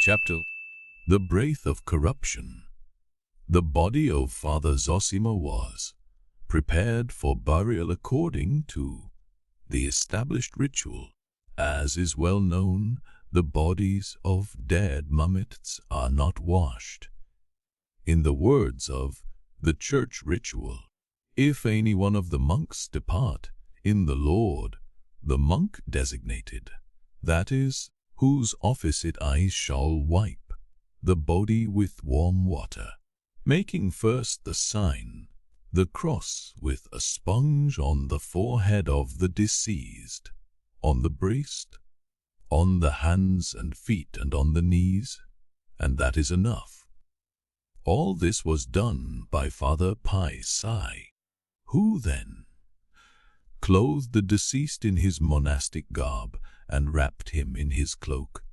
Chapter The Breath of Corruption. The body of Father Zosima was prepared for burial according to the established ritual. As is well known, the bodies of dead mummies are not washed. In the words of the church ritual, if any one of the monks depart in the Lord, the monk designated, that is, whose officed eyes shall wipe the body with warm water, making first the sign, the cross with a sponge on the forehead of the deceased, on the breast, on the hands and feet and on the knees, and that is enough. All this was done by Father Pai Sai, who then clothed the deceased in his monastic garb and wrapped him in his cloak,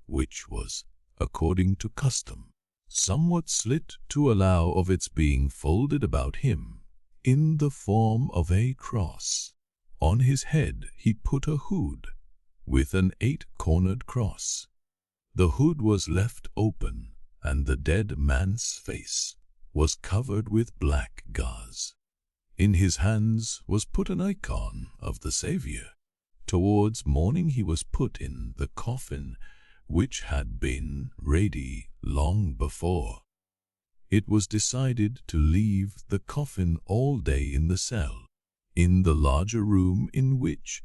which was, according to custom, somewhat slit to allow of its being folded about him in the form of a cross. On his head he put a hood with an 8-cornered cross. The hood was left open, and the dead man's face was covered with black gauze. In his hands was put an icon of the Saviour. Towards morning he was put in the coffin, which had been ready long before. It was decided to leave the coffin all day in the cell, in the larger room in which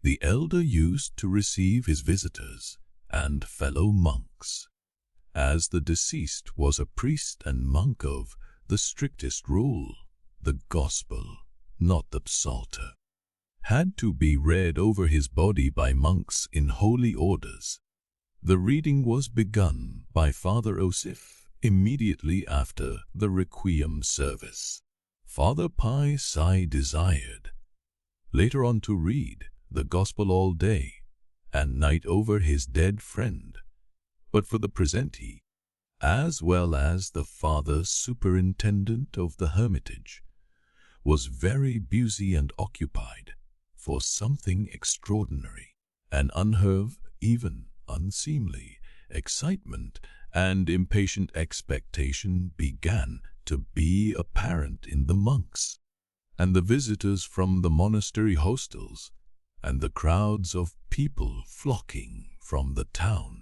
the elder used to receive his visitors and fellow monks. As the deceased was a priest and monk of the strictest rule, the Gospel, not the Psalter, had to be read over his body by monks in holy orders. The reading was begun by Father Osif immediately after the Requiem service. Father Pai Sai desired later on to read the Gospel all day and night over his dead friend, but for the present he, as well as the Father Superintendent of the Hermitage, was very busy and occupied, for something extraordinary, an unheard, even unseemly excitement and impatient expectation began to be apparent in the monks and the visitors from the monastery hostels and the crowds of people flocking from the town.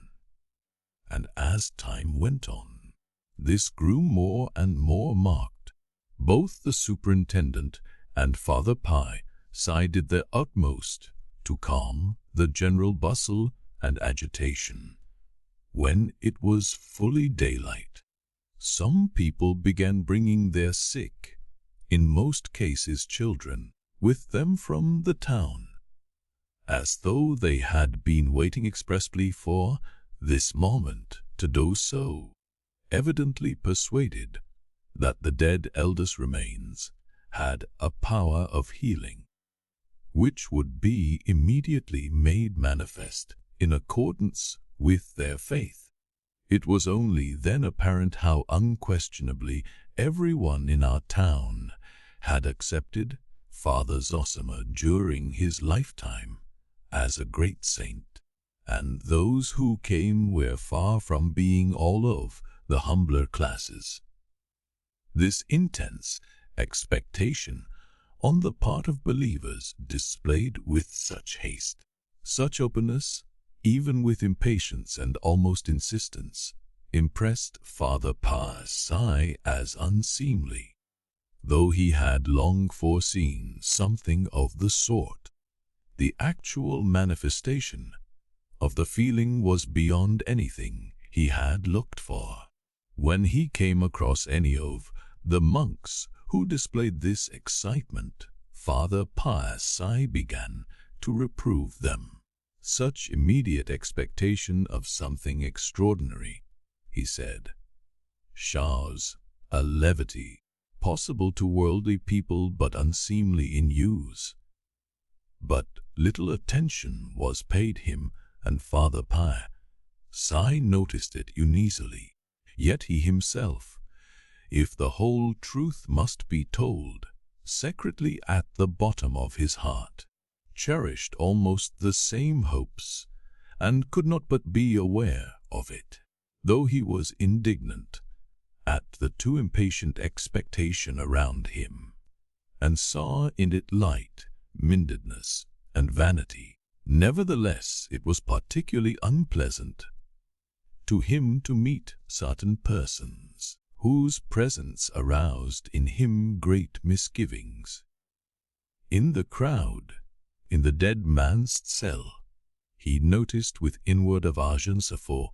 And as time went on, this grew more and more marked. Both the superintendent and Father Pai Sai did their utmost to calm the general bustle and agitation. When it was fully daylight, some people began bringing their sick, in most cases children, with them from the town, as though they had been waiting expressly for this moment to do so, evidently persuaded that the dead elder's remains had a power of healing, which would be immediately made manifest in accordance with their faith. It was only then apparent how unquestionably everyone in our town had accepted Father Zosima during his lifetime as a great saint, and those who came were far from being all of the humbler classes. This intense expectation on the part of believers displayed with such haste, such openness, even with impatience and almost insistence, impressed Father Pai Sai as unseemly, though he had long foreseen something of the sort. The actual manifestation of the feeling was beyond anything he had looked for. When he came across any of the monks who displayed this excitement, Father Pai Sai began to reprove them. Such immediate expectation of something extraordinary, he said, shows a levity possible to worldly people but unseemly in use. But little attention was paid him, and Father Pai Sai noticed it uneasily. Yet he himself, if the whole truth must be told, secretly at the bottom of his heart, cherished almost the same hopes, and could not but be aware of it. though he was indignant at the too impatient expectation around him, and saw in it light, mindedness, and vanity. Nevertheless, it was particularly unpleasant to him to meet certain persons whose presence aroused in him great misgivings. In the crowd, in the dead man's cell, he noticed with inward aversion for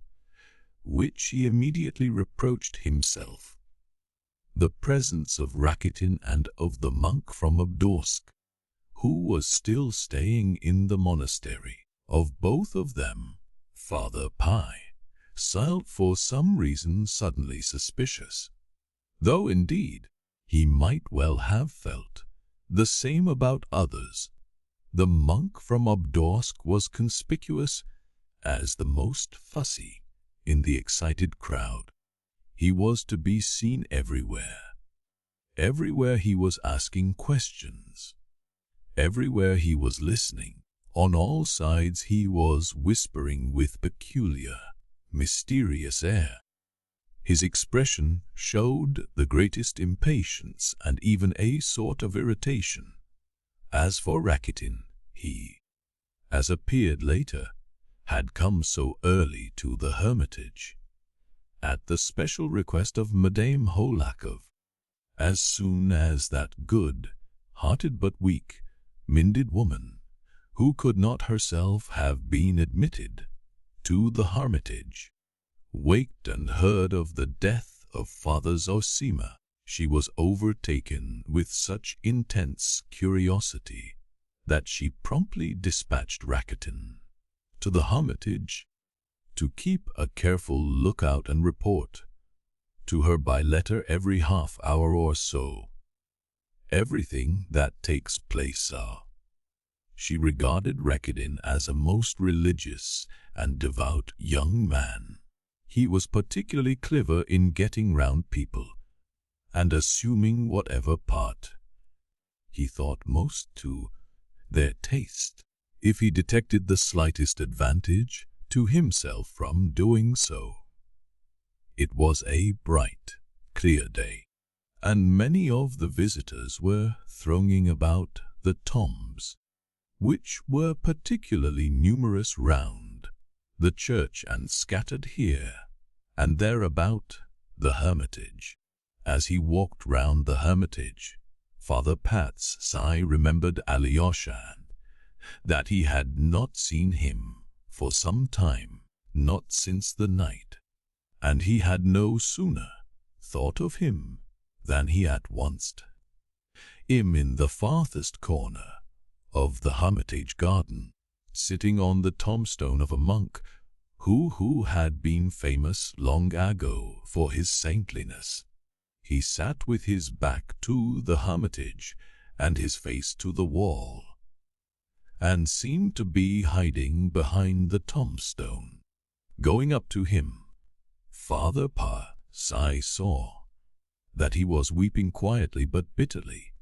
which he immediately reproached himself the presence of Rakitin and of the monk from Obdorsk, who was still staying in the monastery. Of both of them, Father Pi felt for some reason suddenly suspicious, though indeed he might well have felt the same about others. The monk from Obdorsk was conspicuous as the most fussy in the excited crowd. He was to be seen everywhere. Everywhere he was asking questions. Everywhere he was listening. On all sides he was whispering with peculiar, mysterious air. His expression showed the greatest impatience and even a sort of irritation. As for Rakitin, he, as appeared later, had come so early to the hermitage, at the special request of Madame Holakov, as soon as that good-hearted but weak-minded woman, who could not herself have been admitted to the hermitage, waked and heard of the death of Father Zosima, she was overtaken with such intense curiosity that she promptly dispatched Rakitin to the hermitage to keep a careful lookout and report to her by letter every half hour or so everything that takes place. She regarded Rakitin as a most religious and devout young man. He was particularly clever in getting round people and assuming whatever part he thought most to their taste, if he detected the slightest advantage to himself from doing so. It was a bright, clear day, and many of the visitors were thronging about the tombs, which were particularly numerous round the church and scattered here and there about the hermitage. As he walked round the hermitage, Father Patsy remembered Alyosha, that he had not seen him for some time, not since the night, and he had no sooner thought of him than he at once him in the farthest corner of the hermitage garden, sitting on the tombstone of a monk who had been famous long ago for his saintliness. He sat with his back to the hermitage and his face to the wall, and seemed to be hiding behind the tombstone. Going up to him, Father Patsy saw that he was weeping quietly but bitterly,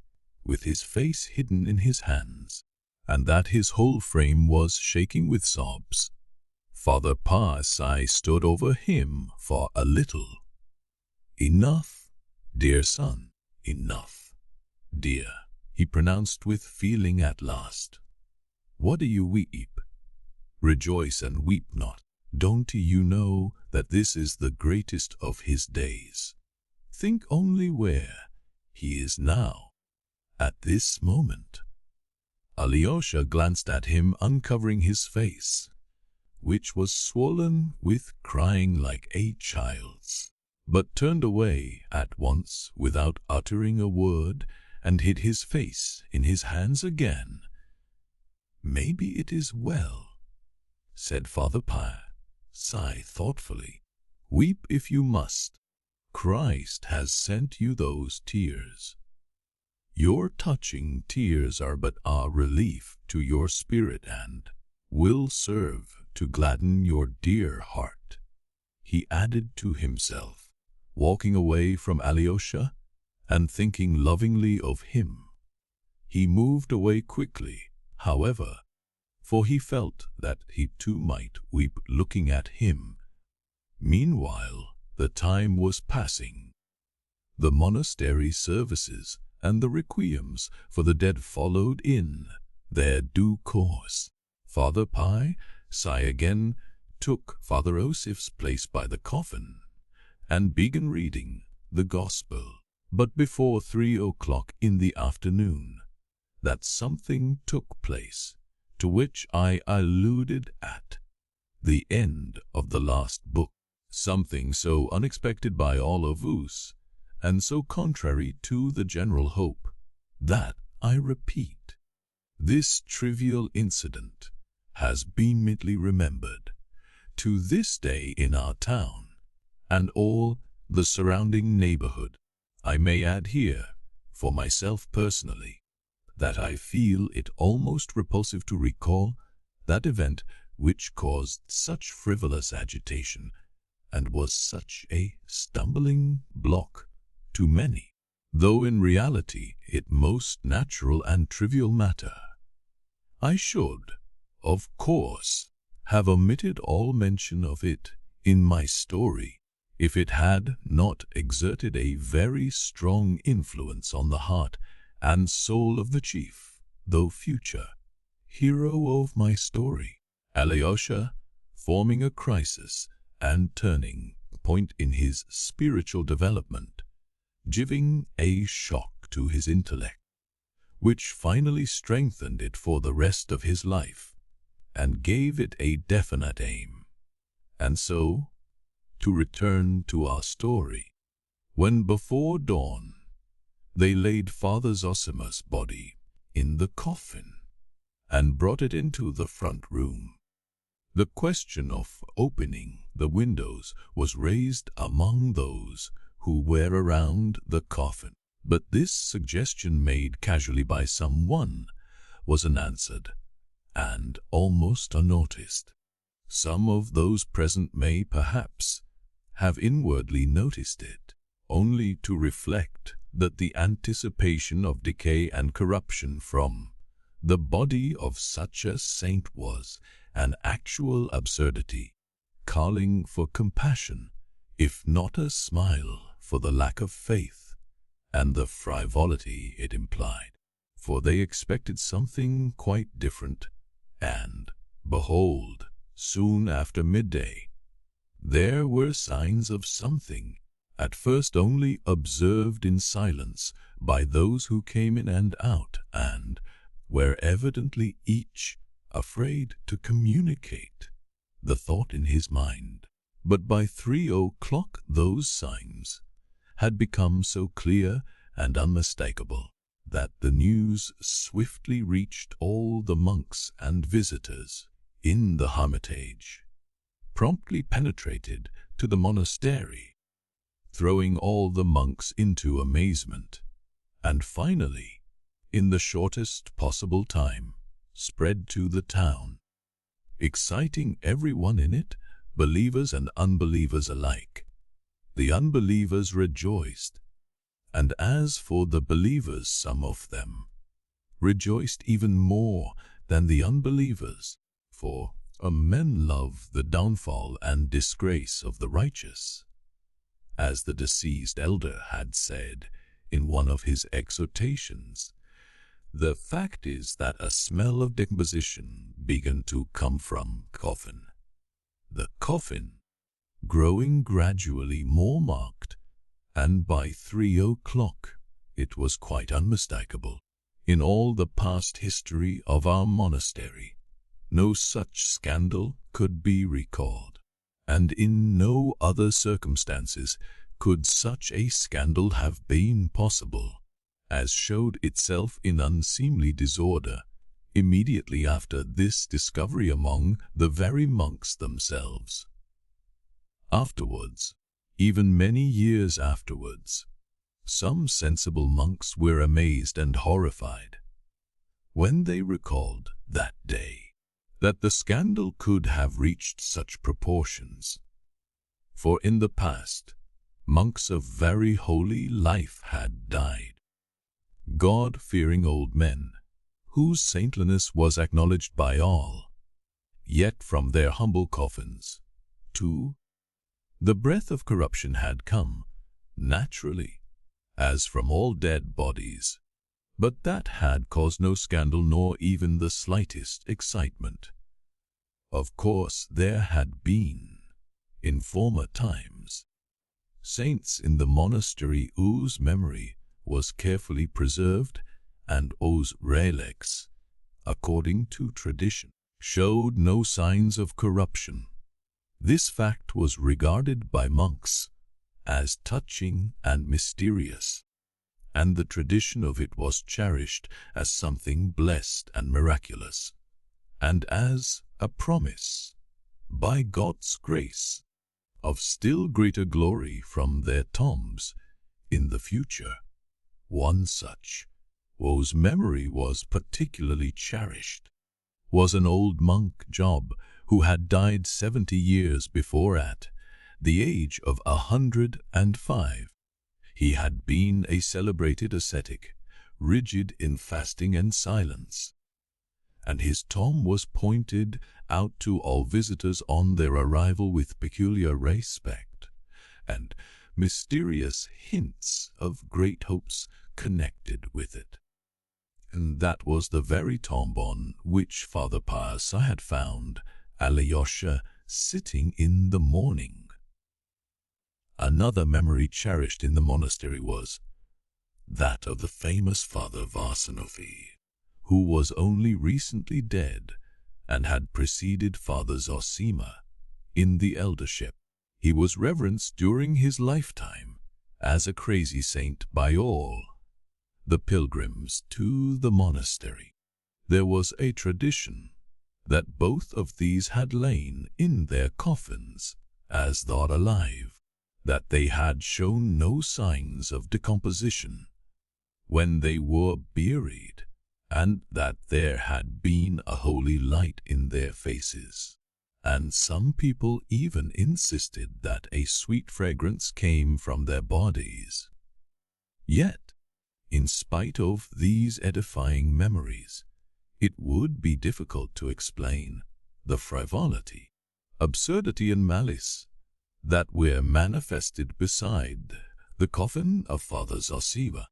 with his face hidden in his hands, and that his whole frame was shaking with sobs. Father Patsy stood over him for a little. "Enough, dear son, enough, dear," he pronounced with feeling at last. "What do you weep? Rejoice and weep not. Don't you know that this is the greatest of his days? Think only where he is now, at this moment." Alyosha glanced at him, uncovering his face, which was swollen with crying like a child's, but turned away at once without uttering a word and hid his face in his hands again. "Maybe it is well," said Father Patsy thoughtfully. "Weep if you must. Christ has sent you those tears. Your touching tears are but a relief to your spirit and will serve to gladden your dear heart," he added to himself, walking away from Alyosha and thinking lovingly of him. He moved away quickly, however, for he felt that he too might weep looking at him. Meanwhile, the time was passing. The monastery services and the requiems for the dead followed in their due course. Father Pi Sai again took Father Osif's place by the coffin and began reading the Gospel. But before 3 o'clock in the afternoon, that something took place to which I alluded at the end of the last book. Something so unexpected by all of us, and so contrary to the general hope, that, I repeat, this trivial incident has been meetly remembered to this day in our town and all the surrounding neighborhood. I may add here, for myself personally, that I feel it almost repulsive to recall that event which caused such frivolous agitation and was such a stumbling block to many, though in reality it most natural and trivial matter. I should, of course, have omitted all mention of it in my story if it had not exerted a very strong influence on the heart and soul of the chief, though future, hero of my story, Alyosha, forming a crisis and turning point in his spiritual development, giving a shock to his intellect, which finally strengthened it for the rest of his life, and gave it a definite aim. And so, to return to our story, when before dawn they laid Father Zosima's body in the coffin and brought it into the front room, the question of opening the windows was raised among those who were around the coffin, but this suggestion made casually by someone was unanswered and almost unnoticed. Some of those present may perhaps have inwardly noticed it, only to reflect that the anticipation of decay and corruption from the body of such a saint was an actual absurdity, calling for compassion, if not a smile, for the lack of faith and the frivolity it implied. For they expected something quite different, and, behold, soon after midday, there were signs of something, at first only observed in silence by those who came in and out, and were evidently each afraid to communicate the thought in his mind. But by 3 o'clock those signs had become so clear and unmistakable that the news swiftly reached all the monks and visitors in the hermitage, promptly penetrated to the monastery, throwing all the monks into amazement, and finally, in the shortest possible time, spread to the town, exciting everyone in it, believers and unbelievers alike. The unbelievers rejoiced, and as for the believers, some of them rejoiced even more than the unbelievers, for men love the downfall and disgrace of the righteous, as the deceased elder had said in one of his exhortations. The fact is that a smell of decomposition began to come from coffin. The coffin, growing gradually more marked, and by 3 o'clock it was quite unmistakable. In all the past history of our monastery, no such scandal could be recalled, and in no other circumstances could such a scandal have been possible, as showed itself in unseemly disorder immediately after this discovery among the very monks themselves. Afterwards, even many years afterwards, some sensible monks were amazed and horrified when they recalled that day, that the scandal could have reached such proportions. For in the past, monks of very holy life had died, God-fearing old men, whose saintliness was acknowledged by all, yet from their humble coffins, too, The breath of corruption had come, naturally, as from all dead bodies, but that had caused no scandal nor even the slightest excitement. Of course, there had been, in former times, saints in the monastery whose memory was carefully preserved and whose relics, according to tradition, showed no signs of corruption. This fact was regarded by monks as touching and mysterious, and the tradition of it was cherished as something blessed and miraculous, and as a promise, by God's grace, of still greater glory from their tombs in the future. One such, whose memory was particularly cherished, was an old monk Job who had died 70 years before at the age of 105. He had been a celebrated ascetic, rigid in fasting and silence, and his tomb was pointed out to all visitors on their arrival with peculiar respect, and mysterious hints of great hopes connected with it. And that was the very tomb on which Father Parsa had found Alyosha sitting in the morning. Another memory cherished in the monastery was that of the famous Father Varsonofi, who was only recently dead and had preceded Father Zosima in the eldership. He was reverenced during his lifetime as a crazy saint by all the pilgrims to the monastery. There was a tradition that both of these had lain in their coffins as thought alive, that they had shown no signs of decomposition when they were buried, and that there had been a holy light in their faces. And some people even insisted that a sweet fragrance came from their bodies. Yet, in spite of these edifying memories, it would be difficult to explain the frivolity, absurdity and malice that were manifested beside the coffin of Father Zosima.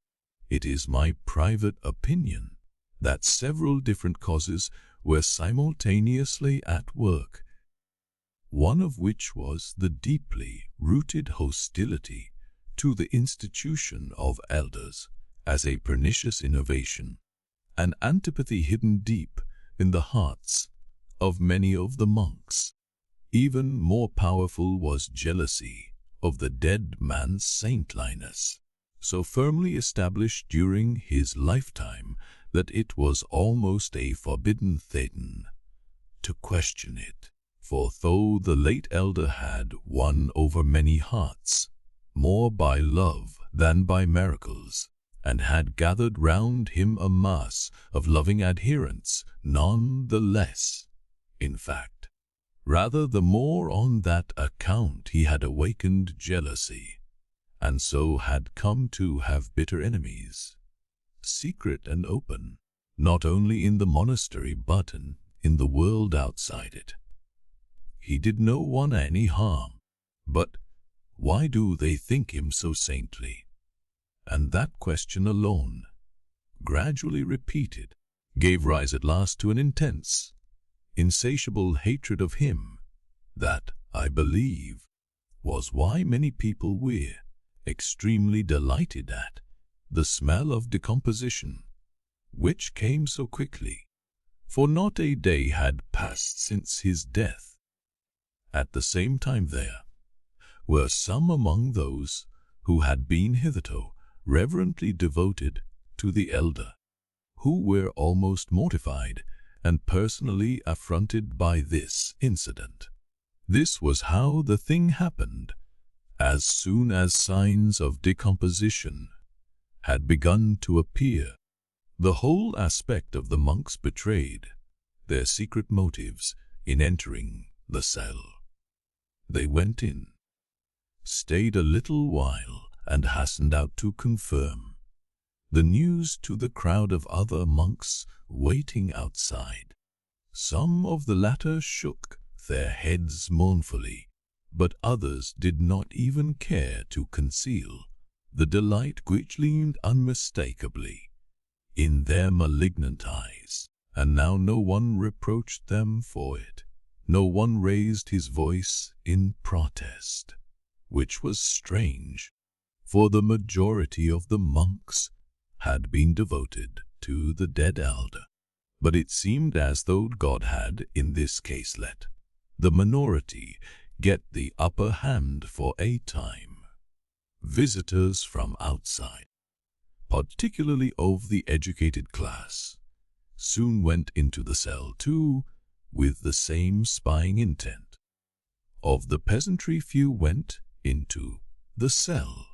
It is my private opinion that several different causes were simultaneously at work, one of which was the deeply rooted hostility to the institution of elders as a pernicious innovation, an antipathy hidden deep in the hearts of many of the monks. Even more powerful was jealousy of the dead man's saintliness, so firmly established during his lifetime that it was almost a forbidden thing to question it. For though the late elder had won over many hearts, more by love than by miracles, and had gathered round him a mass of loving adherents, none the less, in fact, rather the more on that account he had awakened jealousy, and so had come to have bitter enemies, secret and open, not only in the monastery but in the world outside it. He did no one any harm, but why do they think him so saintly? And that question alone, gradually repeated, gave rise at last to an intense, insatiable hatred of him. That, I believe, was why many people were extremely delighted at the smell of decomposition, which came so quickly, for not a day had passed since his death. At the same time there were some among those who had been hitherto reverently devoted to the elder, who were almost mortified and personally affronted by this incident. This was how the thing happened. As soon as signs of decomposition had begun to appear, the whole aspect of the monks betrayed their secret motives in entering the cell. They went in, stayed a little while, and hastened out to confirm the news to the crowd of other monks waiting outside. Some of the latter shook their heads mournfully, but others did not even care to conceal the delight which gleamed unmistakably in their malignant eyes. And now no one reproached them for it. No one raised his voice in protest, which was strange, for the majority of the monks had been devoted to the dead elder. But it seemed as though God had, in this case, let the minority get the upper hand for a time. Visitors from outside, particularly of the educated class, soon went into the cell too, with the same spying intent. Of the peasantry, few went into the cell,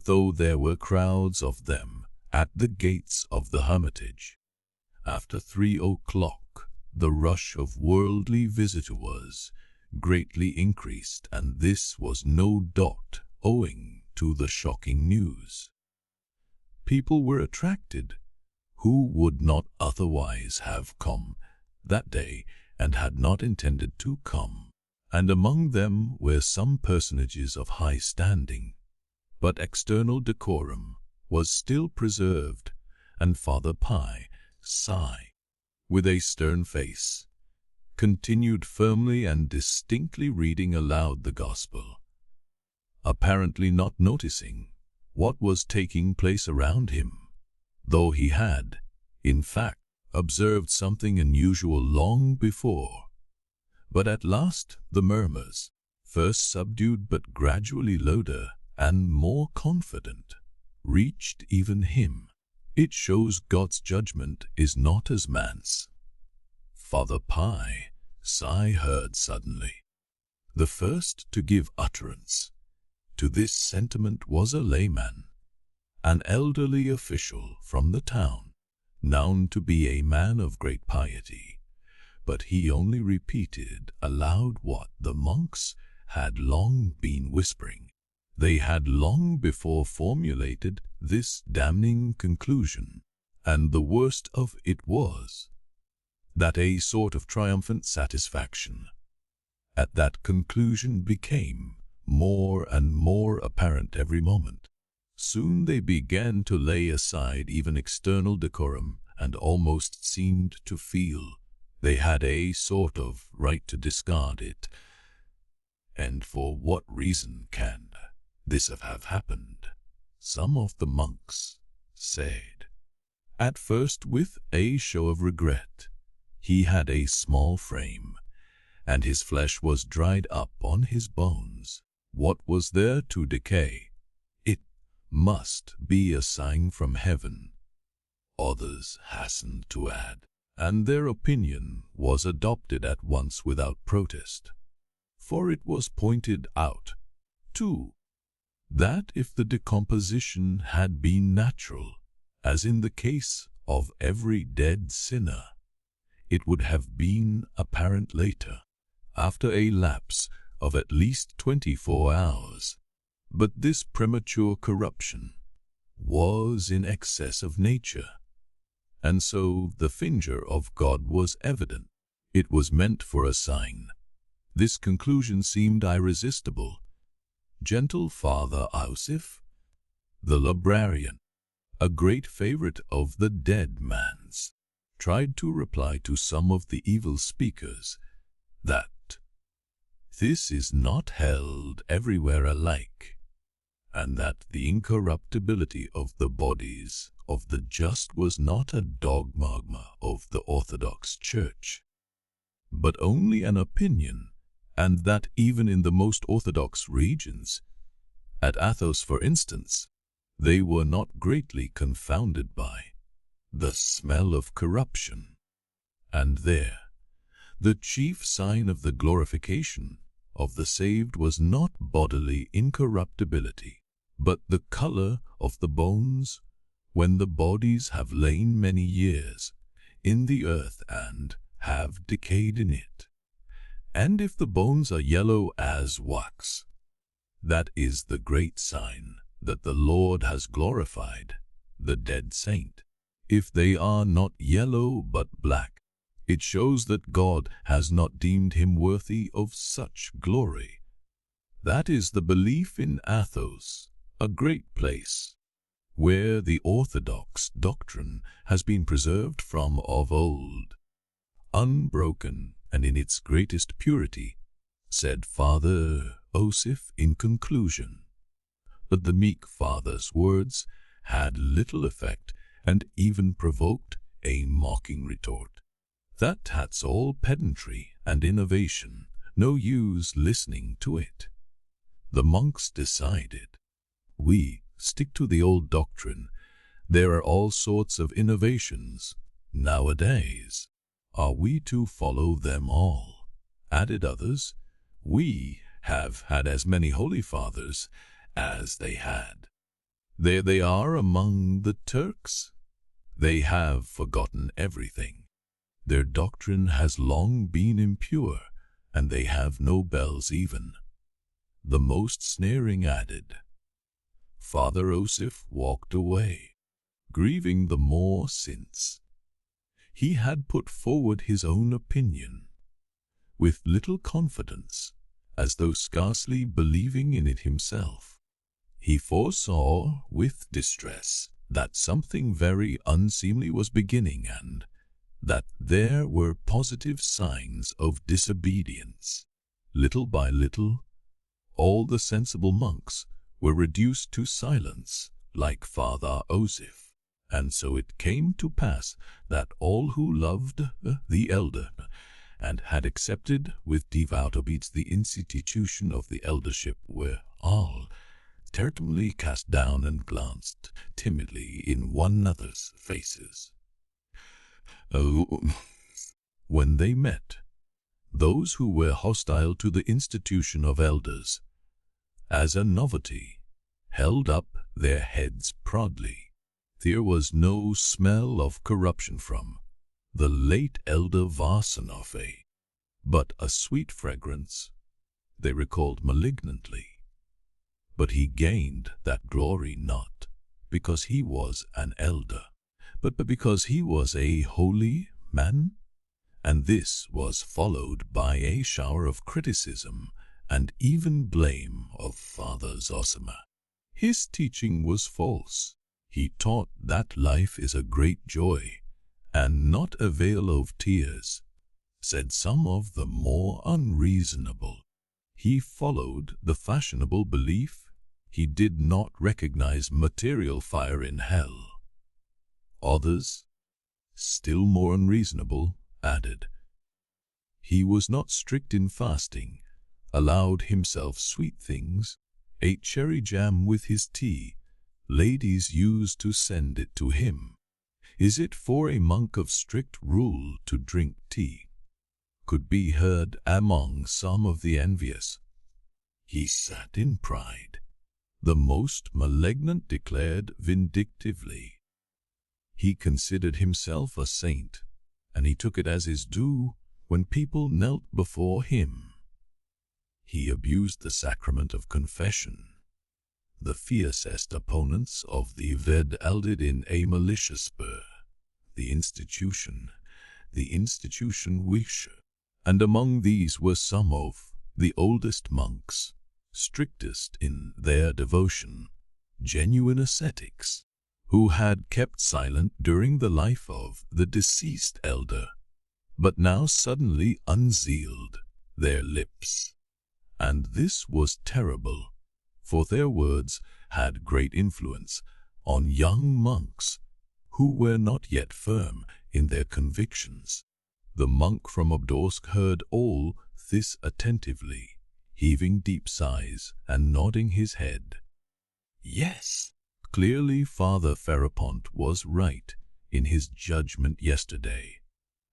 though there were crowds of them at the gates of the hermitage. After 3 o'clock, the rush of worldly visitors greatly increased, and this was no doubt owing to the shocking news. People were attracted who would not otherwise have come that day and had not intended to come, and among them were some personages of high standing. But external decorum was still preserved, and Father Pi, with a stern face, continued firmly and distinctly reading aloud the Gospel, apparently not noticing what was taking place around him, though he had, in fact, observed something unusual long before. But at last the murmurs, first subdued but gradually louder and more confident, reached even him. It shows God's judgment is not as man's. Father Pi heard suddenly. The first to give utterance to this sentiment was a layman, an elderly official from the town, known to be a man of great piety, but he only repeated aloud what the monks had long been whispering. They had long before formulated this damning conclusion, and the worst of it was that a sort of triumphant satisfaction at that conclusion became more and more apparent every moment. Soon they began to lay aside even external decorum and almost seemed to feel they had a sort of right to discard it. And for what reason can this have happened? Some of the monks said, at first with a show of regret. He had a small frame, and his flesh was dried up on his bones. What was there to decay? It must be a sign from heaven. Others hastened to add, and their opinion was adopted at once without protest, for it was pointed out, too, that if the decomposition had been natural, as in the case of every dead sinner, it would have been apparent later, after a lapse of at least 24 hours. But this premature corruption was in excess of nature, and so the finger of God was evident. It was meant for a sign. This conclusion seemed irresistible. Gentle Father Iosif, the librarian, a great favorite of the dead man's, tried to reply to some of the evil speakers that this is not held everywhere alike, and that the incorruptibility of the bodies of the just was not a dogma of the Orthodox Church, but only an opinion, and that even in the most orthodox regions, at Athos for instance, they were not greatly confounded by the smell of corruption. And there, the chief sign of the glorification of the saved was not bodily incorruptibility, but the color of the bones when the bodies have lain many years in the earth and have decayed in it. And if the bones are yellow as wax, that is the great sign that the Lord has glorified the dead saint. If they are not yellow but black, it shows that God has not deemed him worthy of such glory. That is the belief in Athos, a great place, where the orthodox doctrine has been preserved from of old, unbroken and in its greatest purity, said Father Osiph in conclusion. But the meek father's words had little effect and even provoked a mocking retort. That's all pedantry and innovation, no use listening to it. The monks decided, we stick to the old doctrine. There are all sorts of innovations nowadays. Are we to follow them all? Added others. We have had as many holy fathers as they had. There they are among the Turks. They have forgotten everything. Their doctrine has long been impure, and they have no bells even. The most sneering added. Father Osiph walked away, grieving the more since he had put forward his own opinion with little confidence, as though scarcely believing in it himself. He foresaw with distress that something very unseemly was beginning and that there were positive signs of disobedience. Little by little, all the sensible monks were reduced to silence like Father Osiph, and so it came to pass that all who loved the elder and had accepted with devout obedience the institution of the eldership were all terribly cast down and glanced timidly in one another's faces. When they met, those who were hostile to the institution of elders, as a novelty, held up their heads proudly. There was no smell of corruption from the late elder Samsonov, but a sweet fragrance, they recalled malignantly. But he gained that glory not because he was an elder, but because he was a holy man, and this was followed by a shower of criticism and even blame of Father Zosima. His teaching was false. He taught that life is a great joy, and not a vale of tears, said some of the more unreasonable. He followed the fashionable belief. He did not recognize material fire in hell. Others, still more unreasonable, added, he was not strict in fasting, allowed himself sweet things, ate cherry jam with his tea. Ladies used to send it to him. Is it for a monk of strict rule to drink tea? Could be heard among some of the envious. He sat in pride. The most malignant declared vindictively. He considered himself a saint, and he took it as his due when people knelt before him. He abused the sacrament of confession. The fiercest opponents of the VIII did in a malicious spur. The institution wish, and among these were some of the oldest monks, strictest in their devotion, genuine ascetics, who had kept silent during the life of the deceased elder, but now suddenly unsealed their lips. And this was terrible, for their words had great influence on young monks who were not yet firm in their convictions. The monk from Obdorsk heard all this attentively, heaving deep sighs and nodding his head. Yes, clearly Father Ferapont was right in his judgment yesterday,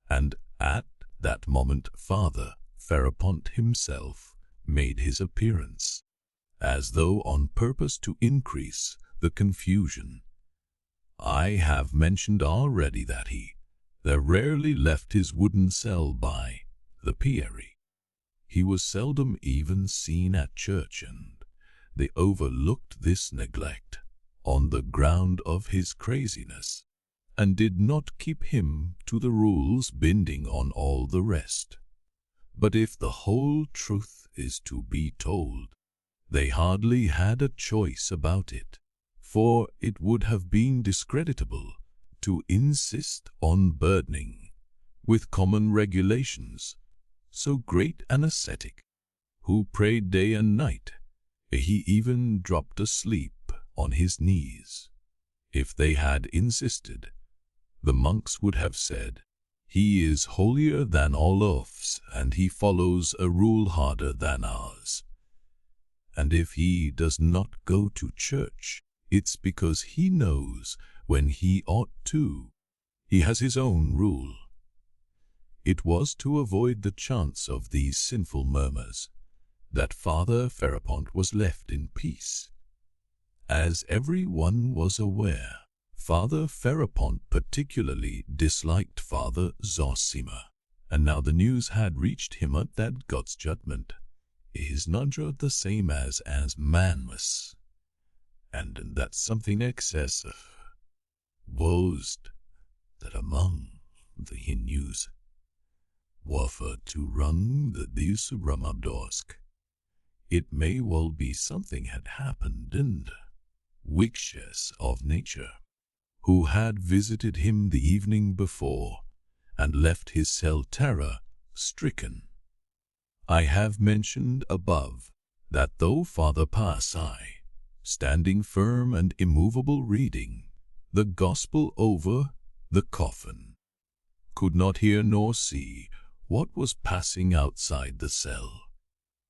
and at that moment Father Ferapont himself made his appearance, as though on purpose to increase the confusion. I have mentioned already that he rarely left his wooden cell by the piary. He was seldom even seen at church, and they overlooked this neglect on the ground of his craziness, and did not keep him to the rules binding on all the rest. But if the whole truth is to be told, They hardly had a choice about it, for it would have been discreditable to insist on burdening with common regulations so great an ascetic, who prayed day and night. He even dropped asleep on his knees. If they had insisted, the monks would have said, "He is holier than all oaths, and he follows a rule harder than ours. And if he does not go to church, it's because he knows when he ought to. He has his own rule." It was to avoid the chance of these sinful murmurs that Father Ferapont was left in peace. As everyone was aware, Father Ferapont particularly disliked Father Zosima, and now the news had reached him that God's judgment is not the same as manless, and that something excessive was that among the Hindus were to run the Subramabdorsk. It may well be something had happened in the witches of nature, who had visited him the evening before and left his cell terror-stricken. I have mentioned above that though Father Pasai, standing firm and immovable reading the Gospel over the coffin, could not hear nor see what was passing outside the cell,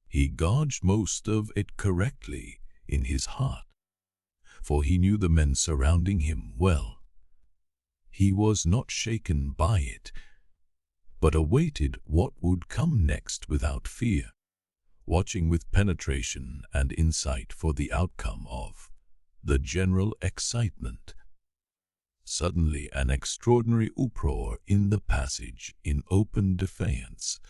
he gauged most of it correctly in his heart, for he knew the men surrounding him well. He was not shaken by it, but awaited what would come next without fear, watching with penetration and insight for the outcome of the general excitement. Suddenly an extraordinary uproar in the passage, in open defiance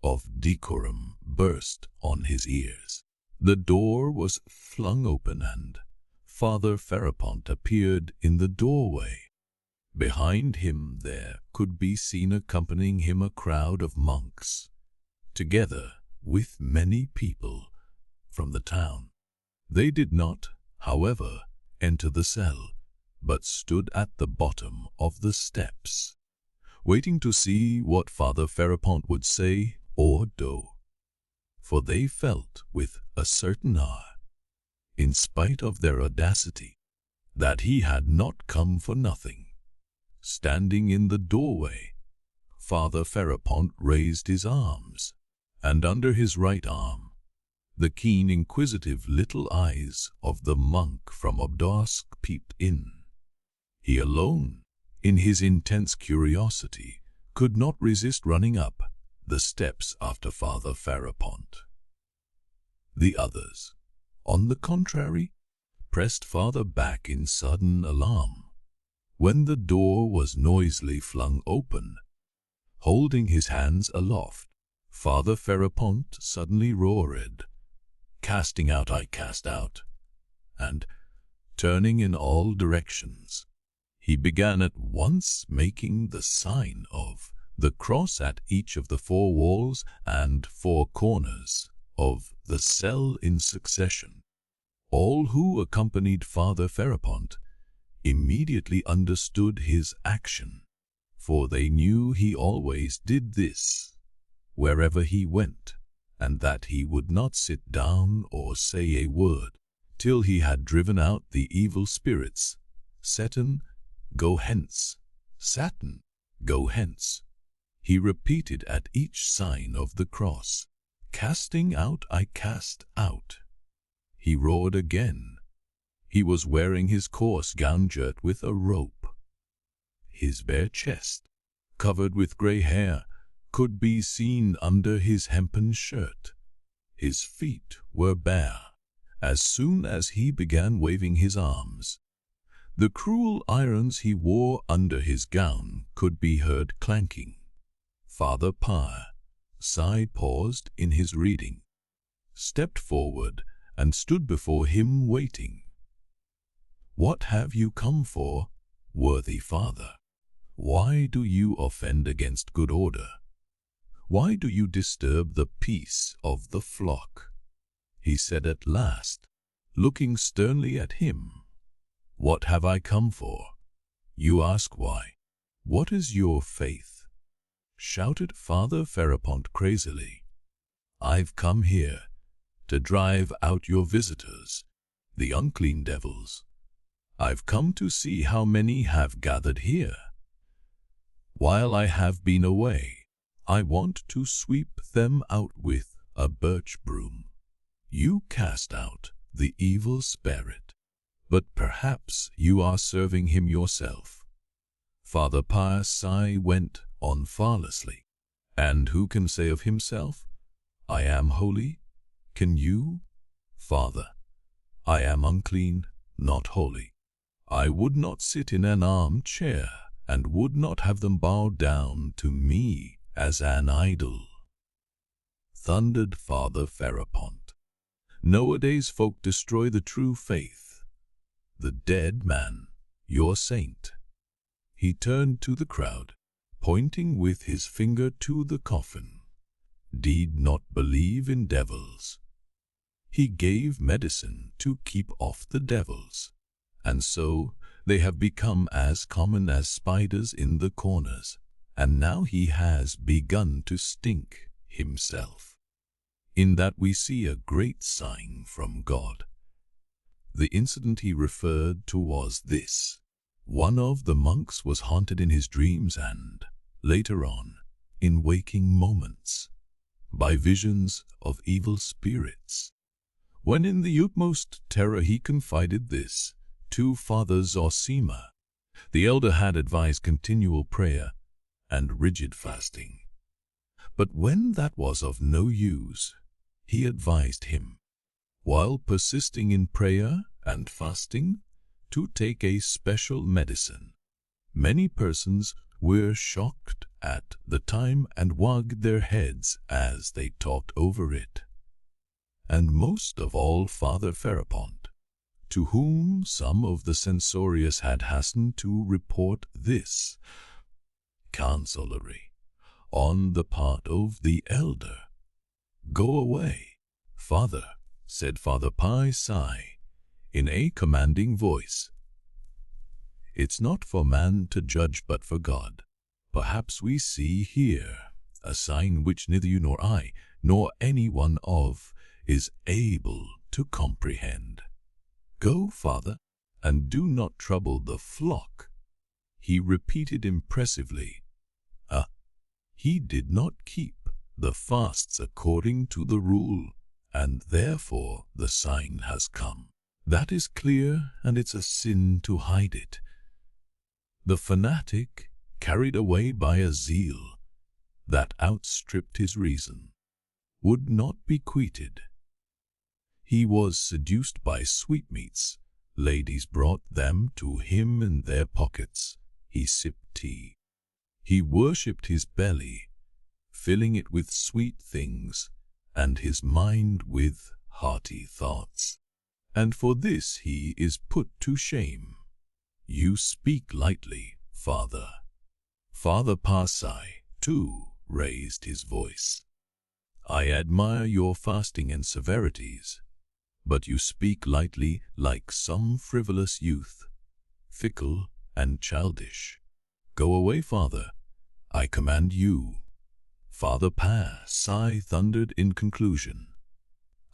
of decorum, burst on his ears. The door was flung open and Father Ferapont appeared in the doorway. Behind him there could be seen accompanying him a crowd of monks, together with many people from the town. They did not, however, enter the cell, but stood at the bottom of the steps, waiting to see what Father Ferapont would say or do, for they felt with a certain awe, in spite of their audacity, that he had not come for nothing. Standing in the doorway, Father Ferapont raised his arms, and under his right arm, the keen, inquisitive little eyes of the monk from Obdorsk peeped in. He alone, in his intense curiosity, could not resist running up the steps after Father Ferapont. The others, on the contrary, pressed farther back in sudden alarm. When the door was noisily flung open, holding his hands aloft, Father Ferapont suddenly roared, "Casting out, I cast out," and, turning in all directions, he began at once making the sign of the cross at each of the four walls and four corners of the cell in succession. All who accompanied Father Ferapont immediately understood his action, for they knew he always did this wherever he went, and that he would not sit down or say a word till he had driven out the evil spirits. "Satan, go hence! Satan, go hence!" he repeated at each sign of the cross. "Casting out, I cast out," he roared again. He was wearing his coarse gown girt with a rope. His bare chest, covered with grey hair, could be seen under his hempen shirt. His feet were bare. As soon as he began waving his arms, the cruel irons he wore under his gown could be heard clanking. Father Pasai paused in his reading, stepped forward, and stood before him waiting. "What have you come for, worthy Father? Why do you offend against good order? Why do you disturb the peace of the flock?" he said at last, looking sternly at him. What have I come for? You ask why. What is your faith? Shouted Father Ferapont crazily. I've come here to drive out your visitors, the unclean devils. I've come to see how many have gathered here. While I have been away, I want to sweep them out with a birch broom. You cast out the evil spirit, but perhaps you are serving him yourself. Father Psi went on farlessly. And who can say of himself, I am holy? Can you? Father, I am unclean, not holy. I would not sit in an armchair and would not have them bow down to me as an idol. Thundered Father Ferapont. Nowadays folk destroy the true faith. The dead man, your saint. He turned to the crowd, pointing with his finger to the coffin. Did not believe in devils. He gave medicine to keep off the devils, and so they have become as common as spiders in the corners, and now he has begun to stink himself. In that we see a great sign from God. The incident he referred to was this. One of the monks was haunted in his dreams and, later on, in waking moments, by visions of evil spirits. When in the utmost terror he confided this to Father Zosima. The elder had advised continual prayer and rigid fasting. But when that was of no use, he advised him, while persisting in prayer and fasting, to take a special medicine. Many persons were shocked at the time and wagged their heads as they talked over it. And most of all Father Ferapont, to whom some of the censorious had hastened to report this consolatory on the part of the elder. Go away, Father, said Father Psi in a commanding voice. It's not for man to judge but for God. Perhaps we see here a sign which neither you nor I, nor any one of, is able to comprehend. Go, Father, and do not trouble the flock. He repeated impressively. He did not keep the fasts according to the rule, and therefore the sign has come. That is clear, and it's a sin to hide it. The fanatic, carried away by a zeal that outstripped his reason, would not be quieted. He was seduced by sweetmeats. Ladies brought them to him in their pockets. He sipped tea. He worshipped his belly, filling it with sweet things, and his mind with hearty thoughts. And for this he is put to shame. You speak lightly, Father. Father Psi, too, raised his voice. I admire your fasting and severities, but you speak lightly like some frivolous youth, fickle and childish. Go away, Father, I command you. Father Psi thundered in conclusion.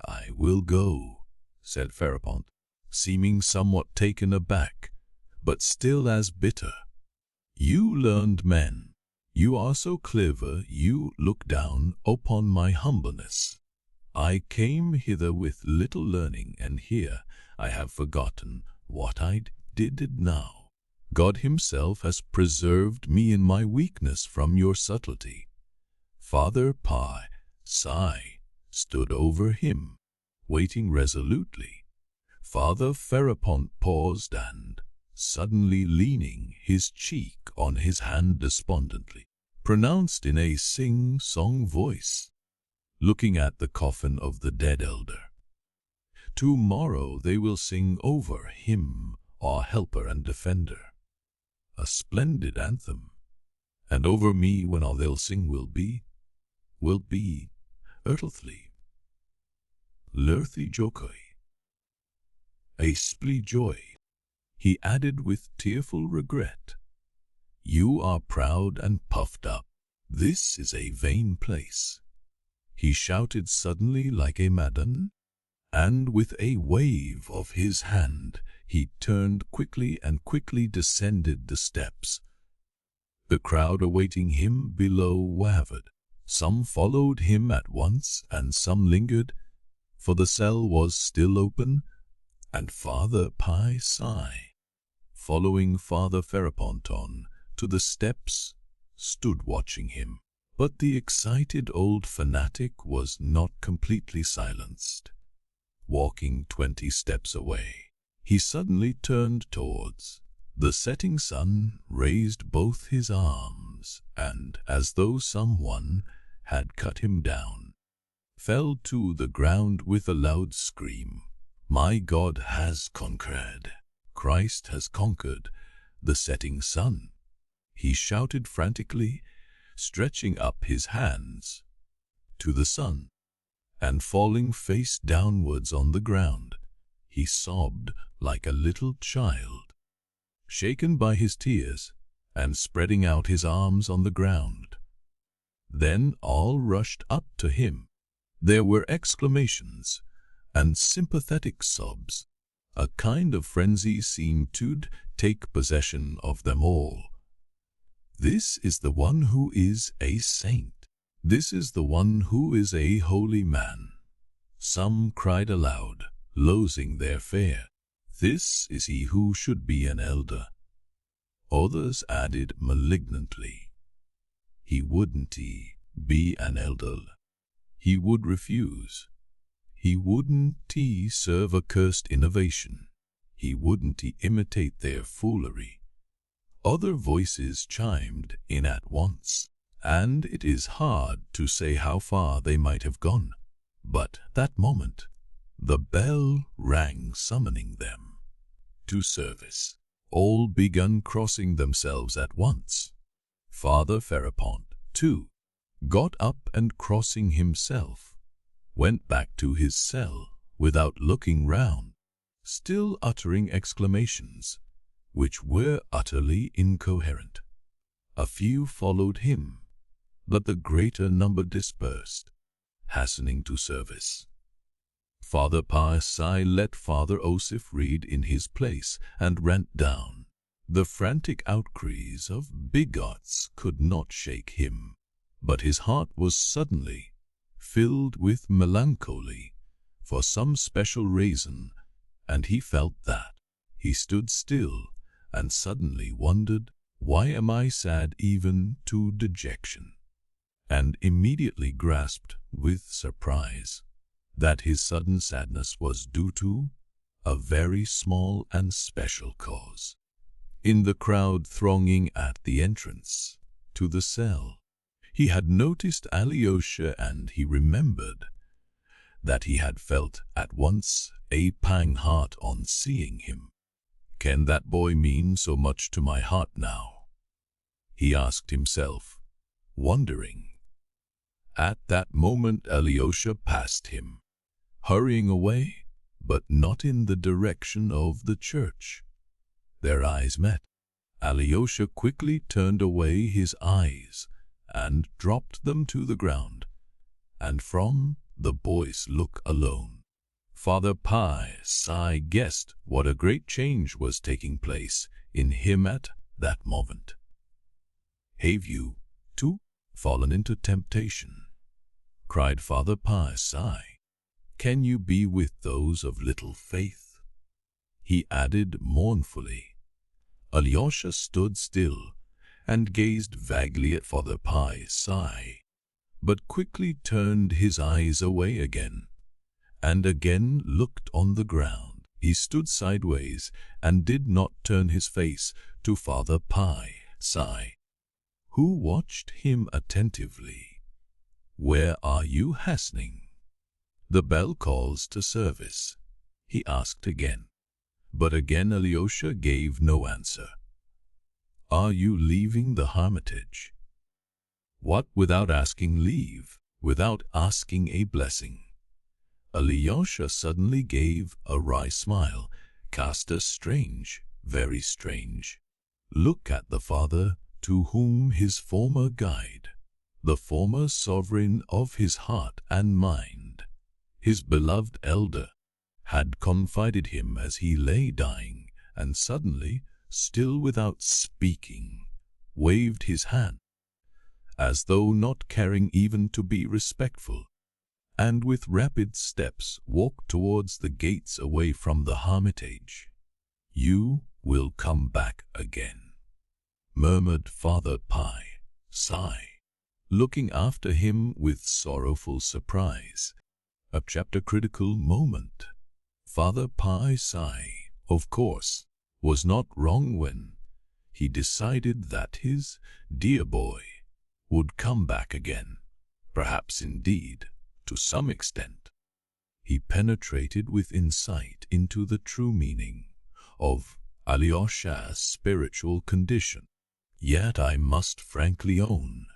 I will go, said Ferapont, seeming somewhat taken aback, but still as bitter. You learned men, you are so clever you look down upon my humbleness. I came hither with little learning, and here I have forgotten what I did now. God himself has preserved me in my weakness from your subtlety. Father Psi stood over him, waiting resolutely. Father Ferapont paused and, suddenly leaning his cheek on his hand despondently, pronounced in a sing-song voice, looking at the coffin of the dead elder. Tomorrow they will sing over him, our helper and defender, a splendid anthem, and over me when all they'll sing will be earthly. lurthi jokoi, a spli joy. He added with tearful regret, "You are proud and puffed up. This is a vain place." He shouted suddenly like a madman, and with a wave of his hand, he turned quickly and quickly descended the steps. The crowd awaiting him below wavered. Some followed him at once, and some lingered, for the cell was still open, and Father Pi Sai, following Father Feraponton to the steps, stood watching him. But the excited old fanatic was not completely silenced. Walking 20 steps away, he suddenly turned towards the setting sun, raised both his arms, and, as though someone had cut him down, fell to the ground with a loud scream. "My God has conquered. Christ has conquered the setting sun," he shouted frantically, stretching up his hands to the sun, and falling face downwards on the ground. He sobbed like a little child, shaken by his tears, and spreading out his arms on the ground. Then all rushed up to him. There were exclamations and sympathetic sobs. A kind of frenzy seemed to take possession of them all. "This is the one who is a saint. This is the one who is a holy man." Some cried aloud, loathing their fare, "This is he who should be an elder." Others added malignantly, "He wouldn't be an elder. He would refuse. He wouldn't serve a cursed innovation. He wouldn't imitate their foolery." Other voices chimed in at once, and it is hard to say how far they might have gone. But that moment, the bell rang summoning them to service. All began crossing themselves at once. Father Ferapont, too, got up and crossing himself, went back to his cell without looking round, still uttering exclamations which were utterly incoherent. A few followed him, but the greater number dispersed, hastening to service. Father Pi Sai let Father Osif read in his place and rant down. The frantic outcries of bigots could not shake him, but his heart was suddenly filled with melancholy for some special reason, and he felt that. He stood still and suddenly wondered, "Why am I sad even to dejection?" and immediately grasped with surprise that his sudden sadness was due to a very small and special cause. In the crowd thronging at the entrance to the cell, he had noticed Alyosha, and he remembered that he had felt at once a pang heart on seeing him. "Can that boy mean so much to my heart now?" he asked himself, wondering. At that moment Alyosha passed him, hurrying away, but not in the direction of the church. Their eyes met. Alyosha quickly turned away his eyes and dropped them to the ground, and from the boy's look alone, Father Pi Sai guessed what a great change was taking place in him at that moment. "Have you, too, fallen into temptation?" cried Father Pi Sai. "Can you be with those of little faith?" he added mournfully. Alyosha stood still and gazed vaguely at Father Pi Sai, but quickly turned his eyes away again, and again looked on the ground. He stood sideways and did not turn his face to Father Pi Sai, who watched him attentively. "Where are you hastening?" "The bell calls to service," he asked again. But again Alyosha gave no answer. "Are you leaving the hermitage?" "What, without asking leave, without asking a blessing?" Alyosha suddenly gave a wry smile, cast a strange, very strange look at the father to whom his former guide, the former sovereign of his heart and mind, his beloved elder, had confided him as he lay dying, and suddenly, still without speaking, waved his hand, as though not caring even to be respectful, and with rapid steps walked towards the gates away from the hermitage. "You will come back again," murmured Father Pi, sigh, looking after him with sorrowful surprise. A chapter-critical moment. Father Pi sigh, of course, was not wrong when he decided that his dear boy would come back again. Perhaps indeed, to some extent, he penetrated with insight into the true meaning of Alyosha's spiritual condition. Yet I must frankly own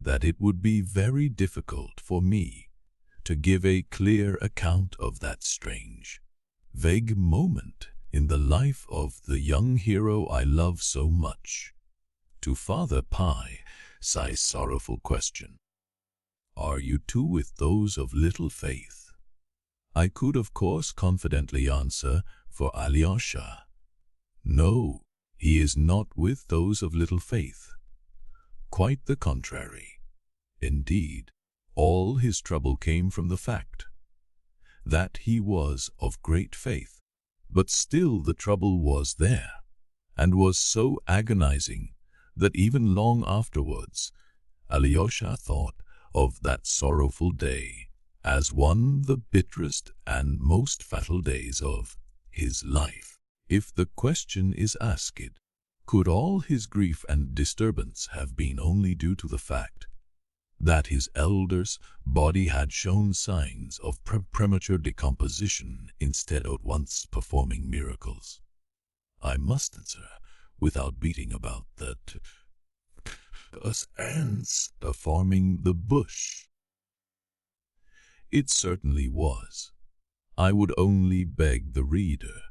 that it would be very difficult for me to give a clear account of that strange, vague moment in the life of the young hero I love so much. To Father Pi, Sai's sorrowful question, "Are you too with those of little faith?" I could of course confidently answer for Alyosha, "No, he is not with those of little faith. Quite the contrary. Indeed, all his trouble came from the fact that he was of great faith. But still the trouble was there, and was so agonizing that even long afterwards, Alyosha thought of that sorrowful day as one of the bitterest and most fatal days of his life. If the question is asked, could all his grief and disturbance have been only due to the fact that his elder's body had shown signs of premature decomposition instead of once performing miracles? I must answer, without beating about that, us ants performing the bush. It certainly was. I would only beg the reader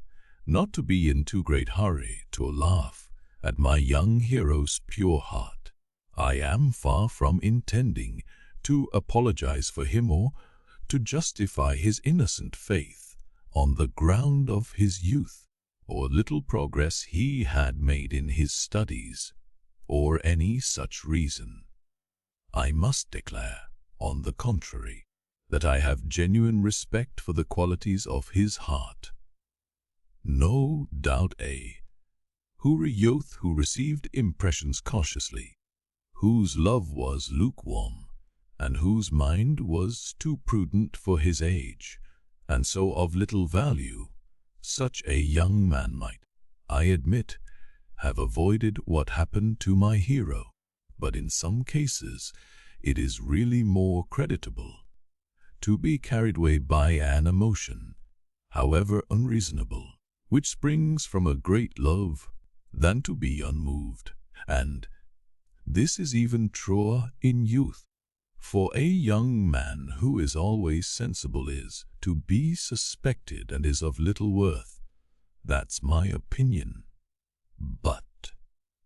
not to be in too great hurry to laugh at my young hero's pure heart. I am far from intending to apologize for him or to justify his innocent faith on the ground of his youth, or little progress he had made in his studies, or any such reason. I must declare, on the contrary, that I have genuine respect for the qualities of his heart. No doubt a youth who received impressions cautiously, whose love was lukewarm, and whose mind was too prudent for his age, and so of little value, such a young man might, I admit, have avoided what happened to my hero. But in some cases it is really more creditable to be carried away by an emotion, however unreasonable, which springs from a great love, than to be unmoved. And this is even truer in youth, for a young man who is always sensible is to be suspected and is of little worth. That's my opinion. But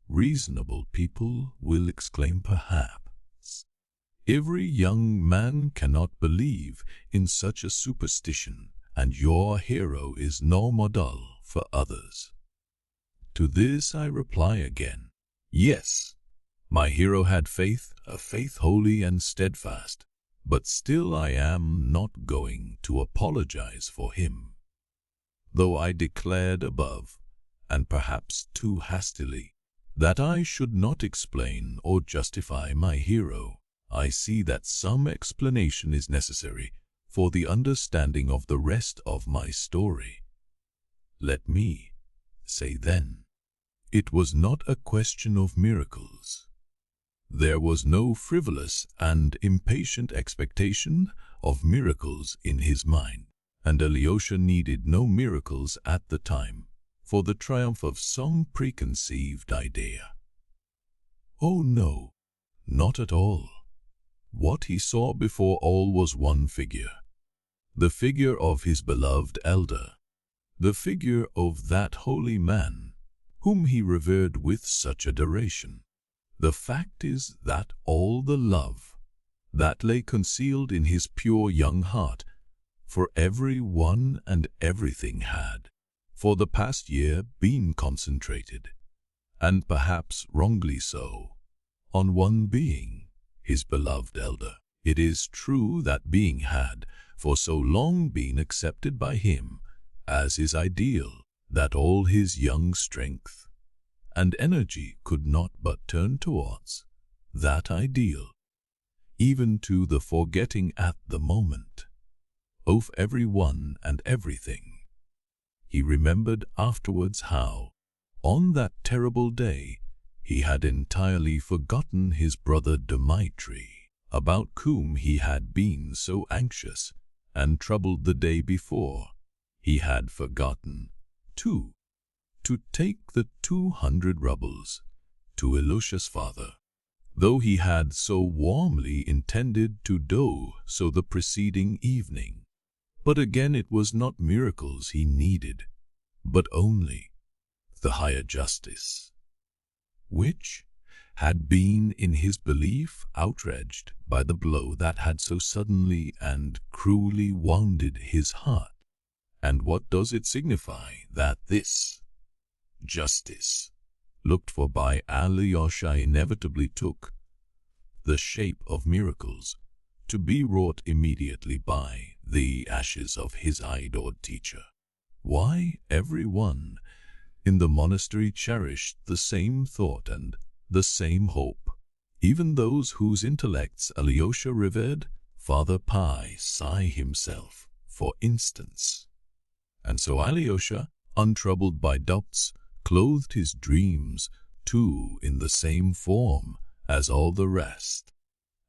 reasonable people will exclaim perhaps, every young man cannot believe in such a superstition, and your hero is no model for others. To this I reply again, yes, my hero had faith, a faith holy and steadfast, but still I am not going to apologize for him. Though I declared above, and perhaps too hastily, that I should not explain or justify my hero, I see that some explanation is necessary for the understanding of the rest of my story. Let me say then, it was not a question of miracles. There was no frivolous and impatient expectation of miracles in his mind, and Alyosha needed no miracles at the time for the triumph of some preconceived idea. Oh no, not at all. What he saw before all was one figure, the figure of his beloved elder, the figure of that holy man whom he revered with such adoration. The fact is that all the love that lay concealed in his pure young heart for every one and everything had, for the past year, been concentrated, and perhaps wrongly so, on one being, his beloved elder. It is true that being had for so long been accepted by him as his ideal that all his young strength and energy could not but turn towards that ideal, even to the forgetting at the moment of every one and everything. He remembered afterwards how, on that terrible day, he had entirely forgotten his brother Dmitri, about whom he had been so anxious and troubled the day before. He had forgotten, too, to take the 200 rubles to Alyosha's father, though he had so warmly intended to do so the preceding evening. But again it was not miracles he needed, but only the higher justice, which had been in his belief outraged by the blow that had so suddenly and cruelly wounded his heart. And what does it signify that this justice, looked for by Alyosha, inevitably took the shape of miracles, to be wrought immediately by the ashes of his adored teacher? Why, every one in the monastery cherished the same thought and the same hope, even those whose intellects Alyosha revered, Father Pi himself, for instance. And so Alyosha, untroubled by doubts, clothed his dreams, too, in the same form as all the rest.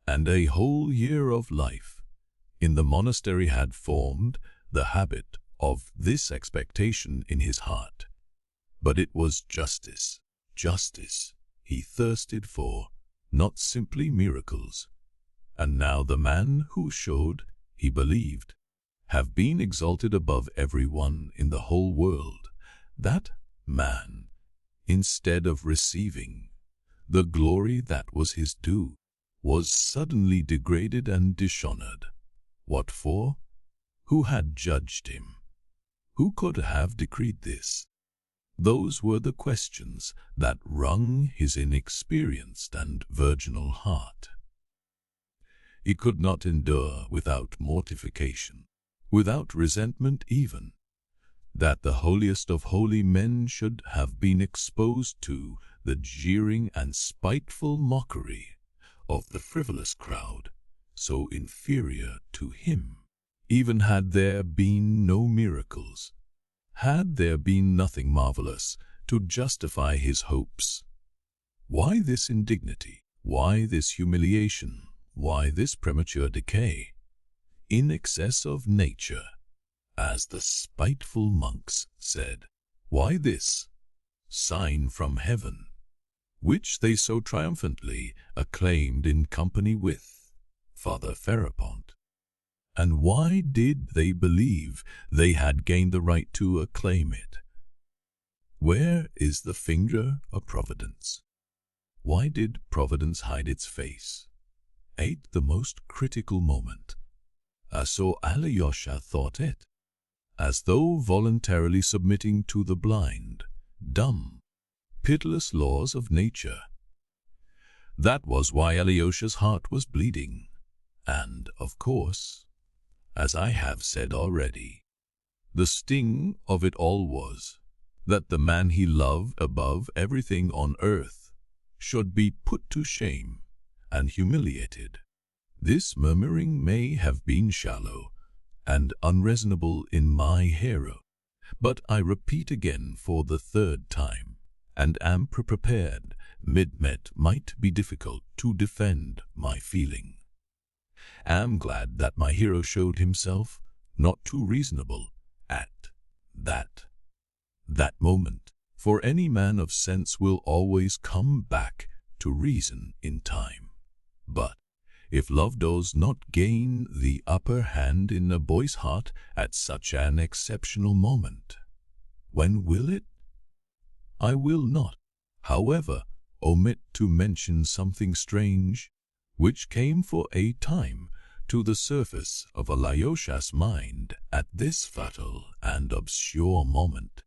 And a whole year of life in the monastery had formed the habit of this expectation in his heart. But it was justice, justice he thirsted for, not simply miracles. And now the man who should, he believed, have been exalted above everyone in the whole world, that man, instead of receiving the glory that was his due, was suddenly degraded and dishonored. What for? Who had judged him? Who could have decreed this? Those were the questions that wrung his inexperienced and virginal heart. He could not endure without mortification, without resentment even, that the holiest of holy men should have been exposed to the jeering and spiteful mockery of the frivolous crowd, so inferior to him. Even had there been no miracles, had there been nothing marvelous to justify his hopes, why this indignity? Why this humiliation? Why this premature decay? In excess of nature, as the spiteful monks said. Why this sign from heaven, which they so triumphantly acclaimed in company with Father Perhotin? And why did they believe they had gained the right to acclaim it? Where is the finger of Providence? Why did Providence hide its face at the most critical moment? So Alyosha thought it, as though voluntarily submitting to the blind, dumb, pitiless laws of nature. That was why Alyosha's heart was bleeding, and, of course, as I have said already, the sting of it all was that the man he loved above everything on earth should be put to shame and humiliated. This murmuring may have been shallow and unreasonable in my hero, but I repeat again for the third time, and am prepared, mid-met might be difficult to defend my feeling. Am glad that my hero showed himself not too reasonable at that moment, for any man of sense will always come back to reason in time. But if love does not gain the upper hand in a boy's heart at such an exceptional moment, when will it? I will not, however, omit to mention something strange, which came for a time to the surface of Alyosha's mind at this fatal and obscure moment.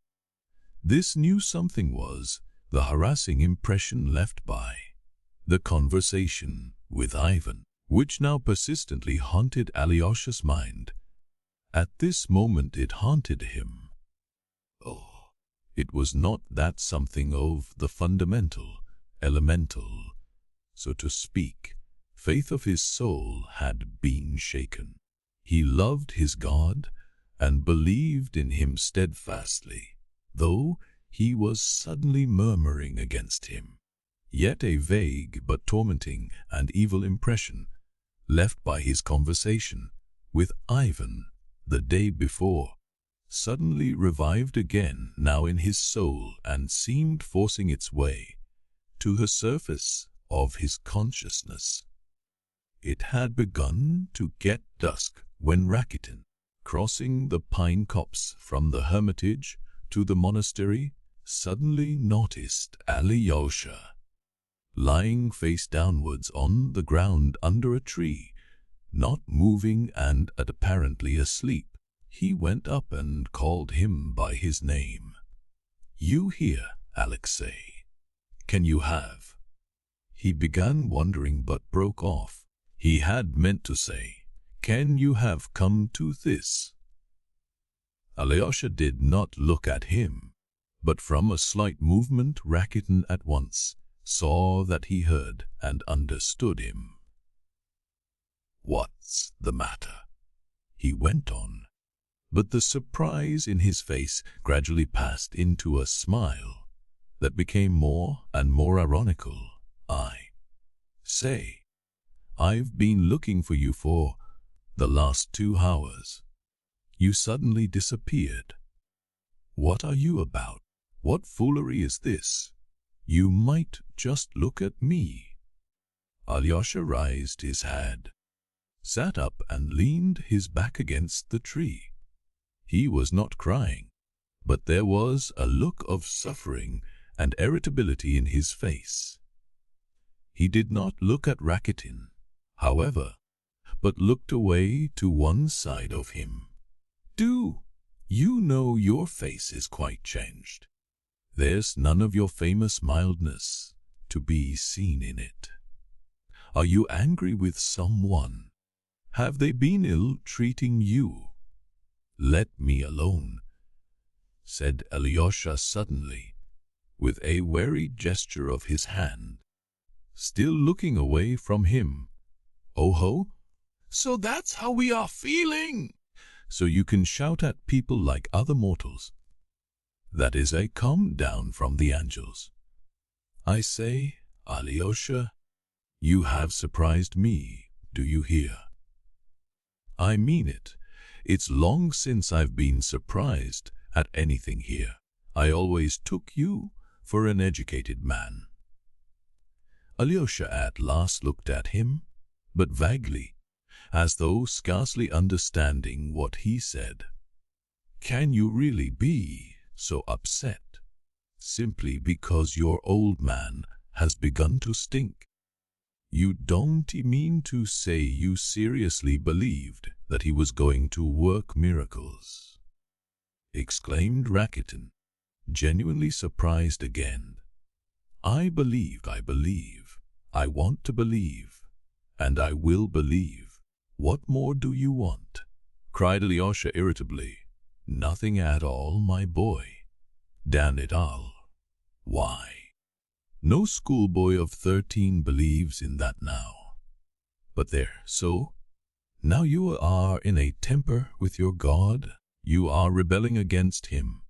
This new something was the harassing impression left by the conversation with Ivan, which now persistently haunted Alyosha's mind. At this moment it haunted him. Oh, it was not that something of the fundamental, elemental, so to speak, faith of his soul had been shaken. He loved his God and believed in him steadfastly, though he was suddenly murmuring against him. Yet a vague but tormenting and evil impression left by his conversation with Ivan the day before suddenly revived again now in his soul and seemed forcing its way to the surface of his consciousness. It had begun to get dusk when Rakitin, crossing the pine copse from the hermitage to the monastery, suddenly noticed Alyosha lying face downwards on the ground under a tree, not moving and apparently asleep. He went up and called him by his name. "You here, Alexei? Can you have?" He began wondering but broke off. He had meant to say, "Can you have come to this?" Alyosha did not look at him, but from a slight movement Rakitin at once saw that he heard and understood him. "What's the matter?" he went on, but the surprise in his face gradually passed into a smile that became more and more ironical. "I say, I've been looking for you for the last 2 hours. You suddenly disappeared. What are you about? What foolery is this? You might just look at me." Alyosha raised his head, sat up and leaned his back against the tree. He was not crying, but there was a look of suffering and irritability in his face. He did not look at Rakitin, however, but looked away to one side of him. "Do you know your face is quite changed? There's none of your famous mildness to be seen in it. Are you angry with someone? Have they been ill-treating you?" "Let me alone," said Alyosha suddenly, with a wary gesture of his hand, still looking away from him. "Oh-ho, so that's how we are feeling? So you can shout at people like other mortals? That is a come down from the angels. I say, Alyosha, you have surprised me, do you hear? I mean it. It's long since I've been surprised at anything here. I always took you for an educated man." Alyosha at last looked at him, but vaguely, as though scarcely understanding what he said. "Can you really be so upset simply because your old man has begun to stink? You don't mean to say you seriously believed that he was going to work miracles?" exclaimed Rakitin, genuinely surprised again. I believe, I want to believe, and I will believe. What more do you want?" cried Alyosha irritably. "Nothing at all, my boy. Damn it all. Why? No schoolboy of 13 believes in that now. But there, so? Now you are in a temper with your God. You are rebelling against him.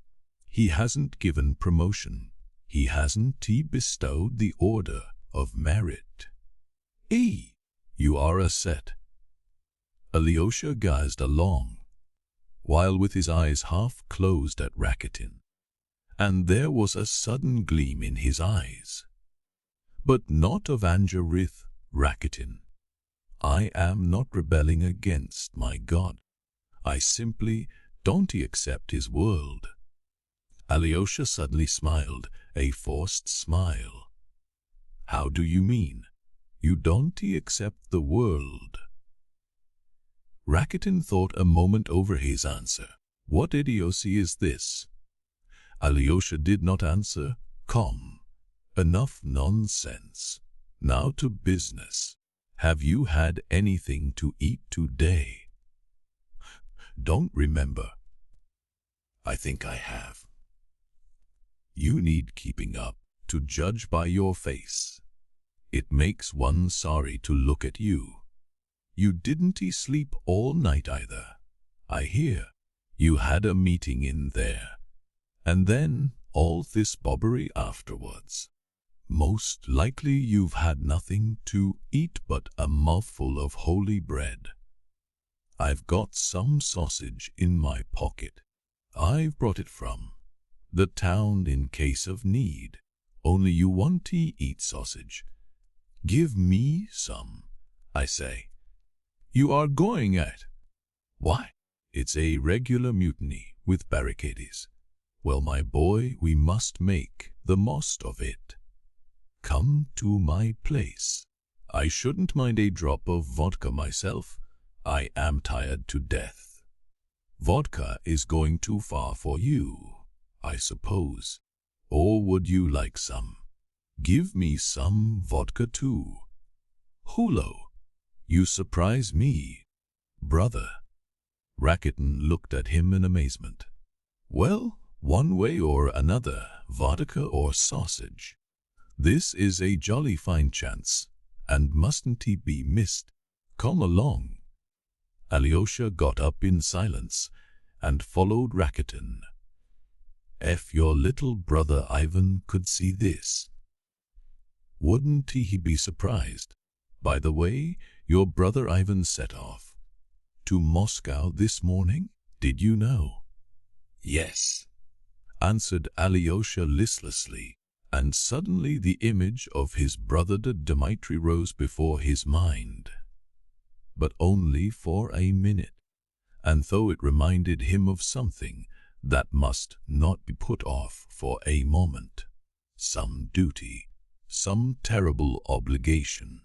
He hasn't given promotion. He hasn't bestowed the order of merit. You are a set." Alyosha gazed along, while with his eyes half closed at Rakitin, and there was a sudden gleam in his eyes, but not of anger with Rakitin. I am not rebelling against my God. I simply don't accept his world. Alyosha suddenly smiled, a forced smile. How do you mean? You don't accept the world? Rakitin thought a moment over his answer. What idiocy is this? Alyosha did not answer. Calm. Enough nonsense. Now to business. Have you had anything to eat today? Don't remember. I think I have. You need keeping up, to judge by your face. It makes one sorry to look at you. You didn't sleep all night either. I hear. You had a meeting in there. And then all this bobbery afterwards. Most likely you've had nothing to eat but a mouthful of holy bread. I've got some sausage in my pocket. I've brought it from the town in case of need. Only you want to eat sausage. Give me some, I say. You are going at. Why? It's a regular mutiny with barricades. Well, my boy, we must make the most of it. Come to my place. I shouldn't mind a drop of vodka myself. I am tired to death. Vodka is going too far for you, I suppose. Or would you like some? Give me some vodka too. Hullo, you surprise me, brother. Rakitin looked at him in amazement. Well, one way or another, vodka or sausage. This is a jolly fine chance, and mustn't be missed. Come along. Alyosha got up in silence and followed Rakitin. If your little brother Ivan could see this, wouldn't he be surprised? By the way, your brother Ivan set off to Moscow this morning, did you know? Yes, answered Alyosha listlessly, and suddenly the image of his brother Dmitri rose before his mind. But only for a minute, and though it reminded him of something that must not be put off for a moment, some duty, some terrible obligation.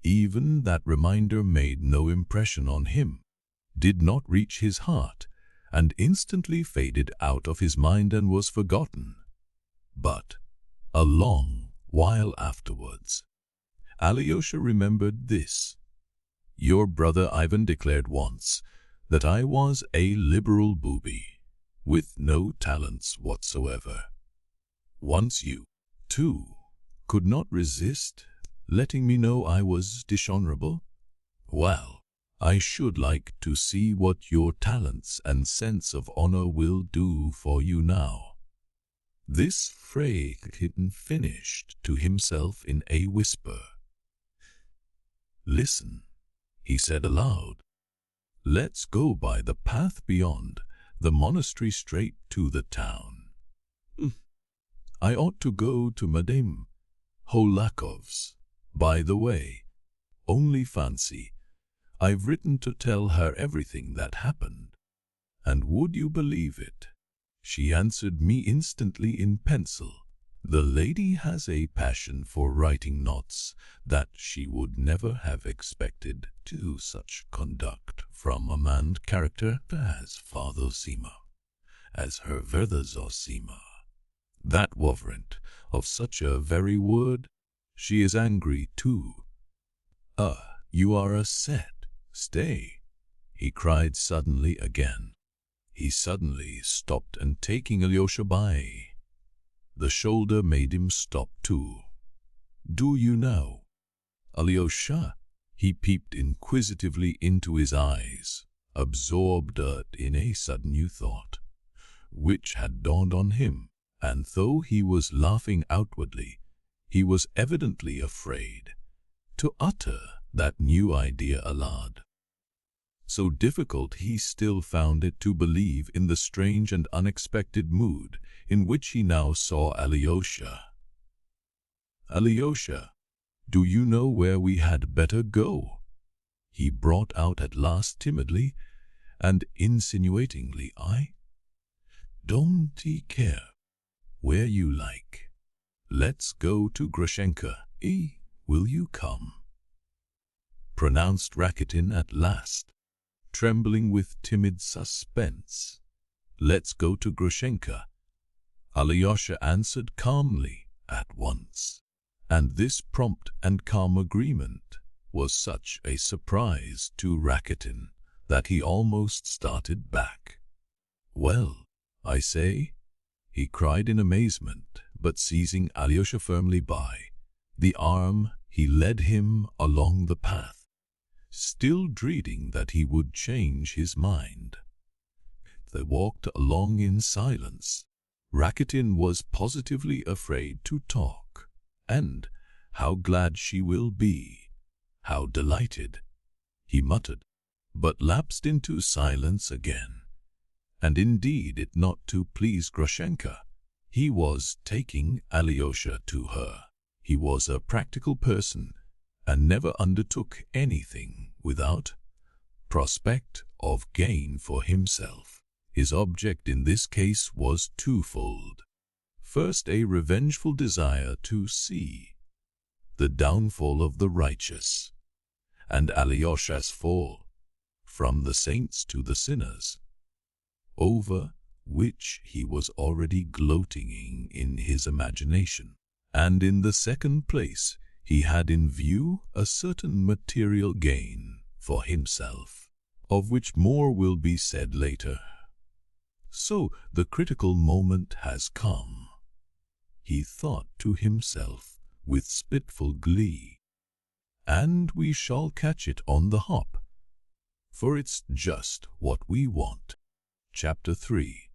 Even that reminder made no impression on him, did not reach his heart, and instantly faded out of his mind and was forgotten. But a long while afterwards, Alyosha remembered this. Your brother Ivan declared once that I was a liberal booby, with no talents whatsoever. Once you, too, could not resist letting me know I was dishonorable. Well, I should like to see what your talents and sense of honor will do for you now. This Rakitin finished to himself in a whisper. Listen, he said aloud. Let's go by the path beyond the monastery straight to the town. I ought to go to Madame Holakov's, by the way. Only fancy, I've written to tell her everything that happened. And would you believe it? She answered me instantly in pencil. The lady has a passion for writing notes that she would never have expected to such conduct from a man character as Father Zosima, as her Father Zosima. That warrant of such a very word. She is angry too. You are a set. Stay, he cried suddenly again. He suddenly stopped and taking Alyosha by the shoulder made him stop too. Do you know, Alyosha? He peeped inquisitively into his eyes, absorbed in a sudden new thought, which had dawned on him, and though he was laughing outwardly, he was evidently afraid to utter that new idea aloud. So difficult he still found it to believe in the strange and unexpected mood in which he now saw Alyosha. Alyosha, do you know where we had better go? he brought out at last timidly and insinuatingly. "I don't care. Where you like. Let's go to Grushenka. Will you come?" pronounced Rakitin at last, trembling with timid suspense. "Let's go to Grushenka," Alyosha answered calmly at once. And this prompt and calm agreement was such a surprise to Rakitin that he almost started back. "Well, I say," he cried in amazement, but seizing Alyosha firmly by the arm, he led him along the path, still dreading that he would change his mind. They walked along in silence. Rakitin was positively afraid to talk. "And how glad she will be! How delighted!" he muttered, but lapsed into silence again. And indeed, it not to please Grushenka, he was taking Alyosha to her. He was a practical person and never undertook anything without prospect of gain for himself. His object in this case was twofold. First, a revengeful desire to see the downfall of the righteous, and Alyosha's fall from the saints to the sinners, over which he was already gloating in his imagination. And in the second place, he had in view a certain material gain for himself, of which more will be said later. "So the critical moment has come," he thought to himself with spiteful glee, "and we shall catch it on the hop, for it's just what we want." Chapter 3.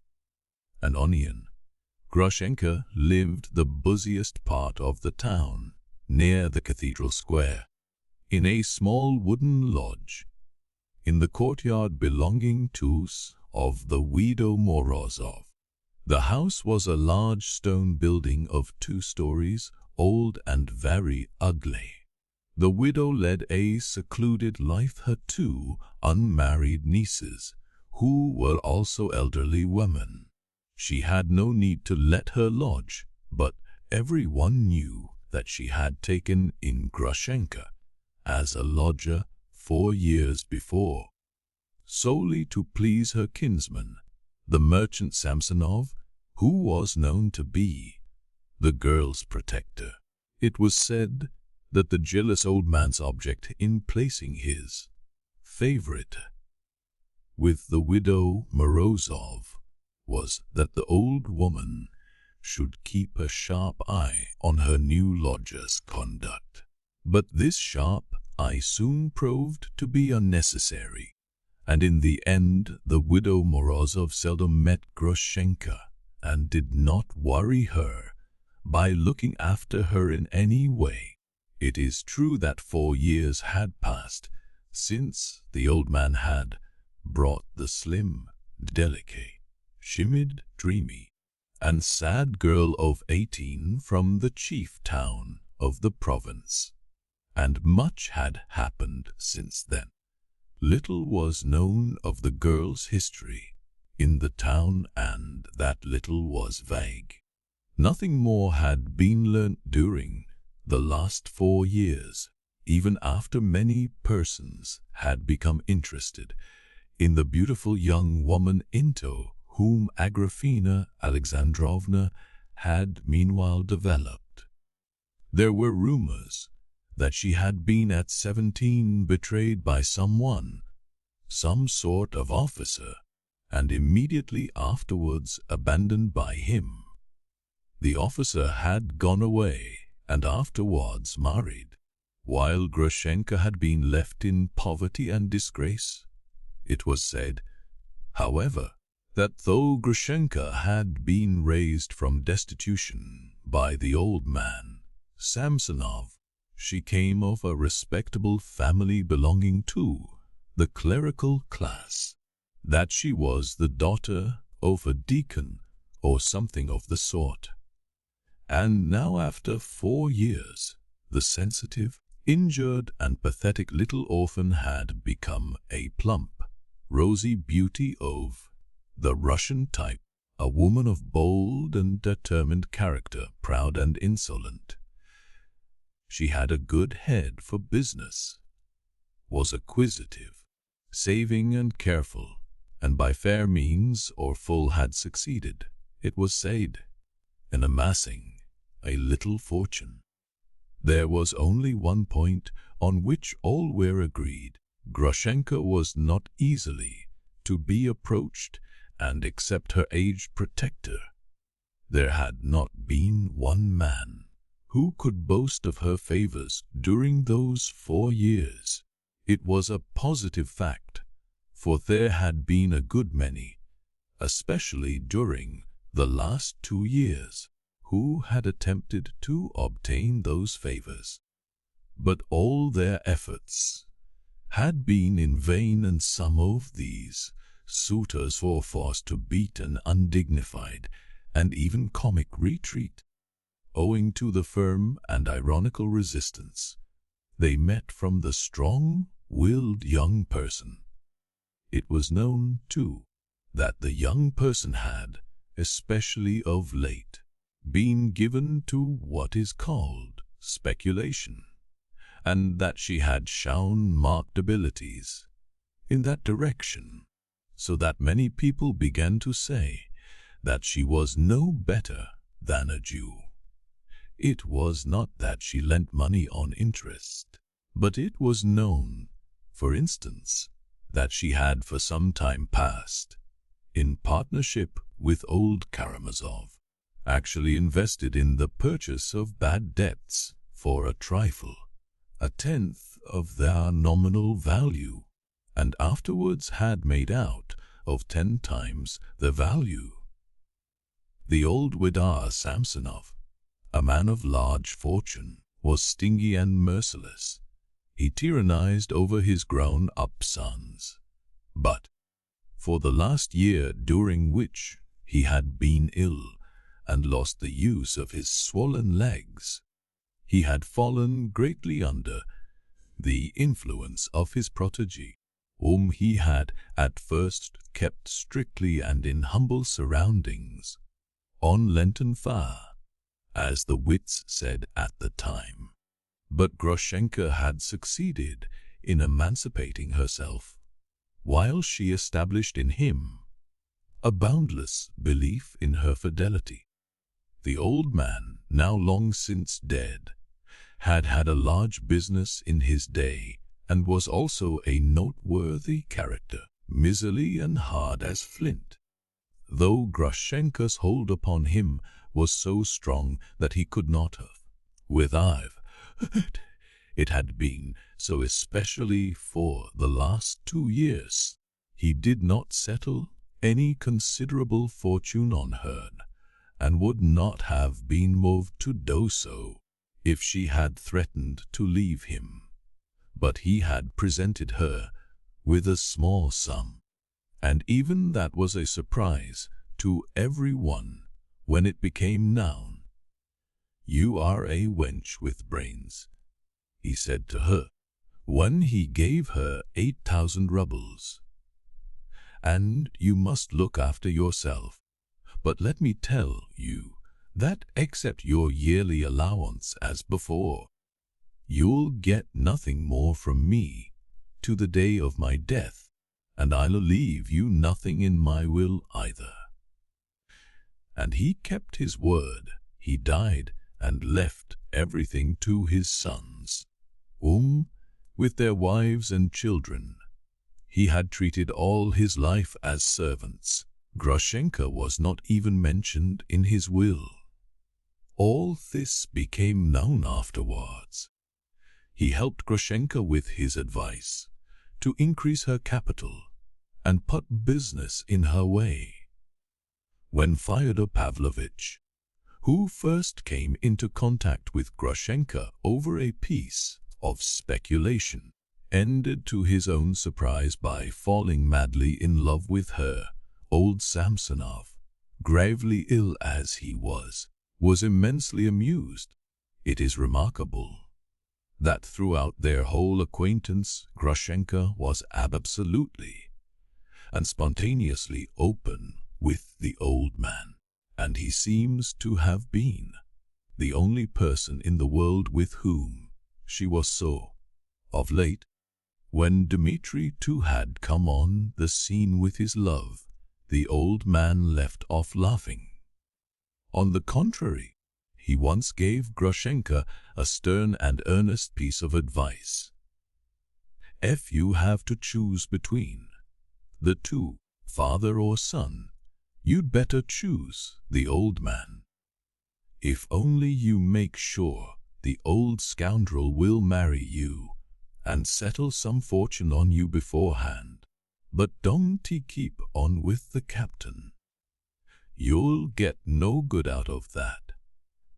An onion. Grushenka lived the busiest part of the town, near the cathedral square, in a small wooden lodge, in the courtyard belonging to of the widow Morozov. The house was a large stone building of 2 stories, old and very ugly. The widow led a secluded life. Her 2 unmarried nieces, who were also elderly women. She had no need to let her lodge, but everyone knew that she had taken in Grushenka as a lodger 4 years before, solely to please her kinsman, the merchant Samsonov, who was known to be the girl's protector. It was said that the jealous old man's object in placing his favorite with the widow Morozov was that the old woman should keep a sharp eye on her new lodger's conduct. But this sharp eye soon proved to be unnecessary, and in the end the widow Morozov seldom met Grushenka and did not worry her by looking after her in any way. It is true that 4 years had passed since the old man had brought the slim, delicate, timid, dreamy, and sad girl of 18 from the chief town of the province, and much had happened since then. Little was known of the girl's history in the town, and that little was vague. Nothing more had been learnt during the last 4 years, even after many persons had become interested in the beautiful young woman into whom Agrafena Alexandrovna had meanwhile developed. There were rumors that she had been at 17 betrayed by someone, some sort of officer, and immediately afterwards abandoned by him. The officer had gone away and afterwards married, while Grushenka had been left in poverty and disgrace. It was said, however, that though Grushenka had been raised from destitution by the old man, Samsonov, she came of a respectable family belonging to the clerical class, that she was the daughter of a deacon or something of the sort. And now, after 4 years, the sensitive, injured and pathetic little orphan had become a plump, rosy beauty of the Russian type, a woman of bold and determined character, proud and insolent. She had a good head for business, was acquisitive, saving and careful, and by fair means or foul had succeeded, it was said, in amassing a little fortune. There was only one point on which all were agreed. Grushenka was not easily to be approached, and except her aged protector, there had not been one man who could boast of her favors during those 4 years. It was a positive fact, for there had been a good many, especially during the last 2 years, who had attempted to obtain those favors. But all their efforts had been in vain, and some of these suitors were forced to beat an undignified and even comic retreat. Owing to the firm and ironical resistance they met from the strong-willed young person. It was known, too, that the young person had, especially of late, been given to what is called speculation, and that she had shown marked abilities in that direction, so that many people began to say that she was no better than a Jew. It was not that she lent money on interest, but it was known, for instance, that she had for some time past, in partnership with old Karamazov, actually invested in the purchase of bad debts for a trifle, 1/10 of their nominal value, and afterwards had made out of 10 times the value. The old widower Samsonov, a man of large fortune, was stingy and merciless. He tyrannized over his grown-up sons. But for the last year, during which he had been ill and lost the use of his swollen legs, he had fallen greatly under the influence of his protégé, whom he had at first kept strictly and in humble surroundings, on Lenten fire, as the wits said at the time. But Grushenka had succeeded in emancipating herself, while she established in him a boundless belief in her fidelity. The old man, now long since dead, had had a large business in his day, and was also a noteworthy character, miserly and hard as flint, though Grushenka's hold upon him was so strong that he could not have without it had been so, especially for the last 2 years. He did not settle any considerable fortune on her, and would not have been moved to do so if she had threatened to leave him. But he had presented her with a small sum, and even that was a surprise to everyone when it became known. "You are a wench with brains," he said to her, when he gave her 8,000 rubles, "and you must look after yourself. But let me tell you that except your yearly allowance as before, you'll get nothing more from me to the day of my death, and I'll leave you nothing in my will either." And he kept his word. He died and left everything to his sons, whom, with their wives and children, he had treated all his life as servants. Grushenka was not even mentioned in his will. All this became known afterwards. He helped Grushenka with his advice to increase her capital and put business in her way. When Fyodor Pavlovitch, who first came into contact with Grushenka over a piece of speculation, ended to his own surprise by falling madly in love with her, old Samsonov, gravely ill as he was immensely amused. It is remarkable that throughout their whole acquaintance Grushenka was absolutely and spontaneously open with the old man, and he seems to have been the only person in the world with whom she was so. Of late, when Dmitri too had come on the scene with his love, the old man left off laughing. On the contrary, he once gave Grushenka a stern and earnest piece of advice. If you have to choose between the two, father or son, you'd better choose the old man. If only you make sure the old scoundrel will marry you and settle some fortune on you beforehand. But don't he keep on with the captain. You'll get no good out of that.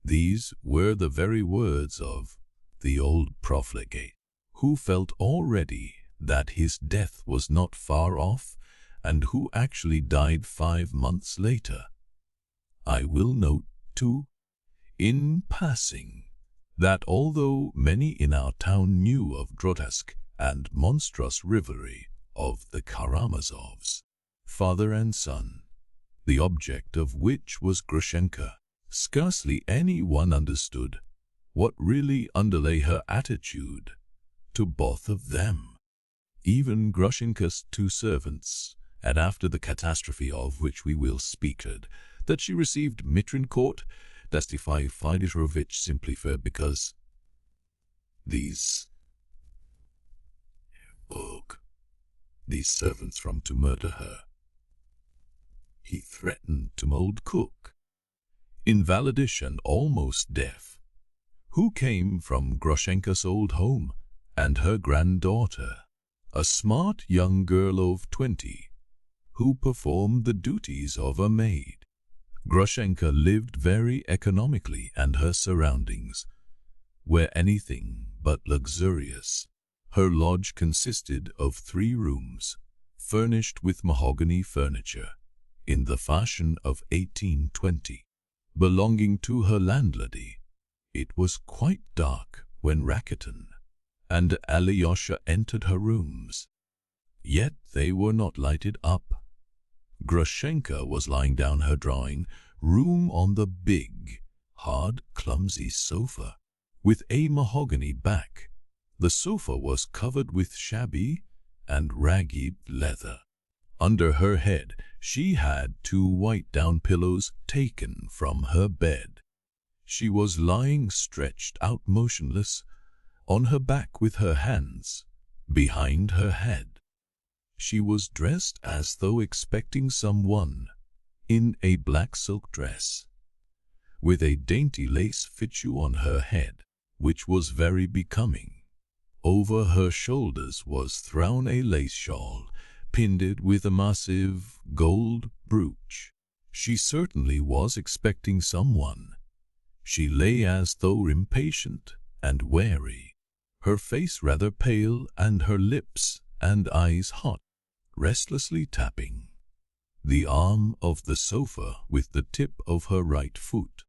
These were the very words of the old profligate, who felt already that his death was not far off and who actually died 5 months later. I will note, too, in passing, that although many in our town knew of grotesque and monstrous rivalry of the Karamazovs, father and son, the object of which was Grushenka, scarcely any one understood what really underlay her attitude to both of them. Even Grushenka's 2 servants, and after the catastrophe of which we will speak, that she received Dmitri in court, testify Fyodorovich simply for because these servants from to murder her. He threatened to old cook, invalid and almost deaf, who came from Grushenka's old home, and her granddaughter, a smart young girl of 20, who performed the duties of a maid. Grushenka lived very economically, and her surroundings were anything but luxurious. Her lodge consisted of 3 rooms, furnished with mahogany furniture, in the fashion of 1820, belonging to her landlady. It was quite dark when Rakitin and Alyosha entered her rooms, yet they were not lighted up. Grushenka was lying down her drawing room on the big, hard, clumsy sofa, with a mahogany back. The sofa was covered with shabby and ragged leather. Under her head she had 2 white down pillows taken from her bed. She was lying stretched out motionless on her back with her hands behind her head. She was dressed as though expecting someone, in a black silk dress, with a dainty lace fichu on her head, which was very becoming. Over her shoulders was thrown a lace shawl, pinned with a massive gold brooch. She certainly was expecting someone. She lay as though impatient and wary, her face rather pale and her lips and eyes hot, restlessly tapping the arm of the sofa with the tip of her right foot.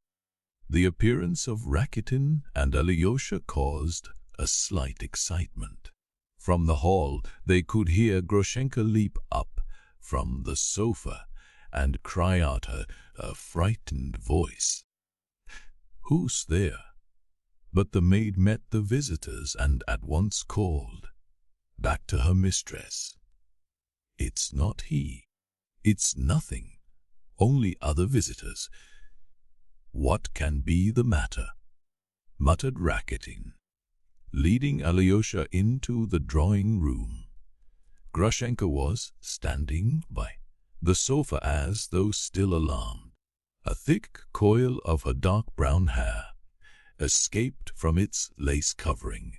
The appearance of Rakitin and Alyosha caused a slight excitement. From the hall they could hear Grushenka leap up from the sofa and cry out a frightened voice, "Who's there?" But the maid met the visitors and at once called back to her mistress, "It's not he. It's nothing. Only other visitors." "What can be the matter?" muttered Rakitin, leading Alyosha into the drawing room. Grushenka was standing by the sofa as though still alarmed. A thick coil of her dark brown hair escaped from its lace covering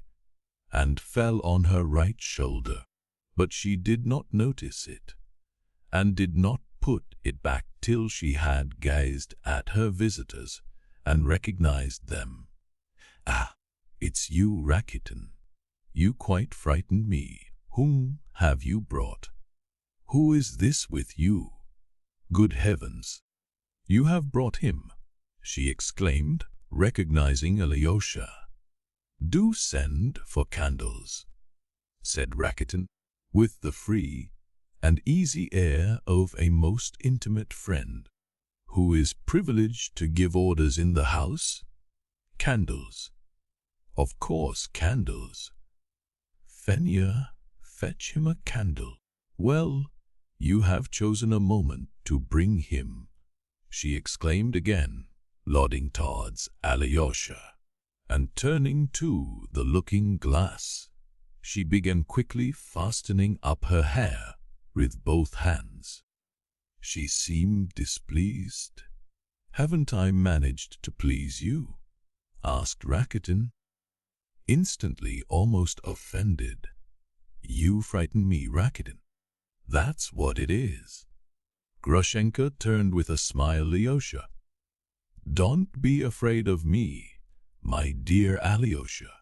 and fell on her right shoulder, but she did not notice it, and did not put it back till she had gazed at her visitors and recognized them. "Ah, it's you, Rakitin. You quite frightened me. Whom have you brought? Who is this with you? Good heavens, you have brought him!" she exclaimed, recognizing Alyosha. "Do send for candles," said Rakitin, with the free and easy air of a most intimate friend who is privileged to give orders in the house. "Candles. Of course, candles. Fenya, fetch him a candle." "Well, you have chosen a moment to bring him," she exclaimed again, nodding towards Alyosha, and turning to the looking-glass. She began quickly fastening up her hair with both hands. She seemed displeased. "Haven't I managed to please you?" asked Rakitin, instantly almost offended. "You frighten me, Rakitin. That's what it is." Grushenka turned with a smile to Alyosha. "Don't be afraid of me, my dear Alyosha.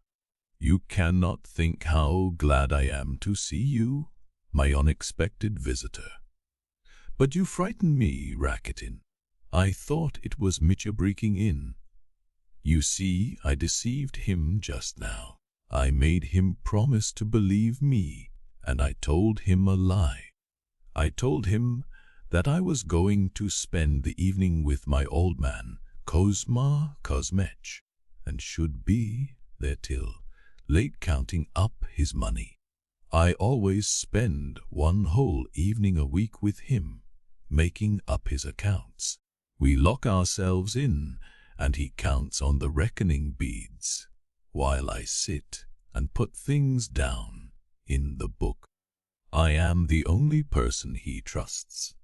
You cannot think how glad I am to see you, my unexpected visitor. But you frighten me, Rakitin. I thought it was Mitya breaking in. You see, I deceived him just now. I made him promise to believe me, and I told him a lie. I told him that I was going to spend the evening with my old man, Kuzma Kuzmich, and should be there till late counting up his money. I always spend one whole evening a week with him, making up his accounts. We lock ourselves in, and he counts on the reckoning beads, while I sit and put things down in the book. I am the only person he trusts.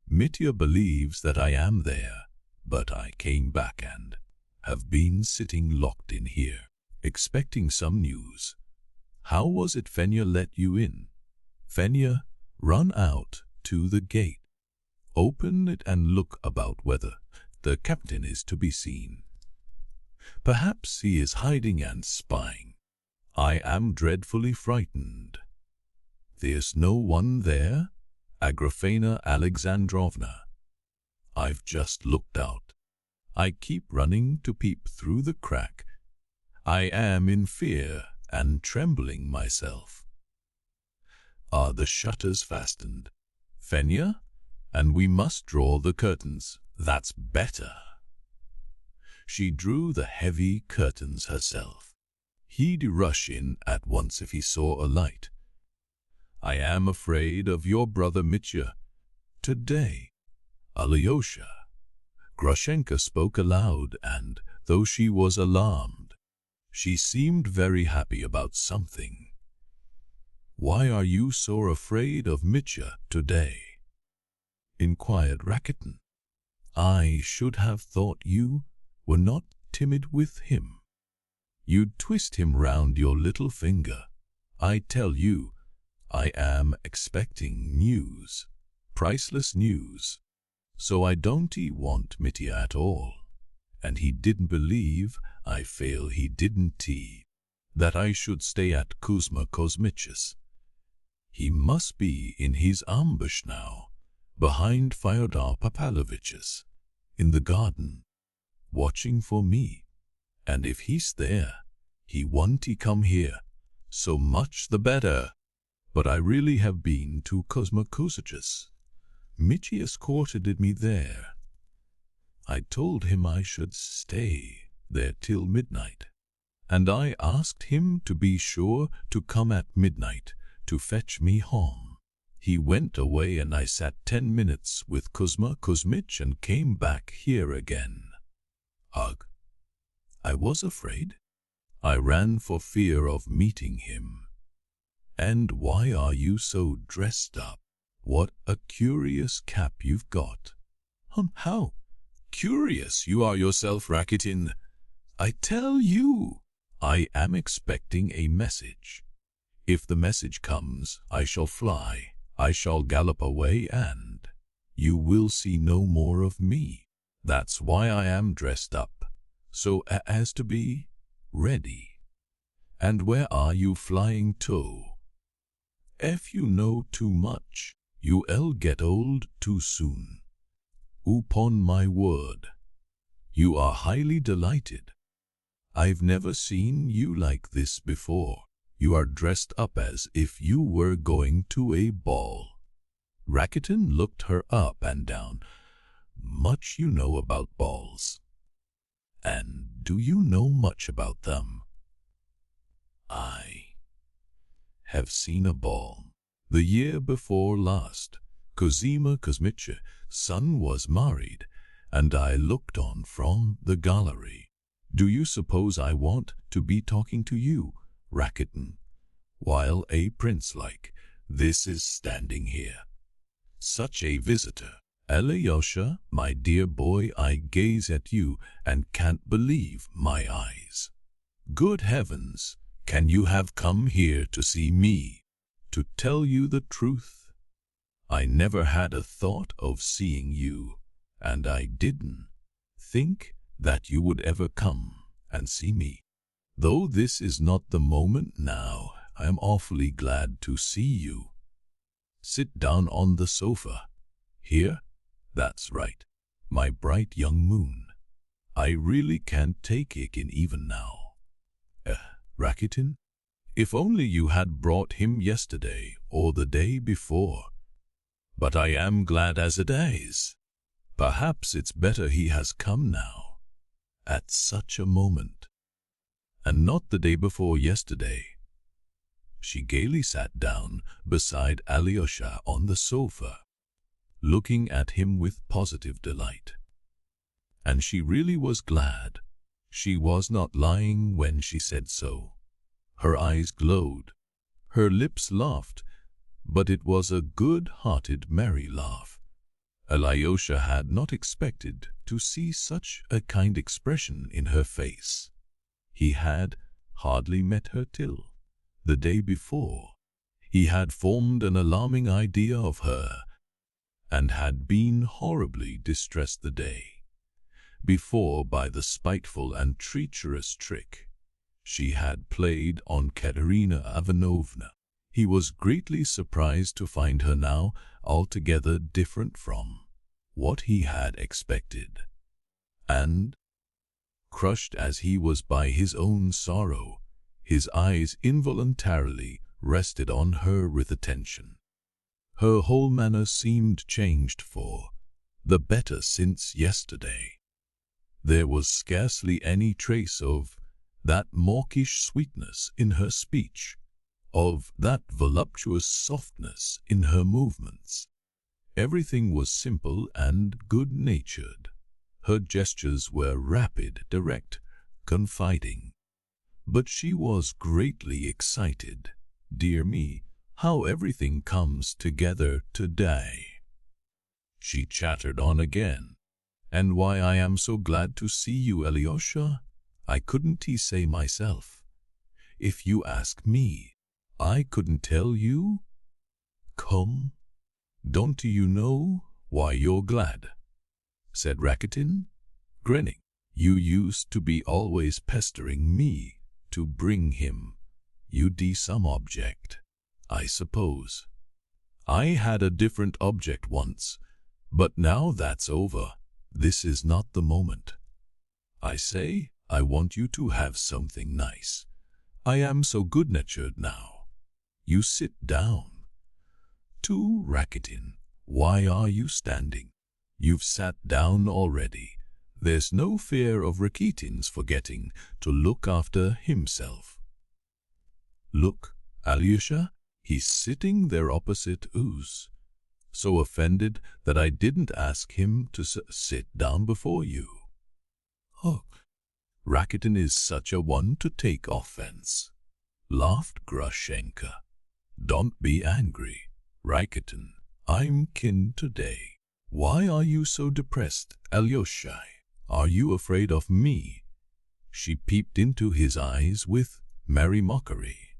Mitya believes that I am there, but I came back and have been sitting locked in here, expecting some news. How was it Fenya let you in? Fenya, run out to the gate. Open it and look about whether the captain is to be seen. Perhaps he is hiding and spying. I am dreadfully frightened. There's no one there, Agrafena Alexandrovna. I've just looked out. I keep running to peep through the crack. I am in fear and trembling myself. Are the shutters fastened, Fenya? And we must draw the curtains. That's better." She drew the heavy curtains herself. He'd rush in at once if he saw a light. "I am afraid of your brother Mitya. Today, Alyosha." Grushenka spoke aloud, and, though she was alarmed, she seemed very happy about something. "Why are you so afraid of Mitya today?" inquired Rakitin. "I should have thought you were not timid with him. You'd twist him round your little finger. I tell you, I am expecting news, priceless news. So I don't want Mitya at all. And he didn't believe, I feel he didn't that I should stay at Kuzma Kuzmich's. He must be in his ambush now, behind Fyodor Pavlovich's, in the garden, watching for me. And if he's there, he won't come here. So much the better. But I really have been to Kuzma Kuzmich's. Mitya escorted me there. I told him I should stay there till midnight, and I asked him to be sure to come at midnight to fetch me home. He went away and I sat 10 minutes with Kuzma Kuzmich and came back here again. Ugh! I was afraid. I ran for fear of meeting him. And why are you so dressed up? What a curious cap you've got. How curious you are yourself, Rakitin. I tell you, I am expecting a message. If the message comes, I shall fly. I shall gallop away and you will see no more of me. That's why I am dressed up, so as to be ready. And where are you flying to? If you know too much, you'll get old too soon. Upon my word, you are highly delighted. I've never seen you like this before. You are dressed up as if you were going to a ball." Rakitin looked her up and down. "Much you know about balls. And do you know much about them?" "I have seen a ball. The year before last, Kuzma Kuzmich's son was married, and I looked on from the gallery. Do you suppose I want to be talking to you, Rakitin, while a prince like this is standing here? Such a visitor. Alyosha, my dear boy, I gaze at you and can't believe my eyes. Good heavens, can you have come here to see me? To tell you the truth, I never had a thought of seeing you, and I didn't think that you would ever come and see me. Though this is not the moment now, I am awfully glad to see you. Sit down on the sofa. Here? That's right, my bright young moon. I really can't take it in even now. Rakitin, if only you had brought him yesterday or the day before. But I am glad as it is. Perhaps it's better he has come now, at such a moment, and not the day before yesterday." She gaily sat down beside Alyosha on the sofa, looking at him with positive delight. And she really was glad. She was not lying when she said so. Her eyes glowed, her lips laughed, but it was a good-hearted, merry laugh. Alyosha had not expected to see such a kind expression in her face. He had hardly met her till the day before. He had formed an alarming idea of her, and had been horribly distressed the day before by the spiteful and treacherous trick she had played on Katerina Ivanovna. He was greatly surprised to find her now altogether different from what he had expected, and, crushed as he was by his own sorrow, his eyes involuntarily rested on her with attention. Her whole manner seemed changed for the better since yesterday. There was scarcely any trace of that mawkish sweetness in her speech, of that voluptuous softness in her movements. Everything was simple and good-natured. Her gestures were rapid, direct, confiding. But she was greatly excited. Dear me, how everything comes together today. She chattered on again. And why I am so glad to see you, Alyosha, I couldn't say myself. If you ask me, I couldn't tell you. Come, don't you know why you're glad? Said Rakitin, grinning. You used to be always pestering me to bring him you some object, I suppose. I had a different object once, but now that's over. This is not the moment. I say, I want you to have something nice. I am so good-natured now. You sit down. To Rakitin, why are you standing? You've sat down already. There's no fear of Rakitin's forgetting to look after himself. Look, Alyosha, he's sitting there opposite us, so offended that I didn't ask him to sit down before you. Oh, Rakitin is such a one to take offense, laughed Grushenka. Don't be angry, Rakitin. I'm kin today. Why are you so depressed, Alyosha? Are you afraid of me? She peeped into his eyes with merry mockery.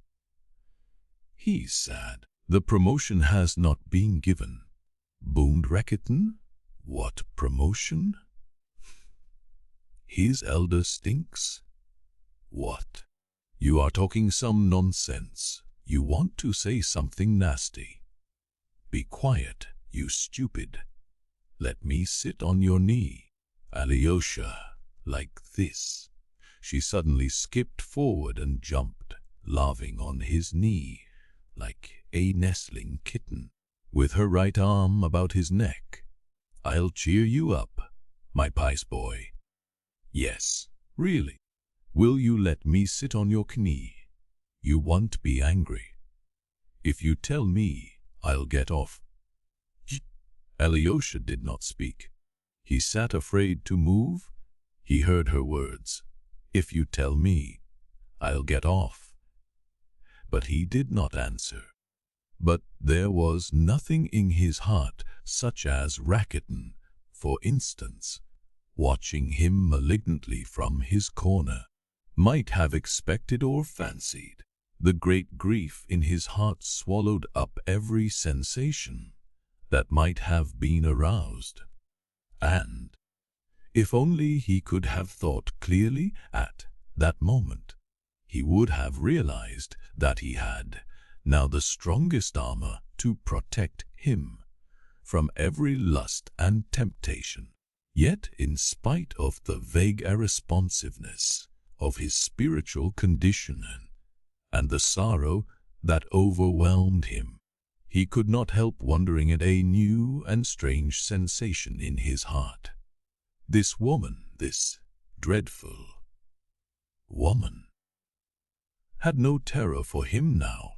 He's sad. The promotion has not been given, boomed Rakitin. What promotion? His elder stinks. What? You are talking some nonsense. You want to say something nasty. Be quiet, you stupid. Let me sit on your knee, Alyosha, like this. she suddenly skipped forward and jumped, laughing on his knee, like a nestling kitten, with her right arm about his neck. "I'll cheer you up, my pice boy." "Yes, really. Will you let me sit on your knee? You won't be angry. If you tell me, I'll get off." Alyosha did not speak. He sat afraid to move. He heard her words, "If you tell me, I'll get off." But he did not answer. But there was nothing in his heart, such as Rakuten, for instance, watching him malignantly from his corner, might have expected or fancied. The great grief in his heart swallowed up every sensation that might have been aroused. And if only he could have thought clearly at that moment, he would have realized that he had now the strongest armor to protect him from every lust and temptation. Yet, in spite of the vague irresponsiveness of his spiritual condition and the sorrow that overwhelmed him, he could not help wondering at a new and strange sensation in his heart. This woman, this dreadful woman, had no terror for him now,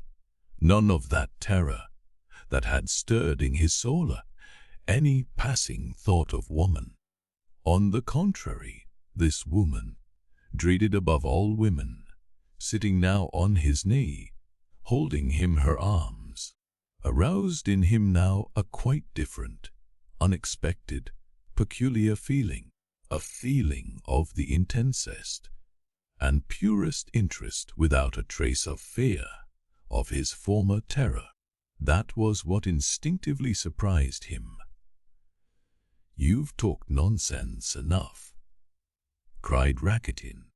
none of that terror that had stirred in his soul any passing thought of woman. On the contrary, this woman, dreaded above all women, sitting now on his knee, holding him her arms, aroused in him now a quite different, unexpected, peculiar feeling, a feeling of the intensest and purest interest without a trace of fear of his former terror. That was what instinctively surprised him. "You've talked nonsense enough," cried Rakuten.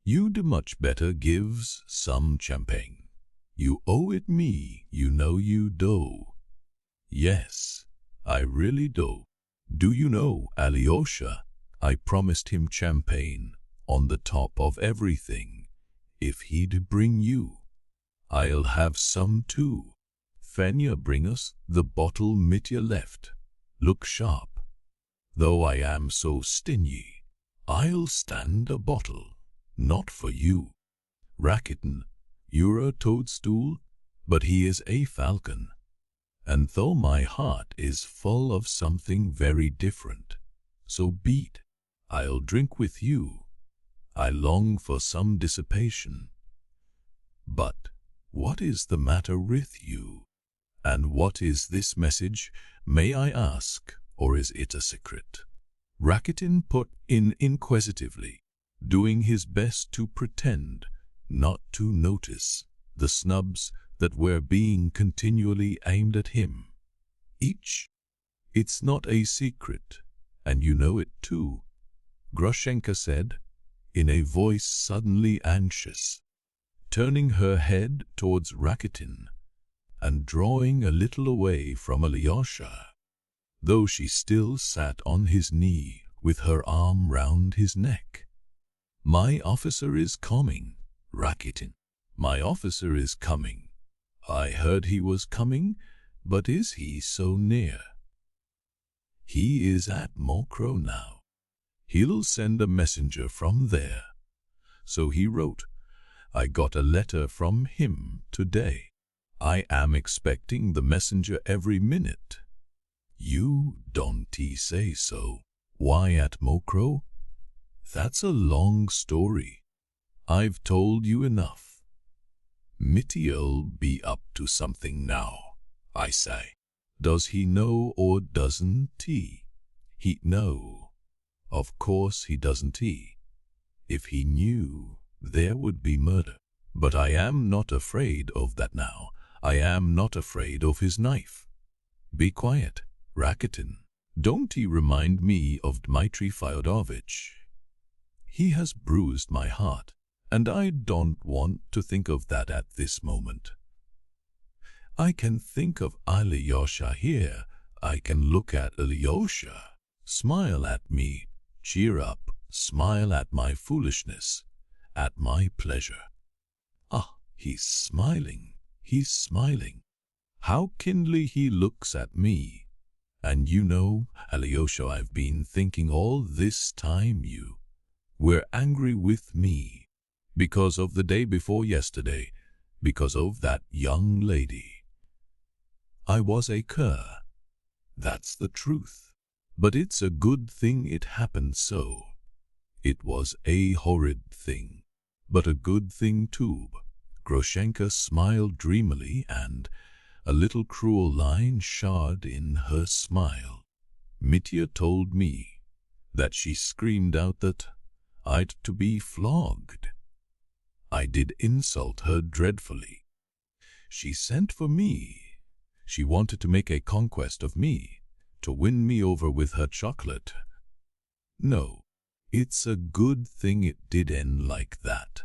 "You'd much better gives some champagne. You owe it me, you know you do." "Yes, I really do. Do you know, Alyosha, I promised him champagne on the top of everything. If he'd bring you, I'll have some too. Fenya, bring us the bottle Mitya left. Look sharp. Though I am so stingy, I'll stand a bottle, not for you. Rakuten, you're a toadstool, but he is a falcon. And though my heart is full of something very different, so beat, I'll drink with you. I long for some dissipation. But what is the matter with you? And what is this message, may I ask, or is it a secret?" Rakuten put in inquisitively, doing his best to pretend not to notice the snubs that were being continually aimed at him. "It's not a secret, and you know it too," Grushenka said, in a voice suddenly anxious, turning her head towards Rakuten and drawing a little away from Alyosha, though she still sat on his knee with her arm round his neck. "My officer is coming, Rakuten. My officer is coming. I heard he was coming, but is he so near?" "He is at Mokrow now. He'll send a messenger from there. So he wrote. I got a letter from him today. I am expecting the messenger every minute." "You don't say so. Why at Mokrow?" "That's a long story. I've told you enough. Mitya'll be up to something now, I say. Does he know or doesn't he?" "He know. Of course he doesn't he. If he knew, there would be murder. But I am not afraid of that now. I am not afraid of his knife." "Be quiet, Rakuten. Don't he remind me of Dmitri Fyodorovich? He has bruised my heart, and I don't want to think of that at this moment. I can think of Alyosha here. I can look at Alyosha, smile at me, cheer up, smile at my foolishness, at my pleasure. Ah, he's smiling, he's smiling. How kindly he looks at me. And you know, Alyosha, I've been thinking all this time you were angry with me because of the day before yesterday, because of that young lady. I was a cur. That's the truth. But it's a good thing it happened so. It was a horrid thing, but a good thing too. Grushenka smiled dreamily, and a little cruel line showed in her smile. Mitya told me that she screamed out that I'd to be flogged. I did insult her dreadfully. She sent for me. She wanted to make a conquest of me, to win me over with her chocolate. No, it's a good thing it did end like that.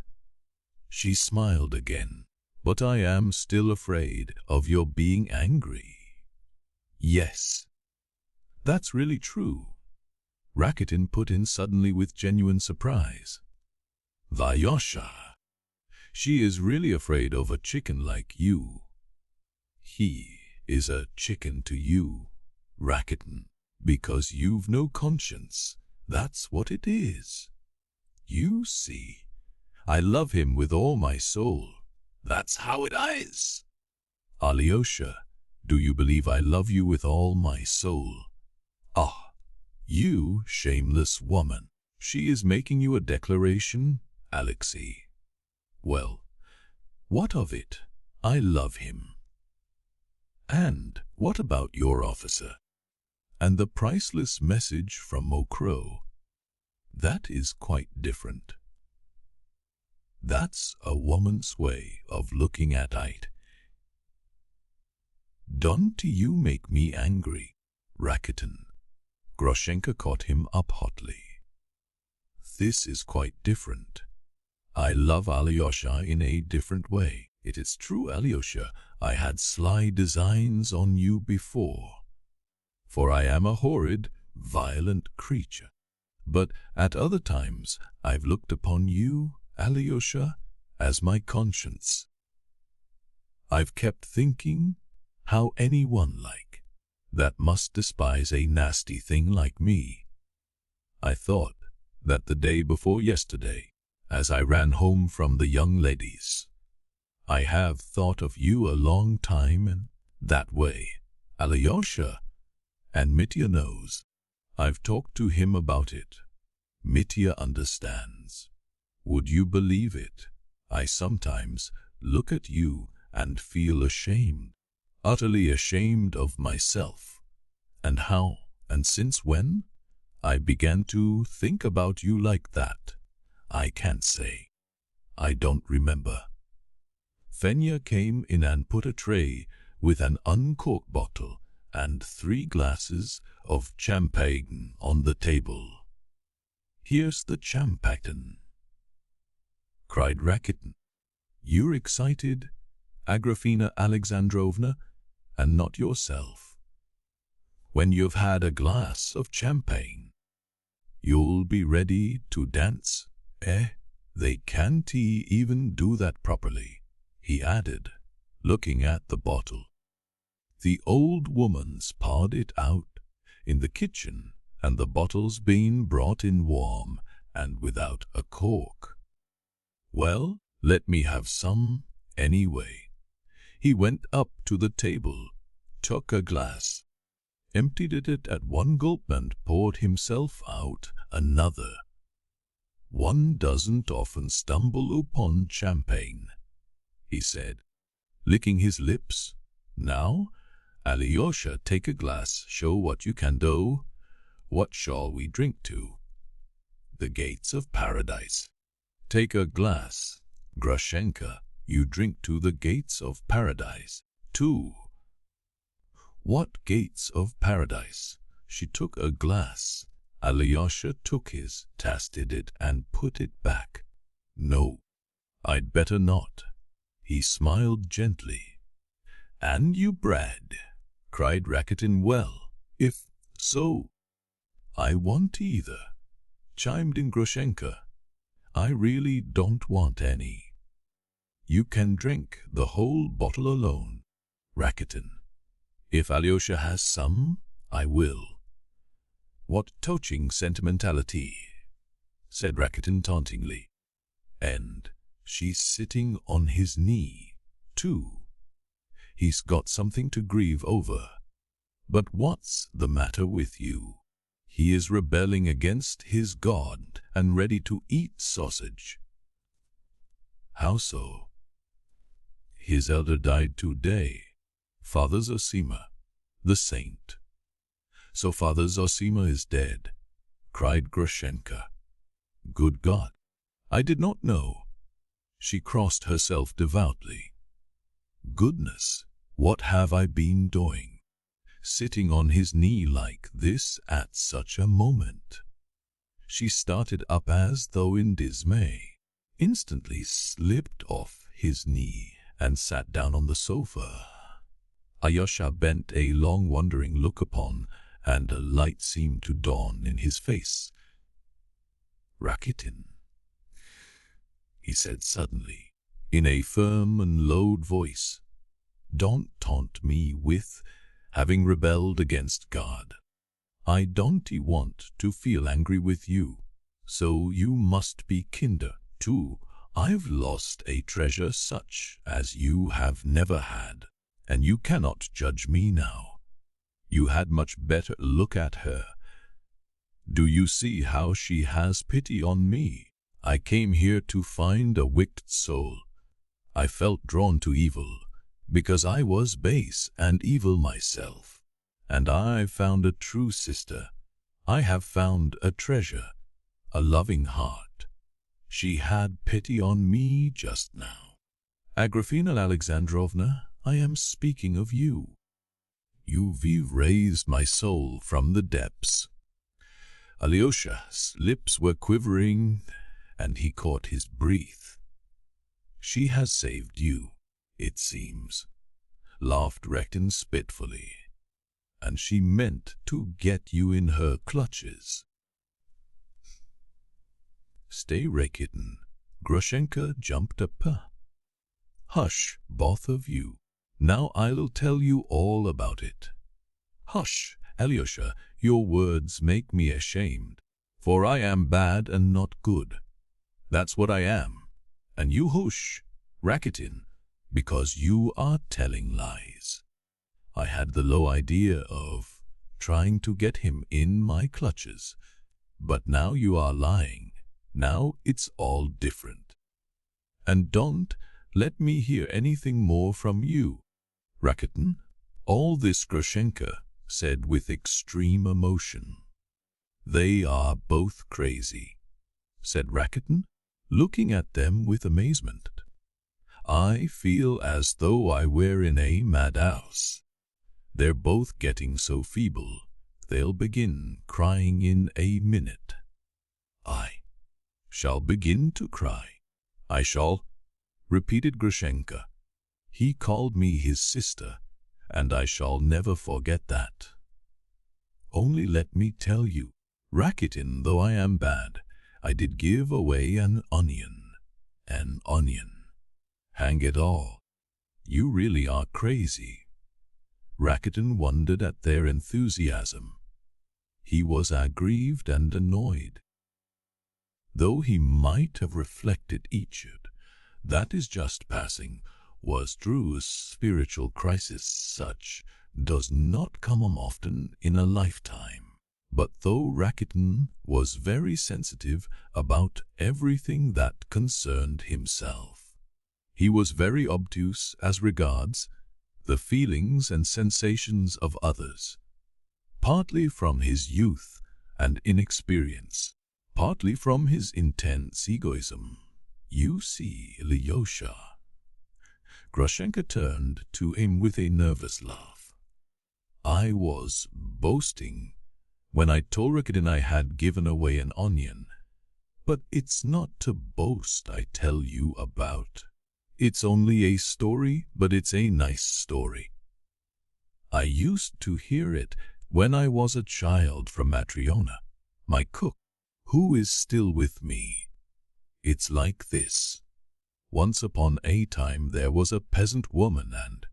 She smiled again. But I am still afraid of your being angry. Yes, that's really true, Rakitin put in suddenly with genuine surprise. Alyosha, she is really afraid of a chicken like you. He is a chicken to you, Rakitin, because you've no conscience. That's what it is. You see, I love him with all my soul. That's how it is. Alyosha, do you believe I love you with all my soul? Ah, you shameless woman. She is making you a declaration, Alexei. Well, what of it? I love him. And what about your officer? And the priceless message from Mokro? That is quite different. That's a woman's way of looking at it. Don't you make me angry, Rakitin. Grushenka caught him up hotly. This is quite different. I love Alyosha in a different way. It is true, Alyosha, I had sly designs on you before. For I am a horrid, violent creature. But at other times I've looked upon you, Alyosha, as my conscience. I've kept thinking how anyone like that must despise a nasty thing like me. I thought that the day before yesterday, as I ran home from the young ladies, I have thought of you a long time in that way, Alyosha, and Mitya knows. I've talked to him about it. Mitya understands. Would you believe it? I sometimes look at you and feel ashamed, utterly ashamed of myself. And how, and since when, I began to think about you like that, I can't say. I don't remember. Fenya came in and put a tray with an uncorked bottle and 3 glasses of champagne on the table. Here's the champagne, cried Rakitin. You're excited, Agrafena Alexandrovna, and not yourself. When you've had a glass of champagne, you'll be ready to dance, eh? They can't even do that properly, he added, looking at the bottle. The old woman's poured it out in the kitchen, and the bottle's been brought in warm and without a cork. Well, let me have some, anyway. He went up to the table, took a glass, emptied it at one gulp and poured himself out another. One doesn't often stumble upon champagne, he said, licking his lips. Now, Alyosha, take a glass, show what you can do. What shall we drink to? The gates of paradise. Take a glass, Grushenka, you drink to the gates of paradise, too. What gates of paradise? She took a glass. Alyosha took his, tasted it, and put it back. No, I'd better not. He smiled gently. And you, Brad, cried Rakitin. Well, if so, I won't either, chimed in Grushenka. I really don't want any. You can drink the whole bottle alone, Rakitin. If Alyosha has some, I will. What touching sentimentality, said Rakitin tauntingly. And she's sitting on his knee, too. He's got something to grieve over. But what's the matter with you? He is rebelling against his God and ready to eat sausage. How so? His elder died today, Father Zosima, the saint. So Father Zosima is dead, cried Grushenka. Good God, I did not know. She crossed herself devoutly. Goodness, what have I been doing? Sitting on his knee like this at such a moment. She started up as though in dismay, instantly slipped off his knee and sat down on the sofa. Alyosha bent a long wondering look upon, and a light seemed to dawn in his face. Rakitin, he said suddenly, in a firm and low voice, don't taunt me with having rebelled against God. I don't want to feel angry with you, so you must be kinder too. I've lost a treasure such as you have never had, and you cannot judge me now. You had much better look at her. Do you see how she has pity on me? I came here to find a wicked soul. I felt drawn to evil, because I was base and evil myself. And I found a true sister. I have found a treasure, a loving heart. She had pity on me just now. Agrafena Alexandrovna, I am speaking of you. You've raised my soul from the depths. Alyosha's lips were quivering, and he caught his breath. She has saved you, it seems, laughed Rakitin spitefully, and she meant to get you in her clutches. Stay, Rakitin. Grushenka jumped up. Hush, both of you. Now I'll tell you all about it. Hush, Alyosha, your words make me ashamed, for I am bad and not good. That's what I am. And you hush, Rakitin, because you are telling lies. I had the low idea of trying to get him in my clutches, but now you are lying. Now it's all different. And don't let me hear anything more from you, Rakitin. All this Grushenka said with extreme emotion. They are both crazy, said Rakitin, looking at them with amazement. I feel as though I were in a madhouse. They're both getting so feeble, they'll begin crying in a minute. I shall begin to cry. I shall, repeated Grushenka. He called me his sister, and I shall never forget that. Only let me tell you, Rakitin, though I am bad, I did give away an onion. An onion. Hang it all. You really are crazy. Rakitin wondered at their enthusiasm. He was aggrieved and annoyed. Though he might have reflected each that is just passing was true spiritual crisis such does not come often in a lifetime. But though Rakitin was very sensitive about everything that concerned himself, he was very obtuse as regards the feelings and sensations of others, partly from his youth and inexperience, partly from his intense egoism. You see, Alyosha. Grushenka turned to him with a nervous laugh. I was boasting when I told Rakitin I had given away an onion. But it's not to boast I tell you about. It's only a story, but it's a nice story. I used to hear it when I was a child from Matryona, my cook, who is still with me. it's like this. Once upon a time there was a peasant woman, and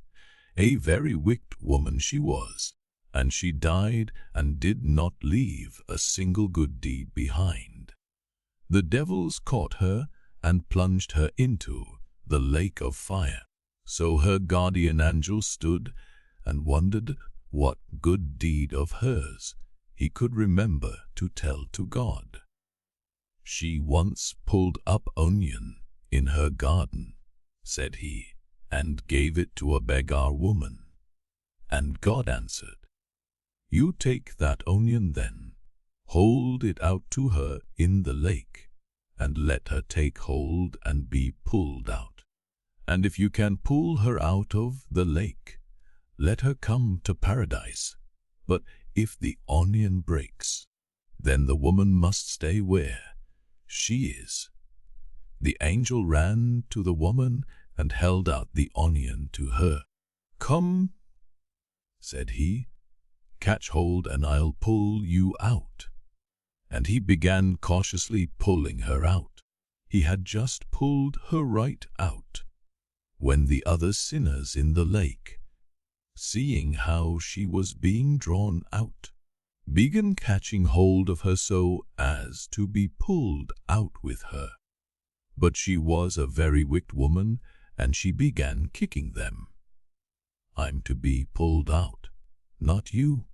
a very wicked woman she was, and she died and did not leave a single good deed behind. The devils caught her and plunged her into the lake of fire. So her guardian angel stood and wondered what good deed of hers he could remember to tell to God. She once pulled up onion in her garden, said he, and gave it to a beggar woman. And God answered, "You take that onion then, hold it out to her in the lake, and let her take hold and be pulled out. And if you can pull her out of the lake, let her come to paradise. But if the onion breaks, then the woman must stay where she is." The angel ran to the woman and held out the onion to her. "Come," said he, "catch hold and I'll pull you out." And he began cautiously pulling her out. He had just pulled her right out when the other sinners in the lake, seeing how she was being drawn out, began catching hold of her so as to be pulled out with her. But she was a very wicked woman, and she began kicking them. "I'm to be pulled out, not you.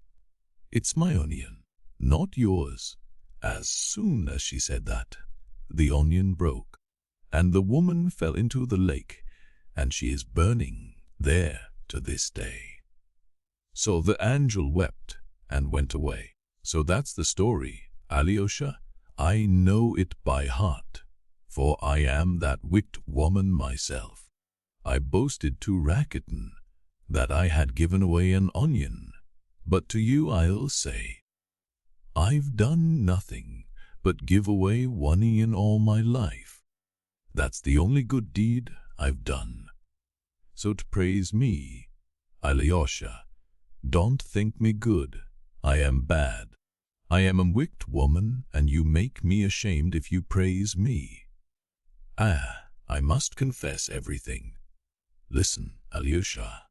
It's my onion, not yours." As soon as she said that, the onion broke, and the woman fell into the lake, and she is burning there to this day. So the angel wept and went away. So that's the story, Alyosha. I know it by heart, for I am that wicked woman myself. I boasted to Rakuten that I had given away an onion, but to you I'll say, I've done nothing but give away one in all my life. That's the only good deed I've done. So to praise me, Alyosha, don't think me good. I am bad. I am a wicked woman, and you make me ashamed if you praise me. I must confess everything. Listen, Alyosha.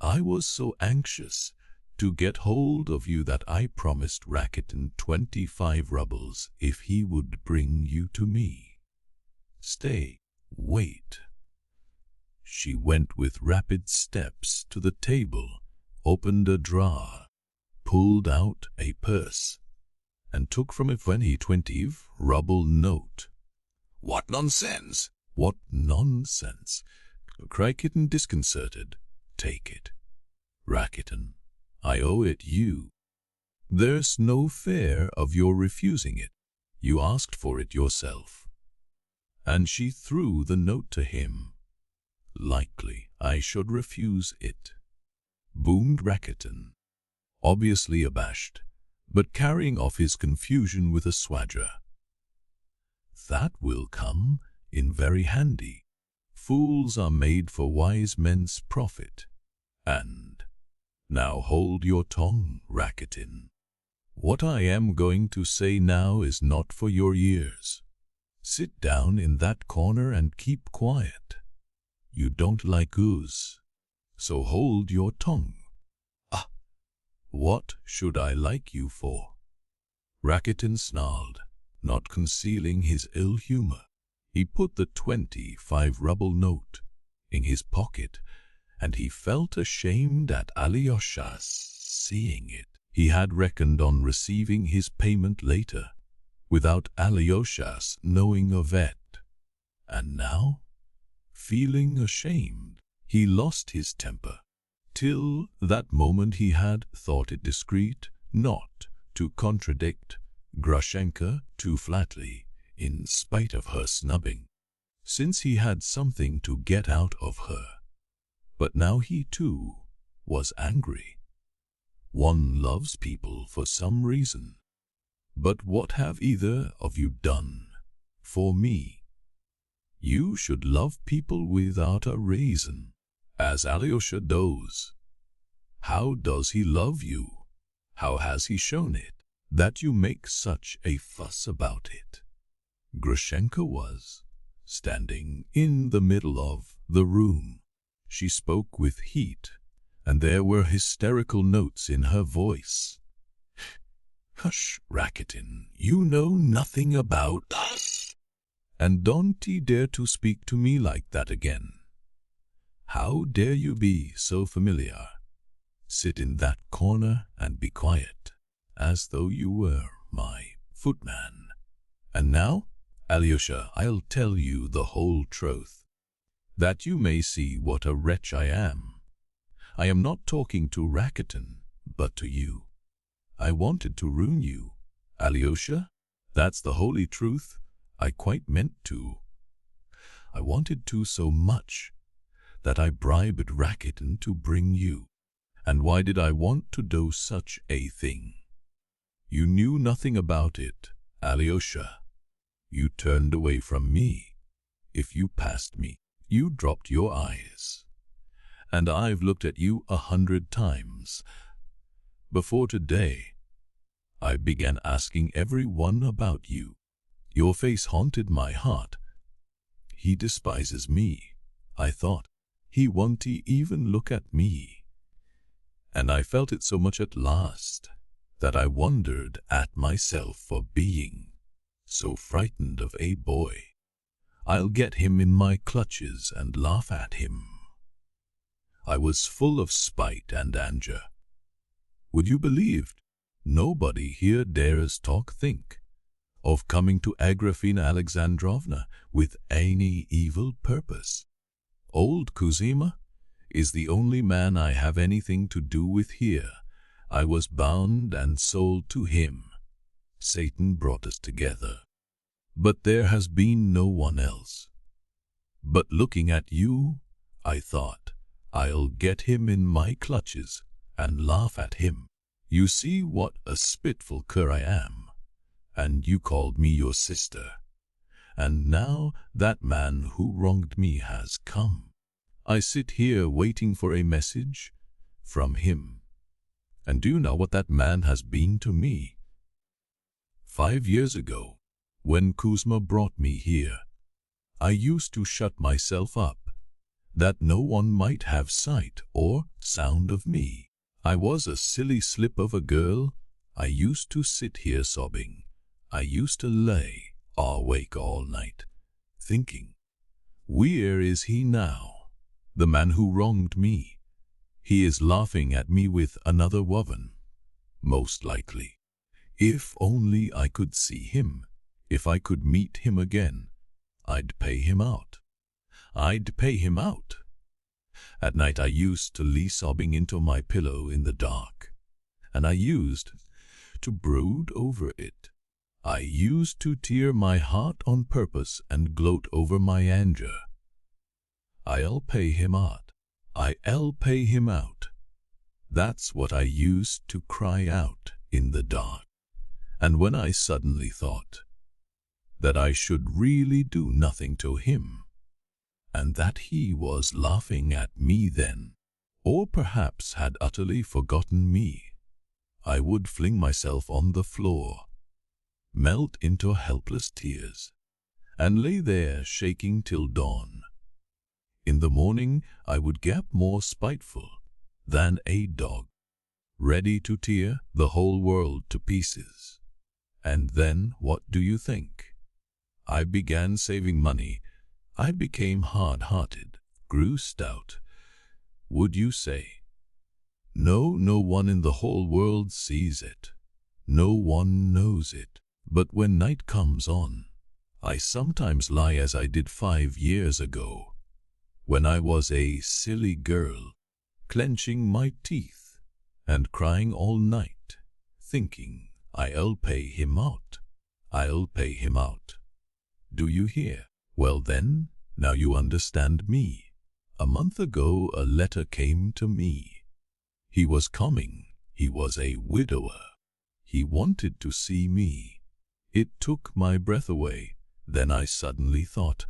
I was so anxious to get hold of you that I promised Rakuten 25 rubles if he would bring you to me. Stay, wait. She went with rapid steps to the table, opened a drawer, pulled out a purse, and took from it 20 ruble note. "What nonsense! What nonsense!" Rakuten disconcerted. "Take it, Rakuten. I owe it you. There's no fear of your refusing it. You asked for it yourself." And she threw the note to him. "Likely I should refuse it," boomed Rakuten, obviously abashed, but carrying off his confusion with a swagger. "That will come in very handy. Fools are made for wise men's profit. And now hold your tongue, Rakuten. What I am going to say now is not for your ears. Sit down in that corner and keep quiet. You don't like goose, so hold your tongue." "Ah, what should I like you for?" Rakuten snarled, not concealing his ill humor. He put the 25-ruble note in his pocket, and he felt ashamed at Alyosha seeing it. He had reckoned on receiving his payment later, without Alyosha's knowing of it. And now, feeling ashamed, he lost his temper. Till that moment he had thought it discreet not to contradict Grushenka too flatly, in spite of her snubbing, since he had something to get out of her. But now he too was angry. One loves people for some reason. But what have either of you done for me? You should love people without a reason, as Alyosha does. How does he love you? How has he shown it, that you make such a fuss about it? Grushenka was standing in the middle of the room. She spoke with heat, and there were hysterical notes in her voice. "Hush, Rakitin, you know nothing about us. And don't you dare to speak to me like that again. How dare you be so familiar? Sit in that corner and be quiet, as though you were my footman. And now, Alyosha, I'll tell you the whole truth, that you may see what a wretch I am. I am not talking to Rakitin, but to you. I wanted to ruin you, Alyosha. That's the holy truth. I quite meant to. I wanted to so much that I bribed Rakitin to bring you. And why did I want to do such a thing? You knew nothing about it, Alyosha. You turned away from me. If you passed me, you dropped your eyes. And I've looked at you 100 times. Before today, I began asking everyone about you. Your face haunted my heart. He despises me, I thought. He won't even look at me. And I felt it so much at last that I wondered at myself for being so frightened of a boy. I'll get him in my clutches and laugh at him. I was full of spite and anger. Would you believe? Nobody here dares think of coming to Agrafena Alexandrovna with any evil purpose. Old Kuzma is the only man I have anything to do with here. I was bound and sold to him. Satan brought us together. But there has been no one else. But looking at you, I thought, I'll get him in my clutches and laugh at him. You see what a spiteful cur I am. And you called me your sister. And now that man who wronged me has come. I sit here waiting for a message from him. And do you know what that man has been to me? 5 years ago, when Kuzma brought me here, I used to shut myself up, that no one might have sight or sound of me. I was a silly slip of a girl. I used to sit here sobbing. I used to lay awake all night, thinking, where is he now? The man who wronged me. He is laughing at me with another woman, most likely. If only I could see him, if I could meet him again, I'd pay him out. I'd pay him out. At night I used to lie sobbing into my pillow in the dark, and I used to brood over it. I used to tear my heart on purpose and gloat over my anger. I'll pay him out. I'll pay him out. That's what I used to cry out in the dark. And when I suddenly thought that I should really do nothing to him, and that he was laughing at me then, or perhaps had utterly forgotten me, I would fling myself on the floor, melt into helpless tears, and lay there shaking till dawn. In the morning I would get more spiteful than a dog, ready to tear the whole world to pieces. And then, what do you think? I began saving money. I became hard-hearted, grew stout. Would you say? No one in the whole world sees it. No one knows it. But when night comes on, I sometimes lie as I did 5 years ago, when I was a silly girl, clenching my teeth and crying all night, thinking, I'll pay him out. I'll pay him out. Do you hear? Well then, now you understand me. A month ago a letter came to me. He was coming. He was a widower. He wanted to see me. It took my breath away. Then I suddenly thought,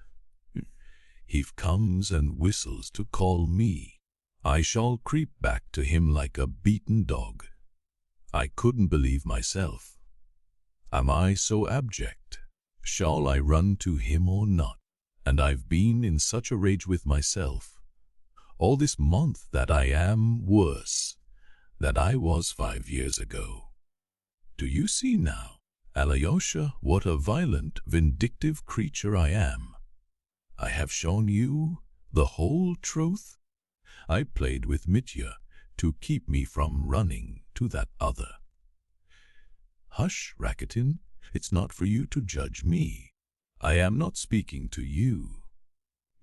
he comes and whistles to call me. I shall creep back to him like a beaten dog. I couldn't believe myself. Am I so abject? Shall I run to him or not? And I've been in such a rage with myself all this month that I am worse than I was 5 years ago. Do you see now, Alyosha, what a violent, vindictive creature I am? I have shown you the whole truth. I played with Mitya to keep me from running to that other. Hush, Rakitin, it's not for you to judge me. I am not speaking to you.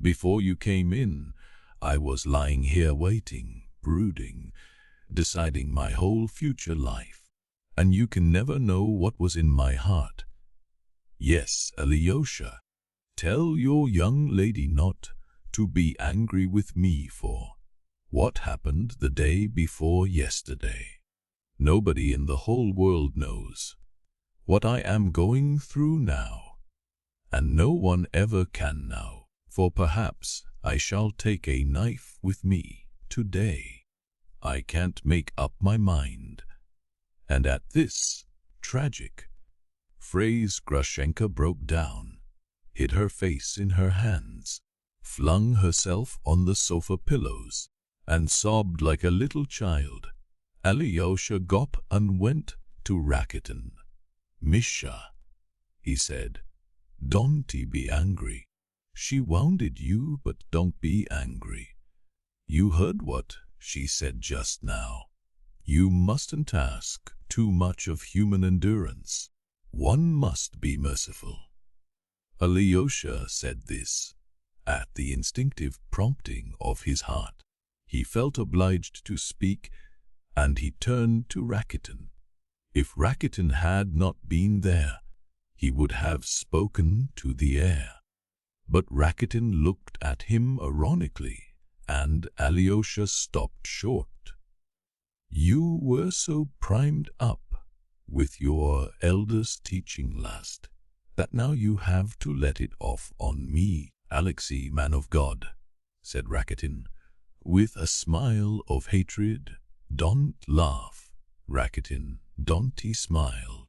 Before you came in, I was lying here waiting, brooding, deciding my whole future life, and you can never know what was in my heart. Yes, Alyosha, tell your young lady not to be angry with me for what happened the day before yesterday. Nobody in the whole world knows what I am going through now, and no one ever can now, for perhaps I shall take a knife with me today. I can't make up my mind. And at this tragic phrase, Grushenka broke down, hid her face in her hands, flung herself on the sofa pillows, and sobbed like a little child. Alyosha got up and went to Rakitin. Misha, he said, don't be angry. She wounded you, but don't be angry. You heard what she said just now. You mustn't ask too much of human endurance. One must be merciful. Alyosha said this at the instinctive prompting of his heart. He felt obliged to speak, and he turned to Rakitin. If Rakitin had not been there, he would have spoken to the air. But Rakitin looked at him ironically, and Alyosha stopped short. You were so primed up with your elder's teaching last, that now you have to let it off on me. Alexei, man of God, said Rakitin, with a smile of hatred. Don't laugh, Rakitin, don't smile.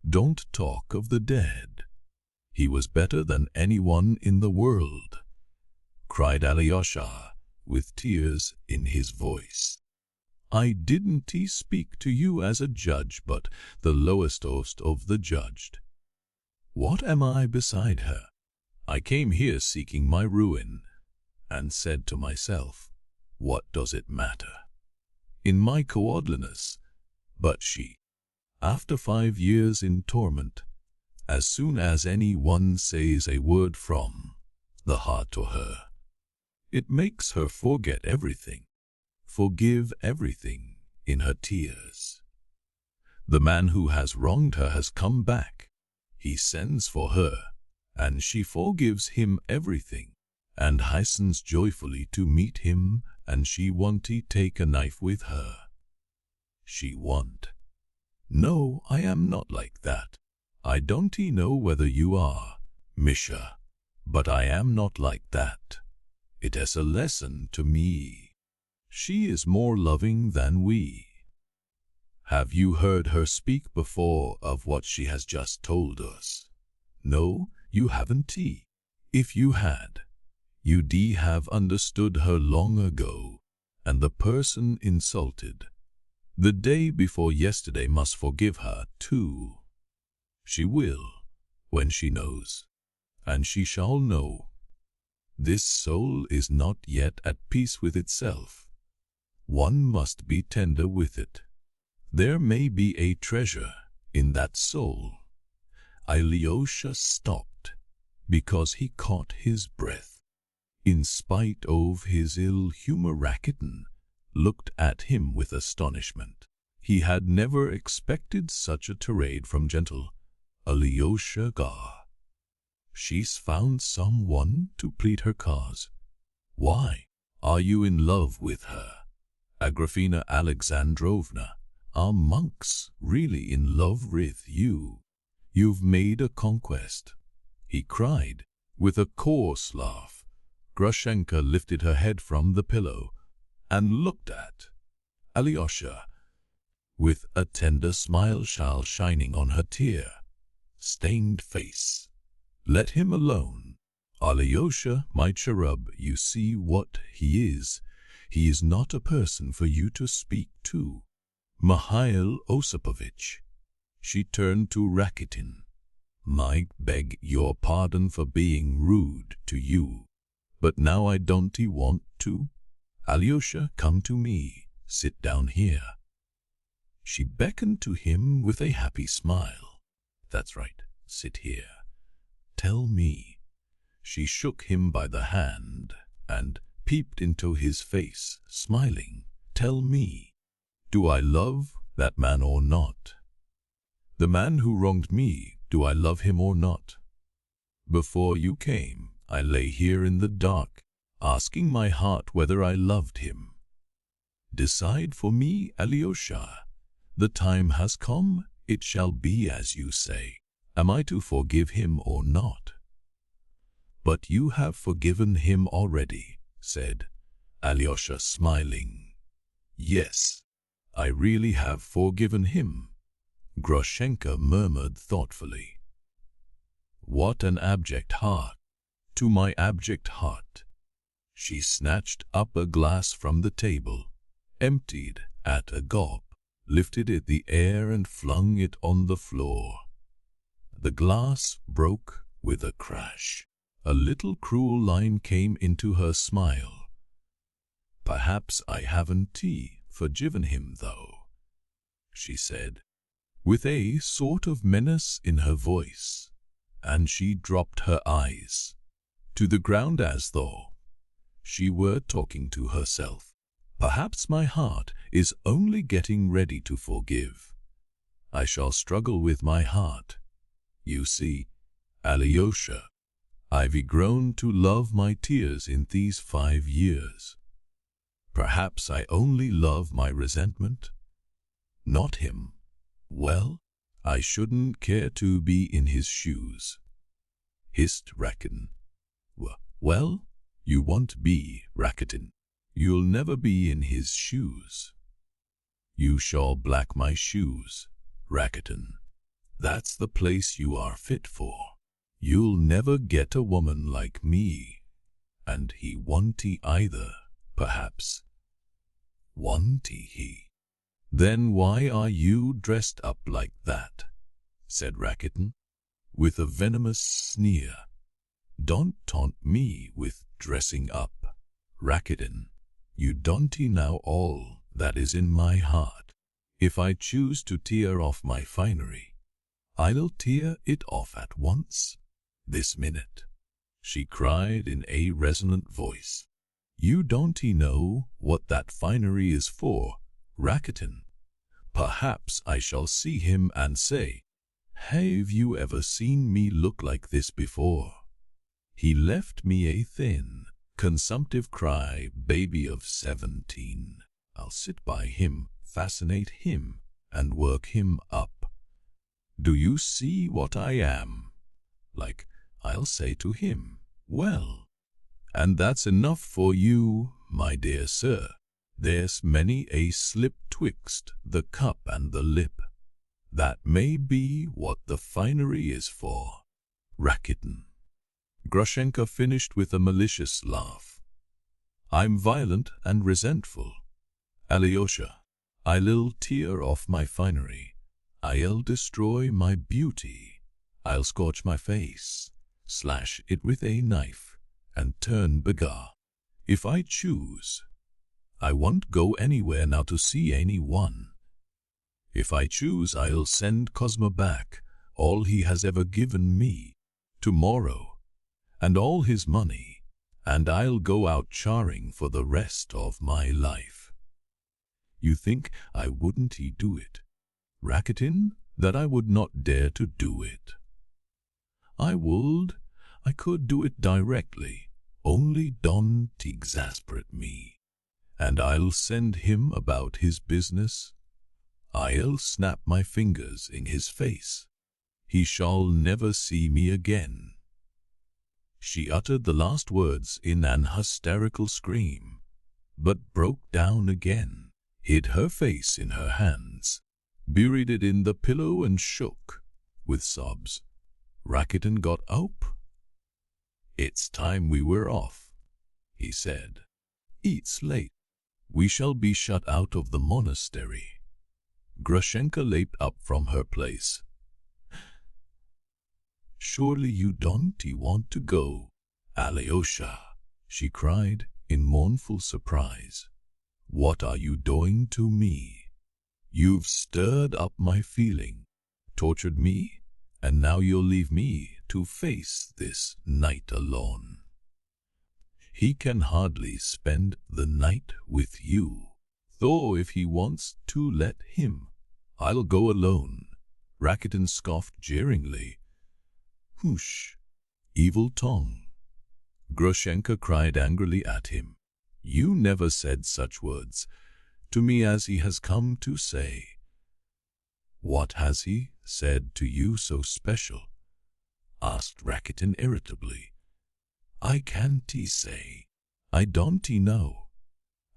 Don't talk of the dead. He was better than anyone in the world, cried Alyosha, with tears in his voice. I didn't speak to you as a judge, but the lowest of the judged. What am I beside her? I came here seeking my ruin, and said to myself, what does it matter? In my cowardliness, but she, after 5 years in torment, as soon as any one says a word from the heart to her, it makes her forget everything, forgive everything in her tears. The man who has wronged her has come back. He sends for her, and she forgives him everything, and hastens joyfully to meet him, and she won't take a knife with her. She won't. No, I am not like that. I don't know whether you are, Misha, but I am not like that. It is a lesson to me. She is more loving than we. Have you heard her speak before of what she has just told us? No, you haven't. If you had, you'd have understood her long ago, and the person insulted the day before yesterday must forgive her too. She will, when she knows, and she shall know. This soul is not yet at peace with itself. One must be tender with it. There may be a treasure in that soul. Alyosha stopped because he caught his breath. In spite of his ill humor, Rakitin looked at him with astonishment. He had never expected such a tirade from gentle Alyosha. She's found someone to plead her cause. Why? Are you in love with her? Agrafena Alexandrovna, are monks really in love with you? You've made a conquest, he cried, with a coarse laugh. Grushenka lifted her head from the pillow and looked at Alyosha with a tender smile shining on her tear-stained face. Let him alone. Alyosha, my cherub, you see what he is. He is not a person for you to speak to. Mikhail Osipovich. She turned to Rakitin. I beg your pardon for being rude to you, but now I don't want to. Alyosha, come to me. Sit down here. She beckoned to him with a happy smile. That's right, sit here. Tell me. She shook him by the hand and peeped into his face, smiling. Tell me, do I love that man or not? The man who wronged me, do I love him or not? Before you came, I lay here in the dark, asking my heart whether I loved him. Decide for me, Alyosha. The time has come, it shall be as you say. Am I to forgive him or not? But you have forgiven him already, said Alyosha, smiling. Yes, I really have forgiven him, Grushenka murmured thoughtfully. What an abject heart! To my abject heart. She snatched up a glass from the table, emptied at a gulp, lifted it in the air and flung it on the floor. The glass broke with a crash. A little cruel line came into her smile. Perhaps I haven't forgiven him, though, she said, with a sort of menace in her voice, and she dropped her eyes to the ground as though she were talking to herself. Perhaps my heart is only getting ready to forgive. I shall struggle with my heart. You see, Alyosha, I've grown to love my tears in these 5 years. Perhaps I only love my resentment, not him. Well, I shouldn't care to be in his shoes, hissed Rakitin. Well, you won't be, Rakitin. You'll never be in his shoes. You shall black my shoes, Rakitin. That's the place you are fit for. You'll never get a woman like me, and he won't either, perhaps. Won't he? Then why are you dressed up like that? Said Rakitin, with a venomous sneer. Don't taunt me with dressing up, Rakitin. You don't know all that is in my heart. If I choose to tear off my finery, I'll tear it off at once. This minute, she cried in a resonant voice. You don't know what that finery is for, Rakitin. Perhaps I shall see him and say, have you ever seen me look like this before? He left me a thin, consumptive cry baby of 17. I'll sit by him, fascinate him, and work him up. Do you see what I am? Like, I'll say to him, well, and that's enough for you, my dear sir. There's many a slip twixt the cup and the lip. That may be what the finery is for, Rakitin. Grushenka finished with a malicious laugh. I'm violent and resentful. Alyosha, I'll tear off my finery. I'll destroy my beauty. I'll scorch my face, slash it with a knife, and turn beggar. If I choose, I won't go anywhere now to see anyone. If I choose, I'll send Kuzma back all he has ever given me tomorrow, and all his money, and I'll go out charring for the rest of my life. You think I wouldn't do it, Rakitin, that I would not dare to do it? I would. I could do it directly, only don't exasperate me, and I'll send him about his business. I'll snap my fingers in his face. He shall never see me again. She uttered the last words in an hysterical scream, but broke down again, hid her face in her hands, buried it in the pillow and shook with sobs. Rakitin got up. "It's time we were off," he said. "It's late. We shall be shut out of the monastery." Grushenka leaped up from her place. "Surely you don't want to go, Alyosha," she cried in mournful surprise. "What are you doing to me? You've stirred up my feeling, tortured me, and now you'll leave me to face this night alone." "He can hardly spend the night with you, though if he wants to, let him. I'll go alone," Rakitin scoffed jeeringly. "Whoosh, evil tongue!" Grushenka cried angrily at him. "You never said such words to me as he has come to say." "What has he said to you so special?" asked Rakitin irritably. "I can't say. I don't know.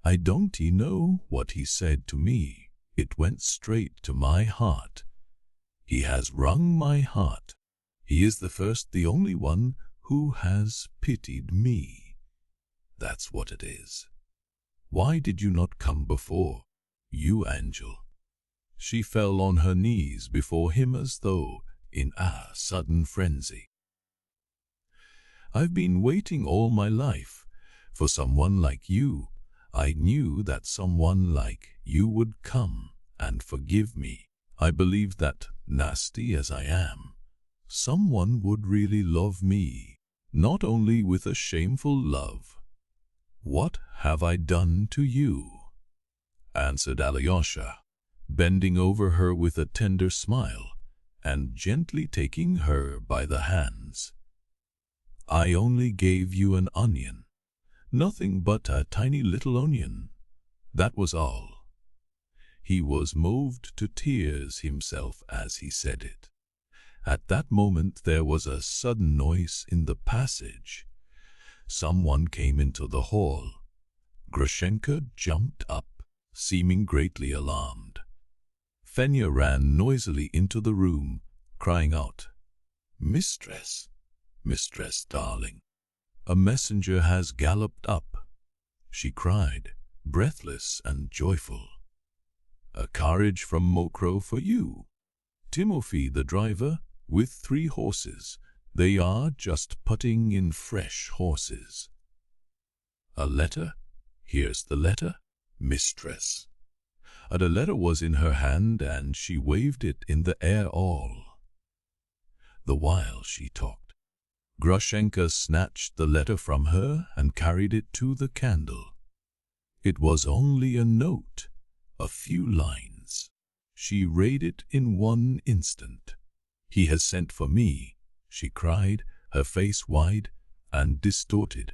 I don't know what he said to me. It went straight to my heart. He has wrung my heart. He is the first, the only one who has pitied me. That's what it is. Why did you not come before, you angel?" She fell on her knees before him as though in a sudden frenzy. "I've been waiting all my life for someone like you. I knew that someone like you would come and forgive me. I believed that, nasty as I am, someone would really love me, not only with a shameful love." "What have I done to you?" answered Alyosha, bending over her with a tender smile and gently taking her by the hands. "I only gave you an onion, nothing but a tiny little onion. That was all." He was moved to tears himself as he said it. At that moment there was a sudden noise in the passage. Someone came into the hall. Grushenka jumped up, seeming greatly alarmed. Fenya ran noisily into the room, crying out, "Mistress, mistress darling, a messenger has galloped up," she cried, breathless and joyful. "A carriage from Mokroe for you. Timofey, the driver, with 3 horses. They are just putting in fresh horses." "A letter? Here's the letter, mistress." And a letter was in her hand, and she waved it in the air all the while she talked. Grushenka snatched the letter from her and carried it to the candle. It was only a note, a few lines. She read it in one instant. "He has sent for me," she cried, her face wide and distorted.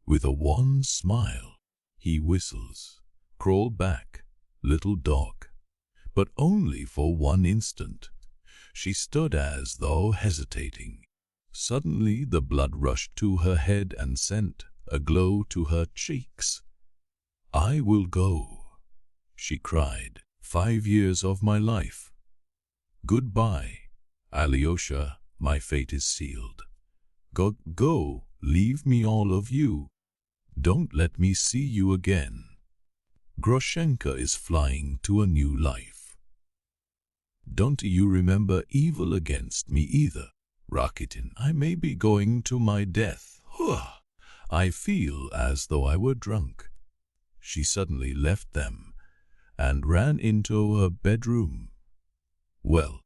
With a wan smile, "He whistles. Crawl back, little dog." But only for one instant. She stood as though hesitating. Suddenly the blood rushed to her head and sent a glow to her cheeks. "I will go," she cried. "5 years of my life. Goodbye, Alyosha, my fate is sealed. Go, leave me, all of you. Don't let me see you again. Grushenka is flying to a new life. Don't you remember evil against me either, Rakitin. I may be going to my death. I feel as though I were drunk." She suddenly left them and ran into her bedroom. "Well,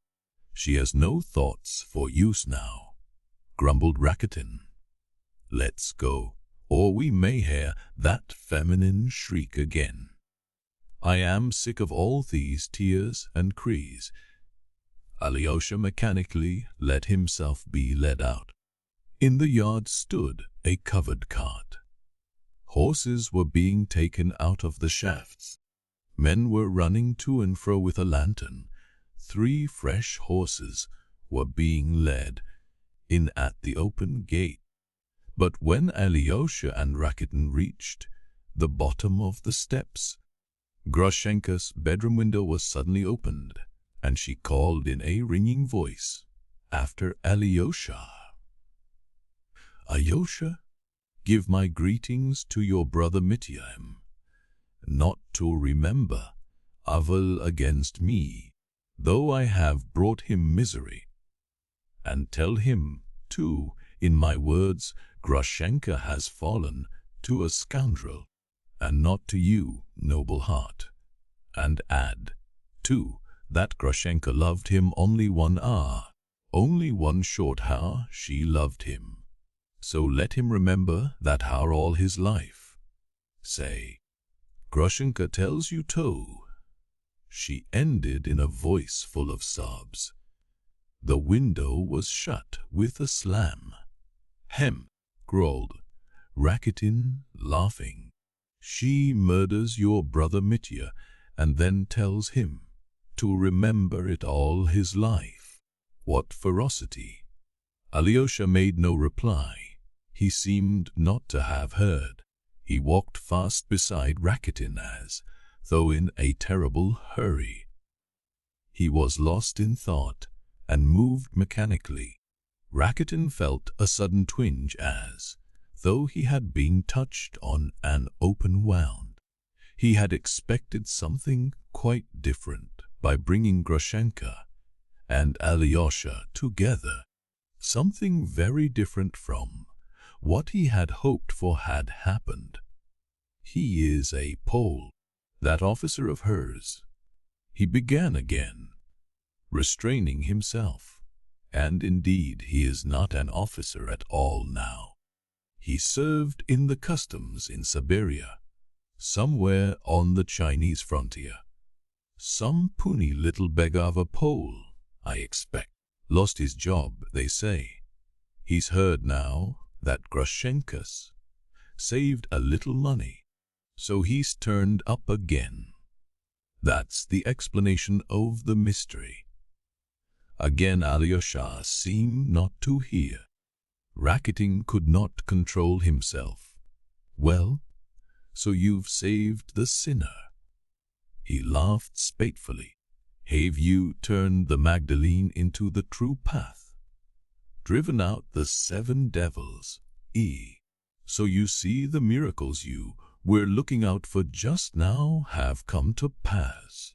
she has no thoughts for use now," grumbled Rakitin. "Let's go, or we may hear that feminine shriek again. I am sick of all these tears and cries." Alyosha mechanically let himself be led out. In the yard stood a covered cart. Horses were being taken out of the shafts. Men were running to and fro with a lantern. 3 fresh horses were being led in at the open gate. But when Alyosha and Rakitin reached the bottom of the steps, Grushenka's bedroom window was suddenly opened, and she called in a ringing voice, after Alyosha. Alyosha, give my greetings to your brother Mitya, not to remember evil against me, though I have brought him misery. And tell him, too, in my words, Grushenka has fallen to a scoundrel, and not to you, noble heart. And add, too, that Grushenka loved him only 1 hour, only 1 short hour she loved him. So let him remember that hour all his life. Say, Grushenka tells you too. She ended in a voice full of sobs. The window was shut with a slam. Hem, growled Rakitin, laughing. She murders your brother Mitya and then tells him to remember it all his life. What ferocity! Alyosha made no reply. He seemed not to have heard. He walked fast beside Rakitin as though in a terrible hurry. He was lost in thought and moved mechanically. Rakitin felt a sudden twinge as though he had been touched on an open wound. He had expected something quite different by bringing Grushenka and Alyosha together. Something very different from what he had hoped for had happened. He is a Pole, that officer of hers. He began again, restraining himself. And indeed he is not an officer at all now. He served in the customs in Siberia, somewhere on the Chinese frontier. Some puny little beggar of a Pole, I expect. Lost his job, they say. He's heard now that Grushenka's saved a little money, so he's turned up again. That's the explanation of the mystery. Again Alyosha seemed not to hear. Rakitin could not control himself. Well, so you've saved the sinner. He laughed spitefully. Have you turned the Magdalene into the true path? Driven out the 7 devils, so you see the miracles you were looking out for just now have come to pass.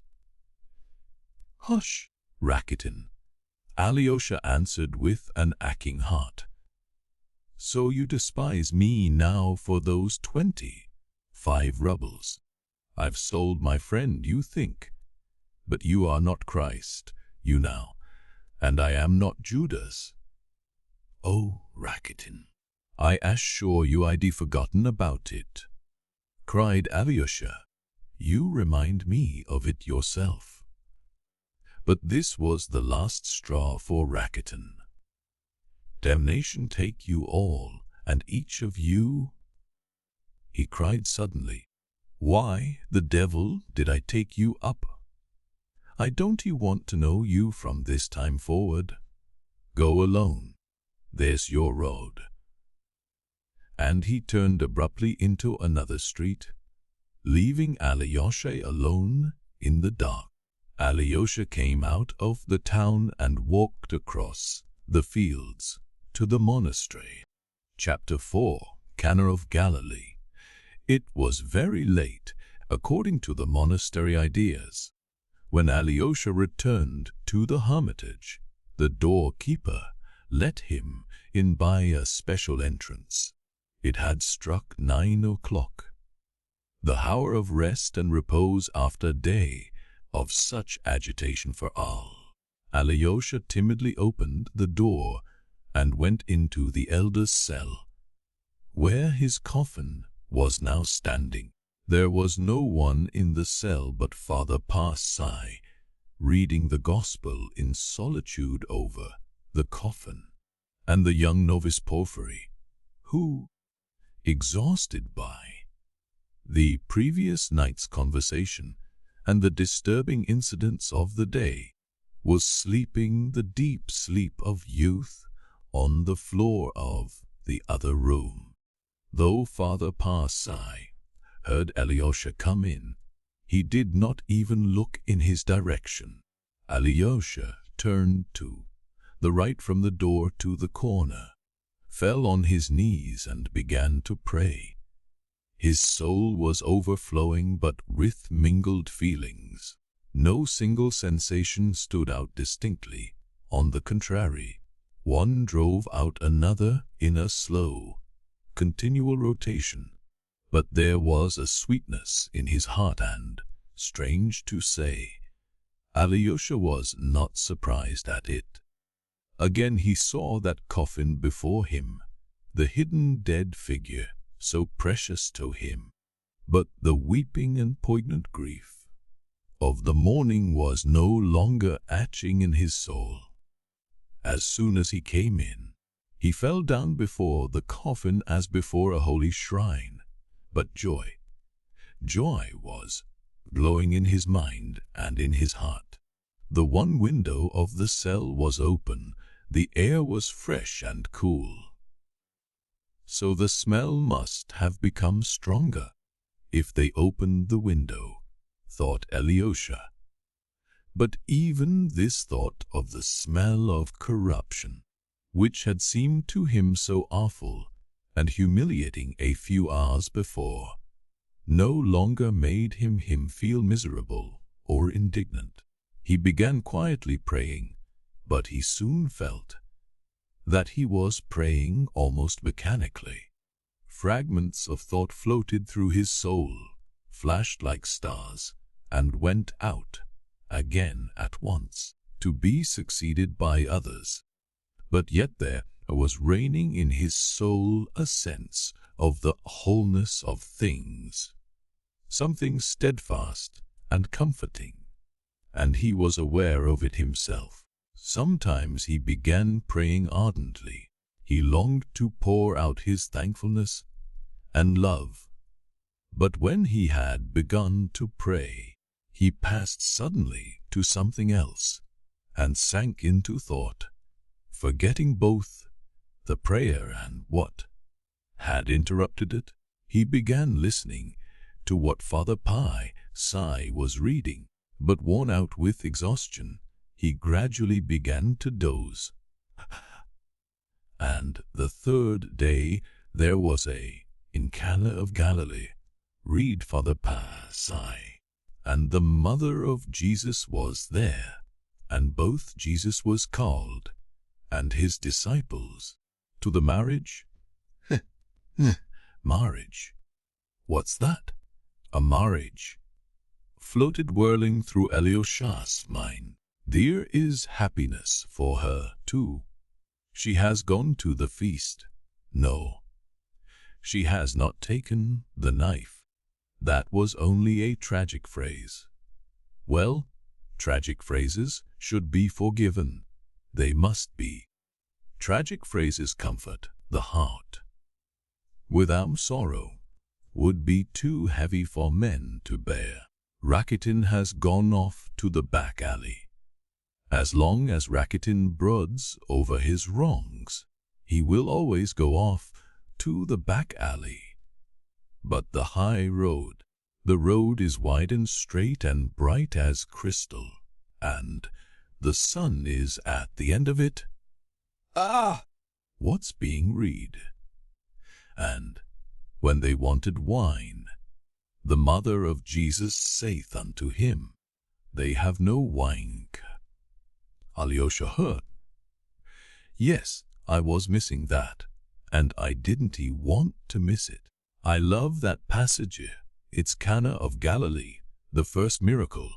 Hush, Rakitin, Alyosha answered with an aching heart. So you despise me now for those 25 rubles. I've sold my friend, you think. But you are not Christ, you now, and I am not Judas. Oh, Rakitin, I assure you I'd forgotten about it, cried Alyosha. You remind me of it yourself. But this was the last straw for Rakitin. Damnation take you all, and each of you, he cried suddenly. Why the devil did I take you up? I don't want to know you from this time forward. Go alone. There's your road. And he turned abruptly into another street, leaving Alyosha alone in the dark. Alyosha came out of the town and walked across the fields to the monastery. Chapter 4. Cana of Galilee. It was very late, according to the monastery ideas. When Alyosha returned to the hermitage, the doorkeeper let him in by a special entrance. It had struck 9 o'clock, the hour of rest and repose after a day of such agitation for all. Alyosha timidly opened the door and went into the elder's cell, where his coffin was now standing. There was no one in the cell but Father Parsai, reading the Gospel in solitude over the coffin, and the young novice Porphyry, who, exhausted by the previous night's conversation and the disturbing incidents of the day, was sleeping the deep sleep of youth on the floor of the other room. Though Father Parsai heard Alyosha come in, he did not even look in his direction. Alyosha turned to the right from the door to the corner, fell on his knees and began to pray. His soul was overflowing but with mingled feelings. No single sensation stood out distinctly. On the contrary, one drove out another in a slow, continual rotation. But there was a sweetness in his heart and, strange to say, Alyosha was not surprised at it. Again he saw that coffin before him, the hidden dead figure, so precious to him. But the weeping and poignant grief of the morning was no longer etching in his soul. As soon as he came in, he fell down before the coffin as before a holy shrine. But joy was glowing in his mind and in his heart. The one window of the cell was open, the air was fresh and cool. So the smell must have become stronger if they opened the window, thought Alyosha. But even this thought of the smell of corruption, which had seemed to him so awful and humiliating a few hours before, no longer made him feel miserable or indignant. He began quietly praying, but he soon felt that he was praying almost mechanically. Fragments of thought floated through his soul, flashed like stars, and went out again at once, to be succeeded by others. But yet there was reigning in his soul a sense of the wholeness of things, something steadfast and comforting, and he was aware of it himself. Sometimes he began praying ardently. He longed to pour out his thankfulness and love. But when he had begun to pray, he passed suddenly to something else and sank into thought, forgetting both the prayer and what had interrupted it. He began listening to what Father Psy was reading, but worn out with exhaustion, he gradually began to doze. And the third day there was in Cana of Galilee, read Father Psy, and the mother of Jesus was there, and both Jesus was called, and his disciples, to the marriage. Marriage? What's that? A marriage? Floated whirling through Alyosha's mind. There is happiness for her, too. She has gone to the feast. No, she has not taken the knife. That was only a tragic phrase. Well, tragic phrases should be forgiven. They must be. Tragic phrases comfort the heart. Without sorrow would be too heavy for men to bear. Rakitin has gone off to the back alley. As long as Rakitin broods over his wrongs, he will always go off to the back alley. But the high road, the road is wide and straight and bright as crystal, and the sun is at the end of it. Ah! What's being read? And when they wanted wine, the mother of Jesus saith unto him, They have no wine. Alyosha heard. Yes, I was missing that, and I didn't want to miss it. I love that passage. It's Cana of Galilee, the first miracle.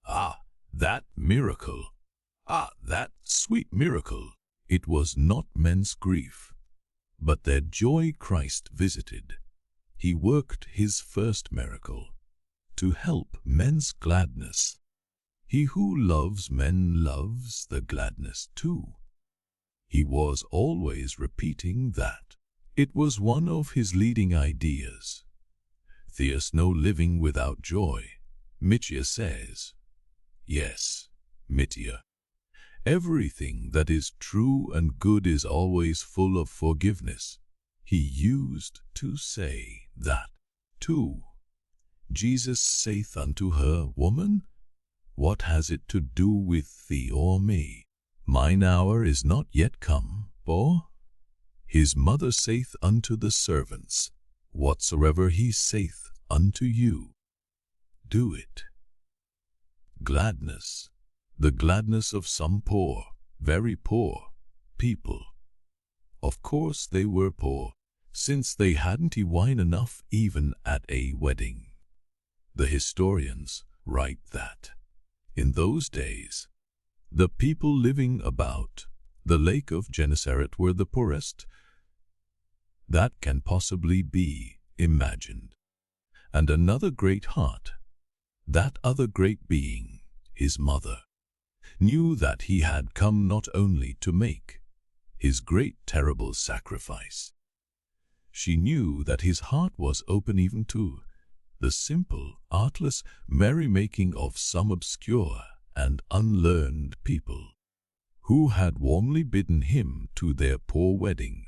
Ah, that miracle. Ah, that sweet miracle. It was not men's grief, but their joy Christ visited. He worked his first miracle to help men's gladness. He who loves men loves the gladness too. He was always repeating that. It was one of his leading ideas. There's no living without joy, Mitya says. Yes, Mitya. Everything that is true and good is always full of forgiveness. He used to say that, too. Jesus saith unto her, Woman, what has it to do with thee or me? Mine hour is not yet come, or his mother saith unto the servants, whatsoever he saith unto you, do it. Gladness, the gladness of some poor, very poor, people. Of course they were poor, since they hadn't wine enough even at a wedding. The historians write that, in those days, the people living about the lake of Gennesaret were the poorest that can possibly be imagined. And another great heart, that other great being, his mother, knew that he had come not only to make his great terrible sacrifice. She knew that his heart was open even to the simple, artless merrymaking of some obscure and unlearned people, who had warmly bidden him to their poor wedding.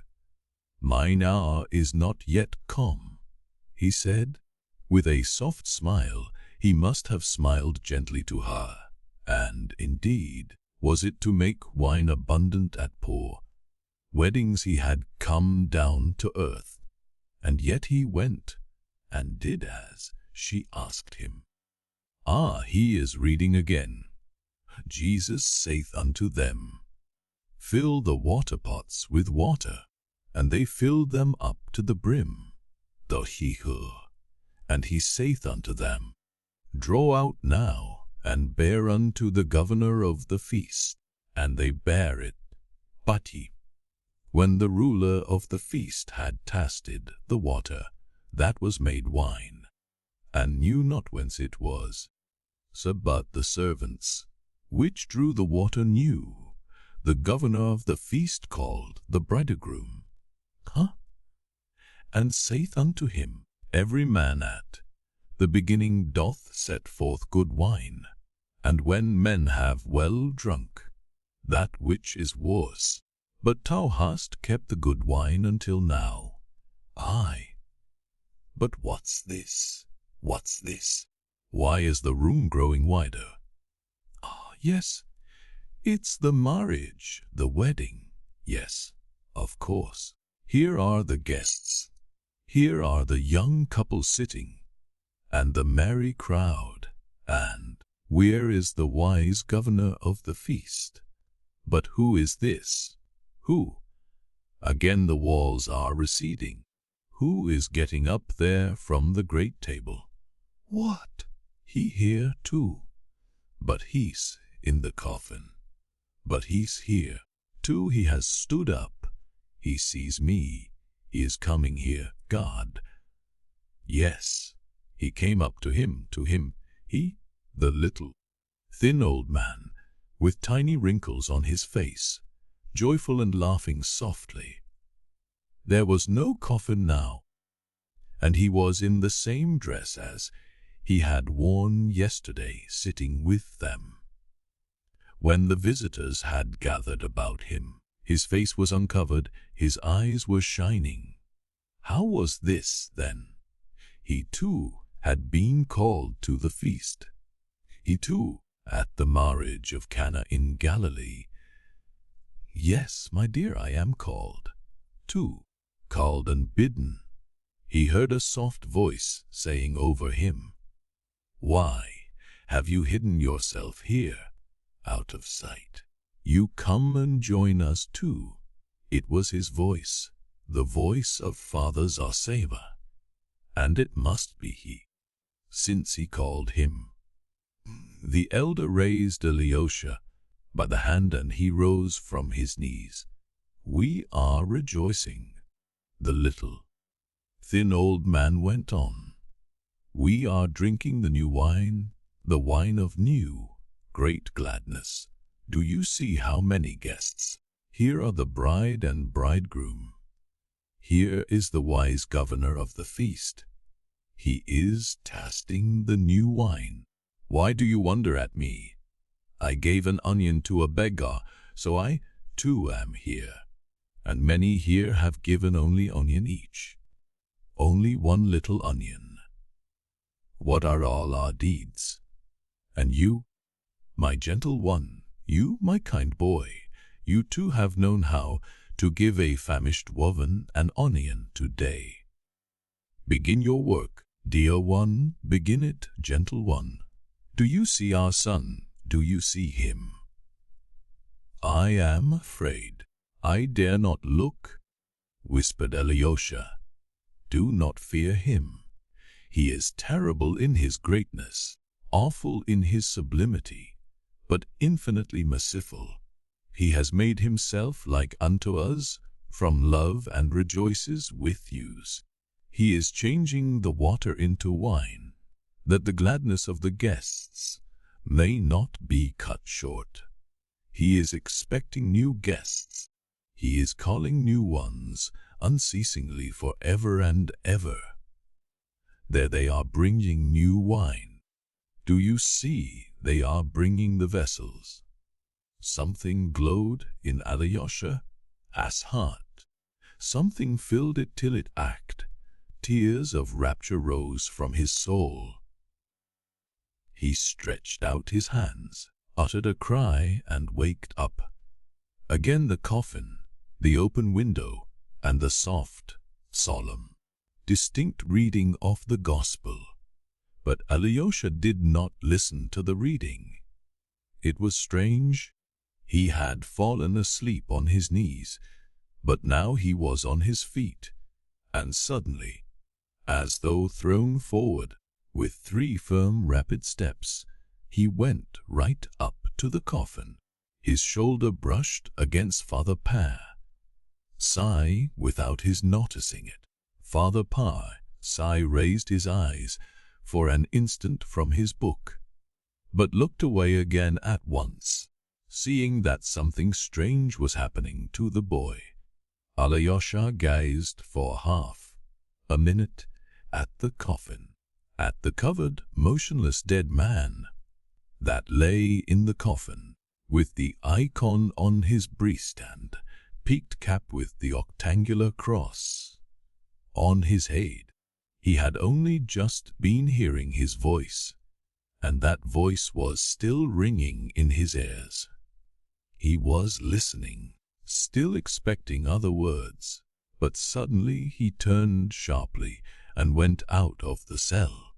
Mine hour is not yet come, he said. With a soft smile, he must have smiled gently to her, and indeed, was it to make wine abundant at poor weddings he had come down to earth, and yet he went and did as she asked him. Ah, he is reading again. Jesus saith unto them, fill the water pots with water, and they filled them up to the brim. And he saith unto them, draw out now, and bear unto the governor of the feast. And they bare it. But when the ruler of the feast had tasted the water that was made wine, and knew not whence it was, but the servants which drew the water knew, the governor of the feast called the bridegroom, and saith unto him, every man at the beginning doth set forth good wine, and when men have well drunk, that which is worse. But thou hast kept the good wine until now. Aye. But what's this? What's this? Why is the room growing wider? Ah, yes, it's the marriage, the wedding. Yes, of course. Here are the guests. Here are the young couple sitting, and the merry crowd. And where is the wise governor of the feast? But who is this? Who? Again the walls are receding. Who is getting up there from the great table? What? He here too. But he's in the coffin. But he's here too. He has stood up. He sees me. He is coming here. God. Yes. He came up to him. He, the little, thin old man, with tiny wrinkles on his face, joyful and laughing softly. There was no coffin now, and he was in the same dress as he had worn yesterday, sitting with them. When the visitors had gathered about him, his face was uncovered, his eyes were shining. How was this, then? He too had been called to the feast. He too, at the marriage of Cana in Galilee. Yes, my dear, I am called, too, called and bidden. He heard a soft voice saying over him, why have you hidden yourself here, out of sight? You come and join us too. It was his voice, the voice of Father Zosima, and it must be he, since he called him. The elder raised Alyosha by the hand, and he rose from his knees. We are rejoicing, the little, thin old man went on. We are drinking the new wine, the wine of new, great gladness. Do you see how many guests? Here are the bride and bridegroom. Here is the wise governor of the feast. He is tasting the new wine. Why do you wonder at me? I gave an onion to a beggar, so I, too, am here. And many here have given only onion each. Only one little onion. What are all our deeds? And you, my gentle one, you, my kind boy, you too have known how to give a famished woman an onion today. Begin your work, dear one, begin it, gentle one. Do you see our son? Do you see him? I am afraid. I dare not look, whispered Alyosha. Do not fear him. He is terrible in his greatness, awful in his sublimity, but infinitely merciful. He has made himself like unto us from love and rejoices with yous. He is changing the water into wine, that the gladness of the guests may not be cut short. He is expecting new guests. He is calling new ones unceasingly for ever and ever. There they are bringing new wine. Do you see they are bringing the vessels? Something glowed in Alyosha's heart. Something filled it till it acted. Tears of rapture rose from his soul. He stretched out his hands, uttered a cry, and waked up. Again the coffin, the open window, and the soft, solemn, distinct reading of the gospel. But Alyosha did not listen to the reading. It was strange. He had fallen asleep on his knees, but now he was on his feet, and suddenly, as though thrown forward, with 3 firm rapid steps, he went right up to the coffin. His shoulder brushed against Father Sigh without his noticing it. Father Sigh raised his eyes for an instant from his book, but looked away again at once, seeing that something strange was happening to the boy. Alyosha gazed for half a minute at the coffin, at the covered, motionless dead man that lay in the coffin, with the icon on his breast and peaked cap with the octangular cross on his head. He had only just been hearing his voice, and that voice was still ringing in his ears. He was listening, still expecting other words, but suddenly he turned sharply and went out of the cell.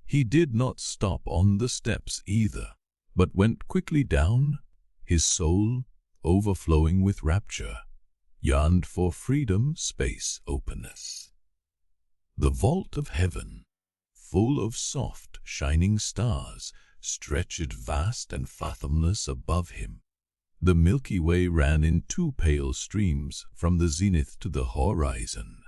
He did not stop on the steps either, but went quickly down. His soul, overflowing with rapture, yearned for freedom, space, openness. The vault of heaven, full of soft, shining stars, stretched vast and fathomless above him. The Milky Way ran in 2 pale streams from the zenith to the horizon.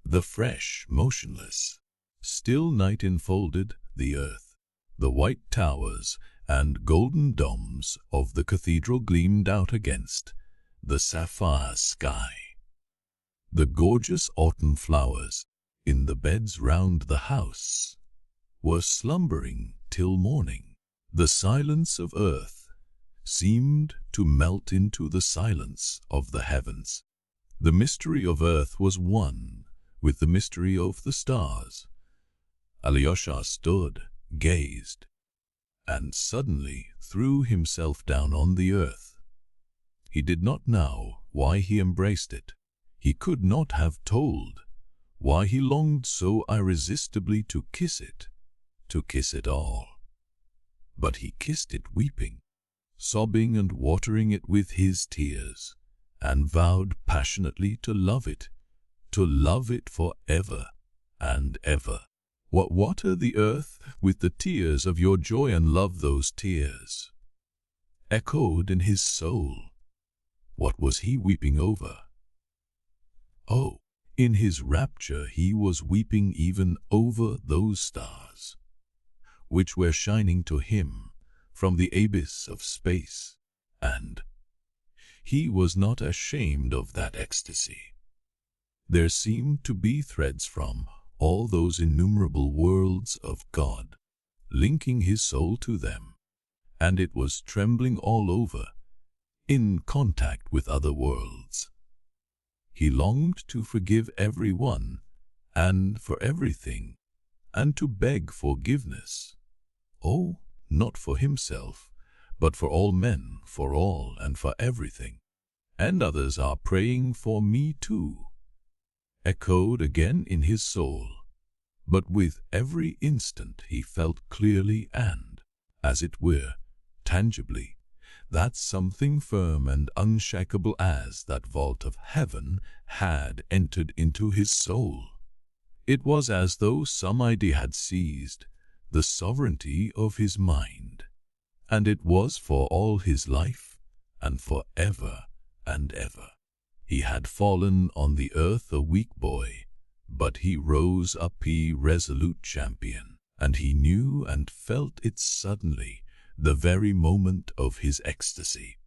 The fresh, motionless, still night enfolded the earth. The white towers and golden domes of the cathedral gleamed out against the sapphire sky. The gorgeous autumn flowers in the beds round the house were slumbering till morning. The silence of earth seemed to melt into the silence of the heavens. The mystery of earth was one with the mystery of the stars. Alyosha stood, gazed, and suddenly threw himself down on the earth. He did not know why he embraced it. He could not have told why he longed so irresistibly to kiss it all. But he kissed it weeping, sobbing and watering it with his tears, and vowed passionately to love it for ever and ever. What water the earth with the tears of your joy and love, those tears echoed in his soul. What was he weeping over? Oh, in his rapture he was weeping even over those stars, which were shining to him from the abyss of space, and he was not ashamed of that ecstasy. There seemed to be threads from all those innumerable worlds of God, linking his soul to them, and it was trembling all over, in contact with other worlds. He longed to forgive everyone and for everything, and to beg forgiveness. Oh, not for himself, but for all men, for all and for everything. And others are praying for me too, echoed again in his soul. But with every instant he felt clearly and, as it were, tangibly, that something firm and unshakable as that vault of heaven had entered into his soul. It was as though some idea had seized the sovereignty of his mind, and it was for all his life and for ever and ever. He had fallen on the earth a weak boy, but he rose up a resolute champion, and he knew and felt it suddenly, the very moment of his ecstasy.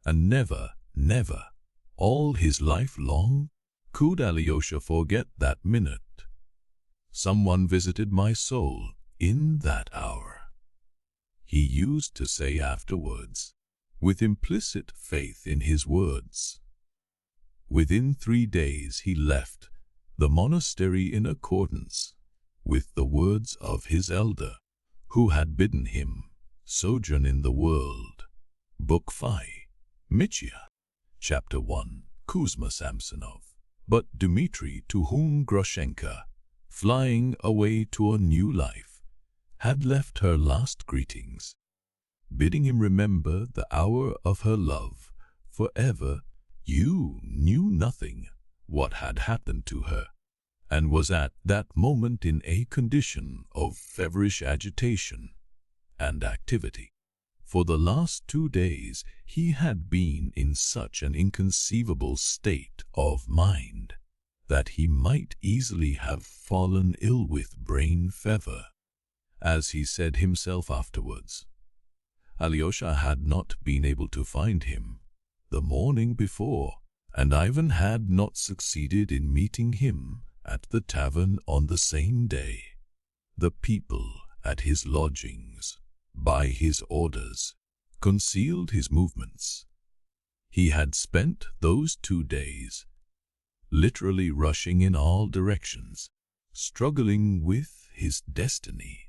And never, never, all his life long, could Alyosha forget that minute. Someone visited my soul in that hour, he used to say afterwards, with implicit faith in his words. Within 3 days he left the monastery in accordance with the words of his elder, who had bidden him sojourn in the world. Book VIII, Mitya, Chapter 1, Kuzma Samsonov. But Dmitri, to whom Grushenka, flying away to a new life, had left her last greetings, bidding him remember the hour of her love forever, you knew nothing what had happened to her, and was at that moment in a condition of feverish agitation and activity. For the last 2 days he had been in such an inconceivable state of mind that he might easily have fallen ill with brain fever. As he said himself afterwards, Alyosha had not been able to find him the morning before, and Ivan had not succeeded in meeting him at the tavern on the same day. The people at his lodgings, by his orders, concealed his movements. He had spent those 2 days literally rushing in all directions, struggling with his destiny,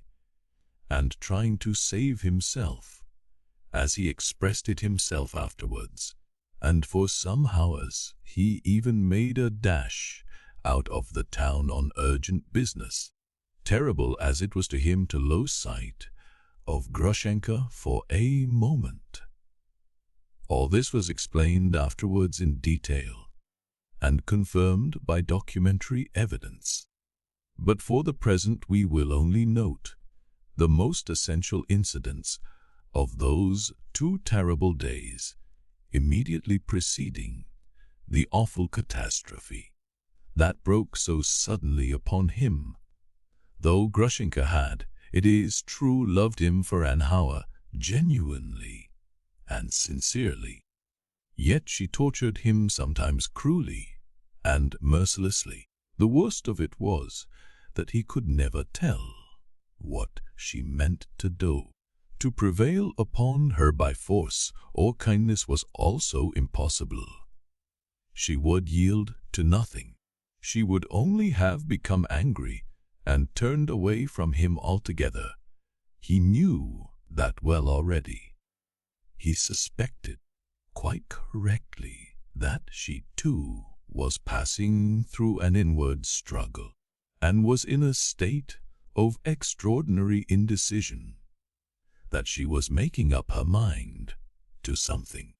and trying to save himself, as he expressed it himself afterwards, and for some hours he even made a dash out of the town on urgent business, terrible as it was to him to lose sight of Grushenka for a moment. All this was explained afterwards in detail, and confirmed by documentary evidence. But for the present we will only note the most essential incidents of those 2 terrible days immediately preceding the awful catastrophe that broke so suddenly upon him. Though Grushenka had, it is true, loved him for an hour genuinely and sincerely, yet she tortured him sometimes cruelly and mercilessly. The worst of it was that he could never tell what she meant to do. To prevail upon her by force or kindness was also impossible. She would yield to nothing. She would only have become angry and turned away from him altogether. He knew that well already. He suspected, quite correctly, that she too was passing through an inward struggle, and was in a state of extraordinary indecision, that she was making up her mind to something,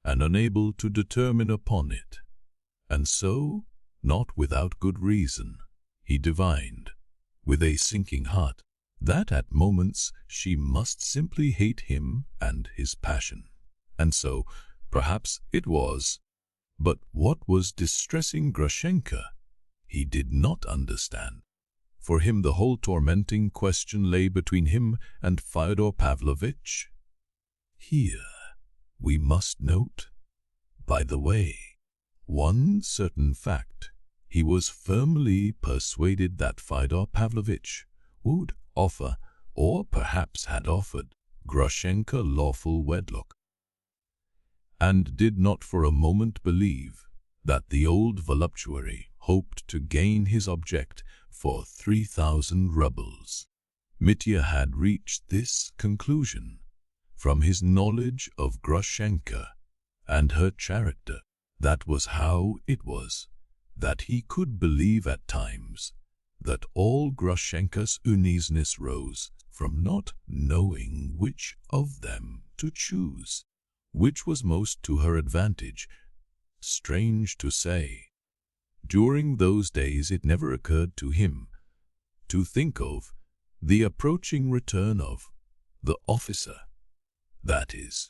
and unable to determine upon it. And so, not without good reason, he divined, with a sinking heart, that at moments she must simply hate him and his passion. And so, perhaps it was. But what was distressing Grushenka, he did not understand. For him the whole tormenting question lay between him and Fyodor Pavlovitch. Here we must note, by the way, one certain fact. He was firmly persuaded that Fyodor Pavlovitch would offer, or perhaps had offered, Grushenka lawful wedlock, and did not for a moment believe that the old voluptuary hoped to gain his object for 3,000 rubles. Mitya had reached this conclusion from his knowledge of Grushenka and her character. That was how it was that he could believe at times that all Grushenka's uneasiness rose from not knowing which of them to choose, which was most to her advantage. Strange to say, during those days it never occurred to him to think of the approaching return of the officer, that is,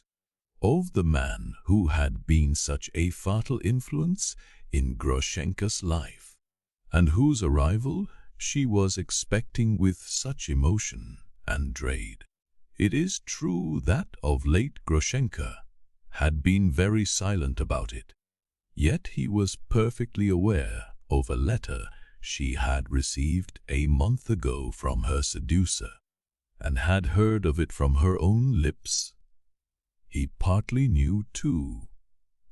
of the man who had been such a fatal influence in Grushenka's life, and whose arrival she was expecting with such emotion and dread. It is true that of late Grushenka had been very silent about it, yet he was perfectly aware of a letter she had received a month ago from her seducer, and had heard of it from her own lips. He partly knew, too,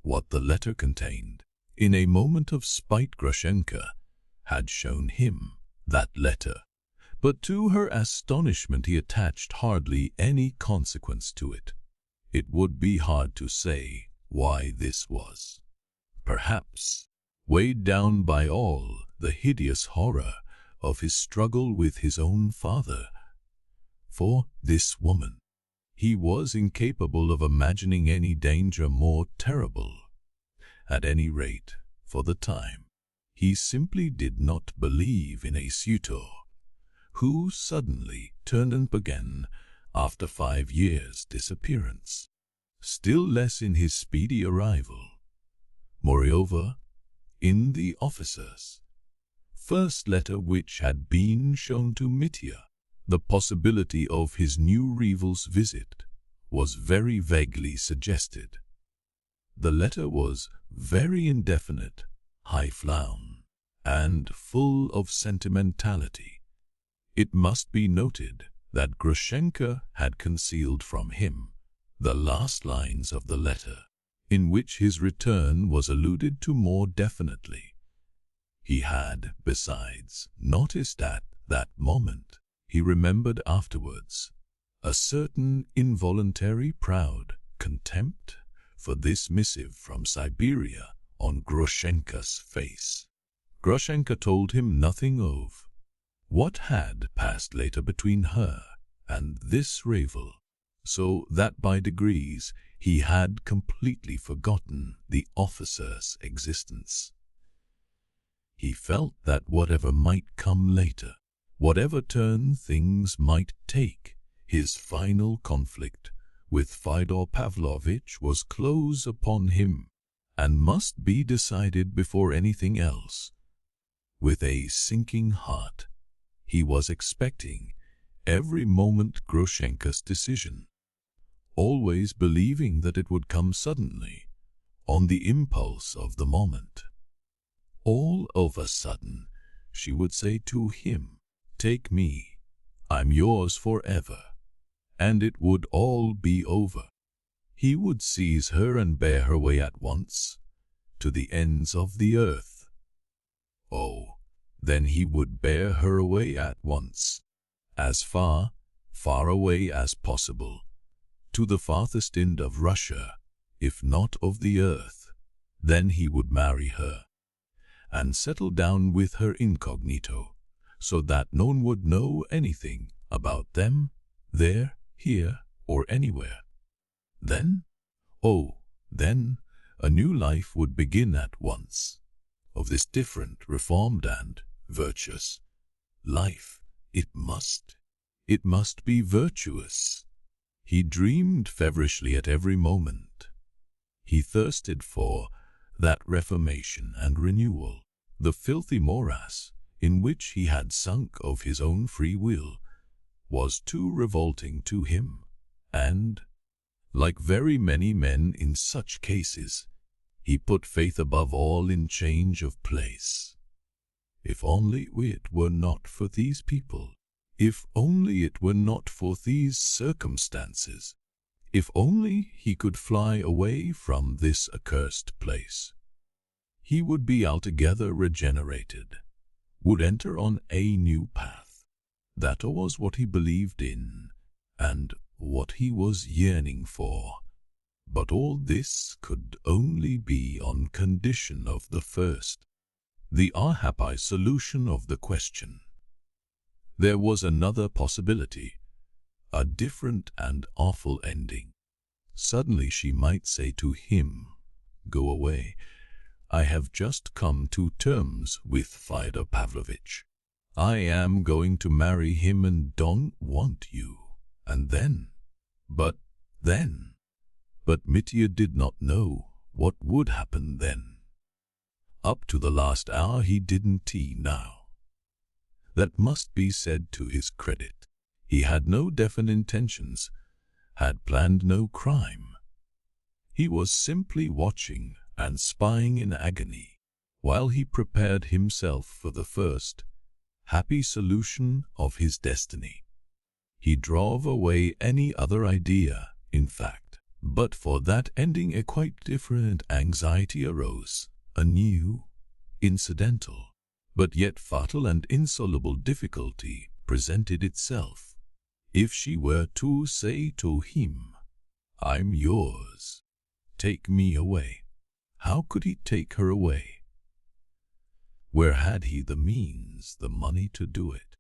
what the letter contained. In a moment of spite, Grushenka had shown him that letter, but to her astonishment he attached hardly any consequence to it. It would be hard to say why this was. Perhaps, weighed down by all the hideous horror of his struggle with his own father. For this woman, he was incapable of imagining any danger more terrible. At any rate, for the time, he simply did not believe in a suitor who suddenly turned up again after 5 years' disappearance, still less in his speedy arrival. Moreover, in the officer's first letter, which had been shown to Mitya, the possibility of his new rival's visit was very vaguely suggested. The letter was very indefinite, high-flown, and full of sentimentality. It must be noted that Grushenka had concealed from him the last lines of the letter, in which his return was alluded to more definitely. He had, besides, noticed at that moment, he remembered afterwards, a certain involuntary proud contempt for this missive from Siberia on Grushenka's face. Grushenka told him nothing of what had passed later between her and this rival, so that by degrees he had completely forgotten the officer's existence. He felt that whatever might come later, whatever turn things might take, his final conflict with Fyodor Pavlovitch was close upon him, and must be decided before anything else. With a sinking heart, he was expecting every moment Grushenka's decision, always believing that it would come suddenly, on the impulse of the moment. All of a sudden, she would say to him, "Take me, I'm yours forever," and it would all be over. He would seize her and bear her away at once, to the ends of the earth. Oh, then he would bear her away at once, as far, far away as possible, to the farthest end of Russia, if not of the earth. Then he would marry her, and settle down with her incognito, so that no one would know anything about them, there, here, or anywhere. Then, then, a new life would begin at once, of this different, reformed and virtuous life. It must be virtuous. He dreamed feverishly at every moment. He thirsted for that reformation and renewal. The filthy morass in which he had sunk of his own free will was too revolting to him, and, like very many men in such cases, he put faith above all in change of place. If only it were not for these people, if only it were not for these circumstances, if only he could fly away from this accursed place, he would be altogether regenerated, would enter on a new path. That was what he believed in, and what he was yearning for. But all this could only be on condition of the first, the happy solution of the question. There was another possibility, a different and awful ending. Suddenly she might say to him, "Go away. I have just come to terms with Fyodor Pavlovich. I am going to marry him and don't want you." And then, but Mitya did not know what would happen then. Up to the last hour he didn't know. That must be said to his credit. He had no definite intentions, had planned no crime. He was simply watching and spying in agony, while he prepared himself for the first, happy solution of his destiny. He drove away any other idea, in fact. But for that ending a quite different anxiety arose, a new, incidental, but yet fatal and insoluble difficulty presented itself. If she were to say to him, "I'm yours, take me away," how could he take her away? Where had he the means, the money to do it?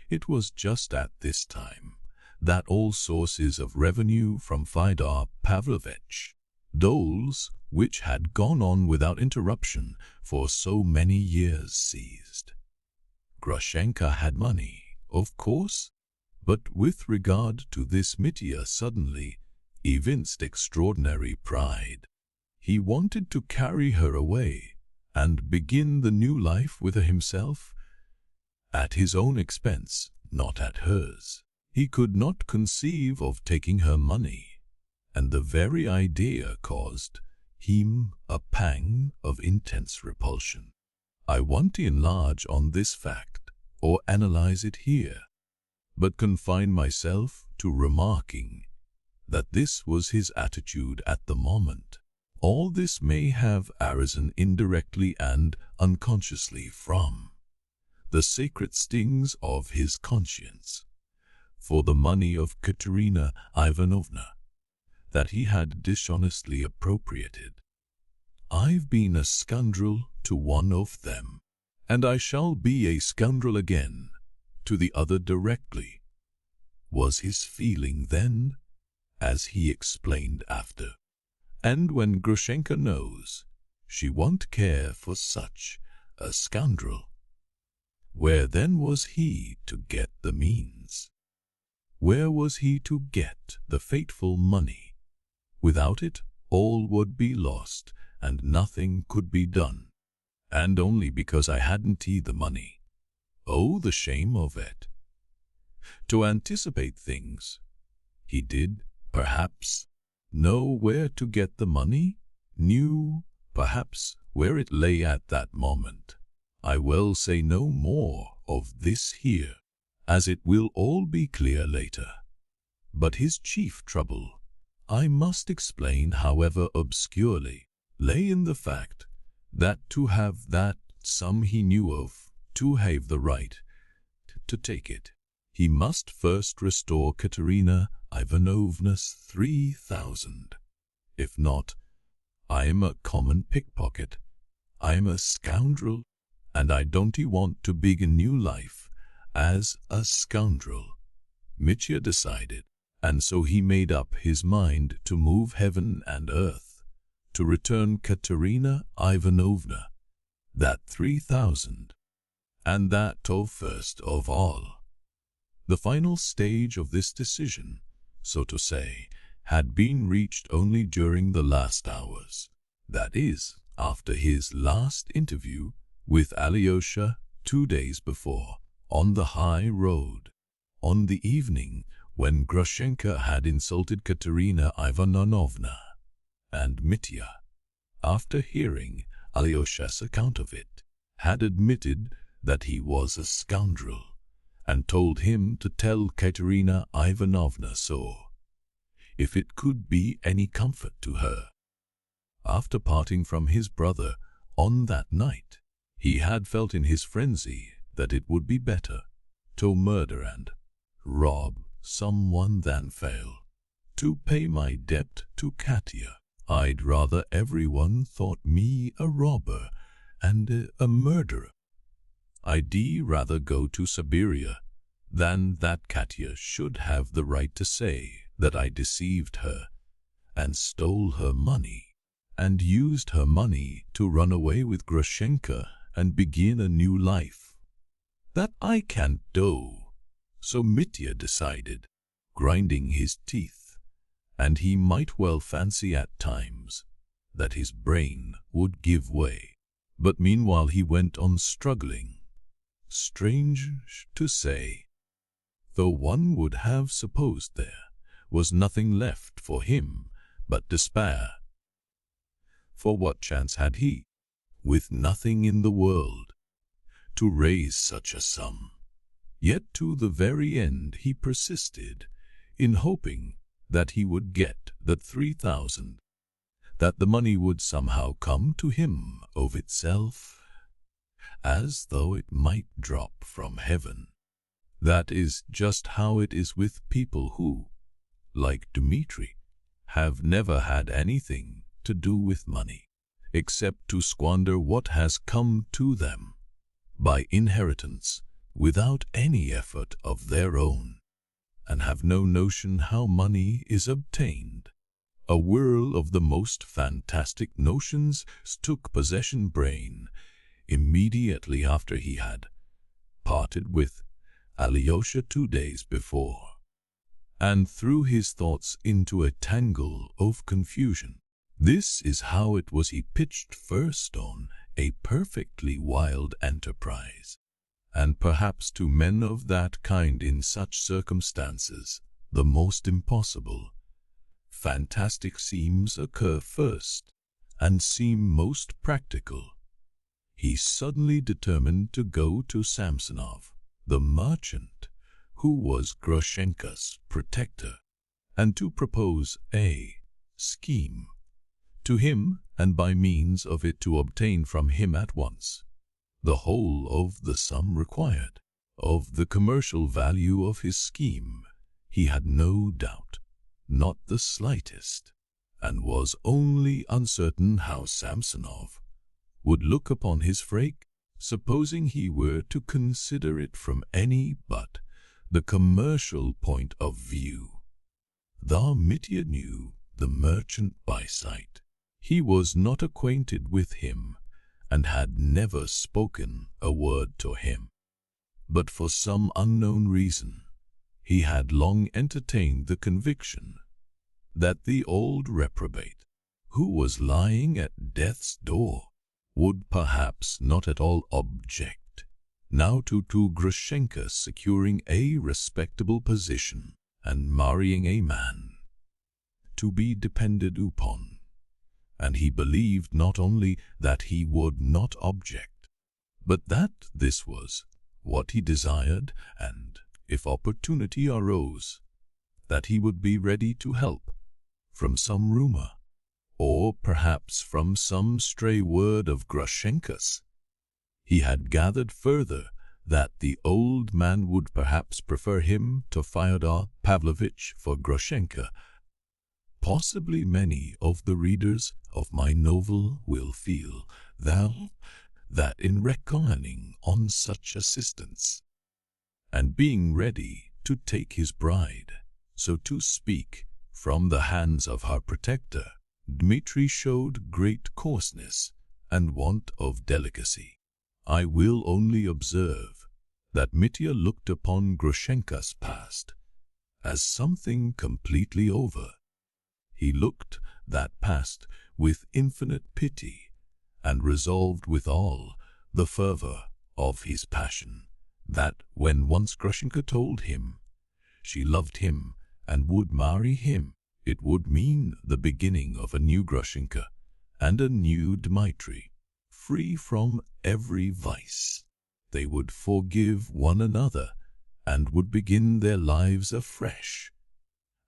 It was just at this time that all sources of revenue from Fyodor Pavlovich, doles which had gone on without interruption for so many years, ceased. Grushenka had money, of course, but with regard to this Mitya suddenly evinced extraordinary pride. He wanted to carry her away and begin the new life with her himself, at his own expense, not at hers. He could not conceive of taking her money, and the very idea caused him a pang of intense repulsion. I want to enlarge on this fact, or analyze it here, but confine myself to remarking that this was his attitude at the moment. All this may have arisen indirectly and unconsciously from the sacred stings of his conscience for the money of Katerina Ivanovna that he had dishonestly appropriated. "I've been a scoundrel to one of them, and I shall be a scoundrel again to the other directly," was his feeling then, as he explained after. "And when Grushenka knows, she won't care for such a scoundrel." Where then was he to get the means? Where was he to get the fateful money? Without it, all would be lost, and nothing could be done. And only because I hadn't the money. Oh, the shame of it! To anticipate things. He did, perhaps, know where to get the money, knew, perhaps, where it lay at that moment. I will say no more of this here, as it will all be clear later. But his chief trouble, I must explain however obscurely, lay in the fact that to have that sum he knew of, to have the right to take it, he must first restore Katerina Ivanovna's 3,000. If not, I am a common pickpocket, I am a scoundrel, and I don't want to begin new life as a scoundrel, Mitya decided, and so he made up his mind to move heaven and earth, to return Katerina Ivanovna that 3,000, and that first of all. The final stage of this decision, so to say, had been reached only during the last hours, that is, after his last interview with Alyosha 2 days before, on the high road, on the evening when Grushenka had insulted Katerina Ivanovna, and Mitya, after hearing Alyosha's account of it, had admitted that he was a scoundrel, and told him to tell Katerina Ivanovna so, if it could be any comfort to her. After parting from his brother on that night, he had felt in his frenzy that it would be better to murder and rob someone than fail to pay my debt to Katya. I'd rather everyone thought me a robber and a murderer. I'd rather go to Siberia than that Katya should have the right to say that I deceived her and stole her money and used her money to run away with Grushenka and begin a new life. That I can't do. So Mitya decided, grinding his teeth, and he might well fancy at times that his brain would give way. But meanwhile he went on struggling. Strange to say, though one would have supposed there was nothing left for him but despair. For what chance had he, with nothing in the world, to raise such a sum? Yet to the very end he persisted in hoping that he would get the 3,000, that the money would somehow come to him of itself, as though it might drop from heaven. That is just how it is with people who, like Dmitri, have never had anything to do with money, except to squander what has come to them by inheritance without any effort of their own, and have no notion how money is obtained. A whirl of the most fantastic notions took possession brain immediately after he had parted with Alyosha 2 days before, and threw his thoughts into a tangle of confusion. This is how it was he pitched first on a perfectly wild enterprise, and perhaps to men of that kind in such circumstances, the most impossible, fantastic schemes occur first, and seem most practical. He suddenly determined to go to Samsonov, the merchant, who was Grushenka's protector, and to propose a scheme to him, and by means of it to obtain from him at once the whole of the sum required. Of the commercial value of his scheme he had no doubt, not the slightest, and was only uncertain how Samsonov would look upon his freak, supposing he were to consider it from any but the commercial point of view. Though Mitya knew the merchant by sight, he was not acquainted with him and had never spoken a word to him. But for some unknown reason, he had long entertained the conviction that the old reprobate, who was lying at death's door, would perhaps not at all object now to Grushenka securing a respectable position and marrying a man to be depended upon. And he believed not only that he would not object, but that this was what he desired, and, if opportunity arose, that he would be ready to help from some rumor, or perhaps from some stray word of Grushenka's. He had gathered further that the old man would perhaps prefer him to Fyodor Pavlovitch for Grushenka. Possibly many of the readers of my novel will feel that in reckoning on such assistance, and being ready to take his bride, so to speak, from the hands of her protector, Dmitri showed great coarseness and want of delicacy. I will only observe that Mitya looked upon Grushenka's past as something completely over. He looked that past with infinite pity, and resolved with all the fervor of his passion that when once Grushenka told him she loved him and would marry him, it would mean the beginning of a new Grushenka and a new Dmitri, free from every vice. They would forgive one another and would begin their lives afresh.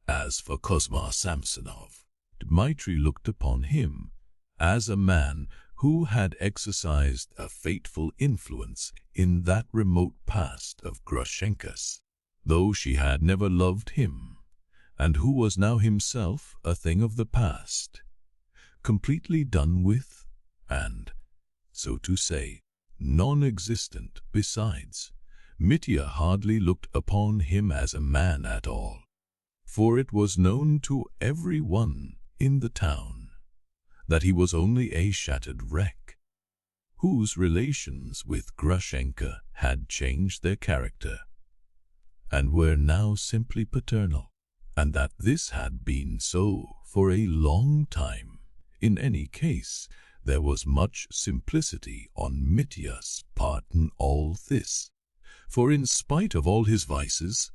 As for Kuzma Samsonov, Dmitri looked upon him as a man who had exercised a fateful influence in that remote past of Grushenka's. though she had never loved him, and who was now himself a thing of the past, completely done with, and, so to say, non-existent. Besides, Mitya hardly looked upon him as a man at all, for it was known to every one in the town that he was only a shattered wreck, whose relations with Grushenka had changed their character, and were now simply paternal, and that this had been so for a long time. In any case, there was much simplicity on Mitya's part in all this, for in spite of all his vices,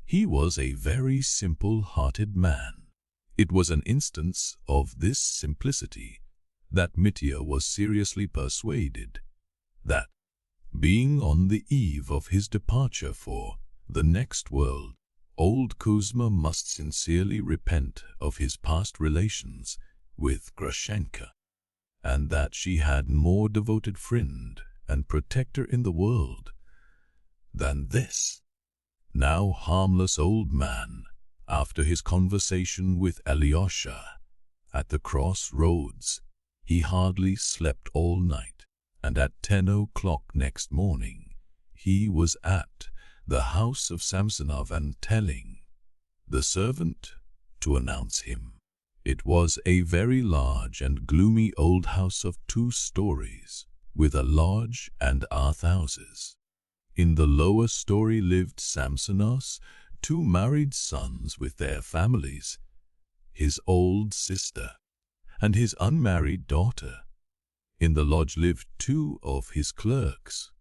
he was a very simple-hearted man. It was an instance of this simplicity that Mitya was seriously persuaded that, being on the eve of his departure for the next world, old Kuzma must sincerely repent of his past relations with Grushenka, and that she had more devoted friend and protector in the world than this now harmless old man. After his conversation with Alyosha at the crossroads, he hardly slept all night, and at 10 o'clock next morning he was at the house of Samsonov and telling the servant to announce him. It was a very large and gloomy old house of 2 stories, with a lodge and outhouses. In the lower story lived Samsonov's 2 married sons with their families, his old sister, and his unmarried daughter. In the lodge lived 2 of his clerks,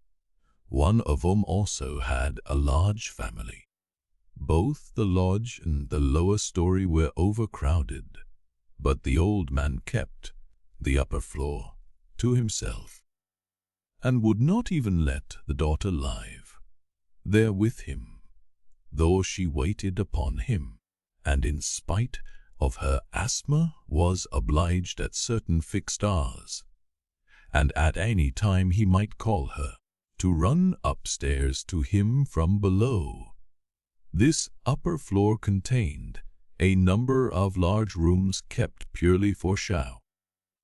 one of whom also had a large family. Both the lodge and the lower story were overcrowded, but the old man kept the upper floor to himself, and would not even let the daughter live there with him, though she waited upon him, and in spite of her asthma was obliged at certain fixed hours, and at any time he might call her, to run upstairs to him from below. This upper floor contained a number of large rooms kept purely for show,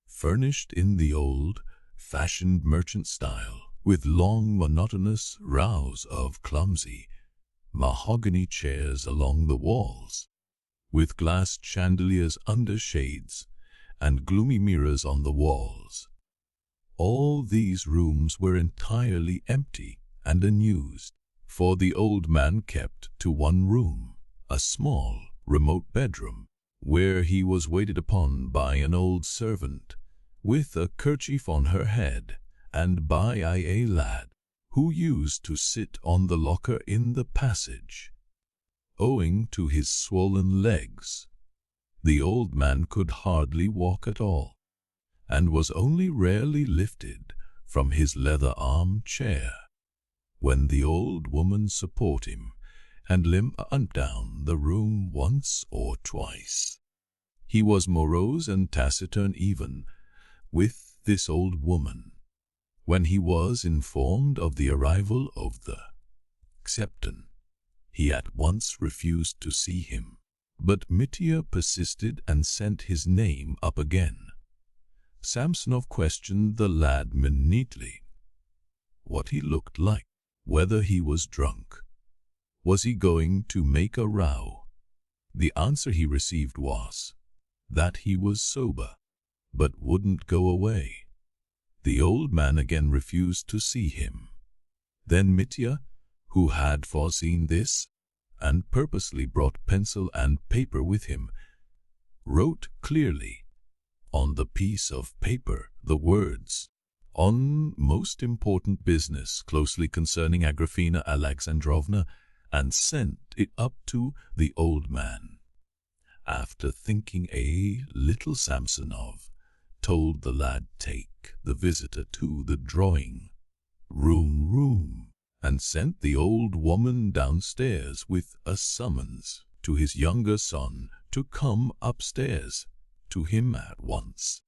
furnished in the old-fashioned merchant style, with long monotonous rows of clumsy mahogany chairs along the walls, with glass chandeliers under shades and gloomy mirrors on the walls. All these rooms were entirely empty and unused, for the old man kept to one room, a small, remote bedroom, where he was waited upon by an old servant with a kerchief on her head, and by a lad who used to sit on the locker in the passage. Owing to his swollen legs, the old man could hardly walk at all, and was only rarely lifted from his leather arm-chair, when the old woman supported him and limped down the room once or twice. He was morose and taciturn even with this old woman. When he was informed of the arrival of the captain, he at once refused to see him, but Mitya persisted and sent his name up again. Samsonov questioned the lad minutely, what he looked like, whether he was drunk, was he going to make a row. The answer he received was that he was sober, but wouldn't go away. The old man again refused to see him. Then Mitya, who had foreseen this, and purposely brought pencil and paper with him, wrote clearly on the piece of paper the words, "On most important business closely concerning Agrafena Alexandrovna," and sent it up to the old man. After thinking a little, Samsonov told the lad take the visitor to the drawing room, and sent the old woman downstairs with a summons to his younger son to come upstairs to him at once.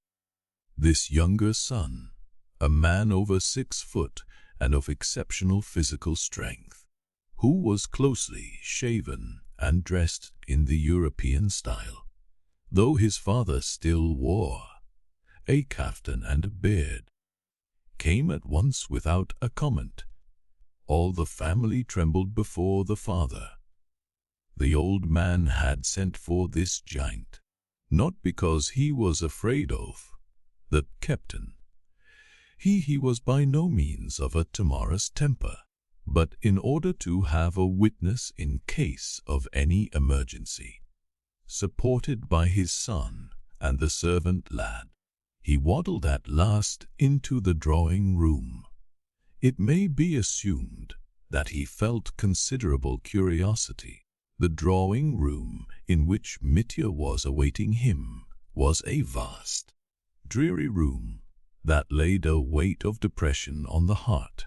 This younger son, a man over 6 foot and of exceptional physical strength, who was closely shaven and dressed in the European style, though his father still wore a kaftan and a beard, came at once without a comment. All the family trembled before the father. The old man had sent for this giant, not because he was afraid of the captain. He was by no means of a timorous temper, but in order to have a witness in case of any emergency. Supported by his son and the servant lad, he waddled at last into the drawing-room. It may be assumed that he felt considerable curiosity. The drawing-room in which Mitya was awaiting him was a vast, dreary room that laid a weight of depression on the heart.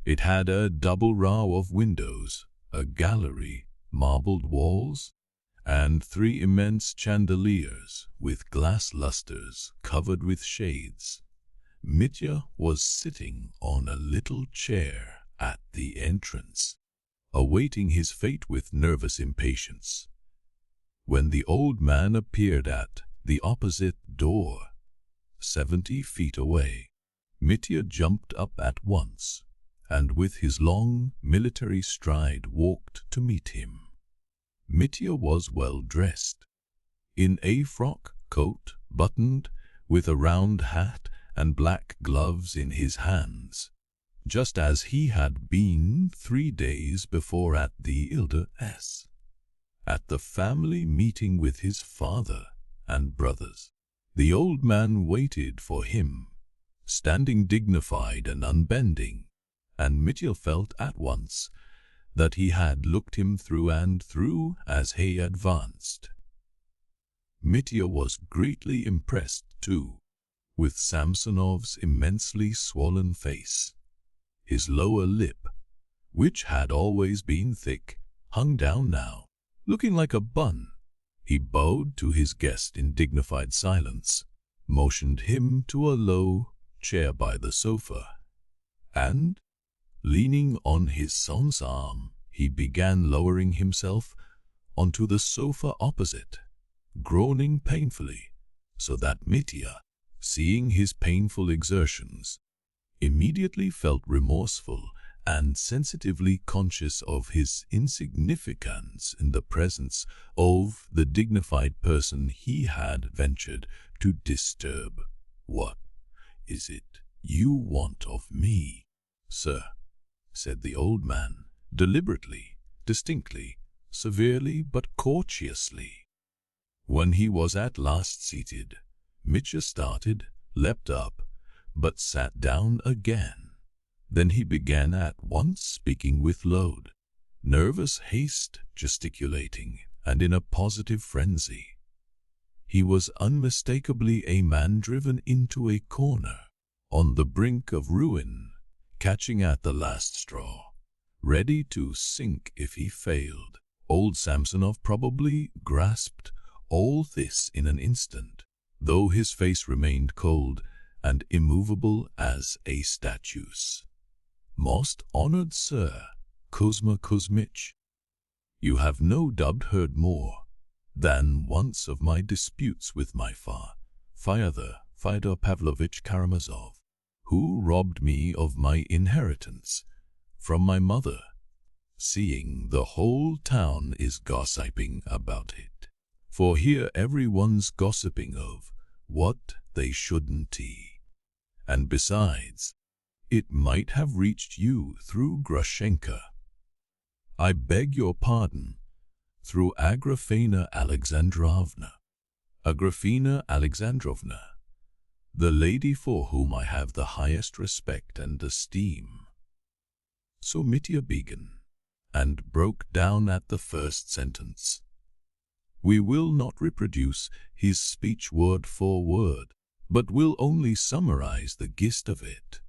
It had a double row of windows, a gallery, marbled walls, and 3 immense chandeliers with glass lustres covered with shades. Mitya was sitting on a little chair at the entrance, awaiting his fate with nervous impatience. When the old man appeared at the opposite door, 70 feet away, Mitya jumped up at once, and with his long military stride walked to meet him. Mitya was well dressed, in a frock coat buttoned, with a round hat and black gloves in his hands, just as he had been 3 days before at the VIII, at the family meeting with his father and brothers. The old man waited for him, standing dignified and unbending, and Mitya felt at once that he had looked him through and through as he advanced. Mitya was greatly impressed, too, with Samsonov's immensely swollen face. His lower lip, which had always been thick, hung down now, looking like a bun. He bowed to his guest in dignified silence, motioned him to a low chair by the sofa, and, leaning on his son's arm, he began lowering himself onto the sofa opposite, groaning painfully, so that Mitya, seeing his painful exertions, immediately felt remorseful and sensitively conscious of his insignificance in the presence of the dignified person he had ventured to disturb. "What is it you want of me, sir?" said the old man, deliberately, distinctly, severely but courteously. When he was at last seated, Mitya started, leapt up, but sat down again. Then he began at once, speaking with loud, nervous haste, gesticulating, and in a positive frenzy. He was unmistakably a man driven into a corner, on the brink of ruin, catching at the last straw, ready to sink if he failed. Old Samsonov probably grasped all this in an instant, though his face remained cold and immovable as a statue's. "Most honored Sir Kuzma Kuzmich, you have no doubt heard more than once of my disputes with my father, Fyodor Pavlovich Karamazov, who robbed me of my inheritance from my mother, seeing the whole town is gossiping about it. For here everyone's gossiping of what they shouldn't eat. And besides, it might have reached you through Grushenka. I beg your pardon, through Agrafena Alexandrovna. Agrafena Alexandrovna, the lady for whom I have the highest respect and esteem." So Mitya began, and broke down at the first sentence. We will not reproduce his speech word for word, but will only summarize the gist of it.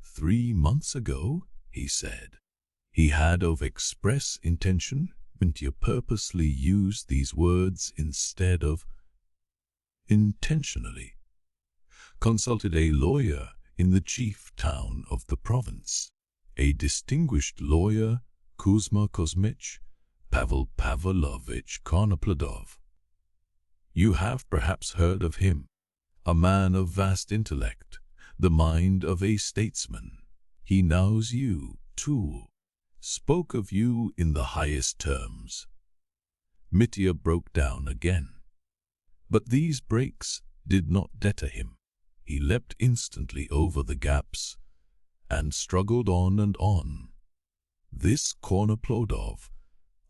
3 months ago, he said, he had of express intention. Mitya purposely used these words instead of intentionally. Consulted a lawyer in the chief town of the province, a distinguished lawyer, Kuzma Kuzmich Pavel Pavlovich Konopladov. You have perhaps heard of him, a man of vast intellect, the mind of a statesman. He knows you, too, spoke of you in the highest terms. Mitya broke down again. But these breaks did not deter him. He leapt instantly over the gaps and struggled on and on. This Konoplodov,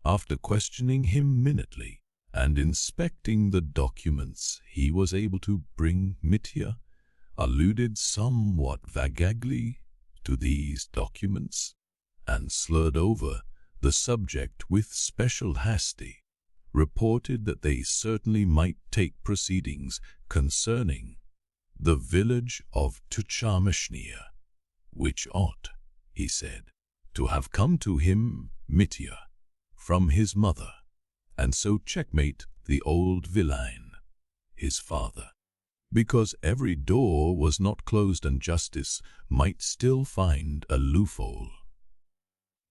after questioning him minutely and inspecting the documents he was able to bring, Mitya alluded somewhat vaguely to these documents and slurred over the subject with special hasty, reported that they certainly might take proceedings concerning the village of Tuchamashnia, which ought, he said, to have come to him, Mitya, from his mother, and so checkmate the old villain, his father, because every door was not closed and justice might still find a loophole.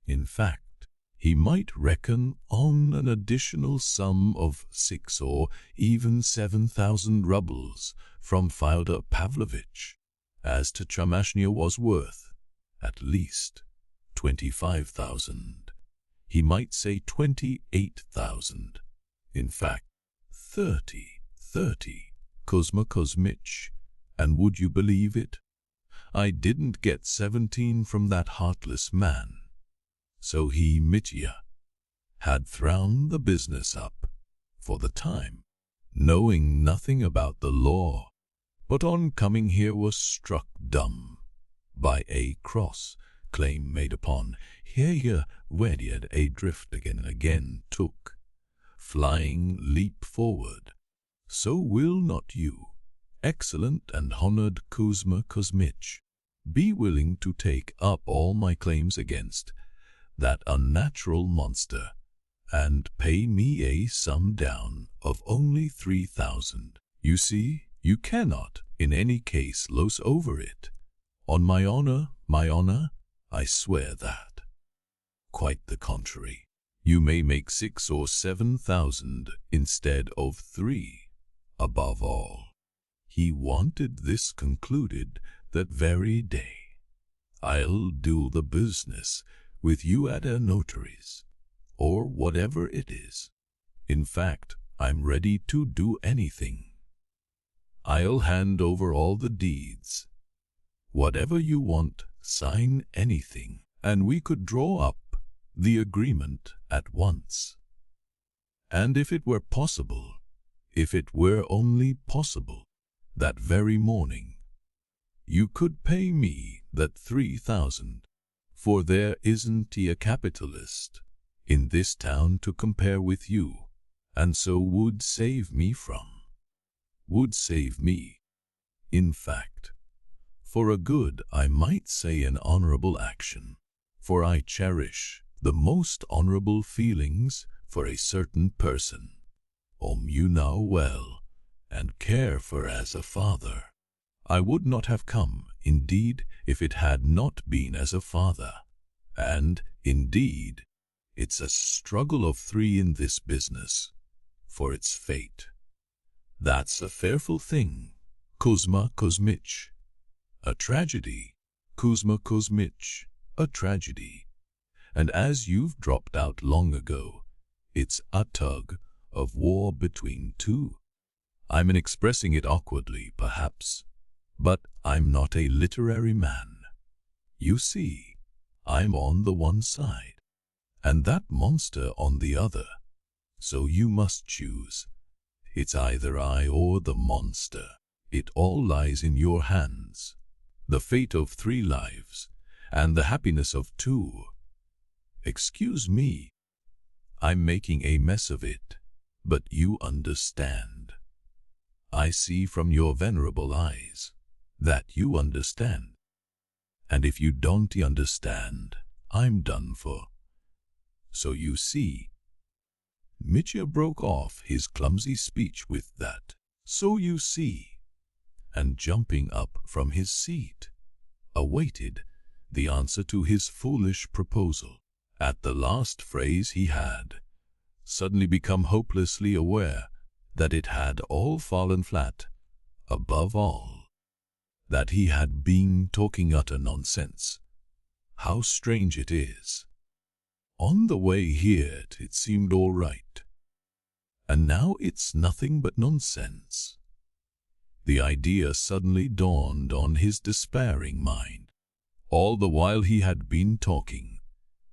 In fact, he might reckon on an additional sum of 6 or even 7,000 rubles from Fyodor Pavlovich, as Tuchamashnia was worth at least 25,000. He might say 28,000. In fact, 30. Kuzma Kuzmich, and would you believe it? I didn't get 17 from that heartless man. So he, Mitya, had thrown the business up for the time, knowing nothing about the law, but on coming here was struck dumb by a cross claim made upon here where he had adrift again and again took flying leap forward. So will not you, excellent and honored Kuzma Kuzmich, be willing to take up all my claims against that unnatural monster, and pay me a sum down of only 3,000. You see, you cannot, in any case, lose over it. On my honor, I swear that. Quite the contrary. You may make 6 or 7,000 instead of 3. Above all, he wanted this concluded that very day. I'll do the business with you at a notary's, or whatever it is. In fact, I'm ready to do anything. I'll hand over all the deeds. Whatever you want, sign anything, and we could draw up the agreement at once. And if it were possible, if it were only possible, that very morning, you could pay me that 3,000. For there isn't a capitalist in this town to compare with you, and so would save me, in fact, for a good, I might say an honorable action, for I cherish the most honorable feelings for a certain person, whom you know well and care for as a father. I would not have come, indeed, if it had not been as a father. And, indeed, it's a struggle of 3 in this business, for its fate. That's a fearful thing, Kuzma Kuzmich. A tragedy, Kuzma Kuzmich, a tragedy. And as you've dropped out long ago, it's a tug of war between two. I'm expressing it awkwardly, perhaps, but I'm not a literary man. You see, I'm on the one side, and that monster on the other. So you must choose. It's either I or the monster. It all lies in your hands. The fate of 3 lives, and the happiness of 2. Excuse me, I'm making a mess of it, but you understand. I see from your venerable eyes that you understand. And if you don't understand, I'm done for. So you see. Mitya broke off his clumsy speech with that. So you see. And jumping up from his seat, awaited the answer to his foolish proposal. At the last phrase he had suddenly become hopelessly aware that it had all fallen flat. Above all, that he had been talking utter nonsense. How strange it is. On the way here it seemed all right, and now it's nothing but nonsense. The idea suddenly dawned on his despairing mind. All the while he had been talking,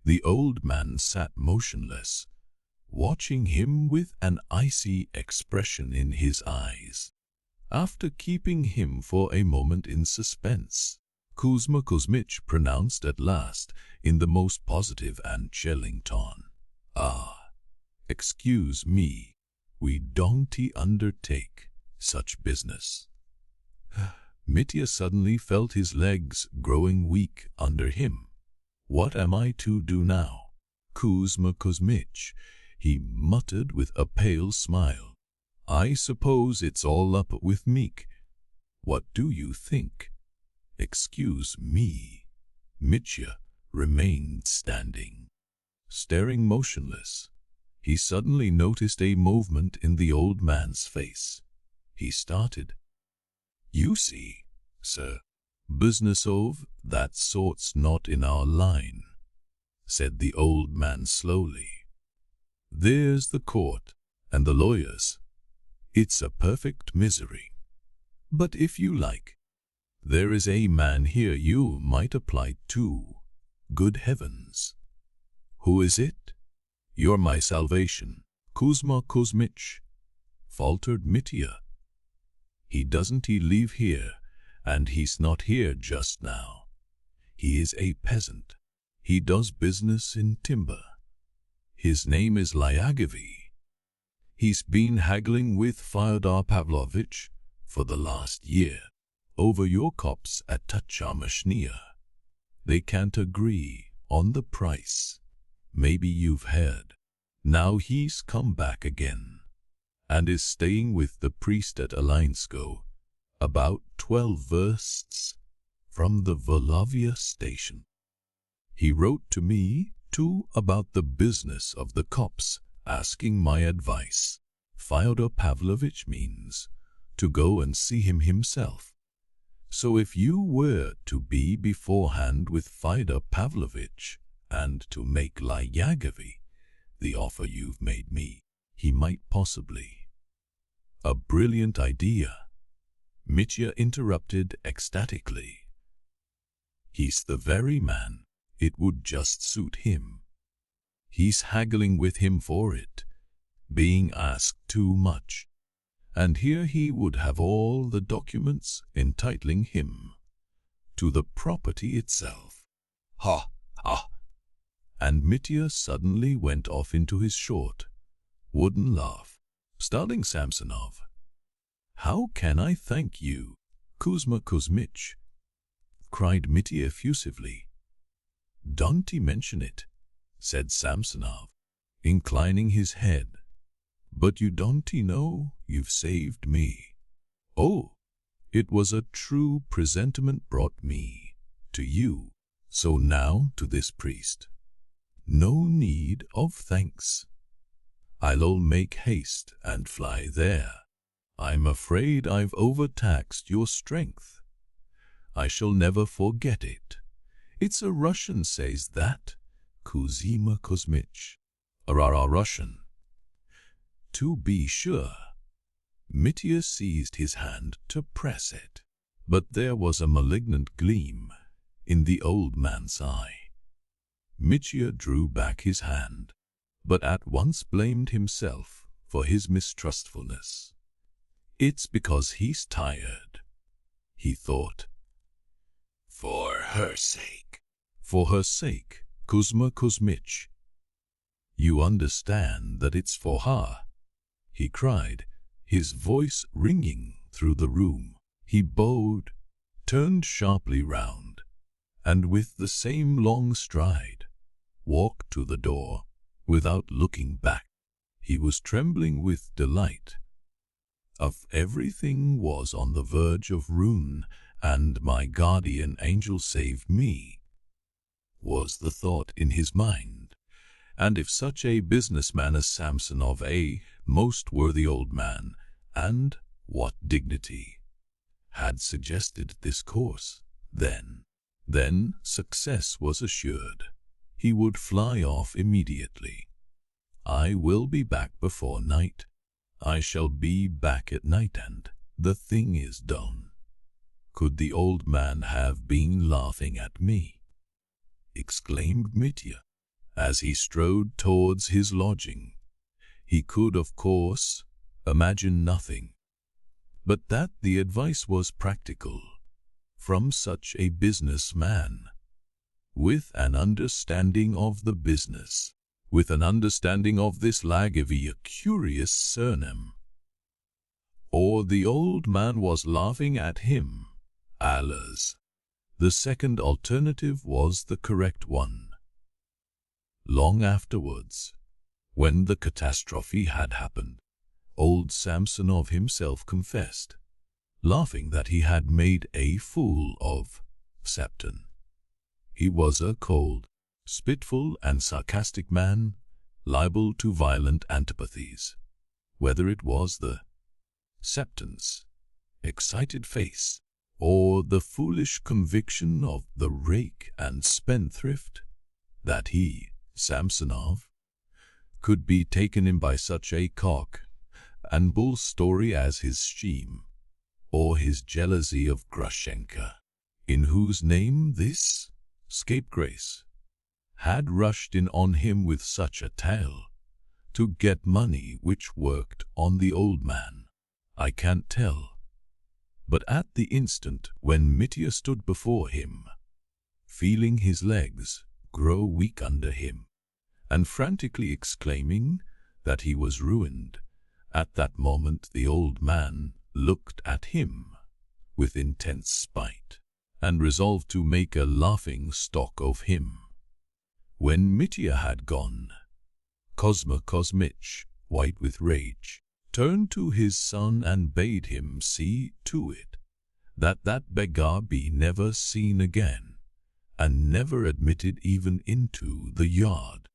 the old man sat motionless, watching him with an icy expression in his eyes. After keeping him for a moment in suspense, Kuzma Kuzmich pronounced at last, in the most positive and chilling tone, excuse me, we don't undertake such business." Mitya suddenly felt his legs growing weak under him. "What am I to do now, Kuzma Kuzmich?" he muttered with a pale smile. "I suppose it's all up with Meek. What do you think?" "Excuse me." Mitya remained standing, staring motionless. He suddenly noticed a movement in the old man's face. He started. "You see, sir, business of that sort's not in our line," said the old man slowly. "There's the court and the lawyers. It's a perfect misery. But if you like, there is a man here you might apply to. Good heavens! Who is it?" "You're my salvation, Kuzma Kuzmich," faltered Mitya. He live here, and he's not here just now. He is a peasant. He does business in timber. His name is Lyagavy. He's been haggling with Fyodor Pavlovich for the last year over your copse at Tachamashnia. They can't agree on the price. Maybe you've heard. Now he's come back again and is staying with the priest at Alinsko, about 12 versts from the Volovya station. He wrote to me, too, about the business of the copse, asking my advice. Fyodor Pavlovich means to go and see him himself. So if you were to be beforehand with Fyodor Pavlovich and to make Lyagavy the offer you've made me, he might possibly—" "A brilliant idea," Mitya interrupted ecstatically. "He's the very man. It would just suit him. He's haggling with him for it, being asked too much. And here he would have all the documents entitling him to the property itself." "Ha, ha!" And Mitya suddenly went off into his short, wooden laugh. "Starling Samsonov, how can I thank you, Kuzma Kuzmich?" cried Mitya effusively. "Don't mention it," said Samsonov, inclining his head. "But you don't know you've saved me. Oh, it was a true presentiment brought me to you. So now to this priest. No need of thanks. I'll make haste and fly there. I'm afraid I've overtaxed your strength. I shall never forget it. It's a Russian says that, Kuzma Kuzmich. A Russian. To be sure." Mitya seized his hand to press it, but there was a malignant gleam in the old man's eye. Mitya drew back his hand, but at once blamed himself for his mistrustfulness. "It's because he's tired," he thought. "For her sake." "For her sake, Kuzma Kuzmich. You understand that it's for her," he cried, his voice ringing through the room. He bowed, turned sharply round, and with the same long stride, walked to the door without looking back. He was trembling with delight. Of everything was on the verge of ruin, and my guardian angel saved me, was the thought in his mind. And if such a businessman as Samsonov, a most worthy old man, and what dignity, had suggested this course, then success was assured. He would fly off immediately. I will be back before night. I shall be back at night, and the thing is done. Could the old man have been laughing at me? Exclaimed Mitya, as he strode towards his lodging. He could, of course, imagine nothing, but that the advice was practical, from such a businessman, with an understanding of the business, with an understanding of this Lyagavy, a curious surname. Or the old man was laughing at him. Alas, the second alternative was the correct one. Long afterwards, when the catastrophe had happened, old Samsonov himself confessed, laughing, that he had made a fool of Septon. He was a cold, spiteful and sarcastic man, liable to violent antipathies, whether it was the Septon's excited face, or the foolish conviction of the rake and spendthrift, that he, Samsonov, could be taken in by such a cock and bull story as his scheme, or his jealousy of Grushenka, in whose name this scapegrace had rushed in on him with such a tale, to get money which worked on the old man. I can't tell. But at the instant when Mitya stood before him, feeling his legs grow weak under him, and frantically exclaiming that he was ruined, at that moment the old man looked at him with intense spite, and resolved to make a laughing stock of him. When Mitya had gone, Kuzma Kuzmich, white with rage, turned to his son and bade him see to it that that beggar be never seen again, and never admitted even into the yard,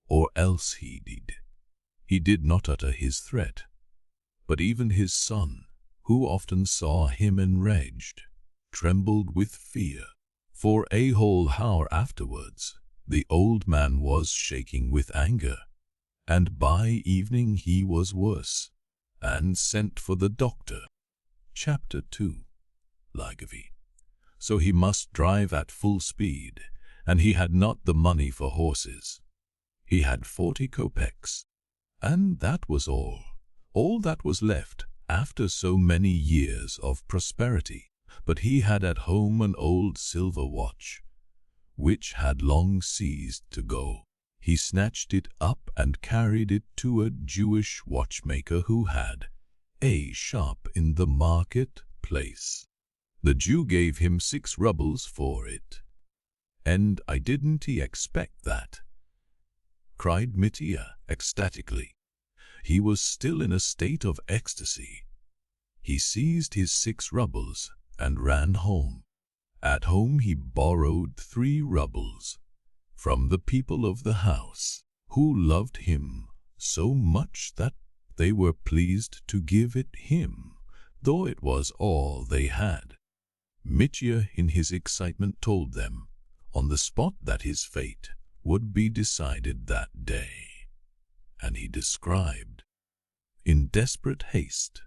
or else he did not utter his threat. But even his son, who often saw him enraged, trembled with fear. For a whole hour afterwards, the old man was shaking with anger, and by evening he was worse, and sent for the doctor. Chapter 2. Lyagavy. So he must drive at full speed, and he had not the money for horses. He had 40 kopecks, and that was all that was left after so many years of prosperity. But he had at home an old silver watch, which had long ceased to go. He snatched it up and carried it to a Jewish watchmaker who had a shop in the market-place. The Jew gave him 6 rubles for it. "And I didn't expect that," cried Mitya ecstatically. He was still in a state of ecstasy. He seized his 6 rubles and ran home. At home he borrowed 3 rubles from the people of the house, who loved him so much that they were pleased to give it him, though it was all they had. Mitya in his excitement told them on the spot that his fate would be decided that day, and he described, in desperate haste,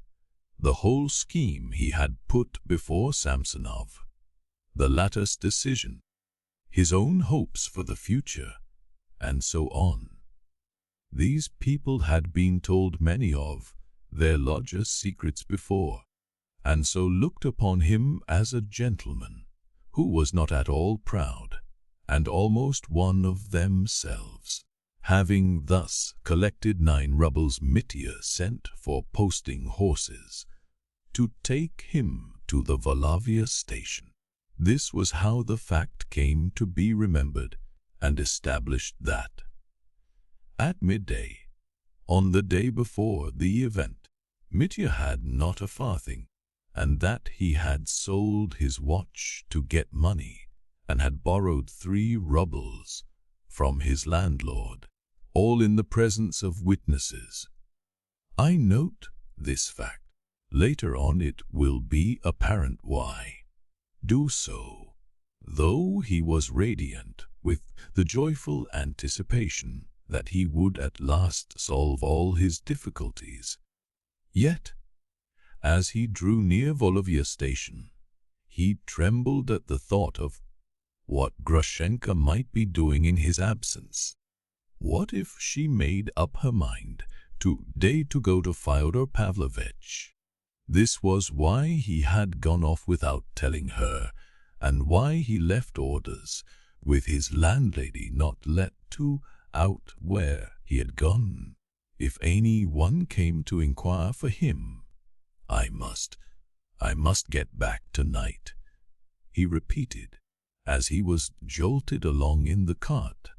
the whole scheme he had put before Samsonov, the latter's decision, his own hopes for the future, and so on. These people had been told many of their lodger's secrets before, and so looked upon him as a gentleman who was not at all proud, and almost one of themselves. Having thus collected 9 rubles, Mitya sent for posting horses to take him to the Volovya station. This was how the fact came to be remembered and established that at midday, on the day before the event, Mitya had not a farthing, and that he had sold his watch to get money, and had borrowed 3 rubles from his landlord. all in the presence of witnesses. I note this fact. Later on it will be apparent why. Do so. Though he was radiant with the joyful anticipation that he would at last solve all his difficulties, yet, as he drew near Volovya station, he trembled at the thought of what Grushenka might be doing in his absence. What if she made up her mind today to go to Fyodor Pavlovitch? This was why he had gone off without telling her, and why he left orders with his landlady not let out where he had gone. If any one came to inquire for him, I must get back tonight, he repeated, as he was jolted along in the cart,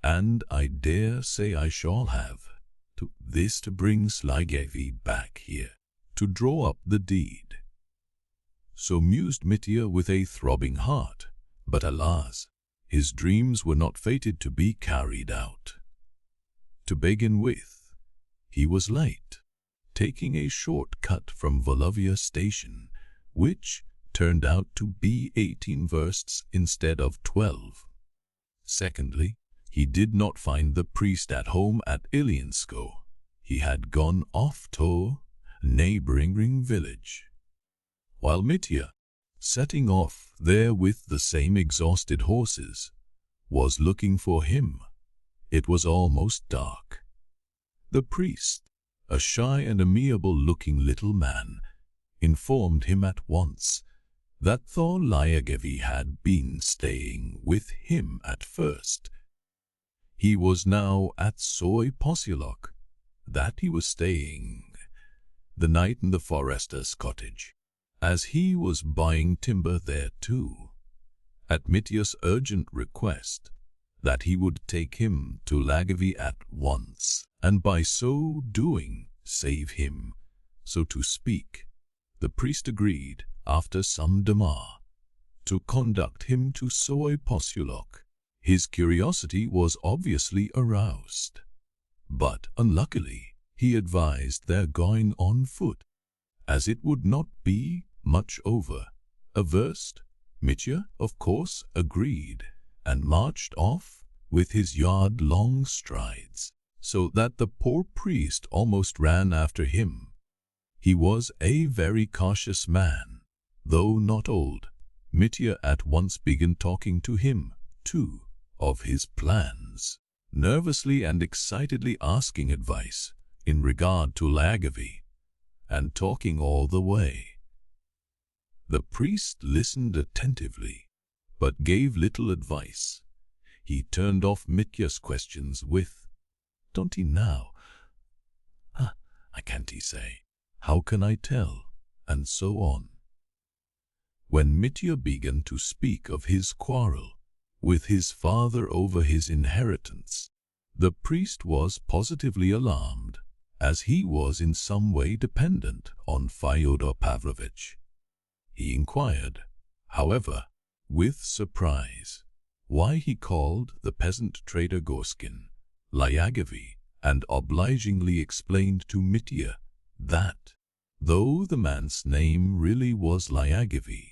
and I dare say I shall have to bring Lyagavy back here to draw up the deed. So mused Mitya with a throbbing heart, but alas, his dreams were not fated to be carried out. To begin with, he was late, taking a short cut from Volovya station, which turned out to be 18 versts instead of 12. Secondly, he did not find the priest at home at Ilyansko. He had gone off to a neighboring village. While Mitya, setting off there with the same exhausted horses, was looking for him, it was almost dark. The priest, a shy and amiable-looking little man, informed him at once that though Lyagavy had been staying with him at first, he was now at Soy Posyolok, that he was staying the night in the forester's cottage, as he was buying timber there too, at Mitya's urgent request that he would take him to Lyagavy at once, and by so doing save him, so to speak. The priest agreed, after some demur, to conduct him to Soy Posyolok. His curiosity was obviously aroused, but unluckily he advised their going on foot, as it would not be much over a verst. Mitya, of course, agreed, and marched off with his yard-long strides, so that the poor priest almost ran after him. He was a very cautious man, though not old. Mitya at once began talking to him, too, of his plans, nervously and excitedly asking advice in regard to Lyagavy, and talking all the way. The priest listened attentively, but gave little advice. He turned off Mitya's questions with, "Don't he now? I can't he say? How can I tell?" and so on. When Mitya began to speak of his quarrel with his father over his inheritance, the priest was positively alarmed, as he was in some way dependent on Fyodor Pavlovitch. He inquired, however, with surprise, why he called the peasant trader Gorskin Lyagavy, and obligingly explained to Mitya that, though the man's name really was Lyagavy,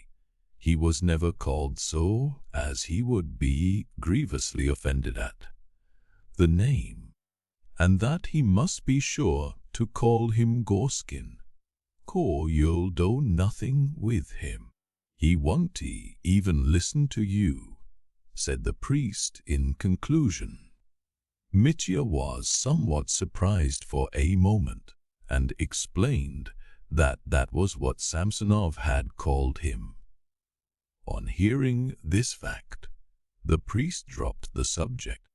he was never called so, as he would be grievously offended at the name, and that he must be sure to call him Gorskin, "'Cor you'll do nothing with him. He won't even listen to you," said the priest in conclusion. Mitya was somewhat surprised for a moment, and explained that that was what Samsonov had called him. On hearing this fact, the priest dropped the subject,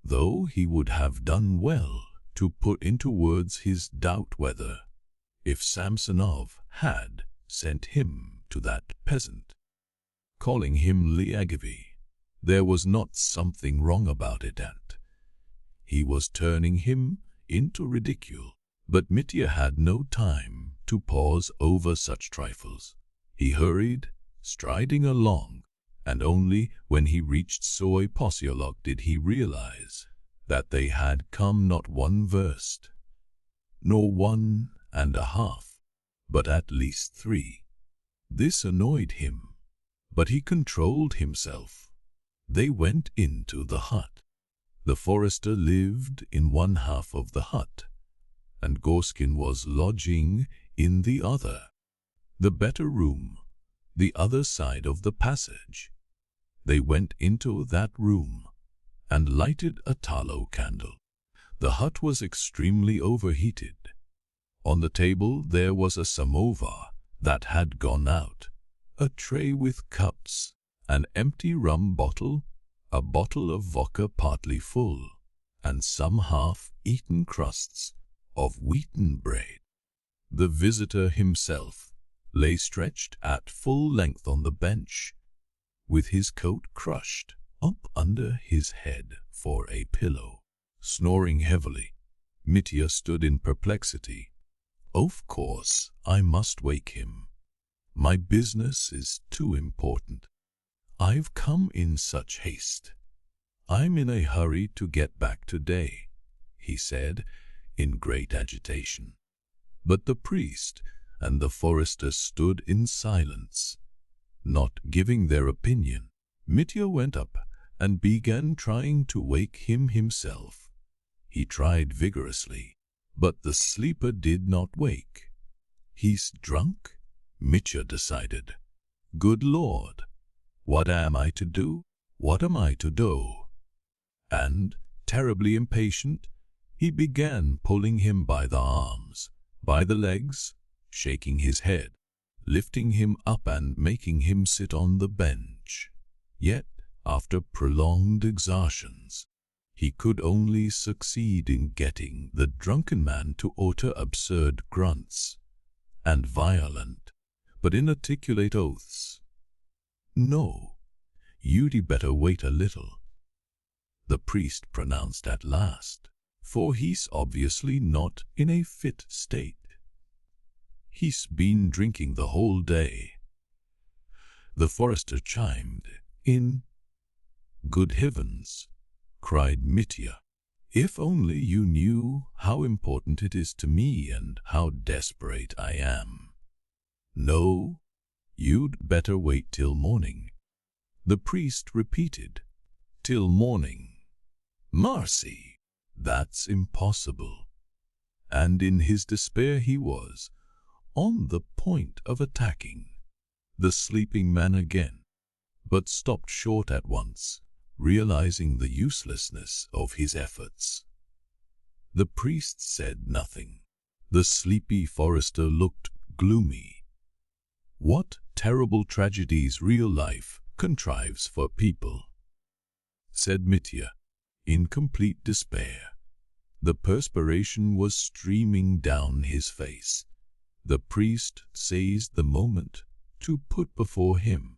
though he would have done well to put into words his doubt whether, if Samsonov had sent him to that peasant, calling him Lyagavy, there was not something wrong about it, and he was turning him into ridicule. But Mitya had no time to pause over such trifles. He hurried, striding along, and only when he reached Soy Posyolok did he realize that they had come not 1 verst, nor 1.5, but at least 3. This annoyed him, but he controlled himself. They went into the hut. The forester lived in 1/2 of the hut, and Gorskin was lodging in the other. The better room, the other side of the passage. They went into that room and lighted a tallow candle. The hut was extremely overheated. On the table there was a samovar that had gone out, a tray with cups, an empty rum bottle, a bottle of vodka partly full, and some half-eaten crusts of wheaten bread. The visitor himself lay stretched at full length on the bench, with his coat crushed up under his head for a pillow. Snoring heavily, Mitya stood in perplexity. Of course, I must wake him. My business is too important. I've come in such haste. I'm in a hurry to get back today, he said, in great agitation. But the priest and the forester stood in silence, not giving their opinion. Mitya went up and began trying to wake him himself. He tried vigorously, but the sleeper did not wake. He's drunk, Mitya decided. Good Lord, what am I to do? What am I to do? And, terribly impatient, he began pulling him by the arms, by the legs, shaking his head, lifting him up and making him sit on the bench. Yet, after prolonged exertions, he could only succeed in getting the drunken man to utter absurd grunts and violent but inarticulate oaths. No, you'd better wait a little, the priest pronounced at last, for he's obviously not in a fit state. He's been drinking the whole day. The forester chimed in. Good heavens, cried Mitya. If only you knew how important it is to me and how desperate I am. No, you'd better wait till morning, the priest repeated. Till morning. Mercy, that's impossible. And in his despair he was on the point of attacking the sleeping man again, but stopped short at once, realizing the uselessness of his efforts. The priest said nothing. The sleepy forester looked gloomy. What terrible tragedies real life contrives for people, said Mitya, in complete despair. The perspiration was streaming down his face. The priest seized the moment to put before him,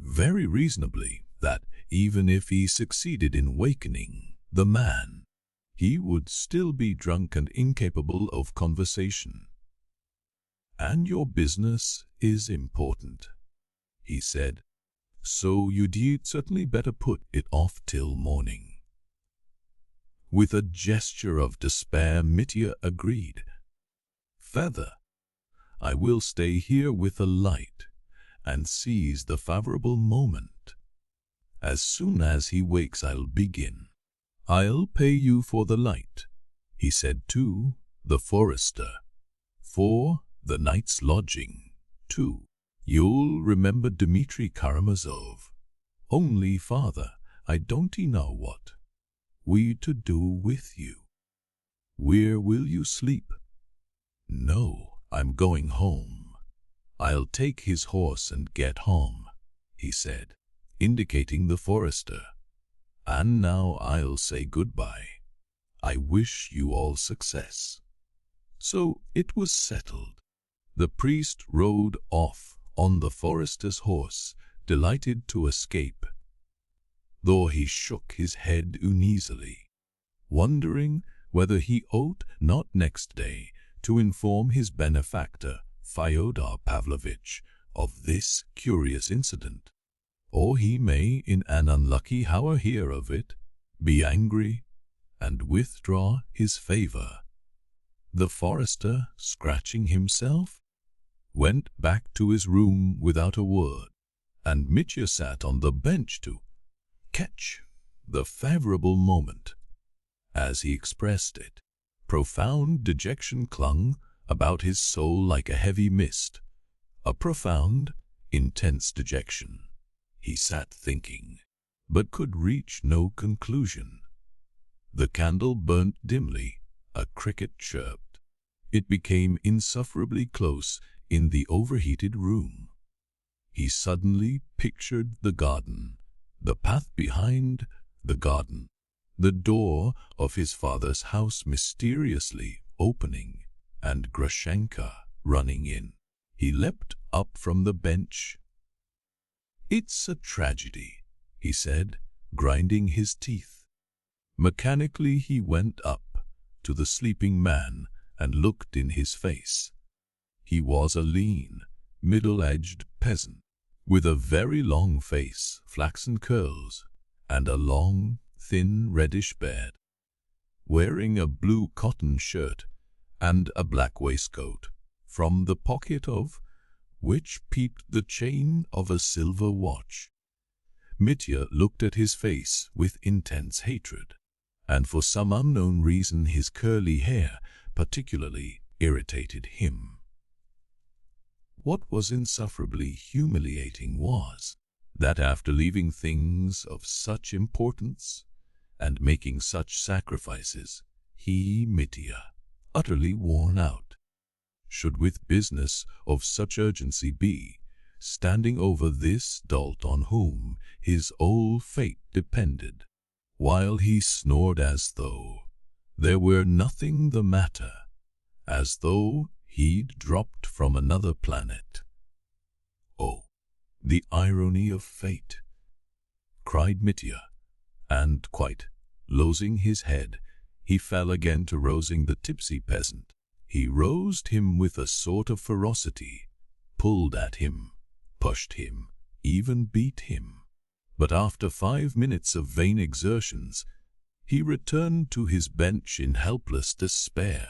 very reasonably, that even if he succeeded in wakening the man, he would still be drunk and incapable of conversation. And your business is important, he said, so you'd certainly better put it off till morning. With a gesture of despair, Mitya agreed. Further, I will stay here with a light and seize the favorable moment. As soon as he wakes, I'll begin. I'll pay you for the light, he said to the forester, for the night's lodging, too. You'll remember Dmitri Karamazov. Only, Father, I don't know what we to do with you. Where will you sleep? No, I'm going home. I'll take his horse and get home, he said, indicating the forester. And now I'll say goodbye. I wish you all success. So it was settled. The priest rode off on the forester's horse, delighted to escape, though he shook his head uneasily, wondering whether he ought not next day to inform his benefactor, Fyodor Pavlovitch, of this curious incident. Or he may, in an unlucky hour, hear of it, be angry, and withdraw his favor. The forester, scratching himself, went back to his room without a word, and Mitya sat on the bench to catch the favorable moment. As he expressed it, profound dejection clung about his soul like a heavy mist, a profound, intense dejection. He sat thinking, but could reach no conclusion. The candle burnt dimly, a cricket chirped. It became insufferably close in the overheated room. He suddenly pictured the garden, the path behind the garden, the door of his father's house mysteriously opening, and Grushenka running in. He leapt up from the bench. "It's a tragedy," he said, grinding his teeth. Mechanically he went up to the sleeping man and looked in his face. He was a lean, middle-aged peasant, with a very long face, flaxen curls, and a long, thin reddish beard, wearing a blue cotton shirt and a black waistcoat, from the pocket of which peeped the chain of a silver watch. Mitya looked at his face with intense hatred, and for some unknown reason his curly hair particularly irritated him. What was insufferably humiliating was that after leaving things of such importance and making such sacrifices, he, Mitya, utterly worn out, should with business of such urgency be standing over this dolt on whom his whole fate depended, while he snored as though there were nothing the matter, as though he'd dropped from another planet. "Oh, the irony of fate!" cried Mitya, and quite losing his head, he fell again to rousing the tipsy peasant. He roused him with a sort of ferocity, pulled at him, pushed him, even beat him. But after 5 minutes of vain exertions, he returned to his bench in helpless despair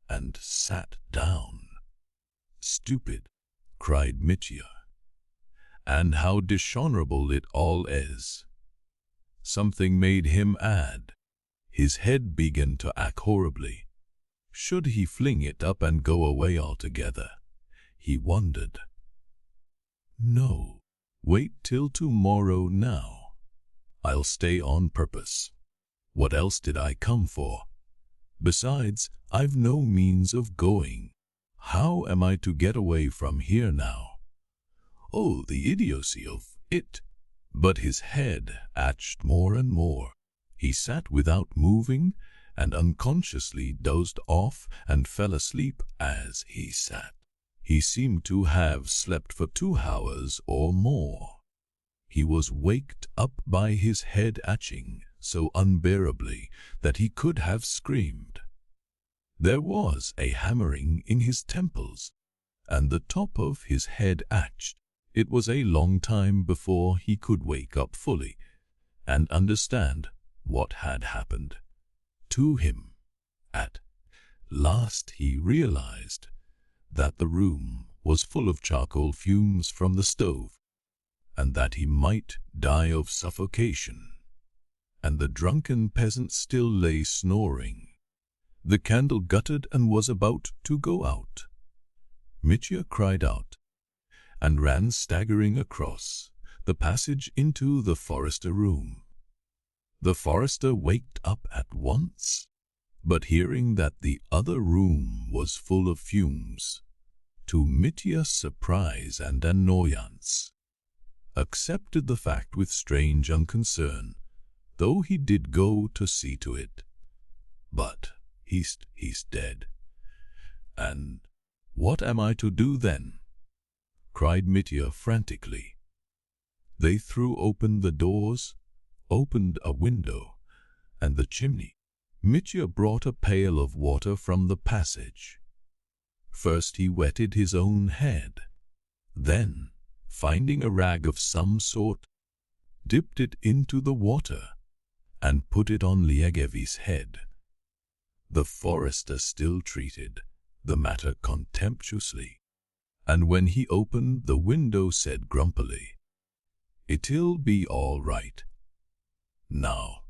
and sat down. "Stupid!" cried Mitya. "And how dishonorable it all is!" Something made him add. His head began to ache horribly. Should he fling it up and go away altogether? He wondered. No, wait till tomorrow now. I'll stay on purpose. What else did I come for? Besides, I've no means of going. How am I to get away from here now? Oh, the idiocy of it! But his head ached more and more. He sat without moving, and unconsciously dozed off and fell asleep as he sat. He seemed to have slept for 2 hours or more. He was waked up by his head aching so unbearably that he could have screamed. There was a hammering in his temples, and the top of his head ached. It was a long time before he could wake up fully and understand what had happened to him. At last he realized that the room was full of charcoal fumes from the stove, and that he might die of suffocation. And the drunken peasant still lay snoring. The candle guttered and was about to go out. Mitya cried out and ran staggering across the passage into the forester room. The forester waked up at once, but hearing that the other room was full of fumes, to Mitya's surprise and annoyance, accepted the fact with strange unconcern, though he did go to see to it. But he's dead. And what am I to do then? Cried Mitya frantically. They threw open the doors, opened a window and the chimney. Mitya brought a pail of water from the passage. First he wetted his own head. Then, finding a rag of some sort, dipped it into the water and put it on Lyagavy's head. The forester still treated the matter contemptuously, and when he opened the window said grumpily, "It'll be all right." Now,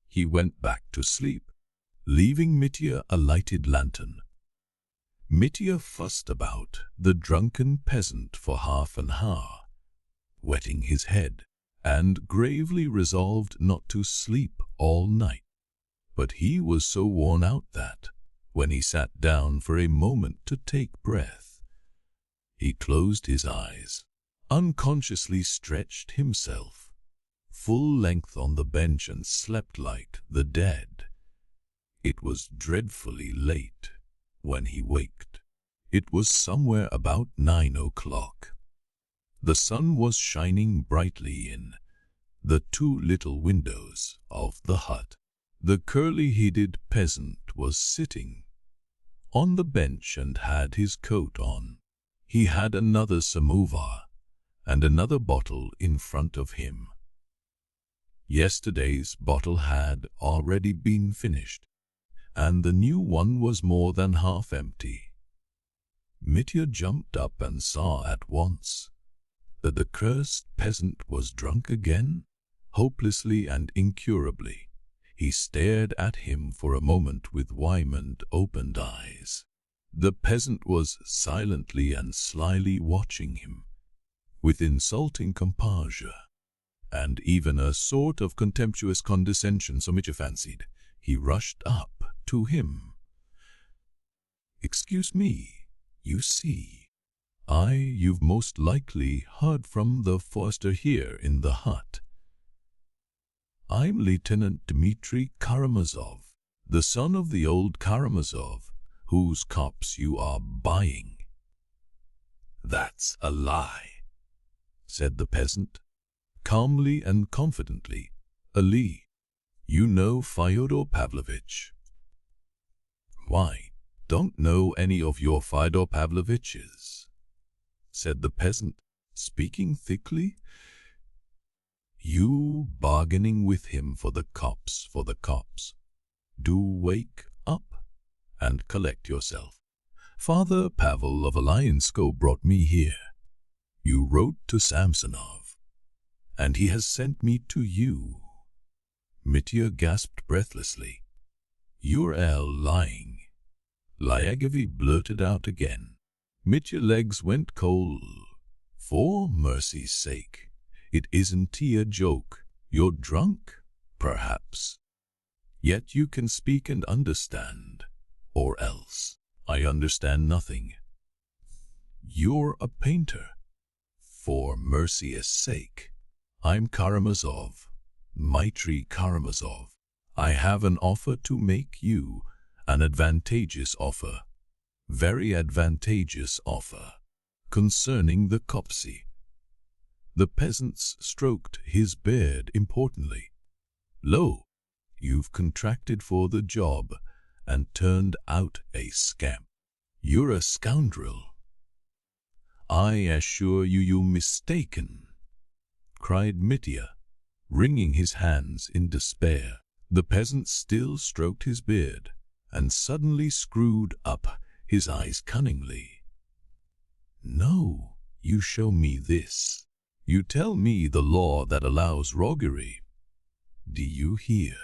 he went back to sleep, leaving Mitya a lighted lantern. Mitya fussed about the drunken peasant for half an hour, wetting his head, and gravely resolved not to sleep all night. But he was so worn out that, when he sat down for a moment to take breath, he closed his eyes, unconsciously stretched himself full length on the bench and slept like the dead. It was dreadfully late when he waked. It was somewhere about 9 o'clock. The sun was shining brightly in the 2 little windows of the hut. The curly-headed peasant was sitting on the bench and had his coat on. He had another samovar and another bottle in front of him. Yesterday's bottle had already been finished, and the new one was more than half empty. Mitya jumped up and saw at once that the cursed peasant was drunk again, hopelessly and incurably. He stared at him for a moment with wide-opened eyes. The peasant was silently and slyly watching him, with insulting composure, and even a sort of contemptuous condescension, so Mitya fancied. He rushed up to him. "Excuse me, you see, you've most likely heard from the forester here in the hut. I'm Lieutenant Dmitri Karamazov, the son of the old Karamazov, whose corpse you are buying." "That's a lie," said the peasant, calmly and confidently. "Ali, you know Fyodor Pavlovitch." "Why, don't know any of your Fyodor Pavloviches," said the peasant, speaking thickly. "You bargaining with him for the cops, Do wake up and collect yourself. Father Pavel of Alyonsko brought me here. You wrote to Samsonov, and he has sent me to you." Mitya gasped breathlessly. "You're lying," Lyagavy blurted out again. Mitya's legs went cold. "For mercy's sake, it isn't a joke. You're drunk, perhaps. Yet you can speak and understand, or else I understand nothing. You're a painter. For mercy's sake, I'm Karamazov, Dmitri Karamazov. I have an offer to make you, an advantageous offer, very advantageous offer, concerning the copsy." The peasants stroked his beard importantly. "Lo, you've contracted for the job and turned out a scamp. You're a scoundrel." "I assure you you're mistaken," cried Mitya, wringing his hands in despair. The peasant still stroked his beard and suddenly screwed up his eyes cunningly. "No, you show me this. You tell me the law that allows roguery. Do you hear?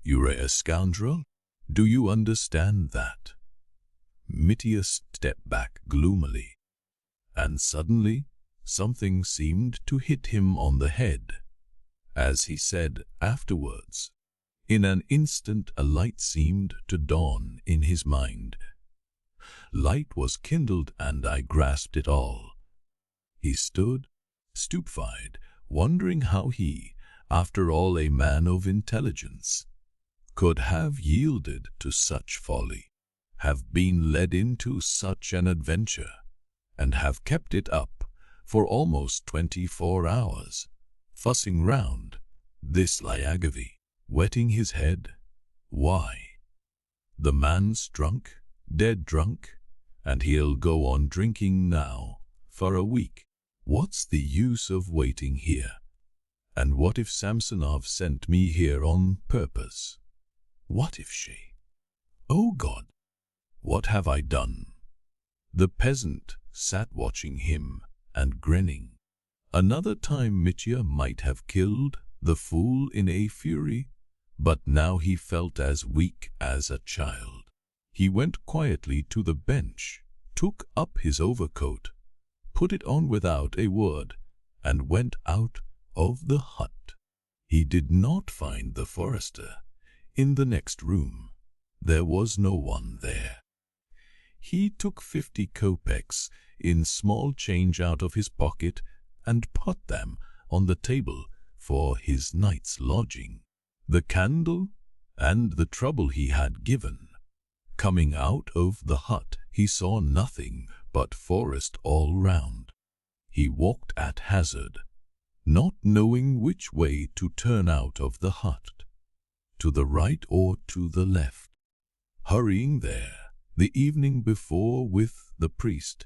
You're a scoundrel. Do you understand that?" Mitya stepped back gloomily, and suddenly something seemed to hit him on the head. As he said afterwards, in an instant a light seemed to dawn in his mind. Light was kindled and I grasped it all. He stood, stupefied, wondering how he, after all a man of intelligence, could have yielded to such folly, have been led into such an adventure, and have kept it up for almost 24 hours, fussing round this Lyagavy, wetting his head. Why, the man's drunk, dead drunk, and he'll go on drinking now for a week. What's the use of waiting here And what if Samsonov sent me here on purpose? What if she? Oh God, what have I done? The peasant sat watching him and grinning. Another time Mitya might have killed the fool in a fury, but now he felt as weak as a child. He went quietly to the bench, took up his overcoat, put it on without a word, and went out of the hut. He did not find the forester in the next room. There was no one there. He took 50 kopecks in small change out of his pocket and put them on the table for his night's lodging. The candle and the trouble he had given. Coming out of the hut, he saw nothing but forest all round. He walked at hazard, not knowing which way to turn out of the hut, to the right or to the left. Hurrying there the evening before with the priest,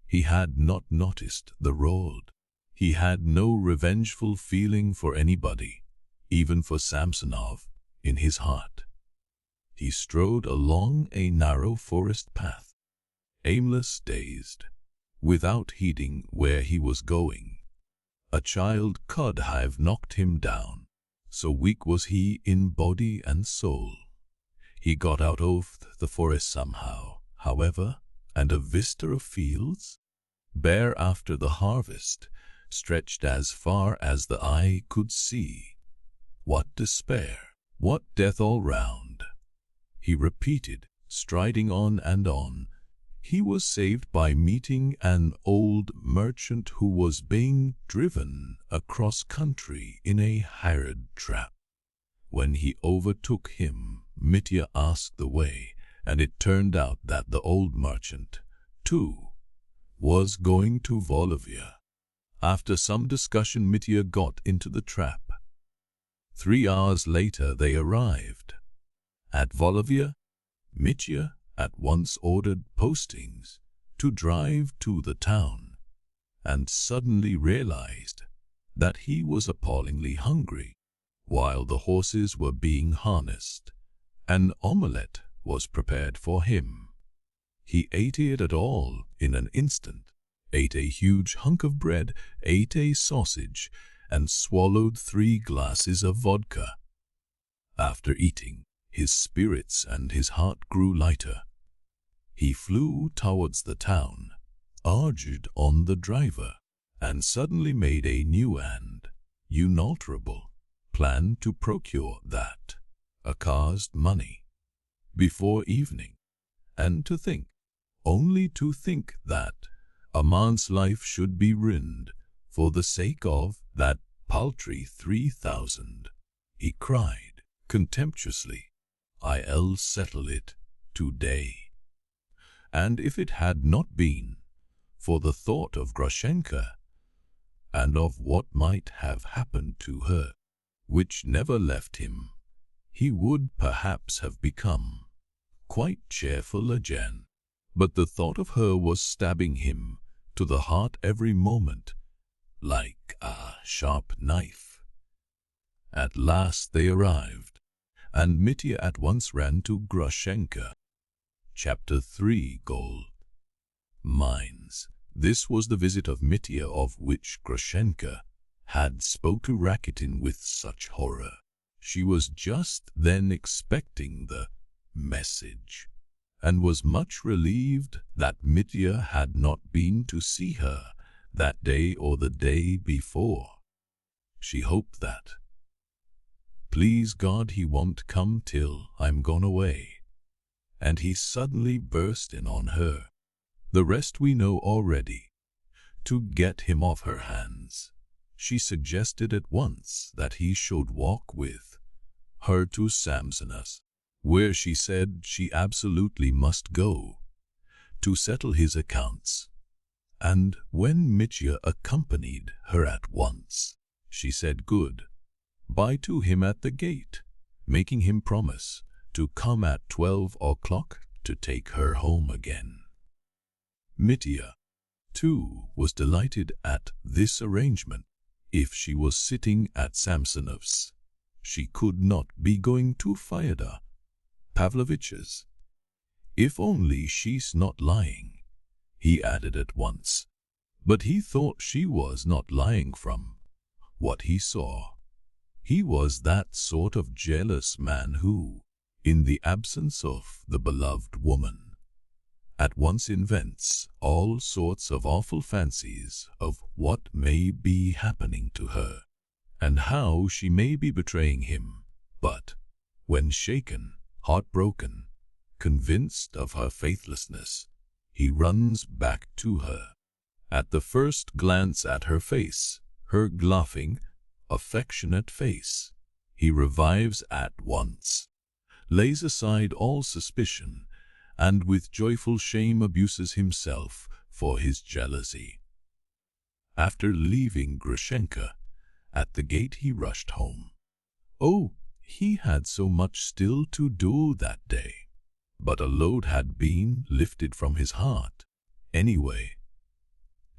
he had not noticed the road. He had no revengeful feeling for anybody, even for Samsonov, in his heart. He strode along a narrow forest path, aimless, dazed, without heeding where he was going. A child could have knocked him down, so weak was he in body and soul. He got out of the forest somehow, however, and a vista of fields, bare after the harvest, stretched as far as the eye could see. What despair, what death all round! He repeated, striding on and on. He was saved by meeting an old merchant who was being driven across country in a hired trap. When he overtook him, Mitya asked the way, and it turned out that the old merchant, too, was going to Volovia. After some discussion, Mitya got into the trap. 3 hours later they arrived. At Volovia, Mitya at once ordered postings to drive to the town, and suddenly realized that he was appallingly hungry. While the horses were being harnessed, an omelette was prepared for him. He ate it at all in an instant, ate a huge hunk of bread, ate a sausage, and swallowed 3 glasses of vodka. After eating, his spirits and his heart grew lighter. He flew towards the town, urged on the driver, and suddenly made a new and unalterable plan to procure that accursed money before evening, and to think, only to think, that a man's life should be ruined for the sake of that paltry 3,000. He cried contemptuously, "I'll settle it today." And if it had not been for the thought of Grushenka and of what might have happened to her, which never left him, he would perhaps have become quite cheerful again. But the thought of her was stabbing him to the heart every moment, like a sharp knife. At last they arrived, and Mitya at once ran to Grushenka. Chapter 3. Gold Mines. This was the visit of Mitya of which Grushenka had spoke to Rakitin with such horror. She was just then expecting the message, and was much relieved that Mitya had not been to see her that day or the day before. She hoped that, "Please God, he won't come till I'm gone away." And he suddenly burst in on her. The rest we know already. To get him off her hands, she suggested at once that he should walk with her to Samsonov, where she said she absolutely must go, to settle his accounts. And when Mitya accompanied her at once, she said good-bye to him at the gate, making him promise to come at 12 o'clock to take her home again. Mitya, too, was delighted at this arrangement. If she was sitting at Samsonov's, she could not be going to Fyodor Pavlovitch's. If only she's not lying, he added at once. But he thought she was not lying from what he saw. He was that sort of jealous man who, in the absence of the beloved woman, at once invents all sorts of awful fancies of what may be happening to her, and how she may be betraying him. But when shaken, heartbroken, convinced of her faithlessness, he runs back to her. At the first glance at her face, her laughing, affectionate face, he revives at once, lays aside all suspicion, and with joyful shame abuses himself for his jealousy. After leaving Grushenka at the gate, he rushed home. Oh, he had so much still to do that day, but a load had been lifted from his heart. Anyway,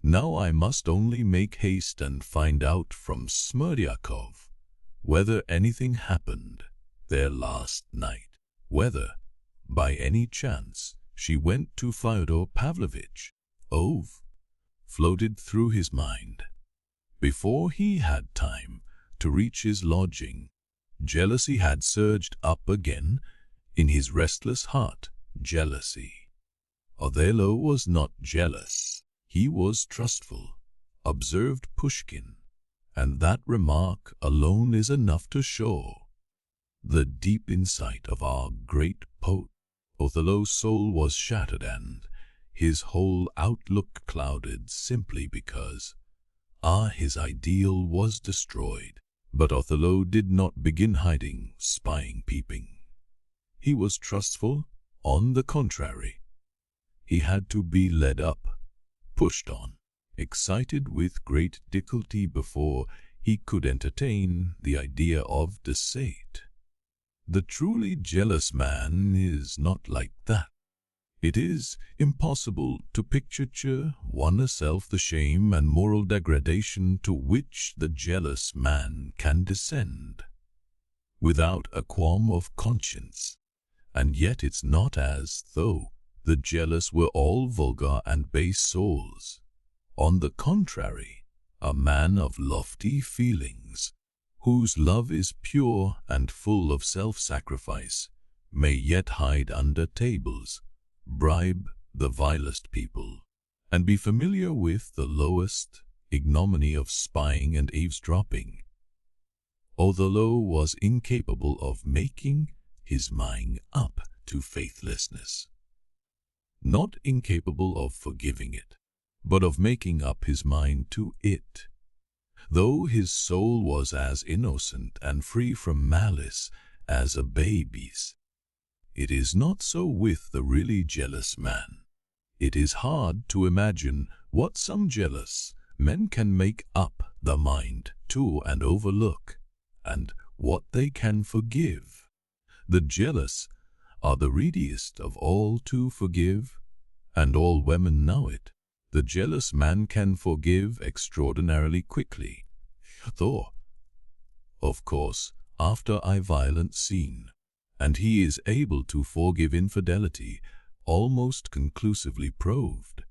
now I must only make haste and find out from Smerdyakov whether anything happened there last night, whether, by any chance, she went to Fyodor Pavlovitch. Floated through his mind. Before he had time to reach his lodging, jealousy had surged up again in his restless heart. Jealousy. Othello was not jealous. He was trustful, observed Pushkin, and that remark alone is enough to show the deep insight of our great poet. Othello's soul was shattered and his whole outlook clouded simply because his ideal was destroyed. But Othello did not begin hiding, spying, peeping. He was trustful. On the contrary, he had to be led up, pushed on, excited with great difficulty before he could entertain the idea of deceit. The truly jealous man is not like that. It is impossible to picture oneself the shame and moral degradation to which the jealous man can descend without a qualm of conscience. And yet it's not as though the jealous were all vulgar and base souls. On the contrary, a man of lofty feelings, whose love is pure and full of self-sacrifice, may yet hide under tables, bribe the vilest people, and be familiar with the lowest ignominy of spying and eavesdropping. Othello was incapable of making his mind up to faithlessness. Not incapable of forgiving it, but of making up his mind to it. Though his soul was as innocent and free from malice as a baby's, it is not so with the really jealous man. It is hard to imagine what some jealous men can make up the mind to and overlook, and what they can forgive. The jealous are the readiest of all to forgive, and all women know it. The jealous man can forgive extraordinarily quickly, though, of course, after a violent scene, and he is able to forgive infidelity almost conclusively proved.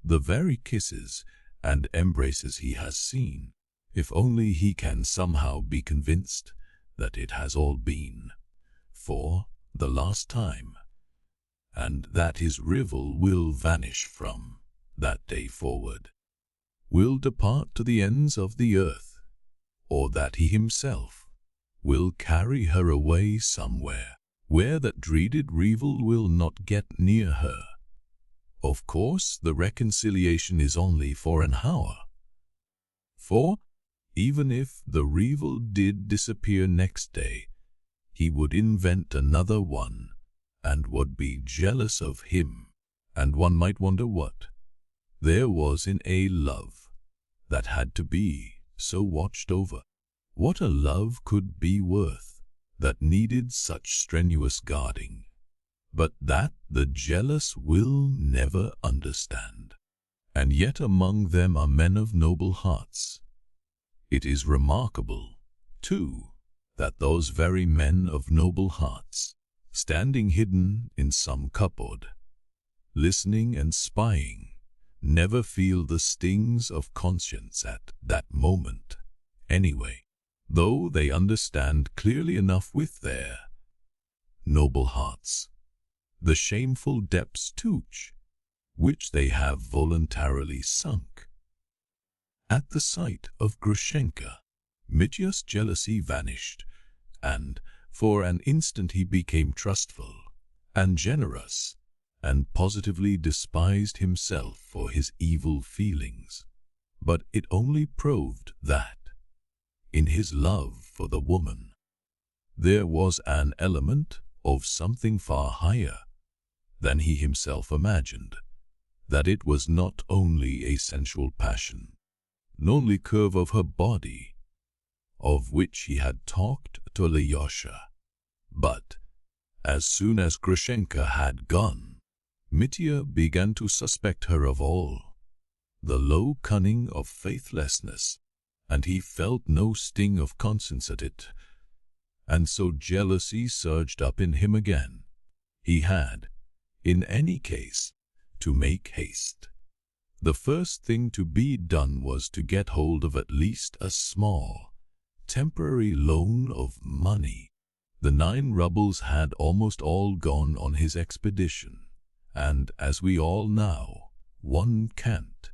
The very kisses and embraces he has seen, if only he can somehow be convinced that it has all been for the last time, and that his rival will vanish from that day forward, will depart to the ends of the earth, or that he himself will carry her away somewhere where that dreaded rival will not get near her. Of course, the reconciliation is only for an hour. For, even if the rival did disappear next day, he would invent another one, and would be jealous of him, and one might wonder what there was in a love that had to be so watched over. What a love could be worth that needed such strenuous guarding, but that the jealous will never understand. And yet among them are men of noble hearts. It is remarkable, too, that those very men of noble hearts, standing hidden in some cupboard, listening and spying, never feel the stings of conscience at that moment, anyway, though they understand clearly enough with their noble hearts the shameful depths to which they have voluntarily sunk. At the sight of Grushenka, Mitya's jealousy vanished, and for an instant he became trustful and generous, and positively despised himself for his evil feelings. But it only proved that, in his love for the woman, there was an element of something far higher than he himself imagined, that it was not only a sensual passion, the only curve of her body, of which he had talked to Alyosha, but as soon as Grushenka had gone, Mitya began to suspect her of all the low cunning of faithlessness, and he felt no sting of conscience at it, and so jealousy surged up in him again. He had, in any case, to make haste. The first thing to be done was to get hold of at least a small, temporary loan of money. The 9 rubles had almost all gone on his expedition, and as we all know, one can't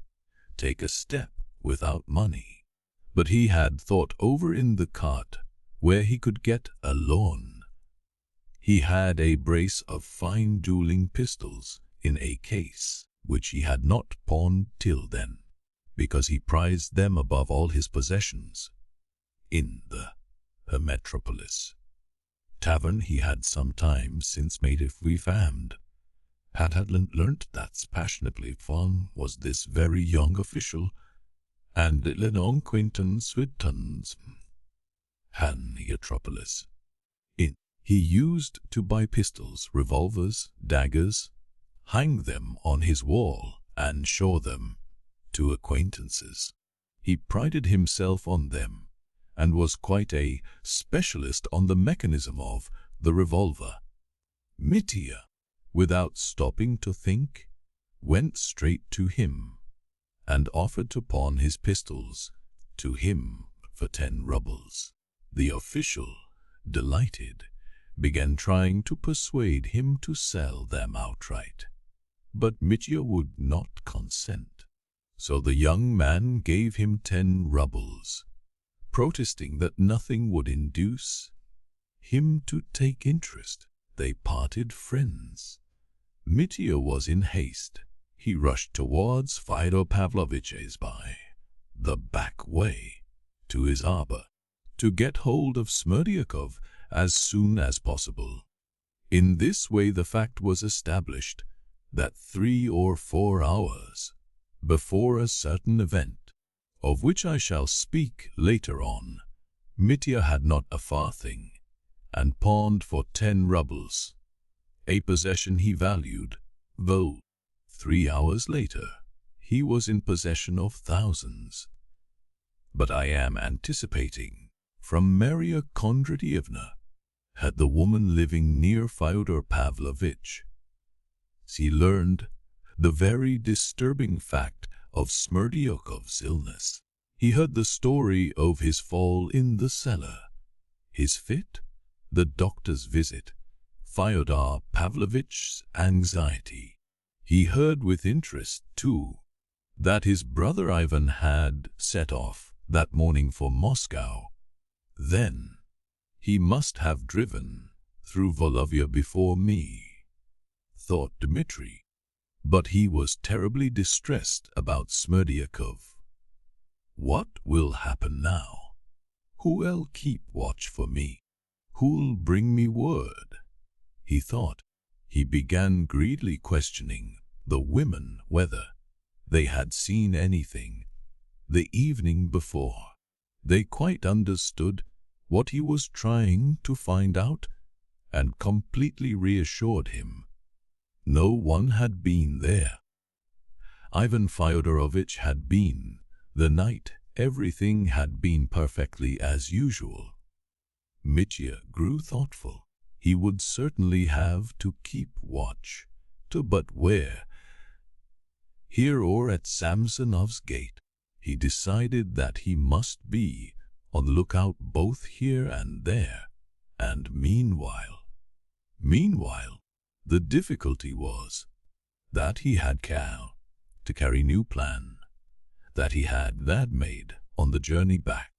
take a step without money. But he had thought over in the cart where he could get a loan. He had a brace of fine dueling pistols in a case which he had not pawned till then, because he prized them above all his possessions. In the metropolis tavern he had some time since made a VIII, had learnt that passionately fond was this very young official, and an acquaintance with tons and metropolis. He used to buy pistols, revolvers, daggers, hang them on his wall, and show them to acquaintances. He prided himself on them, and was quite a specialist on the mechanism of the revolver. Mitya, without stopping to think, went straight to him, and offered to pawn his pistols to him for 10 rubles. The official, delighted, began trying to persuade him to sell them outright, but Mitya would not consent. So the young man gave him 10 rubles, protesting that nothing would induce him to take interest. They parted friends. Mitya was in haste. He rushed towards Fyodor Pavlovitch's by the back way to his arbor, to get hold of Smerdyakov as soon as possible. In this way the fact was established that 3 or 4 hours before a certain event, of which I shall speak later on, Mitya had not a farthing, and pawned for 10 rubles, a possession he valued, though 3 hours later he was in possession of thousands. But I am anticipating. From Maria Kondratyevna had the woman living near Fyodor Pavlovitch. She learned the very disturbing fact of Smerdyakov's illness. He heard the story of his fall in the cellar, his fit, the doctor's visit, Fyodor Pavlovitch's anxiety. He heard with interest, too, that his brother Ivan had set off that morning for Moscow. Then he must have driven through Volovya before me, thought Dmitri. But he was terribly distressed about Smerdyakov. What will happen now? Who'll keep watch for me? Who'll bring me word? He thought. He began greedily questioning the women whether they had seen anything the evening before. They quite understood what he was trying to find out, and completely reassured him. No one had been there. Ivan Fyodorovitch had been, the night everything had been perfectly as usual. Mitya grew thoughtful. He would certainly have to keep watch. But where? Here or at Samsonov's gate? He decided that he must be on the lookout both here and there. And meanwhile, the difficulty was that he had Cal to carry new plan, that he had that made on the journey back.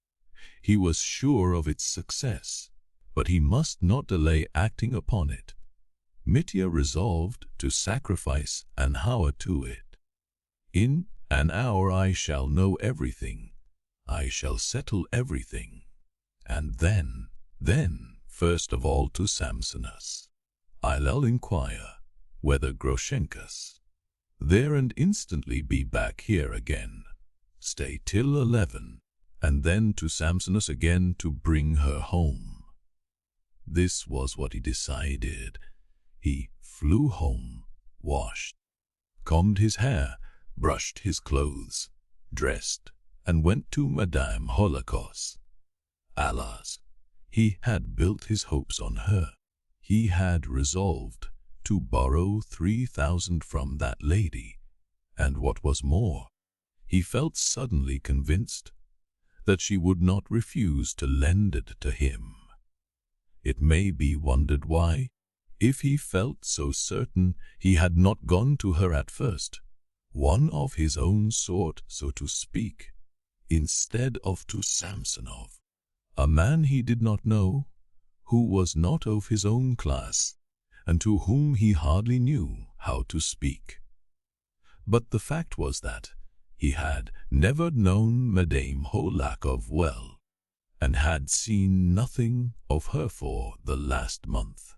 He was sure of its success, but he must not delay acting upon it. Mitya resolved to sacrifice an hour to it. In an hour I shall know everything. I shall settle everything. And then, first of all to Samsonov, I'll inquire whether Groshenka's there and instantly be back here again. Stay till 11, and then to Samsonov again to bring her home. This was what he decided. He flew home, washed, combed his hair, brushed his clothes, dressed, and went to Madame Holocaust. Alas, he had built his hopes on her. He had resolved to borrow 3,000 from that lady, and what was more, he felt suddenly convinced that she would not refuse to lend it to him. It may be wondered why, if he felt so certain, he had not gone to her at first, one of his own sort, so to speak, instead of to Samsonov, a man he did not know, who was not of his own class, and to whom he hardly knew how to speak. But the fact was that he had never known Madame Hollakov well, and had seen nothing of her for the last month,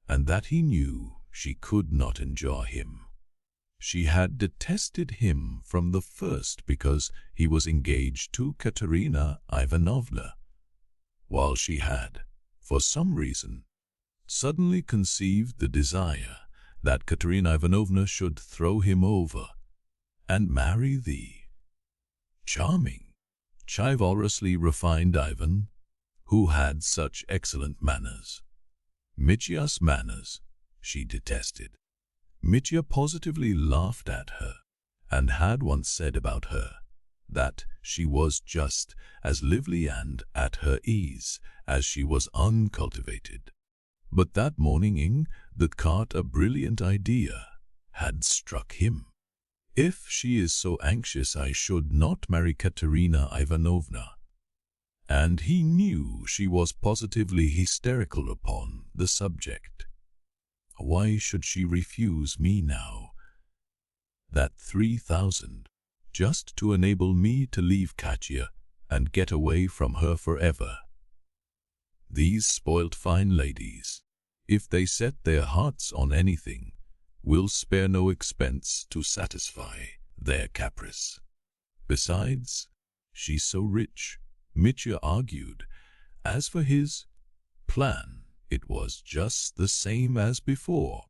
and that he knew she could not enjoy him. She had detested him from the first because he was engaged to Katerina Ivanovna, while she had, for some reason, suddenly conceived the desire that Katerina Ivanovna should throw him over and marry the charming, chivalrously refined Ivan, who had such excellent manners. Mitya's manners she detested. Mitya positively laughed at her, and had once said about her that she was just as lively and at her ease as she was uncultivated. But that morning that caught a brilliant idea had struck him. If she is so anxious I should not marry Katerina Ivanovna. And he knew she was positively hysterical upon the subject. Why should she refuse me now? That 3,000, just to enable me to leave Katya and get away from her forever. These spoilt fine ladies, if they set their hearts on anything, will spare no expense to satisfy their caprice. Besides, she's so rich, Mitya argued. As for his plan, it was just the same as before.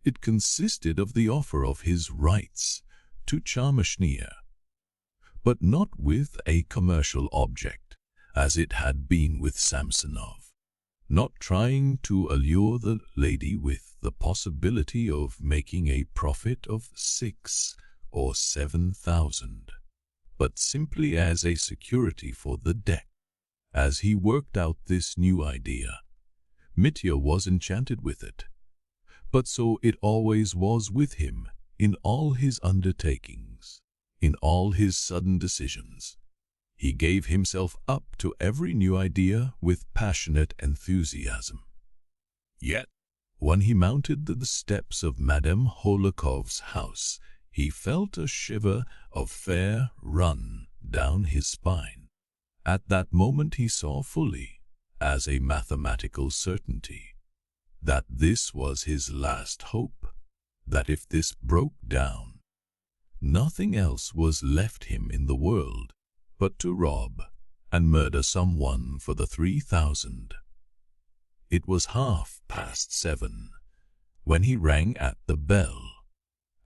It consisted of the offer of his rights to Charmashnia, but not with a commercial object, as it had been with Samsonov, not trying to allure the lady with the possibility of making a profit of 6,000 or 7,000, but simply as a security for the debt. As he worked out this new idea, Mitya was enchanted with it. But so it always was with him in all his undertakings, in all his sudden decisions. He gave himself up to every new idea with passionate enthusiasm. Yet, when he mounted the steps of Madame Holokov's house, he felt a shiver of fear run down his spine. At that moment he saw fully, as a mathematical certainty, that this was his last hope, that if this broke down, nothing else was left him in the world but to rob and murder someone for the 3,000. It was 7:30 when he rang at the bell.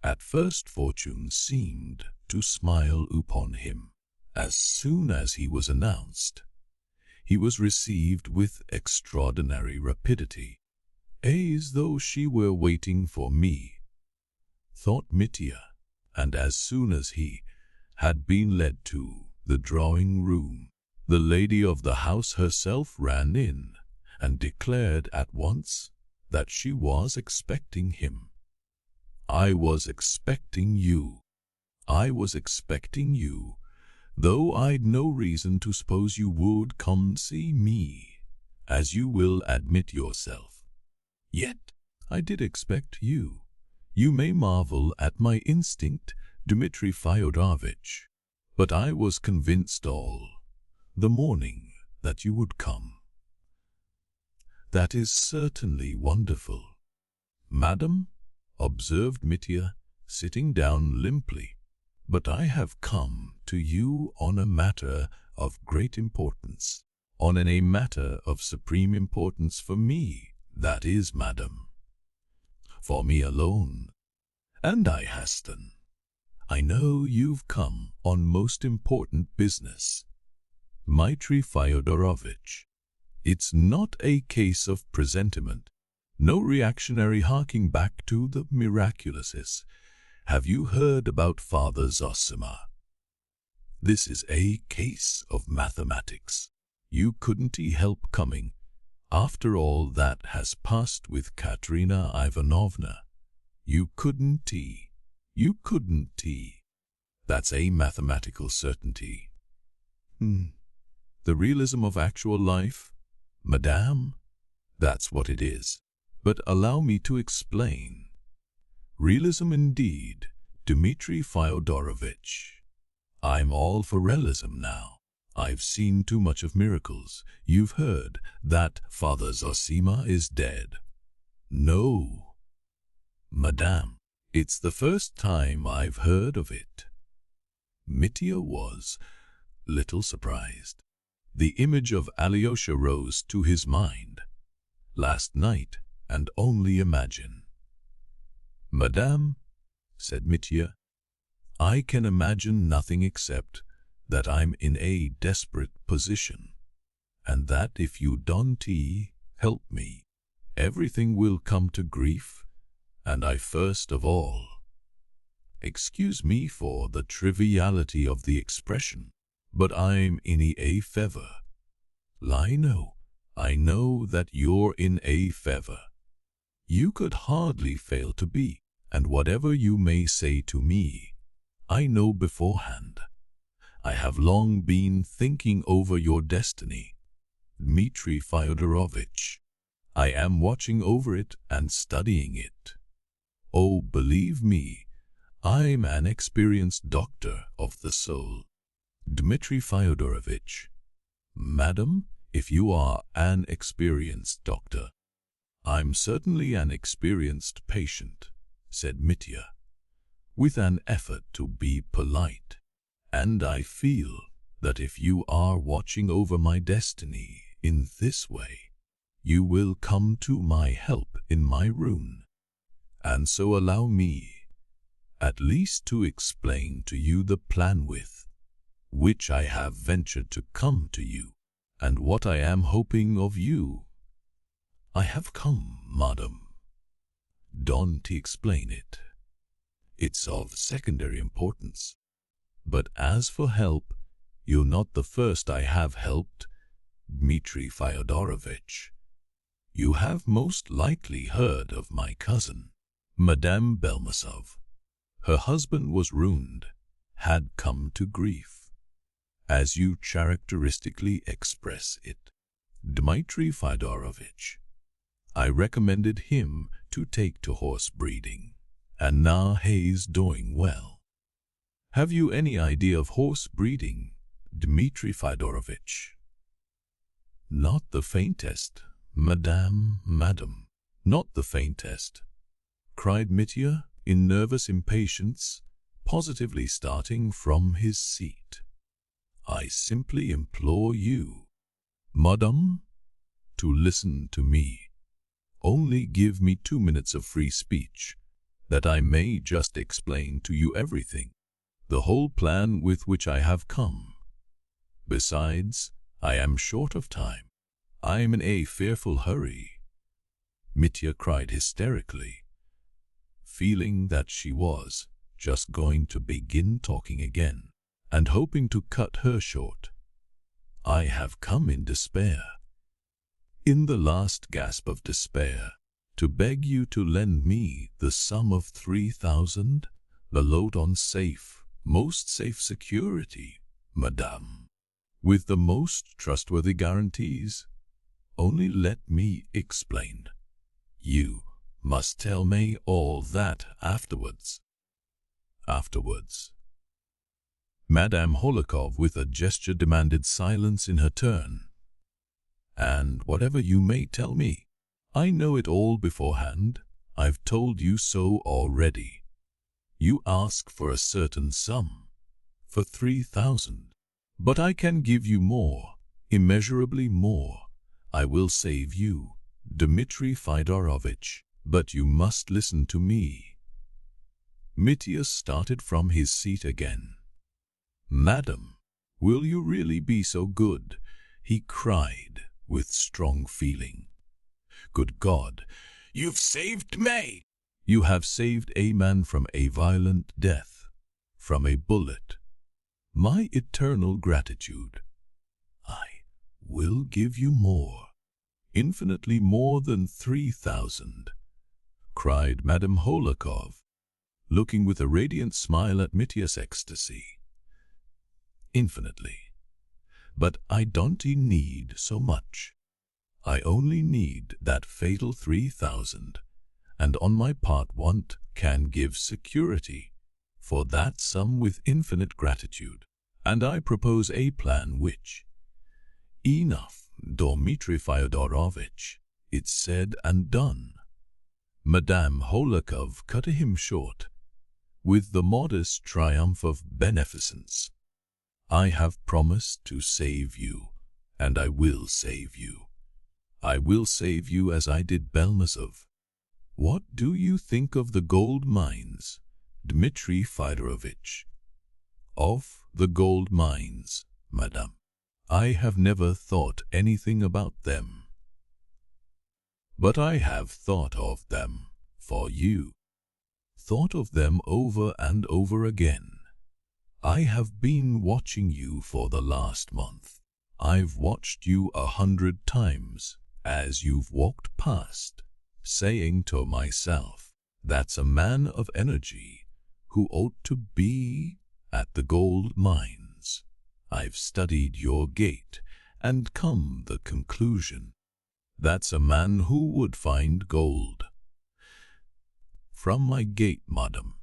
At first fortune seemed to smile upon him, As soon as he was announced, he was received with extraordinary rapidity, as though she were waiting for me, thought Mitya, and as soon as he had been led to the drawing room, the lady of the house herself ran in and declared at once that she was expecting him. "I was expecting you. I was expecting you, though I'd no reason to suppose you would come see me, as you will admit yourself. Yet I did expect you. You may marvel at my instinct, Dmitri Fyodorovich, but I was convinced all the morning that you would come." "That is certainly wonderful, madam," observed Mitya, sitting down limply. "But I have come to you on a matter of great importance, on a matter of supreme importance for me, that is, madam. For me alone, and I hasten. I know you've come on most important business, Dmitri Fyodorovich. It's not a case of presentiment, no reactionary harking back to the miraculous. Have you heard about Father Zosima? This is a case of mathematics. You couldn't help coming, after all that has passed with Katerina Ivanovna. You couldn't. That's a mathematical certainty." "The realism of actual life, madame? That's what it is. But allow me to explain. Realism indeed, Dmitri Fyodorovich. I'm all for realism now. I've seen too much of miracles. You've heard that Father Zosima is dead?" "No, madame. It's the first time I've heard of it." Mitya was little surprised. The image of Alyosha rose to his mind. Last night, and only imagine. "Madame," said Mitya, "I can imagine nothing except that I'm in a desperate position, and that if you don't help me, everything will come to grief, and I first of all. Excuse me for the triviality of the expression, but I'm in a fever. I know that you're in a fever. You could hardly fail to be, and whatever you may say to me, I know beforehand. I have long been thinking over your destiny, Dmitri Fyodorovich. I am watching over it and studying it. Oh, believe me, I'm an experienced doctor of the soul. Dmitri Fyodorovich, madam, if you are an experienced doctor, I'm certainly an experienced patient," said Mitya, with an effort to be polite. "And I feel that if you are watching over my destiny in this way, you will come to my help in my ruin. And so allow me, at least, to explain to you the plan with which I have ventured to come to you, and what I am hoping of you." "I have come, madam." "Don't explain it. It's of secondary importance. But as for help, you're not the first I have helped, Dmitri Fyodorovich. You have most likely heard of my cousin, Madame Belmasov. Her husband was ruined, had come to grief, as you characteristically express it, Dmitri Fyodorovich. I recommended him to take to horse breeding, and now he's doing well. Have you any idea of horse breeding, Dmitri Fyodorovich?" "Not the faintest, madam, not the faintest," cried Mitya in nervous impatience, positively starting from his seat. "I simply implore you, madam, to listen to me. Only give me 2 minutes of free speech, that I may just explain to you everything, the whole plan with which I have come. Besides, I am short of time. I am in a fearful hurry." Mitya cried hysterically, feeling that she was just going to begin talking again, and hoping to cut her short. "I have come in despair, in the last gasp of despair, to beg you to lend me the sum of 3,000, the load on most safe security, madame, with the most trustworthy guarantees. Only let me explain. You must tell me all that afterwards." "Afterwards?" Madame Holikov with a gesture demanded silence in her turn. "And whatever you may tell me, I know it all beforehand. I've told you so already. You ask for a certain sum, for 3,000. But I can give you more, immeasurably more. I will save you, Dmitri Fyodorovich, but you must listen to me." Mitya started from his seat again. "Madam, will you really be so good?" he cried with strong feeling. "Good God, you've saved me! You have saved a man from a violent death, from a bullet. My eternal gratitude. I will give you more, infinitely more than 3,000, cried Madame Holikov, looking with a radiant smile at Mitya's ecstasy. Infinitely. But I don't need so much. I only need that fatal 3,000, and on my part can give security for that sum with infinite gratitude, and I propose a plan which—" "Enough, Dmitri Fyodorovich, it's said and done." Madame Holikov cut him short, with the modest triumph of beneficence. "I have promised to save you, and I will save you. I will save you as I did Belmazov. What do you think of the gold mines, Dmitri Fyodorovich?" "Of the gold mines, madame? I have never thought anything about them. But I have thought of them for you. Thought of them over and over again. I have been watching you for the last month. I've watched you 100 times as you've walked past, saying to myself, that's a man of energy who ought to be at the gold mines. I've studied your gait and come the conclusion, that's a man who would find gold." "From my gait, madam,"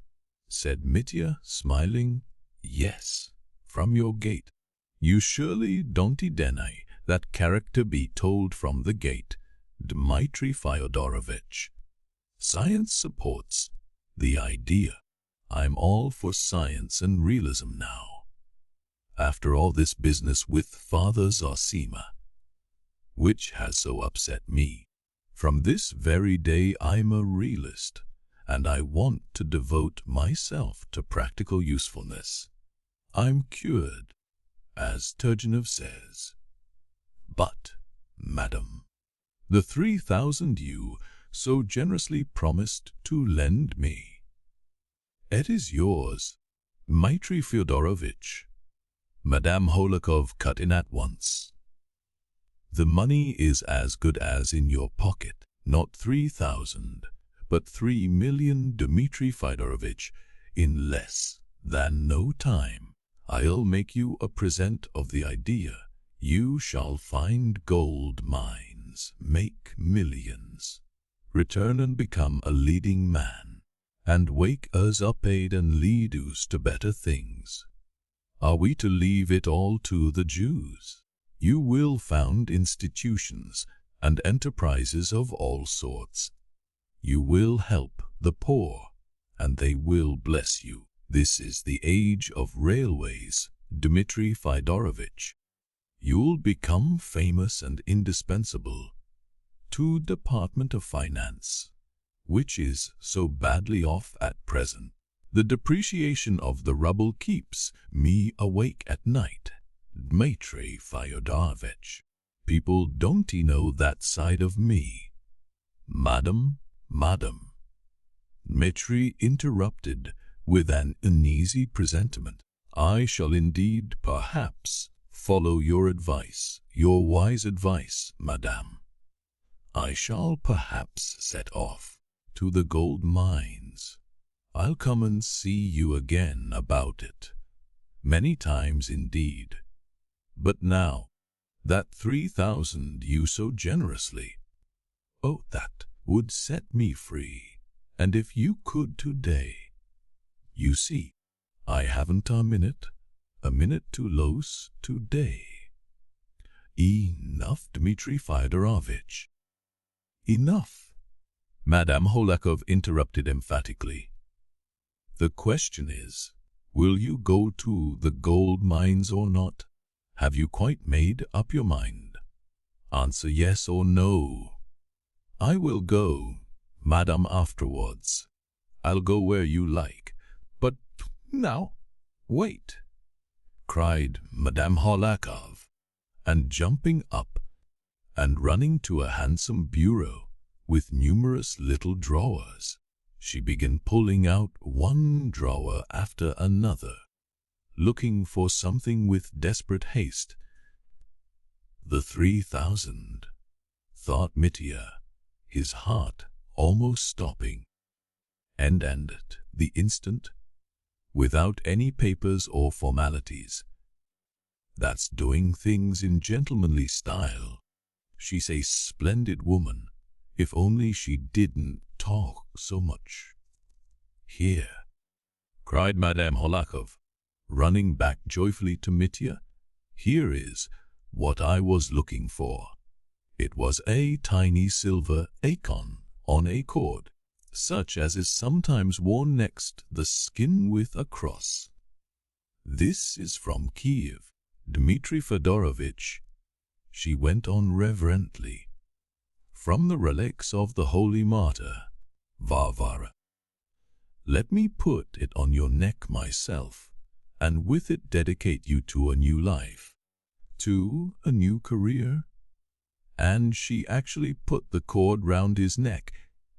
said Mitya, smiling. "Yes, from your gait. You surely don't deny that character be told from the gait, Dmitri Fyodorovich. Science supports the idea. I'm all for science and realism now. After all this business with Father Zosima, which has so upset me, from this very day I'm a realist, and I want to devote myself to practical usefulness. I'm cured, as Turgenev says. But, madam, the 3,000 you so generously promised to lend me, it is yours, Dmitri Fyodorovich." Madame Holikov cut in at once. "The money is as good as in your pocket, not 3,000, but 3 million, Dmitri Fyodorovich. In less than no time, I'll make you a present of the idea. You shall find gold mines, make millions, return and become a leading man, and wake us up aid and lead us to better things. Are we to leave it all to the Jews? You will found institutions and enterprises of all sorts. You will help the poor, and they will bless you. This is the age of railways, Dmitri Fyodorovich. You'll become famous and indispensable to Department of Finance, which is so badly off at present. The depreciation of the ruble keeps me awake at night. Dmitri Fyodorovich, people don't know that side of me. Madam. Dmitri interrupted with an uneasy presentiment. I shall indeed, perhaps, follow your advice, your wise advice, madame. I shall perhaps set off to the gold mines. I'll come and see you again about it, many times indeed. But now, that 3,000 you so generously, oh, that would set me free, and if you could today. You see, I haven't a minute to lose today. Enough, Dmitri Fyodorovich. Enough, Madame Hohlakov interrupted emphatically. The question is, will you go to the gold mines or not? Have you quite made up your mind? Answer yes or no. I will go, madam, afterwards. I'll go where you like. But now, wait, cried Madame Hohlakov, and jumping up and running to a handsome bureau with numerous little drawers, she began pulling out one drawer after another, looking for something with desperate haste. The 3,000, thought Mitya, his heart almost stopping, and ended the instant, without any papers or formalities. That's doing things in gentlemanly style. She's a splendid woman, if only she didn't talk so much. Here, cried Madame Hohlakov, running back joyfully to Mitya, here is what I was looking for. It was a tiny silver icon on a cord, such as is sometimes worn next the skin with a cross. This is from Kiev, Dmitri Fyodorovich, she went on reverently, from the relics of the holy martyr, Varvara. Let me put it on your neck myself, and with it dedicate you to a new life, to a new career. And she actually put the cord round his neck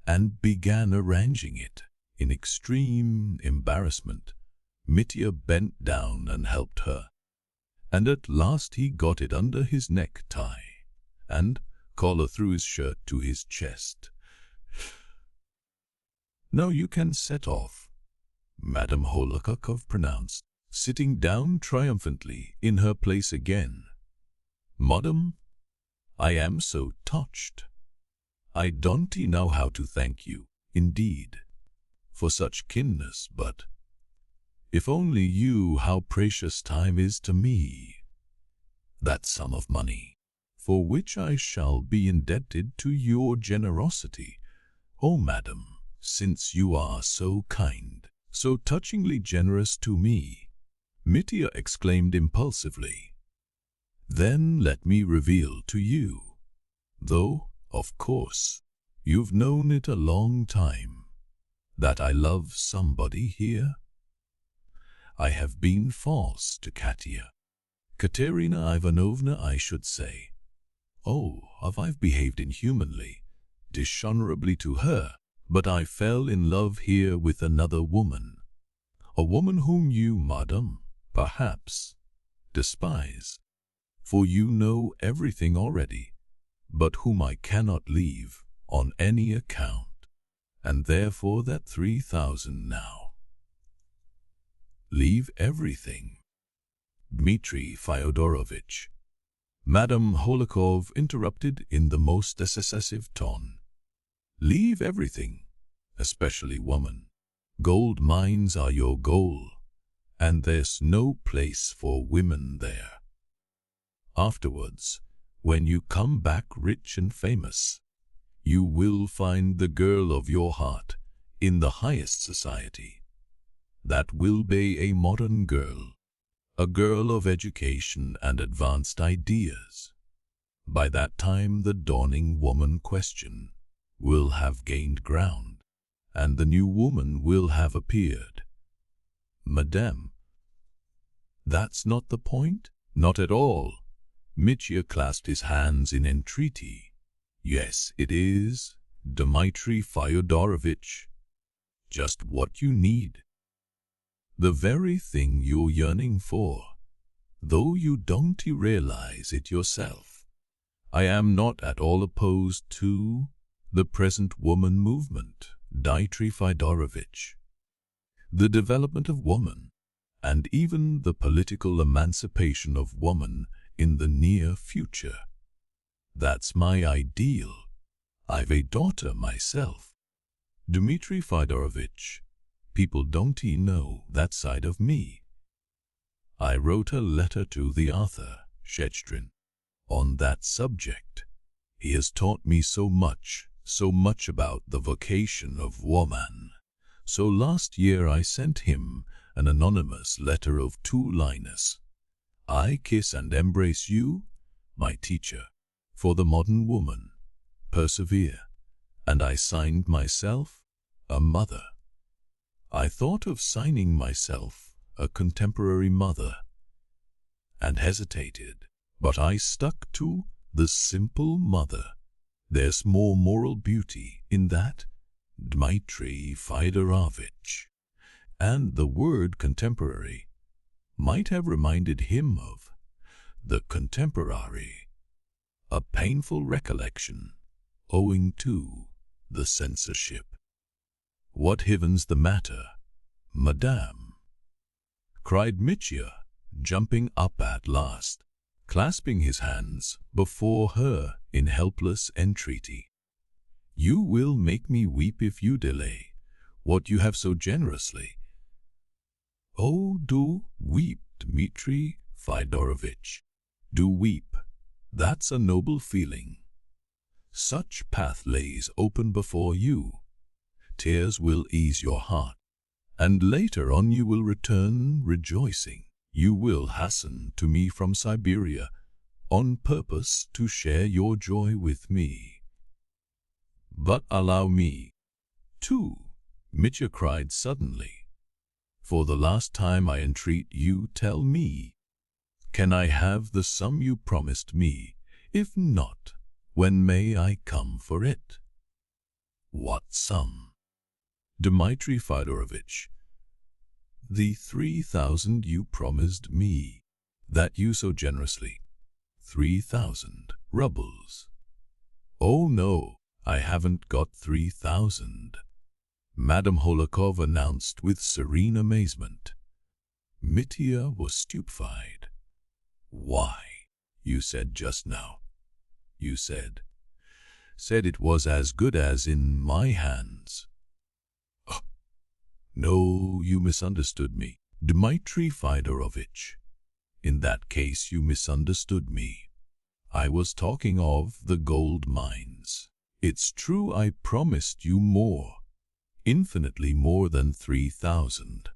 and began arranging it. In extreme embarrassment, Mitya bent down and helped her, and at last he got it under his necktie and collar through his shirt to his chest. Now you can set off, Madame Hohlakov pronounced, sitting down triumphantly in her place again. Madam, I am so touched. I don't know how to thank you, indeed, for such kindness, but if only you how precious time is to me. That sum of money, for which I shall be indebted to your generosity, oh madam, since you are so kind, so touchingly generous to me, Mitya exclaimed impulsively. Then let me reveal to you, though, of course, you've known it a long time, that I love somebody here. I have been false to Katerina Ivanovna, I should say. Oh, I've behaved inhumanly, dishonorably to her, but I fell in love here with another woman, a woman whom you, madam, perhaps, despise, for you know everything already, but whom I cannot leave on any account, and therefore that 3,000 now. Leave everything, Dmitri Fyodorovich, Madame Hohlakov interrupted in the most decisive tone. Leave everything, especially woman. Gold mines are your goal, and there's no place for women there. Afterwards, when you come back rich and famous, you will find the girl of your heart in the highest society. That will be a modern girl, a girl of education and advanced ideas. By that time the dawning woman question will have gained ground, and the new woman will have appeared. Madame, that's not the point, Not at all. Mitya clasped his hands in entreaty. Yes, it is, Dmitri Fyodorovich. Just what you need. The very thing you're yearning for, though you don't realize it yourself. I am not at all opposed to the present woman movement, Dmitri Fyodorovich. The development of woman, and even the political emancipation of woman in the near future. That's my ideal. I've a daughter myself. Dmitri Fyodorovich, people don't know that side of me. I wrote a letter to the author, Shechstrin, on that subject. He has taught me so much about the vocation of woman. So last year I sent him an anonymous letter of 2 lines. I kiss and embrace you, my teacher, for the modern woman. Persevere. And I signed myself, a mother. I thought of signing myself, a contemporary mother, and hesitated, but I stuck to the simple mother. There's more moral beauty in that, Dmitri Fyodorovich. And the word contemporary might have reminded him of the contemporary, a painful recollection owing to the censorship. What heaven's the matter, madame? Cried Mitya, jumping up at last, clasping his hands before her in helpless entreaty. You will make me weep if you delay what you have so generously. Oh, do weep, Dmitri Fyodorovich. Do weep. That's a noble feeling. Such path lays open before you. Tears will ease your heart, and later on you will return rejoicing. You will hasten to me from Siberia on purpose to share your joy with me. But allow me, too, Mitya cried suddenly. For the last time I entreat you, tell me, can I have the sum you promised me? If not, when may I come for it? What sum? Dmitri Fyodorovich, the 3,000 you promised me, that you so generously. 3,000 rubles. Oh no, I haven't got 3,000. Madame Holikov announced with serene amazement. Mitya was stupefied. Why, you said just now. You said it was as good as in my hands. Oh, no, you misunderstood me, Dmitri Fyodorovich. In that case you misunderstood me. I was talking of the gold mines. It's true I promised you more, infinitely more than 3,000.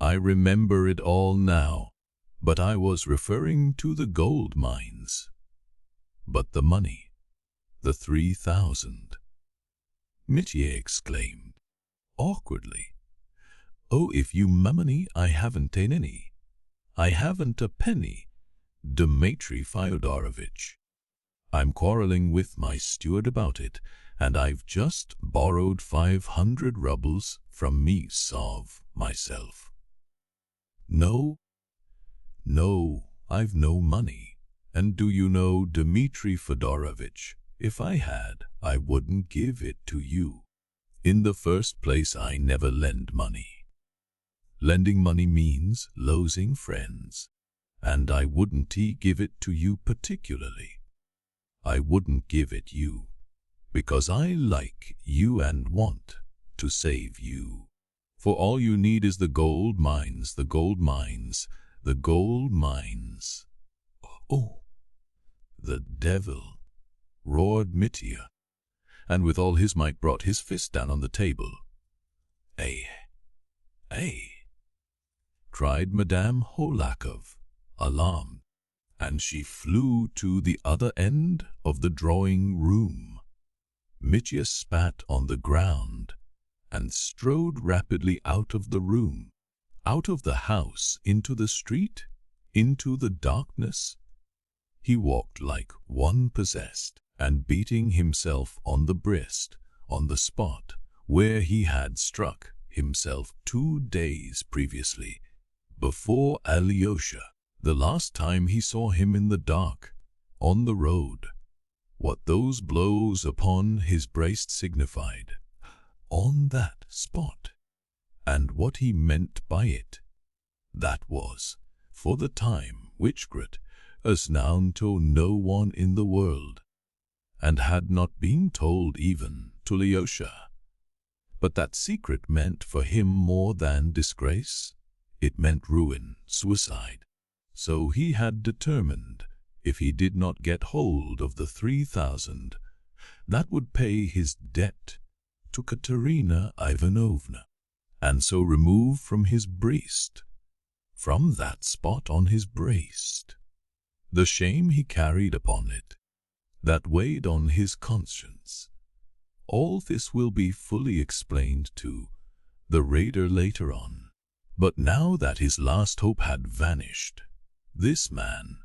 I remember it all now, but I was referring to the gold mines. But the money, the 3,000. Mitya exclaimed, awkwardly. Oh, if you money, I haven't any. I haven't a penny, Dmitri Fyodorovich. I'm quarreling with my steward about it, and I've just borrowed 500 rubles from Misov myself. No, I've no money. And do you know, Dmitri Fyodorovich, if I had, I wouldn't give it to you. In the first place, I never lend money. Lending money means losing friends, and I wouldn't give it to you particularly. I wouldn't give it you, because I like you and want to save you. For all you need is the gold mines, the gold mines, the gold mines. Oh, the devil, roared Mitya, and with all his might brought his fist down on the table. Ay, cried Madame Holikov, alarmed, and she flew to the other end of the drawing room. Mitya spat on the ground and strode rapidly out of the room, out of the house, into the street, into the darkness. He walked like one possessed, and beating himself on the breast, on the spot where he had struck himself 2 days previously, before Alyosha, the last time he saw him in the dark, on the road. What those blows upon his breast signified, on that spot, and what he meant by it, that was, for the time, witchcraft, as known to no one in the world, and had not been told even to Alyosha. But that secret meant for him more than disgrace. It meant ruin, suicide. So he had determined, if he did not get hold of the 3,000, that would pay his debt to Katerina Ivanovna, and so remove from his breast, from that spot on his breast, the shame he carried upon it, that weighed on his conscience. All this will be fully explained to the reader later on. But now that his last hope had vanished, this man,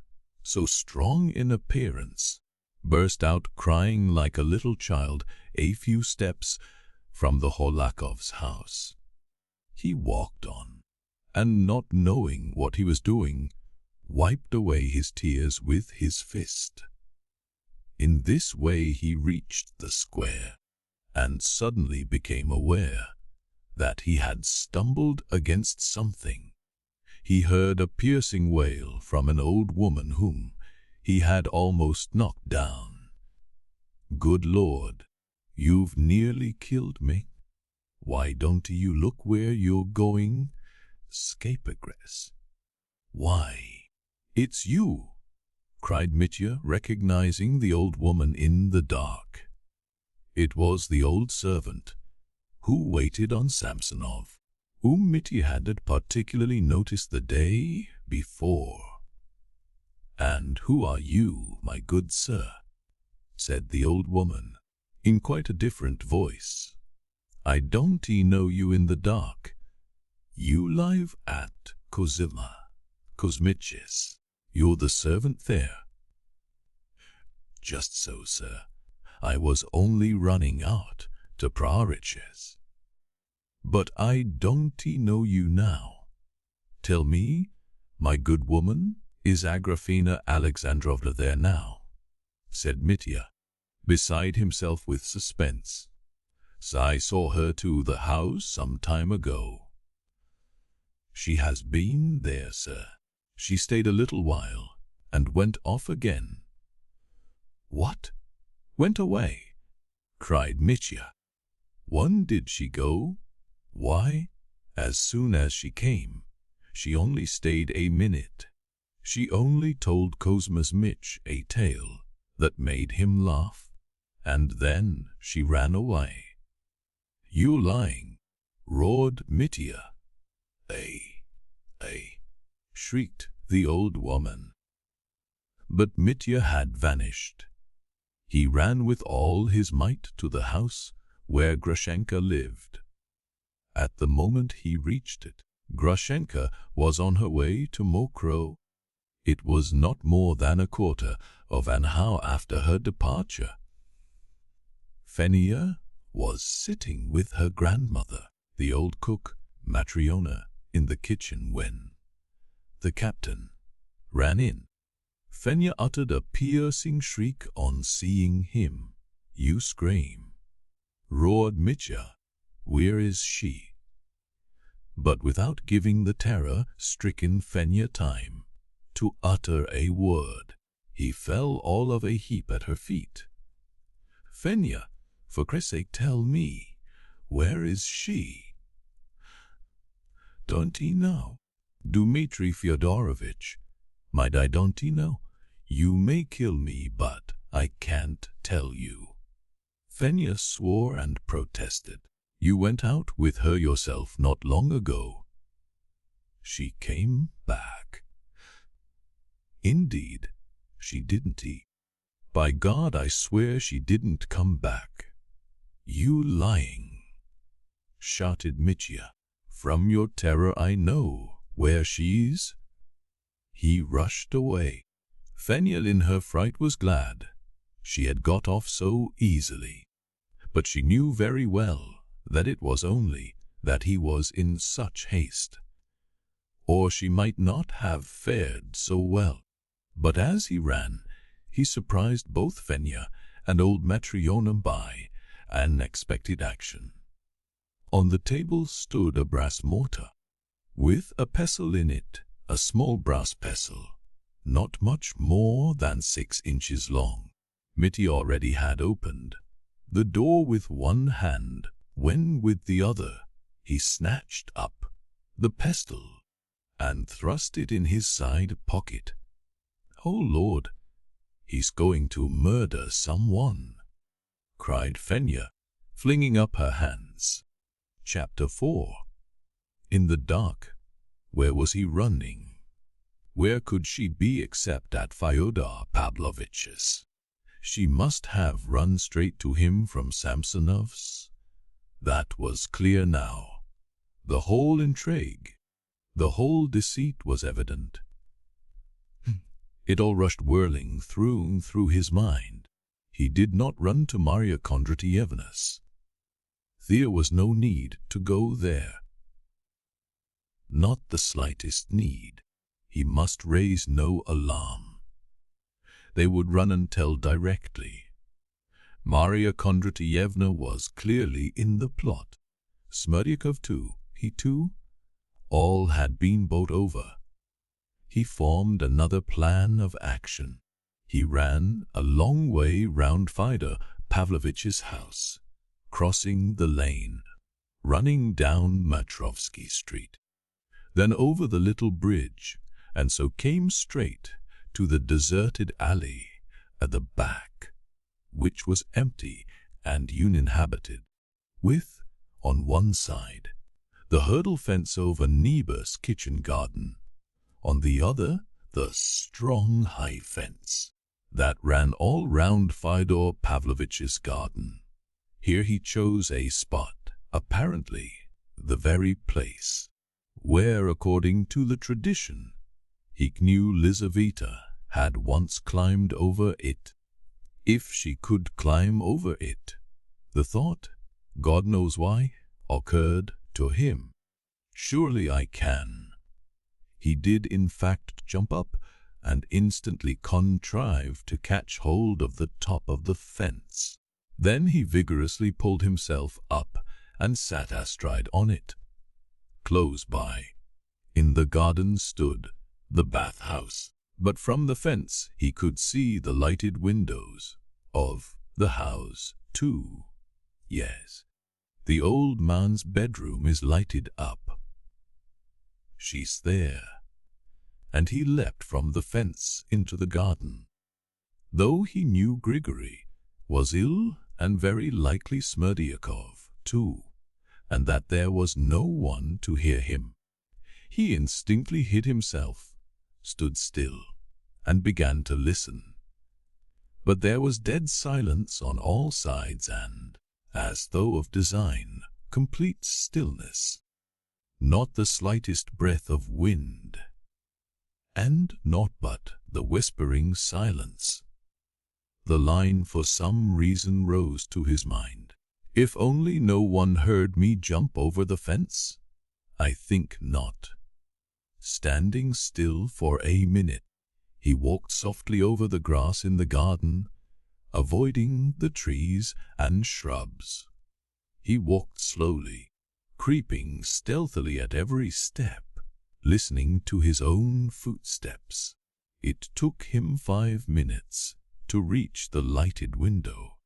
so strong in appearance, burst out crying like a little child a few steps from the Holakov's house. He walked on, and not knowing what he was doing, wiped away his tears with his fist. In this way he reached the square, and suddenly became aware that he had stumbled against something. He heard a piercing wail from an old woman whom he had almost knocked down. "Good Lord, you've nearly killed me. Why don't you look where you're going, scapegrace?" "Why, it's you!" cried Mitya, recognizing the old woman in the dark. It was the old servant who waited on Samsonov, whom Mitya had particularly noticed the day before. "And who are you, my good sir?" said the old woman, in quite a different voice. "I don't know you in the dark. You live at Kuzmich's. You're the servant there." "Just so, sir. I was only running out to Prarich's. But I don't know you now. Tell me, my good woman, is Agrafena Alexandrovna there now?" said Mitya, beside himself with suspense. "I saw her to the house some time ago." "She has been there, sir. She stayed a little while, and went off again." "What? Went away?" cried Mitya. "When did she go?" "Why, as soon as she came. She only stayed a minute. She only told Kuzma's Mitch a tale that made him laugh, and then she ran away." "You lying!" roared Mitya. "Ay," shrieked the old woman. But Mitya had vanished. He ran with all his might to the house where Grushenka lived. At the moment he reached it, Grushenka was on her way to Mokro. It was not more than a quarter of an hour after her departure. Fenya was sitting with her grandmother, the old cook, Matryona, in the kitchen when the captain ran in. Fenya uttered a piercing shriek on seeing him. "You scream!" roared Mitya. "Where is she?" But without giving the terror-stricken Fenya time to utter a word, he fell all of a heap at her feet. "Fenya, for Christ's sake tell me, where is she?" "Don't know, Dmitri Fyodorovich. I don't know. You may kill me, but I can't tell you." Fenya swore and protested. "You went out with her yourself not long ago." "She came back." "Indeed, she didn't. By God, I swear she didn't come back." "You lying!" shouted Mitya. "From your terror I know where she's." he rushed away. Fenya in her fright was glad. She had got off so easily. But she knew very well that it was only that he was in such haste, or she might not have fared so well. But as he ran, he surprised both Fenya and old Matryona by an unexpected action. On the table stood a brass mortar, with a pestle in it, a small brass pestle, not much more than 6 inches long. Mitya already had opened the door with one hand, when with the other he snatched up the pestle and thrust it in his side pocket. "Oh Lord, he's going to murder someone," cried Fenya, flinging up her hands. Chapter 4. In the dark, where was he running? Where could she be except at Fyodor Pavlovitch's? She must have run straight to him from Samsonov's. That was clear now. The whole intrigue, the whole deceit was evident. It all rushed whirling through his mind. He did not run to Maria Kondratyevna's. There was no need to go there. Not the slightest need. He must raise no alarm. They would run and tell directly. Maria Kondratyevna was clearly in the plot. Smerdyakov too, he too. All had been bought over. He formed another plan of action. He ran a long way round Fyodor Pavlovitch's house, crossing the lane, running down Matrovsky Street, then over the little bridge, and so came straight to the deserted alley at the back, which was empty and uninhabited, with, on one side, the hurdle fence over Neber's kitchen garden, on the other, the strong high fence that ran all round Fyodor Pavlovitch's garden. Here he chose a spot, apparently the very place where, according to the tradition, he knew Lizaveta had once climbed over it. If she could climb over it, the thought, God knows why, occurred to him. Surely I can. He did in fact jump up and instantly contrive to catch hold of the top of the fence. Then he vigorously pulled himself up and sat astride on it. Close by, in the garden, stood the bathhouse, but from the fence he could see the lighted windows of the house too. Yes, the old man's bedroom is lighted up. She's there. And he leapt from the fence into the garden. Though he knew Grigory was ill and very likely Smerdyakov too, and that there was no one to hear him, he instinctively hid himself, stood still, and began to listen. But there was dead silence on all sides and, as though of design, complete stillness. Not the slightest breath of wind, and naught but the whispering silence. The line for some reason rose to his mind. If only no one heard me jump over the fence? I think not. Standing still for a minute, he walked softly over the grass in the garden, avoiding the trees and shrubs. He walked slowly, creeping stealthily at every step, listening to his own footsteps. It took him 5 minutes to reach the lighted window.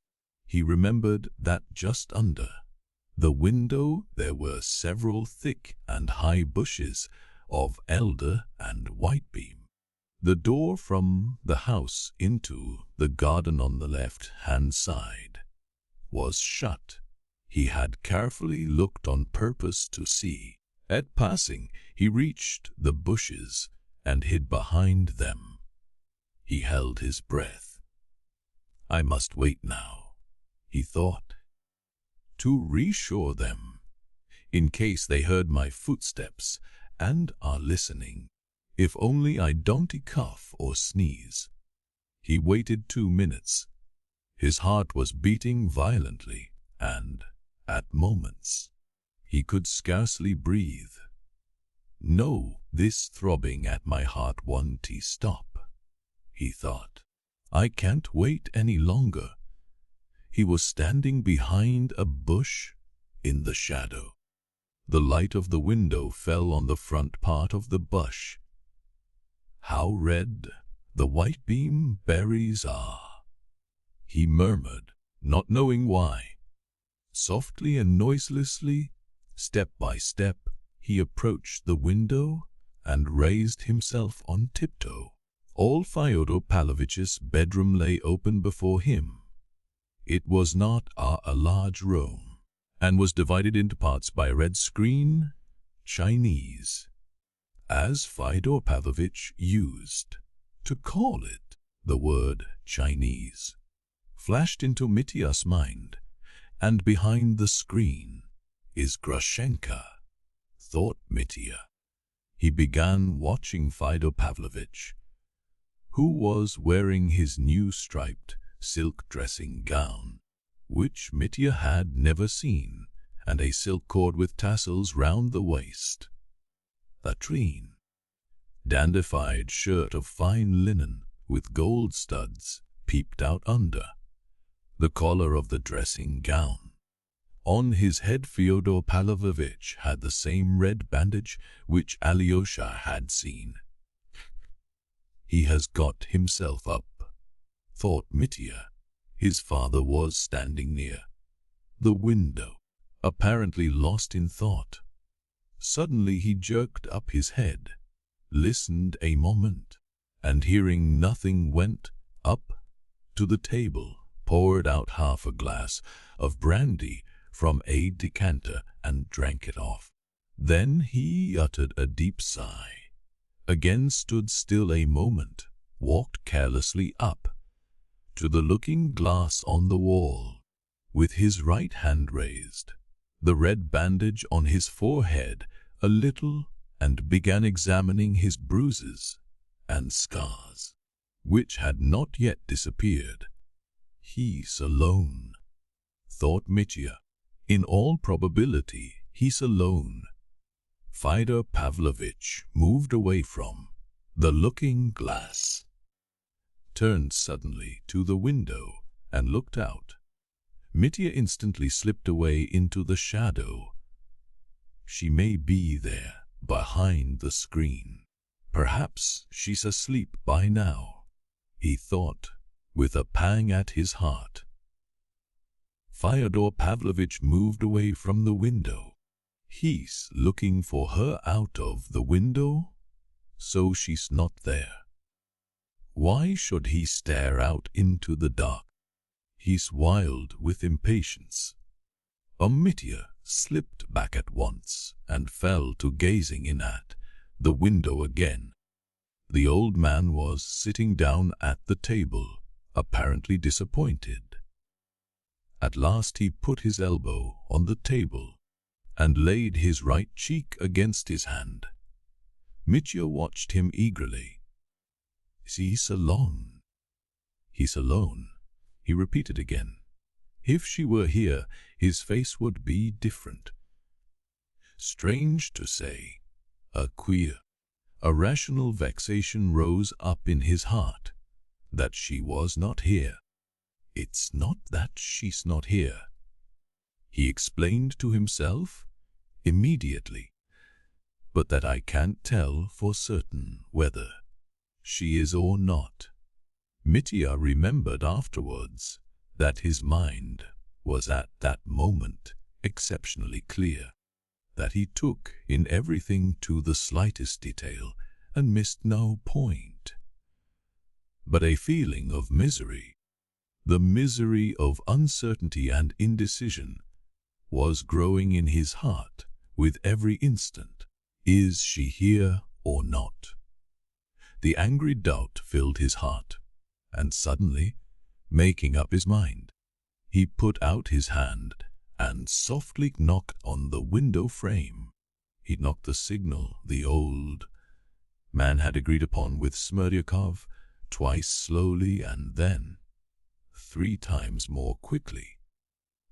He remembered that just under the window there were several thick and high bushes of elder and whitebeam. The door from the house into the garden on the left-hand side was shut. He had carefully looked on purpose to see. At passing, he reached the bushes and hid behind them. He held his breath. I must wait now, he thought, to reassure them, in case they heard my footsteps and are listening. If only I don't cough or sneeze. He waited 2 minutes. His heart was beating violently, and, at moments, he could scarcely breathe. No, this throbbing at my heart won't stop, he thought. I can't wait any longer. He was standing behind a bush in the shadow. The light of the window fell on the front part of the bush. How red the white beam berries are, he murmured, not knowing why. Softly and noiselessly, step by step, he approached the window and raised himself on tiptoe. All Fyodor Pavlovitch's bedroom lay open before him. It was not a large room, and was divided into parts by a red screen, Chinese, as Fyodor Pavlovitch used to call it. The word Chinese flashed into Mitya's mind, and behind the screen is Grushenka, thought Mitya. He began watching Fyodor Pavlovitch, who was wearing his new striped silk dressing gown, which Mitya had never seen, and a silk cord with tassels round the waist. Latrine, dandified shirt of fine linen with gold studs peeped out under the collar of the dressing gown. On his head Fyodor Pavlovitch had the same red bandage which Alyosha had seen. He has got himself up, thought Mitya. His father was standing near the window, apparently lost in thought. Suddenly he jerked up his head, listened a moment, and hearing nothing went up to the table, poured out half a glass of brandy from a decanter and drank it off. Then he uttered a deep sigh, again stood still a moment, walked carelessly up to the looking-glass on the wall, with his right hand raised, the red bandage on his forehead a little, and began examining his bruises and scars, which had not yet disappeared. He's alone, thought Mitya. In all probability, he's alone. Fyodor Pavlovitch moved away from the looking-glass, turned suddenly to the window, and looked out. Mitya instantly slipped away into the shadow. She may be there, behind the screen. Perhaps she's asleep by now, he thought, with a pang at his heart. Fyodor Pavlovitch moved away from the window. He's looking for her out of the window, so she's not there. Why should he stare out into the dark? He's wild with impatience. Mitya slipped back at once and fell to gazing in at the window again. The old man was sitting down at the table, apparently disappointed. At last he put his elbow on the table and laid his right cheek against his hand. Mitya watched him eagerly. He's alone. He's alone, he repeated again. If she were here, his face would be different. Strange to say, a queer, irrational vexation rose up in his heart, that she was not here. It's not that she's not here, he explained to himself immediately, but that I can't tell for certain whether she is or not. Mitya remembered afterwards that his mind was at that moment exceptionally clear, that he took in everything to the slightest detail and missed no point. But a feeling of misery, the misery of uncertainty and indecision, was growing in his heart with every instant. Is she here or not? The angry doubt filled his heart, and suddenly, making up his mind, he put out his hand and softly knocked on the window frame. He knocked the signal, the old man had agreed upon with Smerdyakov, twice slowly and then 3 times more quickly.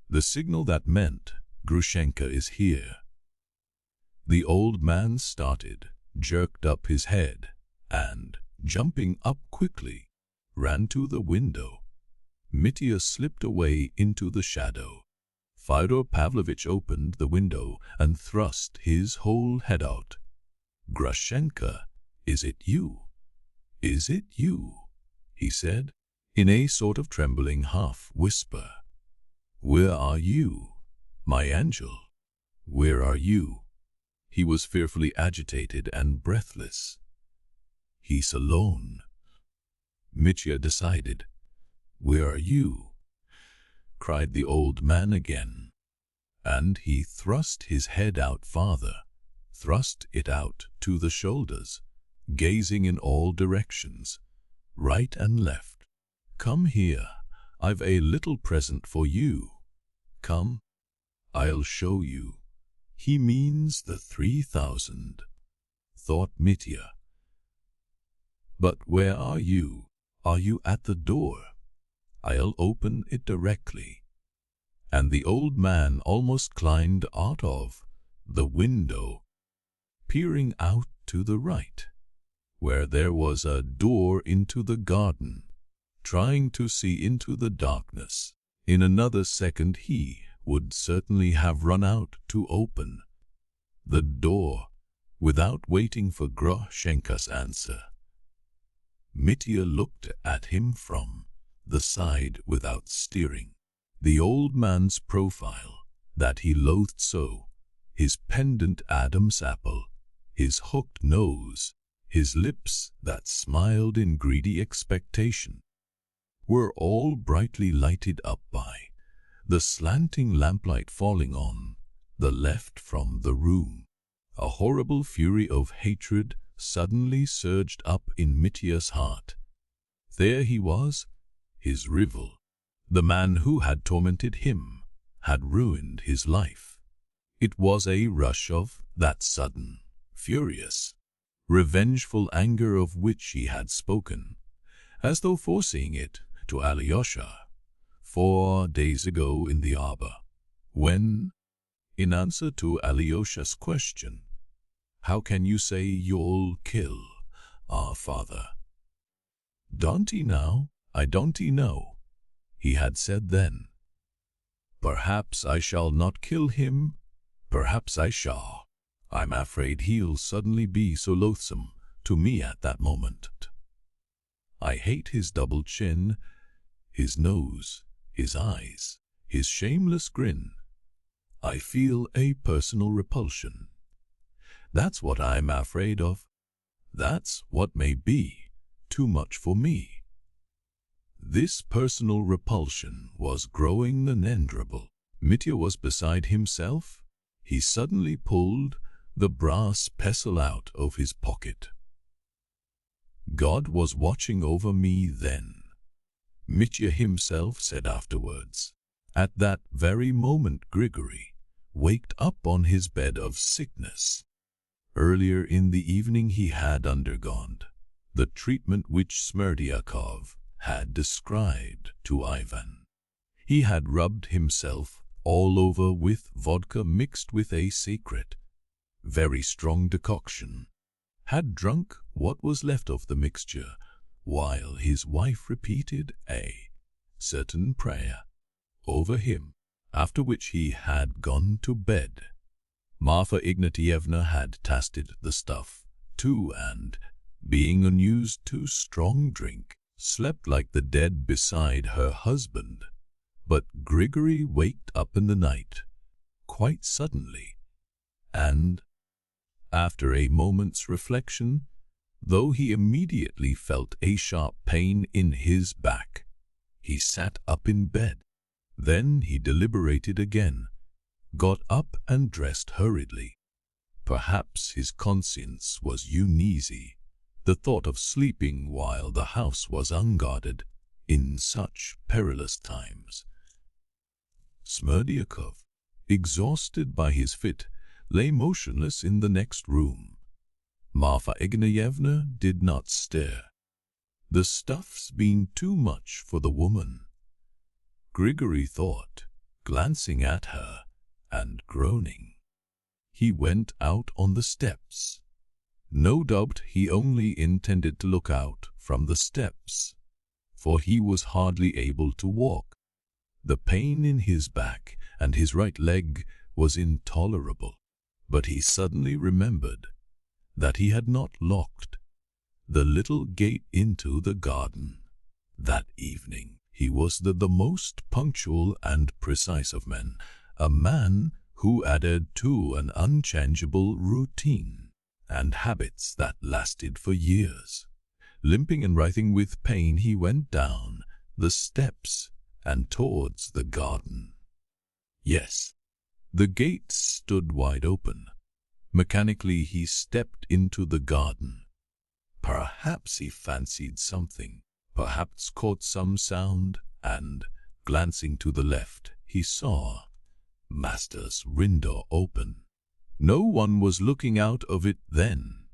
The signal that meant Grushenka is here. The old man started, jerked up his head, and, jumping up quickly, ran to the window. Mitya slipped away into the shadow. Fyodor Pavlovitch opened the window and thrust his whole head out. "Grushenka, is it you? Is it you?" he said, in a sort of trembling half-whisper. "Where are you, my angel? Where are you?" He was fearfully agitated and breathless. "He's alone," Mitya decided. "Where are you?" cried the old man again. And he thrust his head out farther, thrust it out to the shoulders, gazing in all directions, right and left. "Come here, I've a little present for you. Come, I'll show you. He means the 3,000, thought Mitya. "But where are you? Are you at the door? I'll open it directly." And the old man almost climbed out of the window, peering out to the right, where there was a door into the garden, trying to see into the darkness. In another second he would certainly have run out to open the door without waiting for Grushenka's answer. Mitya looked at him from the side without steering. The old man's profile, that he loathed so, his pendant Adam's apple, his hooked nose, his lips that smiled in greedy expectation, were all brightly lighted up by the slanting lamplight falling on the left from the room. A horrible fury of hatred suddenly surged up in Mitya's heart. There he was, his rival, the man who had tormented him, had ruined his life. It was a rush of that sudden, furious, revengeful anger of which he had spoken, as though foreseeing it, to Alyosha 4 days ago in the arbor, when, in answer to Alyosha's question, "How can you say you'll kill our father?" "Don't he know? I don't he know," he had said then. "Perhaps I shall not kill him, perhaps I shall. I'm afraid he'll suddenly be so loathsome to me at that moment. I hate his double chin, his nose, his eyes, his shameless grin. I feel a personal repulsion. That's what I'm afraid of. That's what may be too much for me." This personal repulsion was growing unendurable. Mitya was beside himself. He suddenly pulled the brass pestle out of his pocket. "God was watching over me then," Mitya himself said afterwards. At that very moment Grigory waked up on his bed of sickness. Earlier in the evening he had undergone the treatment which Smerdyakov had described to Ivan. He had rubbed himself all over with vodka mixed with a secret, very strong decoction, had drunk what was left of the mixture, while his wife repeated a certain prayer over him, after which he had gone to bed. Marfa Ignatievna had tasted the stuff, too, and, being unused to strong drink, slept like the dead beside her husband. But Grigory waked up in the night, quite suddenly, and, after a moment's reflection, though he immediately felt a sharp pain in his back, he sat up in bed. Then he deliberated again, got up and dressed hurriedly. Perhaps his conscience was uneasy, the thought of sleeping while the house was unguarded in such perilous times. Smerdyakov, exhausted by his fit, lay motionless in the next room. Marfa Ignatyevna did not stir. The stuff's been too much for the woman, Grigory thought, glancing at her and groaning. He went out on the steps. No doubt he only intended to look out from the steps, for he was hardly able to walk. The pain in his back and his right leg was intolerable, but he suddenly remembered that he had not locked the little gate into the garden. That evening he was the most punctual and precise of men, a man who adhered to an unchangeable routine and habits that lasted for years. Limping and writhing with pain, he went down the steps and towards the garden. Yes, the gate stood wide open. Mechanically he stepped into the garden. Perhaps he fancied something, perhaps caught some sound, and, glancing to the left, he saw Master's window open. No one was looking out of it then.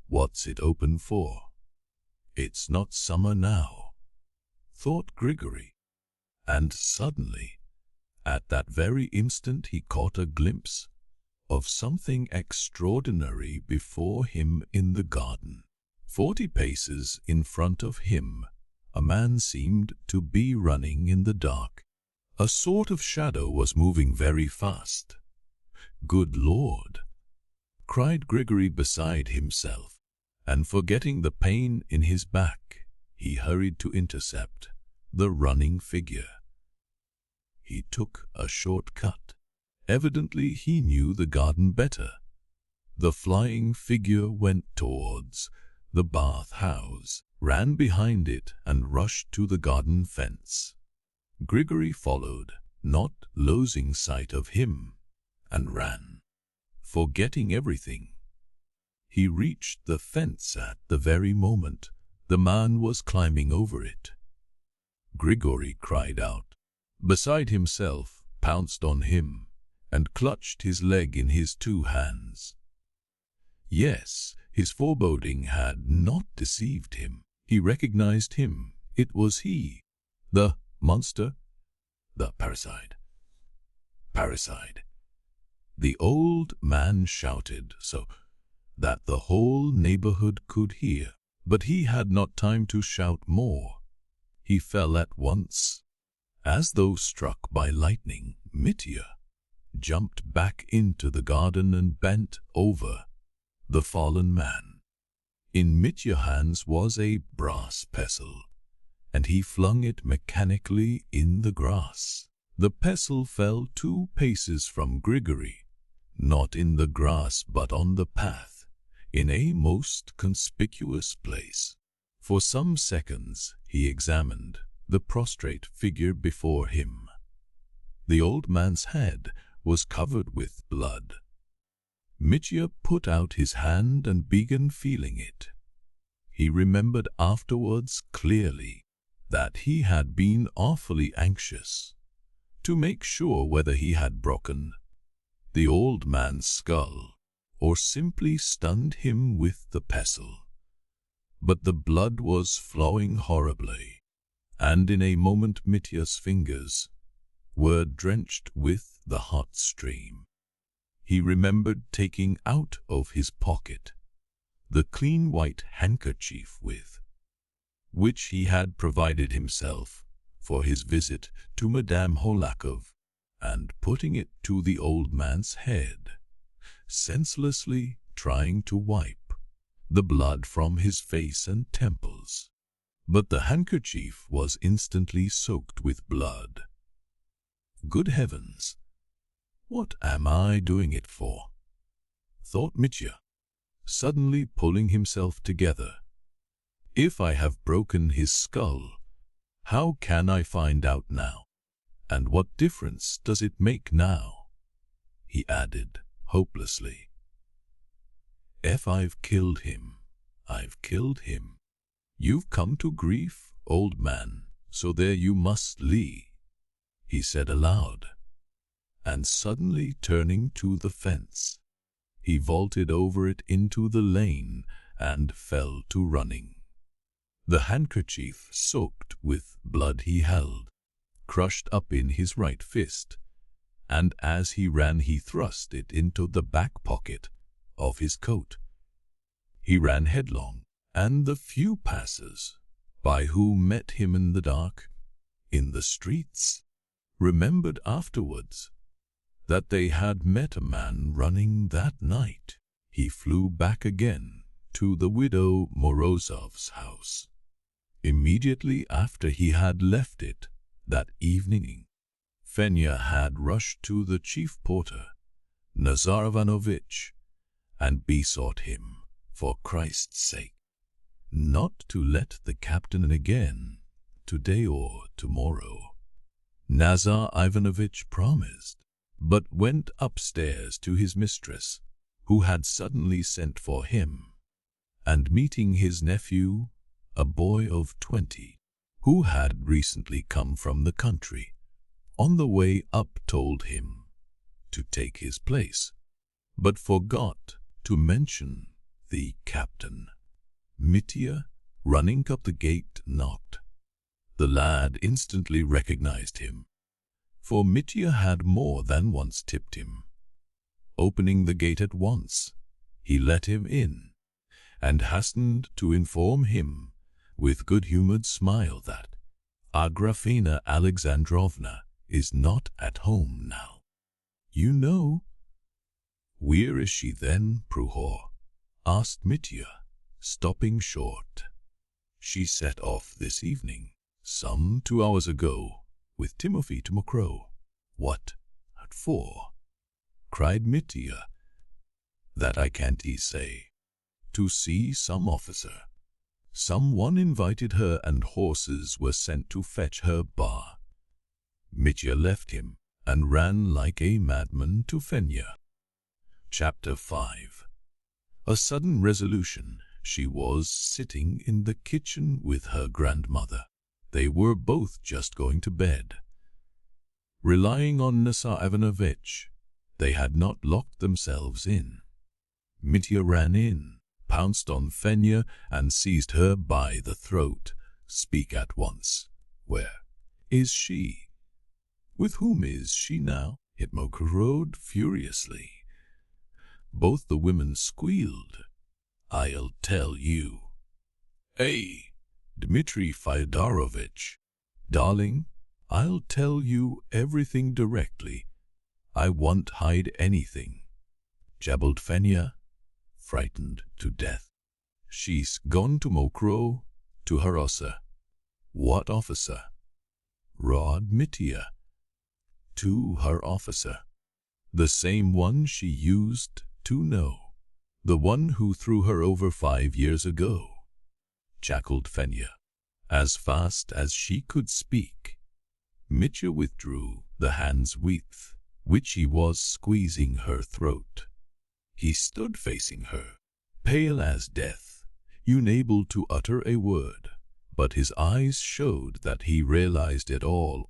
What's it open for? It's not summer now, thought Grigory, and suddenly, at that very instant, he caught a glimpse of something extraordinary before him in the garden. 40 paces in front of him, a man seemed to be running in the dark. A sort of shadow was moving very fast. "Good Lord!" cried Grigory beside himself, and forgetting the pain in his back, he hurried to intercept the running figure. He took a short cut. Evidently he knew the garden better. The flying figure went towards the bathhouse, ran behind it, and rushed to the garden fence. Grigory followed, not losing sight of him, and ran, forgetting everything. He reached the fence at the very moment the man was climbing over it. Grigory cried out, beside himself, pounced on him, and clutched his leg in his 2 hands. Yes, his foreboding had not deceived him. He recognized him. It was he, the monster, the parricide. Parricide. The old man shouted so that the whole neighborhood could hear, but he had not time to shout more. He fell at once. As though struck by lightning, Mitya jumped back into the garden and bent over the fallen man. In Mitya's hands was a brass pestle, and he flung it mechanically in the grass. The pestle fell 2 paces from Grigory, not in the grass but on the path, in a most conspicuous place. For some seconds he examined the prostrate figure before him. The old man's head was covered with blood. Mitya put out his hand and began feeling it. He remembered afterwards clearly that he had been awfully anxious to make sure whether he had broken the old man's skull or simply stunned him with the pestle. But the blood was flowing horribly, and in a moment Mitya's fingers were drenched with the hot stream. He remembered taking out of his pocket the clean white handkerchief with which he had provided himself for his visit to Madame Hohlakov, and putting it to the old man's head, senselessly trying to wipe the blood from his face and temples. But the handkerchief was instantly soaked with blood. Good heavens! What am I doing it for? Thought Mitya, suddenly pulling himself together. If I have broken his skull, how can I find out now? And what difference does it make now? He added hopelessly. If I've killed him, I've killed him. You've come to grief, old man, so there you must lie, he said aloud, and suddenly turning to the fence, he vaulted over it into the lane and fell to running. The handkerchief soaked with blood he held, crushed up in his right fist, and as he ran he thrust it into the back pocket of his coat. He ran headlong, and the few passers-by who met him in the dark, in the streets, remembered afterwards that they had met a man running that night. He flew back again to the widow Morozov's house. Immediately after he had left it that evening, Fenya had rushed to the chief porter, Nazar Ivanovich, and besought him, for Christ's sake, not to let the captain in again, today or tomorrow. Nazar Ivanovich promised, but went upstairs to his mistress, who had suddenly sent for him, and meeting his nephew, a boy of 20, who had recently come from the country, on the way up told him to take his place, but forgot to mention the captain. Mitya, running up the gate, knocked. The lad instantly recognized him, for Mitya had more than once tipped him. Opening the gate at once, he let him in, and hastened to inform him with good-humored smile that Agrafena Alexandrovna is not at home now. You know. Where is she then, Prohor? Asked Mitya, stopping short. She set off this evening, some 2 hours ago, with Timofey to Mokrow. What? At 4? Cried Mitya. That I can't say. To see some officer. Someone invited her and horses were sent to fetch her bar. Mitya left him and ran like a madman to Fenya. Chapter 5. A sudden resolution. She was sitting in the kitchen with her grandmother. They were both just going to bed. Relying on Nazar Ivanovich, they had not locked themselves in. Mitya ran in, pounced on Fenya, and seized her by the throat. Speak at once. Where is she? With whom is she now? Hitmo crowed furiously. Both the women squealed. I'll tell you. Hey, Dmitri Fyodorovich, darling, I'll tell you everything directly. I won't hide anything, jabbled Fenya, frightened to death. She's gone to Mokrow, to her officer. What officer? Rod Mitya. To her officer. The same one she used to know. The one who threw her over 5 years ago, cackled Fenya. As fast as she could speak, Mitya withdrew the hands with which he was squeezing her throat. He stood facing her, pale as death, unable to utter a word, but his eyes showed that he realized it all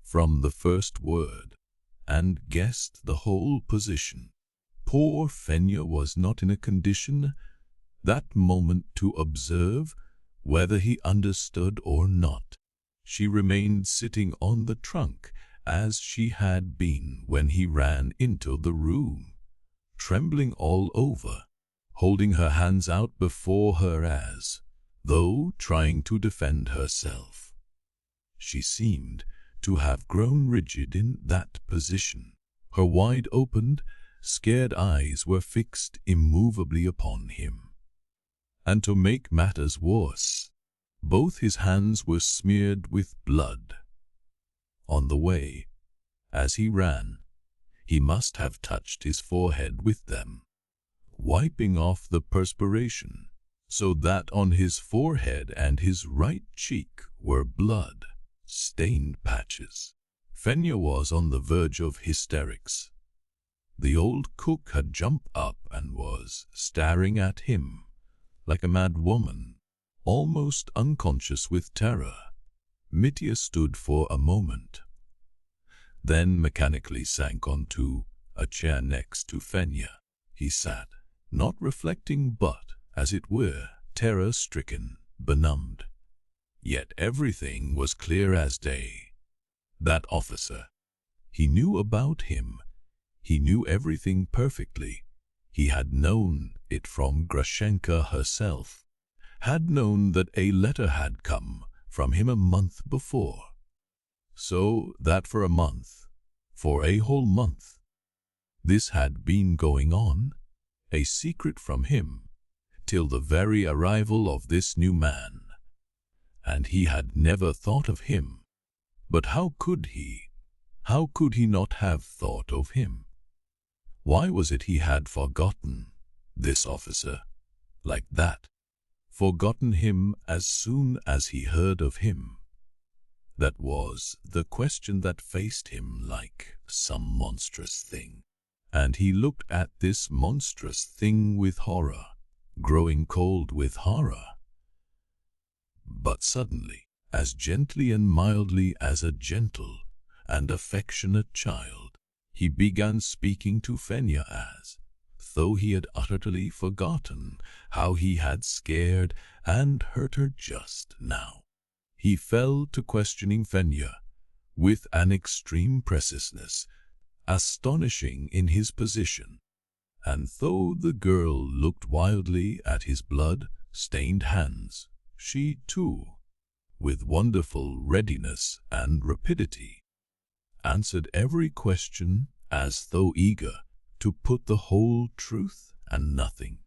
from the first word, and guessed the whole position. Poor Fenya was not in a condition that moment to observe whether he understood or not. She remained sitting on the trunk as she had been when he ran into the room, trembling all over, holding her hands out before her as though trying to defend herself. She seemed to have grown rigid in that position. Her wide-opened, scared eyes were fixed immovably upon him. And to make matters worse, both his hands were smeared with blood. On the way, as he ran, he must have touched his forehead with them, wiping off the perspiration, so that on his forehead and his right cheek were blood-stained patches. Fenya was on the verge of hysterics. The old cook had jumped up and was staring at him like a mad woman, almost unconscious with terror. Mitya stood for a moment, then mechanically sank onto a chair next to Fenya. He sat, not reflecting but, as it were, terror-stricken, benumbed. Yet everything was clear as day. That officer. He knew about him. He knew everything perfectly. He had known it from Grushenka herself. Had known that a letter had come from him a month before. So that for a month, for a whole month, this had been going on, a secret from him, till the very arrival of this new man. And he had never thought of him. But how could he? How could he not have thought of him? Why was it he had forgotten this officer like that? Forgotten him as soon as he heard of him? That was the question that faced him like some monstrous thing. And he looked at this monstrous thing with horror, growing cold with horror. But suddenly, as gently and mildly as a gentle and affectionate child, he began speaking to Fenya as though he had utterly forgotten how he had scared and hurt her just now. He fell to questioning Fenya with an extreme preciousness, astonishing in his position. And though the girl looked wildly at his blood-stained hands, she too, with wonderful readiness and rapidity, answered every question as though eager to put the whole truth and nothing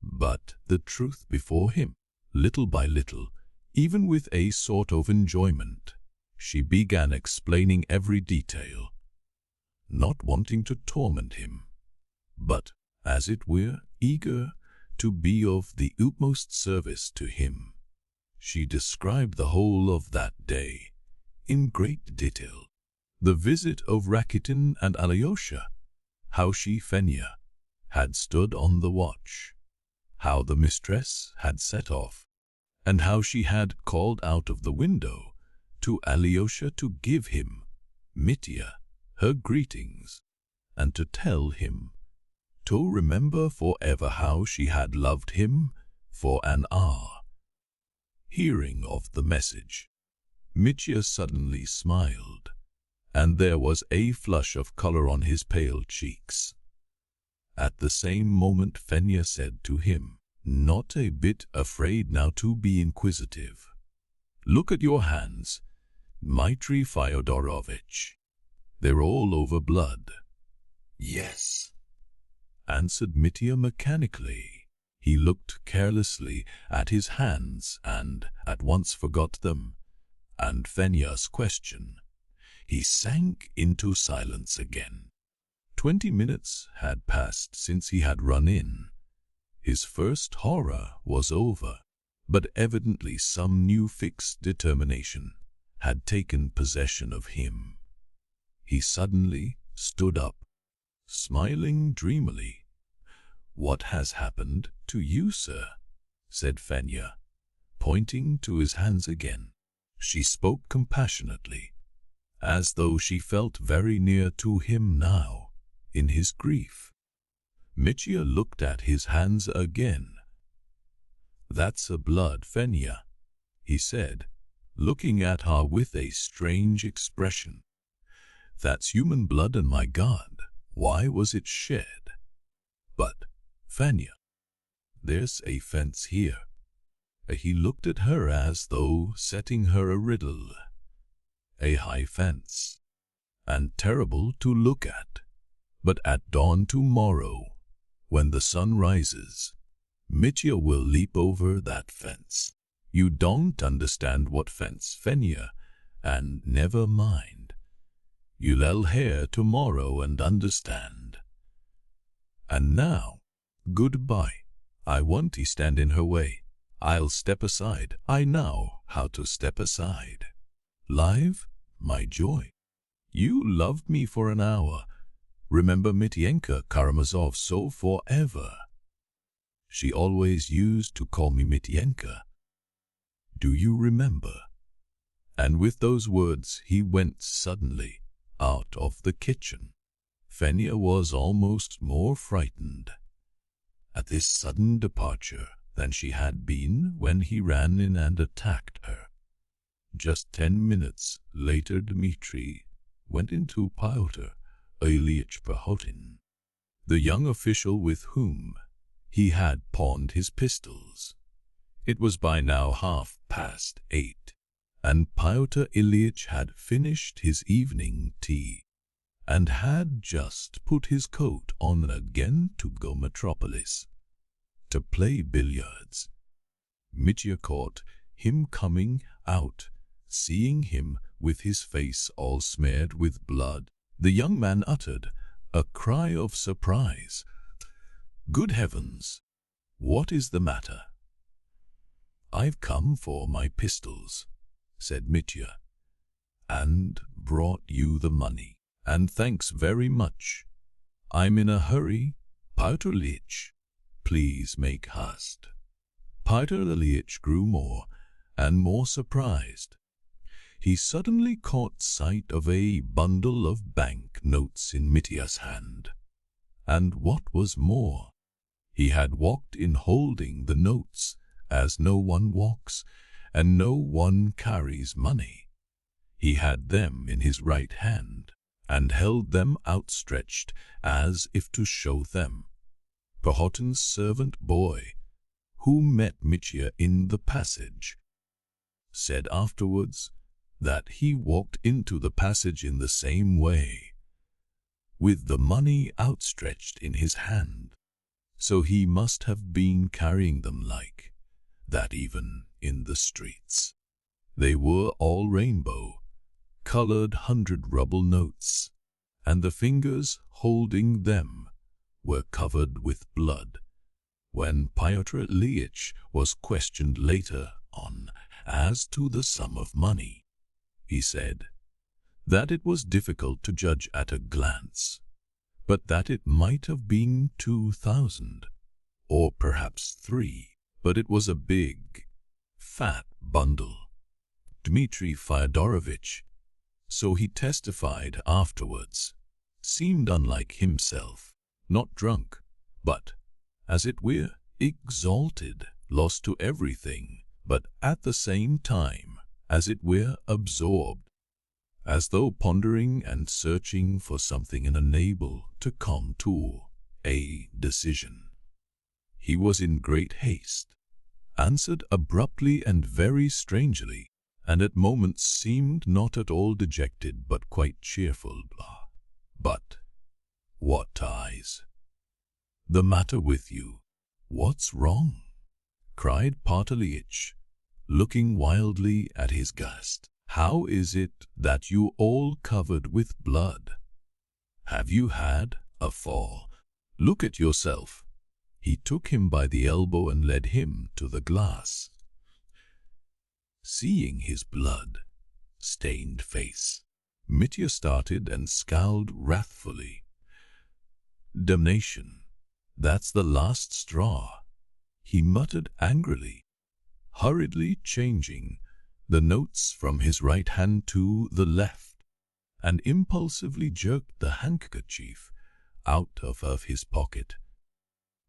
but the truth before him. Little by little, even with a sort of enjoyment, she began explaining every detail, not wanting to torment him, but, as it were, eager to be of the utmost service to him. She described the whole of that day in great detail. The visit of Rakitin and Alyosha, how she, Fenya, had stood on the watch, how the mistress had set off, and how she had called out of the window to Alyosha to give him, Mitya, her greetings, and to tell him to remember forever how she had loved him for an hour. Hearing of the message, Mitya suddenly smiled, and there was a flush of color on his pale cheeks. At the same moment Fenya said to him, not a bit afraid now to be inquisitive. Look at your hands, Dmitri Fyodorovich. They're all over blood. Yes, answered Mitya mechanically. He looked carelessly at his hands and at once forgot them, and Fenya's question. He sank into silence again. 20 minutes had passed since he had run in. His first horror was over, but evidently some new fixed determination had taken possession of him. He suddenly stood up, smiling dreamily. What has happened to you, sir? Said Fenya, pointing to his hands again. She spoke compassionately, as though she felt very near to him now, in his grief. Mitya looked at his hands again. That's a blood, Fenya, he said, looking at her with a strange expression. That's human blood, and my God, why was it shed? But, Fenya, there's a fence here. He looked at her as though setting her a riddle. A high fence, and terrible to look at. But at dawn tomorrow, when the sun rises, Mitya will leap over that fence. You don't understand what fence, Fenya, and never mind. You'll here tomorrow and understand. And now, goodbye. I won't stand in her way. I'll step aside. I know how to step aside. Live, my joy. You loved me for an hour. Remember Mityenka Karamazov so forever. She always used to call me Mityenka. Do you remember? And with those words he went suddenly out of the kitchen. Fenya was almost more frightened at this sudden departure than she had been when he ran in and attacked her. Just 10 minutes later Dmitri went into Pyotr Ilyich Perhotin, the young official with whom he had pawned his pistols. It was by now 8:30, and Pyotr Ilyich had finished his evening tea and had just put his coat on again to go metropolis to play billiards. Mitya caught him coming out, seeing him with his face all smeared with blood. The young man uttered a cry of surprise. "Good heavens, what is the matter?" "I've come for my pistols," said Mitya, "and brought you the money. And thanks very much. I'm in a hurry. Pyotr Ilyich, please make haste." Pyotr Ilyich grew more and more surprised. He suddenly caught sight of a bundle of bank notes in Mitya's hand, and what was more, he had walked in holding the notes as no one walks and no one carries money. He had them in his right hand and held them outstretched as if to show them. Perhotin's servant boy, who met Mitya in the passage, said afterwards that he walked into the passage in the same way, with the money outstretched in his hand. So he must have been carrying them like that even in the streets. They were all rainbow-colored 100-ruble notes, and the fingers holding them were covered with blood. When Pyotr Ilyich was questioned later on as to the sum of money, he said that it was difficult to judge at a glance, but that it might have been 2,000 or perhaps 3, but it was a big, fat bundle. Dmitri Fyodorovich, so he testified afterwards, seemed unlike himself, not drunk, but, as it were, exalted, lost to everything, but at the same time, as it were, absorbed, as though pondering and searching for something and unable to come to a decision. He was in great haste, answered abruptly and very strangely, and at moments seemed not at all dejected but quite cheerful. "But what eyes the matter with you? What's wrong?" cried Pyotr Ilyich, looking wildly at his guest. "How is it that you all covered with blood? Have you had a fall? Look at yourself." He took him by the elbow and led him to the glass. Seeing his blood-stained face, Mitya started and scowled wrathfully. "Damnation, that's the last straw," he muttered angrily, hurriedly changing the notes from his right hand to the left, and impulsively jerked the handkerchief out of his pocket.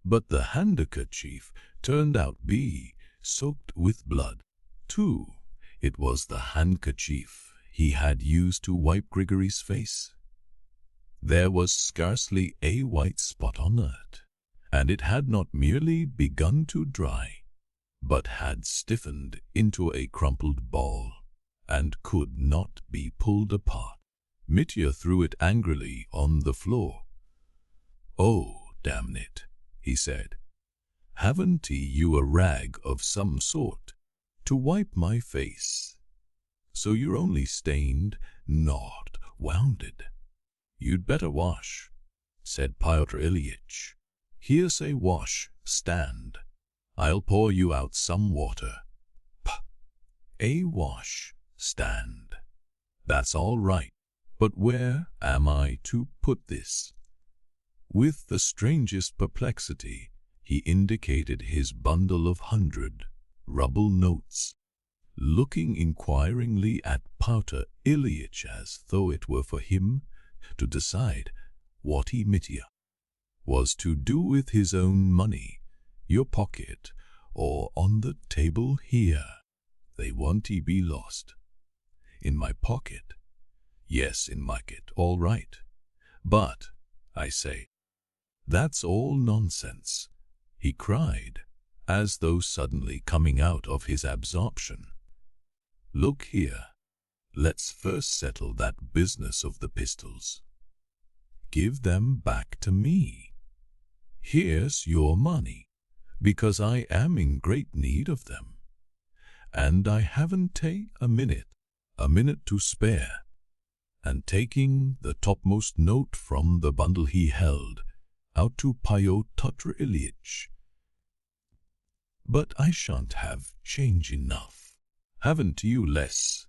But the handkerchief turned out to be soaked with blood, too. It was the handkerchief he had used to wipe Grigory's face. There was scarcely a white spot on it, and it had not merely begun to dry, but had stiffened into a crumpled ball, and could not be pulled apart. Mitya threw it angrily on the floor. "Oh, damn it," he said. "Haven't you a rag of some sort to wipe my face? So you're only stained, not wounded." "You'd better wash," said Pyotr Ilyich. "Here's a wash stand. I'll pour you out some water." A wash stand. That's all right, but where am I to put this? With the strangest perplexity, he indicated his bundle of 100-ruble notes, looking inquiringly at Pyotr Ilyich as though it were for him to decide what he Mitya was to do with his own money, your pocket, or on the table here. They won't be lost. In my pocket? Yes, in my pocket, all right. But, I say, that's all nonsense, he cried, as though suddenly coming out of his absorption. Look here, let's first settle that business of the pistols. Give them back to me. Here's your money, because I am in great need of them. And I haven't a minute to spare. And taking the topmost note from the bundle he held out to Pyotr Ilyich. But I shan't have change enough. Haven't you less?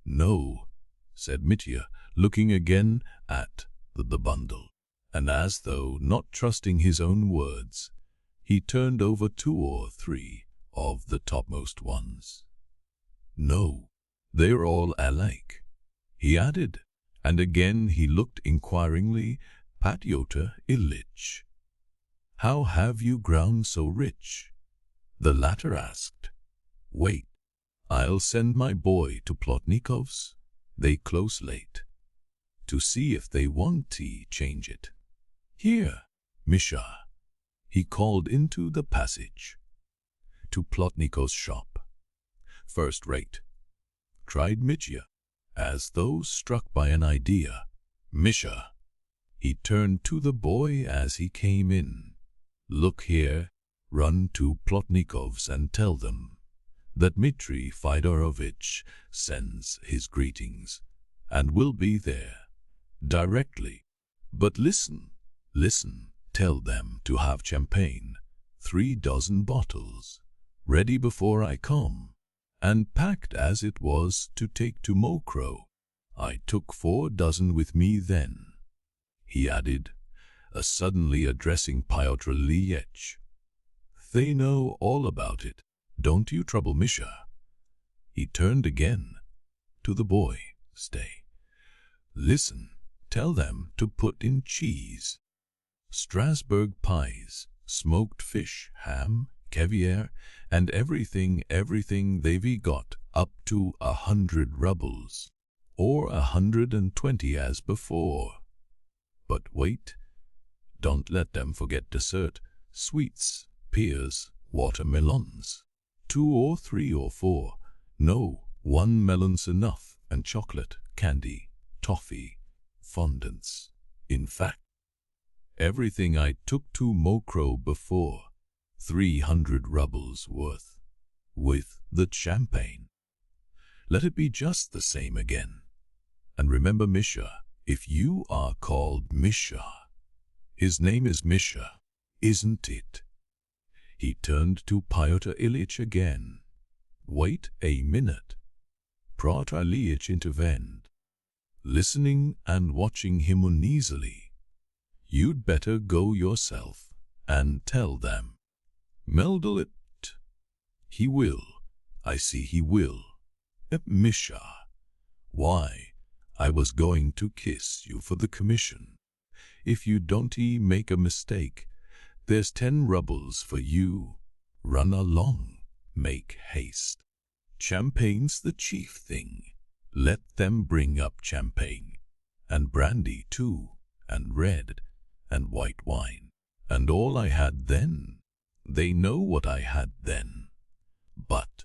No, said Mitya, looking again at the bundle, and as though not trusting his own words, he turned over 2 or 3 of the topmost ones. No, they're all alike, he added, and again he looked inquiringly at Pyotr Ilyich. How have you grown so rich? The latter asked. Wait, I'll send my boy to Plotnikov's, they close late, to see if they want to change it. Here, Misha, he called into the passage. To Plotnikov's shop. First rate, cried Mitya, as though struck by an idea. Misha, he turned to the boy as he came in. Look here, run to Plotnikov's and tell them that Dmitri Fyodorovitch sends his greetings and will be there directly. But listen, tell them to have champagne, 3 dozen bottles, ready before I come, and packed as it was to take to Mokroe. I took 4 dozen with me then, he added, suddenly addressing Pyotr Ilyich. They know all about it. Don't you trouble, Misha. He turned again to the boy. Stay. Listen, tell them to put in cheese, Strasbourg pies, smoked fish, ham, caviar, and everything they've got, up to 100 rubles, or 120 as before. But wait, don't let them forget dessert, sweets, pears, watermelons, 2 or 3 or 4, no, 1 melon's enough, and chocolate, candy, toffee, fondants. In fact, everything I took to Mokroe before, 300 rubles worth, with the champagne. Let it be just the same again. And remember, Misha, if you are called Misha, his name is Misha, isn't it? He turned to Pyotr Ilyich again. Wait a minute. Pyotr Ilyich intervened, listening and watching him uneasily. You'd better go yourself and tell them. Meldle it. He will. I see he will. Misha. Why, I was going to kiss you for the commission. If you don't make a mistake, there's 10 rubles for you. Run along. Make haste. Champagne's the chief thing. Let them bring up champagne, and brandy too, and red and white wine, and all I had then. They know what I had then. But,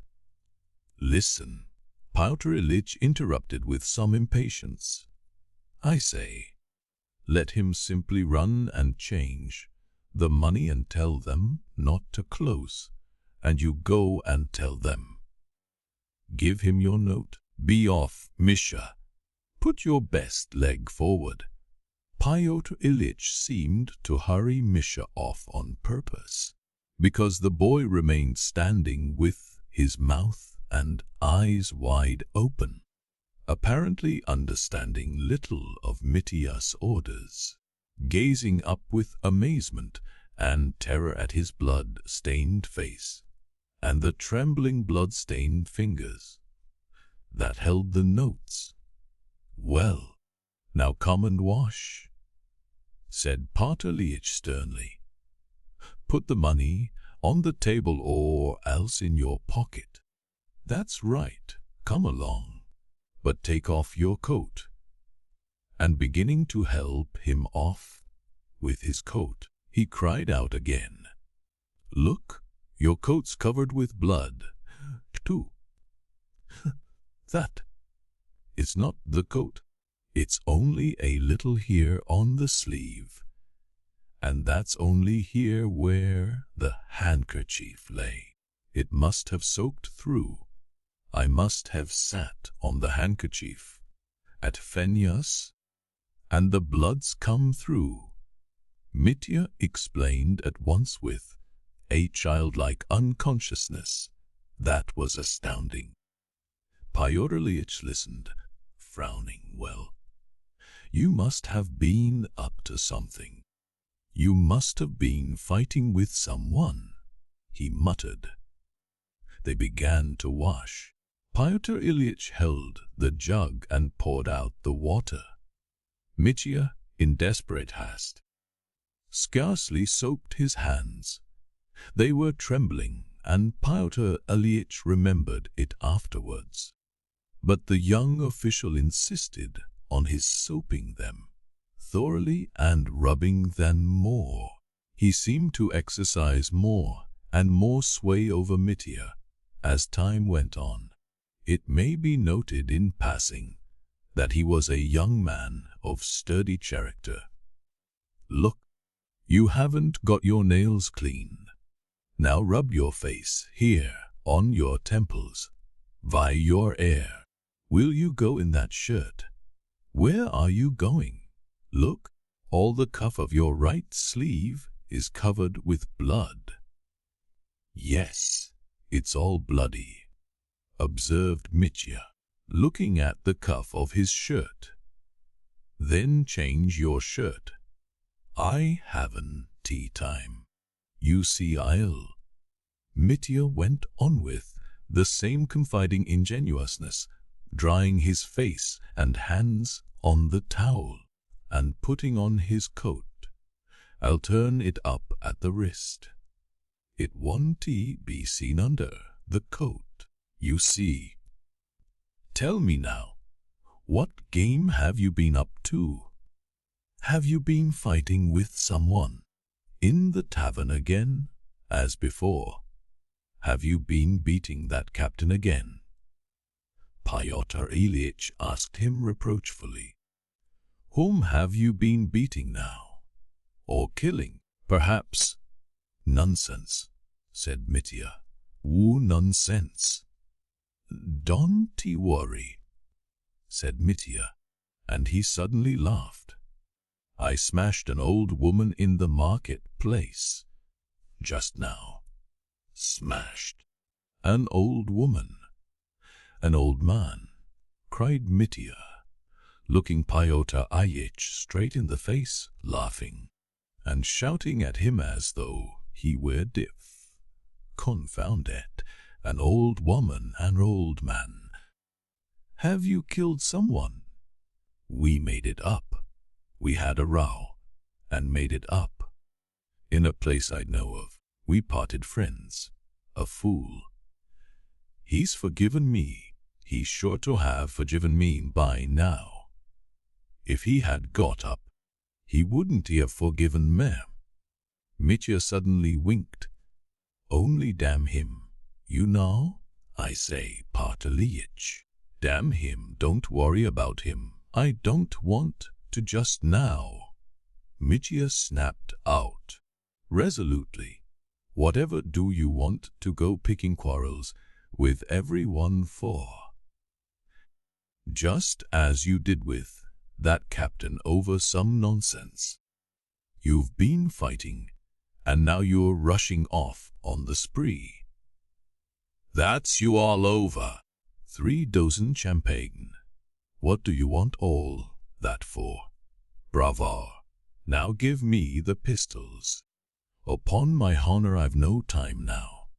listen, Pyotr Ilyich interrupted with some impatience. I say, let him simply run and change the money and tell them not to close, and you go and tell them. Give him your note. Be off, Misha. Put your best leg forward. Pyotr Ilyich seemed to hurry Misha off on purpose, because the boy remained standing with his mouth and eyes wide open, apparently understanding little of Mitya's orders, gazing up with amazement and terror at his blood-stained face and the trembling blood-stained fingers that held the notes. Well, now come and wash, said Pyotr Ilyich sternly. "Put the money on the table or else in your pocket. That's right, come along, but take off your coat." And beginning to help him off with his coat, he cried out again, "Look, your coat's covered with blood, too." "That is not the coat. It's only a little here on the sleeve, and that's only here where the handkerchief lay. It must have soaked through. I must have sat on the handkerchief at Fenyas, and the blood's come through," Mitya explained at once with a childlike unconsciousness that was astounding. Pyotr Ilyich listened, frowning. "Well, you must have been up to something. You must have been fighting with someone," he muttered. They began to wash. Pyotr Ilyich held the jug and poured out the water. Mitya, in desperate haste, scarcely soaked his hands. They were trembling, and Pyotr Ilyich remembered it afterwards. But the young official insisted on his soaping them thoroughly and rubbing them more. He seemed to exercise more and more sway over Mitya as time went on. It may be noted in passing that he was a young man of sturdy character. "Look, you haven't got your nails clean. Now rub your face here on your temples, by your ear. Will you go in that shirt? Where are you going? Look, all the cuff of your right sleeve is covered with blood." "Yes, it's all bloody," observed Mitya, looking at the cuff of his shirt. "Then change your shirt. I haven't tea time. You see I'll—" Mitya went on with the same confiding ingenuousness, drying his face and hands on the towel and putting on his coat. "I'll turn it up at the wrist. It won't be seen under the coat, you see. Tell me now, what game have you been up to? Have you been fighting with someone in the tavern again, as before? Have you been beating that captain again?" Pyotr Ilyich asked him reproachfully. "Whom have you been beating now? Or killing, perhaps?" "Nonsense," said Mitya. "Nonsense." "Don't worry," said Mitya, and he suddenly laughed. "I smashed an old woman in the market-place just now." "Smashed an old woman? An old man?" cried Mitya, looking Pyotr Ilyich straight in the face, laughing, and shouting at him as though he were deaf. "Confound it, an old woman, an old man. Have you killed someone?" "We made it up. We had a row, and made it up. In a place I know of, we parted friends. A fool. He's forgiven me. He's sure to have forgiven me by now. If he had got up, he wouldn't have forgiven me." Mitya suddenly winked. "Only damn him, you know. I say, Pyotr Ilyich, damn him, don't worry about him. I don't want to just now," Mitya snapped out resolutely. "Whatever do you want to go picking quarrels with everyone for? Just as you did with that captain over some nonsense. You've been fighting, and now you're rushing off on the spree. That's you all over. 3 dozen champagne. What do you want all that for? Bravo. Now give me the pistols. Upon my honor, I've no time now.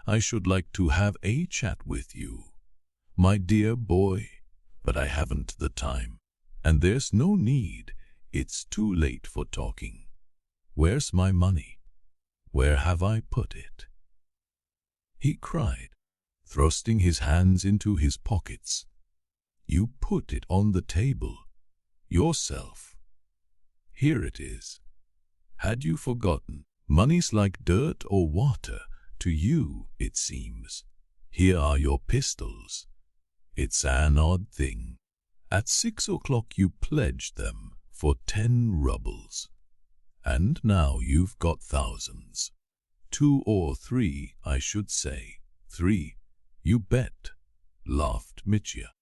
I should like to have a chat with you, my dear boy, but I haven't the time, and there's no need It's too late for talking. Where's my money? Where have I put it?" he cried, thrusting his hands into his pockets. "You put it on the table. Yourself. Here it is. Had you forgotten? Money's like dirt or water to you, it seems. Here are your pistols. It's an odd thing. At 6 o'clock you pledged them for 10 rubles. And now you've got thousands. 2 or 3, I should say. 3, you bet," laughed Mitya,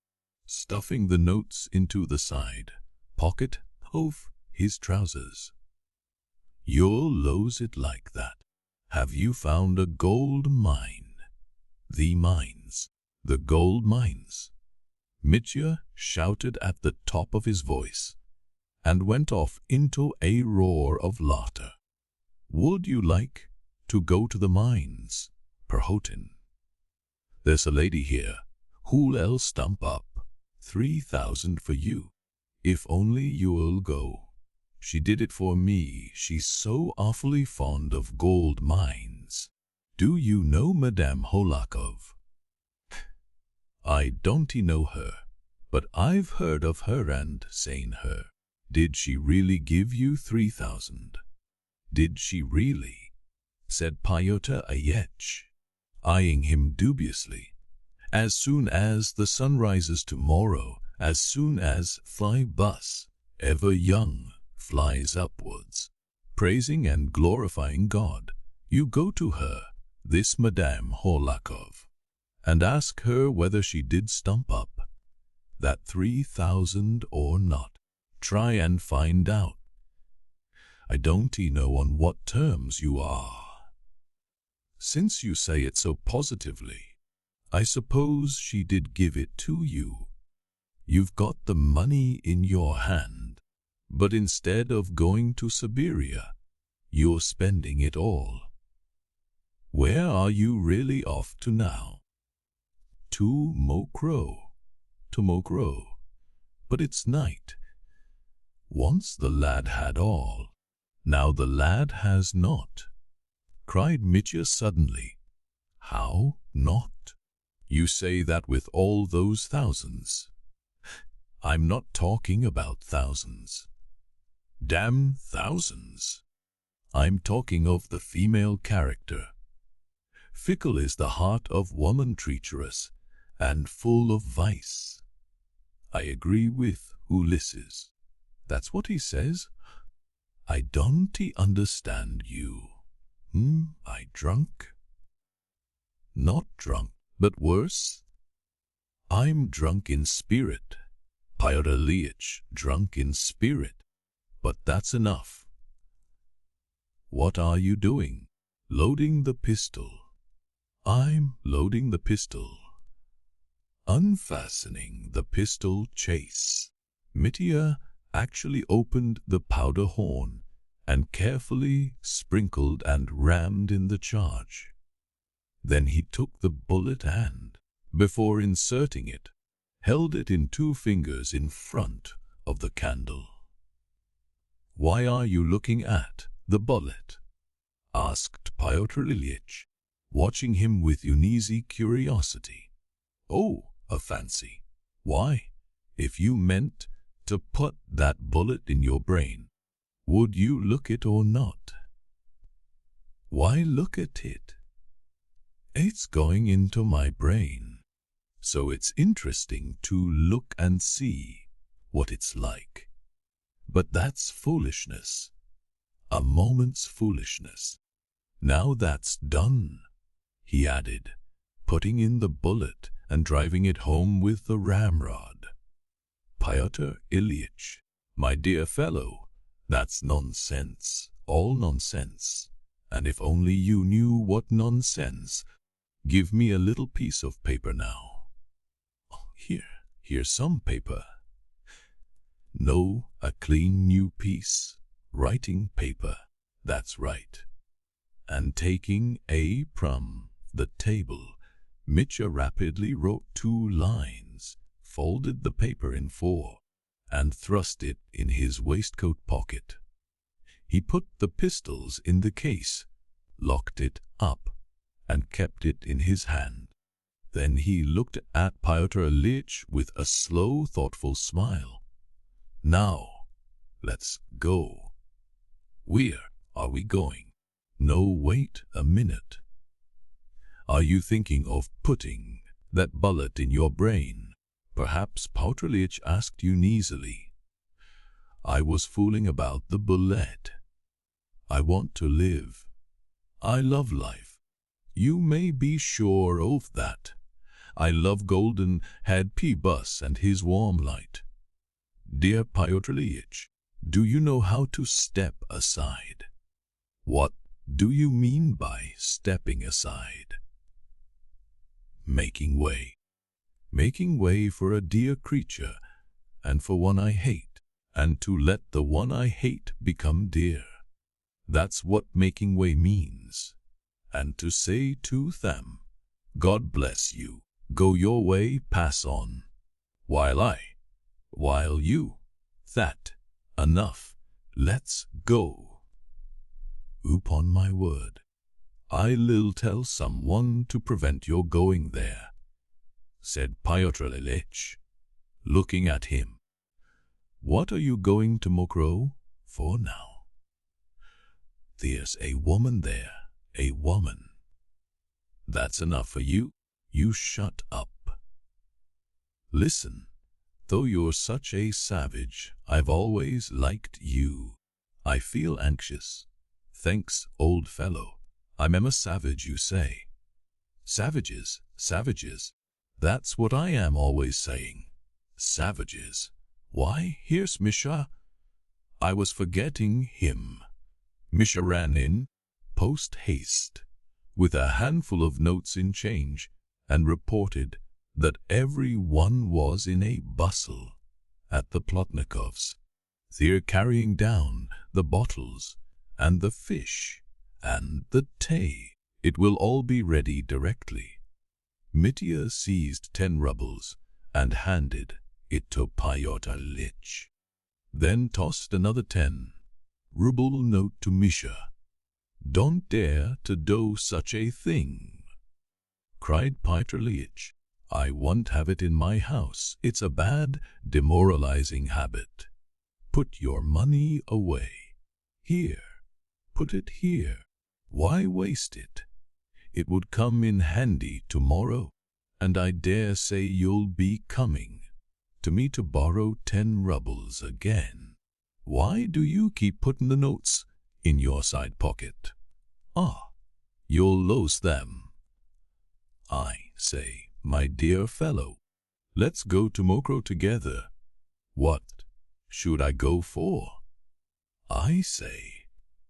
stuffing the notes into the side pocket of his trousers. "You'll lose it like that. Have you found a gold mine?" "The mines. The gold mines," Mitya shouted at the top of his voice, and went off into a roar of laughter. "Would you like to go to the mines, Perhotin? There's a lady here who'll stump up 3,000 for you, if only you'll go. She did it for me. She's so awfully fond of gold mines. Do you know Madame Hohlakov?" "I don't know her, but I've heard of her and seen her." "Did she really give you 3,000? Did she really?" said Pyotr Ilyitch, eyeing him dubiously. "As soon as the sun rises tomorrow, as soon as fly bus, ever young, flies upwards, praising and glorifying God, you go to her, this Madame Hohlakov, and ask her whether she did stump up that 3,000 or not. Try and find out. I don't know on what terms you are. Since you say it so positively, I suppose she did give it to you. You've got the money in your hand, but instead of going to Siberia, you're spending it all. Where are you really off to now?" "To Mokroe. To Mokroe. But it's night. Once the lad had all, now the lad has not," cried Mitya suddenly. "How not? You say that with all those thousands." "I'm not talking about thousands. Damn thousands. I'm talking of the female character. Fickle is the heart of woman, treacherous and full of vice. I agree with Ulysses. That's what he says. I don't understand you. I drunk? Not drunk, but worse. I'm drunk in spirit. Fyodor Ilyitch, drunk in spirit. But that's enough. What are you doing?" "Loading the pistol." "I'm loading the pistol." Unfastening the pistol chase, Mitya actually opened the powder horn and carefully sprinkled and rammed in the charge. Then he took the bullet and, before inserting it, held it in 2 fingers in front of the candle. "Why are you looking at the bullet?" asked Pyotr Ilyitch, watching him with uneasy curiosity. "Oh, a fancy. Why, if you meant to put that bullet in your brain, would you look it or not?" "Why look at it? It's going into my brain, so it's interesting to look and see what it's like. But that's foolishness, a moment's foolishness. Now that's done," he added, putting in the bullet and driving it home with the ramrod. "Pyotr Ilyitch, my dear fellow, that's nonsense, all nonsense. And if only you knew what nonsense. Give me a little piece of paper now." Here's some paper." "No, a clean new piece, writing paper, that's right." And taking from the table, Mitya rapidly wrote 2 lines, folded the paper in 4, and thrust it in his waistcoat pocket. He put the pistols in the case, locked it up, and kept it in his hand. Then he looked at Pyotr Ilyich with a slow, thoughtful smile. "Now, let's go." "Where are we going?" "No, wait a minute. Are you thinking of putting that bullet in your brain?" Perhaps Pyotr Ilyich asked uneasily. "I was fooling about the bullet. I want to live. I love life. You may be sure of that. I love golden-haired P-bus and his warm light. Dear Pyotr Ilyich, do you know how to step aside?" "What do you mean by stepping aside?" "Making way. Making way for a dear creature and for one I hate, and to let the one I hate become dear. That's what making way means. And to say to them, 'God bless you, go your way, pass on, while you, that, enough, let's go.' Upon my word, I'll tell someone to prevent your going there," said Pyotr Ilyich, looking at him. "What are you going to Mokroe for now?" "There's a woman there, a woman." "That's enough for you. You shut up. Listen, though you're such a savage, I've always liked you. I feel anxious. Thanks, old fellow. I'm a savage, you say. Savages, savages. That's what I am always saying. Savages. Why, here's Misha. I was forgetting him." Misha ran in, post-haste, with a handful of notes in change, and reported that every one was in a bustle at the Plotnikovs'. "They're carrying down the bottles and the fish and the tea. It will all be ready directly." Mitya seized 10 rubles and handed it to Pyotr Ilyich, then tossed another 10-ruble note to Misha. "Don't dare to do such a thing," cried Pyotr Ilyich. "I won't have it in my house. It's a bad, demoralizing habit. Put your money away. Here, put it here. Why waste it? It would come in handy tomorrow, and I dare say you'll be coming to me to borrow 10 rubles again. Why do you keep putting the notes in your side pocket? Ah, you'll lose them. I say, my dear fellow, let's go to Mokroe together. What should I go for? I say,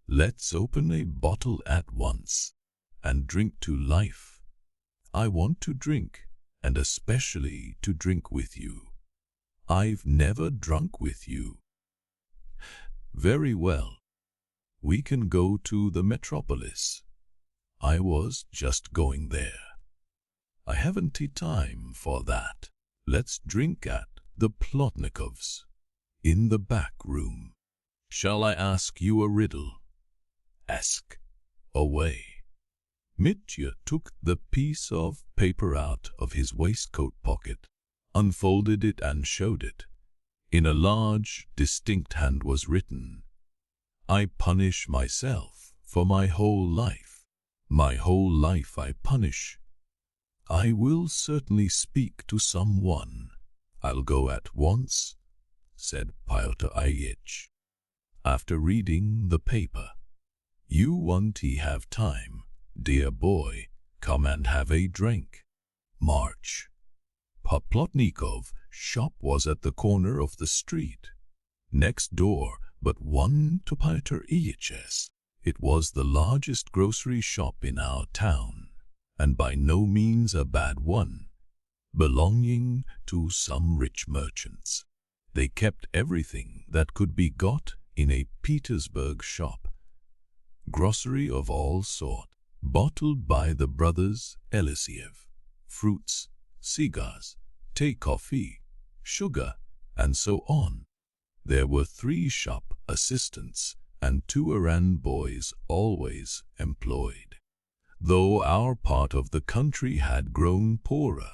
let's open a bottle at once and drink to life. I want to drink, and especially to drink with you. I've never drunk with you." "Very well. We can go to the metropolis. I was just going there. I haven't time for that. Let's drink at the Plotnikovs' in the back room. Shall I ask you a riddle?" "Ask away." Mitya took the piece of paper out of his waistcoat pocket, unfolded it and showed it. In a large, distinct hand was written, "I punish myself for my whole life. My whole life I punish. I will certainly speak to someone. I'll go at once," said Pyotr Ilyich, after reading the paper. "You won't have time, dear boy. Come and have a drink. March." Plotnikov's shop was at the corner of the street, next door but one to Pyotr Ilyitch's. It was the largest grocery shop in our town, and by no means a bad one, belonging to some rich merchants. They kept everything that could be got in a Petersburg shop, grocery of all sorts, bottled by the brothers Alyosha, fruits, cigars, tea, coffee, sugar, and so on. There were 3 shop assistants and 2 errand boys always employed. Though our part of the country had grown poorer,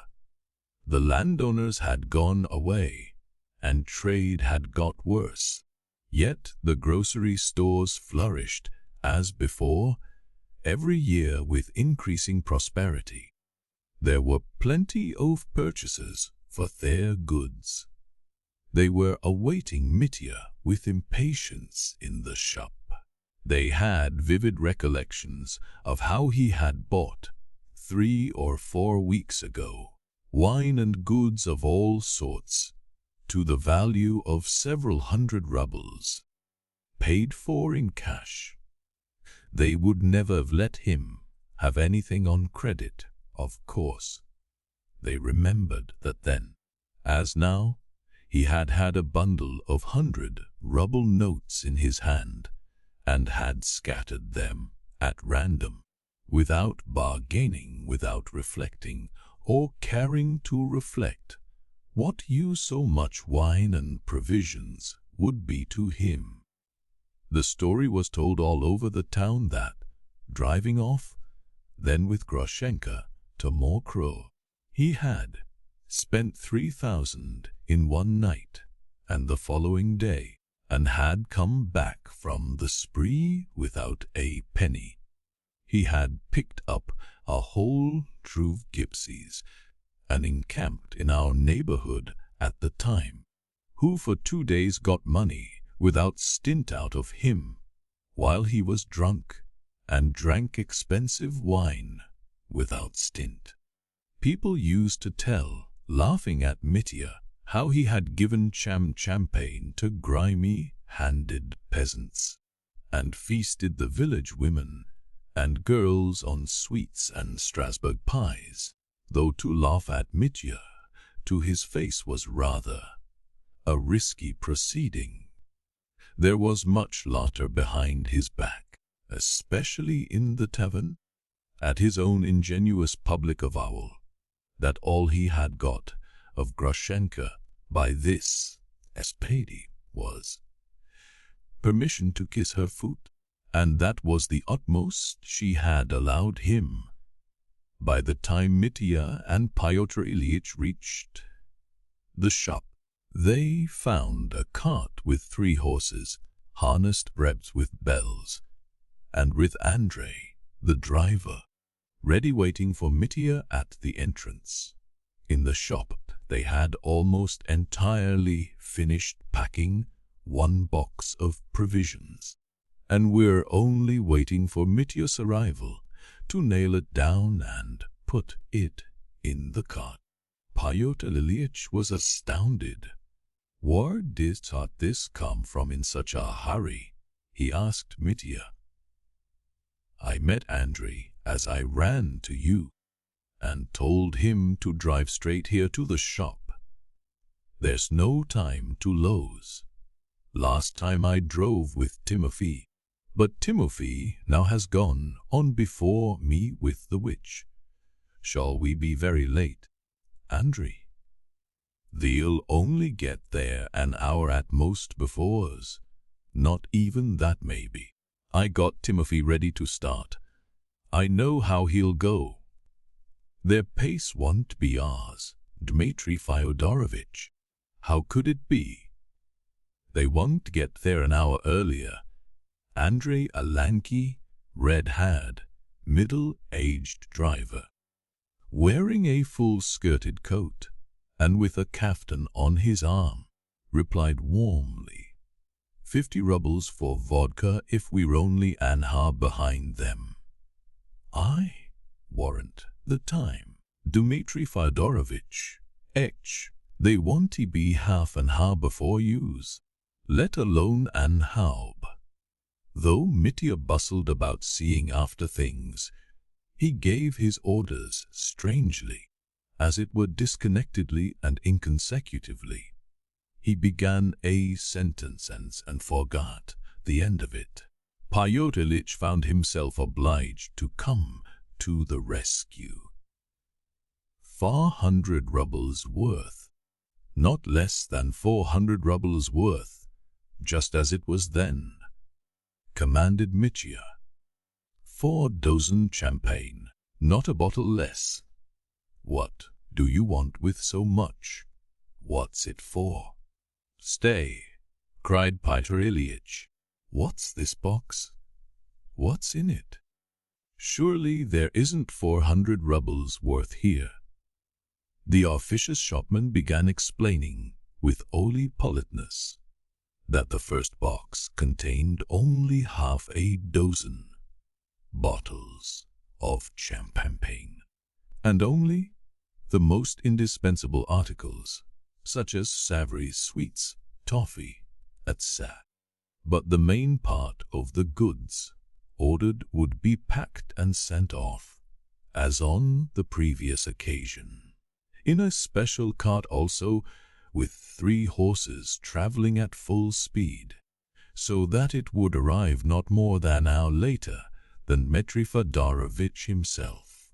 the landowners had gone away, and trade had got worse. Yet the grocery stores flourished as before, every year with increasing prosperity. There were plenty of purchasers for their goods. They were awaiting Mitya with impatience in the shop. They had vivid recollections of how he had bought, 3 or 4 weeks ago, wine and goods of all sorts, to the value of several hundred rubles, paid for in cash. They would never have let him have anything on credit, of course. They remembered that then, as now, he had had a bundle of 100-ruble notes in his hand, and had scattered them at random, without bargaining, without reflecting, or caring to reflect what use so much wine and provisions would be to him. The story was told all over the town that, driving off, then with Groshenka to Mokro, he had spent 3,000 in one night and the following day, and had come back from the spree without a penny. He had picked up a whole troop of gypsies, and encamped in our neighborhood at the time, who for 2 days got money without stint out of him, while he was drunk, and drank expensive wine without stint. People used to tell, laughing at Mitya, how he had given champagne to grimy-handed peasants, and feasted the village women and girls on sweets and Strasbourg pies, though to laugh at Mitya to his face was rather a risky proceeding. There was much laughter behind his back, especially in the tavern, at his own ingenuous public avowal that all he had got of Groshenka by this espady was permission to kiss her foot, and that was the utmost she had allowed him. By the time Mitya and Pyotr Ilyitch reached the shop, they found a cart with 3 horses, harnessed breps with bells, and with Andrei, the driver, ready waiting for Mitya at the entrance. In the shop, they had almost entirely finished packing 1 box of provisions, and were only waiting for Mitya's arrival to nail it down and put it in the cart. Pyotr Ilyitch was astounded. Where did this come from in such a hurry? He asked Mitya. I met Andrei as I ran to you, and told him to drive straight here to the shop. There's no time to lose. Last time I drove with Timofey, but Timofey now has gone on before me with the witch. Shall we be very late, Andrei? They'll only get there an hour at most before us. Not even that, maybe. I got Timofey ready to start. I know how he'll go. Their pace won't be ours, Dmitri Fyodorovitch. How could it be? They won't get there an hour earlier. Andrei, a lanky, red-haired, middle-aged driver, wearing a full-skirted coat, and with a kaftan on his arm, replied warmly, 50 rubles for vodka if we're only an hour behind them. I warrant the time, Dmitri Fyodorovitch. They won't be half an hour before yous, let alone an hour. Though Mitya bustled about seeing after things, he gave his orders strangely, as it were disconnectedly and inconsecutively. He began a sentence and forgot the end of it. Pyotr Ilyitch found himself obliged to come to the rescue. 400 rubles worth, not less than 400 rubles worth, just as it was then, commanded Mitya. 4 dozen champagne, not a bottle less. What do you want with so much? What's it for? Stay, cried Pyotr Ilyitch. What's this box? What's in it? Surely there isn't 400 rubles worth here. The officious shopman began explaining, with holy politeness, that the first box contained only half a dozen bottles of champagne, and only the most indispensable articles, such as savory sweets, toffee, etc. But the main part of the goods ordered would be packed and sent off, as on the previous occasion, in a special cart also, with 3 horses traveling at full speed, so that it would arrive not more than an hour later than Dmitri Fyodorovitch himself.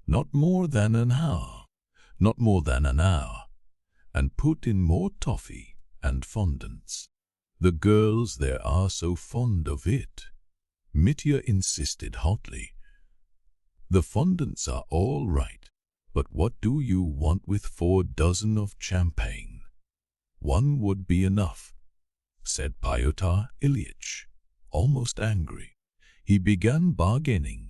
Not more than an hour, and put in more toffee and fondants. The girls there are so fond of it, Mitya insisted hotly. The fondants are all right, but what do you want with 4 dozen of champagne? 1 would be enough, said Pyotr Ilyitch, almost angry. He began bargaining,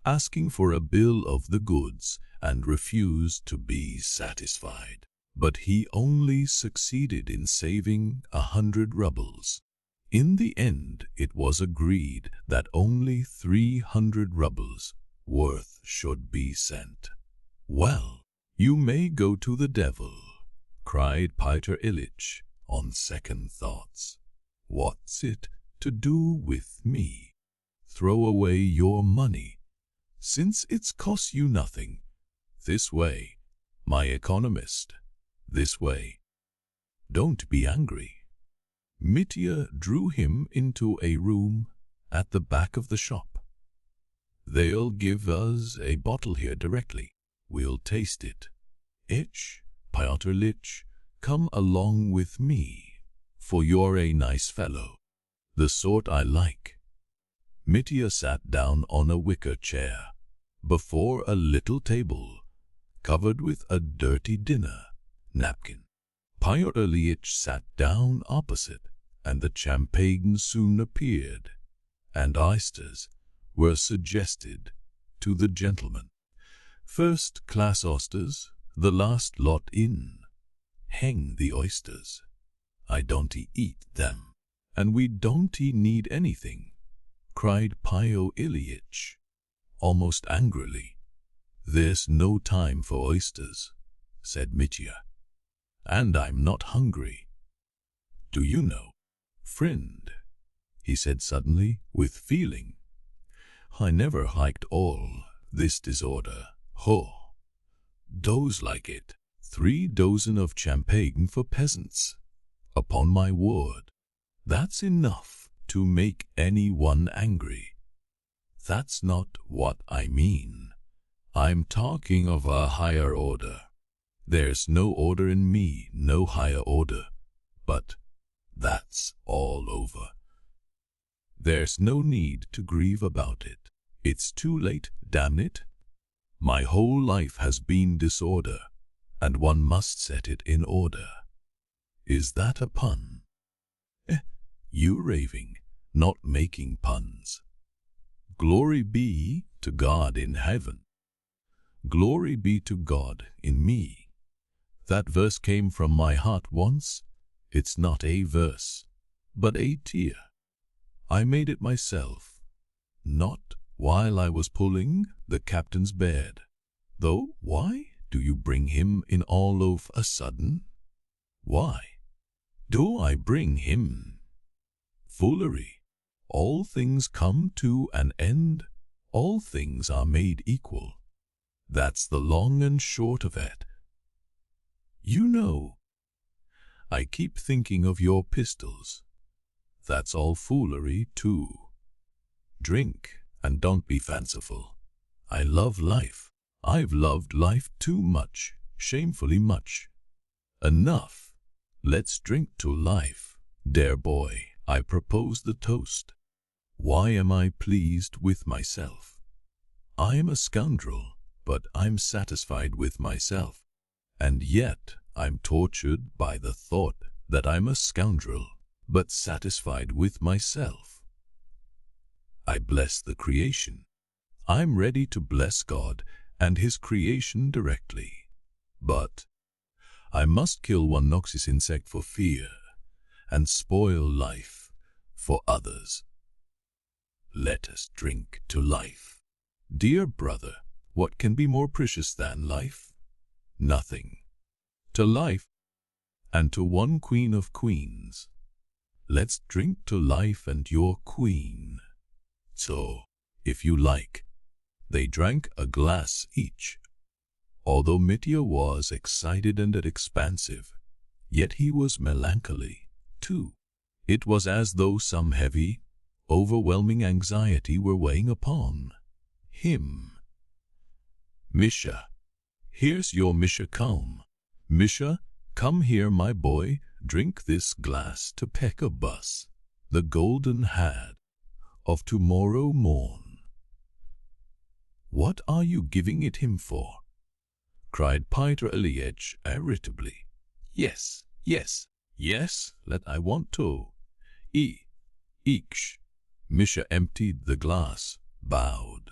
asking for a bill of the goods, and refused to be satisfied. But he only succeeded in saving 100 rubles. In the end, it was agreed that only 300 rubles worth should be sent. Well, you may go to the devil, cried Pyotr Ilyitch on second thoughts. What's it to do with me? Throw away your money, since it's cost you nothing. This way, my economist, this way. Don't be angry. Mitya drew him into a room at the back of the shop. They'll give us a bottle here directly. We'll taste it. Pyotr Ilyitch, come along with me, for you're a nice fellow, the sort I like. Mitya sat down on a wicker chair, before a little table, covered with a dirty dinner napkin. Pyotr Ilyitch sat down opposite, and the champagne soon appeared, and oysters were suggested to the gentlemen. First-class oysters, the last lot in. Hang the oysters. I don't eat them, and we don't need anything, cried Pyotr Ilyitch, almost angrily. There's no time for oysters, said Mitya, and I'm not hungry. Do you know, friend, he said suddenly with feeling, I never liked all this disorder. Ho! Those like it. 3 dozen of champagne for peasants. Upon my word, that's enough to make anyone angry. That's not what I mean. I'm talking of a higher order. There's no order in me, no higher order. But that's all over. There's no need to grieve about it. It's too late, damn it. My whole life has been disorder, and one must set it in order. Is that a pun? You raving, not making puns. Glory be to God in heaven. Glory be to God in me. That verse came from my heart once. It's not a verse, but a tear. I made it myself, not while I was pulling the captain's beard. Though why do you bring him in all of a sudden? Why do I bring him? Foolery. All things come to an end. All things are made equal. That's the long and short of it. You know, I keep thinking of your pistols. That's all foolery too. Drink and don't be fanciful. I love life. I've loved life too much, shamefully much. Enough. Let's drink to life. Dear boy, I propose the toast. Why am I pleased with myself? I am a scoundrel, but I'm satisfied with myself. And yet I'm tortured by the thought that I'm a scoundrel, but satisfied with myself. I bless the creation. I'm ready to bless God and His creation directly. But I must kill one noxious insect for fear, and spoil life for others. Let us drink to life. Dear brother, what can be more precious than life? Nothing. To life, and to one queen of queens. Let's drink to life and your queen. So, if you like. They drank a glass each. Although Mitya was excited and expansive, yet he was melancholy, too. It was as though some heavy, overwhelming anxiety were weighing upon him. Misha, here's your Misha calm. Misha, come here, my boy, drink this glass to Pekabus, the golden had of tomorrow morn. What are you giving it him for? Cried Pyotr Ilyich irritably. Yes, let I want to. Each. Misha emptied the glass, bowed,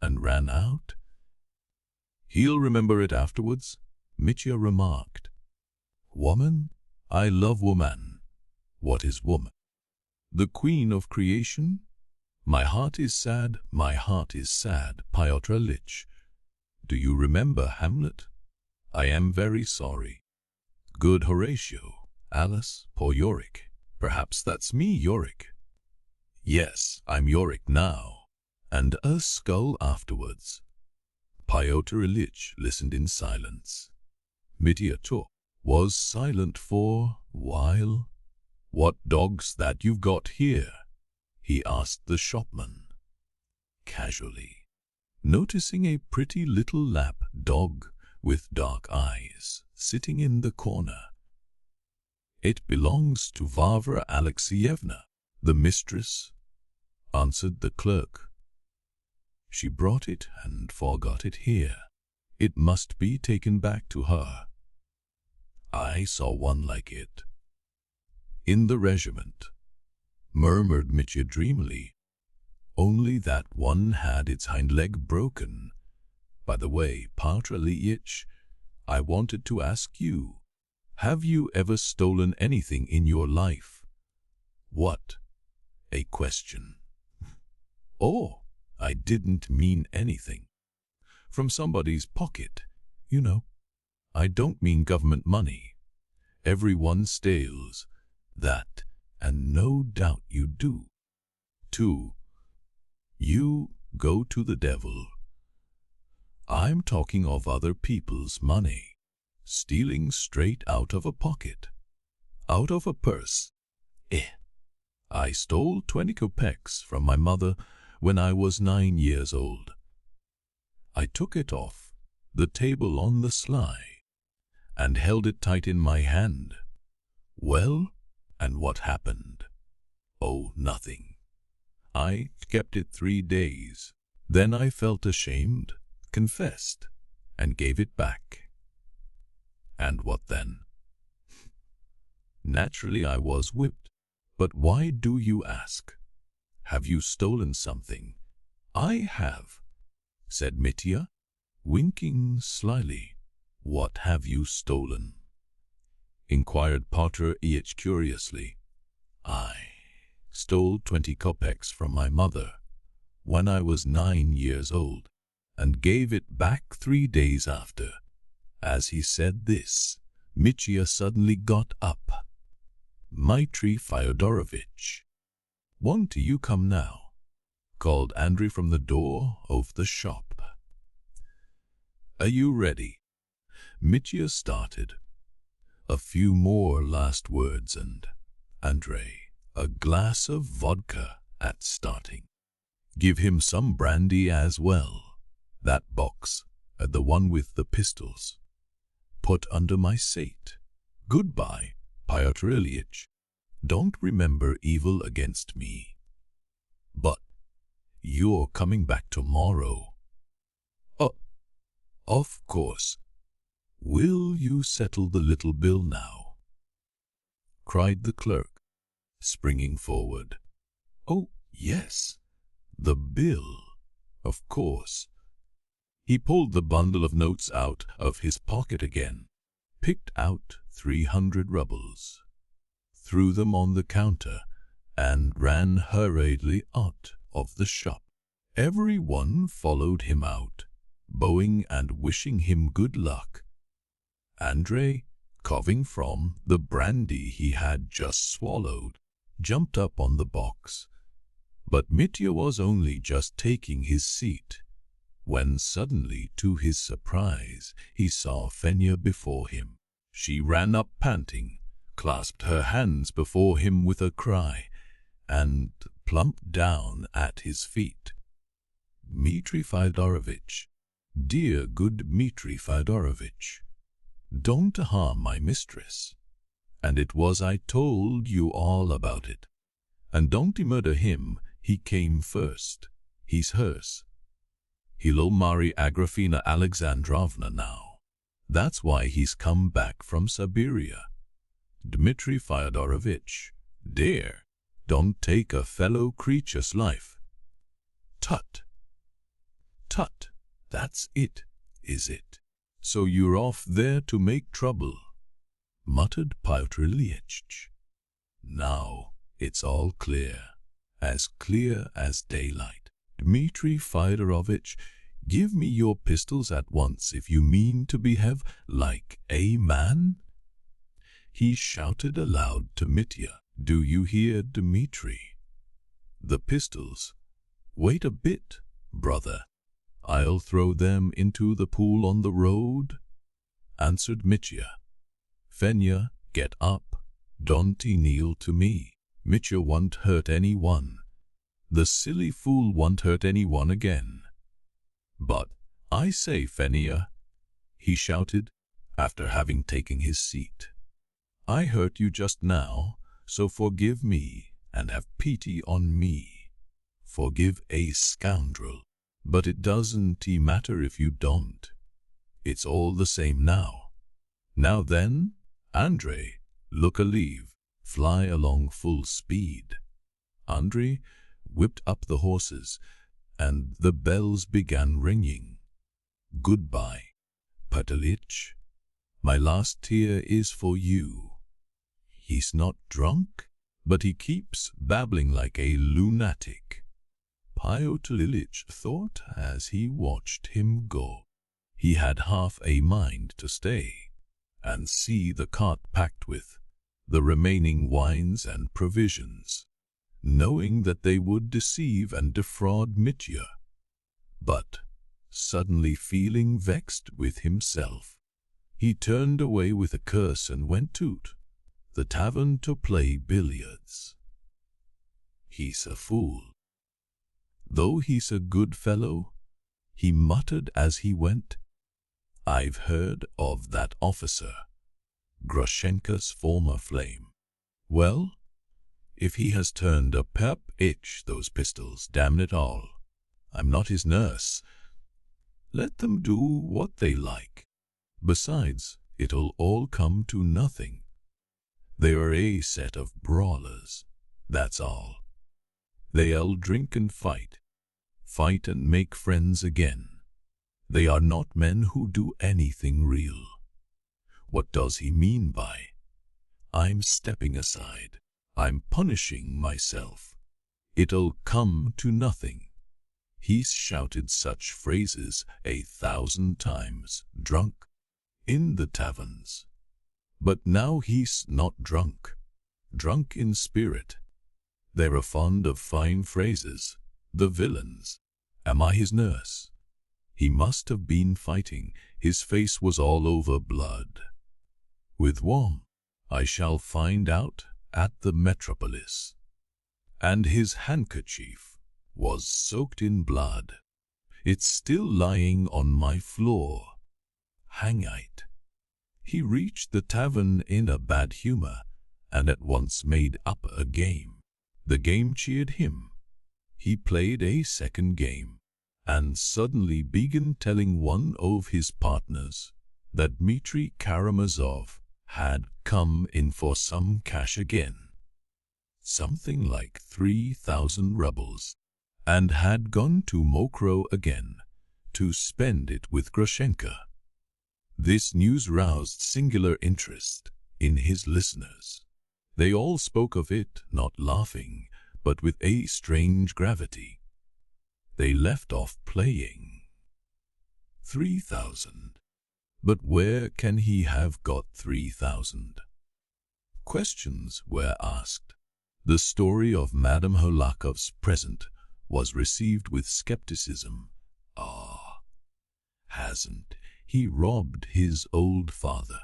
and ran out. He'll remember it afterwards, Mitya remarked. Woman? I love woman. What is woman? The queen of creation? My heart is sad, Pyotr Ilyich. Do you remember Hamlet? I am very sorry. Good Horatio, Alice, poor Yorick. Perhaps that's me, Yorick. Yes, I'm Yorick now, and a skull afterwards. Pyotr Ilyich listened in silence. Mitya too was silent for a while. What dog's that you've got here? He asked the shopman, casually, noticing a pretty little lap dog with dark eyes sitting in the corner. It belongs to Varvara Alexeyevna, the mistress, answered the clerk. She brought it and forgot it here. It must be taken back to her. I saw one like it in the regiment, murmured Mitya dreamily, only that one had its hind leg broken. By the way, Pyotr Ilyich, I wanted to ask you, have you ever stolen anything in your life? What a question. Oh, I didn't mean anything. From somebody's pocket, you know. I don't mean government money. Everyone steals that, and no doubt you do. 2. You go to the devil. I'm talking of other people's money. Stealing straight out of a pocket. Out of a purse. I stole 20 kopecks from my mother when I was 9 years old. I took it off the table on the sly and held it tight in my hand. Well, and what happened? Oh, nothing. I kept it 3 days. Then I felt ashamed, confessed, and gave it back. And what then? Naturally I was whipped. But why do you ask? Have you stolen something? I have, said Mitya, winking slyly. What have you stolen? Inquired Pyotr Ilyich curiously. I stole 20 kopecks from my mother when I was 9 years old, and gave it back 3 days after. As he said this, Mitya suddenly got up. Dmitri Fyodorovich, won't you come now? Called Andrei from the door of the shop. Are you ready? Mitya started. A few more last words and, Andrei, a glass of vodka at starting. Give him some brandy as well. That box, the one with the pistols. Put under my seat. Goodbye, Pyotr Ilyich, don't remember evil against me. But you're coming back tomorrow. Of course. Will you settle the little bill now? Cried the clerk, springing forward. Oh, yes, the bill, of course. He pulled the bundle of notes out of his pocket again, picked out 300 rubles, threw them on the counter, and ran hurriedly out of the shop. Everyone followed him out, bowing and wishing him good luck. Andrei, coughing from the brandy he had just swallowed, jumped up on the box. But Mitya was only just taking his seat, when suddenly, to his surprise, he saw Fenya before him. She ran up panting, clasped her hands before him with a cry, and plumped down at his feet. Dmitri Fyodorovitch, dear good Dmitri Fyodorovitch, don't harm my mistress. And it was I told you all about it. And don't murder him, he came first. He's hers. He'll marry Agrafena Alexandrovna now. That's why he's come back from Siberia. Dmitri Fyodorovitch, dear, don't take a fellow creature's life. Tut. Tut, that's it, is it? So you're off there to make trouble, muttered Pyotr Ilyich. Now it's all clear as daylight. Dmitri Fyodorovitch, give me your pistols at once if you mean to behave like a man. He shouted aloud to Mitya. Do you hear, Dmitri? The pistols. Wait a bit, brother. I'll throw them into the pool on the road, answered Mitya. Fenya, get up. Don't kneel to me. Mitya won't hurt anyone. The silly fool won't hurt anyone again. But I say, Fenya, he shouted, after having taken his seat. I hurt you just now, so forgive me and have pity on me. Forgive a scoundrel. But it doesn't matter if you don't. It's all the same now. Now then, Andrei, look alive. Fly along full speed. Andrei whipped up the horses, and the bells began ringing. Goodbye, Patalich. My last tear is for you. He's not drunk, but he keeps babbling like a lunatic. Pyotr Ilyich thought as he watched him go. He had half a mind to stay and see the cart packed with the remaining wines and provisions, knowing that they would deceive and defraud Mitya. But, suddenly feeling vexed with himself, he turned away with a curse and went to the tavern to play billiards. He's a fool. Though he's a good fellow, he muttered as he went. I've heard of that officer, Grushenka's former flame. Well, if he has turned a pep itch those pistols, damn it all. I'm not his nurse. Let them do what they like. Besides, it'll all come to nothing. They're a set of brawlers, that's all. They'll drink and fight and make friends again. They are not men who do anything real. What does he mean by, I'm stepping aside, I'm punishing myself? It'll come to nothing. He's shouted such phrases 1,000 times, drunk, in the taverns. But now he's not drunk in spirit. They're fond of fine phrases, the villains. Am I his nurse? He must have been fighting. His face was all over blood. With whom? I shall find out at the metropolis. And his handkerchief was soaked in blood. It's still lying on my floor. Hang it. He reached the tavern in a bad humor and at once made up a game. The game cheered him. He played a second game, and suddenly began telling one of his partners that Dmitri Karamazov had come in for some cash again, something like 3,000 rubles, and had gone to Mokroe again to spend it with Grushenka. This news roused singular interest in his listeners. They all spoke of it, not laughing, but with a strange gravity. They left off playing. 3,000. But where can he have got 3,000? Questions were asked. The story of Madame Holakov's present was received with skepticism. Hasn't he robbed his old father?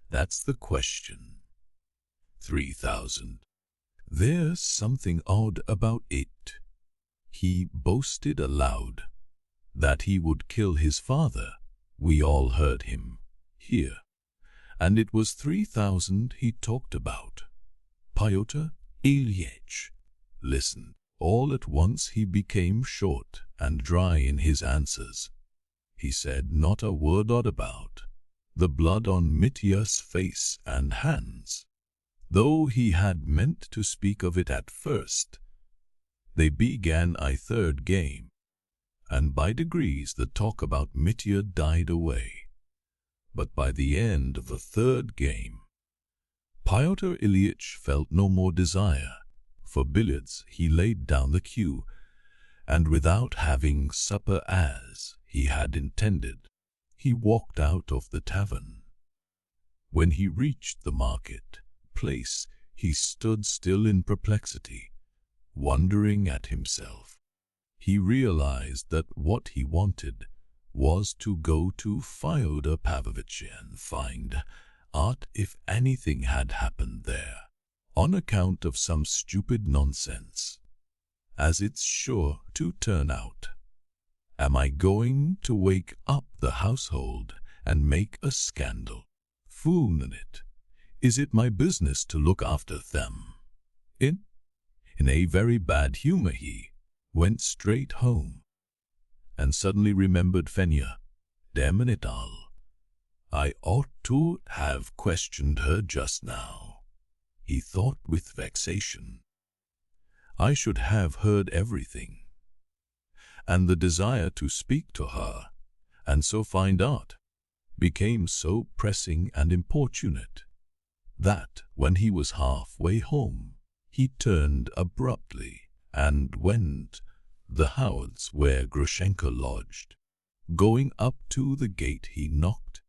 That's the question. 3,000. There's something odd about it. He boasted aloud that he would kill his father. We all heard him here, and it was 3,000 he talked about. Pyotr Ilyich listened. All at once he became short and dry in his answers. He said not a word odd about the blood on Mitya's face and hands, though he had meant to speak of it at first. They began a third game, and by degrees the talk about Mitya died away. But by the end of the third game, Pyotr Ilyich felt no more desire for billiards. He laid down the cue, and without having supper as he had intended, he walked out of the tavern. When he reached the market place, he stood still in perplexity, wondering at himself. He realized that what he wanted was to go to Fyodor Pavlovich and find out if anything had happened there, on account of some stupid nonsense, as it's sure to turn out. Am I going to wake up the household and make a scandal? Fool it. Is it my business to look after them? In a very bad humor he went straight home, and suddenly remembered Fenya. Damn it all. I ought to have questioned her just now, he thought with vexation. I should have heard everything. And the desire to speak to her, and so find out, became so pressing and importunate, that when he was halfway home, he turned abruptly and went the house where Grushenka lodged. Going up to the gate he knocked.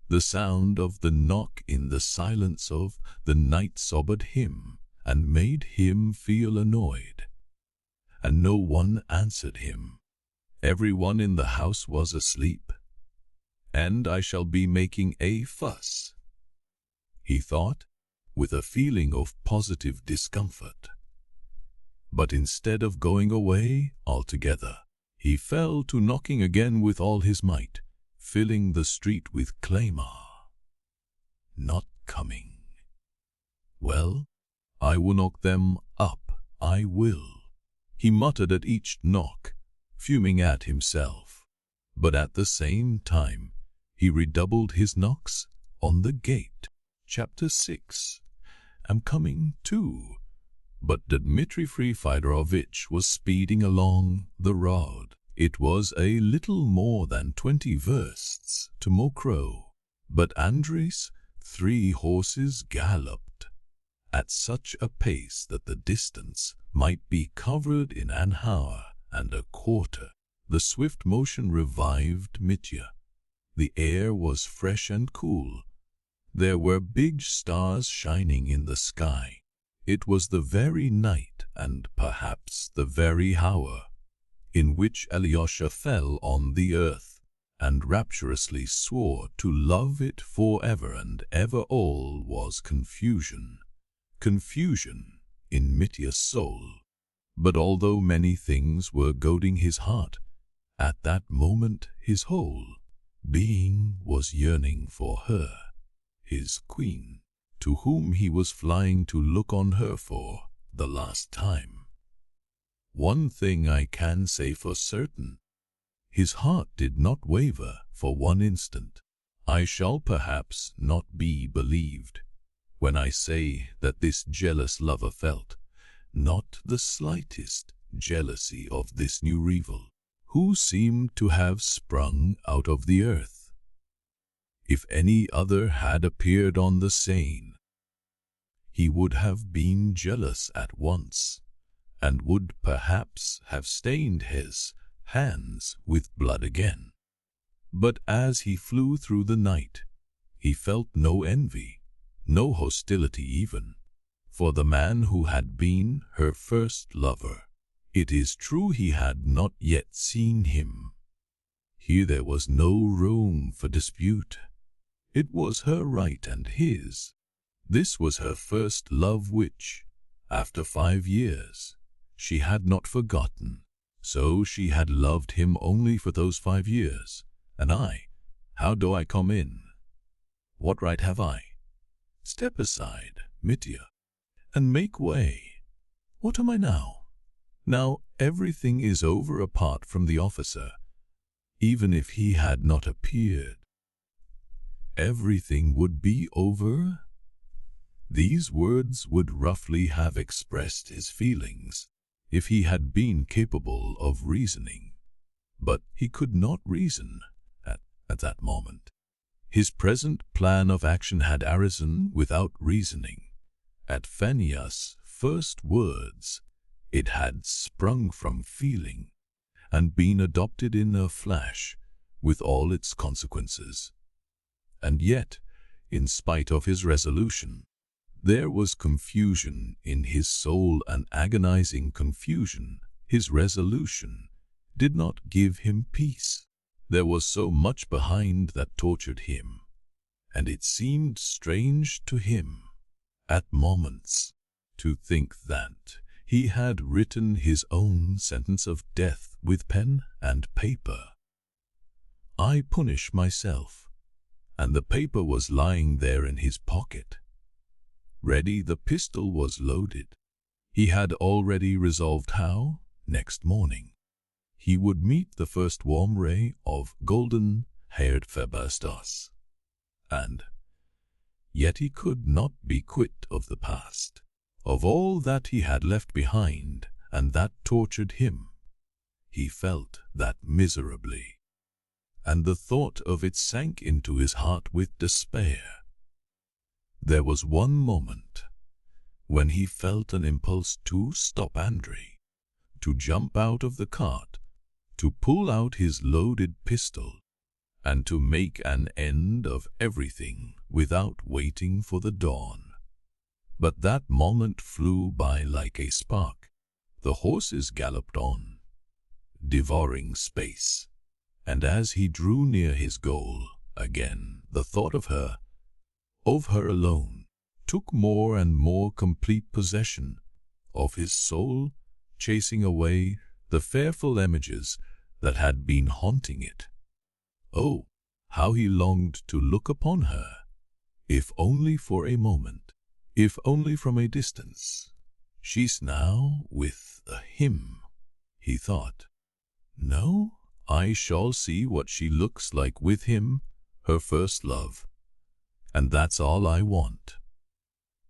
The sound of the knock in the silence of the night sobered him and made him feel annoyed, and no one answered him. Everyone in the house was asleep, and I shall be making a fuss, he thought, with a feeling of positive discomfort. But instead of going away altogether, he fell to knocking again with all his might, filling the street with clamor. Not coming. Well, I will knock them up, I will, he muttered at each knock, fuming at himself. But at the same time, he redoubled his knocks on the gate. Chapter 6. I'm coming too. But Dmitri Fyodorovich was speeding along the road. It was a little more than 20 versts to Mokroe, but Andrei's 3 horses galloped at such a pace that the distance might be covered in an hour and a quarter. The swift motion revived Mitya. The air was fresh and cool. There were big stars shining in the sky. It was the very night, and perhaps the very hour, in which Alyosha fell on the earth and rapturously swore to love it forever and ever. All was confusion. Confusion in Mitya's soul. But although many things were goading his heart, at that moment his whole being was yearning for her, his queen. to whom he was flying to look on her for the last time. One thing I can say for certain. His heart did not waver for one instant. I shall perhaps not be believed when I say that this jealous lover felt not the slightest jealousy of this new rival, who seemed to have sprung out of the earth. If any other had appeared on the scene, he would have been jealous at once, and would perhaps have stained his hands with blood again. But as he flew through the night, he felt no envy, no hostility even, for the man who had been her first lover. It is true he had not yet seen him. Here there was no room for dispute. It was her right and his. This was her first love which, after 5 years, she had not forgotten. So she had loved him only for those 5 years. And how do I come in? What right have I? Step aside, Mitya, and make way. What am I now? Now everything is over apart from the officer. Even if he had not appeared, everything would be over. These words would roughly have expressed his feelings if he had been capable of reasoning. But he could not reason at that moment. His present plan of action had arisen without reasoning. At Fenia's first words, it had sprung from feeling and been adopted in a flash with all its consequences. And yet, in spite of his resolution, there was confusion in his soul, an agonizing confusion. His resolution did not give him peace. There was so much behind that tortured him, and it seemed strange to him, at moments, to think that he had written his own sentence of death with pen and paper. I punish myself, and the paper was lying there in his pocket. Ready, the pistol was loaded. He had already resolved how, next morning, he would meet the first warm ray of golden-haired Feberstos. And yet he could not be quit of the past, of all that he had left behind, and that tortured him. He felt that miserably, and the thought of it sank into his heart with despair. There was one moment when he felt an impulse to stop Andrei, to jump out of the cart, to pull out his loaded pistol, and to make an end of everything without waiting for the dawn. But that moment flew by like a spark. The horses galloped on, devouring space, and as he drew near his goal, again the thought of her alone, took more and more complete possession of his soul, chasing away the fearful images that had been haunting it. Oh, how he longed to look upon her, if only for a moment, if only from a distance. She's now with him, he thought. No, I shall see what she looks like with him, her first love. And that's all I want.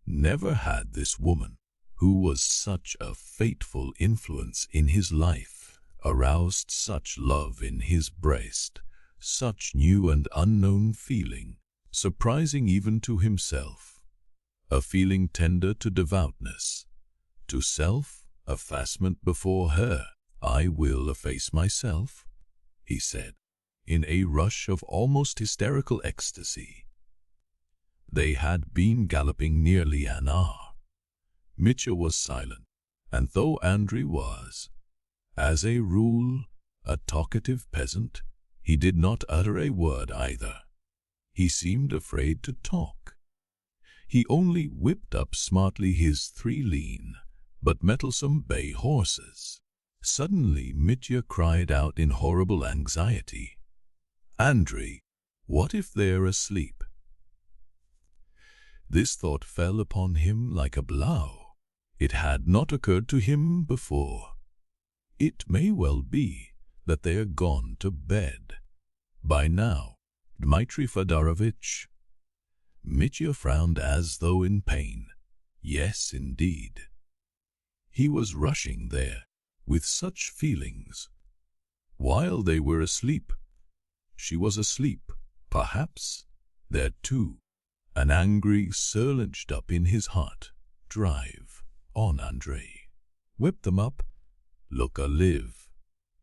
Never had this woman, who was such a fateful influence in his life, aroused such love in his breast, such new and unknown feeling, surprising even to himself, a feeling tender to devoutness, to self-effacement before her. I will efface myself, he said, in a rush of almost hysterical ecstasy. They had been galloping nearly an hour. Mitya was silent, and though Andrei was, as a rule, a talkative peasant, he did not utter a word either. He seemed afraid to talk. He only whipped up smartly his 3 lean but mettlesome bay horses. Suddenly Mitya cried out in horrible anxiety, "Andrei, what if they're asleep?" This thought fell upon him like a blow. It had not occurred to him before. It may well be that they are gone to bed. By now, Dmitri Fyodorovitch. Mitya frowned as though in pain. Yes, indeed. He was rushing there with such feelings. While they were asleep, she was asleep, perhaps. There too, an angry surged up in his heart. Drive on, Andrei. Whip them up. Look alive,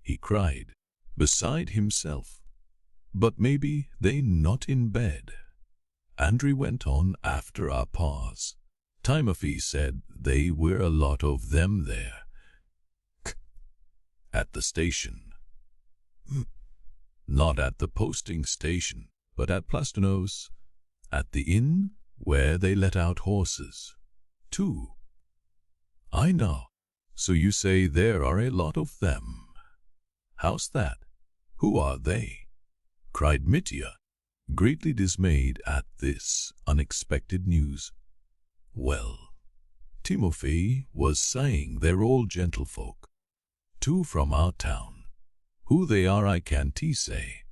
he cried, beside himself. But maybe they not in bed. Andrei went on after a pause. Timofey said they were a lot of them there. At the station. Not at the posting station, but at Plastonos, at the inn where they let out horses, too. I know. So you say there are a lot of them. How's that? Who are they? Cried Mitya, greatly dismayed at this unexpected news. Well, Timofey was saying they're all gentlefolk. Two from our town. Who they are I can't say.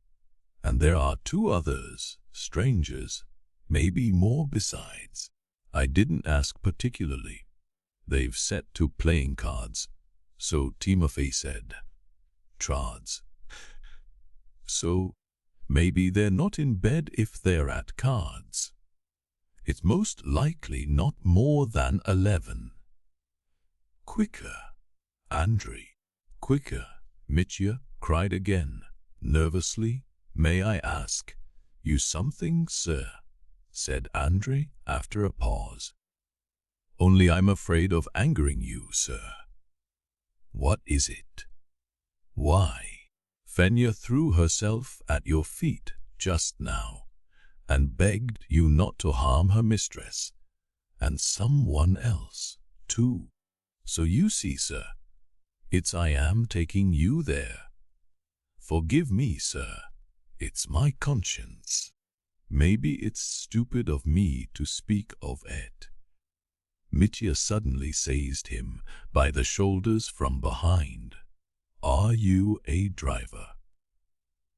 And there are two others, strangers, maybe more besides. I didn't ask particularly. They've set to playing cards, so Timofey said. Trods. So, maybe they're not in bed if they're at cards. It's most likely not more than 11. Quicker, Andrei, quicker, Mitya cried again, nervously. May I ask you something, sir? Said Andrei after a pause. Only I'm afraid of angering you, sir. What is it? Why, Fenya threw herself at your feet just now and begged you not to harm her mistress, and someone else, too. So you see, sir, it's I am taking you there. Forgive me, sir, it's my conscience. Maybe it's stupid of me to speak of it. Mitya suddenly seized him by the shoulders from behind. Are you a driver?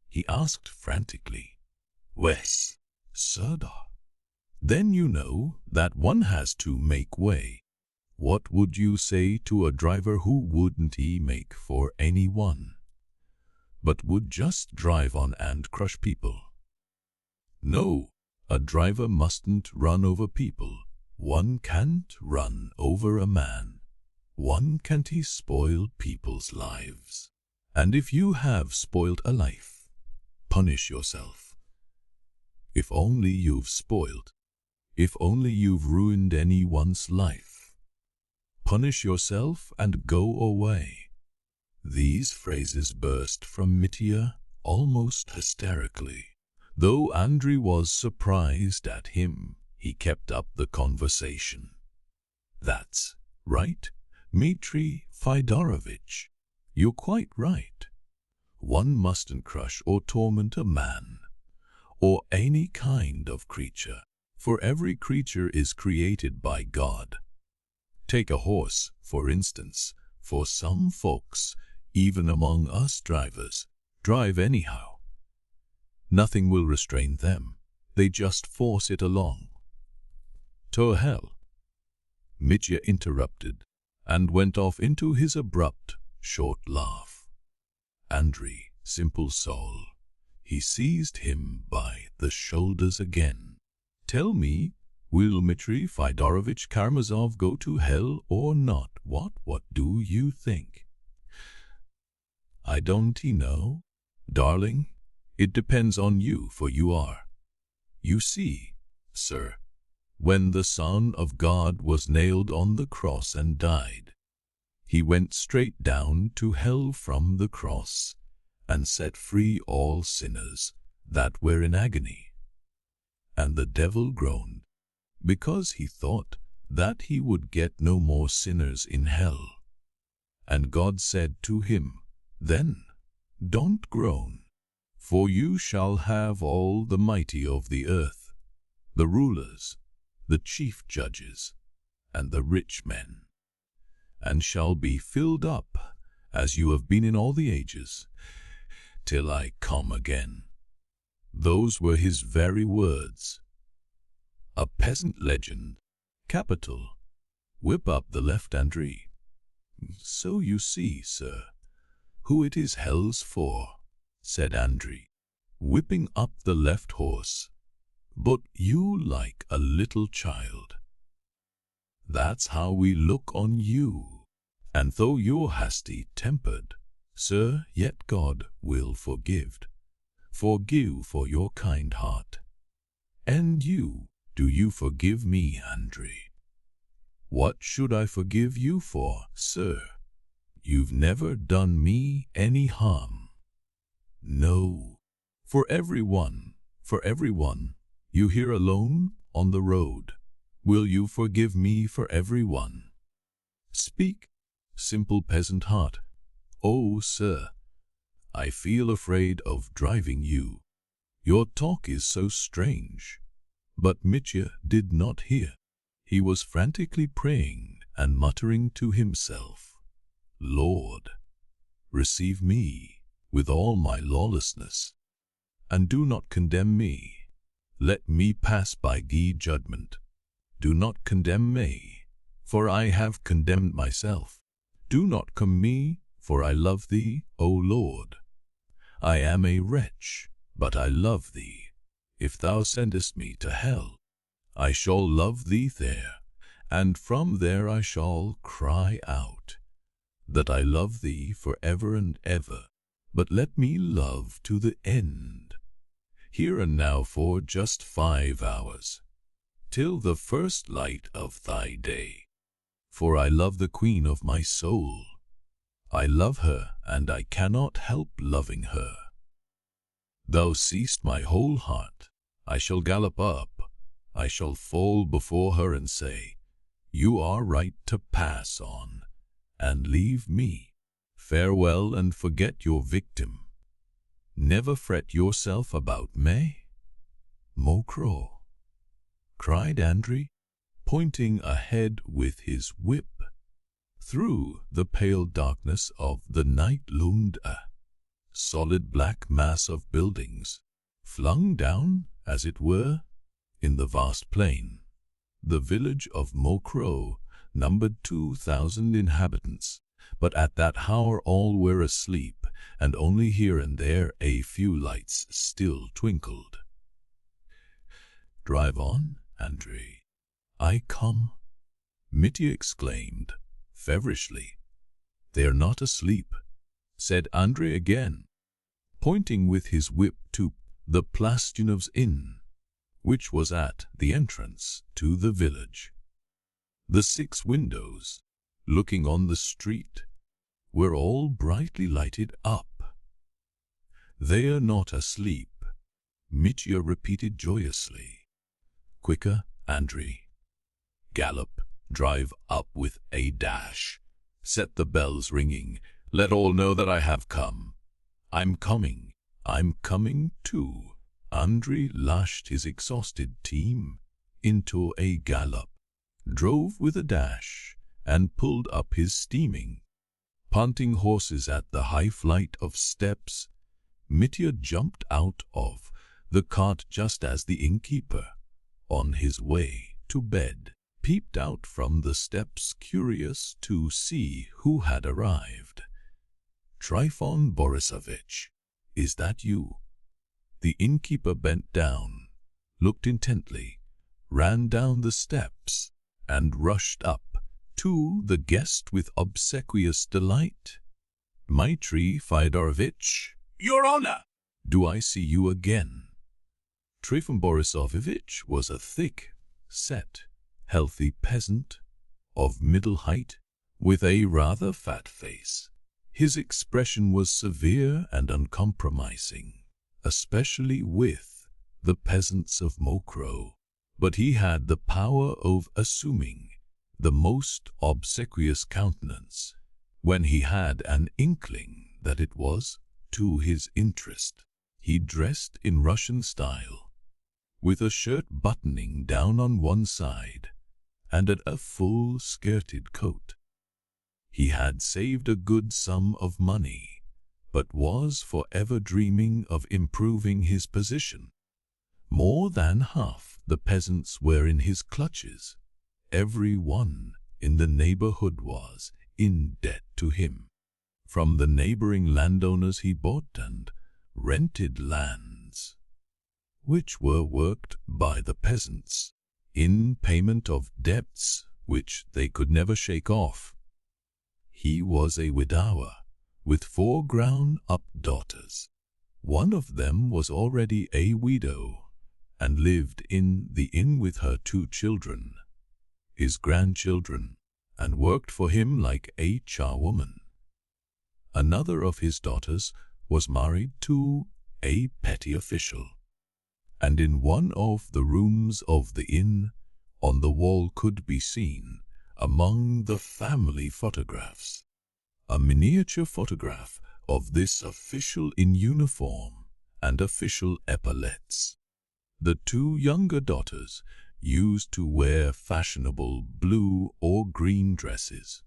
He asked frantically. Yes, sir. Then you know that one has to make way. What would you say to a driver who wouldn't he make for anyone, but would just drive on and crush people? No, a driver mustn't run over people. One can't run over a man. One can't spoil people's lives. And if you have spoiled a life, punish yourself. If only you've spoiled, if only you've ruined anyone's life, punish yourself and go away. These phrases burst from Mitya almost hysterically. Though Andrei was surprised at him, he kept up the conversation. That's right, Dmitri Fyodorovitch. You're quite right. One mustn't crush or torment a man, or any kind of creature, for every creature is created by God. Take a horse, for instance. For some folks, even among us drivers, drive anyhow. Nothing will restrain them. They just force it along. To hell. Mitya interrupted and went off into his abrupt, short laugh. Andrei, simple soul. He seized him by the shoulders again. Tell me, will Dmitri Fyodorovitch Karamazov go to hell or not? What do you think? I don't know, darling. It depends on you, for you are. You see, sir, when the Son of God was nailed on the cross and died, he went straight down to hell from the cross and set free all sinners that were in agony. And the devil groaned, because he thought that he would get no more sinners in hell. And God said to him, then, don't groan, for you shall have all the mighty of the earth, the rulers, the chief judges, and the rich men, and shall be filled up, as you have been in all the ages, till I come again." Those were his very words. A peasant legend. Capital. Whip up the left, Andri. "So you see, sir, who it is hell's for," said Andri, whipping up the left horse. "But you like a little child. That's how we look on you. And though you're hasty-tempered, sir, yet God will forgive for your kind heart. And you, do you forgive me, Andri?" "What should I forgive you for, sir? You've never done me any harm." "No, for everyone you hear alone on the road. Will you forgive me for everyone? Speak, simple peasant heart." "Oh, sir, I feel afraid of driving you. Your talk is so strange." But Mitya did not hear. He was frantically praying and muttering to himself, "Lord, receive me with all my lawlessness, and do not condemn me. Let me pass by thy judgment. Do not condemn me, for I have condemned myself. Do not condemn me, for I love thee, O Lord. I am a wretch, but I love thee. If thou sendest me to hell, I shall love thee there, and from there I shall cry out that I love thee forever and ever. But let me love to the end, here and now for just 5 hours, till the first light of thy day. For I love the queen of my soul. I love her, and I cannot help loving her. Thou seest my whole heart. I shall gallop up. I shall fall before her and say, you are right to pass on, and leave me. Farewell, and forget your victim. Never fret yourself about me." "Mokro," cried Andri, pointing ahead with his whip. Through the pale darkness of the night loomed a solid black mass of buildings, flung down, as it were, in the vast plain. The village of Mokro numbered 2,000 inhabitants, but at that hour all were asleep, and only here and there a few lights still twinkled. "Drive on, Andri. I come," Mitya exclaimed feverishly. "They are not asleep," said Andri again, pointing with his whip to the Plastunov's inn, which was at the entrance to the village. The 6 windows, looking on the street, were all brightly lighted up. "They are not asleep," Mitya repeated joyously. "Quicker, Andri. Gallop, drive up with a dash. Set the bells ringing. Let all know that I have come. I'm coming too." Andri lashed his exhausted team into a gallop, drove with a dash, and pulled up his steaming, panting horses at the high flight of steps. Mitya jumped out of the cart just as the innkeeper, on his way to bed, peeped out from the steps, curious to see who had arrived. "Trifon Borisovich, is that you?" The innkeeper bent down, looked intently, ran down the steps, and rushed up to the guest with obsequious delight. "Dmitri Fyodorovich, Your Honor! Do I see you again?" Trifon Borisovich was a thick, set, healthy peasant of middle height, with a rather fat face. His expression was severe and uncompromising, especially with the peasants of Mokro, but he had the power of assuming the most obsequious countenance when he had an inkling that it was to his interest. He dressed in Russian style, with a shirt buttoning down on one side and a full-skirted coat. He had saved a good sum of money, but was forever dreaming of improving his position. More than half the peasants were in his clutches. Every one in the neighborhood was in debt to him. From the neighboring landowners he bought and rented lands, which were worked by the peasants in payment of debts which they could never shake off. He was a widower with 4 grown-up daughters. One of them was already a widow and lived in the inn with her 2 children, his grandchildren, and worked for him like a charwoman. Another of his daughters was married to a petty official, and in one of the rooms of the inn on the wall could be seen, among the family photographs, a miniature photograph of this official in uniform and official epaulettes. The 2 younger daughters used to wear fashionable blue or green dresses,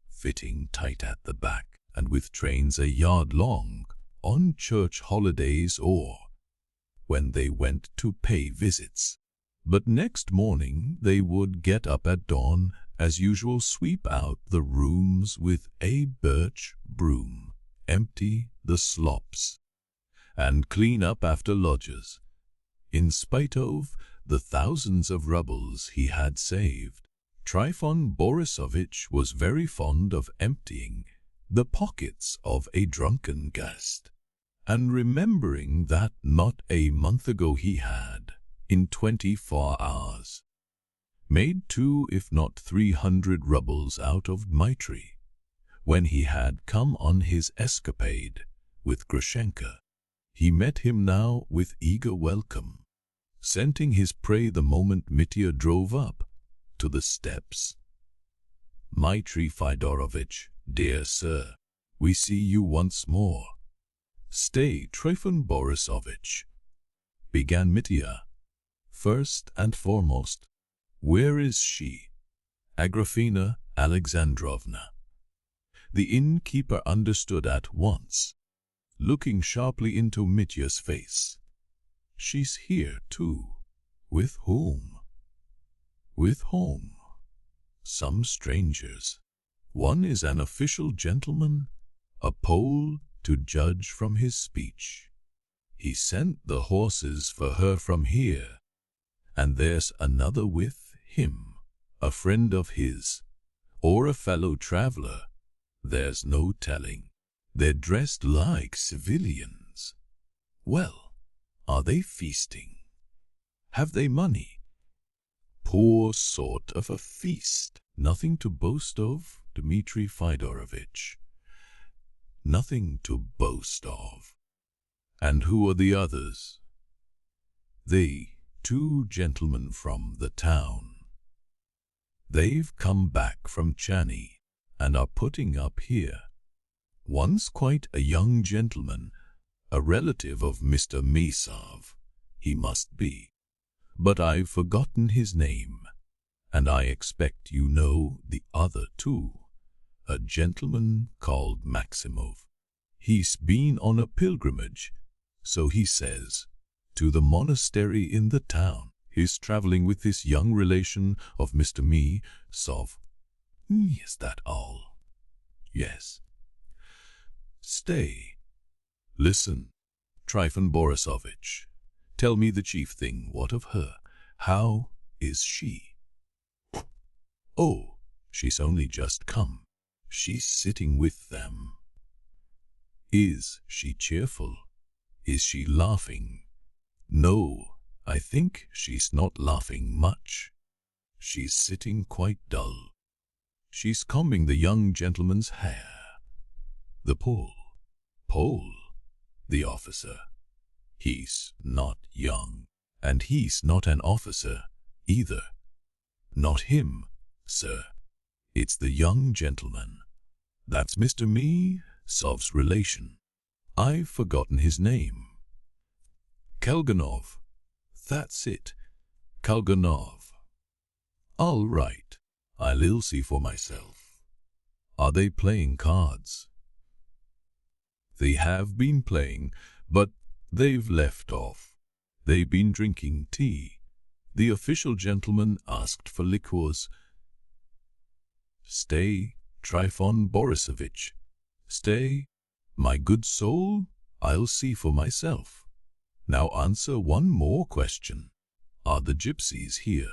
fitting tight at the back and with trains a yard long, on church holidays or when they went to pay visits. But next morning they would get up at dawn, as usual, sweep out the rooms with a birch broom, empty the slops, and clean up after lodgers. In spite of the thousands of rubles he had saved, Trifon Borisovich was very fond of emptying the pockets of a drunken guest, and remembering that not a month ago he had, in 24 hours, made 2 if not 300 rubles out of Dmitri, when he had come on his escapade with Grushenka. He met him now with eager welcome, scenting his prey the moment Mitya drove up to the steps. "Dmitri Fyodorovich, dear sir, we see you once more." "Stay, Trifon Borisovich," began Mitya. "First and foremost, where is she?" "Agrafena Alexandrovna." The innkeeper understood at once, looking sharply into Mitya's face. "She's here, too. With whom?" "With whom?" "Some strangers. One is an official gentleman, a Pole, to judge from his speech. He sent the horses for her from here. And there's another with him, a friend of his, or a fellow traveler. There's no telling. They're dressed like civilians. Well, are they feasting? Have they money? Poor sort of a feast. Nothing to boast of, Dmitri Fyodorovich. Nothing to boast of. And who are the others? They, 2 gentlemen from the town. They've come back from Cana and are putting up here. One's quite a young gentleman, a relative of Mr. Mesov, he must be, but I've forgotten his name, and I expect you know the other 2, a gentleman called Maximov. He's been on a pilgrimage, so he says, to the monastery in the town. He's traveling with this young relation of Mr. Mesov. Is that all? Yes. Stay. Listen, Trifon Borisovich. Tell me the chief thing. What of her? How is she? Oh, she's only just come. She's sitting with them. Is she cheerful? Is she laughing? No, I think she's not laughing much. She's sitting quite dull. She's combing the young gentleman's hair. The Pole, the officer. He's not young, and he's not an officer either. Not him, sir. It's the young gentleman. That's Mr. Mesov's relation. I've forgotten his name. Kelganov. That's it, Kalganov. All right, I'll see for myself. Are they playing cards? They have been playing, but they've left off. They've been drinking tea. The official gentleman asked for liqueurs. Stay, Trifon Borisovich. Stay, my good soul, I'll see for myself. Now answer one more question. Are the gypsies here?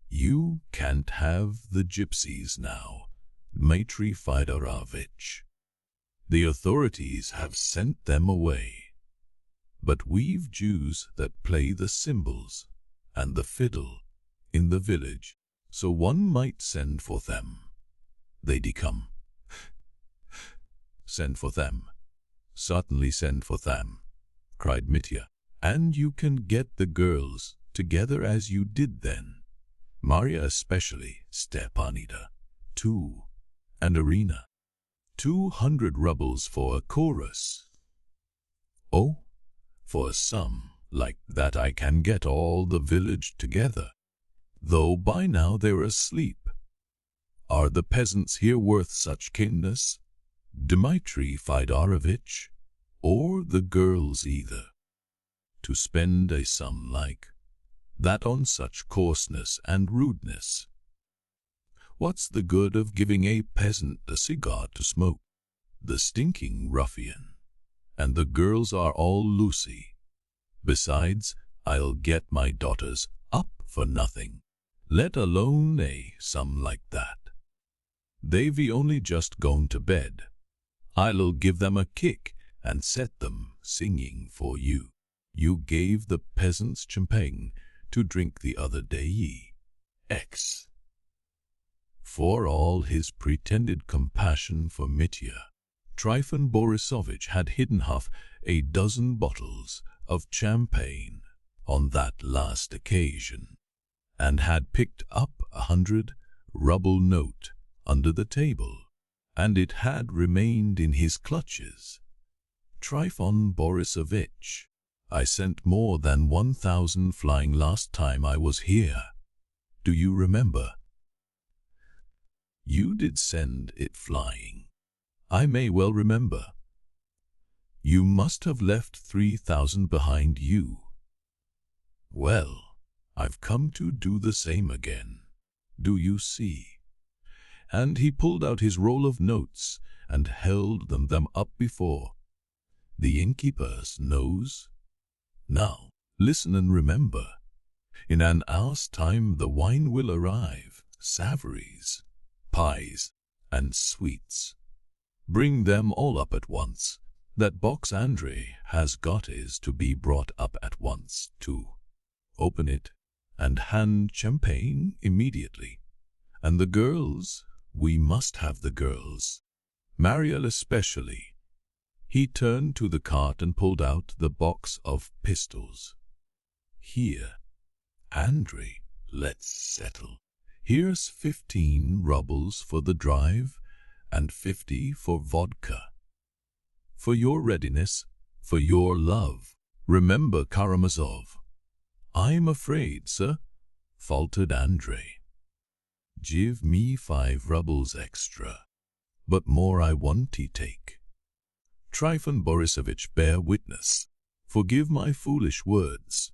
You can't have the gypsies now, Dmitri Fyodorovich. The authorities have sent them away. But we've Jews that play the cymbals and the fiddle in the village, so one might send for them. They'd come. Send for them. Certainly send for them, cried Mitya. And you can get the girls together as you did then. Marya especially, Stepanida, too, and Irina. 200 rubles for a chorus. Oh, for a sum like that I can get all the village together, though by now they're asleep. Are the peasants here worth such kindness, Dmitri Fyodorovich, or the girls either? To spend a sum like that on such coarseness and rudeness? What's the good of giving a peasant a cigar to smoke? The stinking ruffian. And the girls are all loosey. Besides, I'll get my daughters up for nothing, let alone a sum like that. They've only just gone to bed. I'll give them a kick and set them singing for you. You gave the peasants champagne to drink the other day, X. For all his pretended compassion for Mitya, Trifon Borisovich had hidden half a dozen bottles of champagne on that last occasion, and had picked up 100-ruble note under the table, and it had remained in his clutches. Trifon Borisovich, I sent more than 1,000 flying last time I was here. Do you remember? You did send it flying. I may well remember. You must have left 3,000 behind you. Well, I've come to do the same again. Do you see? And he pulled out his roll of notes and held them up before the innkeeper's nose. Now, listen and remember. In an hour's time the wine will arrive, savories, pies, and sweets. Bring them all up at once. That box Andrei has got is to be brought up at once, too. Open it, and hand champagne immediately. And the girls, we must have the girls. Mariel especially. He turned to the cart and pulled out the box of pistols. Here, Andrei, let's settle. Here's 15 rubles for the drive, and 50 for vodka. For your readiness, for your love. Remember, Karamazov. I'm afraid, sir, faltered Andrei. Give me 5 rubles extra, but more I want to take. Trifon Borisovich, bear witness. Forgive my foolish words.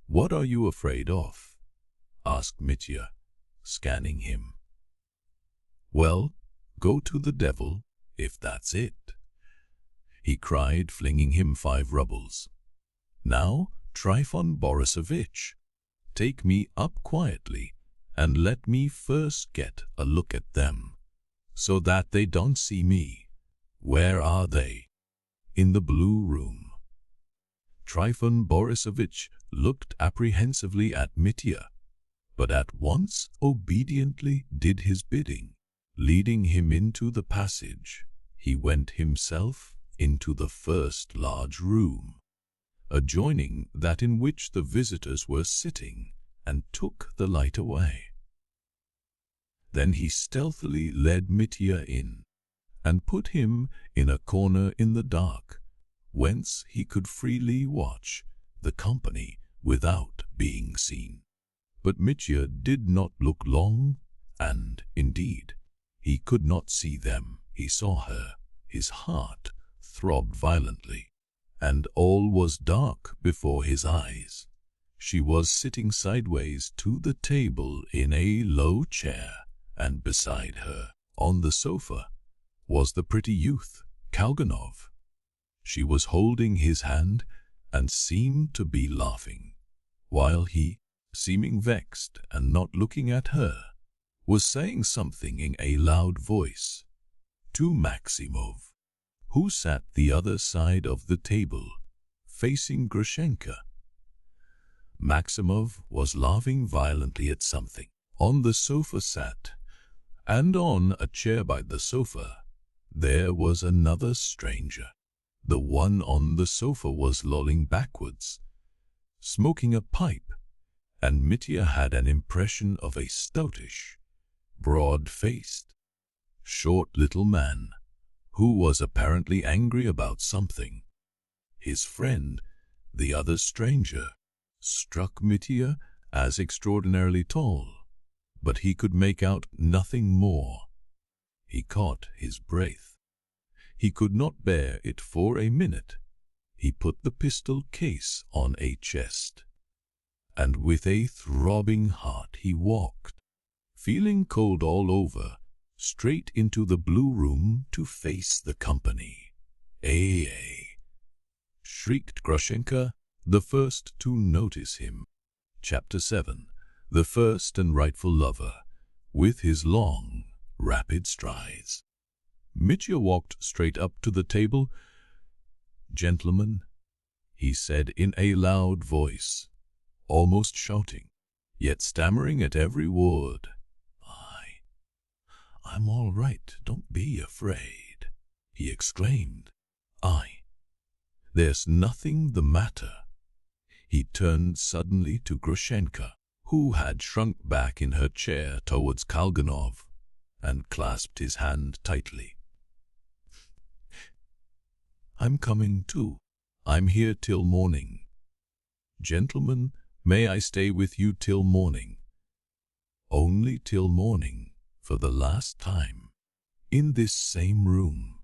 What are you afraid of? Asked Mitya, scanning him. Well, go to the devil, if that's it, he cried, flinging him 5 rubles. Now, Trifon Borisovich, take me up quietly, and let me first get a look at them, so that they don't see me. Where are they? In the blue room. Trifon Borisovich looked apprehensively at Mitya, but at once obediently did his bidding. Leading him into the passage, he went himself into the first large room, adjoining that in which the visitors were sitting, and took the light away. Then he stealthily led Mitya in, and put him in a corner in the dark, whence he could freely watch the company without being seen. But Mitya did not look long, and, indeed, he could not see them. He saw her. His heart throbbed violently, and all was dark before his eyes. She was sitting sideways to the table in a low chair, and beside her, on the sofa, was the pretty youth, Karamazov. She was holding his hand and seemed to be laughing, while he, seeming vexed and not looking at her, was saying something in a loud voice to Maximov, who sat the other side of the table, facing Grushenka. Maximov was laughing violently at something. On the sofa sat, and on a chair by the sofa, there was another stranger. The one on the sofa was lolling backwards, smoking a pipe, and Mitya had an impression of a stoutish, broad-faced, short little man, who was apparently angry about something. His friend, the other stranger, struck Mitya as extraordinarily tall, but he could make out nothing more. He caught his breath. He could not bear it for a minute. He put the pistol case on a chest, and with a throbbing heart he walked, feeling cold all over, straight into the blue room to face the company. Shrieked Grushenka, the first to notice him. Chapter 7. The first and rightful lover, with his long, rapid strides. Mitya walked straight up to the table. "Gentlemen," he said in a loud voice, almost shouting, yet stammering at every word. "I'm all right, don't be afraid," he exclaimed. "There's nothing the matter." He turned suddenly to Grushenka, who had shrunk back in her chair towards Karamazov, and clasped his hand tightly. "I'm coming too. I'm here till morning. Gentlemen, may I stay with you till morning? Only till morning, for the last time, in this same room."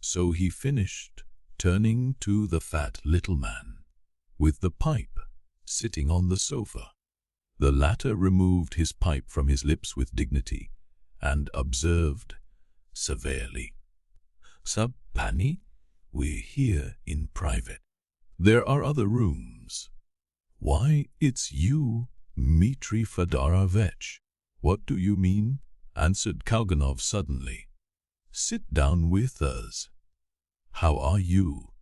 So he finished, turning to the fat little man, with the pipe, sitting on the sofa. The latter removed his pipe from his lips with dignity, and observed, severely, "Pani, we're here in private. There are other rooms." "Why, it's you, Dmitri Fyodorovich." "What do you mean?" answered Karamazov suddenly. "Sit down with us. How are you?"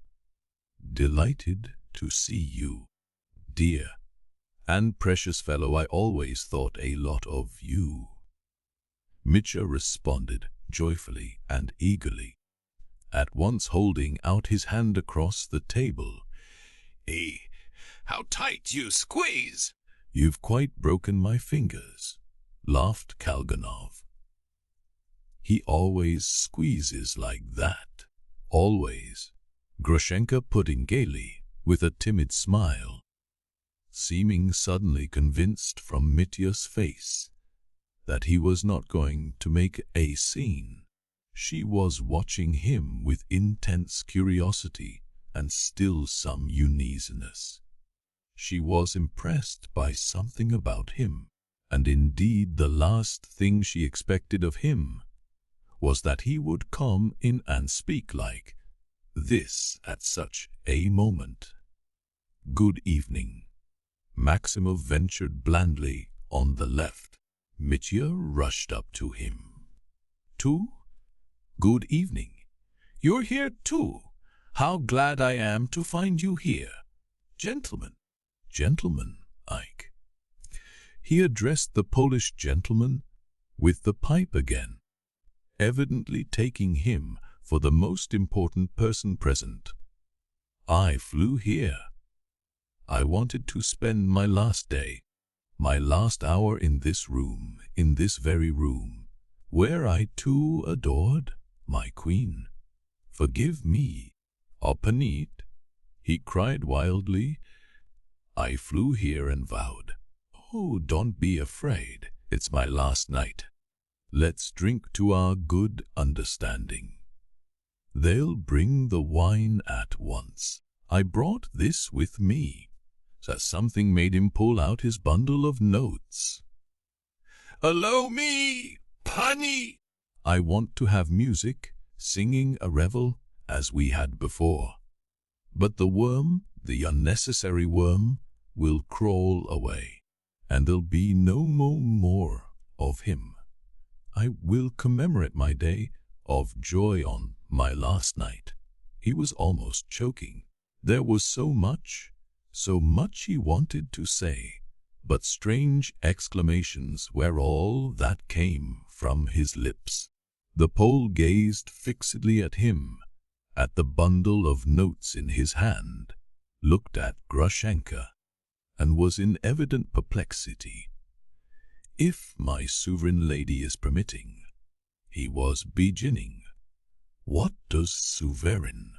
"Delighted to see you, dear and precious fellow. I always thought a lot of you." Mitya responded joyfully and eagerly, at once holding out his hand across the table. How tight you squeeze!" "You've quite broken my fingers," laughed Karamazov. "He always squeezes like that." "Always," Grushenka put in gaily, with a timid smile, seeming suddenly convinced from Mitya's face that he was not going to make a scene. She was watching him with intense curiosity and still some uneasiness. She was impressed by something about him, and indeed the last thing she expected of him was that he would come in and speak like this at such a moment. "Good evening," Maximov ventured blandly on the left. Mitya rushed up to him. "Too? Good evening. You're here too. How glad I am to find you here. Gentlemen." "Gentlemen, Ike." He addressed the Polish gentleman with the pipe again, evidently taking him for the most important person present. "I flew here. I wanted to spend my last day, my last hour in this room, in this very room, where I too adored my queen. Forgive me, Opanit," he cried wildly. I flew here and vowed, "Oh, don't be afraid, it's my last night. Let's drink to our good understanding." They'll bring the wine at once. I brought this with me. So something made him pull out his bundle of notes. Allow me, Pani! I want to have music, singing a revel, as we had before. But the worm, the unnecessary worm, will crawl away, and there'll be no more of him. I will commemorate my day of joy on my last night. He was almost choking. There was so much he wanted to say, but strange exclamations were all that came from his lips. The Pole gazed fixedly at him, at the bundle of notes in his hand, looked at Grushenka, and was in evident perplexity. "If my sovereign lady is permitting," he was beginning. "What does sovereign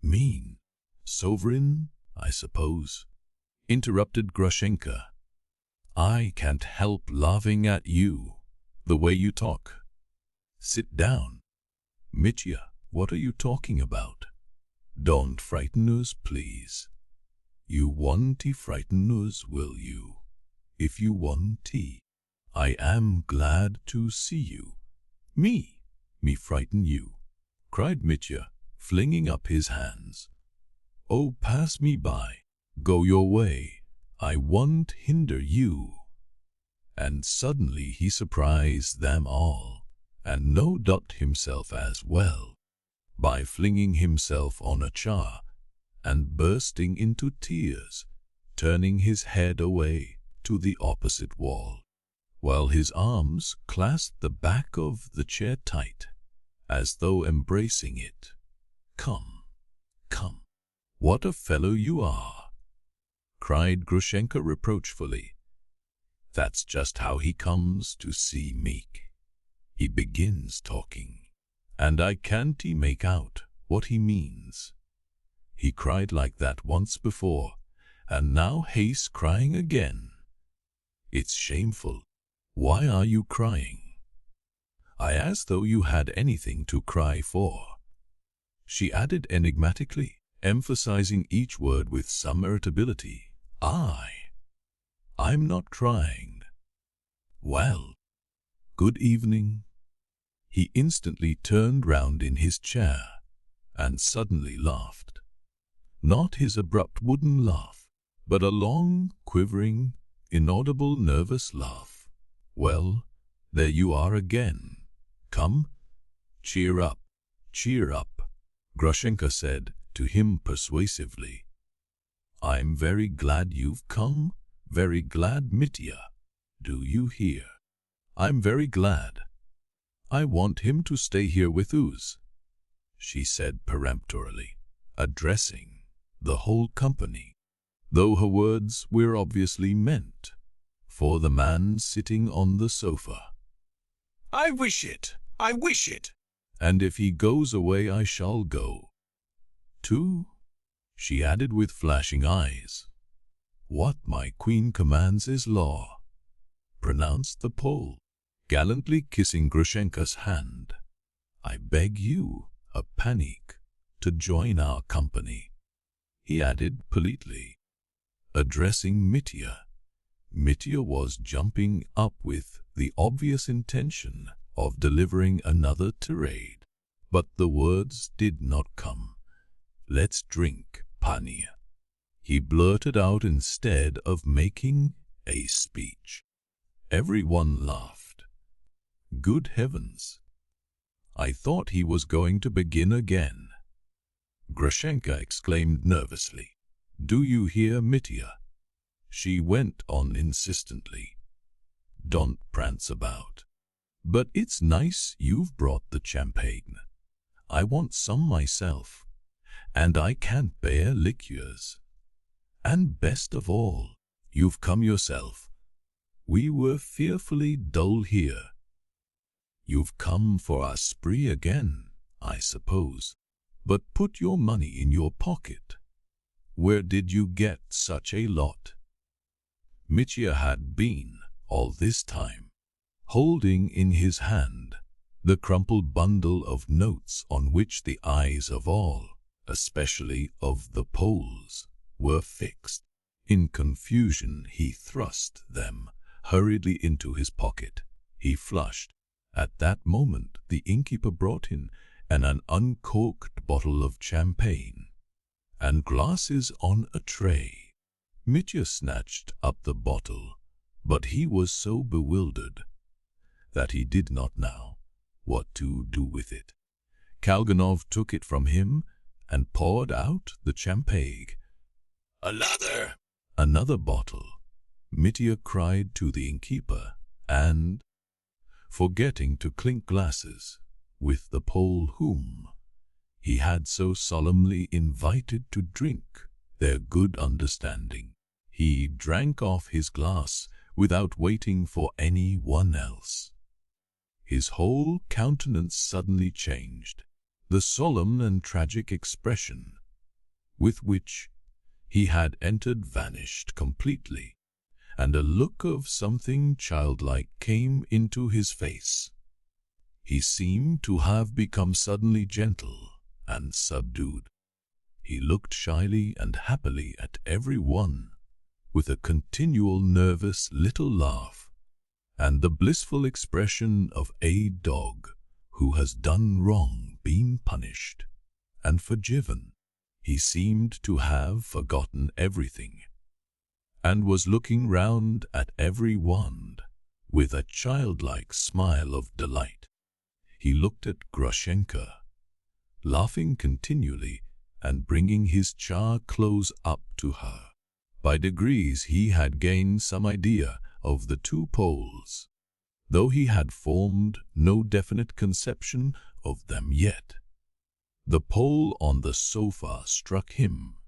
mean?" "Sovereign, I suppose," interrupted Grushenka. "I can't help laughing at you, the way you talk. Sit down. Mitya, what are you talking about? Don't frighten us, please. You won't frighten us, will you? If you won't, I am glad to see you." Me frighten you," cried Mitya, flinging up his hands. "Oh, pass me by. Go your way. I won't hinder you." And suddenly he surprised them all, and no doubt himself as well, by flinging himself on a chair and bursting into tears, turning his head away to the opposite wall, while his arms clasped the back of the chair tight, as though embracing it. Come, what a fellow you are!" cried Grushenka reproachfully. "That's just how he comes to see Meek. He begins talking, and I can't make out what he means. He cried like that once before, and now he's crying again. It's shameful. Why are you crying?" "I as though you had anything to cry for," she added enigmatically, emphasizing each word with some irritability. I'm not crying." "Well, good evening." He instantly turned round in his chair and suddenly laughed. Not his abrupt wooden laugh, but a long, quivering, inaudible, nervous laugh. "Well, there you are again. Come, cheer up, Grushenka said to him persuasively. "I'm very glad you've come, very glad, Mitya. Do you hear? I'm very glad. I want him to stay here with us," she said peremptorily, addressing the whole company, though her words were obviously meant for the man sitting on the sofa. I wish it. "And if he goes away, I shall go, too," she added with flashing eyes. "What my queen commands is law," pronounced the Pole, gallantly kissing Grushenka's hand. "I beg you, a panic, to join our company," he added politely, addressing Mitya. Mitya was jumping up with the obvious intention of delivering another tirade, but the words did not come. "Let's drink, Pani," he blurted out instead of making a speech. Everyone laughed. Good heavens! I thought he was going to begin again. Grushenka exclaimed nervously. "Do you hear, Mitya?" she went on insistently. "Don't prance about. But it's nice you've brought the champagne. I want some myself, and I can't bear liqueurs. And best of all, you've come yourself. We were fearfully dull here. You've come for our spree again, I suppose, but put your money in your pocket. Where did you get such a lot?" Mitya had been, all this time, holding in his hand the crumpled bundle of notes on which the eyes of all, especially of the Poles, were fixed. In confusion he thrust them hurriedly into his pocket. He flushed. At that moment the innkeeper brought in an uncorked bottle of champagne and glasses on a tray. Mitya snatched up the bottle, but he was so bewildered that he did not know what to do with it. Kalganov took it from him and poured out the champagne. Another bottle," Mitya cried to the innkeeper, and, forgetting to clink glasses with the Pole whom he had so solemnly invited to drink their good understanding, he drank off his glass without waiting for any one else. His whole countenance suddenly changed. The solemn and tragic expression with which he had entered vanished completely, and a look of something childlike came into his face. He seemed to have become suddenly gentle and subdued. He looked shyly and happily at every one, with a continual nervous little laugh, and the blissful expression of a dog who has done wrong, been punished, and forgiven. He seemed to have forgotten everything, and was looking round at every one with a childlike smile of delight. He looked at Grushenka, laughing continually and bringing his chair close up to her. By degrees he had gained some idea of the two Poles, though he had formed no definite conception of them yet. The Pole on the sofa struck him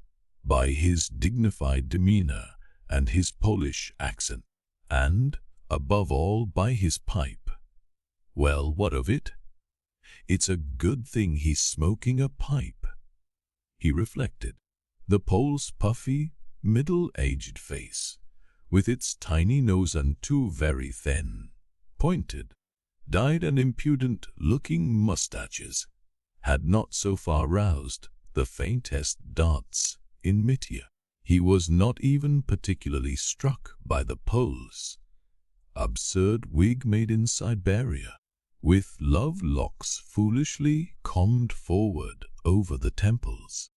by his dignified demeanor and his Polish accent, and, above all, by his pipe. Well, what of it? It's a good thing he's smoking a pipe, he reflected. The Pole's puffy, middle-aged face, with its tiny nose and two very thin, pointed, dyed and impudent-looking mustaches, had not so far roused the faintest doubts in Mitya. He was not even particularly struck by the Pole's absurd wig made in Siberia, with love locks foolishly combed forward over the temples.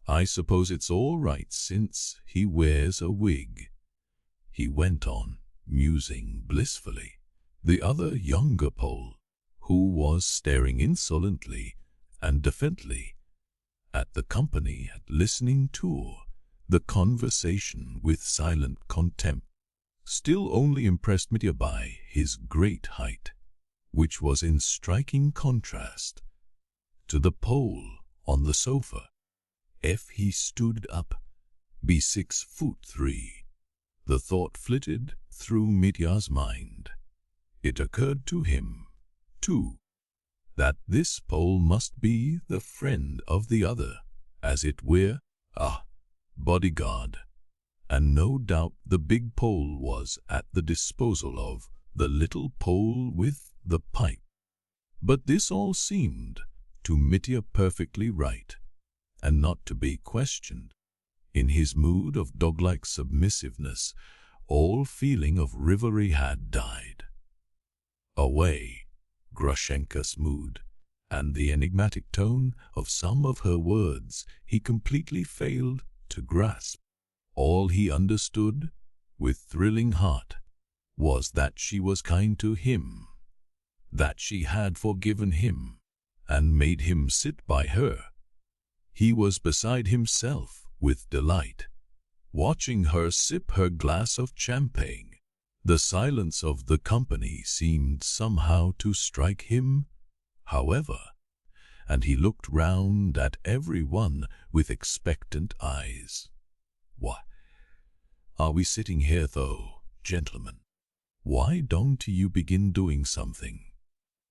"I suppose it's all right since he wears a wig," he went on, musing blissfully. The other younger Pole, who was staring insolently and defiantly at the company, and listening to the conversation with silent contempt, still only impressed Mitya by his great height, which was in striking contrast to the Pole on the sofa. If he stood up, be 6'3". The thought flitted through Mitya's mind. It occurred to him, too, that this Pole must be the friend of the other, as it were, a bodyguard, and no doubt the big Pole was at the disposal of the little Pole with the pipe. But this all seemed to Mitya perfectly right, and not to be questioned. In his mood of dog-like submissiveness, all feeling of rivalry had died away. Grushenka's mood and the enigmatic tone of some of her words he completely failed to grasp. All he understood, with thrilling heart, was that she was kind to him, that she had forgiven him, and made him sit by her. He was beside himself with delight, watching her sip her glass of champagne. The silence of the company seemed somehow to strike him, however, and he looked round at every one with expectant eyes. "Why are we sitting here, though, gentlemen? Why don't you begin doing something?"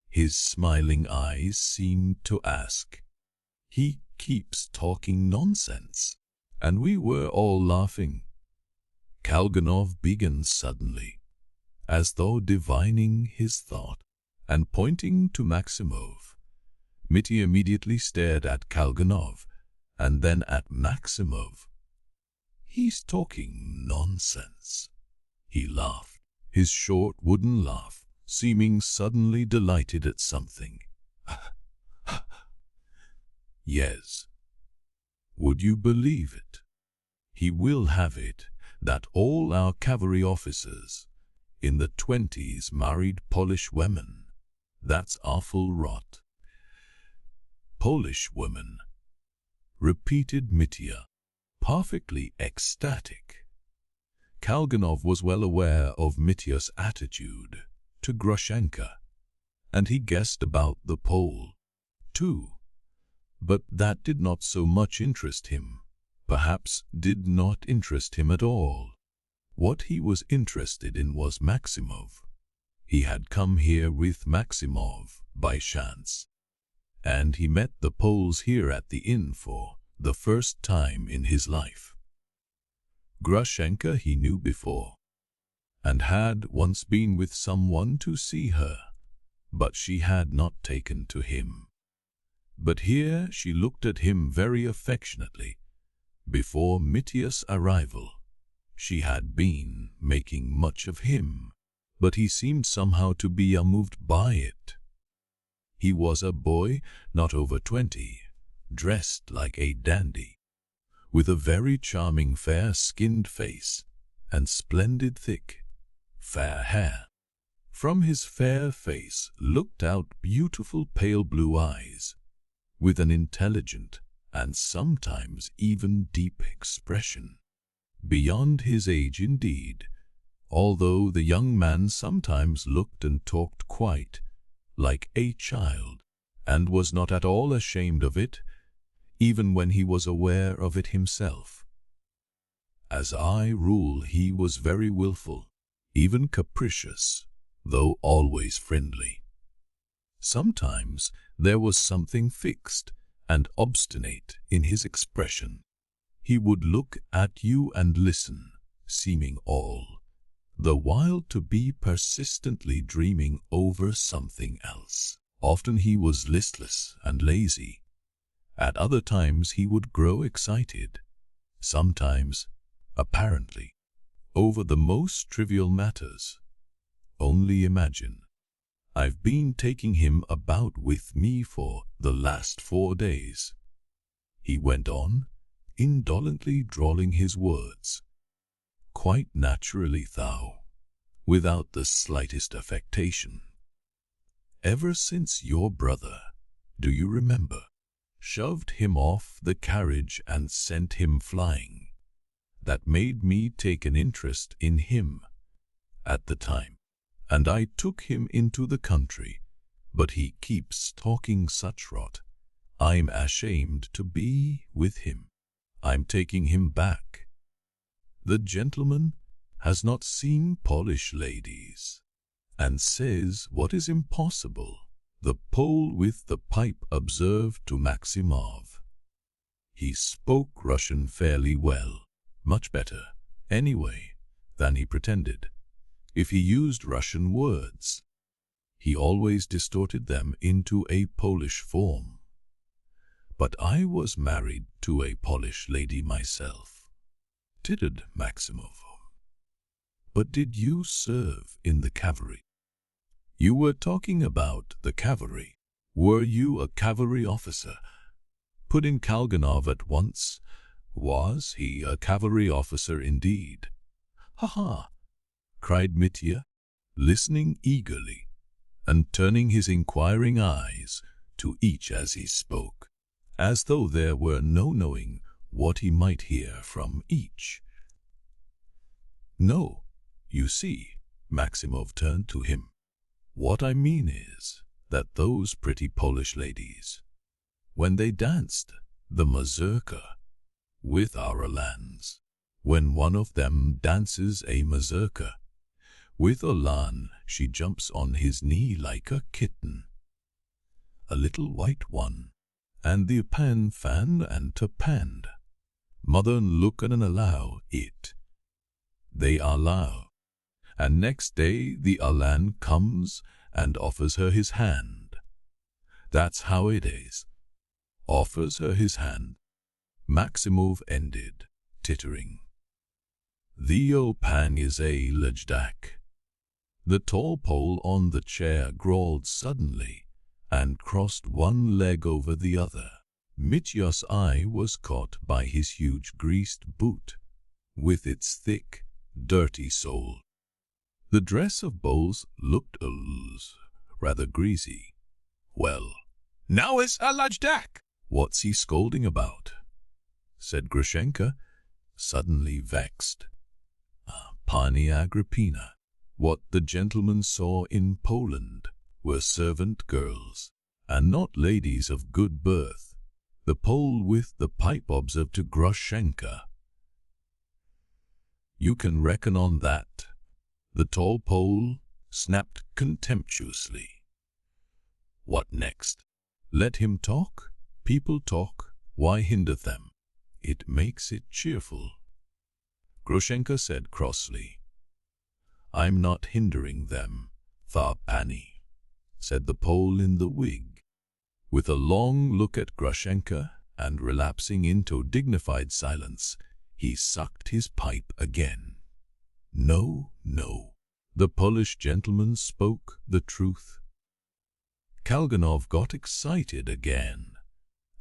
His smiling eyes seemed to ask. "He keeps talking nonsense." and we were all laughing. Kalganov began suddenly, as though divining his thought, and pointing to Maximov. Mitya immediately stared at Kalganov, and then at Maximov. "He's talking nonsense," he laughed, his short wooden laugh seeming suddenly delighted at something. "Yes. Would you believe it? He will have it that all our cavalry officers in the 20s married Polish women. That's awful rot." "Polish women," repeated Mitya, perfectly ecstatic. Kalganov was well aware of Mitya's attitude to Grushenka, and he guessed about the Pole, too. But that did not so much interest him, perhaps did not interest him at all. What he was interested in was Maximov. He had come here with Maximov by chance, and he met the Poles here at the inn for the first time in his life. Grushenka he knew before, and had once been with someone to see her, but she had not taken to him. But here she looked at him very affectionately. Before Mitya's arrival, she had been making much of him, but he seemed somehow to be unmoved by it. He was a boy not over 20, dressed like a dandy, with a very charming fair-skinned face and splendid thick, fair hair. From his fair face looked out beautiful pale blue eyes, with an intelligent and sometimes even deep expression. Beyond his age indeed, although the young man sometimes looked and talked quite like a child, and was not at all ashamed of it, even when he was aware of it himself. As a rule he was very willful, even capricious, though always friendly. Sometimes there was something fixed and obstinate in his expression. He would look at you and listen, seeming all the while to be persistently dreaming over something else. Often he was listless and lazy. At other times he would grow excited, sometimes, apparently, over the most trivial matters. Only imagine. I've been taking him about with me for the last 4 days," he went on, indolently drawling his words. "Quite naturally, thou, without the slightest affectation. Ever since your brother, do you remember, shoved him off the carriage and sent him flying. That made me take an interest in him at the time, and I took him into the country, but he keeps talking such rot. I'm ashamed to be with him. I'm taking him back. The gentleman has not seen Polish ladies, and says what is impossible," the Pole with the pipe observed to Maximov. He spoke Russian fairly well, much better, anyway, than he pretended. If he used Russian words, he always distorted them into a Polish form. "But I was married to a Polish lady myself," tittered Maximov. "But did you serve in the cavalry?" "You were talking about the cavalry. Were you a cavalry officer?" put in Kalganov at once. Was he a cavalry officer indeed? "Ha-ha!" cried Mitya, listening eagerly, and turning his inquiring eyes to each as he spoke, as though there were no knowing what he might hear from each. "No, you see," Maximov turned to him. "What I mean is that those pretty Polish ladies, when they danced the mazurka with our lands, when one of them dances a mazurka with a lan, she jumps on his knee like a kitten, a little white one, and the pan fan and to pand. Mother look and allow it. They allow. And next day the Alan comes and offers her his hand. That's how it is. Offers her his hand. Maximov ended, tittering. The old pan is a lejdak. The tall pole on the chair growled suddenly and crossed one leg over the other. Mitya's eye was caught by his huge greased boot, with its thick, dirty sole. The dress of Bowles looked rather greasy. Well, Now is a lajdak. what's he scolding about? Said Grushenka, suddenly vexed. Pani Agrippina, what the gentleman saw in Poland were servant girls, and not ladies of good birth. The Pole with the pipe observed to Grushenka. You can reckon on that. The tall Pole snapped contemptuously. What next? Let him talk. People talk. Why hinder them? It makes it cheerful. Grushenka said crossly. I'm not hindering them, thought Annie, said the Pole in the wig. With a long look at Grushenka and relapsing into dignified silence, he sucked his pipe again. No, no, the Polish gentleman spoke the truth. Kalganov got excited again,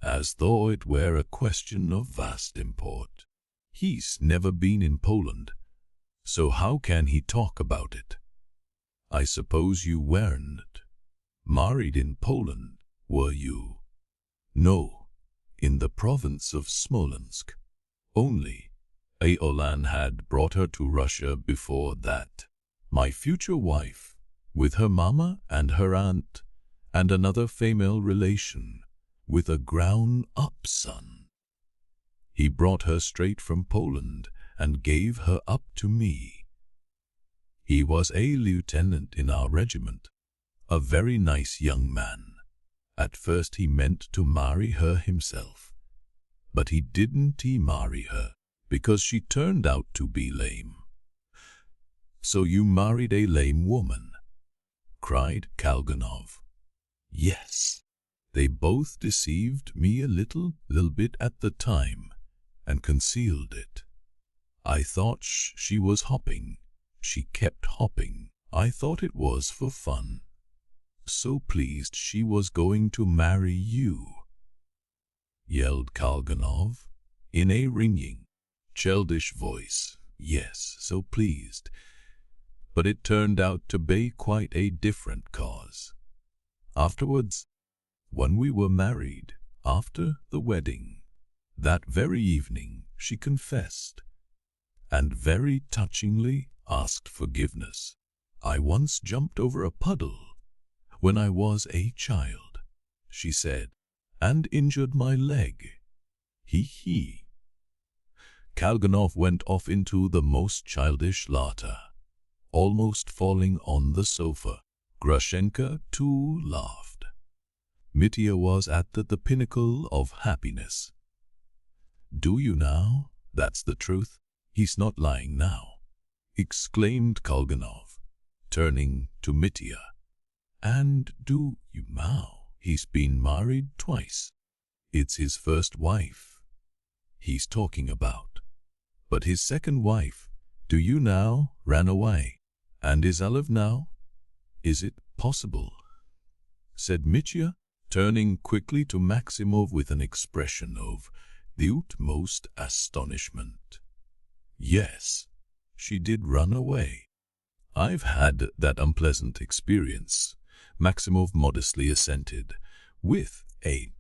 as though it were a question of vast import. He's never been in Poland, so how can he talk about it? I suppose you weren't married in Poland, were you? No, in the province of Smolensk. Only Aolan had brought her to Russia before that. My future wife, with her mamma and her aunt, and another female relation, with a grown-up son. He brought her straight from Poland and gave her up to me. He was a lieutenant in our regiment, a very nice young man. At first he meant to marry her himself, but he didn't marry her because she turned out to be lame. So you married a lame woman? Cried Kalganov. Yes. They both deceived me a little bit at the time and concealed it. I thought she was hopping. She kept hopping. I thought it was for fun. So pleased she was going to marry you, yelled Kalganov in a ringing, childish voice. Yes, so pleased. But it turned out to be quite a different cause. Afterwards, when we were married, after the wedding, that very evening she confessed, and very touchingly asked forgiveness. I once jumped over a puddle when I was a child, she said, and injured my leg. He. Kalganov went off into the most childish laughter, almost falling on the sofa. Grushenka too laughed. Mitya was at the pinnacle of happiness. Do you now? That's the truth. He's not lying now, exclaimed Kalganov, turning to Mitya. And do you now? He's been married twice. It's his first wife he's talking about. But his second wife, do you now, ran away, and is alive now? Is it possible? Said Mitya, turning quickly to Maximov with an expression of the utmost astonishment. Yes, she did run away. I've had that unpleasant experience, Maximov modestly assented, with a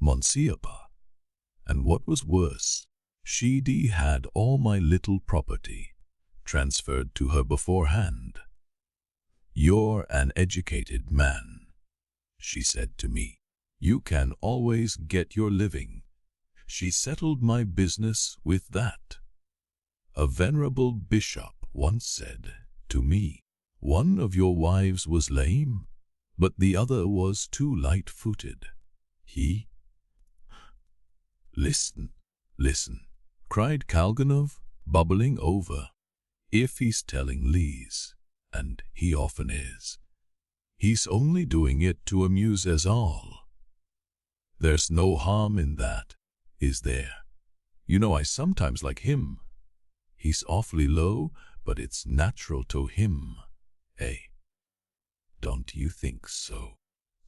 monsieurpa. And what was worse, she'd had all my little property transferred to her beforehand. You're an educated man, she said to me. You can always get your living. She settled my business with that. A venerable bishop once said to me, one of your wives was lame, but the other was too light-footed. Listen, cried Kalganov, bubbling over. If he's telling lies, and he often is, he's only doing it to amuse us all. There's no harm in that, is there? You know, I sometimes like him. He's awfully low, but it's natural to him, eh? Don't you think so?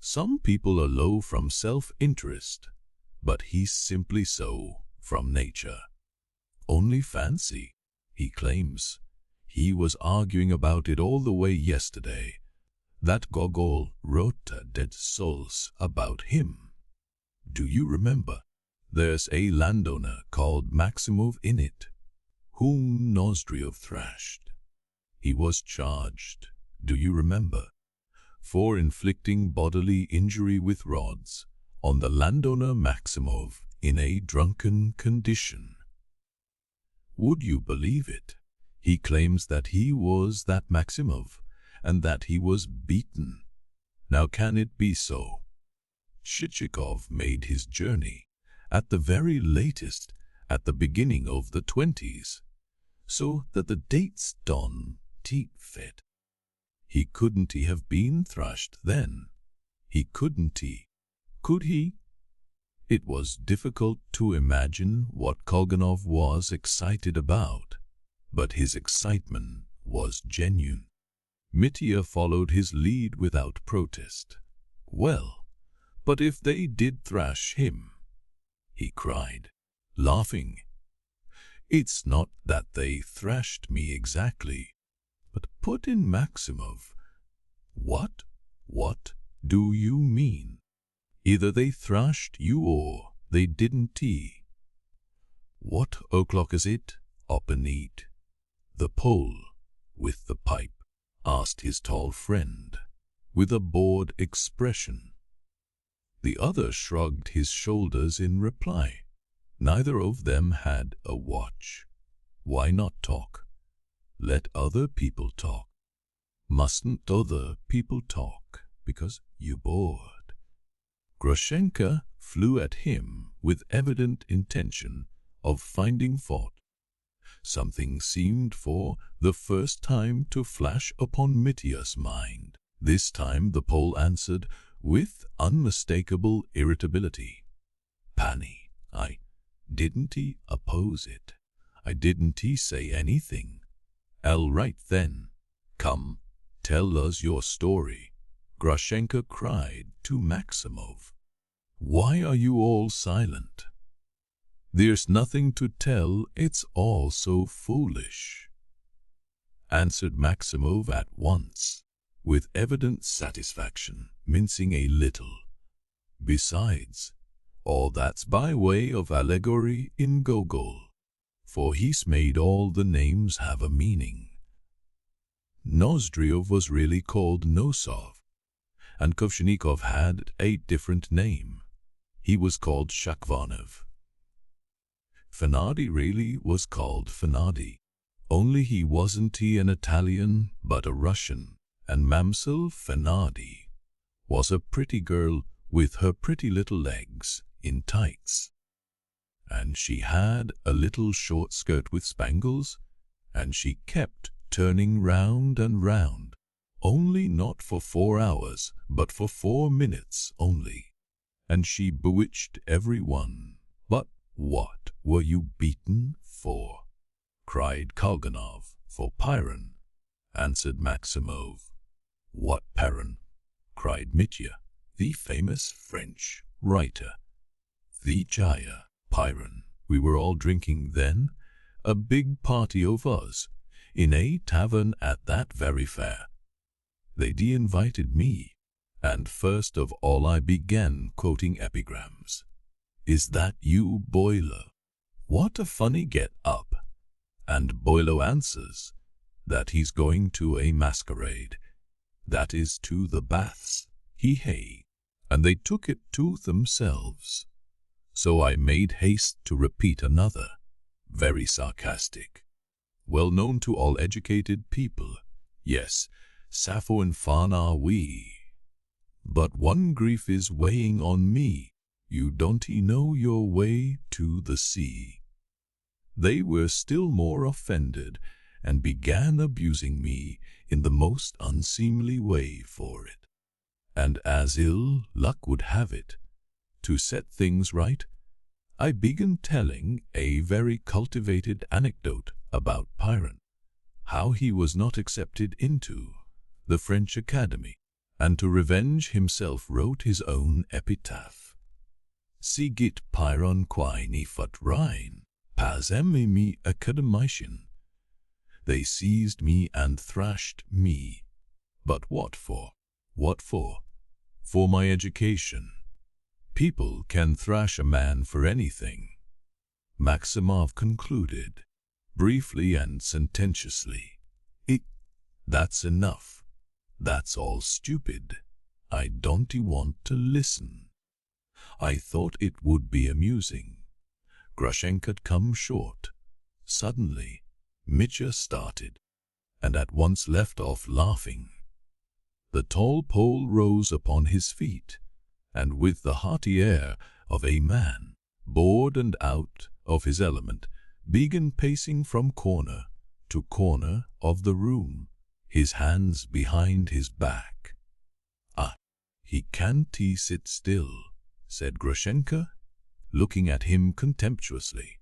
Some people are low from self-interest, but he's simply so from nature. Only fancy, he claims. He was arguing about it all the way yesterday. That Gogol wrote Dead Souls about him. Do you remember? There's a landowner called Maximov in it, whom Nozdryov thrashed. He was charged, do you remember, for inflicting bodily injury with rods on the landowner Maximov in a drunken condition. Would you believe it? He claims that he was that Maximov, and that he was beaten. Now can it be so? Chichikov made his journey, at the very latest, at the beginning of the 20s, so that the dates don't fit. He couldn't have been thrashed then. He couldn't. Could he? It was difficult to imagine what Kalganov was excited about, but his excitement was genuine. Mitya followed his lead without protest. Well, but if they did thrash him, he cried, laughing. It's not that they thrashed me exactly, but put in Maximov. What do you mean? Either they thrashed you or they didn't. What o'clock is it, Openit? The Pole, with the pipe, asked his tall friend, with a bored expression. The other shrugged his shoulders in reply. Neither of them had a watch. Why not talk? Let other people talk. Mustn't other people talk because you're bored? Grushenka flew at him with evident intention of finding fault. Something seemed for the first time to flash upon Mitya's mind. This time the Pole answered with unmistakable irritability. Pani, I didn't oppose it. I didn't say anything. All right then. Come, tell us your story, Grushenka cried to Maximov. Why are you all silent? There's nothing to tell, it's all so foolish, answered Maximov at once, with evident satisfaction, mincing a little. Besides, all that's by way of allegory in Gogol, for he's made all the names have a meaning. Nozdryov was really called Nosov, and Kovshnikov had a different name. He was called Shakvanov. Fenardi really was called Fenardi, only he wasn't an Italian but a Russian, and Mamsel Fenardi was a pretty girl with her pretty little legs in tights. And she had a little short skirt with spangles, and she kept turning round and round, only not for 4 hours, but for 4 minutes only. And she bewitched everyone. But what were you beaten for? Cried Kalganov. For Piron, answered Maximov. What Piron? Cried Mitya, the famous French writer. The Jaya Piron. We were all drinking then, a big party of us, in a tavern at that very fair. They de-invited me, and first of all I began quoting epigrams. Is that you, Boilo? What a funny get-up! And Boilo answers that he's going to a masquerade, that is to the baths, he, and they took it to themselves. So I made haste to repeat another, very sarcastic, well known to all educated people. Yes, Sappho and Faun are we. But one grief is weighing on me. You don't know your way to the sea. They were still more offended and began abusing me in the most unseemly way for it. And as ill luck would have it, to set things right, I began telling a very cultivated anecdote about Piron, how he was not accepted into the French Academy, and to revenge himself wrote his own epitaph. Sigit Piron qui ni fut rein, pas mi academician. They seized me and thrashed me. But what for? What for? For my education. People can thrash a man for anything, Maximov concluded, briefly and sententiously. That's enough. That's all stupid. I don't want to listen. I thought it would be amusing. Grushenka had come short. Suddenly, Mitya started, and at once left off laughing. The tall Pole rose upon his feet, and with the hearty air of a man bored and out of his element, began pacing from corner to corner of the room, his hands behind his back. He can't sit still, said Grushenka, looking at him contemptuously.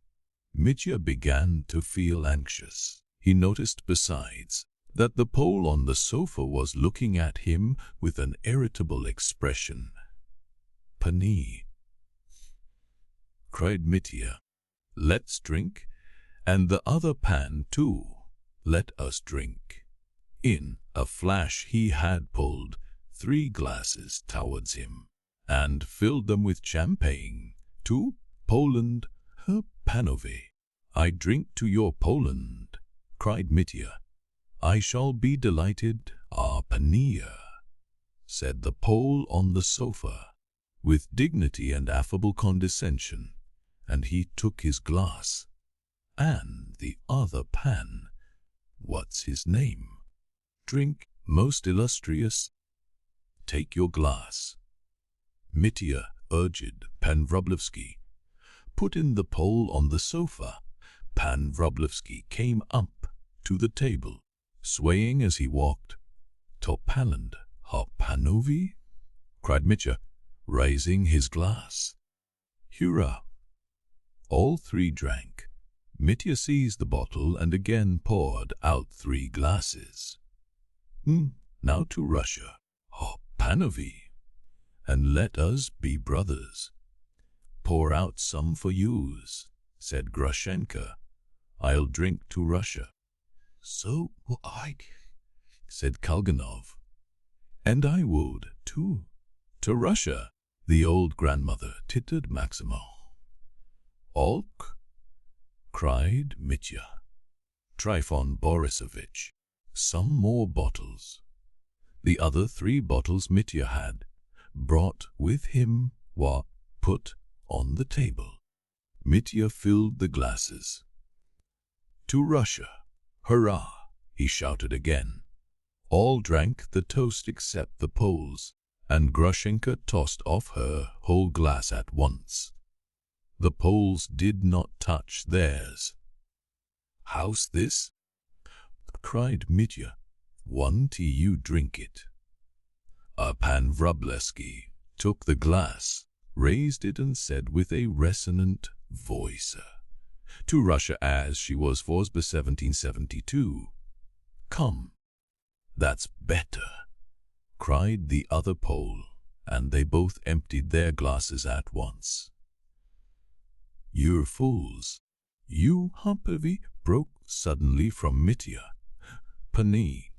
Mitya began to feel anxious. He noticed besides that the Pole on the sofa was looking at him with an irritable expression. "Pani," cried Mitya, "let's drink, and the other pan too. Let us drink." In a flash he had pulled 3 glasses towards him, and filled them with champagne. "To Poland, her panowie." "I drink to your Poland," cried Mitya. "I shall be delighted, pania," said the Pole on the sofa, with dignity and affable condescension, and he took his glass. "And the other pan, what's his name? Drink, most illustrious. Take your glass." Mitya urged Pan Wróblewski. "Put in the Pole on the sofa." Pan Wróblewski came up to the table, swaying as he walked. "To Poland, her panowie?" cried Mitya, raising his glass. "Hurrah!" All 3 drank. Mitya seized the bottle and again poured out 3 glasses. "Now to Russia, her panowie, and let us be brothers." "Pour out some for yous," said Grushenka. "I'll drink to Russia." "So would I," said Kalganov. "And I would, too. To Russia," the old grandmother tittered Maximov. "Olk," cried Mitya. "Trifon Borisovich, some more bottles." The other 3 bottles Mitya had brought with him were put on the table. Mitya filled the glasses. "To Russia, hurrah!" he shouted again. All drank the toast except the Poles, and Grushenka tossed off her whole glass at once. The Poles did not touch theirs. "How's this?" cried Mitya. "Want you drink it." Pan Wróblewski took the glass, raised it and said with a resonant voice, "To Russia as she was for 1772. Come." "That's better," cried the other Pole, and they both emptied their glasses at once. "You're fools." "You Humpervy," broke suddenly from Mitya. "Pani,"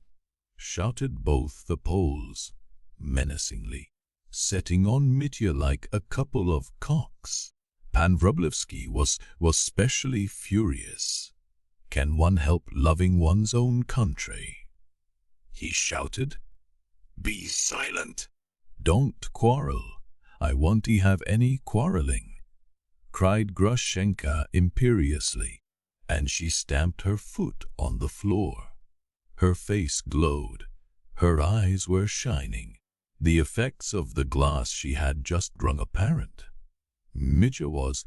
shouted both the Poles, menacingly, setting on Mitya like a couple of cocks. Pan Wróblewski was specially furious. Can one help loving one's own country? He shouted. "Be silent! Don't quarrel. I won't have any quarreling," cried Grushenka imperiously, and she stamped her foot on the floor. Her face glowed. Her eyes were shining. The effects of the glass she had just drunk apparent. Mitya was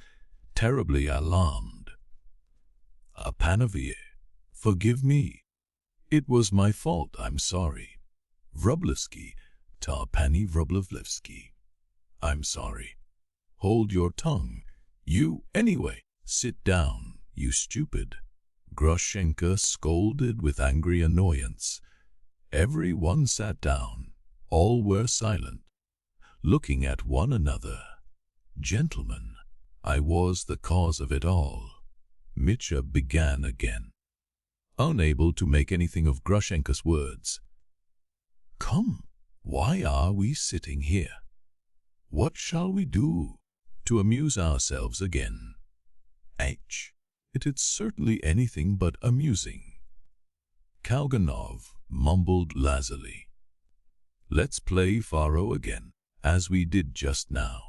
terribly alarmed. Panovie, forgive me. It was my fault, I'm sorry. Wroblewski, ta pani Wroblewski. I'm sorry. Hold your tongue. You, anyway. Sit down, you stupid. Grushenka scolded with angry annoyance. Everyone sat down. All were silent, looking at one another. Gentlemen, I was the cause of it all. Mitya began again, unable to make anything of Grushenka's words. Come, why are we sitting here? What shall we do to amuse ourselves again? It is certainly anything but amusing. Kalganov mumbled lazily. Let's play faro again, as we did just now.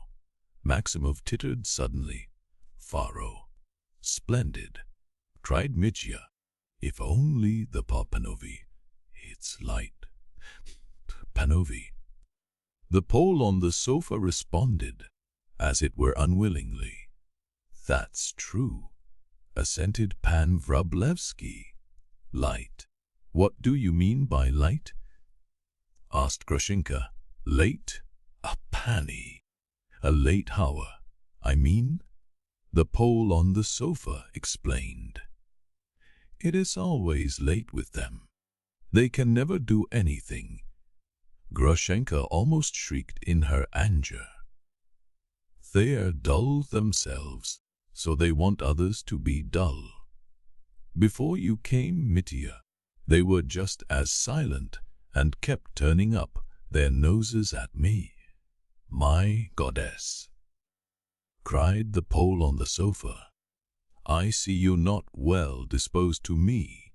Maximov tittered suddenly. Faro. Splendid. Cried Mitya. If only the Panovie. It's light. Panovie. The Pole on the sofa responded, as it were unwillingly. That's true, assented Pan Wroblewski. Light. What do you mean by light? Asked Grushenka. Late? A pani. A late hour, I mean. The Pole on the sofa explained. It is always late with them. They can never do anything. Grushenka almost shrieked in her anger. They're dull themselves, so they want others to be dull. Before you came, Mitya, they were just as silent and kept turning up their noses at me. My goddess, cried the Pole on the sofa. I see you not well disposed to me.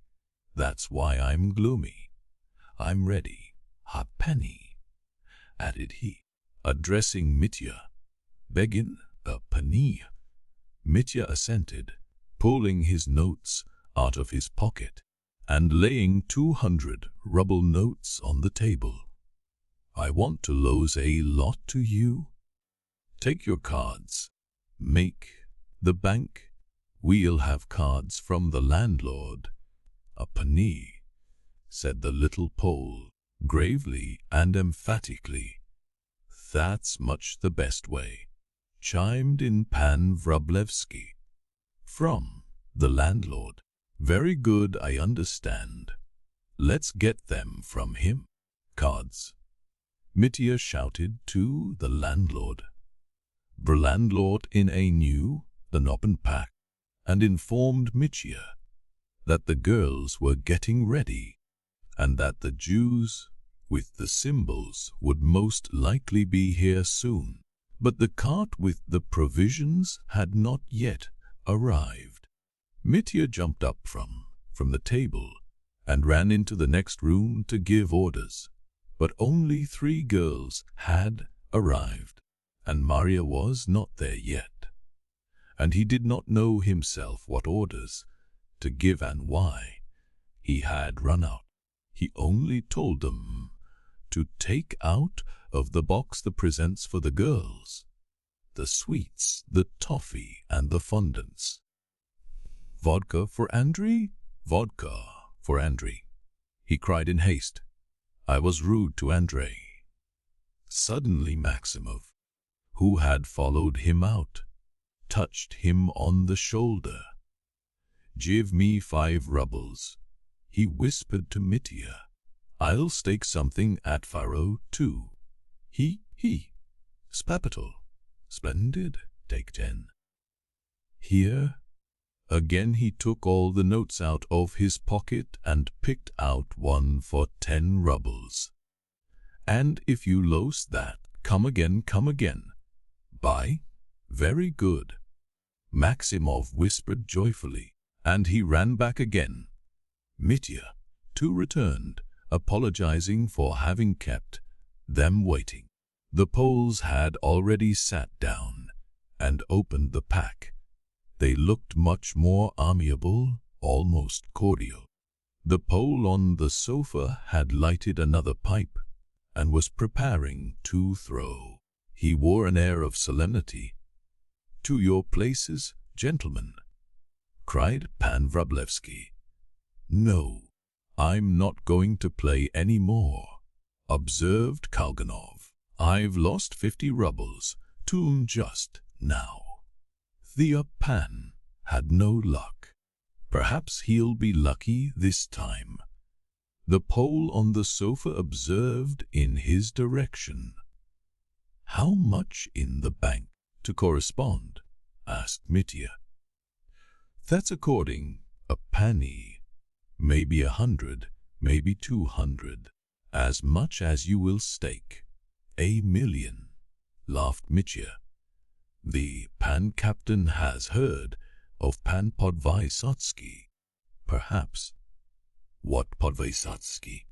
That's why I'm gloomy. I'm ready. A penny, added he, addressing Mitya. Begin a penny. Mitya assented, pulling his notes out of his pocket and laying 200 ruble notes on the table. I want to lose a lot to you. Take your cards. Make the bank. We'll have cards from the landlord. A penny, said the little Pole, gravely and emphatically. That's much the best way, chimed in Pan Wroblewski. From the landlord. Very good, I understand. Let's get them from him. Cards. Mitya shouted to the landlord. The landlord in a new Noppen pack and informed Mitya that the girls were getting ready and that the Jews with the symbols would most likely be here soon. But the cart with the provisions had not yet arrived. Mitya jumped up from the table and ran into the next room to give orders. But only 3 girls had arrived, and Maria was not there yet. And he did not know himself what orders to give and why. He had run out. He only told them to take out of the box the presents for the girls, the sweets, the toffee, and the fondants. Vodka for Andrei? Vodka for Andrei, he cried in haste. I was rude to Andrei. Suddenly Maximov, who had followed him out, touched him on the shoulder. Give me 5 rubles, he whispered to Mitya. I'll stake something at faro too. He. Spapital. Splendid. Take 10. Here. Again he took all the notes out of his pocket and picked out one for 10 rubles. And if you lose that, come again. Buy? Very good. Maximov whispered joyfully, and he ran back again. Mitya, too, returned, apologizing for having kept them waiting. The Poles had already sat down and opened the pack. They looked much more amiable, almost cordial. The Pole on the sofa had lighted another pipe and was preparing to throw. He wore an air of solemnity. To your places, gentlemen, cried Pan Wróblewski. No, I'm not going to play any more, observed Kalganov. I've lost 50 rubles to him just now. The Pan had no luck. Perhaps he'll be lucky this time. The Pole on the sofa observed in his direction. How much in the bank to correspond? Asked Mitya. That's according a penny. Maybe 100, maybe 200. As much as you will stake. 1,000,000, laughed Mitya. The Pan captain has heard of Pan Podvysotsky. Perhaps. What Podvysotsky?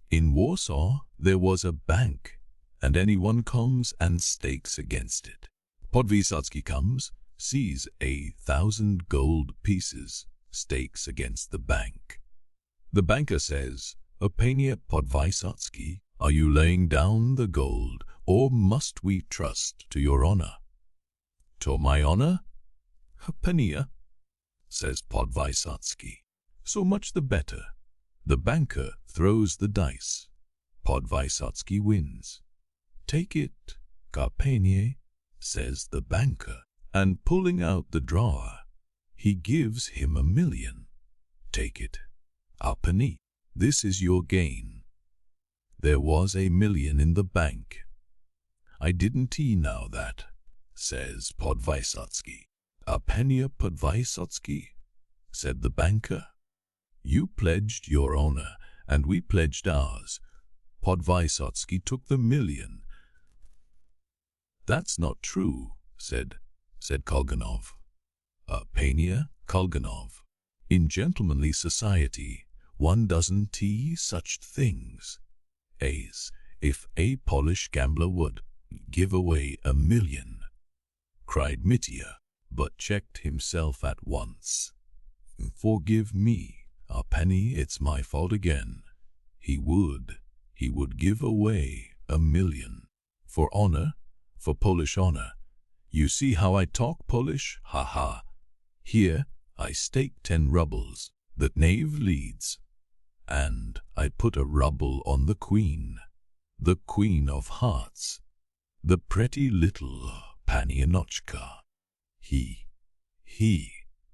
In Warsaw there was a bank, and anyone comes and stakes against it. Podvysotsky comes, sees 1,000 gold pieces, stakes against the bank. The banker says, Panie Podvysotsky, are you laying down the gold, or must we trust to your honor? To my honor? Panie, says Podvysotsky. So much the better. The banker throws the dice. Podvysotsky wins. Take it, Karpenie, says the banker, and pulling out the drawer, he gives him 1,000,000. Take it, Karpenie, this is your gain. There was 1,000,000 in the bank. I didn't know that, says Podvysotsky. Panie Podvysotsky, said the banker. You pledged your honor, and we pledged ours. Podvysotsky took the 1,000,000. That's not true, said Kalganov. Panie Kalganov. In gentlemanly society, one doesn't such things. As if a Polish gambler would give away 1,000,000, cried Mitya, but checked himself at once. Forgive me, Penny, it's my fault again. He would give away 1,000,000. For honor, for Polish honor. You see how I talk Polish? Ha ha. Here I stake 10 rubles, the knave leads. And I put a ruble on the queen of hearts, the pretty little Panienochka. He,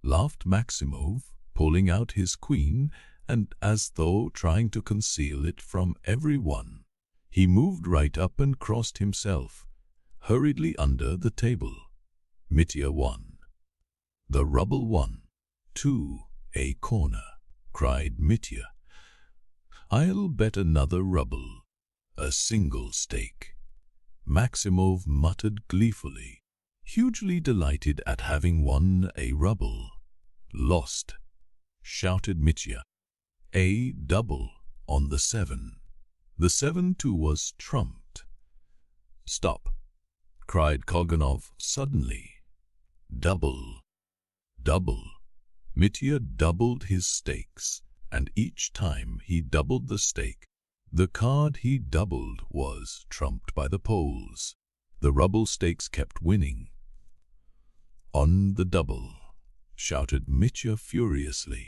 laughed Maximov, pulling out his queen, and as though trying to conceal it from everyone, he moved right up and crossed himself, hurriedly under the table. Mitya won. The ruble won. 2 a corner, cried Mitya. I'll bet another ruble. A single stake. Maximov muttered gleefully, hugely delighted at having won a ruble. Lost, shouted Mitya. A double on the 7. The 7 too was trumped. Stop, cried Kalganov suddenly. Double. Mitya doubled his stakes, and each time he doubled the stake, the card he doubled was trumped by the Poles. The ruble stakes kept winning. On the double, shouted Mitya furiously.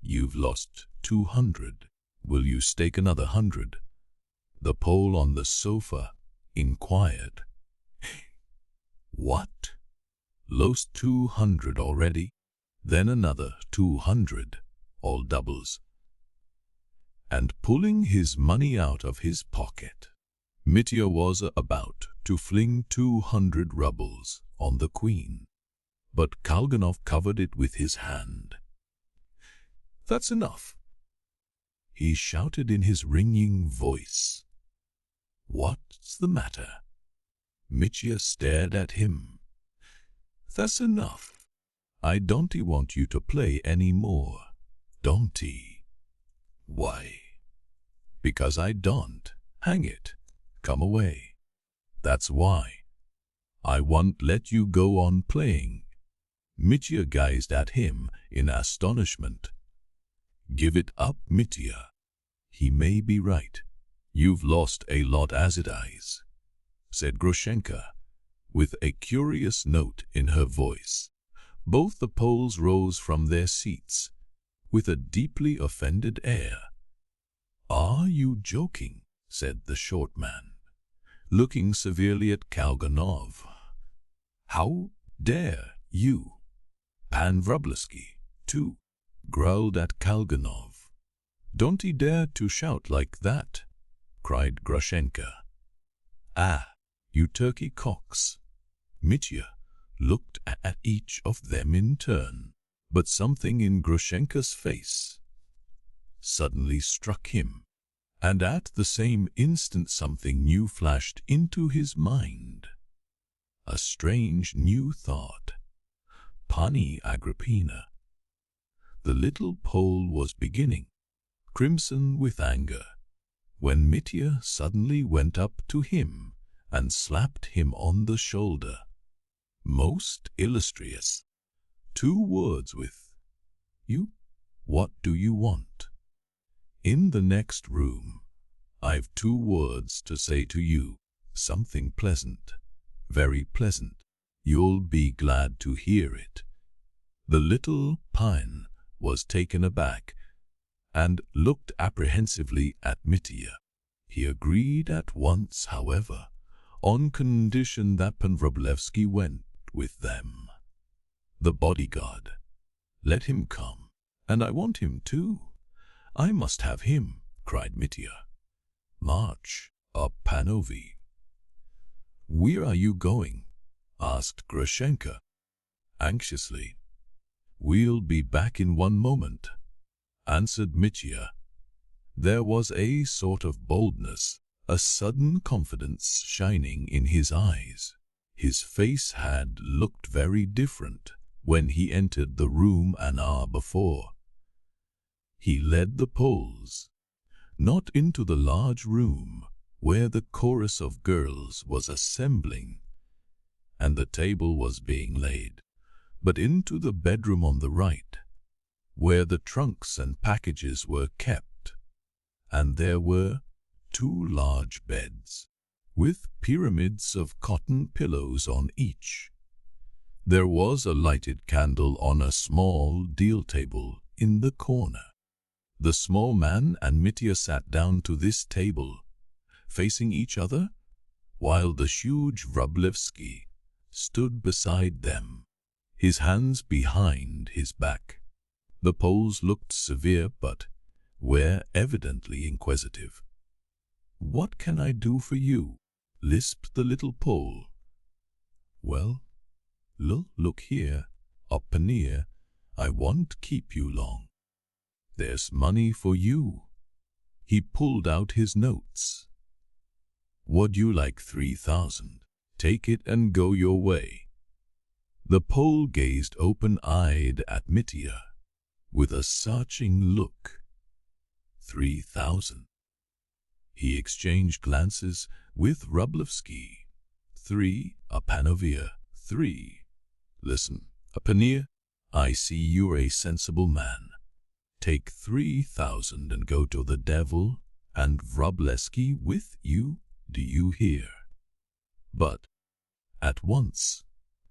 You've lost 200. Will you stake another 100? The Pole on the sofa inquired. What? Lost 200 already? Then another 200, all doubles. And pulling his money out of his pocket, Mitya was about to fling 200 rubles on the queen, but Kalganov covered it with his hand. That's enough, he shouted in his ringing voice. What's the matter? Mitya stared at him. That's enough. I don't want you to play any more, don't he? Why? Because I don't. Hang it. Come away. That's why. I won't let you go on playing. Mitya gazed at him in astonishment. Give it up, Mitya. He may be right. You've lost a lot as it is, said Grushenka, with a curious note in her voice. Both the Poles rose from their seats with a deeply offended air. "Are you joking?" said the short man, looking severely at Kalganov. "How dare you?" Pan Wróblewski, too, growled at Kalganov. "Don't he dare to shout like that?" cried Grushenka. "Ah, you turkey cocks!" Mitya looked at each of them in turn, but something in Grushenka's face suddenly struck him, and at the same instant something new flashed into his mind. A strange new thought. Pani Agrippina. The little Pole was beginning, crimson with anger, when Mitya suddenly went up to him and slapped him on the shoulder. "Most illustrious. 2 words with you. What do you want?" "In the next room. I've 2 words to say to you. Something pleasant. Very pleasant. You'll be glad to hear it." The little Pan was taken aback and looked apprehensively at Mitya. He agreed at once, however, on condition that Pan Wróblewski went with them. "The bodyguard. Let him come. And I want him too. I must have him," cried Mitya. "March up, Panovi." "Where are you going?" asked Grushenka anxiously. "We'll be back in 1 moment," answered Mitya. There was a sort of boldness, a sudden confidence shining in his eyes. His face had looked very different when he entered the room an hour before. He led the Poles, not into the large room where the chorus of girls was assembling and the table was being laid, but into the bedroom on the right, where the trunks and packages were kept, and there were 2 large beds, with pyramids of cotton pillows on each. There was a lighted candle on a small deal table in the corner. The small man and Mitya sat down to this table, facing each other, while the huge Wróblewski stood beside them, his hands behind his back. The Poles looked severe but were evidently inquisitive. "What can I do for you?" lisped the little Pole. "Well, look here, Opanier, I won't keep you long. There's money for you." He pulled out his notes. "Would you like 3,000? Take it and go your way." The Pole gazed open-eyed at Mitya with a searching look. 3,000. He exchanged glances with Wróblewski. 3, Apanovia, 3. "Listen, Apania, I see you're a sensible man. Take 3,000 and go to the devil, and Wróblewski with you, do you hear? But at once,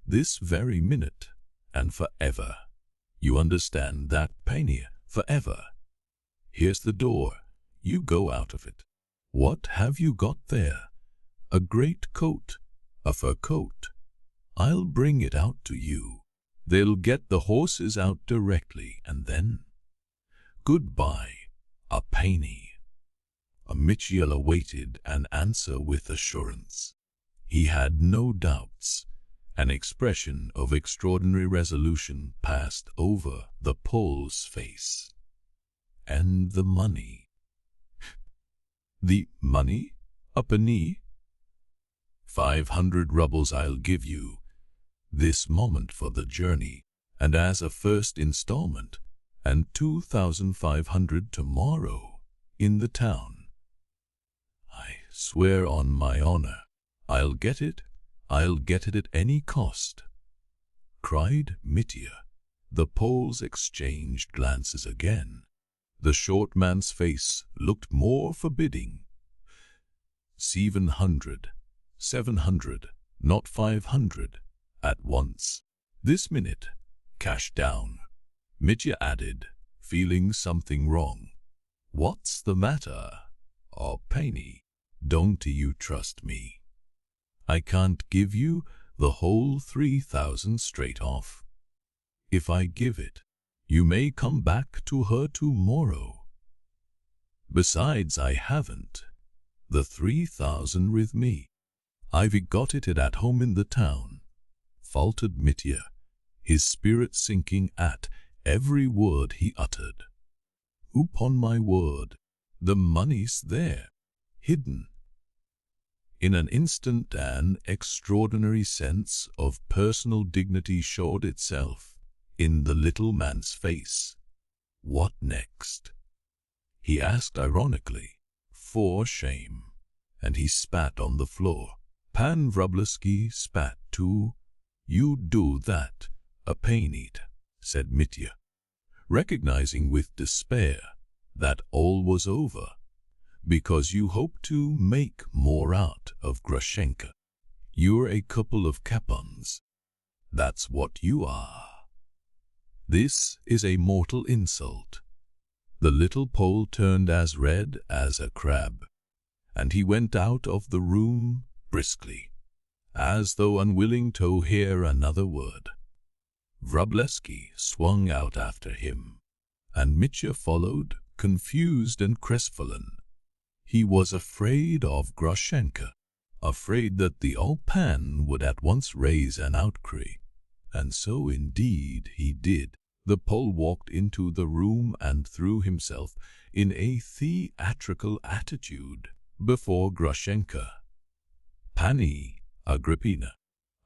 this very minute, and forever. You understand that, Pania? Forever. Here's the door. You go out of it. What have you got there? A great coat, a fur coat. I'll bring it out to you. They'll get the horses out directly, and then... Goodbye, a penny." Mitya awaited an answer with assurance. He had no doubts. An expression of extraordinary resolution passed over the Pole's face. "And the money?" "The money, Apani? 500 rubles I'll give you this moment for the journey, and as a first installment, and 2,500 tomorrow in the town. I swear on my honor, I'll get it at any cost," cried Mitya. The Poles exchanged glances again. The short man's face looked more forbidding. 700, 700, not 500, at once. This minute, cash down," Mitya added, feeling something wrong. "What's the matter? Oh, Penny, don't you trust me? I can't give you the whole 3,000 straight off. If I give it, you may come back to her tomorrow. Besides, I haven't the 3,000 with me. I've got it at home in the town," faltered Mitya, his spirit sinking at every word he uttered. "Upon my word, the money's there, hidden." In an instant an extraordinary sense of personal dignity showed itself in the little man's face. "What next?" he asked ironically. "For shame," and he spat on the floor. Pan Vrublevsky spat too. "You do that, a painit," said Mitya, recognizing with despair that all was over, "because you hope to make more out of Grushenka. You're a couple of capons. That's what you are. This is a mortal insult." The little Pole turned as red as a crab, and he went out of the room briskly, as though unwilling to hear another word. Vrublevsky swung out after him, and Mitya followed, confused and crestfallen. He was afraid of Grushenka, afraid that the old Pan would at once raise an outcry, and so indeed he did. The Pole walked into the room and threw himself in a theatrical attitude before Grushenka. "Pani Agrippina,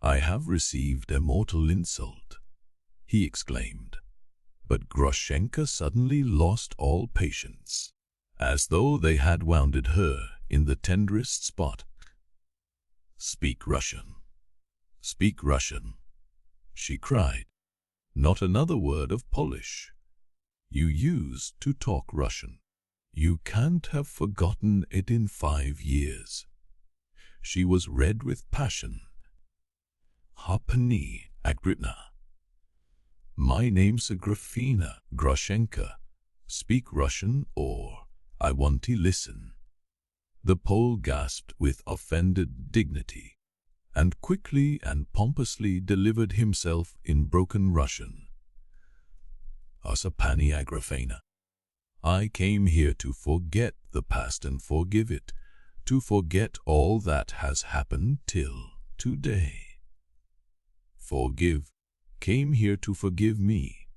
I have received a mortal insult," he exclaimed. But Grushenka suddenly lost all patience, as though they had wounded her in the tenderest spot. "Speak Russian, speak Russian," she cried. "Not another word of Polish. You used to talk Russian. You can't have forgotten it in 5 years. She was red with passion. "Pani Agrippina, my name's Agrafena Grushenka. Speak Russian or I want to listen." The Pole gasped with offended dignity, and quickly and pompously delivered himself in broken Russian. "Asa Pani Agrafena, I came here to forget the past and forgive it, to forget all that has happened till today." "Forgive? Came here to forgive me?"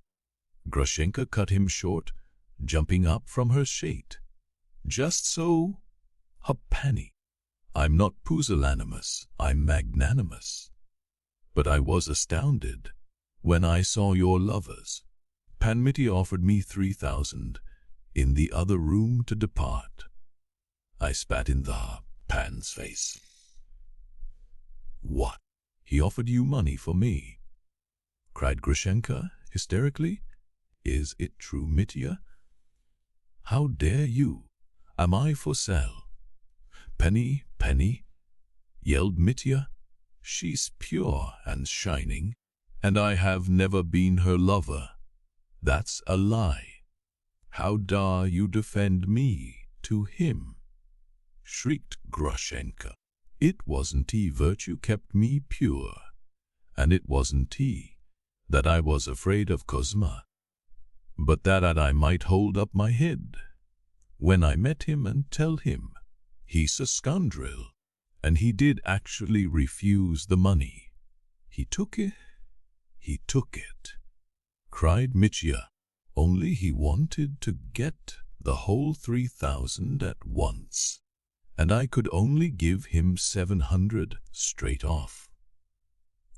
Grushenka cut him short, jumping up from her seat. "Just so, Pani. I'm not pusillanimous, I'm magnanimous. But I was astounded when I saw your lovers. Pan Mitya offered me 3,000 in the other room to depart. I spat in the Pan's face. "What? He offered you money for me?" cried Grushenka hysterically. "Is it true, Mitya? How dare you? Am I for sale?" "Penny, Penny," yelled Mitya. "She's pure and shining, and I have never been her lover. That's a lie. How dare you defend me to him?" shrieked Grushenka. "It wasn't he virtue kept me pure, and it wasn't he that I was afraid of Kuzma, but that I might hold up my head when I met him and tell him he's a scoundrel, and he did actually refuse the money. He took it, cried Mitya, only he wanted to get the whole 3,000 at once, and I could only give him 700 straight off.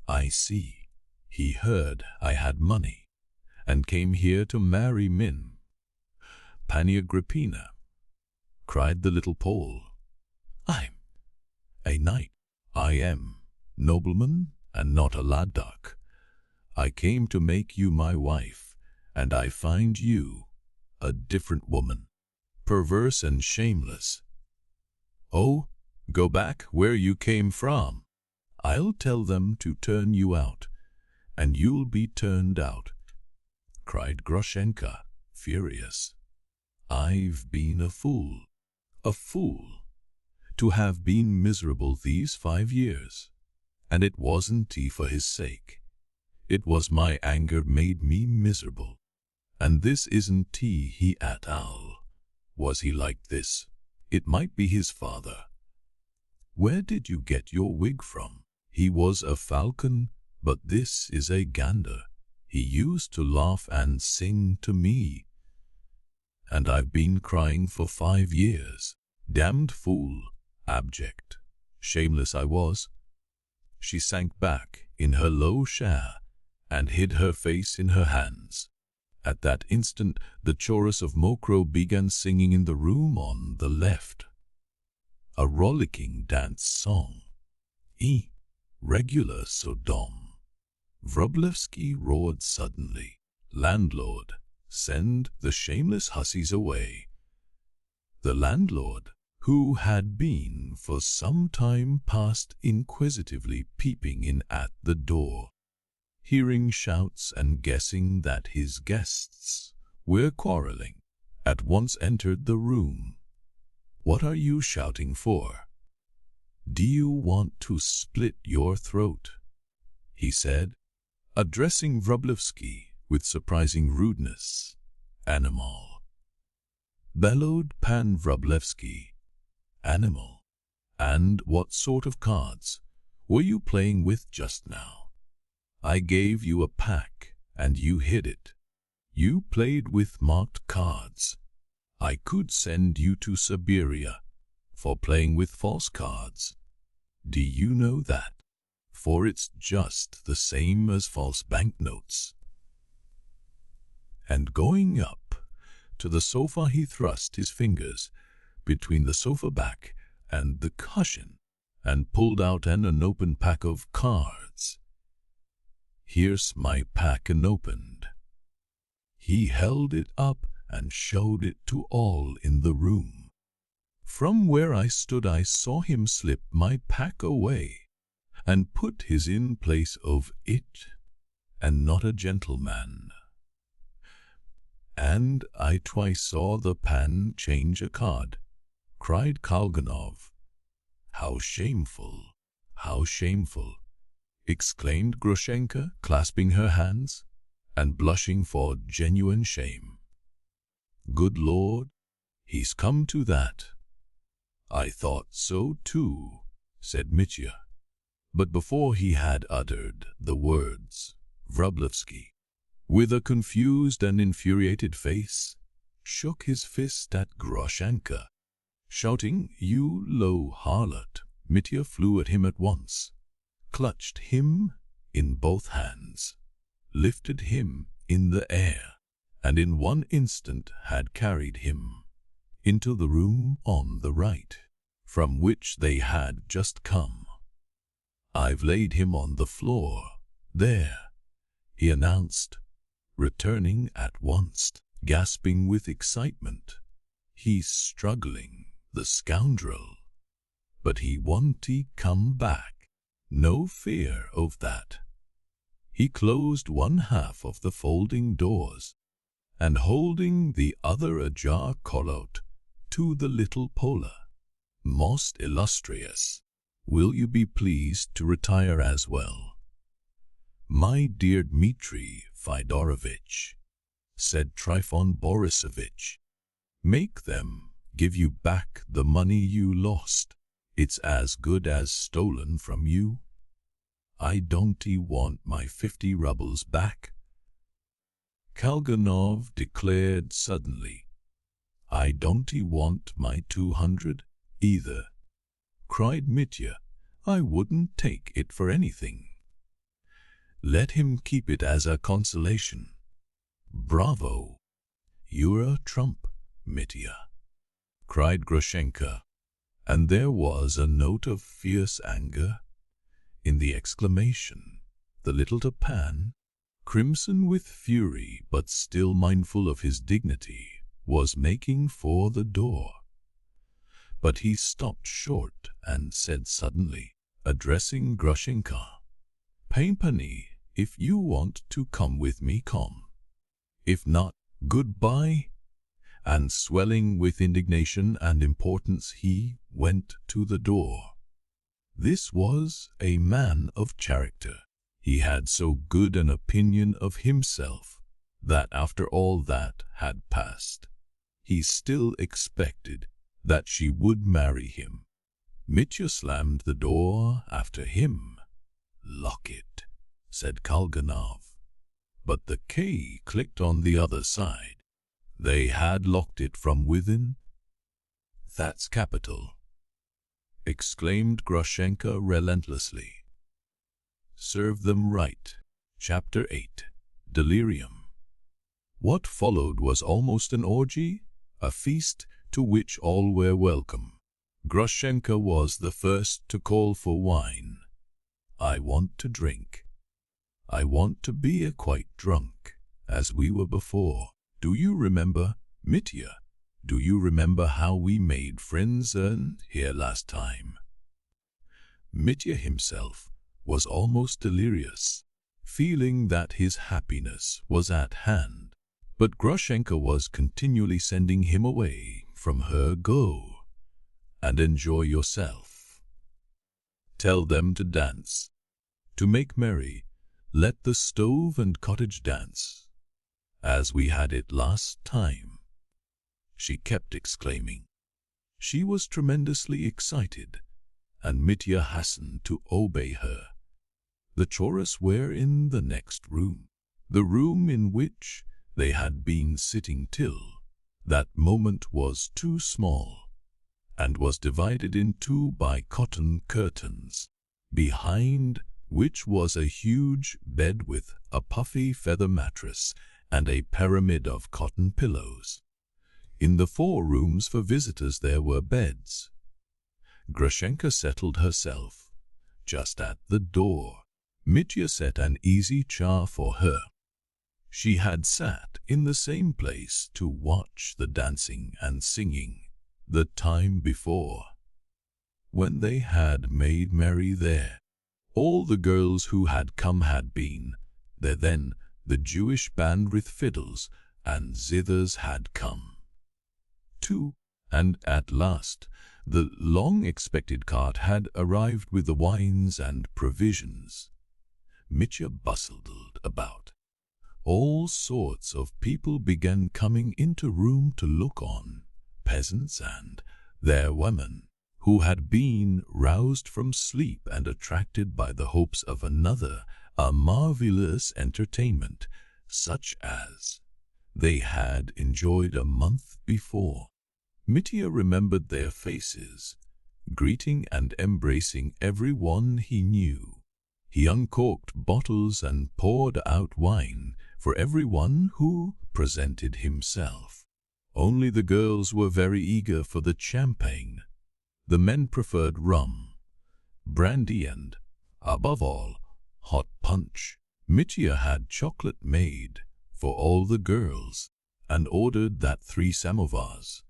I see, he heard I had money, and came here to marry Min." "Pani Agrippina," cried the little Pole, "I'm a knight. I am nobleman and not a lad duck. I came to make you my wife, and I find you a different woman, perverse and shameless. Oh, go back where you came from. I'll tell them to turn you out, and you'll be turned out," cried Grushenka, furious. "I've been a fool, to have been miserable these 5 years, and it wasn't tea for his sake. It was my anger made me miserable, and this isn't tea he at all. Was he like this? It might be his father. Where did you get your wig from? He was a falcon, but this is a gander. He used to laugh and sing to me, and I've been crying for 5 years. Damned fool, abject, shameless I was." She sank back in her low chair and hid her face in her hands. At that instant, the chorus of Mokro began singing in the room on the left. A rollicking dance song. Regular Sodom. Wróblewski roared suddenly. "Landlord, send the shameless hussies away." The landlord, who had been for some time past inquisitively peeping in at the door, hearing shouts and guessing that his guests were quarreling, at once entered the room. "What are you shouting for? Do you want to split your throat?" he said, addressing Wróblewski with surprising rudeness. "Animal," bellowed Pan Wróblewski. "Animal? And what sort of cards were you playing with just now? I gave you a pack and you hid it. You played with marked cards. I could send you to Siberia for playing with false cards. Do you know that? For it's just the same as false banknotes." And going up to the sofa, he thrust his fingers between the sofa back and the cushion and pulled out an unopened pack of cards. "Here's my pack unopened." He held it up and showed it to all in the room. From where I stood I saw him slip my pack away and put his in place of it, and not a gentleman. "And I twice saw the pan change a card," cried Kalganov. "How shameful, how shameful," exclaimed Grushenka, clasping her hands and blushing for genuine shame. "Good Lord, he's come to that." "I thought so too," said Mitya. But before he had uttered the words, Wróblewski, with a confused and infuriated face, shook his fist at Grushenka, shouting, "You low harlot!" Mitya flew at him at once, clutched him in both hands, lifted him in the air, and in one instant had carried him into the room on the right, from which they had just come. "I've laid him on the floor, there," he announced, returning at once, gasping with excitement. "He's struggling, the scoundrel, but he won't come back. No fear of that." He closed one half of the folding doors, and holding the other ajar, called out to the little Pola, "Most illustrious, will you be pleased to retire as well?" "My dear Dmitri Fyodorovitch," said Trifon Borisovitch, "make them give you back the money you lost. It's as good as stolen from you." "I don't want my 50 rubles back," Kalganov declared suddenly. "I don't want my 200 either," cried Mitya. "I wouldn't take it for anything." "Let him keep it as a consolation." "Bravo! You're a trump, Mitya," cried Grushenka, and there was a note of fierce anger in the exclamation. The little Tapan, crimson with fury but still mindful of his dignity, was making for the door. But he stopped short and said suddenly, addressing Grushenka, "Pampany, If you want to come with me, come. If not, goodbye." And swelling with indignation and importance, he went to the door. This was a man of character. He had so good an opinion of himself that after all that had passed, he still expected that she would marry him. Mitya slammed the door after him. "Lock it," said Kalganov. But the key clicked on the other side. They had locked it from within. "That's capital," exclaimed Grushenka relentlessly. Serve them right. Chapter 8. Delirium. What followed was almost an orgy, a feast to which all were welcome. Grushenka was the first to call for wine. "I want to drink. I want to be quite drunk, as we were before. Do you remember, Mitya? Do you remember how we made friends here last time?" Mitya himself was almost delirious, feeling that his happiness was at hand. But Grushenka was continually sending him away from her. "Go and enjoy yourself. Tell them to dance, to make merry. Let the stove and cottage dance, as we had it last time," she kept exclaiming. She was tremendously excited, and Mitya hastened to obey her. The chorus were in the next room, the room in which they had been sitting till that moment was too small, and was divided in two by cotton curtains, behind which was a huge bed with a puffy feather mattress and a pyramid of cotton pillows. In the 4 rooms for visitors there were beds. Grushenka settled herself just at the door. Mitya set an easy chair for her. She had sat in the same place to watch the dancing and singing the time before, when they had made merry there. All the girls who had come had been there then. The Jewish band with fiddles and zithers had come too, and at last the long-expected cart had arrived with the wines and provisions. Mitya bustled about. All sorts of people began coming into room to look on, peasants and their women, who had been roused from sleep and attracted by the hopes of another, a marvelous entertainment, such as they had enjoyed a month before. Mitya remembered their faces, greeting and embracing every one he knew. He uncorked bottles and poured out wine for every one who presented himself. Only the girls were very eager for the champagne. The men preferred rum, brandy and, above all, hot punch. Mitya had chocolate made for all the girls and ordered that 3 samovars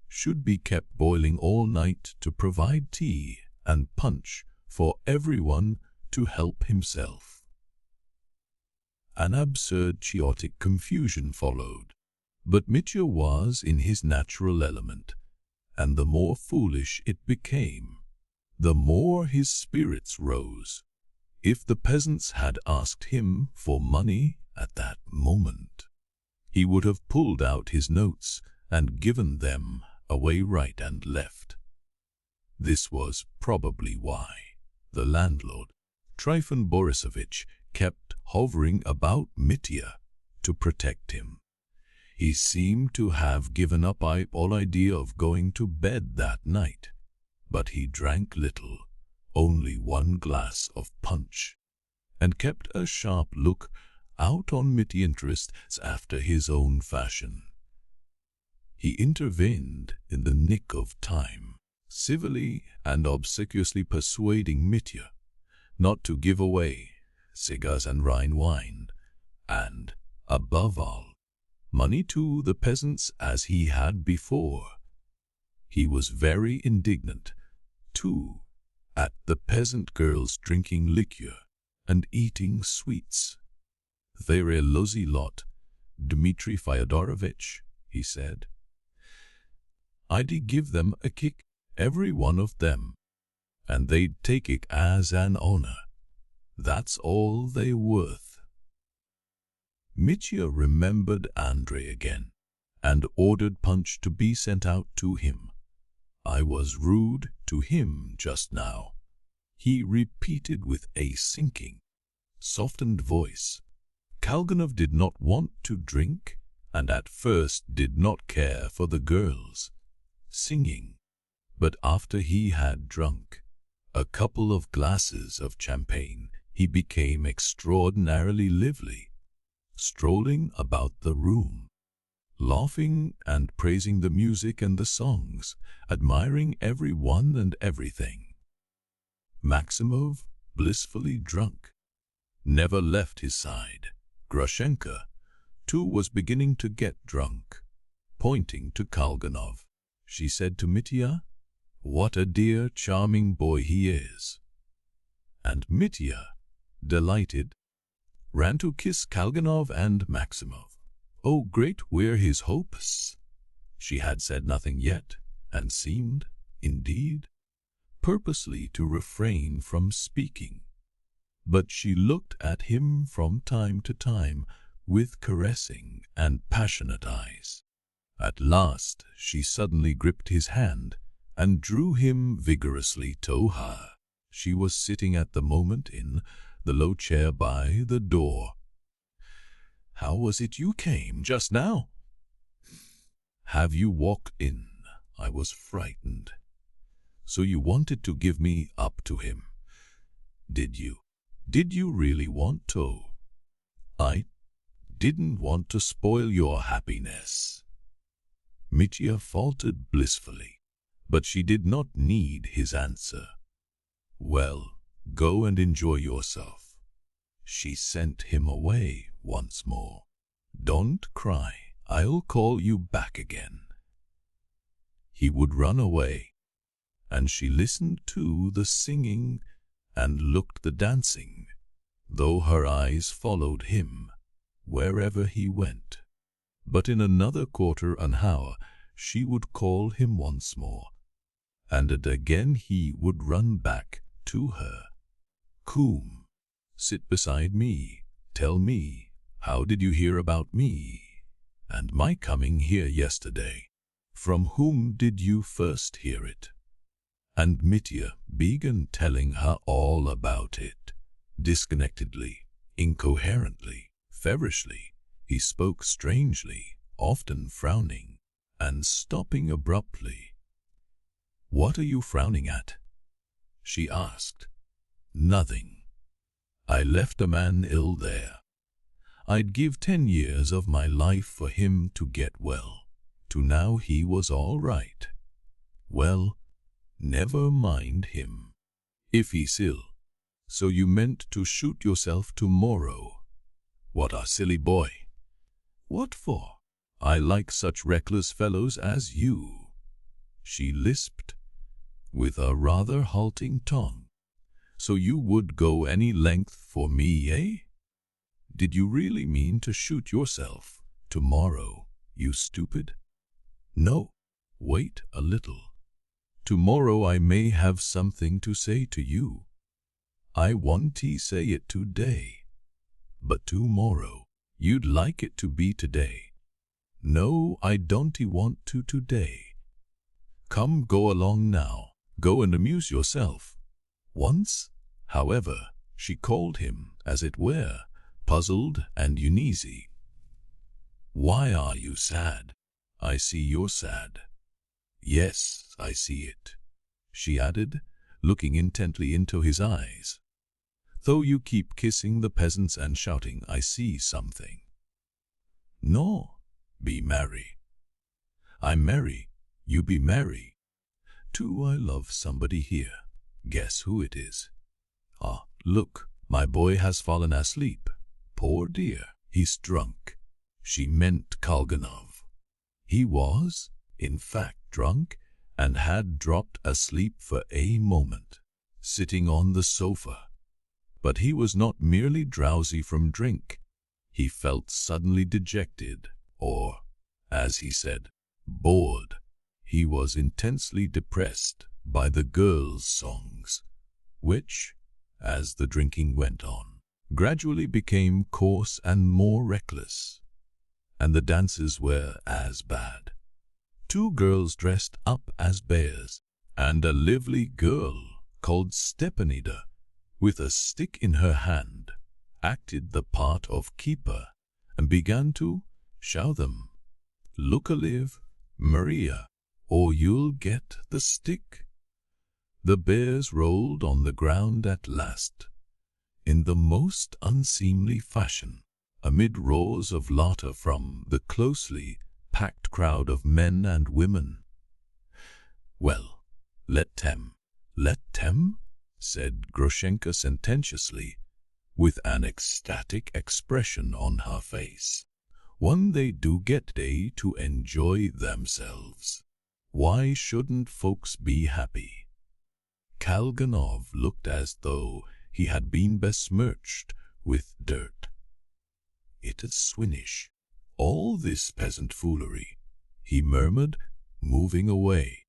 should be kept boiling all night to provide tea and punch for everyone to help himself. An absurd chaotic confusion followed, but Mitya was in his natural element, and the more foolish it became, the more his spirits rose. If the peasants had asked him for money at that moment, he would have pulled out his notes and given them away right and left. This was probably why the landlord, Trifon Borisovich, kept hovering about Mitya to protect him. He seemed to have given up all idea of going to bed that night, but he drank little, only 1 glass of punch, and kept a sharp look out on Mitya's interests after his own fashion. He intervened in the nick of time, civilly and obsequiously persuading Mitya not to give away cigars and Rhine wine, and, above all, money to the peasants as he had before. He was very indignant, too, at the peasant girls drinking liquor and eating sweets. "They're a lousy lot, Dmitri Fyodorovich," he said. "I'd give them a kick, every one of them, and they'd take it as an honor. That's all they're worth." Mitya remembered Andrei again, and ordered punch to be sent out to him. "I was rude to him just now," he repeated with a sinking, softened voice. Kalganov did not want to drink, and at first did not care for the girls singing. But after he had drunk a couple of glasses of champagne, he became extraordinarily lively, strolling about the room, laughing and praising the music and the songs, admiring every one and everything. Maximov, blissfully drunk, never left his side. Grushenka, too, was beginning to get drunk. Pointing to Kalganov, she said to Mitya, "What a dear, charming boy he is." And Mitya, delighted, ran to kiss Kalganov and Maximov. "Oh, great were his hopes." She had said nothing yet, and seemed, indeed, purposely to refrain from speaking. But she looked at him from time to time with caressing and passionate eyes. At last she suddenly gripped his hand and drew him vigorously to her. She was sitting at the moment in the low chair by the door. "How was it you came just now?" "Have you walked in? I was frightened. So you wanted to give me up to him, did you? Did you really want to?" "I didn't want to spoil your happiness." Mitya faltered blissfully, but she did not need his answer. "Well, go and enjoy yourself." She sent him away once more. "Don't cry, I'll call you back again." He would run away, and she listened to the singing and looked the dancing, though her eyes followed him wherever he went. But in another quarter an hour she would call him once more, and again he would run back to her. "Come, sit beside me. Tell me, how did you hear about me and my coming here yesterday? From whom did you first hear it?" And Mitya began telling her all about it, disconnectedly, incoherently, feverishly. He spoke strangely, often frowning, and stopping abruptly. "What are you frowning at?" she asked. "Nothing. I left a man ill there. I'd give 10 years of my life for him to get well. To now he was all right. Well, never mind him. If he's ill. So you meant to shoot yourself tomorrow? What a silly boy. What for? I like such reckless fellows as you," she lisped, with a rather halting tongue. "So you would go any length for me, eh? Did you really mean to shoot yourself tomorrow, you stupid? No, wait a little. Tomorrow I may have something to say to you. I want to say it today. But tomorrow, you'd like it to be today. No, I don't want to today. Come, go along now. Go and amuse yourself." Once, however, she called him, as it were, puzzled and uneasy. "Why are you sad? I see you're sad." "Yes, I see it," she added, looking intently into his eyes. "Though you keep kissing the peasants and shouting, I see something." "No, be merry." "I'm merry, you be merry. Too, I love somebody here. Guess who it is? Ah, look, my boy has fallen asleep. Poor dear, he's drunk." She meant Kalganov. He was, in fact, drunk and had dropped asleep for a moment, sitting on the sofa. But he was not merely drowsy from drink. He felt suddenly dejected, or, as he said, bored. He was intensely depressed by the girls' songs, which, as the drinking went on, gradually became coarse and more reckless, and the dances were as bad. Two girls dressed up as bears, and a lively girl called Stepanida, with a stick in her hand, acted the part of keeper and began to shout them, "Look alive, Maria, or you'll get the stick." The bears rolled on the ground at last, in the most unseemly fashion, amid roars of laughter from the closely packed crowd of men and women. "Well, let them, said Grushenka sententiously, with an ecstatic expression on her face. "When they do get day to enjoy themselves, why shouldn't folks be happy?" Kalganov looked as though he had been besmirched with dirt. "It is swinish, all this peasant foolery," he murmured, moving away.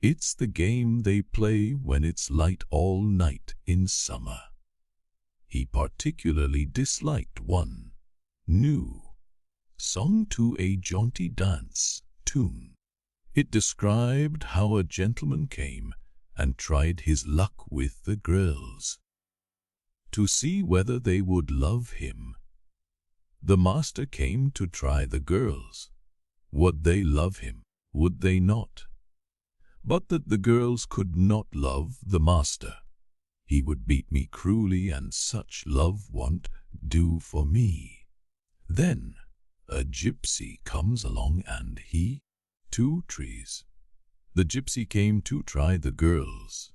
"It's the game they play when it's light all night in summer." He particularly disliked one new song to a jaunty dance tune. It described how a gentleman came and tried his luck with the girls to see whether they would love him. The master came to try the girls. Would they love him? Would they not? But that the girls could not love the master. He would beat me cruelly, and such love won't do for me. Then a gypsy comes along and he, 2 trees. The gypsy came to try the girls.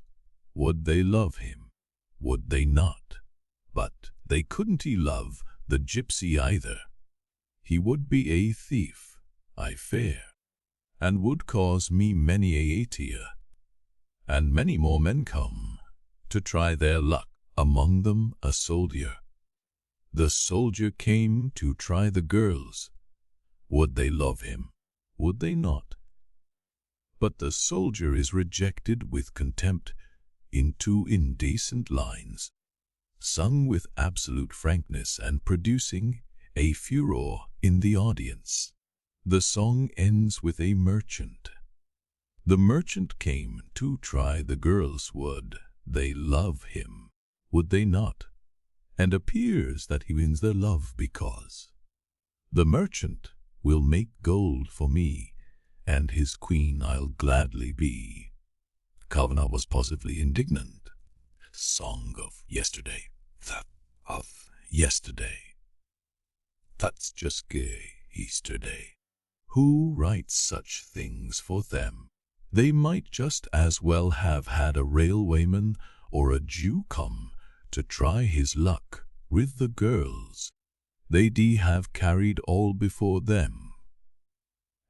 Would they love him? Would they not? But they couldn't love the gypsy either. He would be a thief, I fear, and would cause me many a tear. And many more men come to try their luck, among them a soldier. The soldier came to try the girls. Would they love him? Would they not? But the soldier is rejected with contempt in 2 indecent lines, sung with absolute frankness and producing a furor in the audience. The song ends with a merchant. The merchant came to try the girls. Would they love him? Would they not? And appears that he wins their love because the merchant will make gold for me, and his queen I'll gladly be. Kavana was positively indignant. Song of yesterday. That of yesterday. That's just gay Easter Day. Who writes such things for them? They might just as well have had a railwayman or a Jew come to try his luck with the girls. They'd have carried all before them.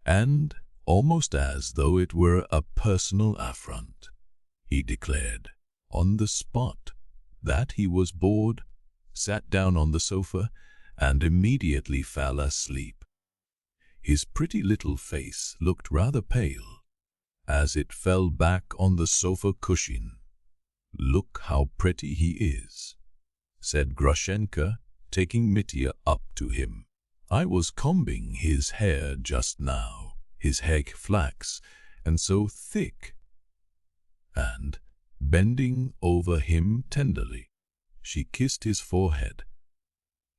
And, almost as though it were a personal affront, he declared, on the spot, that he was bored, sat down on the sofa, and immediately fell asleep. His pretty little face looked rather pale as it fell back on the sofa cushion. "Look how pretty he is," said Grushenka, taking Mitya up to him. "I was combing his hair just now, his hair flax, and so thick." And, bending over him tenderly, she kissed his forehead.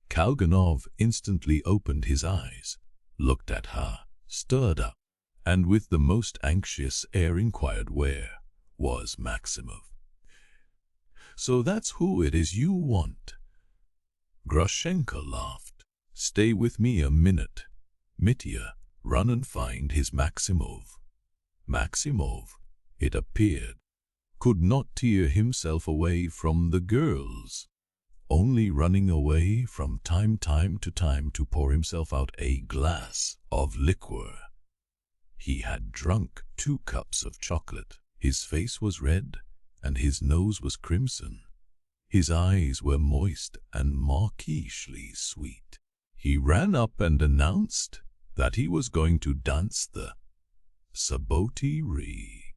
Kalganov instantly opened his eyes, looked at her, stirred up, and with the most anxious air inquired where was Maximov. "So that's who it is you want?" Grushenka laughed. "Stay with me a minute, Mitya. Run and find his Maximov." Maximov, it appeared, could not tear himself away from the girls, only running away from time to time to pour himself out a glass of liquor. He had drunk 2 cups of chocolate. His face was red, and his nose was crimson. His eyes were moist and mawkishly sweet. He ran up and announced that he was going to dance the Saboti-Ree.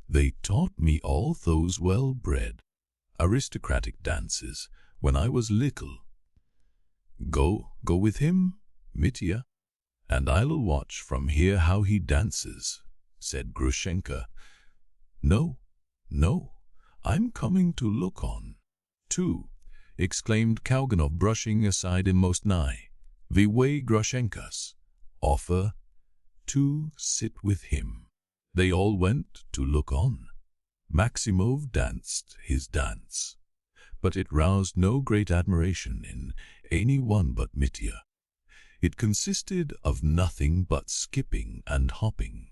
They taught me all those well-bred, aristocratic dances when I was little. Go with him, Mitya, and I'll watch from here how he dances, said Grushenka. No, I'm coming to look on, too, exclaimed Kalganov, brushing aside him most nigh. VIII Grushenka's offer to sit with him. They all went to look on. Maximov danced his dance, but it roused no great admiration in any one but Mitya. It consisted of nothing but skipping and hopping,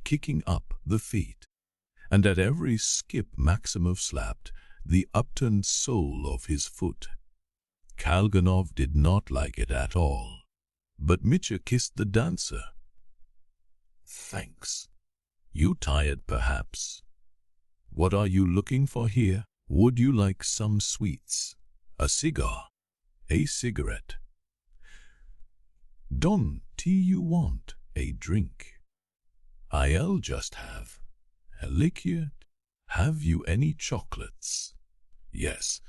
kicking up the feet, and at every skip Maximov slapped the upturned sole of his foot. Kalganov did not like it at all, but Mitya kissed the dancer. Thanks. You tired, perhaps? What are you looking for here? Would you like some sweets? A cigar? A cigarette? Don't you want a drink? I'll just have a liqueur. Have you any chocolates? Yes,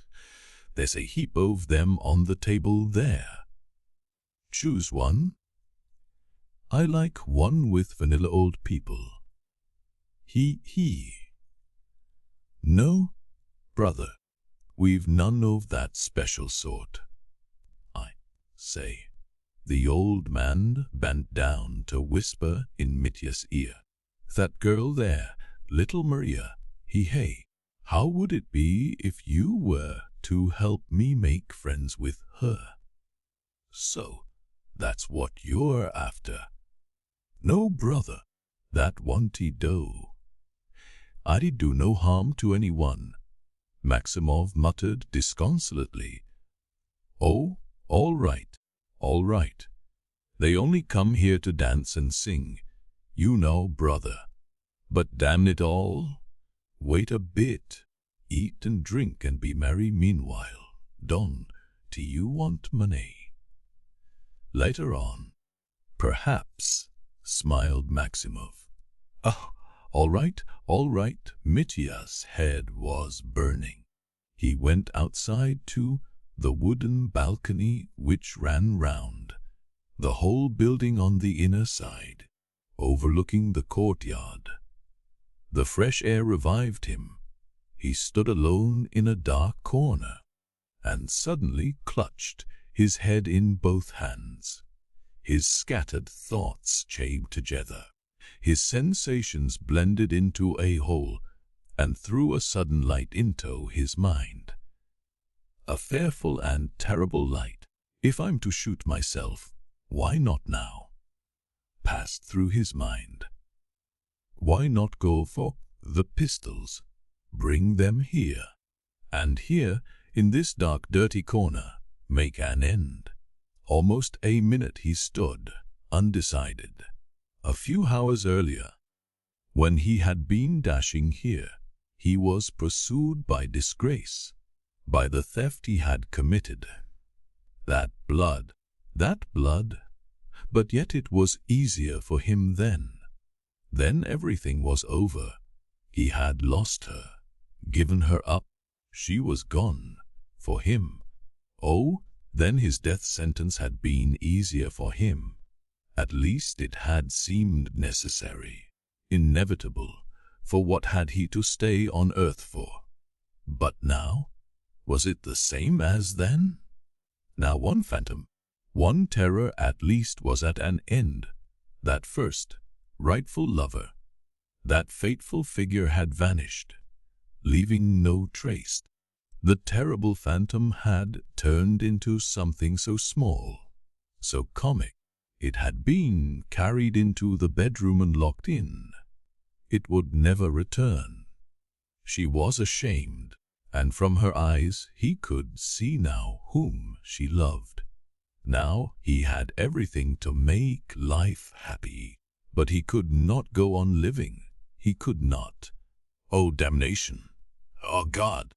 there's a heap of them on the table there. Choose one. I like one with vanilla, old people. He. No, brother, we've none of that special sort. I say. The old man bent down to whisper in Mitya's ear. That girl there, little Maria, hey, how would it be if you were to help me make friends with her? So, that's what you're after. No, brother, that won't do. I'd do no harm to anyone, Maximov muttered disconsolately. Oh, all right. They only come here to dance and sing, you know, brother. But damn it all, wait a bit, eat and drink and be merry meanwhile. Don't you want money? Later on, perhaps, smiled Maximov. Oh, all right. Mitya's head was burning. He went outside to the wooden balcony which ran round the whole building on the inner side, overlooking the courtyard. The fresh air revived him. He stood alone in a dark corner, and suddenly clutched his head in both hands. His scattered thoughts chained together. His sensations blended into a whole, and threw a sudden light into his mind. A fearful and terrible light. If I'm to shoot myself, why not now? Passed through his mind. Why not go for the pistols? Bring them here, and here, in this dark, dirty corner, make an end. Almost a minute he stood, undecided. A few hours earlier, when he had been dashing here, he was pursued by disgrace, by the theft he had committed. That blood, but yet it was easier for him then. Then everything was over. He had lost her, given her up. She was gone, for him. Oh, then his death sentence had been easier for him. At least it had seemed necessary, inevitable, for what had he to stay on earth for? But now, was it the same as then? Now one phantom, one terror at least was at an end. That first, rightful lover, that fateful figure had vanished, leaving no trace. The terrible phantom had turned into something so small, so comic. It had been carried into the bedroom and locked in. It would never return. She was ashamed, and from her eyes he could see now whom she loved. Now he had everything to make life happy, but he could not go on living. He could not. Oh, damnation! Oh, God!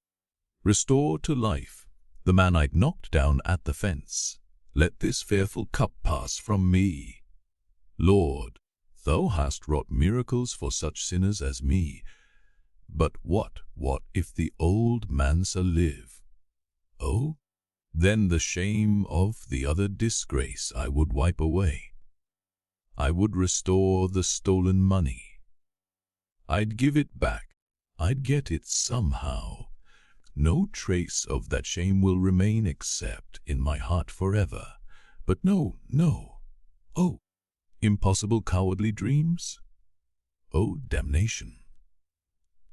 Restore to life the man I'd knocked down at the fence. Let this fearful cup pass from me. Lord, thou hast wrought miracles for such sinners as me. But what if the old man shall live? Oh, then the shame of the other disgrace I would wipe away. I would restore the stolen money. I'd give it back. I'd get it somehow. No trace of that shame will remain except in my heart forever. But no. Oh, impossible cowardly dreams? Oh, damnation.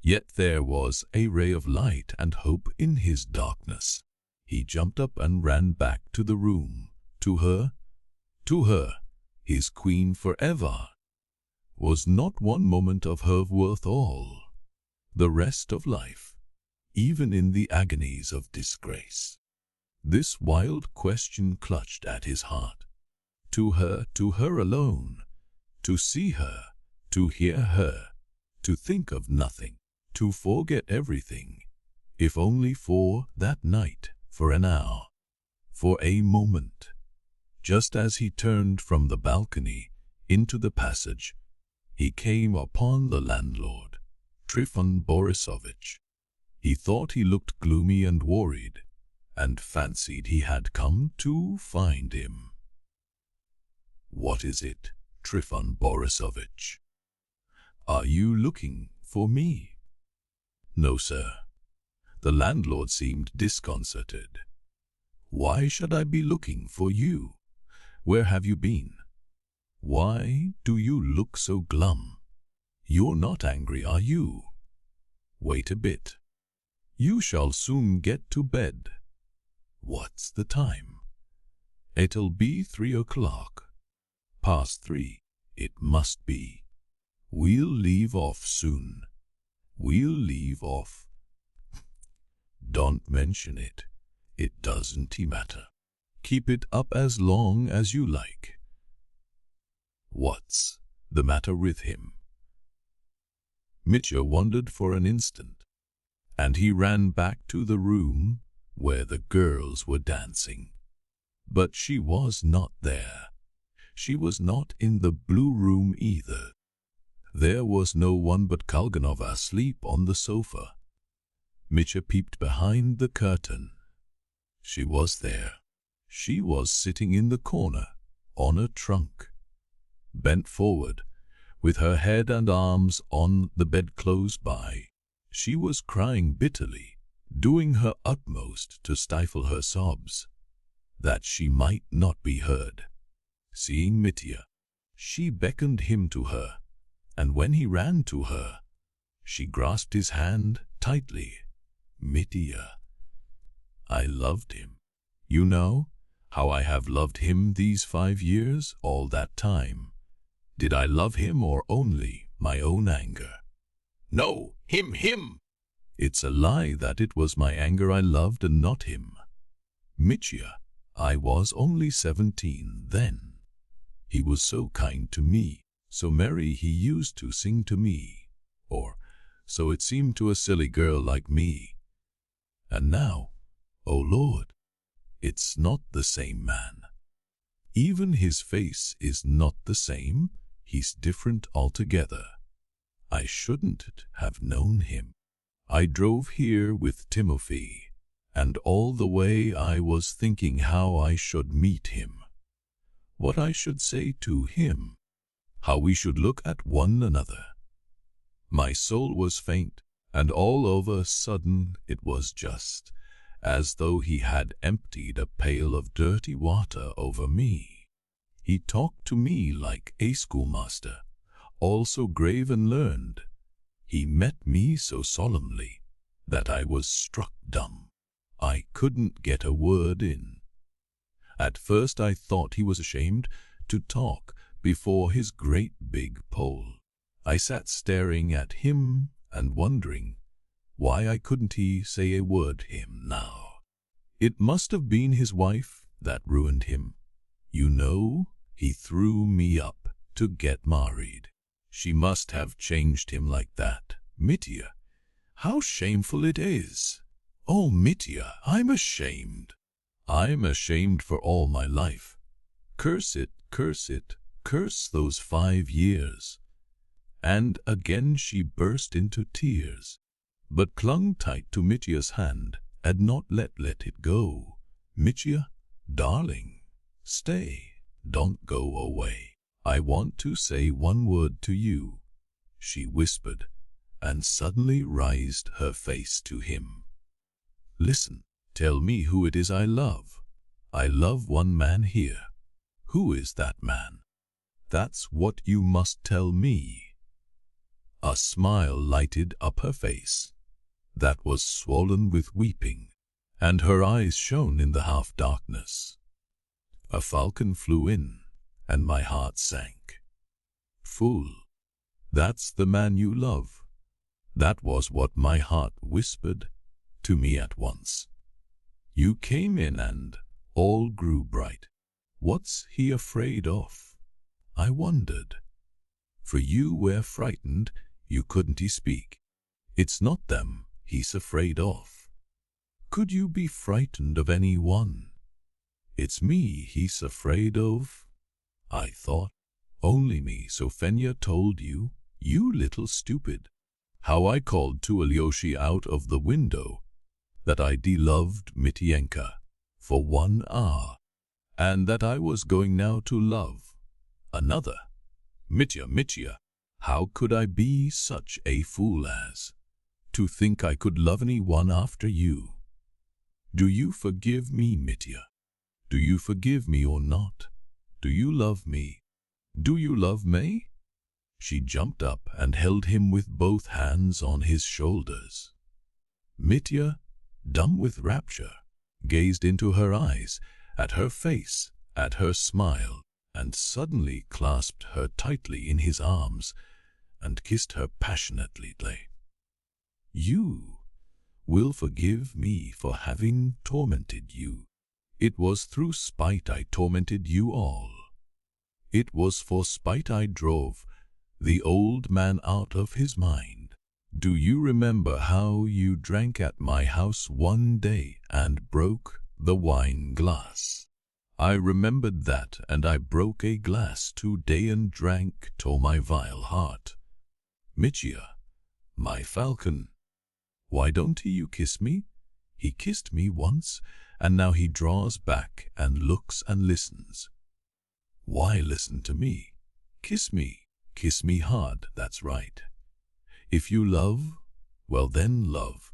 Yet there was a ray of light and hope in his darkness. He jumped up and ran back to the room. To her, his queen forever. Was not one moment of her worth all? The rest of life, even in the agonies of disgrace? This wild question clutched at his heart. To her alone, to see her, to hear her, to think of nothing, to forget everything, if only for that night, for an hour, for a moment. Just as he turned from the balcony into the passage, he came upon the landlord, Trifon Borisovich. He thought he looked gloomy and worried, and fancied he had come to find him. "What is it, Trifon Borisovich? Are you looking for me?" "No, sir." The landlord seemed disconcerted. "Why should I be looking for you? Where have you been? Why do you look so glum? You're not angry, are you? Wait a bit. You shall soon get to bed. What's the time? It'll be 3 o'clock. Past 3, it must be. We'll leave off soon. We'll leave off. Don't mention it. It doesn't matter. Keep it up as long as you like." What's the matter with him? Mitya wondered for an instant, and he ran back to the room where the girls were dancing. But she was not there. She was not in the blue room either. There was no one but Kalganov asleep on the sofa. Mitya peeped behind the curtain. She was there. She was sitting in the corner, on a trunk, bent forward, with her head and arms on the bed close by. She was crying bitterly, doing her utmost to stifle her sobs, that she might not be heard. Seeing Mitya, she beckoned him to her, and when he ran to her, she grasped his hand tightly. "Mitya, I loved him. You know how I have loved him these 5 years, all that time. Did I love him or only my own anger?" "No, him! "It's a lie that it was my anger I loved and not him. Mitya, I was only 17 then. He was so kind to me, so merry he used to sing to me, or so it seemed to a silly girl like me. And now, oh Lord, it's not the same man. Even his face is not the same. He's different altogether. I shouldn't have known him. I drove here with Timothy, and all the way I was thinking how I should meet him, what I should say to him, how we should look at one another. My soul was faint, and all of a sudden it was just as though he had emptied a pail of dirty water over me. He talked to me like a schoolmaster, all so grave and learned. He met me so solemnly that I was struck dumb. I couldn't get a word in. At first I thought he was ashamed to talk before his great big pole. I sat staring at him and wondering why I couldn't he say a word to him now. It must have been his wife that ruined him. You know, he threw me up to get married. She must have changed him like that. Mitya, how shameful it is. Oh, Mitya, I'm ashamed. I'm ashamed for all my life. Curse it, curse it, curse those 5 years. And again she burst into tears, but clung tight to Mitya's hand and not let it go. Mitya, darling, stay, don't go away. I want to say one word to you, she whispered, and suddenly raised her face to him. Listen, tell me who it is I love. I love one man here. Who is that man? That's what you must tell me. A smile lighted up her face, that was swollen with weeping, and her eyes shone in the half-darkness. A falcon flew in, and my heart sank. Fool, that's the man you love. That was what my heart whispered to me at once. You came in and all grew bright. What's he afraid of? I wondered. For you were frightened, you couldn't speak. It's not them he's afraid of. Could you be frightened of anyone? It's me he's afraid of, I thought. Only me, so Fenya told you, you little stupid. How I called to Alyosha out of the window that I loved Mityenka for 1 hour, and that I was going now to love another. Mitya, how could I be such a fool as to think I could love anyone after you? Do you forgive me, Mitya? Do you forgive me or not? Do you love me? Do you love me? She jumped up and held him with both hands on his shoulders. Mitya, dumb with rapture, gazed into her eyes, at her face, at her smile, and suddenly clasped her tightly in his arms and kissed her passionately. You will forgive me for having tormented you. It was through spite I tormented you all. It was for spite I drove the old man out of his mind. Do you remember how you drank at my house one day and broke the wine glass? I remembered that, and I broke a glass today and drank to my vile heart. Mitya, my falcon, why don't you kiss me? He kissed me once, and now he draws back and looks and listens. Why listen to me? Kiss me hard, that's right. If you love, well then love.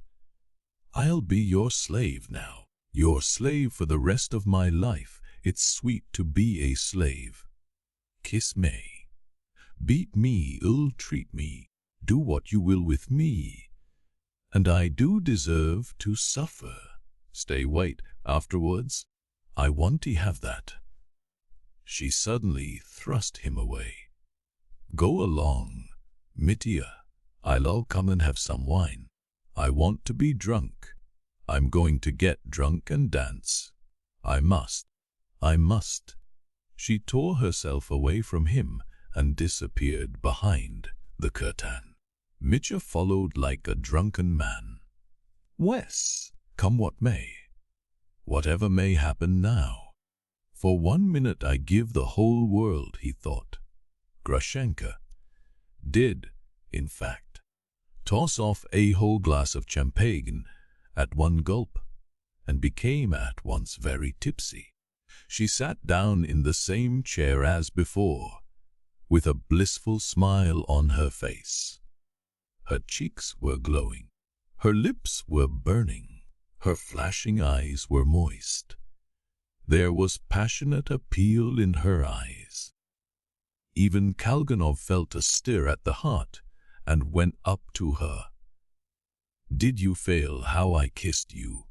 I'll be your slave now, your slave for the rest of my life. It's sweet to be a slave. Kiss me. Beat me, ill-treat me, do what you will with me. And I do deserve to suffer. Stay, wait, afterwards, I want to have that. She suddenly thrust him away. Go along, Mitya. I'll come and have some wine. I want to be drunk. I'm going to get drunk and dance. I must. She tore herself away from him and disappeared behind the curtain. Mitya followed like a drunken man. Wes, come what may. Whatever may happen now. For 1 minute I give the whole world, he thought. Grushenka did, in fact, toss off a whole glass of champagne at one gulp and became at once very tipsy. She sat down in the same chair as before, with a blissful smile on her face. Her cheeks were glowing, her lips were burning, her flashing eyes were moist. There was passionate appeal in her eyes. Even Kalganov felt a stir at the heart and went up to her. Did you feel how I kissed you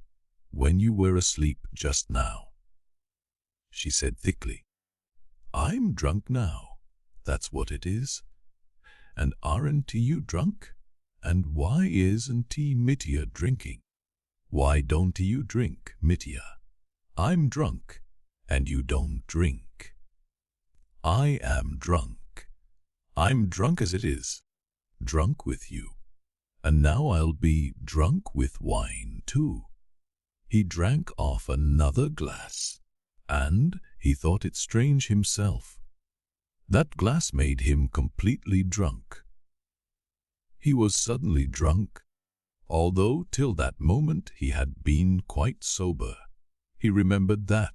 when you were asleep just now? She said thickly. I'm drunk now, that's what it is. And aren't you drunk? And why isn't Mitya drinking? Why don't you drink, Mitya? I'm drunk, and you don't drink. I am drunk. I'm drunk as it is. Drunk with you. And now I'll be drunk with wine too. He drank off another glass, and he thought it strange himself. That glass made him completely drunk. He was suddenly drunk, although till that moment he had been quite sober. He remembered that.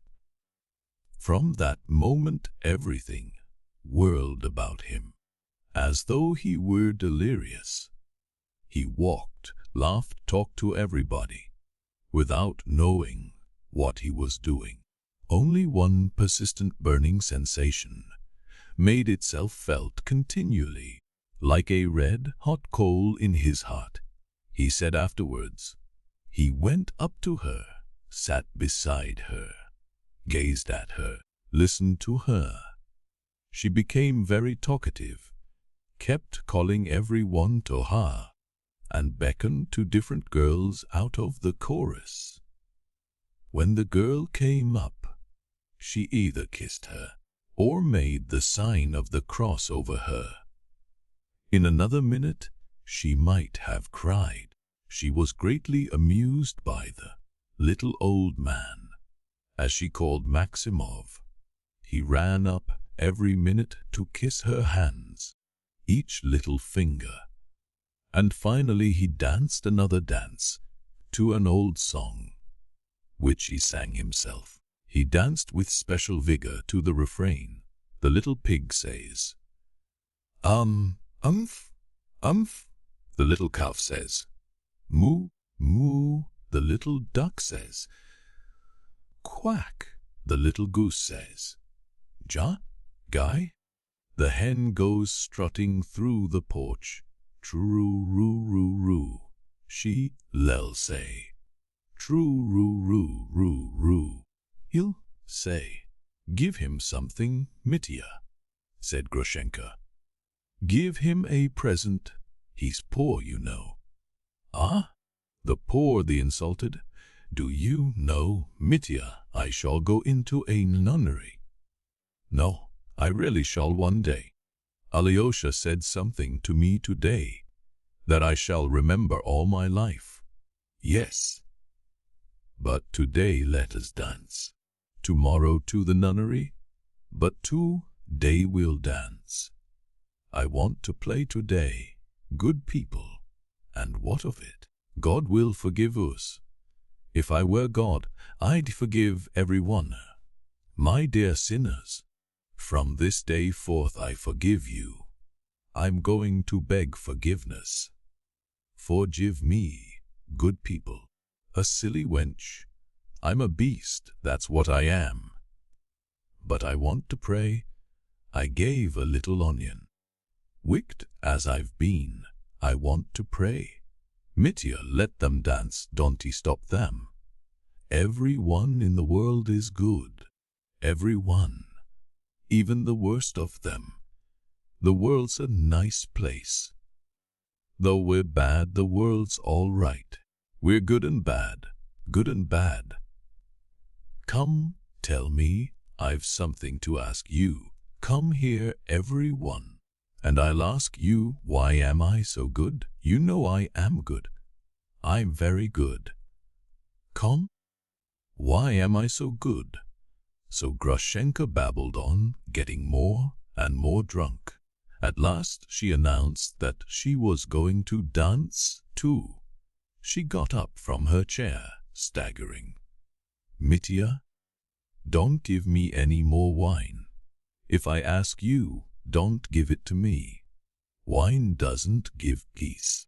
From that moment everything whirled about him, as though he were delirious. He walked, laughed, talked to everybody, without knowing what he was doing. Only one persistent burning sensation made itself felt continually, like a red-hot coal in his heart. He said afterwards, he went up to her, sat beside her, gazed at her, listened to her. She became very talkative, kept calling everyone to her, and beckoned to different girls out of the chorus. When the girl came up, she either kissed her or made the sign of the cross over her. In another minute, she might have cried. She was greatly amused by the little old man, as she called Maximov. He ran up every minute to kiss her hands, each little finger, and finally he danced another dance to an old song, which he sang himself. He danced with special vigor to the refrain. The little pig says, umph, umph. The little calf says, moo, moo. The little duck says, quack. The little goose says, ja, guy. The hen goes strutting through the porch, true-roo-roo-roo. She, lel say, true-roo-roo-roo-roo. He'll say, give him something, Mitya, said Grushenka. Give him a present. He's poor, you know. Ah? The poor, the insulted. Do you know, Mitya, I shall go into a nunnery. No, I really shall one day. Alyosha said something to me today that I shall remember all my life. Yes. But today let us dance. Tomorrow to the nunnery, but today we'll dance. I want to play today, good people, and what of it? God will forgive us. If I were God, I'd forgive everyone. My dear sinners, from this day forth I forgive you. I'm going to beg forgiveness. Forgive me, good people. A silly wench. I'm a beast, that's what I am. But I want to pray. I gave a little onion. Wicked as I've been, I want to pray. Mitya, let them dance, don't stop them. Everyone in the world is good. Everyone. Even the worst of them. The world's a nice place. Though we're bad, the world's all right. We're good and bad, good and bad. Come, tell me, I've something to ask you. Come here, everyone. And I'll ask you, why am I so good? You know I am good. I'm very good. Come. Why am I so good? So Grushenka babbled on, getting more and more drunk. At last she announced that she was going to dance too. She got up from her chair, staggering. Mitya, don't give me any more wine. If I ask you, don't give it to me. Wine doesn't give peace.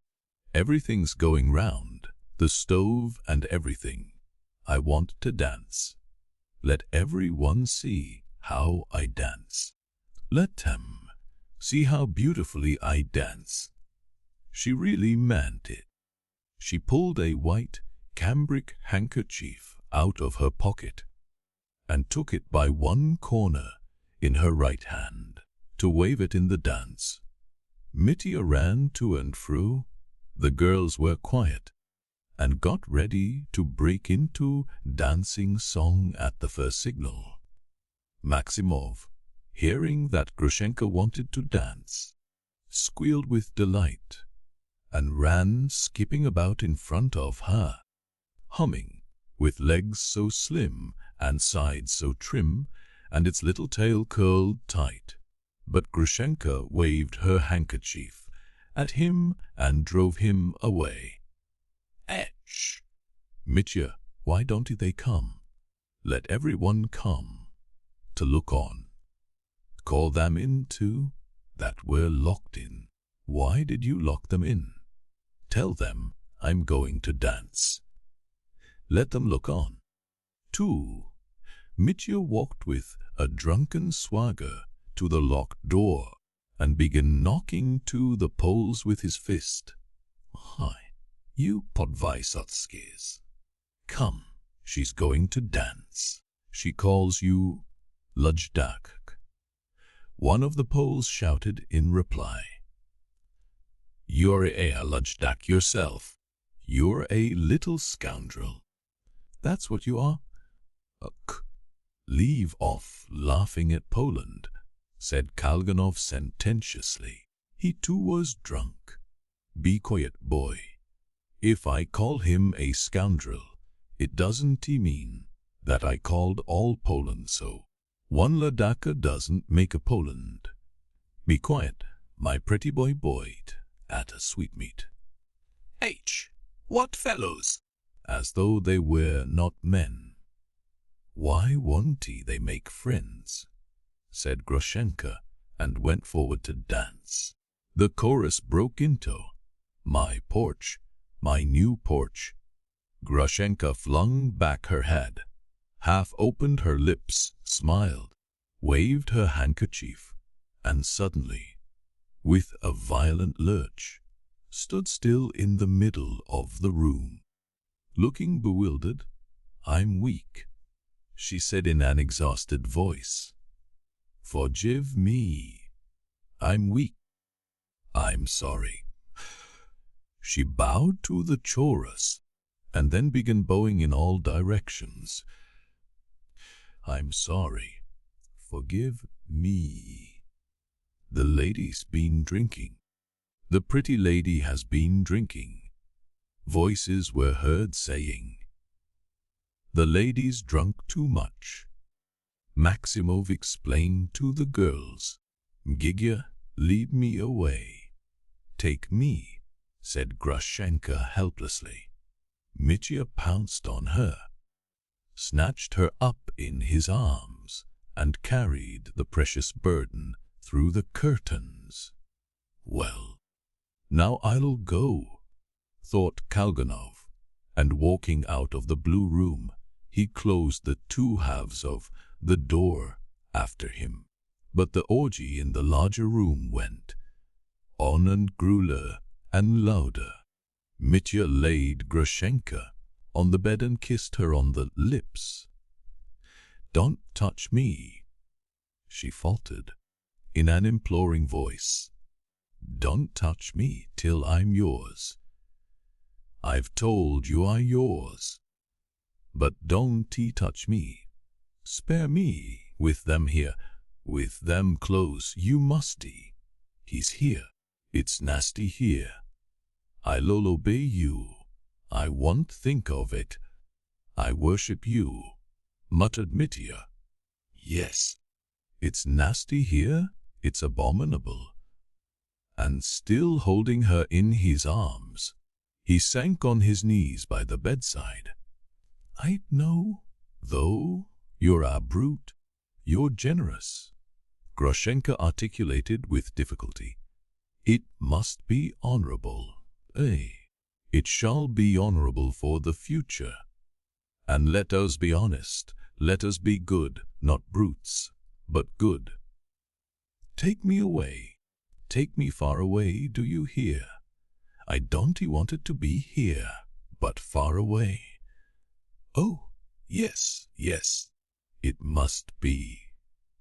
Everything's going round, the stove and everything. I want to dance. Let everyone see how I dance. Let them see how beautifully I dance. She really meant it. She pulled a white cambric handkerchief out of her pocket and took it by one corner in her right hand to wave it in the dance. Mitya ran to and fro. The girls were quiet and got ready to break into dancing song at the first signal. Maximov, hearing that Grushenka wanted to dance, squealed with delight and ran skipping about in front of her, humming with legs so slim and sides so trim, and its little tail curled tight. But Grushenka waved her handkerchief at him and drove him away. Etch! Mitya, why don't they come? Let everyone come to look on. Call them in too, that we're locked in. Why did you lock them in? Tell them I'm going to dance. Let them look on. 2. Mitya walked with a drunken swagger to the locked door and began knocking to the poles with his fist. Hi, you podvysotskis. Come, she's going to dance. She calls you Lajdak. One of the poles shouted in reply. You're a Lajdak yourself. You're a little scoundrel. That's what you are? Leave off laughing at Poland, said Kalganov sententiously. He too was drunk. Be quiet, boy. If I call him a scoundrel, it doesn't mean that I called all Poland so. One Ladaka doesn't make a Poland. Be quiet, my pretty boy Boyd, at a sweetmeat. H. What fellows? As though they were not men. Why won't they make friends? Said Grushenka, and went forward to dance. The chorus broke into, my porch, my new porch. Grushenka flung back her head, half opened her lips, smiled, waved her handkerchief, and suddenly, with a violent lurch, stood still in the middle of the room. Looking bewildered, I'm weak, she said in an exhausted voice. Forgive me. I'm weak. I'm sorry. She bowed to the chorus and then began bowing in all directions. I'm sorry. Forgive me. The lady's been drinking. The pretty lady has been drinking. Voices were heard saying, the lady's drunk too much. Maximov explained to the girls, Gigya, lead me away. Take me, said Grushenka helplessly. Mitya pounced on her, snatched her up in his arms, and carried the precious burden through the curtains. Well, now I'll go, thought Kalganov, and walking out of the blue room, he closed the two halves of the door after him. But the orgy in the larger room went on and grew and louder. Mitya laid Grushenka on the bed and kissed her on the lips. Don't touch me, she faltered in an imploring voice. Don't touch me till I'm yours. I've told you I'm yours. But don't touch me. Spare me with them here, with them close, you musty. He's here. It's nasty here. I'll obey you. I won't think of it. I worship you, muttered Mitya. Yes, it's nasty here, it's abominable. And still holding her in his arms, he sank on his knees by the bedside. I know, though, you're a brute, you're generous, Grushenka articulated with difficulty. It must be honorable, it shall be honorable for the future. And let us be honest, let us be good, not brutes, but good. Take me away, take me far away, do you hear? I don't want it to be here, but far away. Oh, yes, yes, it must be,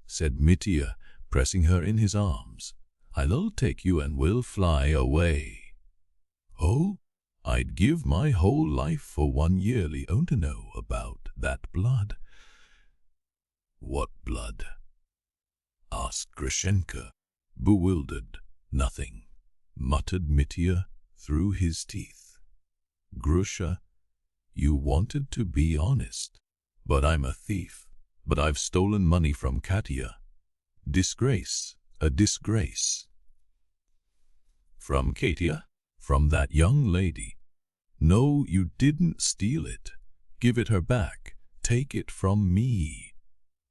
said Mitya, pressing her in his arms. I'll take you and we'll fly away. Oh, I'd give my whole life for 1 yearly to know about that blood. What blood? Asked Grushenka, bewildered. Nothing, muttered Mitya through his teeth. Grusha, You wanted to be honest. But I'm a thief. But I've stolen money from Katya. Disgrace, a disgrace. From Katya? From that young lady. No, you didn't steal it. Give it her back. Take it from me.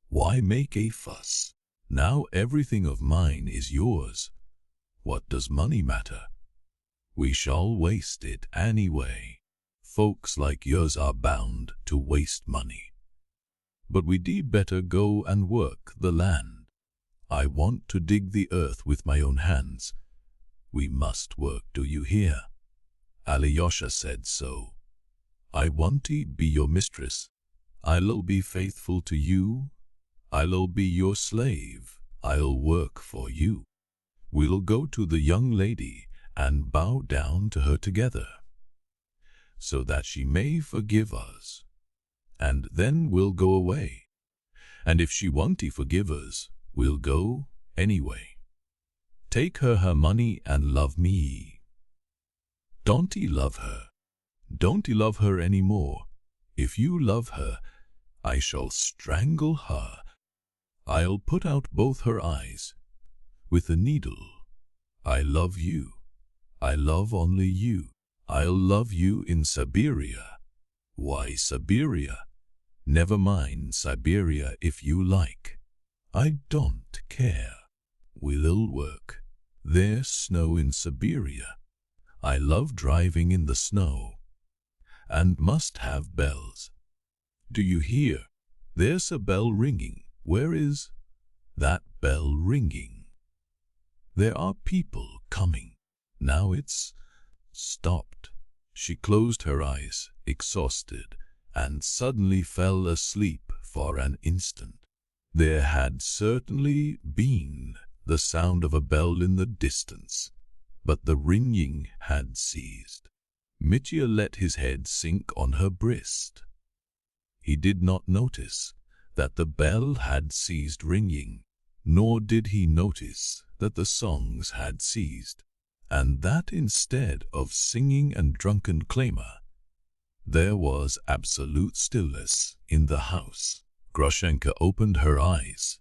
Why make a fuss? Now everything of mine is yours. What does money matter? We shall waste it anyway. Folks like yours are bound to waste money. But we'd better go and work the land. I want to dig the earth with my own hands. We must work, do you hear? Alyosha said so. I want to be your mistress. I'll be faithful to you. I'll be your slave. I'll work for you. We'll go to the young lady and bow down to her together, so that she may forgive us. And then we'll go away. And if she won't forgive us, we'll go anyway. Take her money and love me. Don't love her. Don't love her any more. If you love her, I shall strangle her. I'll put out both her eyes with a needle. I love you. I love only you. I'll love you in Siberia. Why Siberia? Never mind Siberia if you like. I don't care. We'll work. There's snow in Siberia. I love driving in the snow. And must have bells. Do you hear? There's a bell ringing. Where is that bell ringing? There are people coming. Now it's stopped. She closed her eyes, exhausted, and suddenly fell asleep for an instant. There had certainly been the sound of a bell in the distance, but the ringing had ceased. Mitya let his head sink on her breast. He did not notice that the bell had ceased ringing, nor did he notice that the songs had ceased, and that instead of singing and drunken clamor, there was absolute stillness in the house. Grushenka opened her eyes.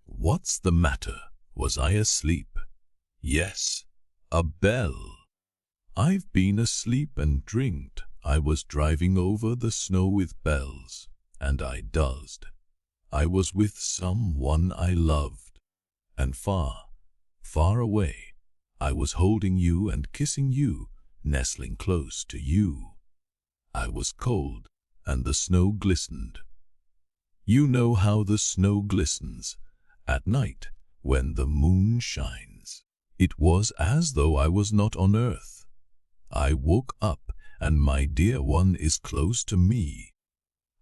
What's the matter? Was I asleep? Yes, a bell. I've been asleep and dreamed I was driving over the snow with bells, and I dozed. I was with someone I loved, and far, far away, I was holding you and kissing you, nestling close to you. I was cold, and the snow glistened. You know how the snow glistens at night when the moon shines. It was as though I was not on earth. I woke up, and my dear one is close to me.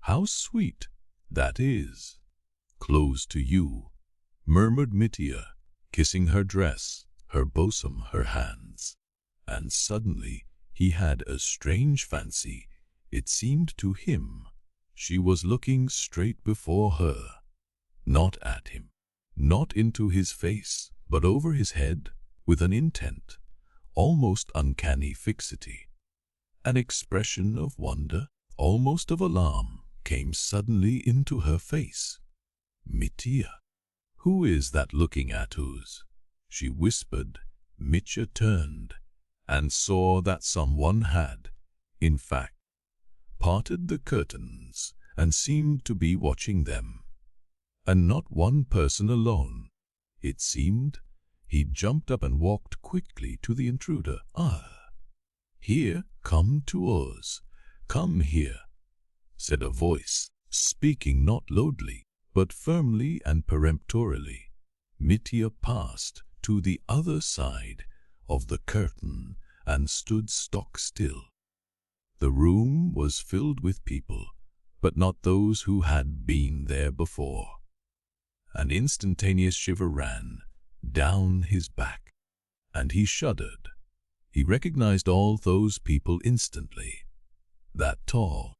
How sweet that is! Close to you, murmured Mitya, kissing her dress, her bosom, her hands. And suddenly he had a strange fancy. It seemed to him she was looking straight before her, not at him, not into his face, but over his head, with an intent, almost uncanny fixity. An expression of wonder, almost of alarm, came suddenly into her face. Mitya, who is that looking at us? She whispered. Mitya turned and saw that someone had, in fact, parted the curtains and seemed to be watching them. And not one person alone, it seemed. He jumped up and walked quickly to the intruder. Here, come to us. Come here, said a voice, speaking not loudly, but firmly and peremptorily. Mitya passed to the other side of the curtain and stood stock still. The room was filled with people, but not those who had been there before. An instantaneous shiver ran down his back, and he shuddered. He recognized all those people instantly. That tall,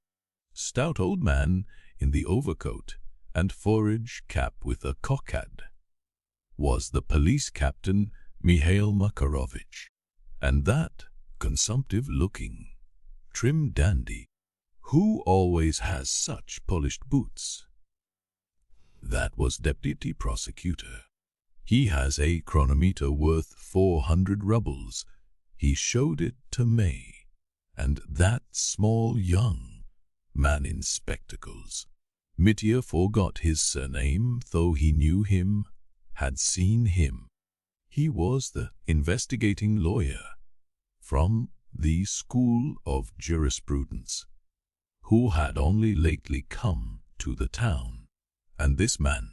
stout old man in the overcoat and forage cap with a cockade was the police captain Mihail Makarovich, and that consumptive-looking, trim dandy Who always has such polished boots? That was Deputy Prosecutor. He has a chronometer worth 400 rubles. He showed it to May. And that small young man in spectacles. Mitya forgot his surname, though he knew him, had seen him. He was the investigating lawyer from the School of Jurisprudence, who had only lately come to the town. And this man,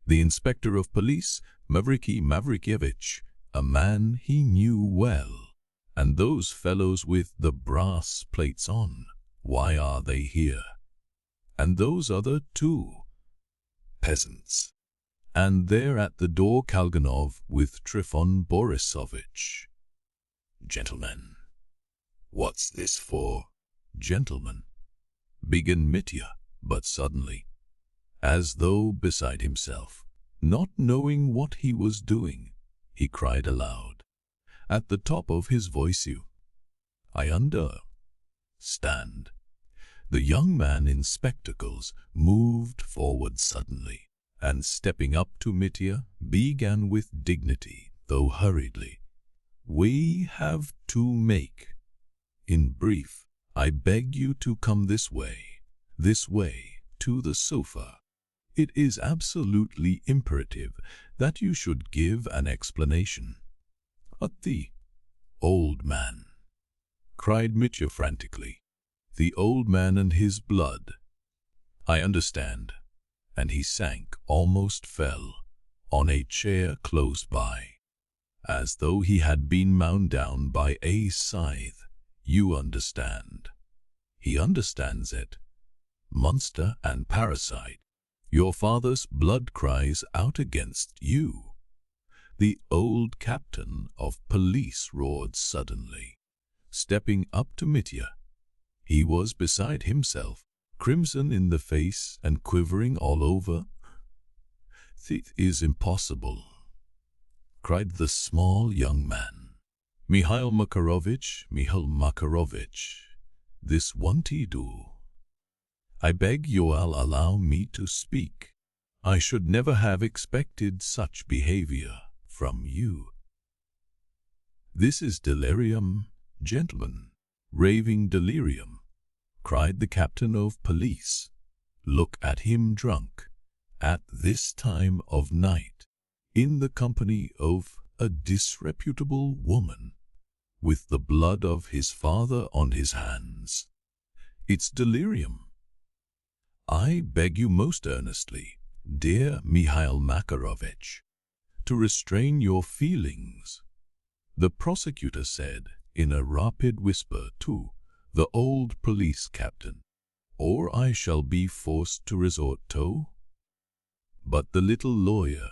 the inspector of police, Mavrikyevich, a man he knew well. And those fellows with the brass plates on, why are they here? And those other two peasants. And there at the door Kalganov with Trifon Borisovich. Gentlemen. What's this for? Gentlemen, began Mitya, but suddenly, as though beside himself, not knowing what he was doing, he cried aloud, at the top of his voice, I understand. The young man in spectacles moved forward suddenly, and stepping up to Mitya, began with dignity, though hurriedly. We have to make. In brief, I beg you to come this way, to the sofa. It is absolutely imperative that you should give an explanation. But the old man, cried Mitya frantically. The old man and his blood. I understand. And he sank, almost fell, on a chair close by, as though he had been mown down by a scythe. You understand. He understands it. Monster and parasite. Your father's blood cries out against you. The old captain of police roared suddenly, stepping up to Mitya. He was beside himself, crimson in the face and quivering all over. It is impossible, cried the small young man. Mihail Makarovich, this won't do. I beg you'll allow me to speak. I should never have expected such behavior from you. This is delirium, gentlemen, raving delirium, cried the captain of police. Look at him drunk, at this time of night, in the company of a disreputable woman, with the blood of his father on his hands. It's delirium. I beg you most earnestly, dear Mihail Makarovich, to restrain your feelings, the prosecutor said in a rapid whisper to the old police captain, or I shall be forced to resort to. But the little lawyer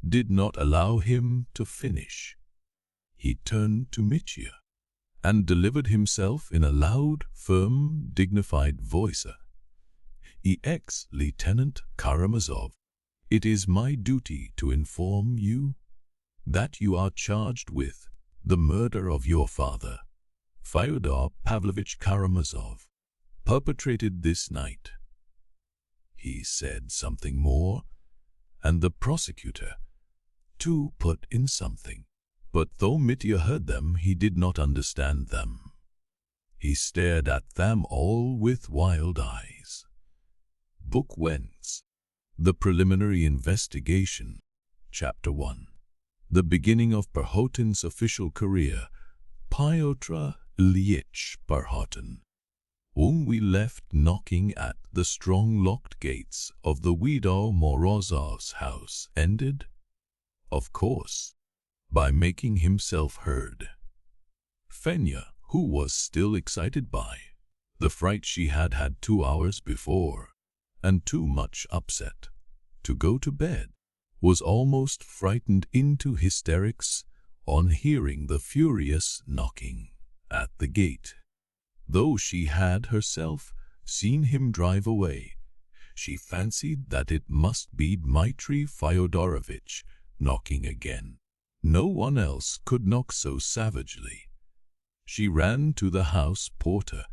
did not allow him to finish. He turned to Mitya and delivered himself in a loud, firm, dignified voice. Ex-Lieutenant Karamazov, it is my duty to inform you that you are charged with the murder of your father, Fyodor Pavlovich Karamazov, perpetrated this night. He said something more, and the prosecutor, too, put in something. But though Mitya heard them, he did not understand them. He stared at them all with wild eyes. Book Whence? The Preliminary Investigation, Chapter 1. The beginning of Perhotin's official career, Pyotr Ilyich Perhotin, whom we left knocking at the strong locked gates of the widow Morozov's house, ended, of course, by making himself heard. Fenya, who was still excited by the fright she had had 2 hours before, and too much upset to go to bed, was almost frightened into hysterics on hearing the furious knocking at the gate. Though she had herself seen him drive away, she fancied that it must be Dmitri Fyodorovich knocking again. No one else could knock so savagely. She ran to the house porter,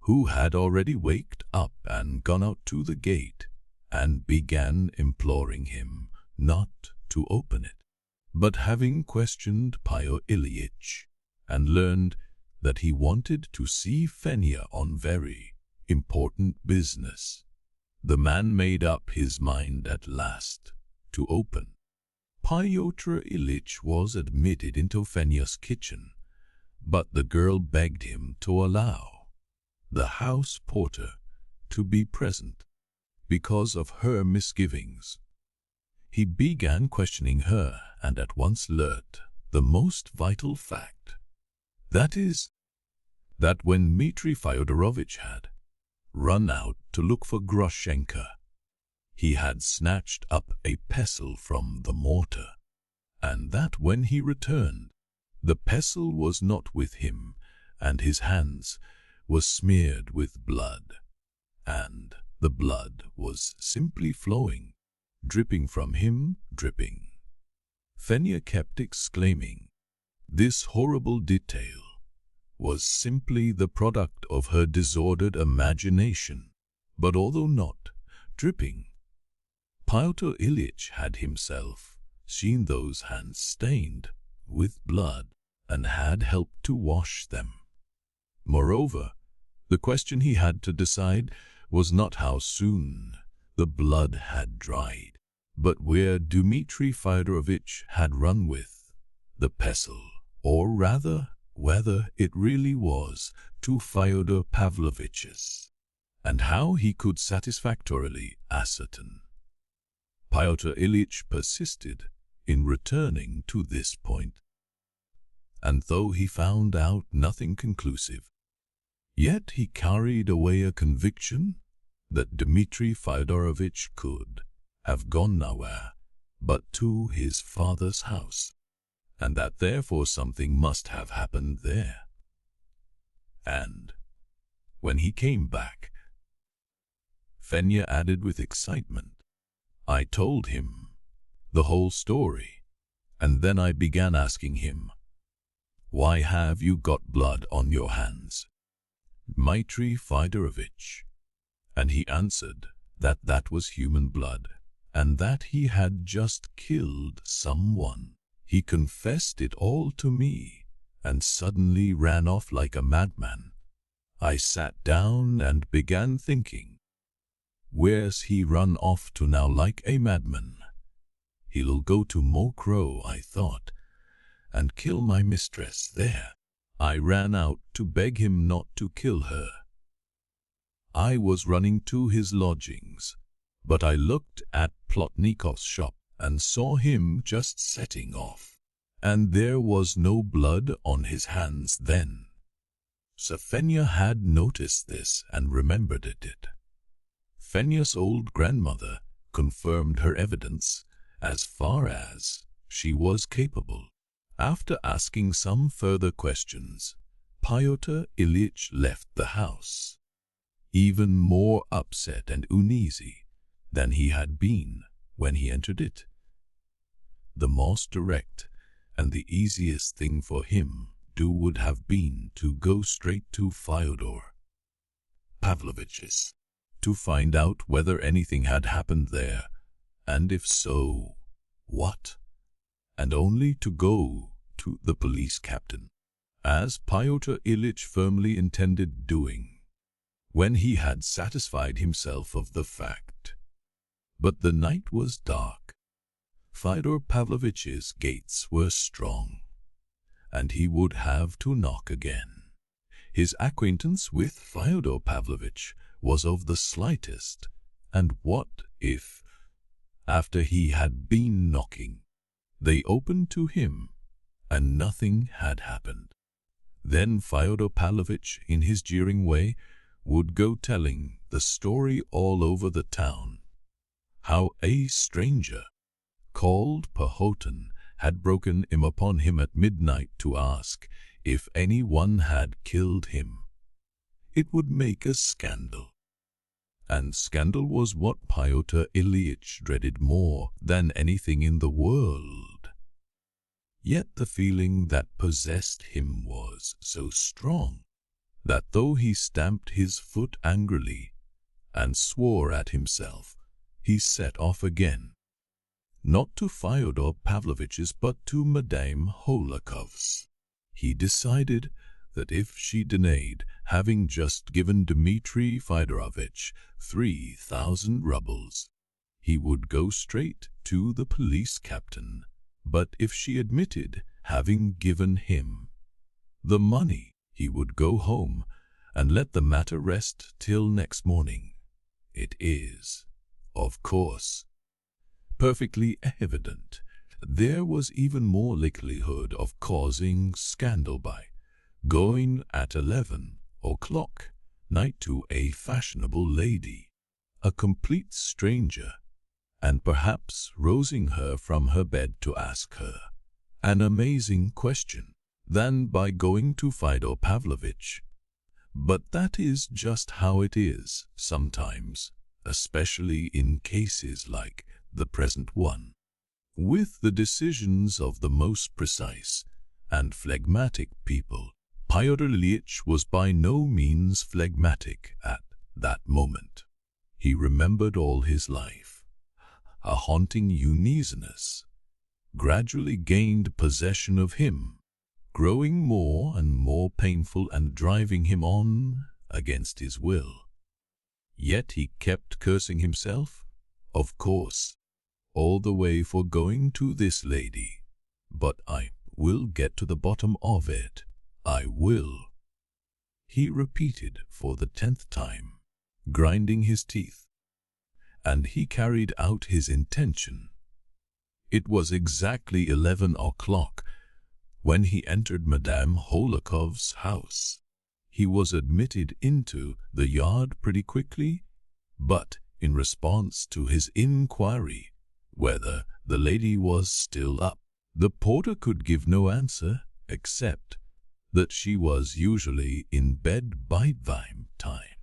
who had already waked up and gone out to the gate, and began imploring him not to open it. But having questioned Fyodor Ilyich and learned that he wanted to see Fenya on very important business, the man made up his mind at last to open. Fyodor Ilyich was admitted into Fenya's kitchen, but the girl begged him to allow the house porter to be present because of her misgivings. He began questioning her and at once learnt the most vital fact. That is, that when Dmitri Fyodorovich had run out to look for Groshenka, he had snatched up a pestle from the mortar, and that when he returned, the pestle was not with him, and his hands were smeared with blood, and the blood was simply flowing, dripping from him, dripping. Fenya kept exclaiming. This horrible detail was simply the product of her disordered imagination, but although not dripping, Fyodor Ilyich had himself seen those hands stained with blood and had helped to wash them. Moreover, the question he had to decide was not how soon the blood had dried, but where Dmitri Fyodorovich had run with the pestle, or rather whether it really was to Fyodor Pavlovich's, and how he could satisfactorily ascertain. Fyodor Ilyich persisted in returning to this point, and though he found out nothing conclusive, yet he carried away a conviction that Dmitri Fyodorovich could have gone nowhere but to his father's house, and that therefore something must have happened there. And when he came back, Fenya added with excitement, I told him the whole story, and then I began asking him, why have you got blood on your hands, Dmitri Fyodorovich? And he answered that that was human blood, and that he had just killed someone. He confessed it all to me, and suddenly ran off like a madman. I sat down and began thinking, where's he run off to now like a madman? He'll go to Mokroe, I thought, and kill my mistress there. I ran out to beg him not to kill her. I was running to his lodgings, but I looked at Plotnikov's shop and saw him just setting off, and there was no blood on his hands then. So Fenya had noticed this and remembered it. Fenya's old grandmother confirmed her evidence as far as she was capable. After asking some further questions, Fyodor Ilyich left the house, even more upset and uneasy than he had been when he entered it. The most direct and the easiest thing for him to do would have been to go straight to Fyodor Pavlovich's, to find out whether anything had happened there, and if so, what, and only to go to the police captain, as Fyodor Ilyich firmly intended doing, when he had satisfied himself of the fact. But the night was dark. Fyodor Pavlovich's gates were strong, and he would have to knock again. His acquaintance with Fyodor Pavlovich was of the slightest, and what if, after he had been knocking, they opened to him, and nothing had happened? Then Fyodor Pavlovich, in his jeering way, would go telling the story all over the town, how a stranger called Perhotin had broken in upon him at midnight to ask if anyone had killed him. It would make a scandal, and scandal was what Fyodor Ilyich dreaded more than anything in the world. Yet the feeling that possessed him was so strong that though he stamped his foot angrily and swore at himself, he set off again, not to Fyodor Pavlovitch's but to Madame Holakov's. He decided that if she denied having just given Dmitri Fyodorovitch 3,000 rubles, he would go straight to the police captain, but if she admitted having given him the money, he would go home and let the matter rest till next morning. It is, of course, perfectly evident there was even more likelihood of causing scandal by going at 11 o'clock night to a fashionable lady, a complete stranger, and perhaps rousing her from her bed to ask her an amazing question, than by going to Fyodor Pavlovitch. But that is just how it is sometimes, especially in cases like the present one, with the decisions of the most precise and phlegmatic people. Pyotr Ilyitch was by no means phlegmatic at that moment. He remembered all his life. A haunting uneasiness gradually gained possession of him, growing more and more painful and driving him on against his will. Yet he kept cursing himself, of course, all the way for going to this lady. But I will get to the bottom of it. I will, he repeated for the 10th time, grinding his teeth. And he carried out his intention. It was exactly 11 o'clock when he entered Madame Holakov's house. He was admitted into the yard pretty quickly, but in response to his inquiry whether the lady was still up, the porter could give no answer except that she was usually in bed by VIII time.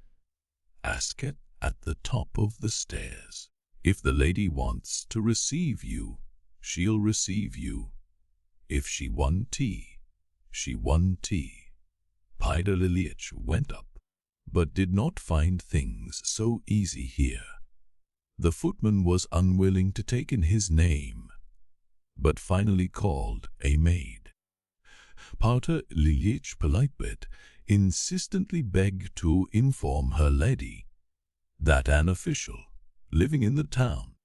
Ask it at the top of the stairs. If the lady wants to receive you, she'll receive you. If she want tea, she want tea. Pyotr Ilyitch went up, but did not find things so easy here. The footman was unwilling to take in his name, but finally called a maid. Pyotr Ilyitch, polite but insistently begged to inform her lady that an official living in the town,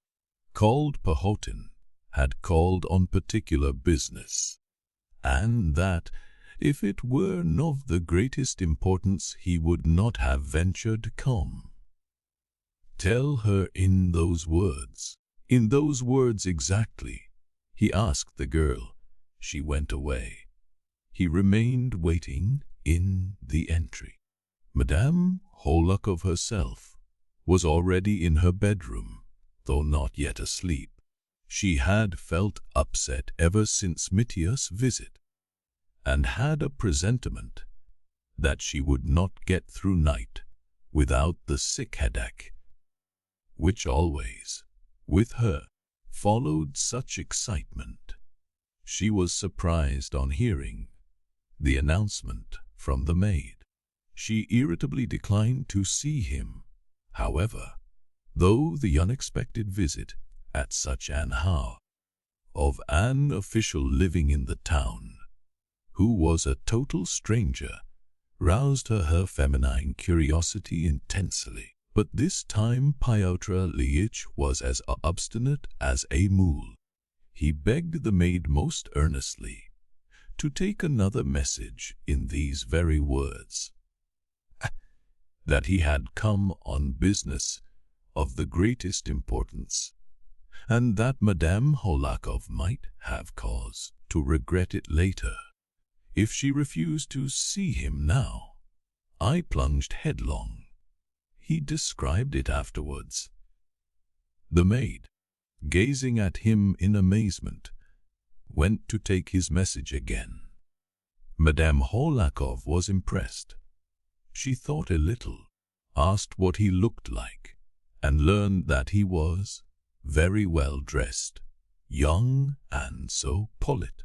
called Perhotin, had called on particular business, and that if it were not of the greatest importance he would not have ventured to come. Tell her in those words exactly, he asked the girl. She went away. He remained waiting in the entry. Madame Holakov herself was already in her bedroom, though not yet asleep. She had felt upset ever since Mitya's visit, and had a presentiment that she would not get through night without the sick headache, which always, with her, followed such excitement. She was surprised on hearing the announcement from the maid. She irritably declined to see him, however, though the unexpected visit at such an hour of an official living in the town, who was a total stranger, roused her feminine curiosity intensely. But this time Pyotr Ilyitch was as obstinate as a mule. He begged the maid most earnestly to take another message in these very words, that he had come on business of the greatest importance, and that Madame Holakov might have cause to regret it later. If she refused to see him now, I plunged headlong. He described it afterwards. The maid, gazing at him in amazement, went to take his message again. Madame Holakov was impressed. She thought a little, asked what he looked like, and learned that he was very well dressed, young and so polite.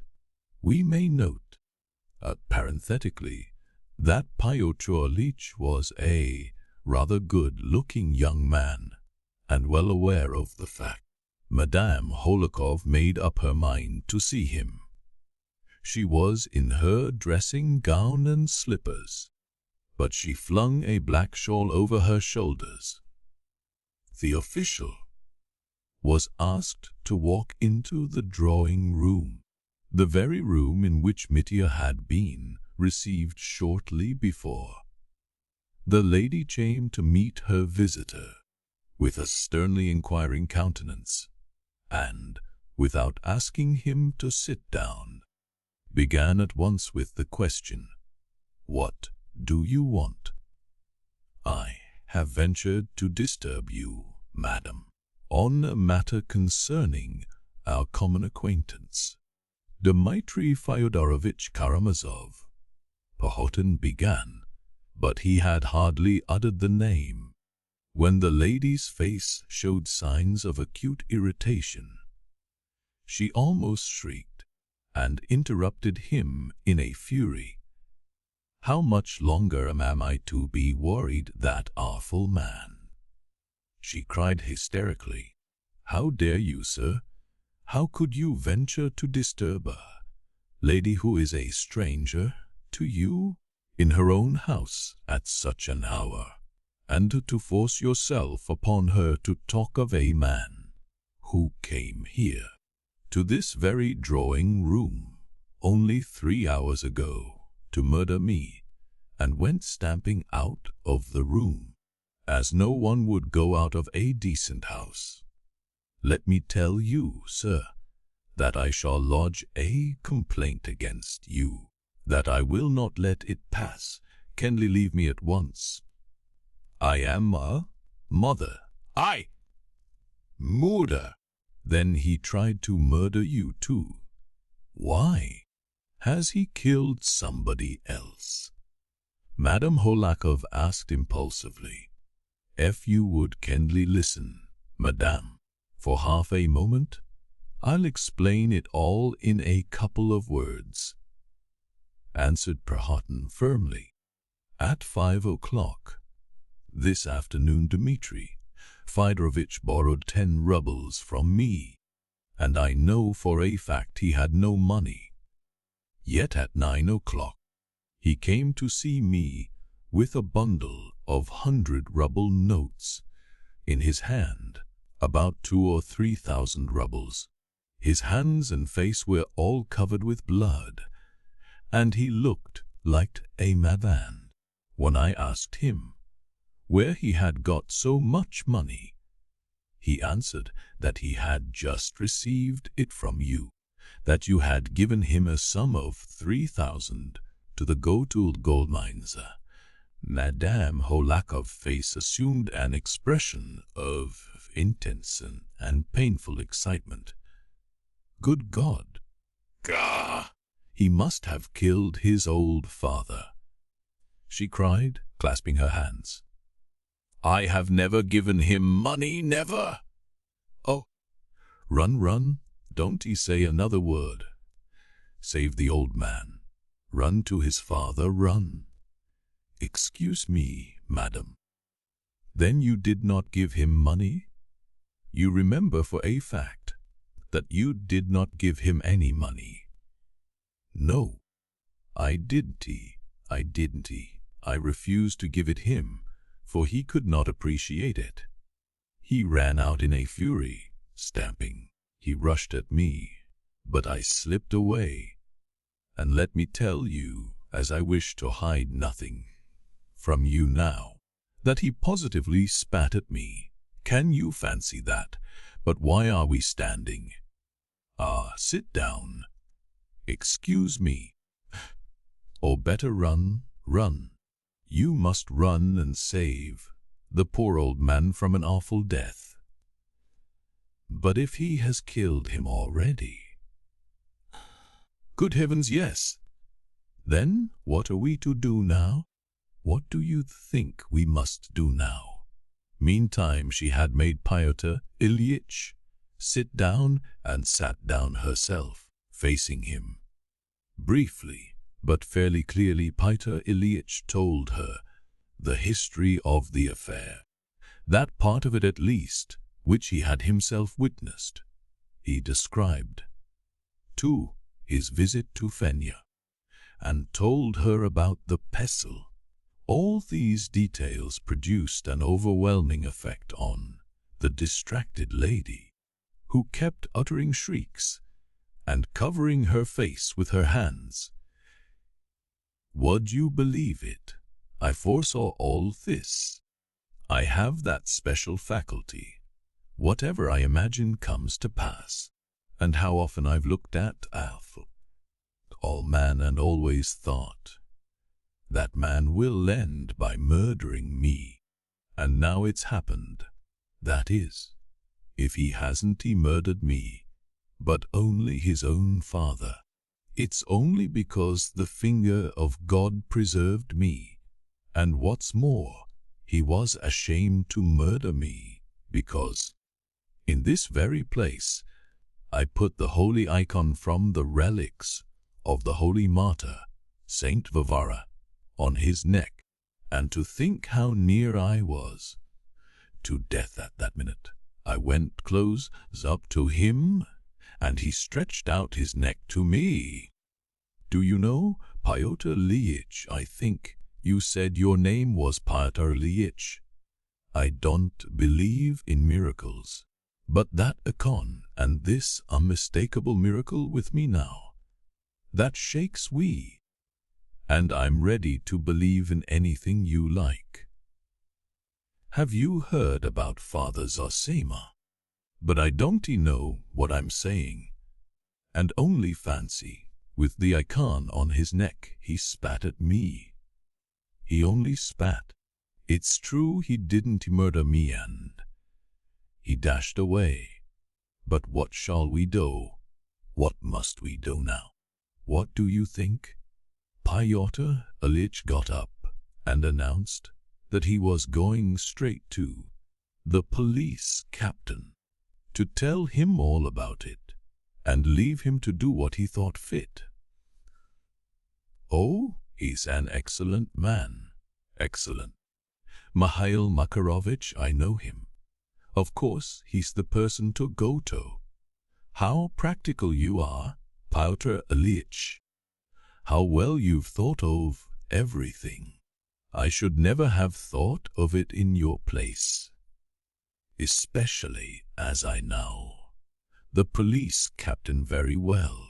We may note, parenthetically, That Pyotr Ilyich was a rather good-looking young man, and well aware of the fact. Madame Holikov made up her mind to see him. She was in her dressing gown and slippers, but she flung a black shawl over her shoulders. The official was asked to walk into the drawing room, the very room in which Mitya had been received shortly before. The lady came to meet her visitor with a sternly inquiring countenance, and, without asking him to sit down, began at once with the question, "What do you want?" "I have ventured to disturb you, madam, on a matter concerning our common acquaintance, Dmitri Fyodorovich Karamazov," Perhotin began, but he had hardly uttered the name when the lady's face showed signs of acute irritation. She almost shrieked and interrupted him in a fury. "How much longer am I to be worried, that awful man?" she cried hysterically. "How dare you, sir? How could you venture to disturb a lady who is a stranger to you in her own house at such an hour, and to force yourself upon her to talk of a man who came here, to this very drawing room, only 3 hours ago, to murder me, and went stamping out of the room, as no one would go out of a decent house? Let me tell you, sir, that I shall lodge a complaint against you, that I will not let it pass. Kindly leave me at once. I am a mother." I. Murder. "Then he tried to murder you too. Why? Has he killed somebody else?" Madame Holikov asked impulsively. "If you would kindly listen, madame, for half a moment, I'll explain it all in a couple of words," answered Perhotin firmly. "At 5 o'clock this afternoon, Dmitri Fyodorovich borrowed 10 rubles from me, and I know for a fact he had no money. Yet at 9 o'clock he came to see me with a bundle of 100-ruble notes in his hand, about 2,000 or 3,000 rubles. His hands and face were all covered with blood, and he looked like a madman. When I asked him where he had got so much money, he answered that he had just received it from you, that you had given him a sum of 3,000 to the gold mines." Madame Holikov's face assumed an expression of intense and painful excitement. "Good God! Gah! He must have killed his old father," she cried, clasping her hands. "I have never given him money, never. Oh, run, don't he say another word. Save the old man. Run to his father, run." "Excuse me, madam. Then you did not give him money? You remember for a fact that you did not give him any money." "No, I didn't. I refused to give it him, for he could not appreciate it. He ran out in a fury, stamping. He rushed at me, but I slipped away. And let me tell you, as I wish to hide nothing from you now, that he positively spat at me. Can you fancy that? But why are we standing? Sit down. Excuse me. Or better run. You must run and save the poor old man from an awful death." "But if he has killed him already?" "Good heavens, yes. Then what are we to do now? What do you think we must do now?" Meantime she had made Pyotr Ilyich sit down and sat down herself, facing him. Briefly, But fairly clearly Pyotr Ilyich told her the history of the affair, that part of it at least which he had himself witnessed. He described, too, his visit to Fenya, and told her about the pestle. All these details produced an overwhelming effect on the distracted lady, who kept uttering shrieks and covering her face with her hands. Would you believe it? I foresaw all this. I have that special faculty. Whatever I imagine comes to pass. And how often I've looked at all man and always thought, that man will end by murdering me. And now it's happened. That is, if he hasn't murdered me, but only his own father. It's only because the finger of God preserved me. And what's more, he was ashamed to murder me, because in this very place I put the holy icon from the relics of the holy martyr, Saint Varvara, on his neck, and to think how near I was to death at that minute. I went close up to him, and he stretched out his neck to me. Do you know, Pyotr Ilyich, I think you said your name was Pyotr Ilyich. I don't believe in miracles, but that icon and this unmistakable miracle with me now, that shakes we, and I'm ready to believe in anything you like. Have you heard about Father Zosima? But I don't know what I'm saying. And only fancy, with the icon on his neck, he spat at me. He only spat. It's true he didn't murder me and he dashed away. But what shall we do? What must we do now? What do you think? Pyotr Ilyich got up and announced that he was going straight to the police captain to tell him all about it and leave him to do what he thought fit. Oh, he's an excellent man. Excellent. Mikhail Makarovich, I know him. Of course, he's the person to go to. How practical you are, Pyotr Ilyich. How well you've thought of everything. I should never have thought of it in your place. Especially as I know the police captain very well,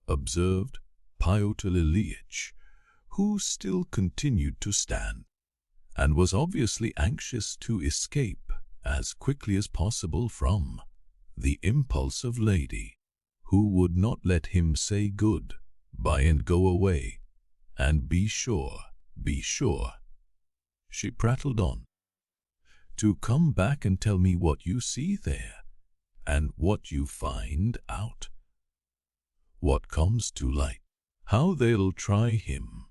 observed Pyotr Ilyich, who still continued to stand and was obviously anxious to escape as quickly as possible from the impulsive lady, who would not let him say good-bye and go away. And be sure, she prattled on, to come back and tell me what you see there, and what you find out, what comes to light, how they'll try him,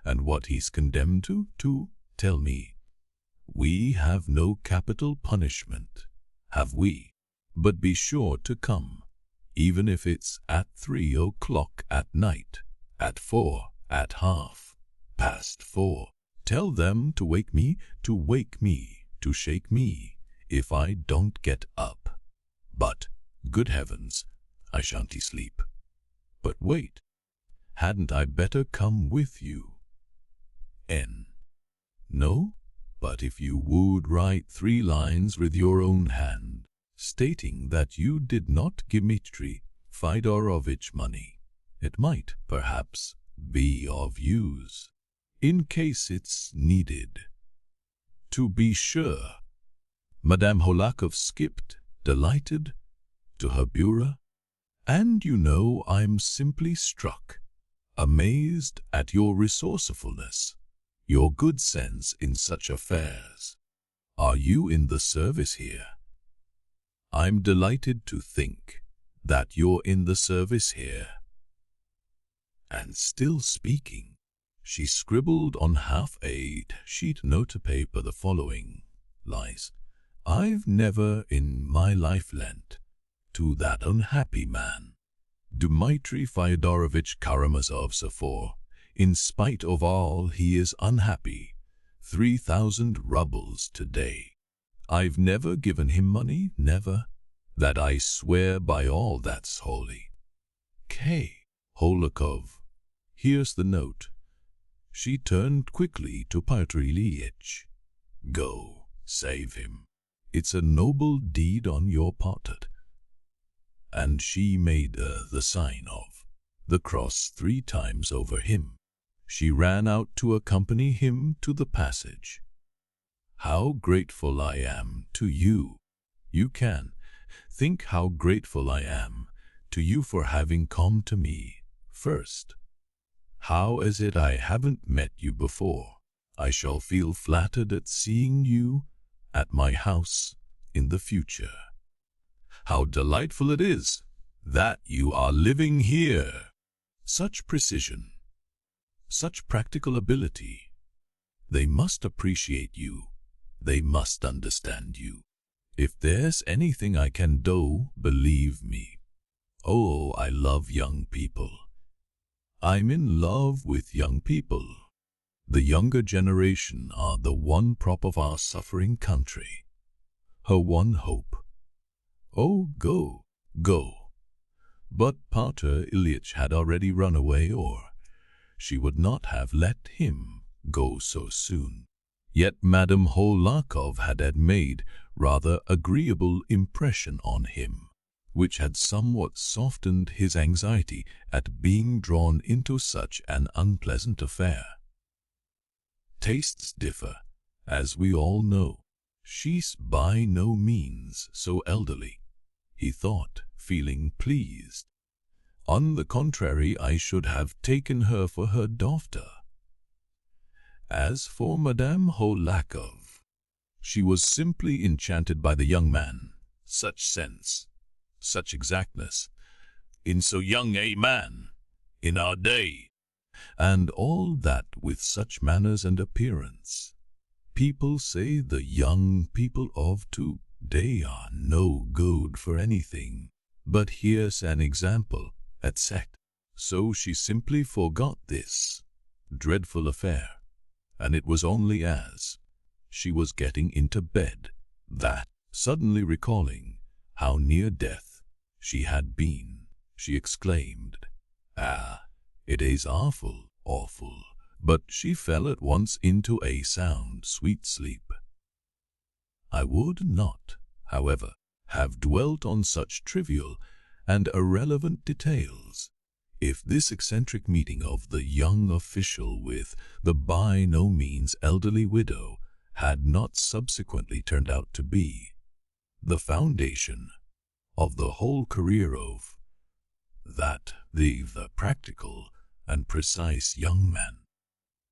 and what he's condemned to tell me. We have no capital punishment, have we? But be sure to come, even if it's at 3 o'clock at night, at 4, at 4:30. Tell them to wake me, to shake me, if I don't get up. But, good heavens, I shan't sleep. But wait, hadn't I better come with you? No? But if you would write 3 lines with your own hand, stating that you did not give Dmitri Fyodorovich money, it might, perhaps, be of use, in case it's needed. To be sure. Madame Hohlakov skipped, delighted, to her bureau, and you know I'm simply struck, amazed at your resourcefulness, your good sense in such affairs. Are you in the service here? I'm delighted to think that you're in the service here. And still speaking, she scribbled on half-sheet note paper the following lines. I've never in my life lent to that unhappy man, Dmitri Fyodorovich Karamazov, for In spite of all, he is unhappy. 3,000 rubles today. I've never given him money, never. That I swear by all that's holy. K. Holikov. Here's the note. She turned quickly to Pyotr Ilyich. Go, save him. It's a noble deed on your part. And she made the sign of the cross 3 times over him. She ran out to accompany him to the passage. How grateful I am to you. You can think how grateful I am to you for having come to me first. How is it I haven't met you before? I shall feel flattered at seeing you at my house in the future. How delightful it is that you are living here. Such precision, such practical ability. They must appreciate you. They must understand you. If there's anything I can do, believe me. Oh, I love young people. I'm in love with young people. The younger generation are the one prop of our suffering country. Her one hope. Oh, go, go. But Pyotr Ilyich had already run away, or she would not have let him go so soon. Yet Madame Holikov had made rather agreeable impression on him, which had somewhat softened his anxiety at being drawn into such an unpleasant affair. Tastes differ, as we all know. She's by no means so elderly, he thought, feeling pleased. On the contrary, I should have taken her for her daughter. As for Madame Holikov, she was simply enchanted by the young man. Such sense, such exactness, in so young a man, in our day, and all that with such manners and appearance. People say the young people of today are no good for anything, but here's an example, etc. So she simply forgot this dreadful affair, and it was only as she was getting into bed that, suddenly recalling how near death she had been, she exclaimed, "Ah, it is awful, awful," but she fell at once into a sound, sweet sleep. I would not, however, have dwelt on such trivial and irrelevant details if this eccentric meeting of the young official with the by no means elderly widow had not subsequently turned out to be the foundation of the whole career of the practical and precise young man.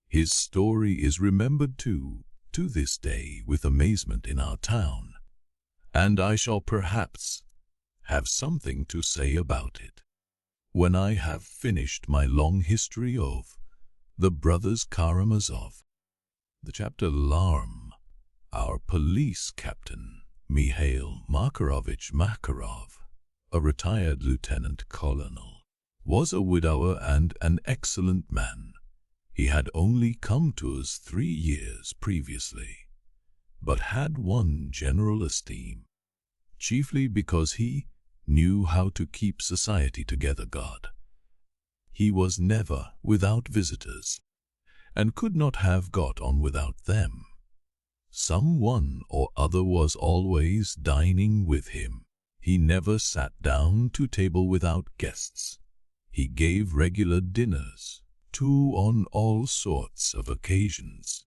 His story is remembered to this day with amazement in our town, and I shall perhaps have something to say about it when I have finished my long history of the Brothers Karamazov. The chapter Alarm. Our police captain, Mikhail Makarovich Makarov, a retired lieutenant colonel, was a widower and an excellent man. He had only come to us 3 years previously, but had won general esteem, chiefly because he knew how to keep society together. He was never without visitors, and could not have got on without them. Some one or other was always dining with him. He never sat down to table without guests. He gave regular dinners, too, on all sorts of occasions,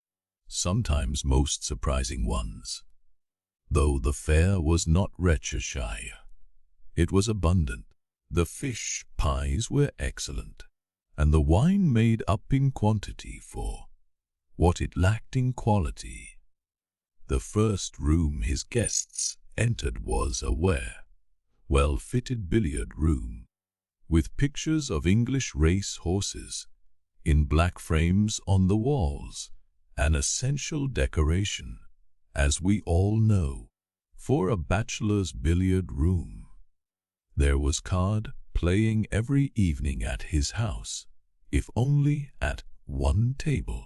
sometimes most surprising ones. Though the fare was not Worcestershire, it was abundant. The fish pies were excellent, and the wine made up in quantity for what it lacked in quality. The first room his guests entered was a well-fitted billiard room, with pictures of English race horses in black frames on the walls, an essential decoration, as we all know, for a bachelor's billiard room. There was card playing every evening at his house, if only at one table.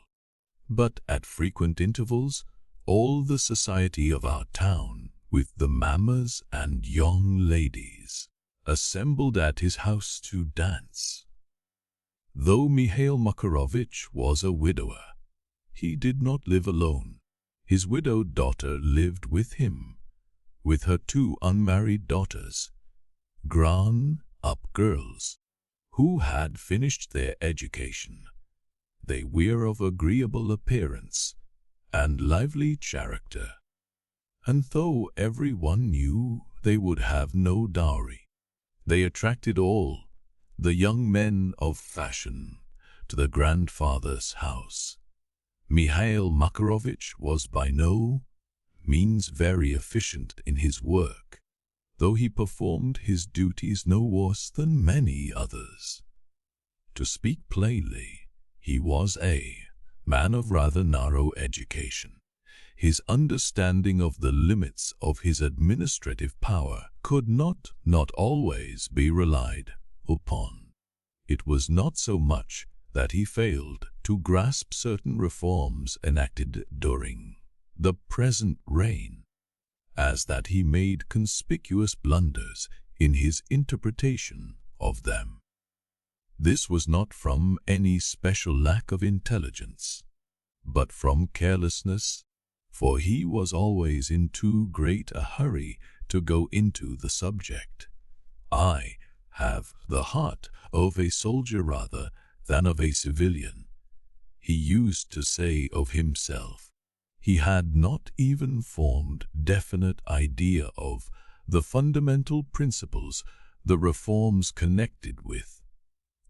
But at frequent intervals, all the society of our town, with the mammas and young ladies, assembled at his house to dance. Though Mikhail Makarovich was a widower, he did not live alone. His widowed daughter lived with him, with her 2 unmarried daughters, grown-up girls, who had finished their education. They were of agreeable appearance and lively character, and though everyone knew they would have no dowry, they attracted all the young men of fashion to the grandfather's house. Mikhail Makarovich was by no means very efficient in his work, though he performed his duties no worse than many others. To speak plainly, he was a man of rather narrow education. His understanding of the limits of his administrative power could not always be relied upon. It was not so much that he failed to grasp certain reforms enacted during the present reign, as that he made conspicuous blunders in his interpretation of them. This was not from any special lack of intelligence, but from carelessness, for he was always in too great a hurry to go into the subject. I have the heart of a soldier rather than of a civilian, he used to say of himself. He had not even formed definite idea of the fundamental principles, the reforms connected with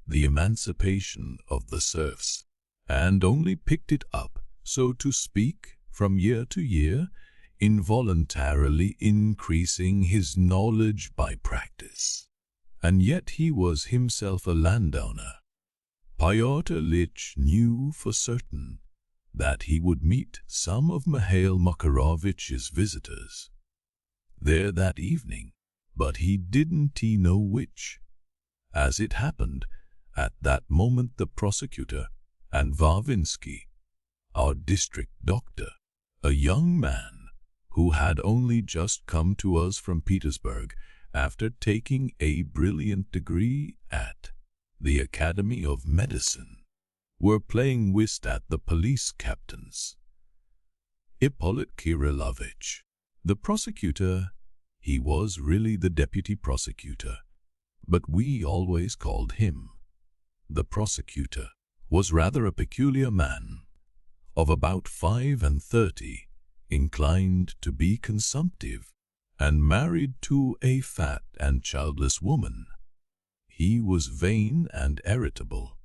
the emancipation of the serfs, and only picked it up, so to speak, from year to year, involuntarily increasing his knowledge by practice. And yet he was himself a landowner. Pyotr Ilyich knew for certain that he would meet some of Mikhail Makarovich's visitors there that evening, but he didn't know which. As it happened, at that moment the prosecutor and Varvinsky, our district doctor, a young man who had only just come to us from Petersburg after taking a brilliant degree at the Academy of Medicine, were playing whist at the police captain's. Ippolit Kirillovich, the prosecutor, he was really the deputy prosecutor, but we always called him the prosecutor, was rather a peculiar man, of about 35, inclined to be consumptive, and married to a fat and childless woman. He was vain and irritable,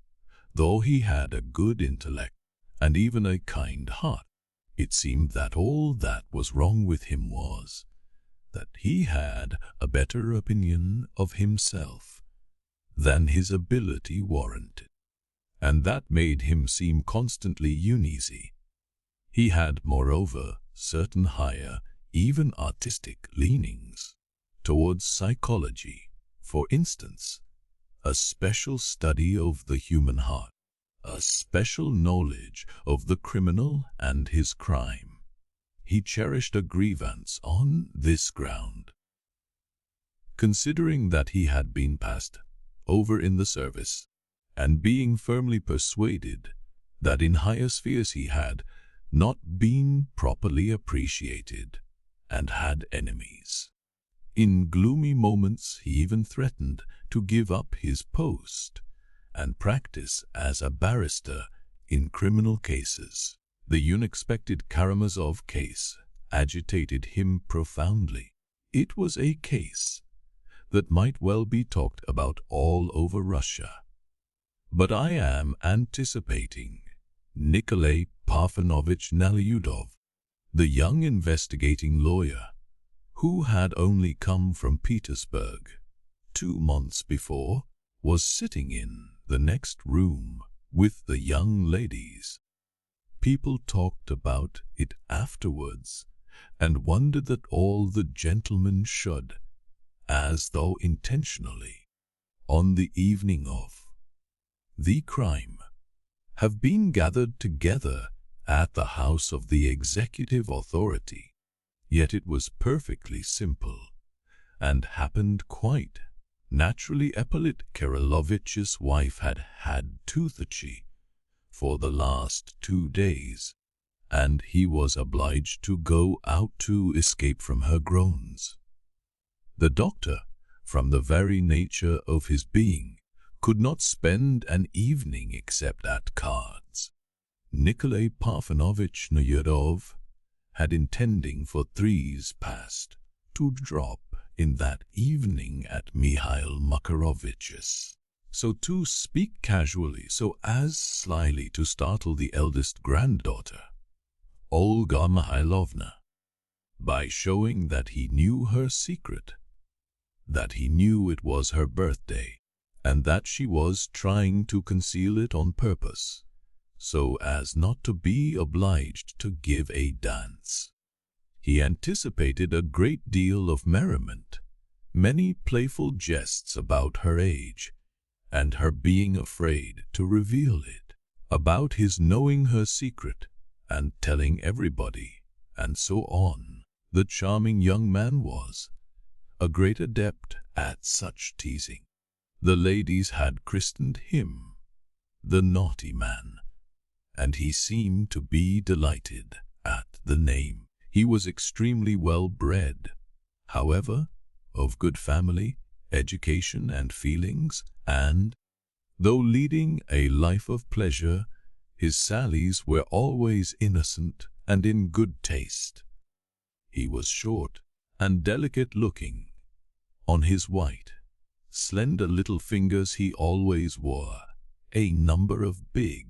though he had a good intellect and even a kind heart. It seemed that all that was wrong with him was that he had a better opinion of himself than his ability warranted, and that made him seem constantly uneasy. He had, moreover, certain higher, even artistic leanings towards psychology, for instance, a special study of the human heart, a special knowledge of the criminal and his crime. He cherished a grievance on this ground. Considering that he had been passed over in the service, and being firmly persuaded that in higher spheres he had not been properly appreciated, and had enemies. In gloomy moments he even threatened to give up his post and practice as a barrister in criminal cases. The unexpected Karamazov case agitated him profoundly. It was a case that might well be talked about all over Russia. But I am anticipating Nikolai Parfenovich Nelyudov, the young investigating lawyer, who had only come from Petersburg 2 months before, was sitting in the next room with the young ladies. People talked about it afterwards, and wondered that all the gentlemen should, as though intentionally, on the evening of the crime, have been gathered together at the house of the executive authority. Yet it was perfectly simple, and happened quite naturally. Ippolit Kirillovich's wife had had toothache for the last 2 days, and he was obliged to go out to escape from her groans. The doctor, from the very nature of his being, could not spend an evening except at cards. Nikolay Parfenovich Nayudov had intending for 3s past to drop in that evening at Mikhail Makarovich's, so to speak casually, so as slyly to startle the eldest granddaughter, Olga Mihailovna, by showing that he knew her secret, that he knew it was her birthday, and that she was trying to conceal it on purpose, so as not to be obliged to give a dance. He anticipated a great deal of merriment, many playful jests about her age, and her being afraid to reveal it, about his knowing her secret, and telling everybody, and so on. The charming young man was a great adept at such teasing. The ladies had christened him the naughty man, and he seemed to be delighted at the name. He was extremely well bred, however, of good family, education and feelings, and, though leading a life of pleasure, his sallies were always innocent and in good taste. He was short and delicate-looking. On his white, slender little fingers he always wore a number of big,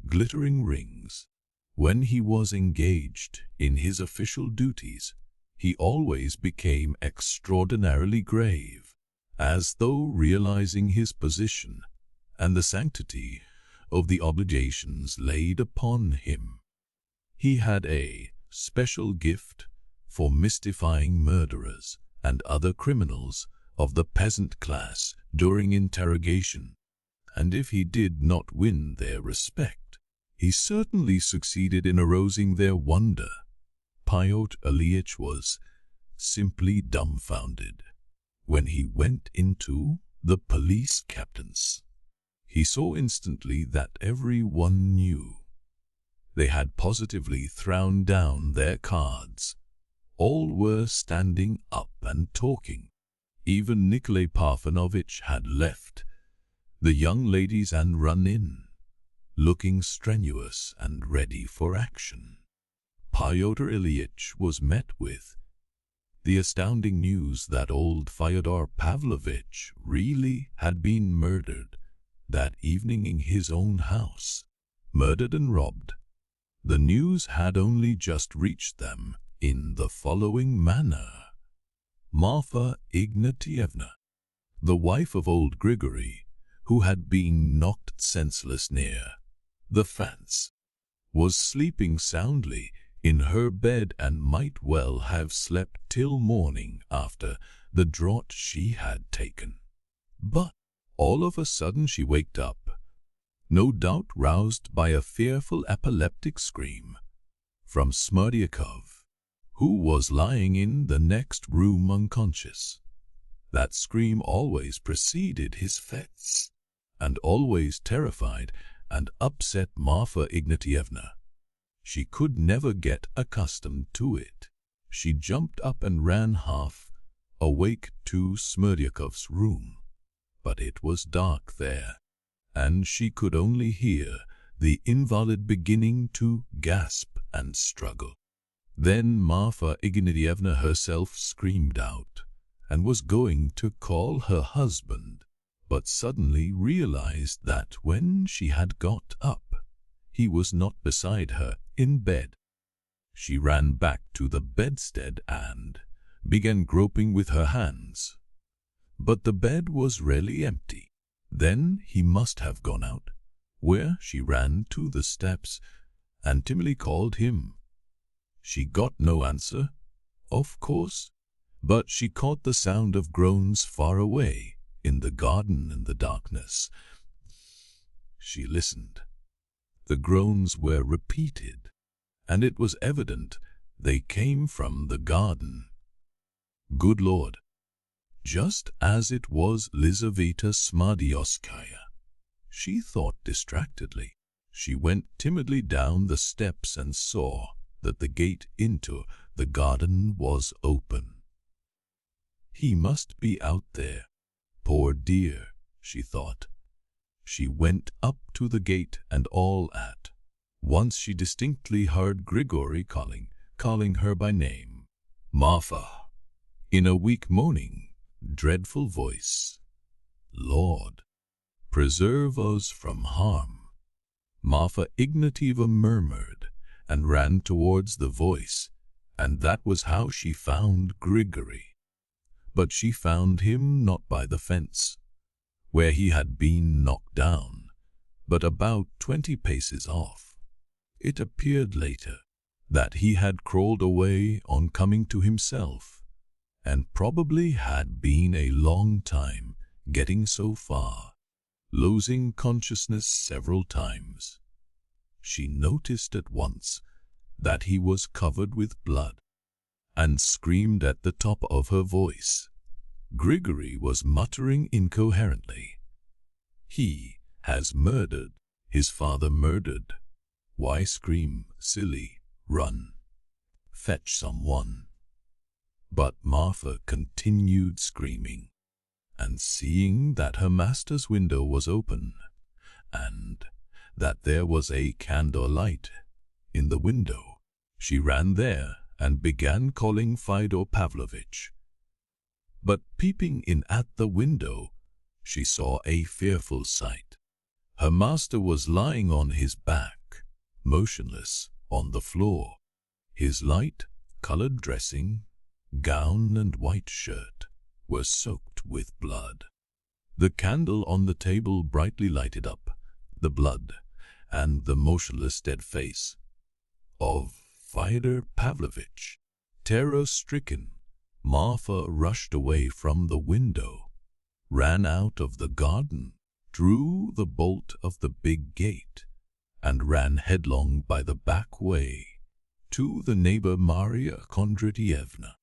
glittering rings. When he was engaged in his official duties, he always became extraordinarily grave, as though realizing his position and the sanctity of the obligations laid upon him. He had a special gift for mystifying murderers and other criminals of the peasant class during interrogation, and if he did not win their respect, he certainly succeeded in arousing their wonder. Pyotr Ilyich was simply dumbfounded when he went into the police captain's. He saw instantly that everyone knew. They had positively thrown down their cards. All were standing up and talking. Even Nikolay Parfenovich had left the young ladies and run in, looking strenuous and ready for action. Pyotr Ilyich was met with the astounding news that old Fyodor Pavlovich really had been murdered that evening in his own house. Murdered and robbed. The news had only just reached them in the following manner. Marfa Ignatievna, the wife of old Grigory, who had been knocked senseless near the fence, was sleeping soundly in her bed and might well have slept till morning after the draught she had taken. But all of a sudden she waked up, no doubt roused by a fearful epileptic scream from Smerdyakov, who was lying in the next room unconscious. That scream always preceded his fits, and always terrified and upset Marfa Ignatievna. She could never get accustomed to it. She jumped up and ran half awake to Smerdyakov's room, but it was dark there, and she could only hear the invalid beginning to gasp and struggle. Then Marfa Ignatievna herself screamed out, and was going to call her husband, but suddenly realized that when she had got up, he was not beside her in bed. She ran back to the bedstead and began groping with her hands. But the bed was really empty. Then he must have gone out, where she ran to the steps and timidly called him. She got no answer, of course, but she caught the sound of groans far away in the garden in the darkness. she listened. The groans were repeated, and it was evident they came from the garden. Good Lord! Just as it was Lizaveta Smardioskaya, she thought distractedly. She went timidly down the steps and saw that the gate into the garden was open. He must be out there. Poor dear, she thought. She went up to the gate, and all at once she distinctly heard Grigory calling her by name. Marfa, in a weak moaning, dreadful voice. Lord, preserve us from harm. Marfa Ignativa murmured and ran towards the voice, and that was how she found Grigory. But she found him not by the fence, where he had been knocked down, but about 20 paces off. It appeared later that he had crawled away on coming to himself, and probably had been a long time getting so far, losing consciousness several times. She noticed at once that he was covered with blood, and screamed at the top of her voice. Grigory was muttering incoherently. He has murdered, his father murdered. Why scream, silly? Run. Fetch someone. But Marfa continued screaming, and seeing that her master's window was open, and that there was a candle light in the window, she ran there and began calling Fyodor Pavlovitch. But peeping in at the window, she saw a fearful sight. Her master was lying on his back, motionless on the floor. His light-colored dressing, gown and white shirt were soaked with blood. The candle on the table brightly lighted up the blood and the motionless dead face of Fyodor Pavlovitch. Terror-stricken, Marfa rushed away from the window, ran out of the garden, drew the bolt of the big gate, and ran headlong by the back way to the neighbor Maria Kondratyevna.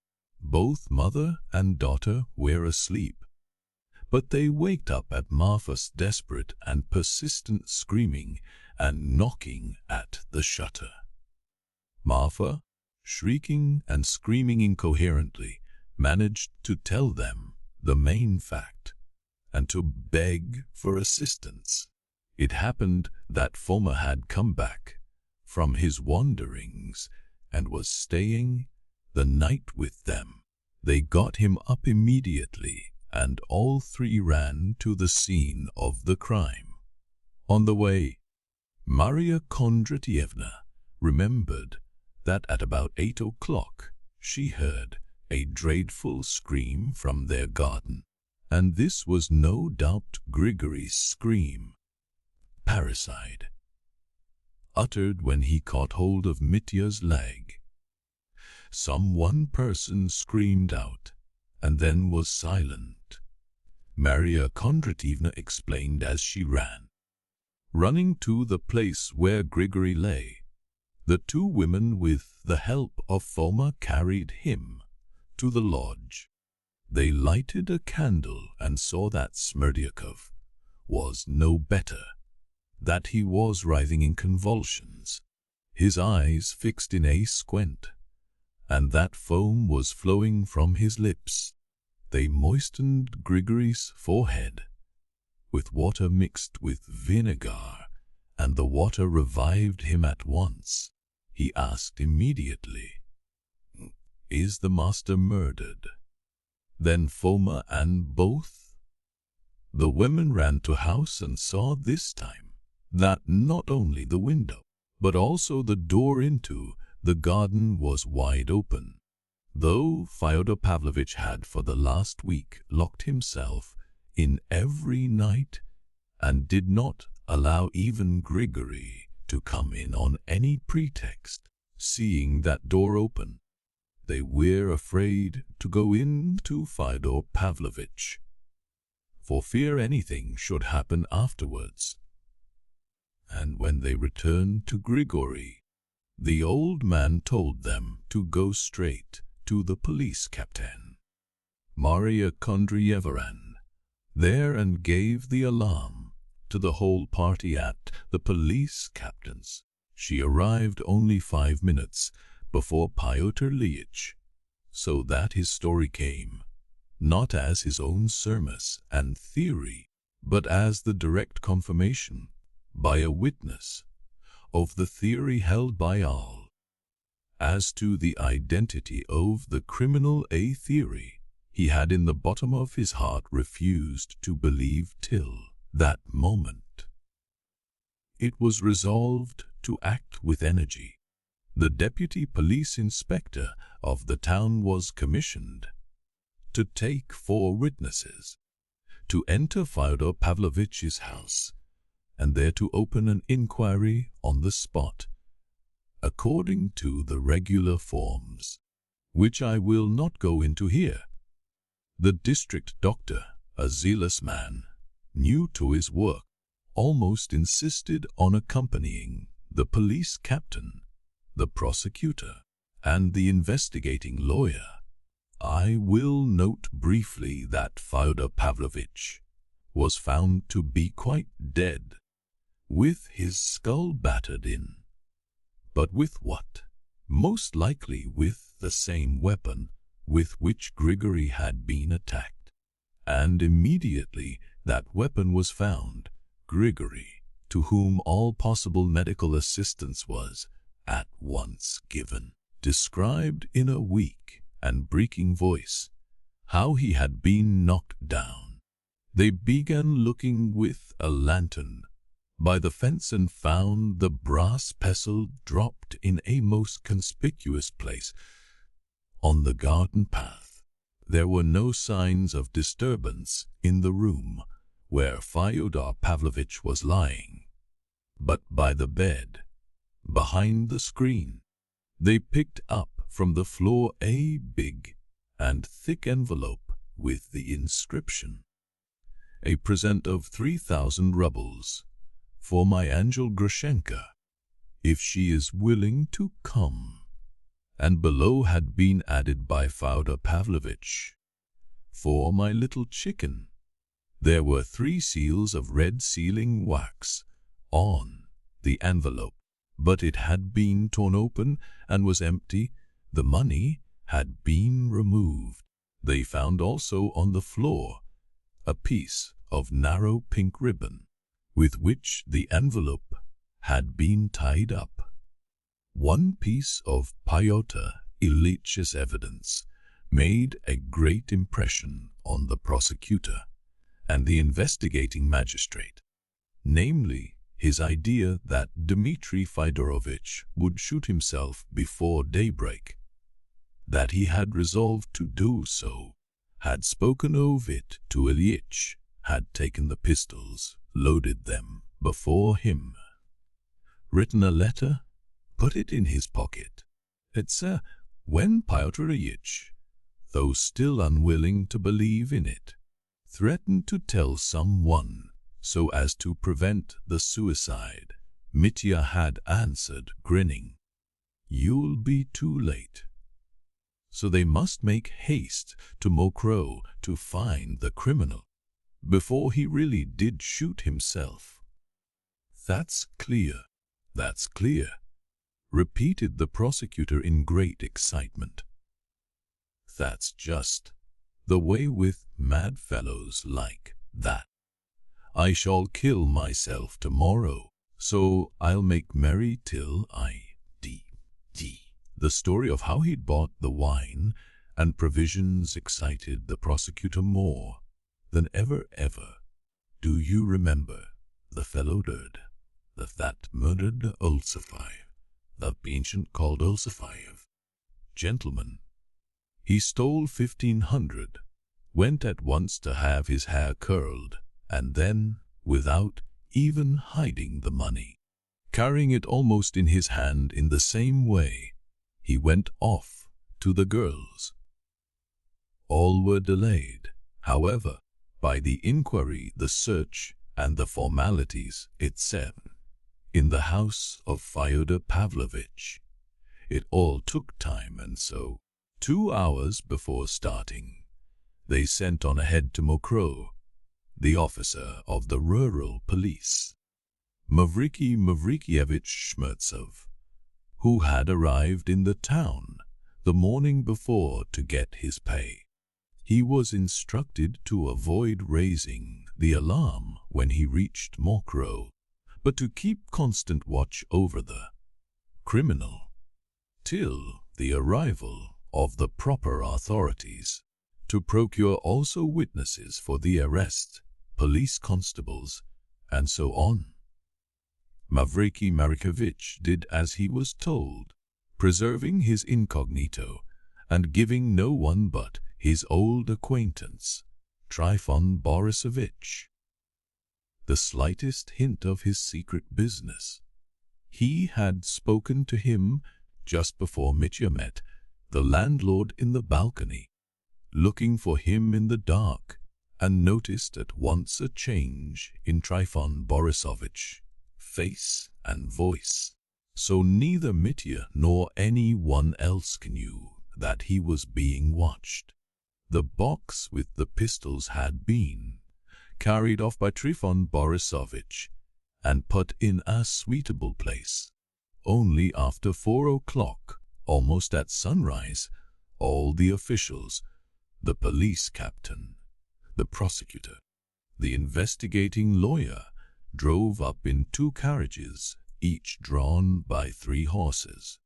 Both mother and daughter were asleep, but they waked up at Marfa's desperate and persistent screaming and knocking at the shutter. Marfa, shrieking and screaming incoherently, managed to tell them the main fact and to beg for assistance. It happened that Foma had come back from his wanderings and was staying the night with them. They got him up immediately, and all three ran to the scene of the crime. On the way, Maria Kondratyevna remembered that at about 8 o'clock she heard a dreadful scream from their garden, and this was no doubt Grigory's scream, parricide, uttered when he caught hold of Mitya's leg. Some one person screamed out, and then was silent. Maria Kondratyevna explained as she ran. Running to the place where Grigory lay, the two women with the help of Foma carried him to the lodge. They lighted a candle and saw that Smerdyakov was no better, that he was writhing in convulsions, his eyes fixed in a squint, and that foam was flowing from his lips. They moistened Grigory's forehead with water mixed with vinegar, and the water revived him at once. He asked immediately, "Is the master murdered?" Then Foma and both. The women ran to house and saw this time that not only the window, but also the door into the garden was wide open. Though Fyodor Pavlovitch had for the last week locked himself in every night and did not allow even Grigory to come in on any pretext, seeing that door open, they were afraid to go in to Fyodor Pavlovitch, for fear anything should happen afterwards. And when they returned to Grigory, the old man told them to go straight to the police captain, Maria Kondryevaran, there, and gave the alarm to the whole party at the police captain's. She arrived only 5 minutes before Pyotr Ilyich, so that his story came, not as his own surmise and theory, but as the direct confirmation, by a witness, of the theory held by all. As to the identity of the criminal, a theory he had in the bottom of his heart refused to believe till that moment. It was resolved to act with energy. The deputy police inspector of the town was commissioned to take 4 witnesses, to enter Fyodor Pavlovitch's house, and there to open an inquiry on the spot, according to the regular forms, which I will not go into here. The district doctor, a zealous man, new to his work, almost insisted on accompanying the police captain, the prosecutor, and the investigating lawyer. I will note briefly that Fyodor Pavlovitch was found to be quite dead, with his skull battered in. But with what? Most likely with the same weapon with which Grigory had been attacked. And immediately that weapon was found, Grigory, to whom all possible medical assistance was at once given, described in a weak and breaking voice how he had been knocked down. They began looking with a lantern by the fence and found the brass pestle dropped in a most conspicuous place on the garden path. There were no signs of disturbance in the room where Fyodor Pavlovitch was lying, but by the bed, behind the screen, they picked up from the floor a big and thick envelope with the inscription, "A present of 3,000 rubles for my Angel Grushenka, if she is willing to come." And below had been added by Fyodor Pavlovitch, "For my little chicken." There were 3 seals of red sealing wax on the envelope, but it had been torn open and was empty. The money had been removed. They found also on the floor a piece of narrow pink ribbon, with which the envelope had been tied up. One piece of Pyotr Ilyitch's evidence made a great impression on the prosecutor and the investigating magistrate, namely his idea that Dmitri Fyodorovitch would shoot himself before daybreak, that he had resolved to do so, had spoken of it to Ilyich, had taken the pistols, loaded them before him, written a letter, put it in his pocket, etc. When Pyotr Ilyich, though still unwilling to believe in it, threatened to tell someone so as to prevent the suicide, Mitya had answered, grinning, "You'll be too late." So they must make haste to Mokroe to find the criminal before he really did shoot himself. "That's clear, that's clear," repeated the prosecutor in great excitement. "That's just the way with mad fellows like that. I shall kill myself tomorrow, so I'll make merry till I die." The story of how he'd bought the wine and provisions excited the prosecutor more than ever. "Do you remember the fellow that murdered Ulsafyev, the ancient called Ulsafyev? Gentlemen, he stole 1,500, went at once to have his hair curled, and then, without even hiding the money, carrying it almost in his hand in the same way, he went off to the girls. All were delayed, however, by the inquiry, the search, and the formalities, etc. in the house of Fyodor Pavlovich. It all took time, and so, 2 hours before starting, they sent on ahead to Mokro, the officer of the rural police, Mavrikyevich Shmertsov, who had arrived in the town the morning before to get his pay. He was instructed to avoid raising the alarm when he reached Mokro, but to keep constant watch over the criminal till the arrival of the proper authorities, to procure also witnesses for the arrest, police constables, and so on. Mavriky Markovich did as he was told, preserving his incognito and giving no one but his old acquaintance, Trifon Borisovich, the slightest hint of his secret business. He had spoken to him just before Mitya met the landlord in the balcony, looking for him in the dark, and noticed at once a change in Trifon Borisovich's face and voice. So neither Mitya nor anyone else knew that he was being watched. The box with the pistols had been carried off by Trifon Borisovich and put in a suitable place. Only after 4 o'clock, almost at sunrise, all the officials, the police captain, the prosecutor, the investigating lawyer, drove up in 2 carriages, each drawn by 3 horses.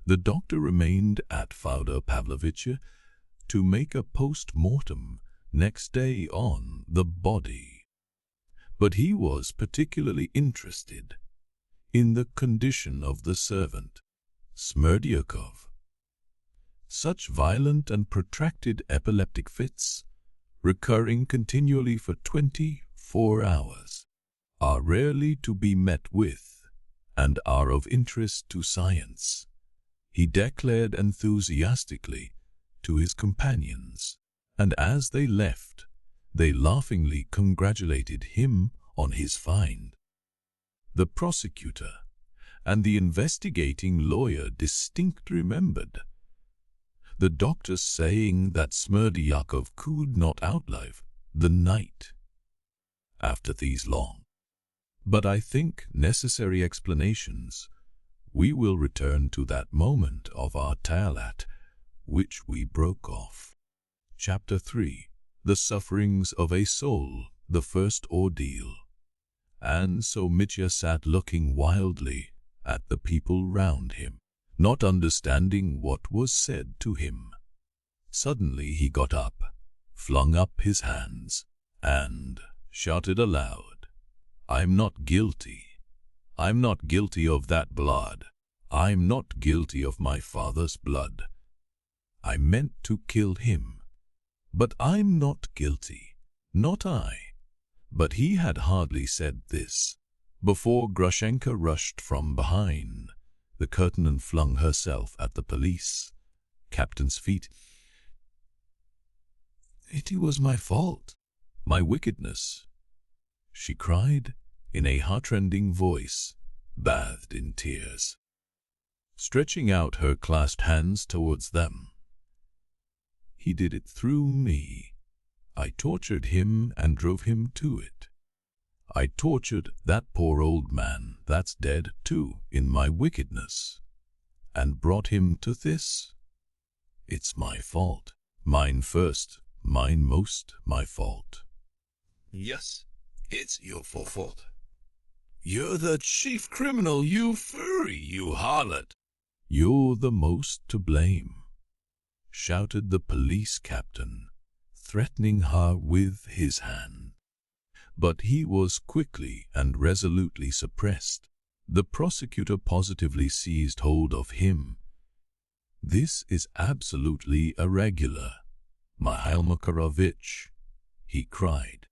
The doctor remained at Fyodor Pavlovich to make a post-mortem next day on the body. But he was particularly interested in the condition of the servant, Smerdyakov. Such violent and protracted epileptic fits, recurring continually for 24 hours, are rarely to be met with and are of interest to science, he declared enthusiastically to his companions, and as they left, they laughingly congratulated him on his find. The prosecutor and the investigating lawyer distinctly remembered the doctor saying that Smerdyakov could not outlive the night. After these long, but I think necessary explanations, we will return to that moment of our tale at which we broke off. Chapter 3. The Sufferings of a Soul, the First Ordeal. And so Mitya sat looking wildly at the people round him, not understanding what was said to him. Suddenly he got up, flung up his hands, and shouted aloud, "I'm not guilty. I'm not guilty of that blood. I'm not guilty of my father's blood. I meant to kill him, but I'm not guilty, not I." But he had hardly said this before Grushenka rushed from behind the curtain and flung herself at the police captain's feet. "It was my fault, my wickedness," she cried in a heartrending voice, bathed in tears, stretching out her clasped hands towards them. "He did it through me. I tortured him and drove him to it. I tortured that poor old man that's dead too in my wickedness, and brought him to this. It's my fault, mine first, mine most my fault." Yes, it's your fault. You're the chief criminal, you fury, you harlot. "You're the most to blame," shouted the police captain, threatening her with his hand. But he was quickly and resolutely suppressed. The prosecutor positively seized hold of him. "This is absolutely irregular, Mihail Makarovich," he cried.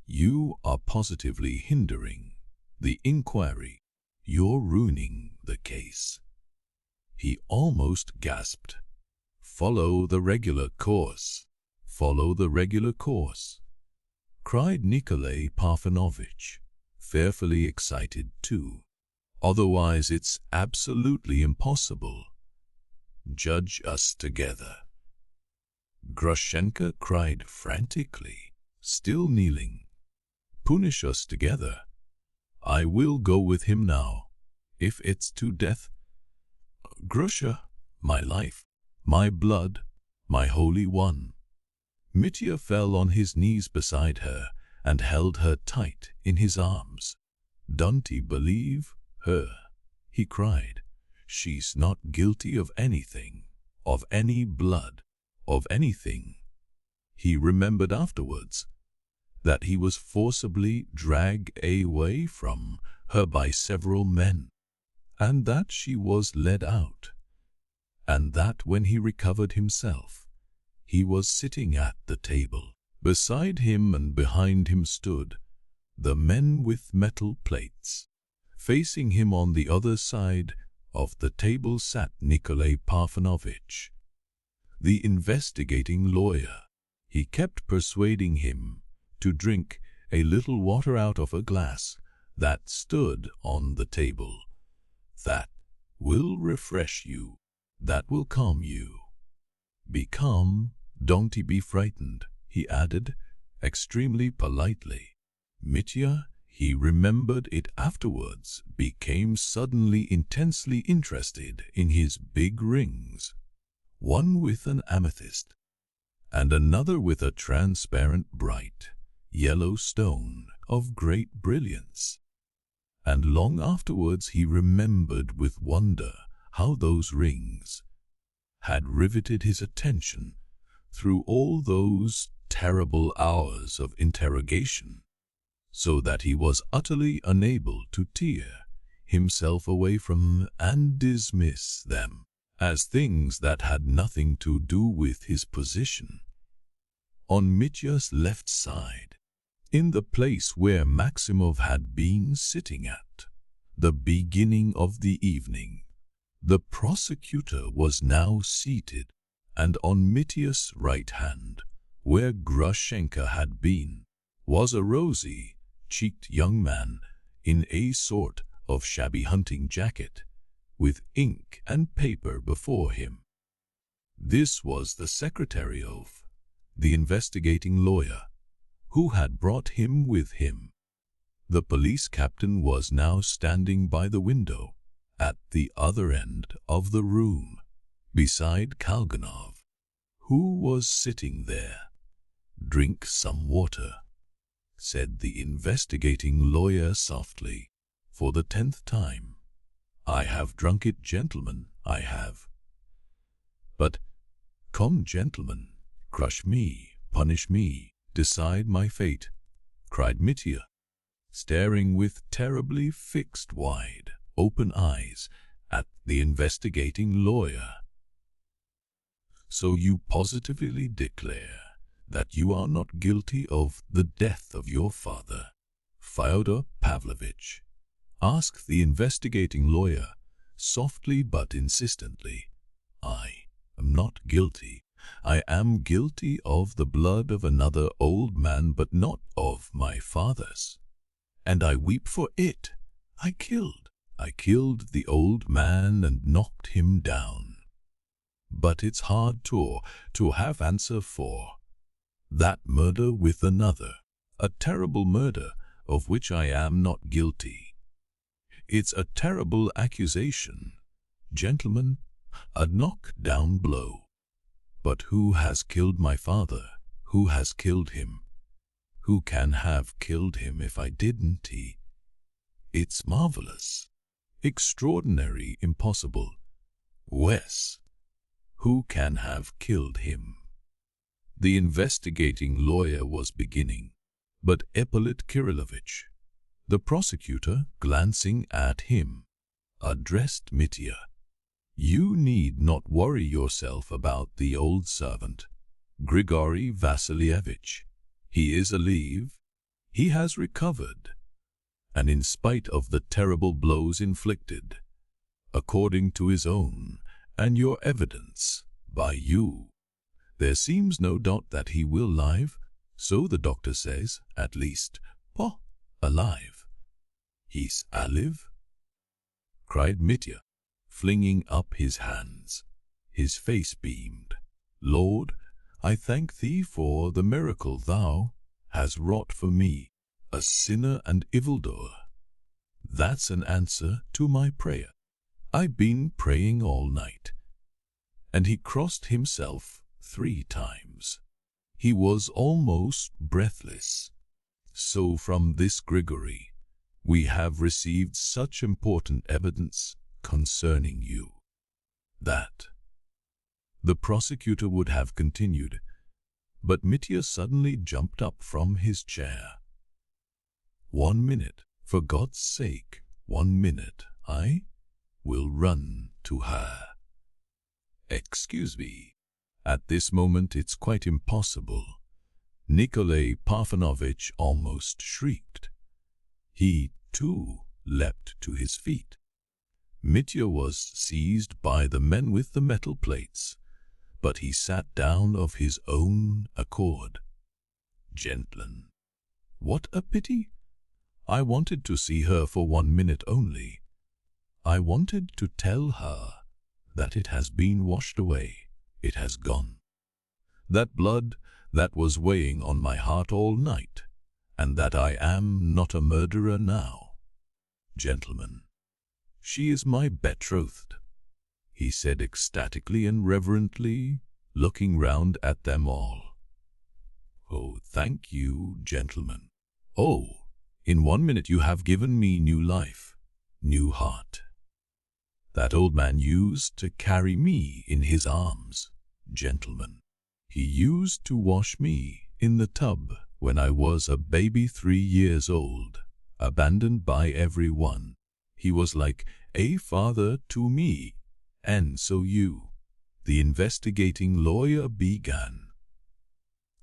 "You are positively hindering the inquiry. You're ruining the case." He almost gasped. "Follow the regular course. Follow the regular course," cried Nikolay Parfenovitch, fearfully excited too. Otherwise it's absolutely impossible. Judge us together." Grushenka cried frantically, still kneeling. "Punish us together. I will go with him now, if it's to death. Grusha, my life, my blood, my holy one." Mitya fell on his knees beside her and held her tight in his arms. "Don't you believe her?" he cried. "She's not guilty of anything, of any blood, of anything." He remembered afterwards that he was forcibly dragged away from her by several men, and that she was led out, and that when he recovered himself, he was sitting at the table. Beside him and behind him stood the men with metal plates. Facing him on the other side of the table sat Nikolay Parfenovitch, the investigating lawyer. He kept persuading him to drink a little water out of a glass that stood on the table. "That will refresh you. That will calm you. Be calm, don't be frightened," he added, extremely politely. Mitya, he remembered it afterwards, became suddenly intensely interested in his big rings, one with an amethyst, and another with a transparent bright yellow stone of great brilliance. And long afterwards he remembered with wonder how those rings had riveted his attention through all those terrible hours of interrogation, so that he was utterly unable to tear himself away from them and dismiss them as things that had nothing to do with his position. On Mitya's left side, in the place where Maximov had been sitting at the beginning of the evening, the prosecutor was now seated, and on Mitya's right hand, where Grushenka had been, was a rosy-cheeked young man in a sort of shabby hunting jacket, with ink and paper before him. This was the secretary of the investigating lawyer, who had brought him with him. The police captain was now standing by the window at the other end of the room, beside Kalganov, who was sitting there. "Drink some water," said the investigating lawyer softly, for the 10th time. "I have drunk it, gentlemen, I have." "But, come, gentlemen, crush me, punish me, decide my fate," cried Mitya, staring with terribly fixed wide open eyes at the investigating lawyer. "So you positively declare that you are not guilty of the death of your father, Fyodor Pavlovitch?" asked the investigating lawyer, softly but insistently. "I am not guilty. I am guilty of the blood of another old man, but not of my father's. And I weep for it. I killed the old man and knocked him down. But it's hard to have answer for that murder with another, a terrible murder of which I am not guilty. It's a terrible accusation, gentlemen, a knock-down blow. But who has killed my father? Who has killed him? Who can have killed him if I didn't? It's marvelous, extraordinary, impossible. Wes, who can have killed him?" The investigating lawyer was beginning, but Ippolit Kirillovitch, the prosecutor, glancing at him, addressed Mitya. "You need not worry yourself about the old servant, Grigory Vassilievich. He is alive. He has recovered. And in spite of the terrible blows inflicted, according to his own and your evidence, by you, there seems no doubt that he will live, so the doctor says, at least, alive. He's alive?" cried Mitya, flinging up his hands. His face beamed. "Lord, I thank thee for the miracle thou hast wrought for me, a sinner and evildoer. That's an answer to my prayer. I've been praying all night." And he crossed himself 3 times. He was almost breathless. "So from this Grigory, we have received such important evidence concerning you that..." The prosecutor would have continued, but Mitya suddenly jumped up from his chair. "1 minute, for God's sake, 1 minute. I will run to her." "Excuse me. At this moment it's quite impossible," Nikolay Parfenovitch almost shrieked. He, too, leapt to his feet. Mitya was seized by the men with the metal plates, but he sat down of his own accord. "Gentlemen, what a pity! I wanted to see her for 1 minute only. I wanted to tell her that it has been washed away, it has gone. That blood that was weighing on my heart all night, and that I am not a murderer now. Gentlemen, she is my betrothed," he said ecstatically and reverently, looking round at them all. "Oh, thank you, gentlemen. Oh, in 1 minute you have given me new life, new heart. That old man used to carry me in his arms, gentlemen. He used to wash me in the tub when I was a baby 3 years old, abandoned by everyone. He was like a father to me. And so you," the investigating lawyer began.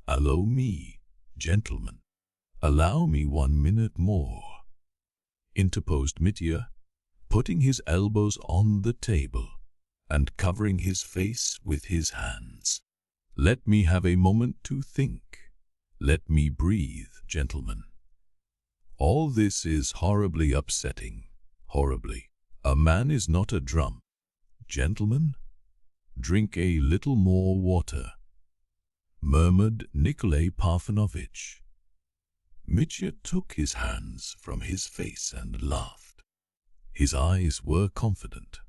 "Allow me, gentlemen, allow me 1 minute more," interposed Mitya, putting his elbows on the table and covering his face with his hands. "Let me have a moment to think. Let me breathe, gentlemen. All this is horribly upsetting, horribly. A man is not a drum. Gentlemen, drink a little more water," murmured Nikolay Parfenovitch. Mitya took his hands from his face and laughed. His eyes were confident.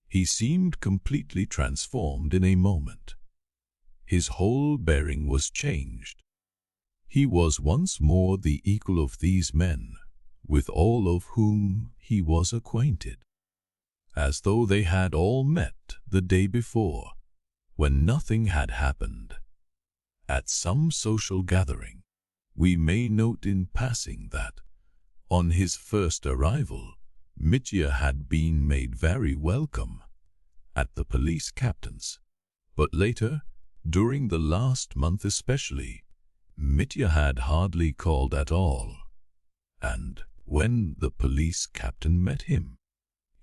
He seemed completely transformed in a moment. His whole bearing was changed. He was once more the equal of these men, with all of whom he was acquainted, as though they had all met the day before, when nothing had happened. At some social gathering, we may note in passing that, on his first arrival, Mitya had been made very welcome at the police captain's, but later, during the last month especially, Mitya had hardly called at all, and when the police captain met him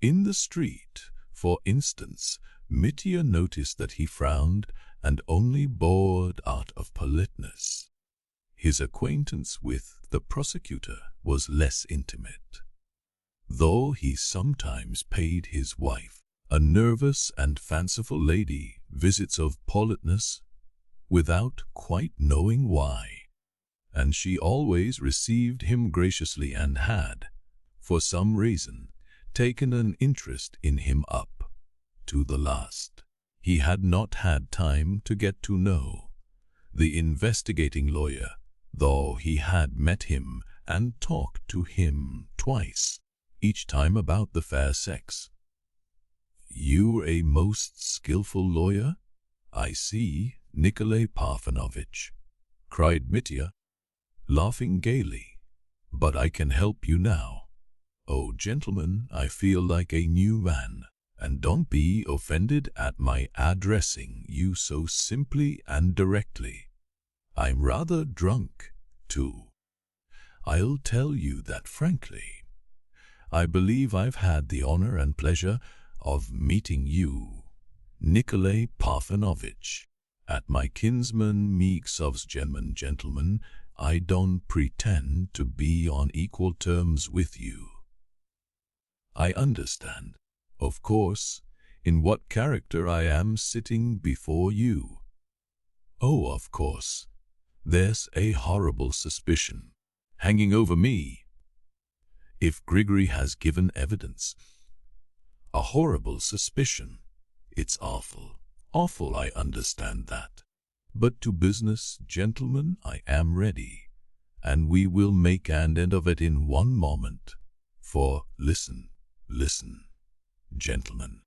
in the street, for instance, Mitya noticed that he frowned and only bowed out of politeness. His acquaintance with the prosecutor was less intimate, though he sometimes paid his wife, a nervous and fanciful lady, visits of politeness without quite knowing why, and she always received him graciously and had, for some reason, taken an interest in him up to the last. He had not had time to get to know the investigating lawyer, though he had met him and talked to him twice, each time about the fair sex. "You're a most skillful lawyer, I see, Nikolay Parfenovitch," cried Mitya, laughing gaily. "But I can help you now. Oh, gentlemen, I feel like a new man, and don't be offended at my addressing you so simply and directly. I'm rather drunk, too. I'll tell you that frankly. I believe I've had the honor and pleasure of meeting you, Nikolay Parfenovitch, at my kinsman Miksov's German gentleman. I don't pretend to be on equal terms with you. I understand. Of course, in what character I am sitting before you. Oh, of course, there's a horrible suspicion hanging over me. If Grigory has given evidence, a horrible suspicion. It's awful, awful, I understand that. But to business, gentlemen, I am ready, and we will make an end of it in one moment. For, listen, gentlemen,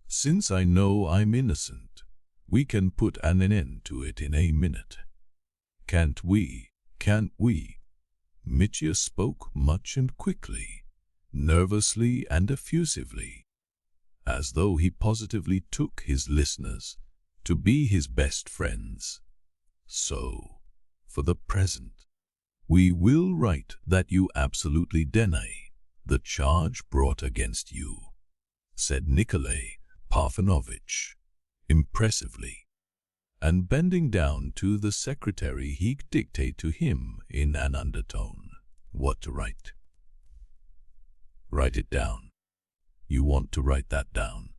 since I know I'm innocent, we can put an end to it in a minute. Can't we? Mitya spoke much and quickly, nervously and effusively, as though he positively took his listeners to be his best friends. So, for the present, we will write that you absolutely deny the charge brought against you, said Nikolay Parfenovitch impressively, and bending down to the secretary he dictated to him in an undertone what to write. Write it down. You want to write that down?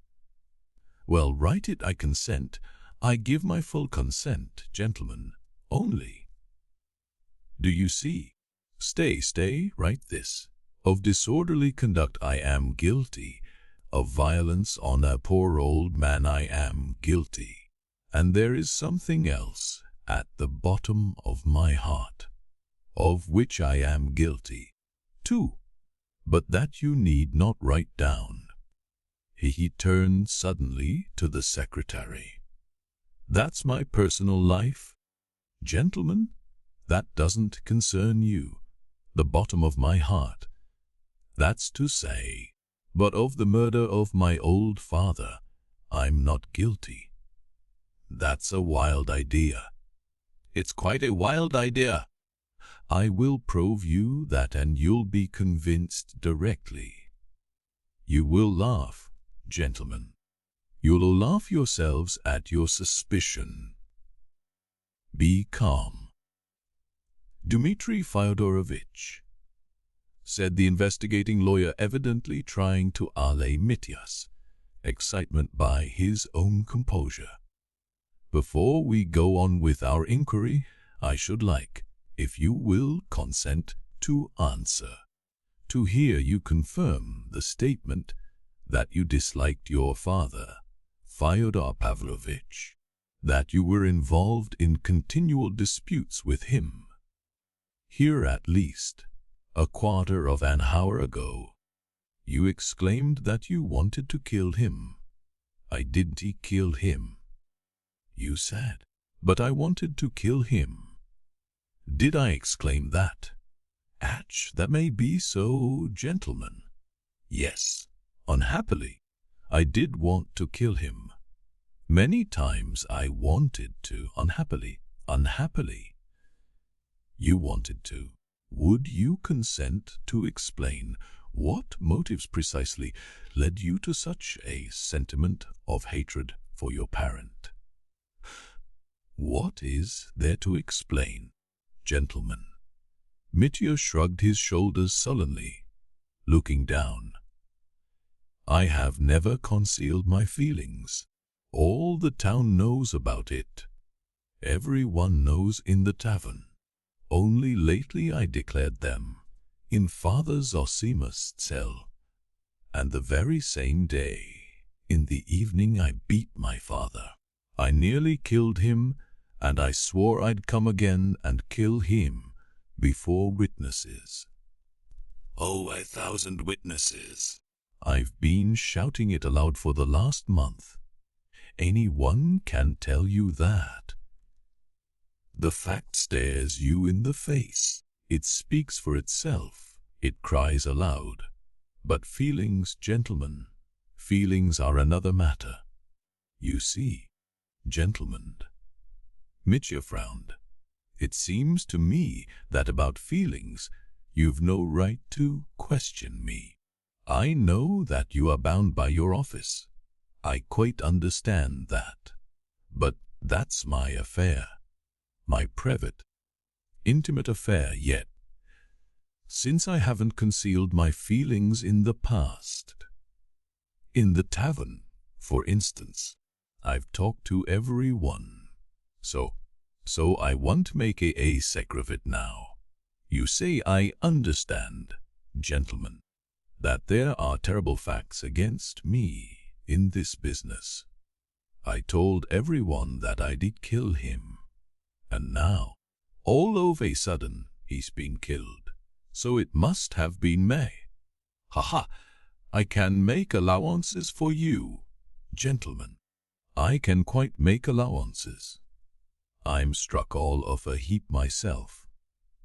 Well, write it. I consent. I give my full consent, gentlemen, only. Do you see? Stay, write this. Of disorderly conduct I am guilty. Of violence on a poor old man I am guilty. And there is something else at the bottom of my heart, of which I am guilty, too, but that you need not write down. He turned suddenly to the secretary. That's my personal life. Gentlemen, that doesn't concern you. The bottom of my heart. That's to say, but of the murder of my old father, I'm not guilty. That's a wild idea. It's quite a wild idea. I will prove you that and you'll be convinced directly. You will laugh, gentlemen. You'll laugh yourselves at your suspicion. Be calm. Dmitri Fyodorovitch, said the investigating lawyer, evidently trying to allay Mitya's excitement by his own composure. Before we go on with our inquiry, I should like, if you will consent to answer, to hear you confirm the statement that you disliked your father, Fyodor Pavlovitch, that you were involved in continual disputes with him. Here at least, a quarter of an hour ago, you exclaimed that you wanted to kill him. I didn't kill him, you said, but I wanted to kill him. Did I exclaim that? That may be so, gentlemen. Yes, unhappily, I did want to kill him. Many times I wanted to, unhappily. You wanted to. Would you consent to explain what motives precisely led you to such a sentiment of hatred for your parent? What is there to explain, gentlemen? Mitya shrugged his shoulders sullenly, looking down. I have never concealed my feelings. All the town knows about it. Everyone knows in the tavern. Only lately I declared them, in Father Zosima's cell, and the very same day, in the evening, I beat my father. I nearly killed him, and I swore I'd come again and kill him before witnesses. Oh, 1,000 witnesses. I've been shouting it aloud for the last month. Anyone can tell you that. The fact stares you in the face. It speaks for itself. It cries aloud. But feelings, gentlemen, feelings are another matter. You see, gentlemen. Mitya frowned. It seems to me that about feelings, you've no right to question me. I know that you are bound by your office. I quite understand that. But that's my affair. My private, intimate affair yet. Since I haven't concealed my feelings in the past, In the tavern, for instance, I've talked to everyone. So I won't make a sec of it now. You say I understand, gentlemen, that there are terrible facts against me in this business. I told everyone that I did kill him, and now, all of a sudden, he's been killed. So it must have been me. Ha! I can make allowances for you, gentlemen. I can quite make allowances. I'm struck all of a heap myself.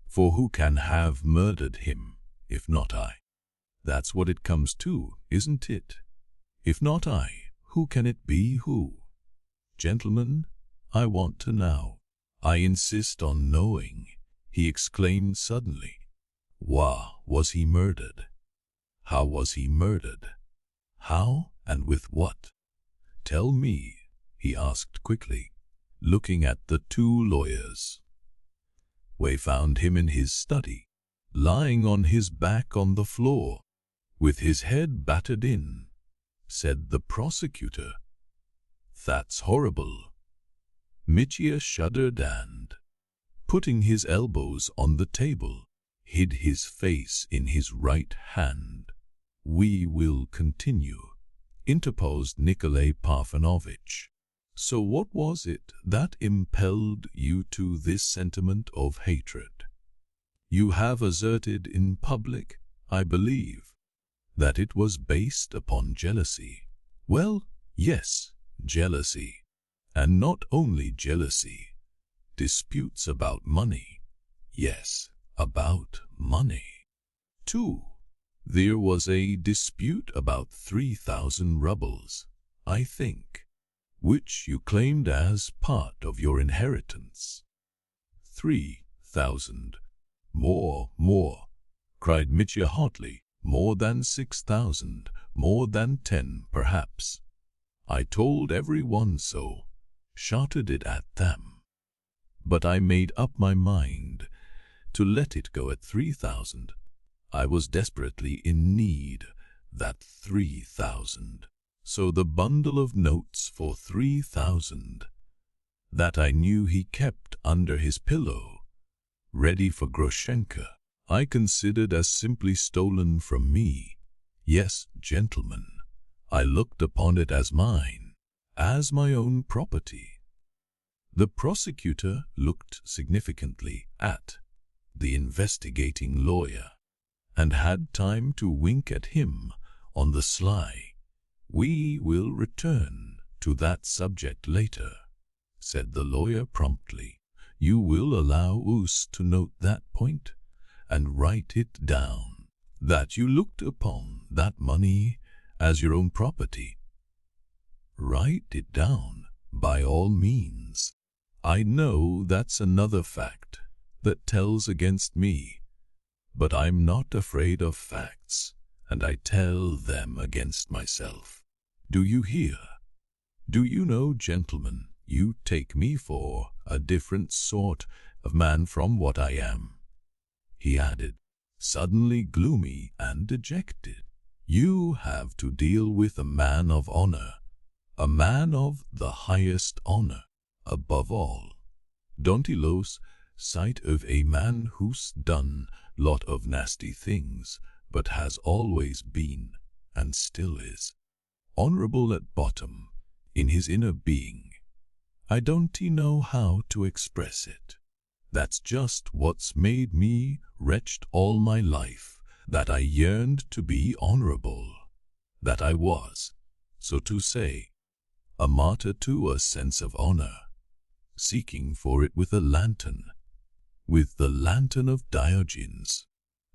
For who can have murdered him, if not I? That's what it comes to, isn't it? If not I, who can it be who? Gentlemen, I want to know. I insist on knowing, he exclaimed suddenly. Why was he murdered? How was he murdered? How and with what? Tell me, he asked quickly, looking at the two lawyers. We found him in his study, lying on his back on the floor, with his head battered in, said the prosecutor. That's horrible. Mitya shuddered and, putting his elbows on the table, hid his face in his right hand. We will continue, interposed Nikolay Parfenovitch. So what was it that impelled you to this sentiment of hatred? You have asserted in public, I believe, that it was based upon jealousy. Well, yes, jealousy. And not only jealousy. Disputes about money. Yes, about money. Too. There was a dispute about 3,000 rubles, I think, which you claimed as part of your inheritance. 3,000. More, cried Mitya hotly. More than 6,000, more than 10, perhaps. I told everyone so, shouted it at them. But I made up my mind to let it go at 3,000. I was desperately in need that 3,000. So the bundle of notes for 3,000 that I knew he kept under his pillow, ready for Groshenka, I considered as simply stolen from me. Yes, gentlemen, I looked upon it as mine, as my own property. The prosecutor looked significantly at the investigating lawyer, and had time to wink at him on the sly. We will return to that subject later, said the lawyer promptly. You will allow us to note that point and write it down, that you looked upon that money as your own property. Write it down, by all means. I know that's another fact that tells against me, but I'm not afraid of facts, and I tell them against myself. Do you hear? Do you know, gentlemen, you take me for a different sort of man from what I am, he added, suddenly gloomy and dejected. You have to deal with a man of honor, a man of the highest honor, above all. Don't you lose sight of a man who's done lot of nasty things, but has always been, and still is, honorable at bottom, in his inner being. I don't know how to express it. That's just what's made me wretched all my life, that I yearned to be honorable, that I was, so to say, a martyr to a sense of honor, seeking for it with the lantern of Diogenes.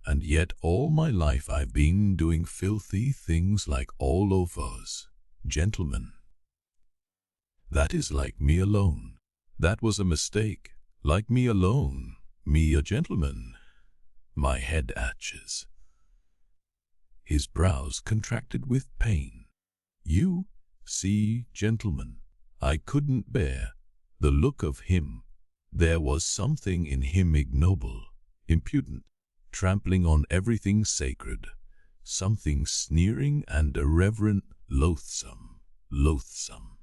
And yet all my life I've been doing filthy things like all of us, gentlemen. That is like me alone. That was a mistake. Like me alone. Me a gentleman. My head aches. His brows contracted with pain. You see, gentlemen, I couldn't bear the look of him. There was something in him ignoble, impudent, trampling on everything sacred, something sneering and irreverent loathsome, loathsome.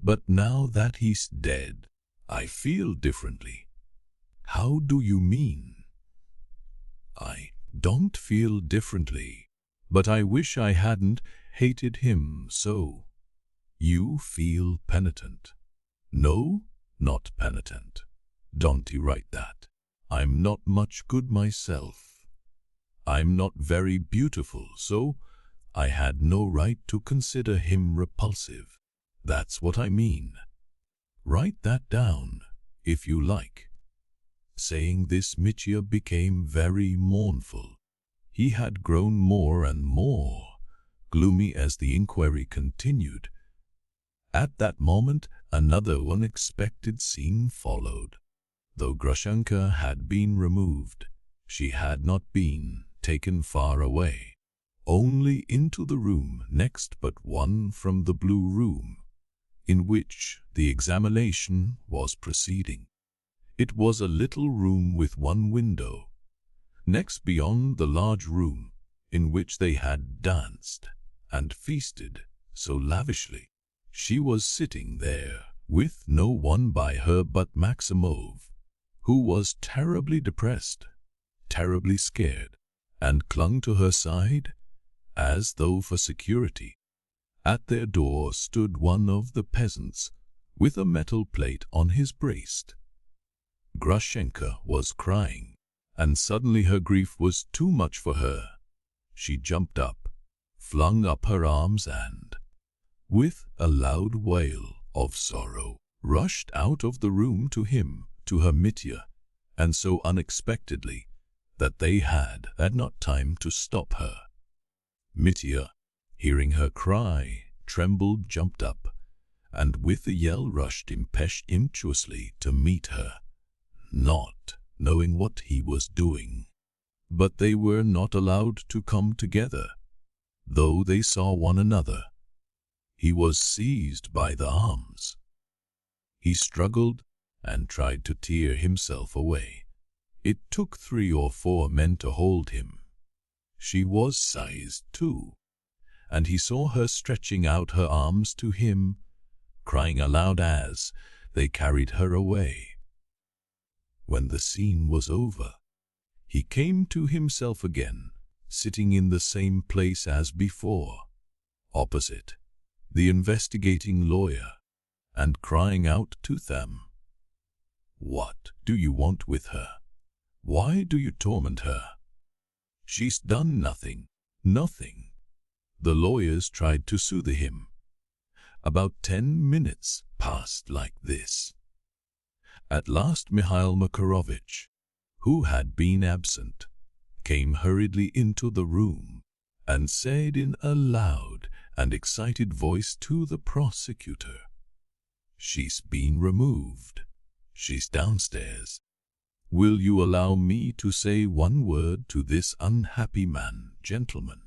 But now that he's dead, I feel differently. How do you mean? I don't feel differently, but I wish I hadn't hated him so. You feel penitent. No, not penitent. Don't you write that. I'm not much good myself. I'm not very beautiful, so I had no right to consider him repulsive. That's what I mean. Write that down, if you like. Saying this, Mitya became very mournful. He had grown more and more gloomy as the inquiry continued. At that moment, another unexpected scene followed. Though Grushenka had been removed, she had not been taken far away, only into the room next but one from the blue room, in which the examination was proceeding. It was a little room with one window, next beyond the large room in which they had danced and feasted so lavishly. She was sitting there with no one by her but Maximov, who was terribly depressed, terribly scared, and clung to her side as though for security. At their door stood one of the peasants with a metal plate on his breast. Grushenka was crying, and suddenly her grief was too much for her. She jumped up, flung up her arms and, with a loud wail of sorrow, rushed out of the room to him, to her Mitya, and so unexpectedly that they had not time to stop her. Mitya, hearing her cry, trembled, jumped up, and with a yell rushed impetuously to meet her, not knowing what he was doing. But they were not allowed to come together, though they saw one another. He was seized by the arms. He struggled and tried to tear himself away. It took 3 or 4 men to hold him. She was seized too, and he saw her stretching out her arms to him, crying aloud as they carried her away. When the scene was over, he came to himself again, sitting in the same place as before, opposite the investigating lawyer, and crying out to them, "What do you want with her? Why do you torment her? She's done nothing, nothing." The lawyers tried to soothe him. About 10 minutes passed like this. At last Mihail Makarovich, who had been absent, came hurriedly into the room and said in a loud and excited voice to the prosecutor, "She's been removed. She's downstairs. Will you allow me to say one word to this unhappy man, gentlemen?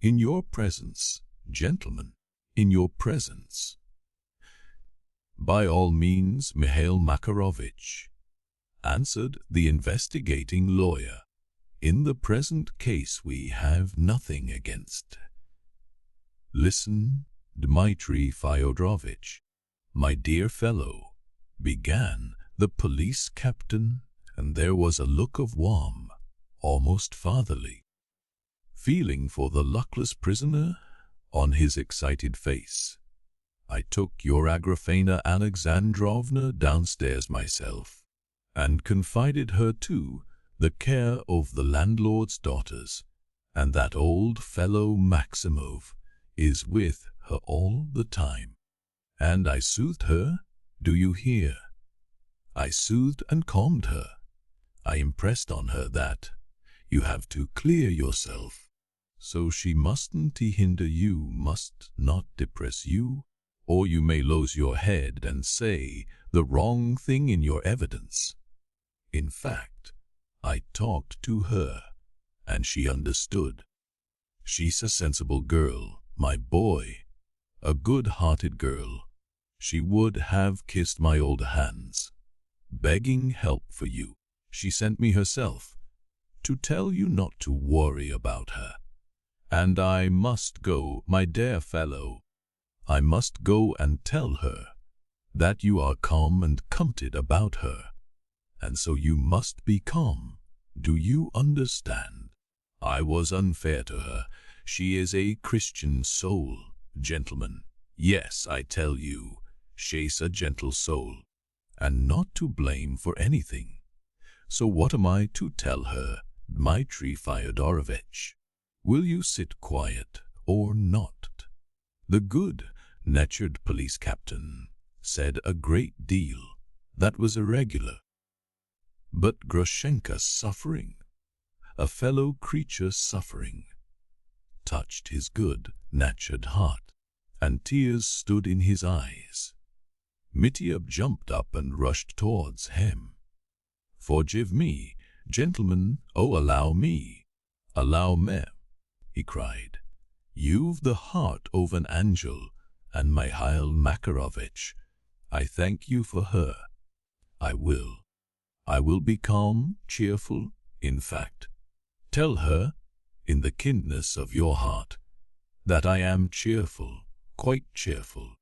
In your presence, gentlemen, in your presence." "By all means, Mihail Makarovich," answered the investigating lawyer. "In the present case we have nothing against." "Listen, Dmitri Fyodorovich, my dear fellow," began the police captain, and there was a look of warm, almost fatherly feeling for the luckless prisoner on his excited face. "I took your Agrafena Alexandrovna downstairs myself, and confided her to the care of the landlord's daughters, and that old fellow Maximov is with her all the time. And I soothed her, do you hear? I soothed and calmed her. I impressed on her that you have to clear yourself, so she mustn't hinder you, must not depress you, or you may lose your head and say the wrong thing in your evidence. In fact, I talked to her, and she understood. She's a sensible girl, my boy, a good-hearted girl. She would have kissed my old hands, begging help for you. She sent me herself to tell you not to worry about her, And I must go, my dear fellow. I must go and tell her that you are calm and comforted about her. And so you must be calm. Do you understand? I was unfair to her. She is a Christian soul, gentlemen. Yes, I tell you, she's a gentle soul, and not to blame for anything. So what am I to tell her, Dmitri Fyodorovich? Will you sit quiet or not? The good-natured police captain said a great deal that was irregular. But Grushenka's suffering, a fellow creature's suffering, touched his good-natured heart, and tears stood in his eyes. Mitya jumped up and rushed towards him. "Forgive me, gentlemen, oh, allow me, he cried. "You've the heart of an angel, and Mikhail Makarovich, I thank you for her. I will be calm, cheerful, in fact. Tell her, in the kindness of your heart, that I am cheerful, quite cheerful,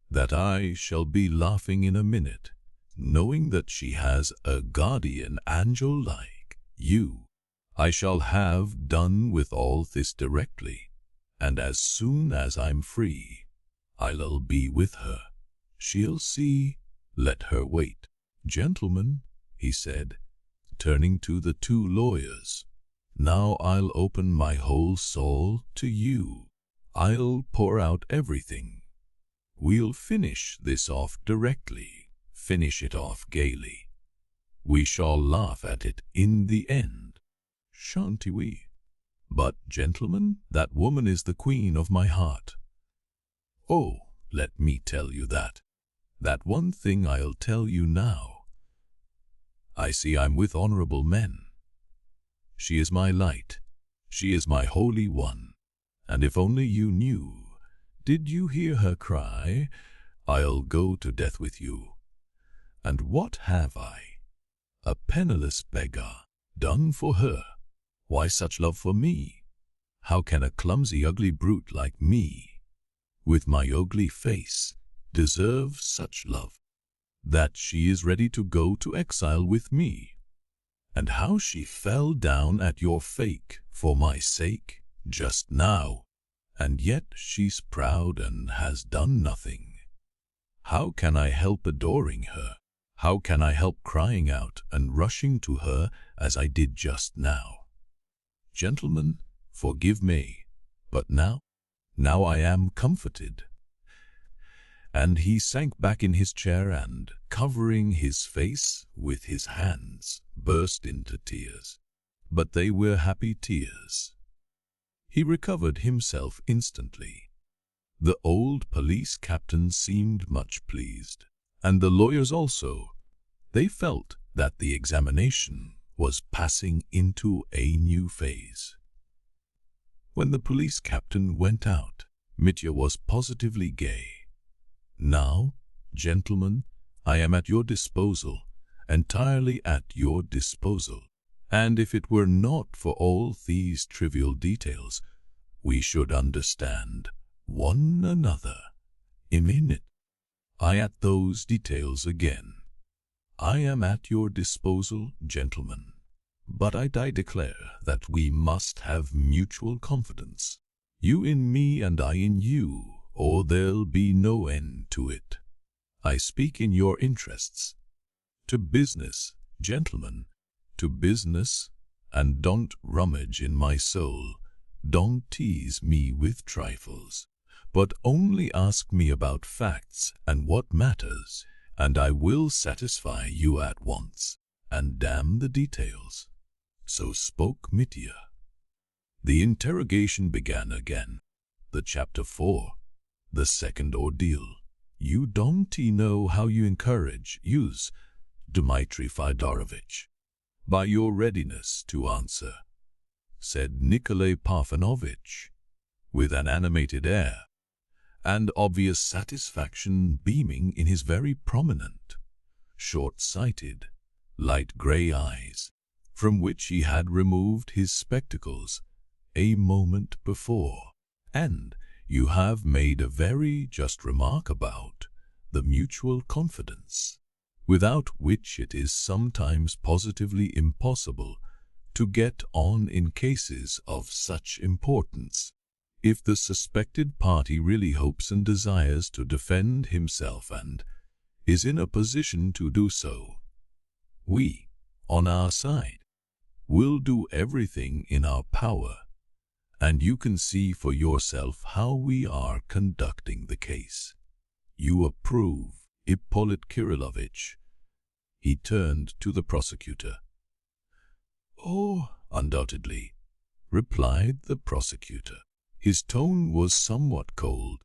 that I shall be laughing in a minute, knowing that she has a guardian angel like you. I shall have done with all this directly, and as soon as I'm free, I'll be with her. She'll see. Let her wait. Gentlemen," he said, turning to the two lawyers, "now I'll open my whole soul to you. I'll pour out everything. We'll finish this off directly, finish it off gaily. We shall laugh at it in the end, shan't we? But, gentlemen, that woman is the queen of my heart. Oh, let me tell you that. That one thing I'll tell you now. I see I'm with honorable men. She is my light. She is my holy one. And if only you knew, did you hear her cry, 'I'll go to death with you'? And what have I, a penniless beggar, done for her? Why such love for me? How can a clumsy, ugly brute like me, with my ugly face, deserve such love? That she is ready to go to exile with me. And how she fell down at your fake for my sake just now, and yet she's proud and has done nothing. How can I help adoring her? How can I help crying out and rushing to her as I did just now? Gentlemen, forgive me, but now I am comforted." And he sank back in his chair and, covering his face with his hands, burst into tears. But they were happy tears. He recovered himself instantly. The old police captain seemed much pleased, and the lawyers also. They felt that the examination was passing into a new phase. When the police captain went out, Mitya was positively gay. "Now, gentlemen, I am at your disposal, entirely at your disposal. And if it were not for all these trivial details, we should understand one another. A minute. I at those details again. I am at your disposal, gentlemen. But I declare that we must have mutual confidence. You in me and I in you, or there'll be no end to it. I speak in your interests. To business, gentlemen, to business, and don't rummage in my soul. Don't tease me with trifles, but only ask me about facts and what matters, and I will satisfy you at once, and damn the details." So spoke Mitya. The interrogation began again. The chapter 4, the second ordeal. "You don't know how you use, Dmitri Fyodorovich, by your readiness to answer," said Nikolay Parfenovitch, with an animated air, and obvious satisfaction beaming in his very prominent, short-sighted, light grey eyes, from which he had removed his spectacles a moment before, and you have made a very just remark about the mutual confidence, without which it is sometimes positively impossible to get on in cases of such importance. If the suspected party really hopes and desires to defend himself and is in a position to do so, we, on our side, will do everything in our power, and you can see for yourself how we are conducting the case. You approve, Ippolit Kirillovich." He turned to the prosecutor. "Oh, undoubtedly," replied the prosecutor. His tone was somewhat cold,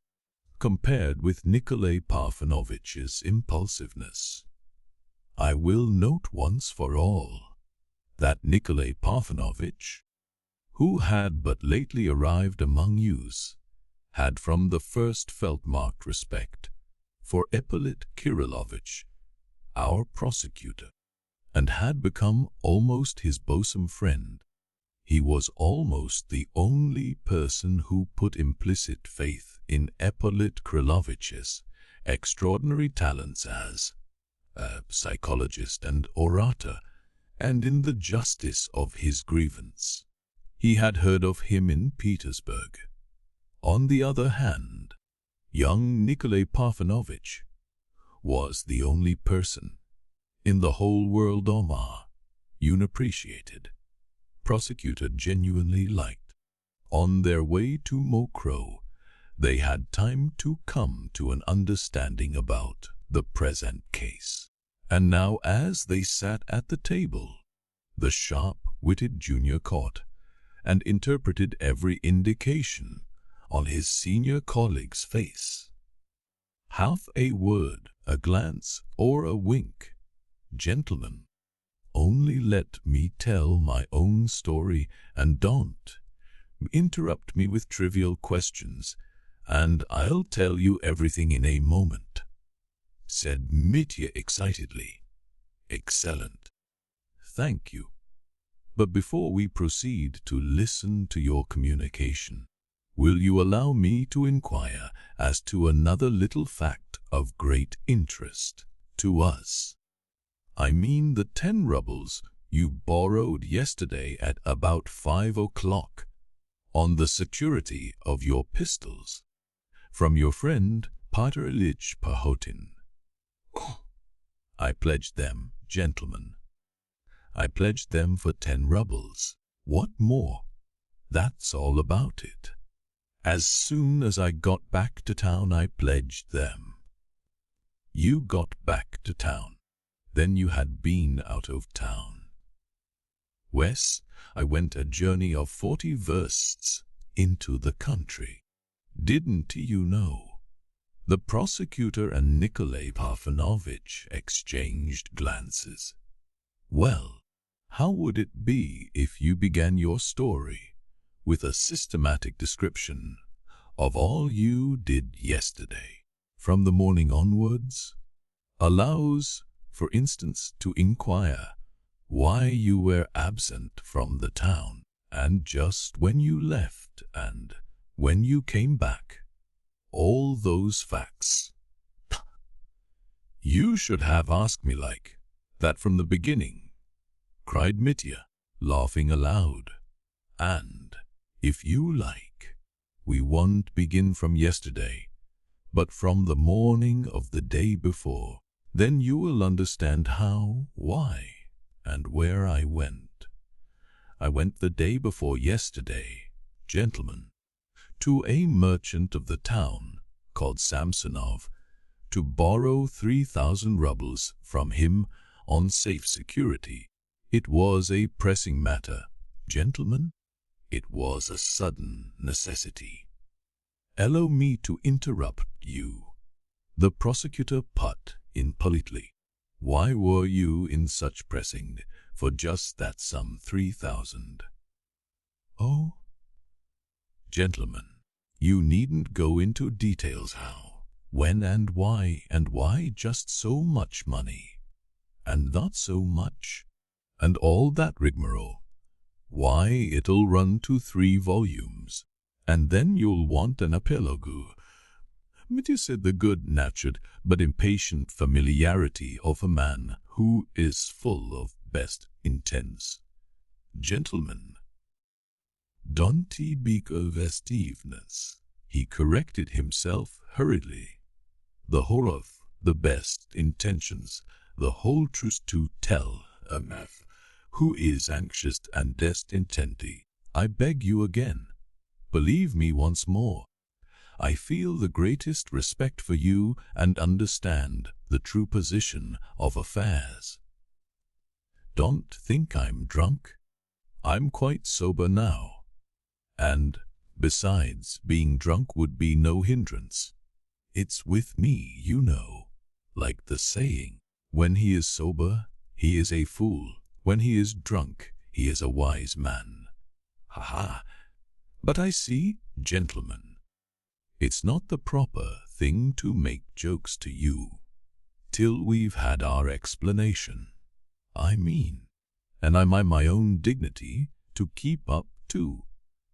compared with Nikolay Parfenovitch's impulsiveness. "I will note once for all that Nikolay Parfenovitch, who had but lately arrived among yous, had from the first felt marked respect for Ippolit Kirillovich, our prosecutor, and had become almost his bosom friend. He was almost the only person who put implicit faith in Ippolit Kirillovich's extraordinary talents as a psychologist and orator, and in the justice of his grievance. He had heard of him in Petersburg. On the other hand, young Nikolay Parfenovitch was the only person in the whole world Omar unappreciated, Prosecutor genuinely liked. On their way to Mokrow, they had time to come to an understanding about the present case. And now, as they sat at the table, the sharp-witted junior caught and interpreted every indication on his senior colleague's face. Half a word, a glance, or a wink. "Gentlemen, only let me tell my own story and don't interrupt me with trivial questions, and I'll tell you everything in a moment," said Mitya excitedly. "Excellent. Thank you. But before we proceed to listen to your communication, will you allow me to inquire as to another little fact of great interest to us? I mean the 10 rubles you borrowed yesterday at about 5 o'clock on the security of your pistols from your friend Pyotr Ilyich Perhotin." "I pledged them, gentlemen. I pledged them for 10 rubles. What more? That's all about it. As soon as I got back to town, I pledged them." "You got back to town? Then you had been out of town." "Wes, I went a journey of 40 versts into the country. Didn't you know?" The prosecutor and Nikolay Parfenovitch exchanged glances. "Well, how would it be if you began your story with a systematic description of all you did yesterday, from the morning onwards? Allows, for instance, to inquire why you were absent from the town, and just when you left, and when you came back. All those facts." "You should have asked me like that from the beginning," cried Mitya, laughing aloud. "And, if you like, we won't begin from yesterday, but from the morning of the day before. Then you will understand how, why, and where I went. I went the day before yesterday, gentlemen, to a merchant of the town called Samsonov to borrow 3,000 rubles from him on safe security. It was a pressing matter, gentlemen. It was a sudden necessity." "Allow me to interrupt you," the prosecutor put in politely. "Why were you in such pressing for just that sum 3,000? "Oh, gentlemen, you needn't go into details how, when, and why just so much money, and not so much, and all that rigmarole. Why, it'll run to 3 volumes, and then you'll want an epilogue. Mitya said the good-natured but impatient familiarity of a man who is full of best intents. Gentlemen, don't be vestiveness. He corrected himself hurriedly. The whole of the best intentions, the whole truth to tell a man who is anxious and desintenti. I beg you again, believe me once more. I feel the greatest respect for you and understand the true position of affairs. Don't think I'm drunk. I'm quite sober now. And, besides, being drunk would be no hindrance. It's with me, you know, like the saying, when he is sober, he is a fool. When he is drunk, he is a wise man. Ha! But I see, gentlemen, it's not the proper thing to make jokes to you till we've had our explanation. I mean, and I mind my own dignity to keep up too.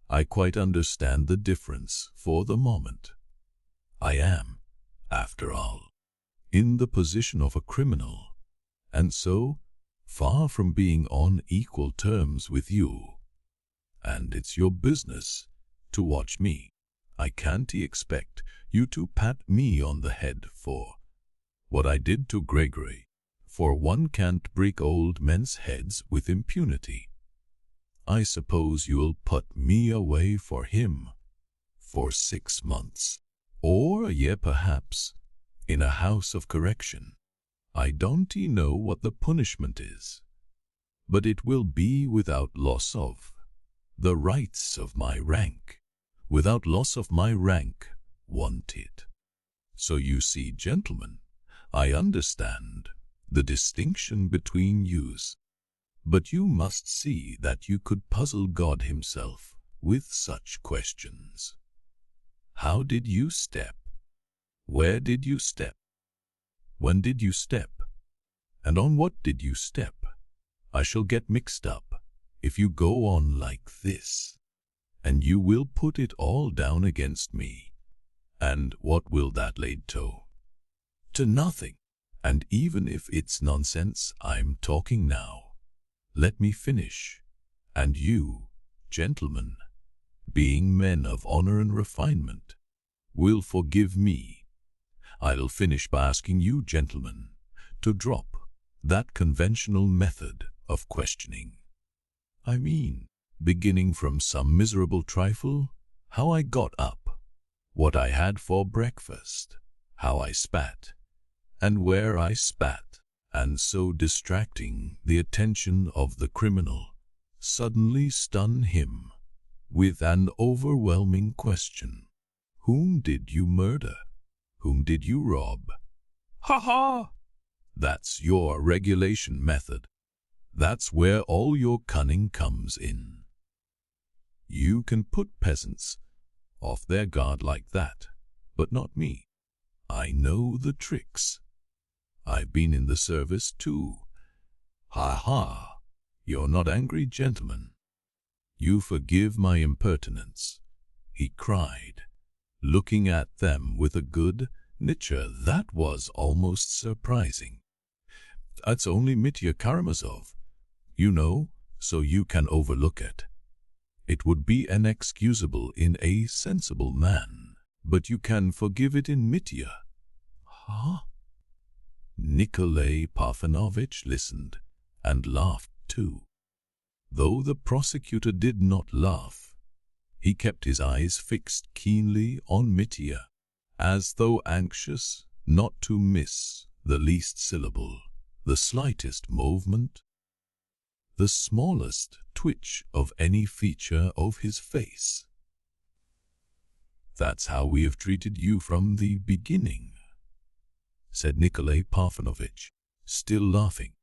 I quite understand the difference for the moment. I am, after all, in the position of a criminal, and so far from being on equal terms with you. And it's your business to watch me. I can't expect you to pat me on the head for what I did to Gregory, for one can't break old men's heads with impunity. I suppose you'll put me away for him for 6 months, or a year perhaps, in a house of correction. I don't know what the punishment is, but it will be without loss of the rights of my rank. Without loss of my rank, won't it? So you see, gentlemen, I understand the distinction between yous, but you must see that you could puzzle God himself with such questions. How did you step? Where did you step? When did you step? And on what did you step? I shall get mixed up if you go on like this, and you will put it all down against me. And what will that lead to? To nothing. And even if it's nonsense I'm talking now, let me finish. And you, gentlemen, being men of honor and refinement, will forgive me. I'll finish by asking you, gentlemen, to drop that conventional method of questioning. I mean, beginning from some miserable trifle, how I got up, what I had for breakfast, how I spat, and where I spat, and so distracting the attention of the criminal, suddenly stun him with an overwhelming question. Whom did you murder? Whom did you rob? Ha! That's your regulation method. That's where all your cunning comes in. You can put peasants off their guard like that, but not me. I know the tricks. I've been in the service too. Ha! You're not angry, gentlemen. You forgive my impertinence, he cried, looking at them with a good nature that was almost surprising. That's only Mitya Karamazov, you know, so you can overlook it. It would be inexcusable in a sensible man, but you can forgive it in Mitya. Huh? Nikolay Parfenovitch listened and laughed too. Though the prosecutor did not laugh, he kept his eyes fixed keenly on Mitya, as though anxious not to miss the least syllable, the slightest movement, the smallest twitch of any feature of his face. That's how we have treated you from the beginning, said Nikolay Parfenovitch, still laughing.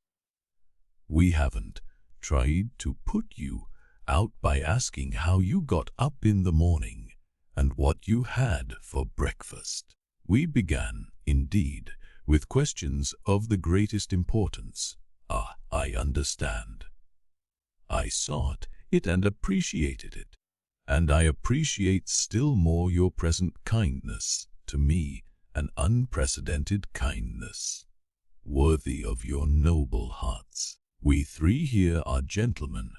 We haven't tried to put you out by asking how you got up in the morning and what you had for breakfast. We began, indeed, with questions of the greatest importance. I understand. I saw it it and appreciated it. And I appreciate still more your present kindness to me, an unprecedented kindness, worthy of your noble hearts. We three here are gentlemen,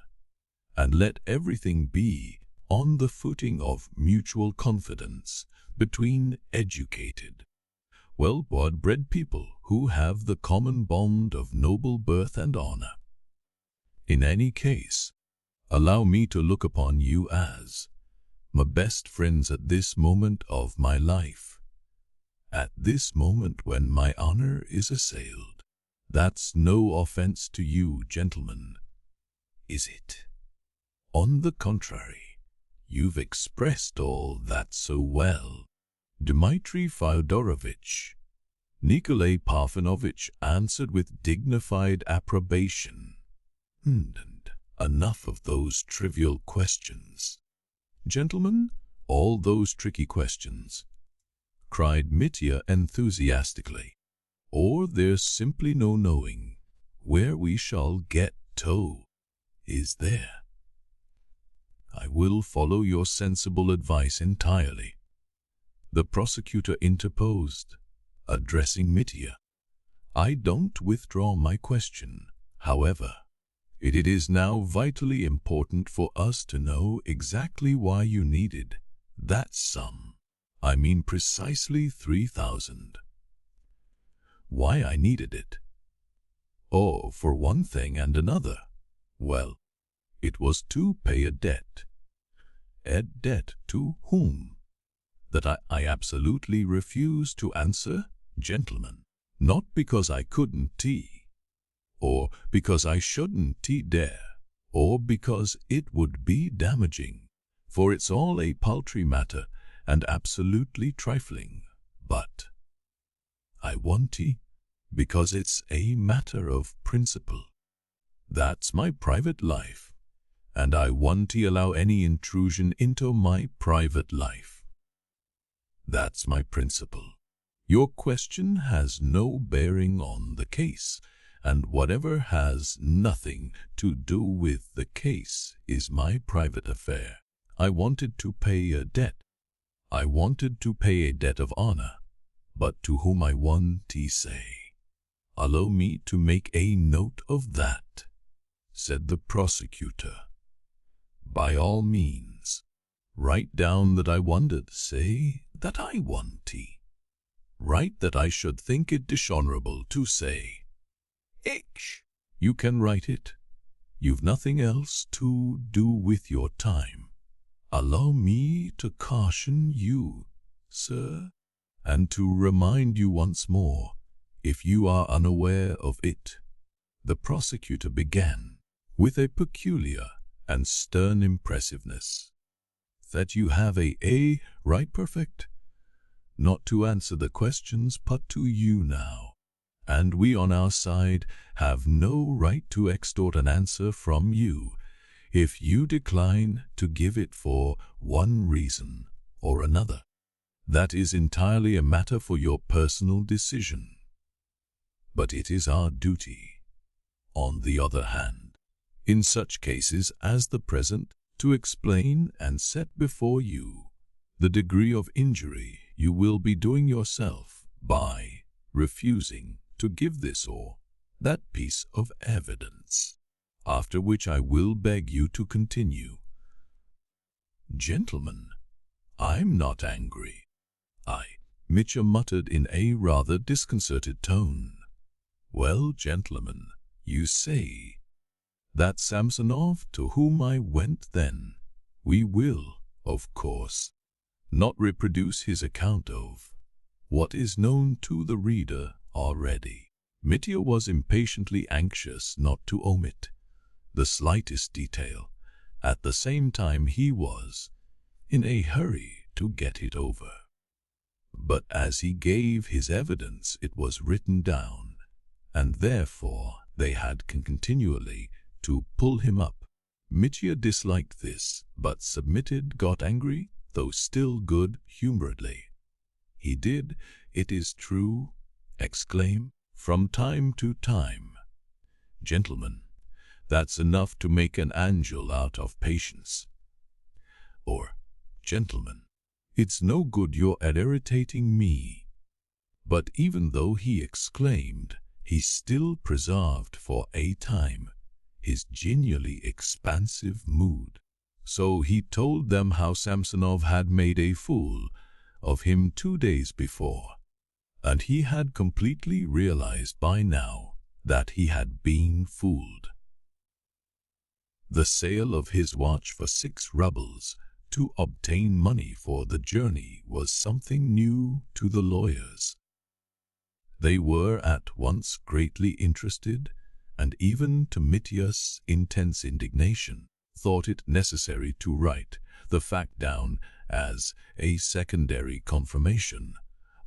and let everything be on the footing of mutual confidence between educated, well-bred people who have the common bond of noble birth and honor. In any case, allow me to look upon you as my best friends at this moment of my life, at this moment when my honor is assailed. That's no offense to you, gentlemen, is it? On the contrary, you've expressed all that so well. Dmitri Fyodorovich, Nikolay Parfenovich answered with dignified approbation. And enough of those trivial questions. Gentlemen, all those tricky questions, cried Mitya enthusiastically, or there's simply no knowing where we shall get to, is there? I will follow your sensible advice entirely. The prosecutor interposed, addressing Mitya. I don't withdraw my question, however. It is now vitally important for us to know exactly why you needed that sum. I mean precisely 3,000. Why I needed it? Oh, for one thing and another. Well, it was to pay a debt. A debt to whom? That I absolutely refuse to answer, gentlemen. Not because I couldn't or because I shouldn't dare, or because it would be damaging, for it's all a paltry matter and absolutely trifling, but I want because it's a matter of principle. That's my private life, and I won't allow any intrusion into my private life. That's my principle. Your question has no bearing on the case, and whatever has nothing to do with the case is my private affair. I wanted to pay a debt. I wanted to pay a debt of honor, but to whom I want to say. Allow me to make a note of that, said the prosecutor. By all means, write down that I wanted, say that I want to. Write that I should think it dishonorable to say. You can write it. You've nothing else to do with your time. Allow me to caution you, sir, and to remind you once more, if you are unaware of it. The prosecutor began, with a peculiar and stern impressiveness, that you have a right perfect, not to answer the questions put to you now. And we on our side have no right to extort an answer from you if you decline to give it for one reason or another. That is entirely a matter for your personal decision. But it is our duty, on the other hand, in such cases as the present, to explain and set before you the degree of injury you will be doing yourself by refusing to give this or that piece of evidence, after which I will beg you to continue. Gentlemen, I'm not angry. Mitya muttered in a rather disconcerted tone. Well, gentlemen, you say that Samsonov to whom I went then, we will, of course, not reproduce his account of what is known to the reader already. Mitya was impatiently anxious not to omit the slightest detail. At the same time he was in a hurry to get it over. But as he gave his evidence it was written down, and therefore they had continually to pull him up. Mitya disliked this, but submitted, got angry, though still good-humoredly. He did, it is true, exclaim from time to time, Gentlemen, That's enough to make an angel out of patience. Or, gentlemen, it's no good you're irritating me. But even though he exclaimed, he still preserved for a time his genially expansive mood. So he told them how Samsonov had made a fool of him 2 days before, and he had completely realized by now that he had been fooled. The sale of his watch for 6 rubles to obtain money for the journey was something new to the lawyers. They were at once greatly interested, and even to Mitya's intense indignation, thought it necessary to write the fact down as a secondary confirmation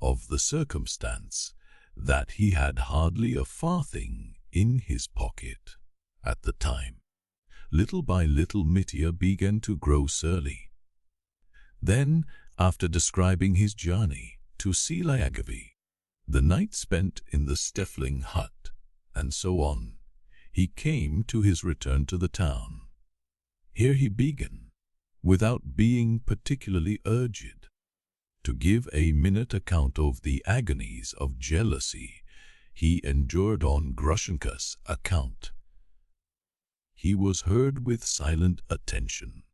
of the circumstance that he had hardly a farthing in his pocket at the time. Little by little Mitya began to grow surly. Then, after describing his journey to see Lyagavy, the night spent in the stifling hut, and so on, he came to his return to the town. Here he began, without being particularly urged, to give a minute account of the agonies of jealousy he endured on Grushenka's account. He was heard with silent attention.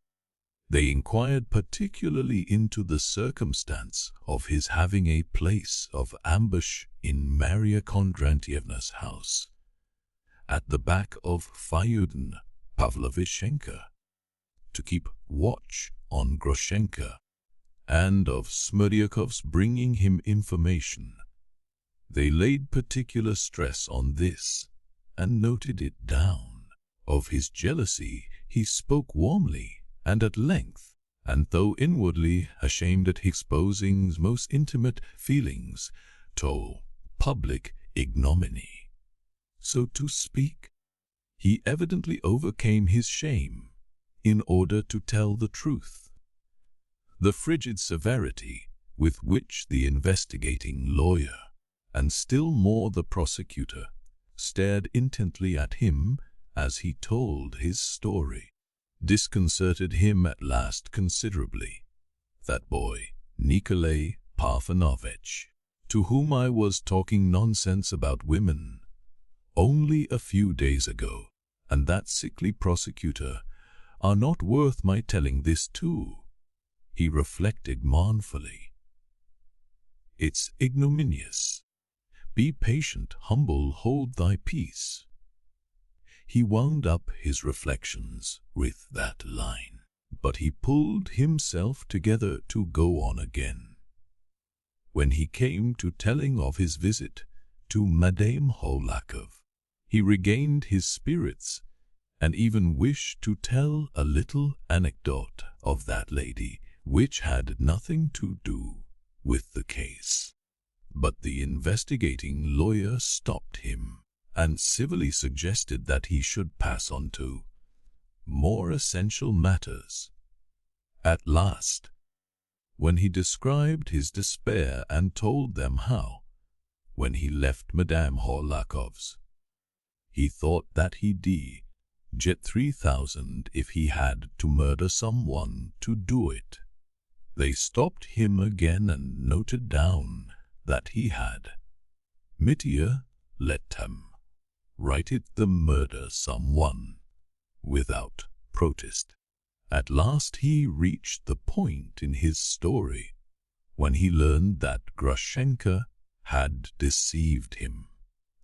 They inquired particularly into the circumstance of his having a place of ambush in Maria Kondratyevna's house, at the back of Fyodor Pavlovichenko, to keep watch on Grushenka, and of Smerdyakov's bringing him information. They laid particular stress on this, and noted it down. Of his jealousy he spoke warmly and at length, and though inwardly ashamed at exposing his most intimate feelings to public ignominy, so to speak, he evidently overcame his shame in order to tell the truth. The frigid severity with which the investigating lawyer, and still more the prosecutor, stared intently at him as he told his story, disconcerted him at last considerably. That boy, Nikolay Parfenovitch, to whom I was talking nonsense about women only a few days ago, and that sickly prosecutor, are not worth my telling this to, he reflected mournfully. It's ignominious. Be patient, humble, hold thy peace. He wound up his reflections with that line, but he pulled himself together to go on again. When he came to telling of his visit to Madame Hohlakov, he regained his spirits and even wished to tell a little anecdote of that lady which had nothing to do with the case. But the investigating lawyer stopped him and civilly suggested that he should pass on to more essential matters. At last, when he described his despair and told them how, when he left Madame Hohlakov's, he thought that he'd get 3,000 if he had to murder someone to do it, they stopped him again and noted down that he had. Mitya let him write it the murder someone, without protest. At last he reached the point in his story when he learned that Grushenka had deceived him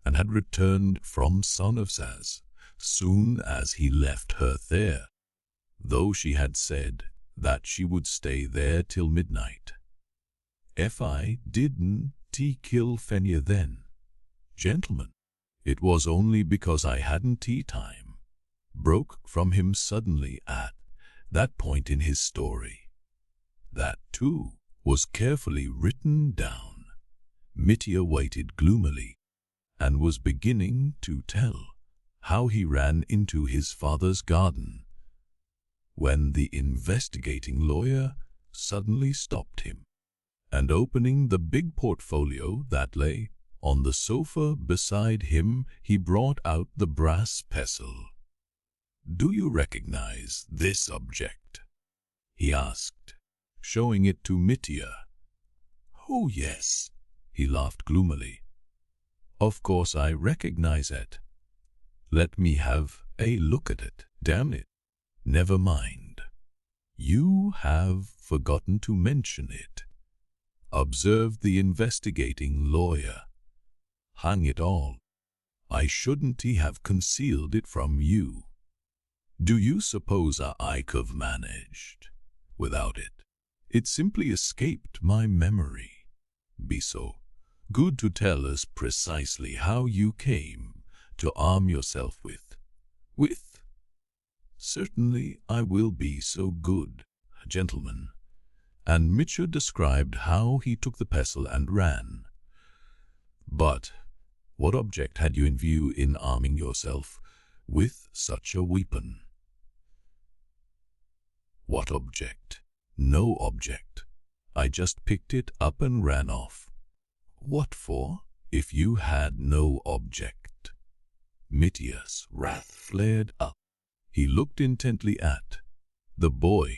and had returned from Samsonov's as soon as he left her there, though she had said that she would stay there till midnight. If I didn't kill Fenya then, gentlemen, it was only because I hadn't tea time, broke from him suddenly at that point in his story. That, too, was carefully written down. Mitya waited gloomily, and was beginning to tell how he ran into his father's garden, when the investigating lawyer suddenly stopped him, and opening the big portfolio that lay on the sofa beside him, he brought out the brass pestle Do you recognize this object? He asked, showing it to Mitya. Oh yes, he laughed gloomily. Of course I recognize it. Let me have a look at it. Damn it. Never mind. You have forgotten to mention it, observed the investigating lawyer. Hang it all. I shouldn't have concealed it from you. Do you suppose I could have managed without it? It simply escaped my memory. Be so good to tell us precisely how you came to arm yourself with. Certainly I will be so good, gentlemen. And Mitya described how he took the pestle and ran. But what object had you in view in arming yourself with such a weapon? What object? No object. I just picked it up and ran off. What for, if you had no object? Mitya's wrath flared up. He looked intently at the boy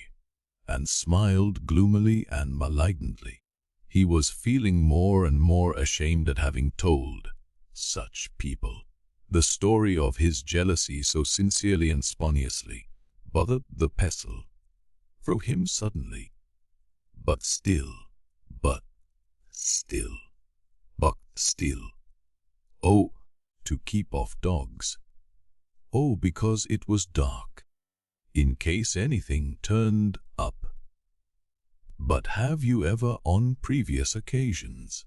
and smiled gloomily and malignantly. He was feeling more and more ashamed at having told such people the story of his jealousy so sincerely and spontaneously. Bothered the pestle from him suddenly. But still. Oh, to keep off dogs. Oh, because it was dark, in case anything turned up. But have you ever on previous occasions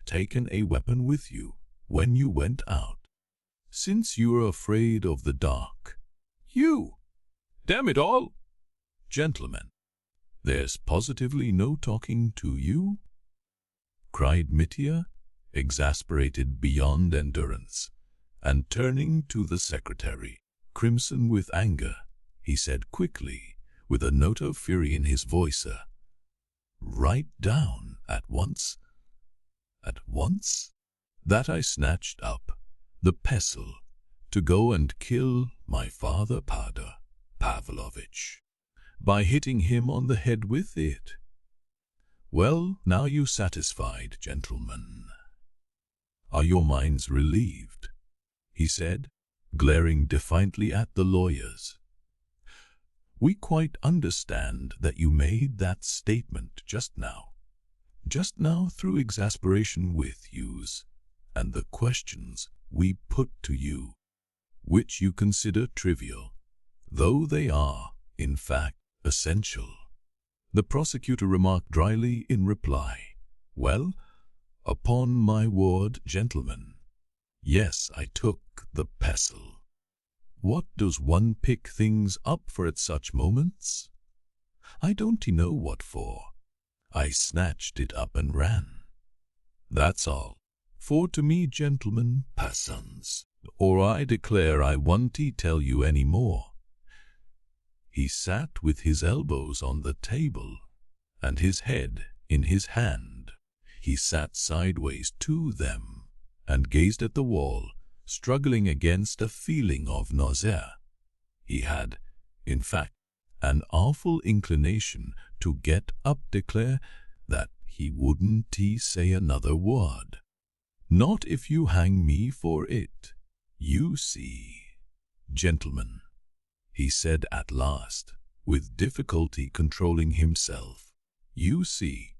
taken a weapon with you when you went out, since you were afraid of the dark? You! Damn it all! Gentlemen, there's positively no talking to you, cried Mitya, exasperated beyond endurance, and turning to the secretary, crimson with anger, he said quickly, with a note of fury in his voice, write down at once, that I snatched up the pestle to go and kill my father Pavlovich by hitting him on the head with it. Well, now you satisfied, gentlemen? Are your minds relieved? He said, glaring defiantly at the lawyers. We quite understand that you made that statement just now through exasperation with yous and the questions we put to you, which you consider trivial, though they are, in fact, essential. The prosecutor remarked dryly in reply, well, upon my word, gentlemen, yes, I took the pestle. What does one pick things up for at such moments? I don't know what for. I snatched it up and ran. That's all. For to me, gentlemen, passons, or I declare I won't tell you any more. He sat with his elbows on the table and his head in his hand. He sat sideways to them and gazed at the wall, struggling against a feeling of nausea. He had, in fact, an awful inclination to get up, declare that he wouldn't say another word. Not if you hang me for it. You see, gentlemen, he said at last, with difficulty controlling himself. You see,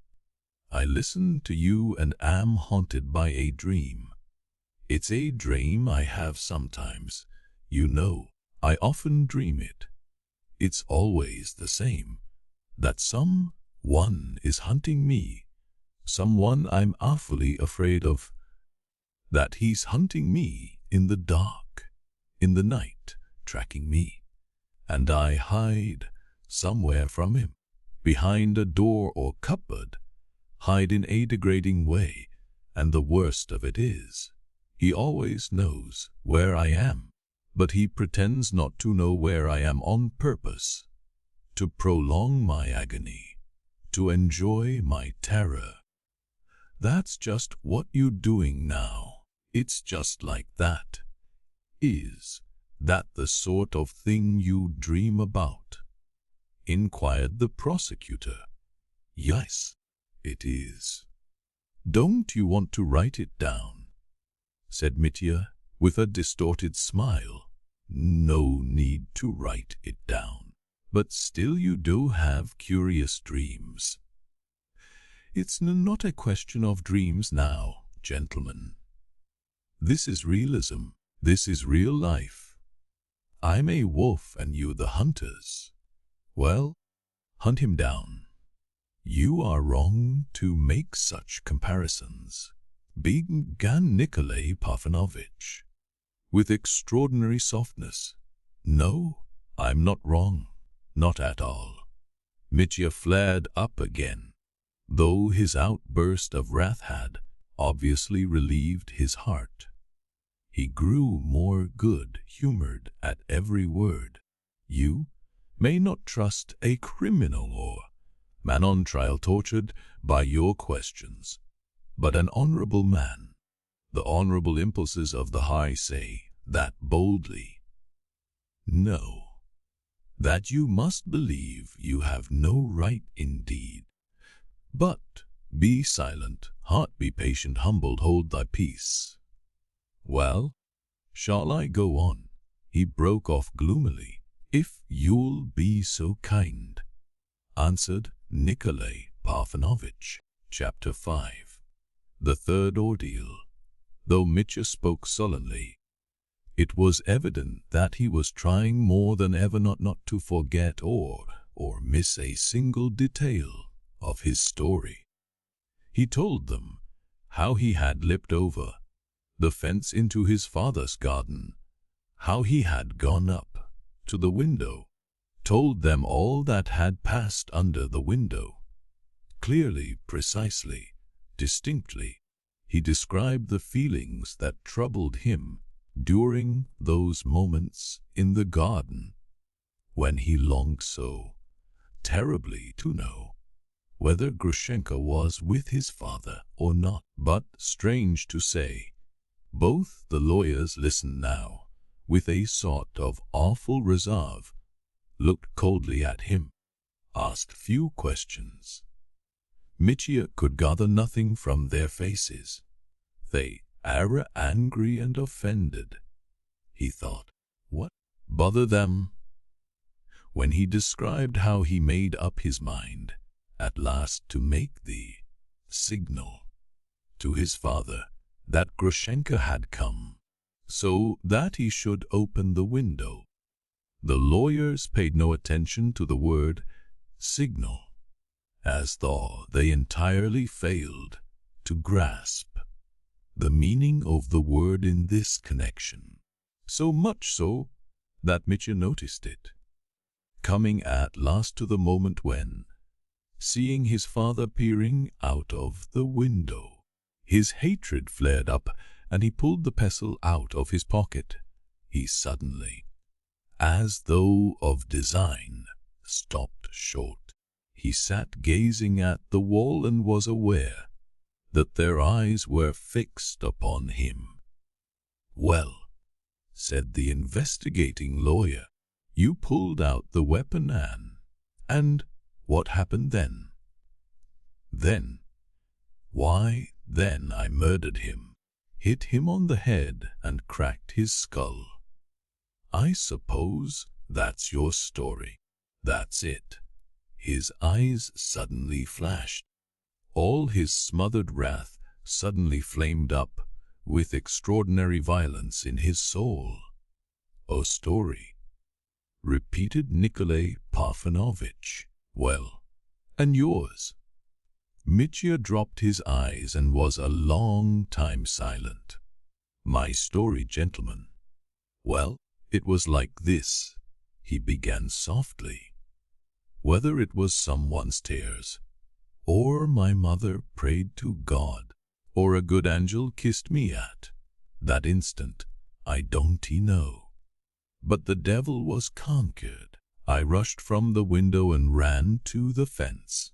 I listen to you and am haunted by a dream. It's a dream I have sometimes. You know, I often dream it. It's always the same, that someone is hunting me, someone I'm awfully afraid of, that he's hunting me in the dark, in the night, tracking me, and I hide somewhere from him, behind a door or cupboard, hide in a degrading way, and the worst of it is, he always knows where I am, but he pretends not to know where I am on purpose, to prolong my agony, to enjoy my terror. That's just what you're doing now. It's just like that. Is that the sort of thing you dream about?" inquired the prosecutor. "Yes, it is." "Don't you want to write it down?" said Mitya with a distorted smile. "No need to write it down, but still you do have curious dreams." "It's not a question of dreams now, gentlemen. This is realism. This is real life. I'm a wolf and you the hunters. Well, hunt him down." "You are wrong to make such comparisons," began Nikolay Parfenovitch, with extraordinary softness. "No, I'm not wrong, not at all." Mitya flared up again, though his outburst of wrath had obviously relieved his heart. He grew more good-humored at every word. "You may not trust a criminal or man on trial tortured by your questions, but an honorable man. The honorable impulses of the high say that boldly. No, that you must believe you have no right indeed. But be silent, heart, be patient, humbled, hold thy peace." "Well, shall I go on?" he broke off gloomily. "If you'll be so kind," answered Nikolay Parfenovitch. Chapter 5. The Third Ordeal. Though Mitya spoke sullenly, it was evident that he was trying more than ever not to forget or miss a single detail of his story. He told them how he had leapt over the fence into his father's garden, how he had gone up to the window, told them all that had passed under the window. Clearly, precisely, distinctly, he described the feelings that troubled him during those moments in the garden, when he longed so terribly to know whether Grushenka was with his father or not. But, strange to say, both the lawyers listened now with a sort of awful reserve, looked coldly at him, asked few questions. Mitya could gather nothing from their faces. They are angry and offended, he thought. What bother them? When he described how he made up his mind at last to make the signal to his father that Grushenka had come, so that he should open the window, the lawyers paid no attention to the word signal, as though they entirely failed to grasp the meaning of the word in this connection. So much so that Mitya noticed it, coming at last to the moment when, seeing his father peering out of the window, his hatred flared up and he pulled the pestle out of his pocket. He suddenly, as though of design, stopped short. He sat gazing at the wall and was aware that their eyes were fixed upon him. "Well," said the investigating lawyer, "you pulled out the weapon and what happened then?" "Then? Why, then I murdered him, hit him on the head and cracked his skull." "I suppose that's your story." "That's it." His eyes suddenly flashed. All his smothered wrath suddenly flamed up with extraordinary violence in his soul. "A story," repeated Nikolay Parfenovitch. "Well, and yours?" Mitya dropped his eyes and was a long time silent. "My story, gentlemen. Well, it was like this," he began softly. "Whether it was someone's tears, or my mother prayed to God, or a good angel kissed me at that instant, I don't know. But the devil was conquered. I rushed from the window and ran to the fence.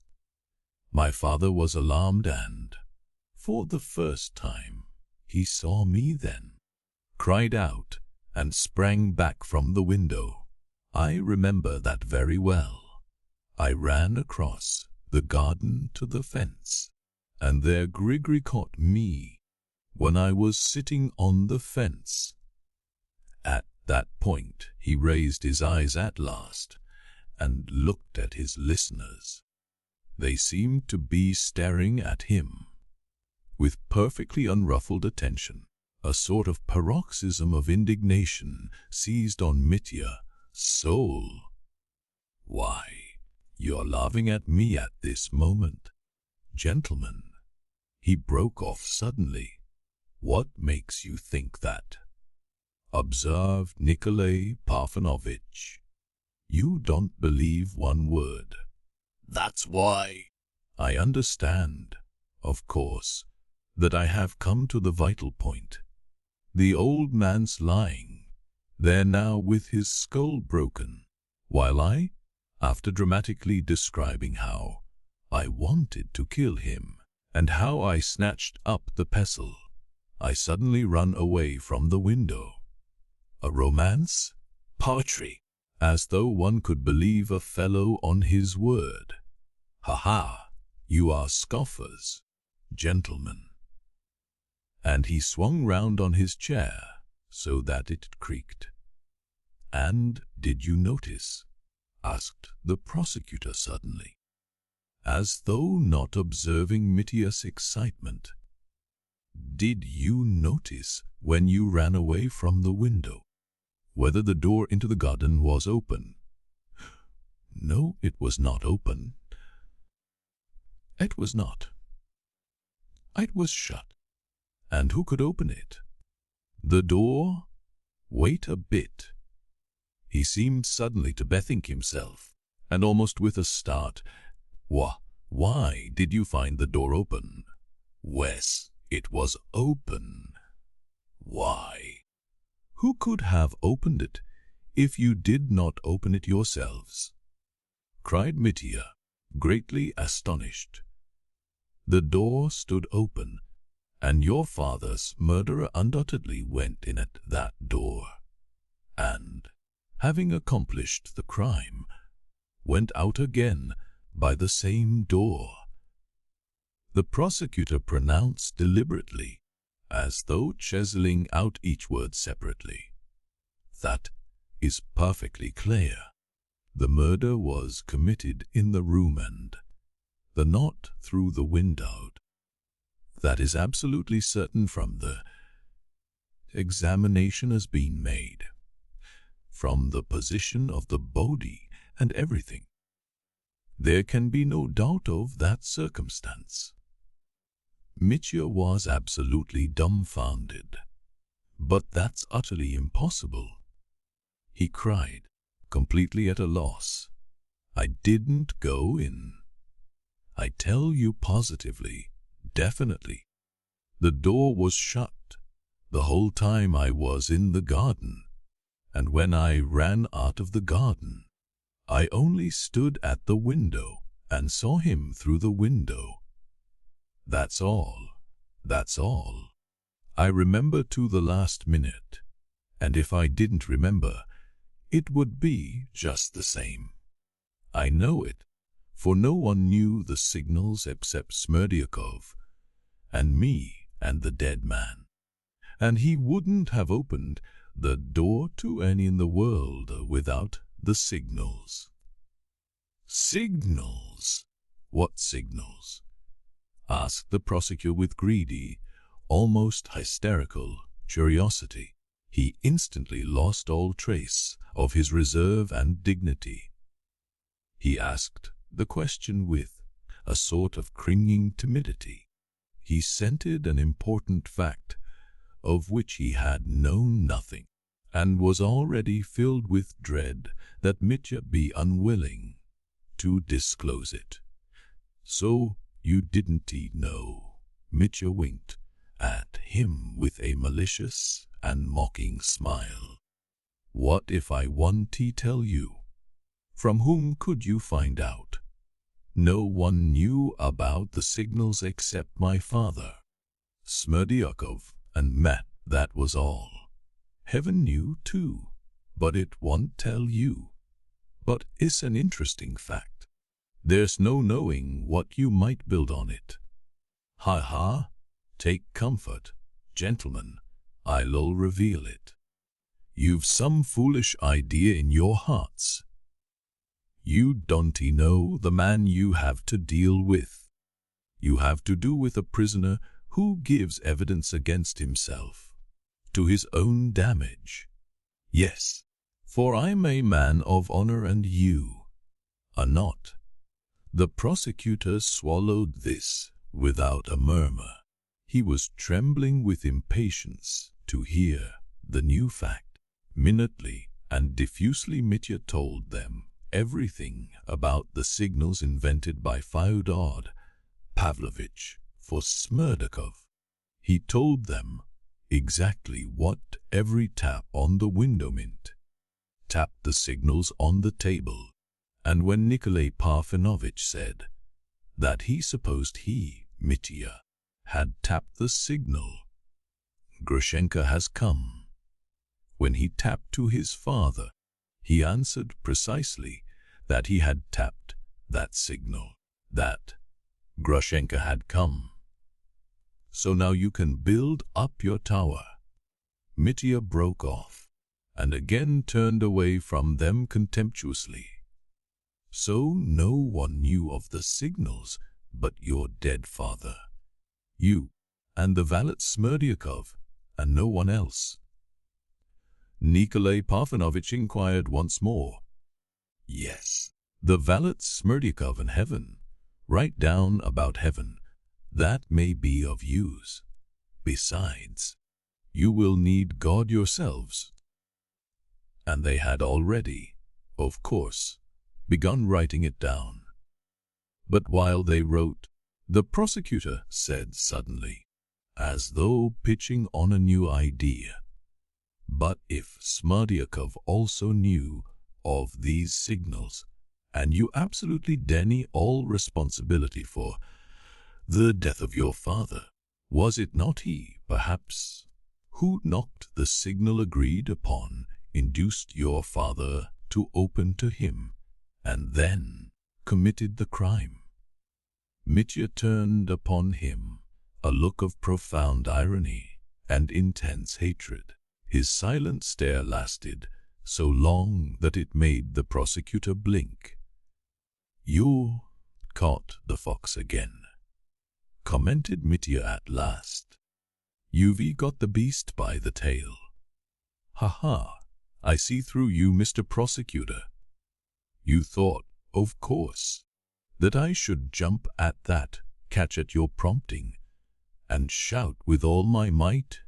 My father was alarmed and, for the first time, he saw me then, cried out and sprang back from the window. I remember that very well. I ran across the garden to the fence, and there Grigory caught me when I was sitting on the fence. At that point he raised his eyes at last and looked at his listeners. They seemed to be staring at him with perfectly unruffled attention. A sort of paroxysm of indignation seized on Mitya's soul. "Why, you're laughing at me at this moment, gentlemen," he broke off suddenly. "What makes you think that?" observed Nikolay Parfenovitch. "You don't believe one word." That's why. "I understand, of course, that I have come to the vital point. The old man's lying there now with his skull broken, while I, after dramatically describing how I wanted to kill him and how I snatched up the pestle, I suddenly run away from the window. A romance? Poetry. As though one could believe a fellow on his word. Ha! You are scoffers, gentlemen." And he swung round on his chair so that it creaked. "And did you notice?" asked the prosecutor suddenly, as though not observing Mitya's excitement. "Did you notice when you ran away from the window whether the door into the garden was open?" "No, it was not open." "It was not. It was shut. And who could open it?" "The door? Wait a bit." He seemed suddenly to bethink himself, and almost with a start. Why did you find the door open?" "Wes, it was open." "Why?" "Who could have opened it if you did not open it yourselves?" cried Mitya, greatly astonished. "The door stood open, and your father's murderer undoubtedly went in at that door, and, having accomplished the crime, went out again by the same door," the prosecutor pronounced deliberately, as though chiseling out each word separately. "That is perfectly clear. The murder was committed in the room and not through the window. That is absolutely certain from the examination has been made, from the position of the body and everything. There can be no doubt of that circumstance." Mitya was absolutely dumbfounded. "But that's utterly impossible," he cried, completely at a loss. "I didn't go in. I tell you positively, definitely. The door was shut the whole time I was in the garden, and when I ran out of the garden, I only stood at the window and saw him through the window. That's all. That's all. I remember to the last minute, and if I didn't remember, it would be just the same. I know it, for no one knew the signals except Smerdyakov and me and the dead man, and he wouldn't have opened the door to any in the world without the signals." "Signals? What signals?" asked the prosecutor with greedy, almost hysterical curiosity. He instantly lost all trace of his reserve and dignity. He asked the question with a sort of cringing timidity. He scented an important fact of which he had known nothing, and was already filled with dread that Mitya be unwilling to disclose it. "So you didn't know?" Mitya winked at him with a malicious and mocking smile. "What if I want to tell you? From whom could you find out?" "No one knew about the signals except my father, Smerdyakov, and Matt, that was all." Heaven knew too, but it won't tell you. But it's an interesting fact. There's no knowing what you might build on it. Ha ha, take comfort, gentlemen, I'll reveal it. You've some foolish idea in your hearts. You don't know the man you have to deal with. You have to do with a prisoner who gives evidence against himself, to his own damage. Yes, for I'm a man of honor and you are not. The prosecutor swallowed this without a murmur. He was trembling with impatience to hear the new fact. Minutely and diffusely Mitya told them everything about the signals invented by Fyodor Pavlovich for Smerdakov. He told them exactly what every tap on the window meant. Tapped the signals on the table, and when Nikolay Parfenovitch said that he supposed he, Mitya, had tapped the signal, Grushenka has come. When he tapped to his father, he answered precisely that he had tapped that signal, that Grushenka had come. So now you can build up your tower. Mitya broke off, and again turned away from them contemptuously. So no one knew of the signals but your dead father, you, and the valet Smerdyakov, and no one else. Nikolay Parfenovitch inquired once more. Yes, the valet Smerdyakov in heaven. Write down about heaven. That may be of use. Besides, you will need God yourselves. And they had already, of course, begun writing it down. But while they wrote, the prosecutor said suddenly, as though pitching on a new idea, but if Smerdyakov also knew of these signals, and you absolutely deny all responsibility for the death of your father, was it not he, perhaps, who knocked the signal agreed upon, induced your father to open to him, and then committed the crime? Mitya turned upon him a look of profound irony and intense hatred. His silent stare lasted so long that it made the prosecutor blink. You caught the fox again, commented Mitya at last. You've got the beast by the tail. Ha ha, I see through you, Mr. Prosecutor. You thought, of course, that I should jump at that, catch at your prompting, and shout with all my might?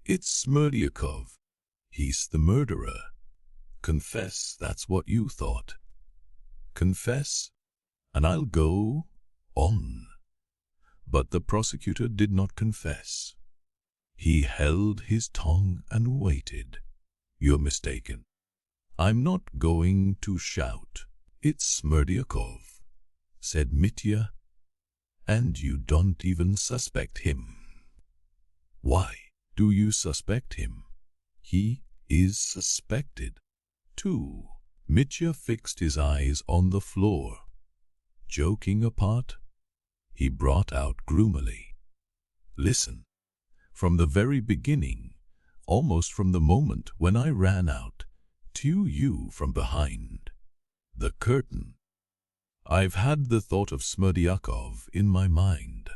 It's Smerdyakov. He's the murderer. Confess that's what you thought. Confess, and I'll go on. But the prosecutor did not confess. He held his tongue and waited. You're mistaken. I'm not going to shout. It's Smerdyakov, said Mitya, and you don't even suspect him. Why do you suspect him? He is suspected, too. Mitya fixed his eyes on the floor. Joking apart, he brought out gloomily. Listen, from the very beginning, almost from the moment when I ran out to you from behind the curtain, I've had the thought of Smerdyakov in my mind.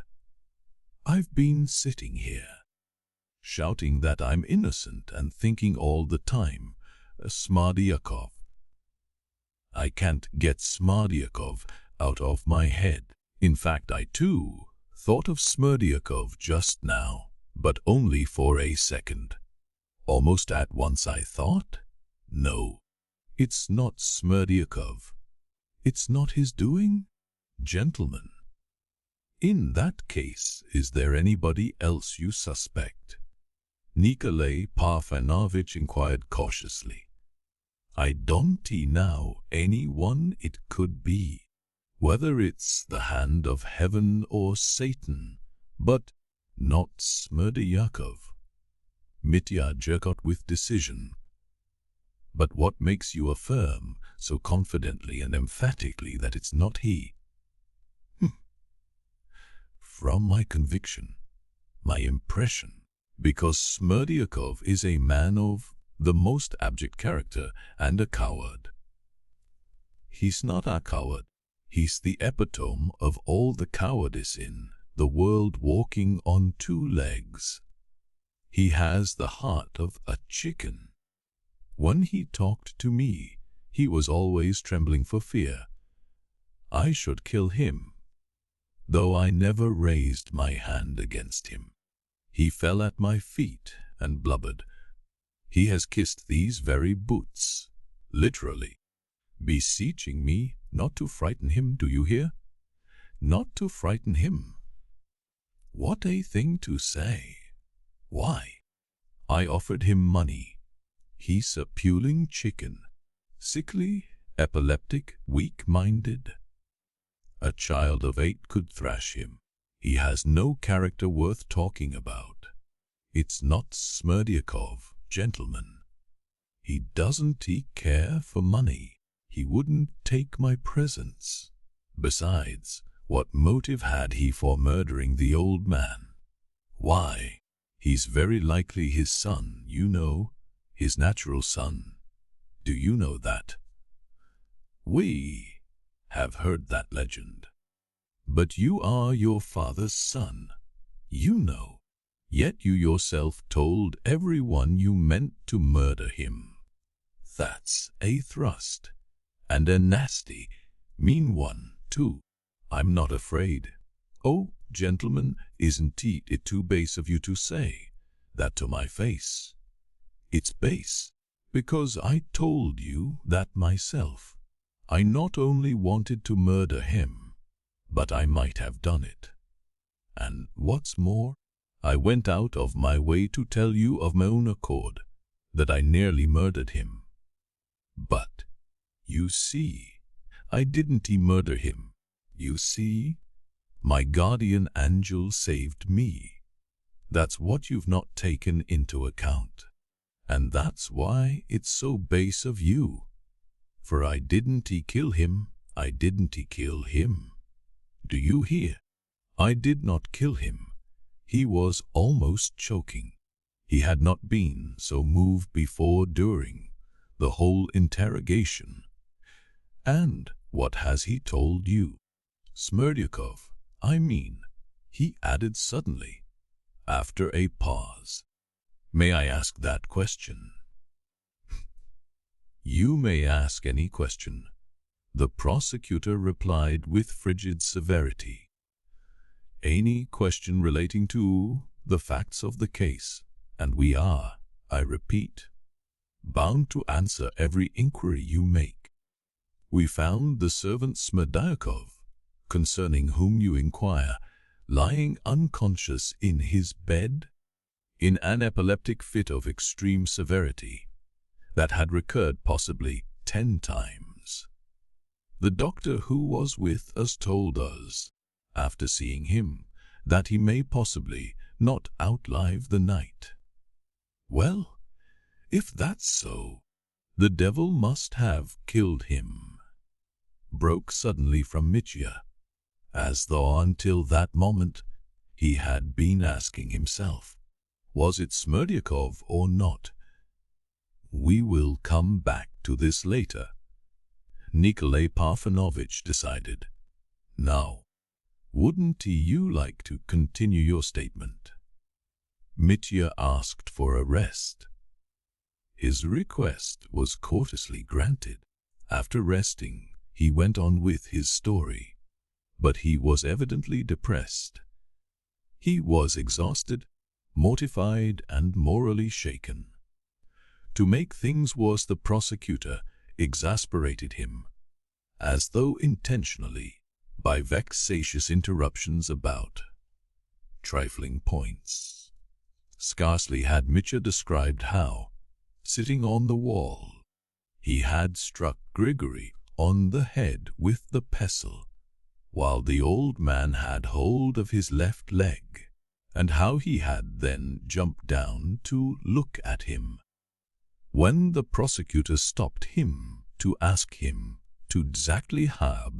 I've been sitting here, shouting that I'm innocent and thinking all the time, Smerdyakov. I can't get Smerdyakov out of my head. In fact, I too thought of Smerdyakov just now, but only for a second. Almost at once I thought, no, it's not Smerdyakov. It's not his doing? Gentlemen, in that case, is there anybody else you suspect? Nikolay Parfenovitch inquired cautiously. I don't know anyone it could be, whether it's the hand of heaven or Satan, but not Smerdyakov. Mitya jerked out with decision. But what makes you affirm so confidently and emphatically that it's not he? From my conviction, my impression, because Smerdyakov is a man of the most abject character and a coward. He's not a coward. He's the epitome of all the cowardice in the world walking on two legs. He has the heart of a chicken. When he talked to me, he was always trembling for fear. I should kill him, though I never raised my hand against him. He fell at my feet and blubbered. He has kissed these very boots, literally, beseeching me not to frighten him, do you hear? Not to frighten him. What a thing to say. Why? I offered him money. He's a puling chicken, sickly, epileptic, weak-minded. A child of 8 could thrash him. He has no character worth talking about. It's not Smerdyakov, gentlemen. Doesn't he care for money? He wouldn't take my presents. Besides, what motive had he for murdering the old man? Why, he's very likely his son, you know, his natural son. Do you know that? We have heard that legend. But you are your father's son, you know. Yet you yourself told everyone you meant to murder him. That's a thrust, and a nasty, mean one, too. I'm not afraid. Oh, gentlemen, isn't it too base of you to say that to my face? It's base, because I told you that myself. I not only wanted to murder him, but I might have done it. And what's more, I went out of my way to tell you of my own accord that I nearly murdered him. But, you see, I didn't murder him. You see, my guardian angel saved me. That's what you've not taken into account. And that's why it's so base of you. For I didn't kill him. I didn't kill him. Do you hear? I did not kill him. He was almost choking. He had not been so moved before during the whole interrogation. And what has he told you? Smerdyakov, I mean, he added suddenly, after a pause. May I ask that question? You may ask any question, the prosecutor replied with frigid severity. Any question relating to the facts of the case, and we are, I repeat, bound to answer every inquiry you make. We found the servant Smerdyakov, concerning whom you inquire, lying unconscious in his bed, in an epileptic fit of extreme severity, that had recurred possibly 10 times. The doctor who was with us told us, after seeing him, that he may possibly not outlive the night. Well, if that's so, the devil must have killed him. Broke suddenly from Mitya, as though until that moment he had been asking himself, was it Smerdyakov or not? We will come back to this later, Nikolay Parfenovitch decided. Now, wouldn't you like to continue your statement? Mitya asked for a rest. His request was courteously granted. After resting, he went on with his story, but he was evidently depressed. He was exhausted, mortified, and morally shaken. To make things worse, the prosecutor exasperated him, as though intentionally, by vexatious interruptions about trifling points. Scarcely had Mitya described how, sitting on the wall, he had struck Grigory on the head with the pestle, while the old man had hold of his left leg and how he had then jumped down to look at him. When the prosecutor stopped him to ask him to exactly how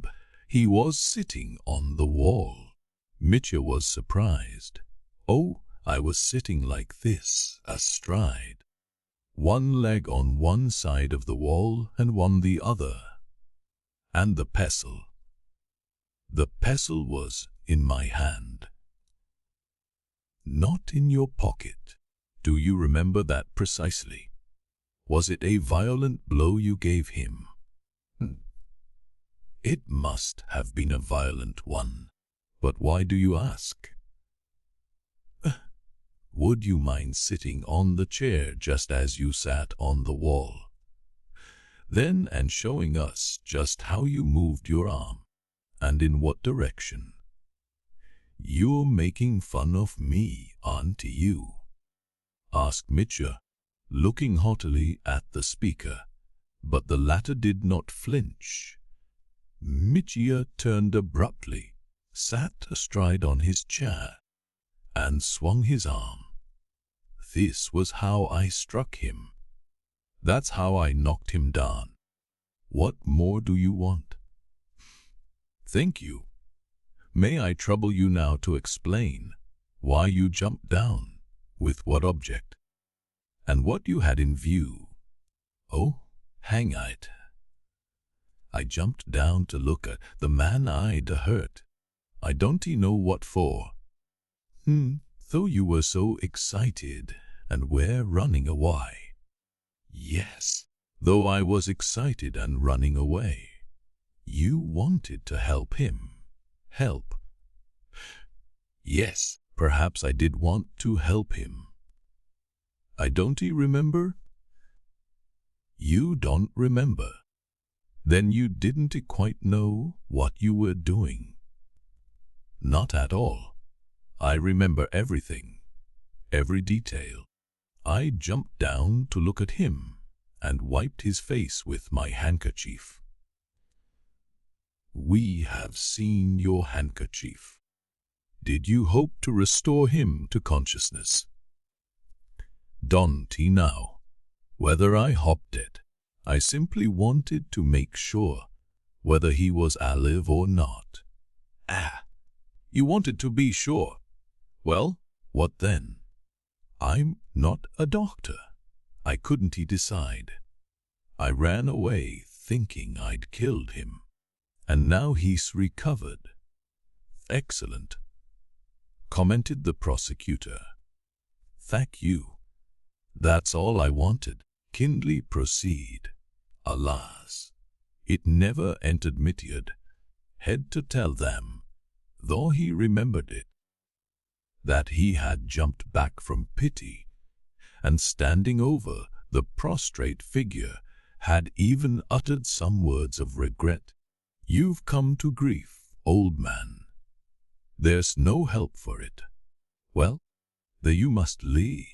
he was sitting on the wall, Mitya was surprised. "Oh, I was sitting like this, astride. One leg on one side of the wall and one the other. And the pestle. The pestle was in my hand. Not in your pocket. Do you remember that precisely? Was it a violent blow you gave him?" "It must have been a violent one. But why do you ask?" "Would you mind sitting on the chair just as you sat on the wall? Then and showing us just how you moved your arm, and in what direction. You're making fun of me, aren't you?" asked Mitya, looking haughtily at the speaker, but the latter did not flinch. Mitya turned abruptly, sat astride on his chair, and swung his arm. "This was how I struck him. That's how I knocked him down. What more do you want?" "Thank you. May I trouble you now to explain why you jumped down, with what object, and what you had in view?" "Oh, hang it. I jumped down to look at the man I'd hurt. I don't know what for." "Though you were so excited and were running away." "Yes, though I was excited and running away. You wanted to help him." "Help?" "Yes, perhaps I did want to help him. I don't remember." "You don't remember? Then you didn't quite know what you were doing." "Not at all. I remember everything, every detail. I jumped down to look at him and wiped his face with my handkerchief." "We have seen your handkerchief. Did you hope to restore him to consciousness?" "Don't know whether I hoped it. I simply wanted to make sure whether he was alive or not." "Ah, you wanted to be sure. Well, what then?" "I'm not a doctor. I couldn't decide. I ran away thinking I'd killed him, and now he's recovered." "Excellent," commented the prosecutor. "Thank you. That's all I wanted." Kindly proceed. Alas, it never entered Mitya's head to tell them, though he remembered it, that he had jumped back from pity, and standing over the prostrate figure had even uttered some words of regret. "You've come to grief, old man. There's no help for it. Well, there you must lie."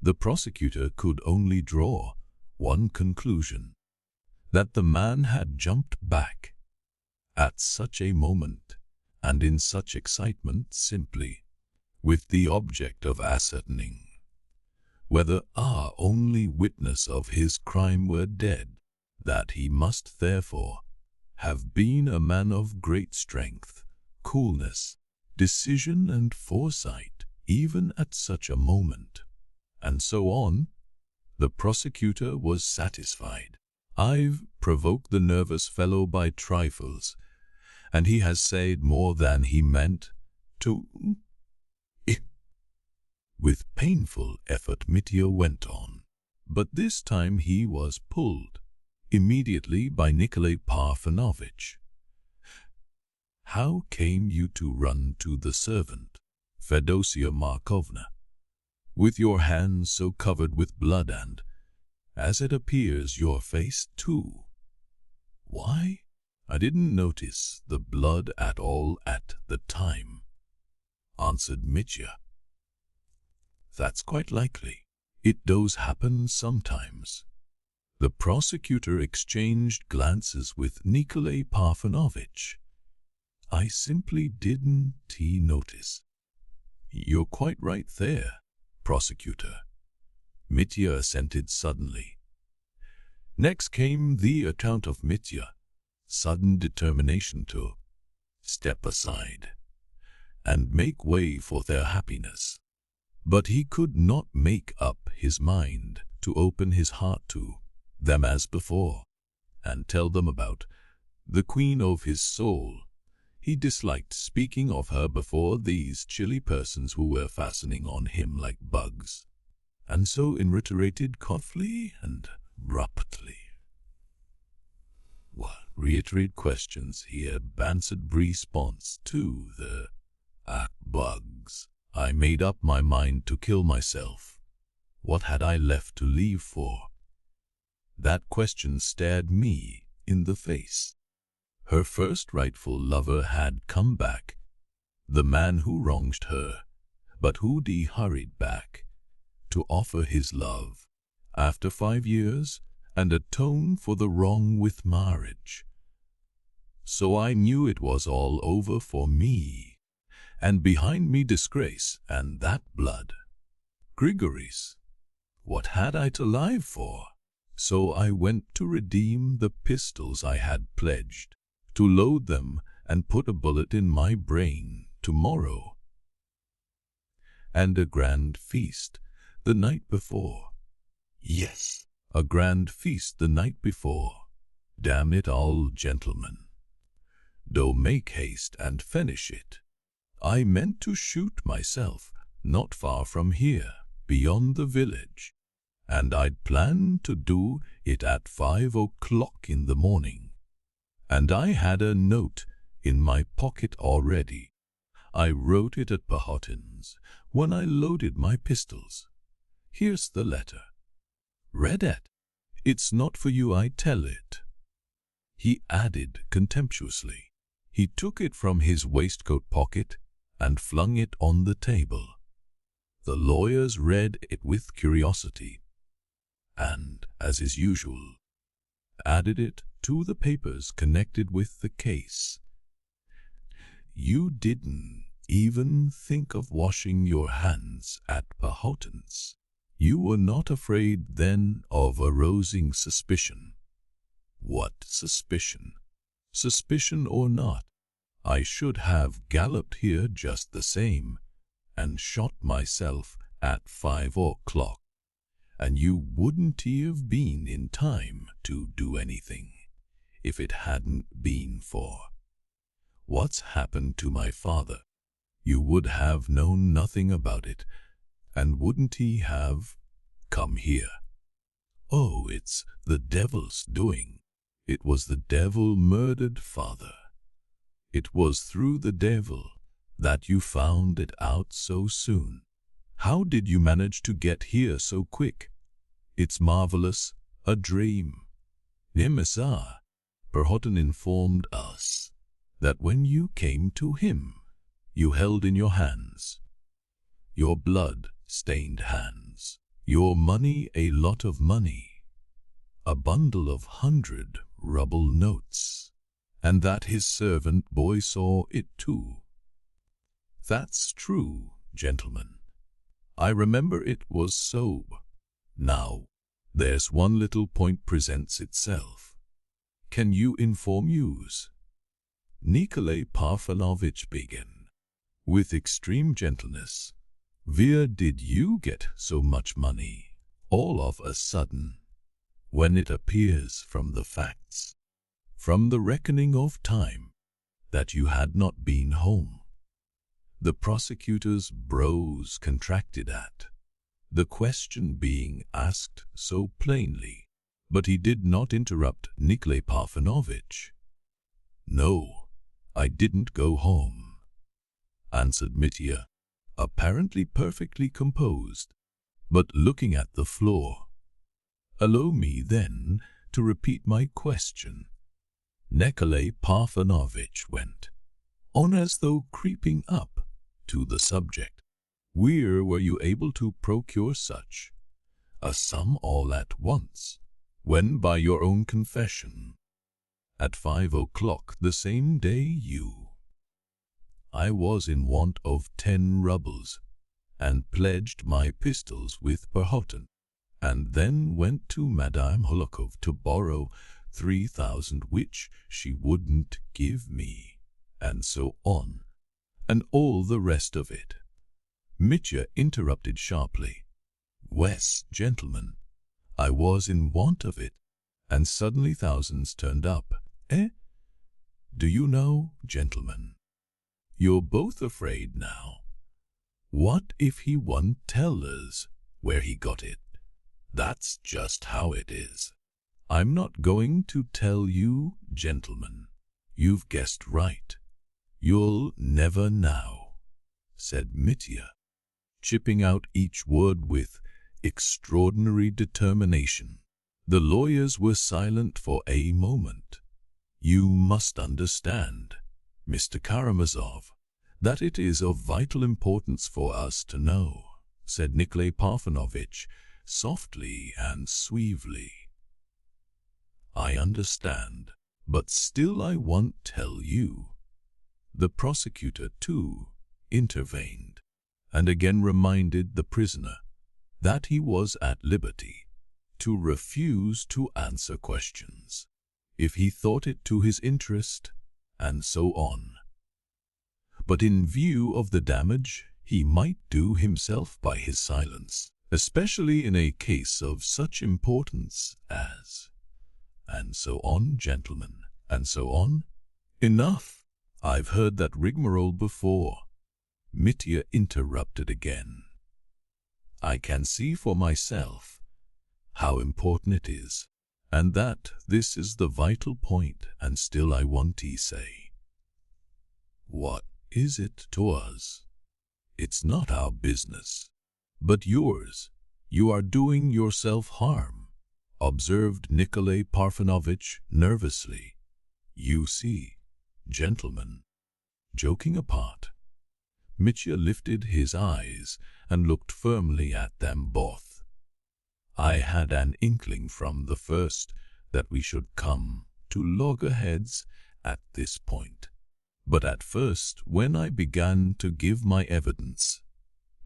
The prosecutor could only draw one conclusion, that the man had jumped back at such a moment and in such excitement simply with the object of ascertaining whether our only witness of his crime were dead, that he must therefore have been a man of great strength, coolness, decision and foresight, even at such a moment. And so on. The prosecutor was satisfied. "I've provoked the nervous fellow by trifles, and he has said more than he meant to." With painful effort Mitya went on, but this time he was pulled immediately by Nikolay Parfenovitch. "How came you to run to the servant, Fedosia Markovna, with your hands so covered with blood and, as it appears, your face too?" "Why, I didn't notice the blood at all at the time," answered Mitya. "That's quite likely. It does happen sometimes." The prosecutor exchanged glances with Nikolay Parfenovitch. "I simply didn't notice." You're quite right there, Prosecutor. Mitya assented suddenly. Next came the account of Mitya, sudden determination to step aside and make way for their happiness. But he could not make up his mind to open his heart to them as before, and tell them about the queen of his soul. He disliked speaking of her before these chilly persons who were fastening on him like bugs, and so reiterated coldly and abruptly. What reiterated questions he had answered response to the bugs. I made up my mind to kill myself. What had I left to live for? That question stared me in the face. Her first rightful lover had come back, the man who wronged her, but who hurried back to offer his love after 5 years and atone for the wrong with marriage. So I knew it was all over for me, and behind me disgrace and that blood. Grigory's. What had I to live for? So I went to redeem the pistols I had pledged, to load them and put a bullet in my brain tomorrow. And a grand feast the night before. Yes, a grand feast the night before. Damn it all, gentlemen. Do make haste and finish it. I meant to shoot myself not far from here, beyond the village, and I'd planned to do it at 5 o'clock in the morning. And I had a note in my pocket already. I wrote it at Perhotin's when I loaded my pistols. Here's the letter. Read it. It's not for you, I tell it. He added contemptuously. He took it from his waistcoat pocket and flung it on the table. The lawyers read it with curiosity, and, as is usual, added it to the papers connected with the case. You didn't even think of washing your hands at Perhotin's. You were not afraid then of arousing suspicion. What suspicion? Suspicion or not, I should have galloped here just the same and shot myself at 5 o'clock, and you wouldn't have been in time to do anything if it hadn't been for what's happened to my father. You would have known nothing about it, and wouldn't he have come here? Oh, it's the devil's doing. It was the devil murdered father. It was through the devil that you found it out so soon. How did you manage to get here so quick? It's marvelous, a dream. Emissar Perhotin informed us that when you came to him, you held in your hands, your blood-stained hands, your money, a lot of money, a bundle of 100-ruble notes, and that his servant boy saw it too. That's true, gentlemen. I remember it was so. Now, there's one little point presents itself. Can you inform us? Nikolay Parfenovich began, with extreme gentleness. Where did you get so much money, all of a sudden, when it appears from the facts, from the reckoning of time, that you had not been home? The prosecutor's brows contracted at the question being asked so plainly, but he did not interrupt Nikolay Parfenovich. No, I didn't go home, answered Mitya, apparently perfectly composed, but looking at the floor. Allow me, then, to repeat my question. Nikolay Parfenovich went on as though creeping up to the subject. Where were you able to procure such a sum all at once, when by your own confession, at 5 o'clock the same day I was in want of 10 rubles and pledged my pistols with Perhotin, and then went to Madame Holikov to borrow 3,000 which she wouldn't give me, and so on, and all the rest of it." Mitya interrupted sharply. "Wes, gentlemen, I was in want of it, and suddenly thousands turned up, eh? Do you know, gentlemen, you're both afraid now. What if he won't tell us where he got it? That's just how it is. I'm not going to tell you, gentlemen. You've guessed right. You'll never know," said Mitya, chipping out each word with extraordinary determination. The lawyers were silent for a moment. "You must understand, Mr. Karamazov, that it is of vital importance for us to know," said Nikolai Parfenovitch, softly and suavely. "I understand, but still I won't tell you." The prosecutor, too, intervened, and again reminded the prisoner that he was at liberty to refuse to answer questions if he thought it to his interest, and so on. But in view of the damage he might do himself by his silence, especially in a case of such importance as, and so on, gentlemen, and so on. "Enough! I've heard that rigmarole before," Mitya interrupted again. "I can see for myself how important it is, and that this is the vital point, and still I want to say." "What is it to us? It's not our business, but yours. You are doing yourself harm," observed Nikolai Parfenovitch nervously. "You see, gentlemen, joking apart," Mitya lifted his eyes and looked firmly at them both. "I had an inkling from the first that we should come to loggerheads at this point. But at first, when I began to give my evidence,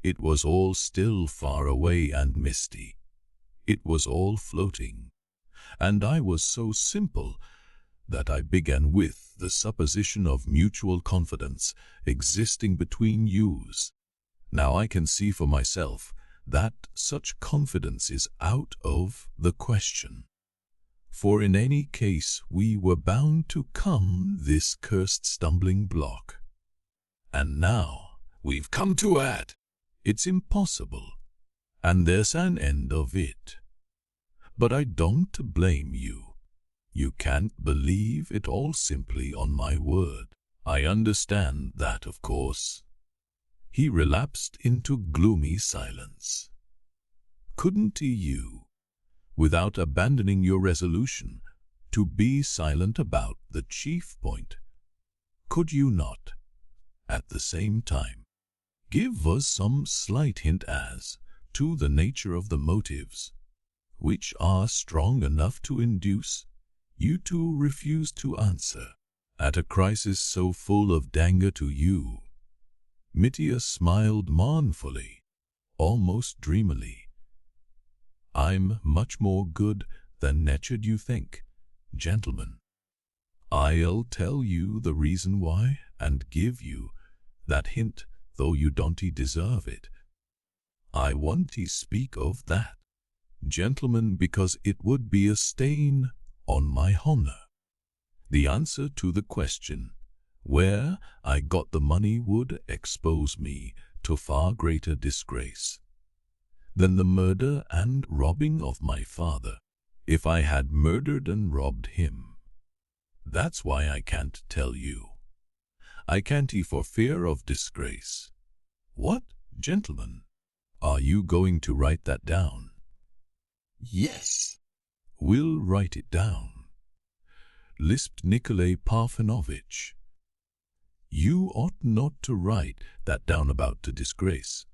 it was all still far away and misty. It was all floating, and I was so simple that I began with the supposition of mutual confidence existing between yous. Now I can see for myself that such confidence is out of the question. For in any case we were bound to come this cursed stumbling block. And now we've come to it. It's impossible, and there's an end of it. But I don't blame you. You can't believe it all simply on my word. I understand that, of course." He relapsed into gloomy silence. "Couldn't you, without abandoning your resolution to be silent about the chief point, could you not, at the same time, give us some slight hint as to the nature of the motives which are strong enough to induce you to refuse to answer at a crisis so full of danger to you?" Mitya smiled mournfully, almost dreamily. "I'm much more good than natured, you think, gentlemen. I'll tell you the reason why and give you that hint, though you don't deserve it. I want to speak of that, gentlemen, because it would be a stain on my honor. The answer to the question where I got the money would expose me to far greater disgrace than the murder and robbing of my father, if I had murdered and robbed him. That's why I can't tell you. I can't for fear of disgrace. What, gentlemen? Are you going to write that down?" "Yes." "We'll write it down," lisped Nikolai Parfenovitch. "You ought not to write that down about the disgrace.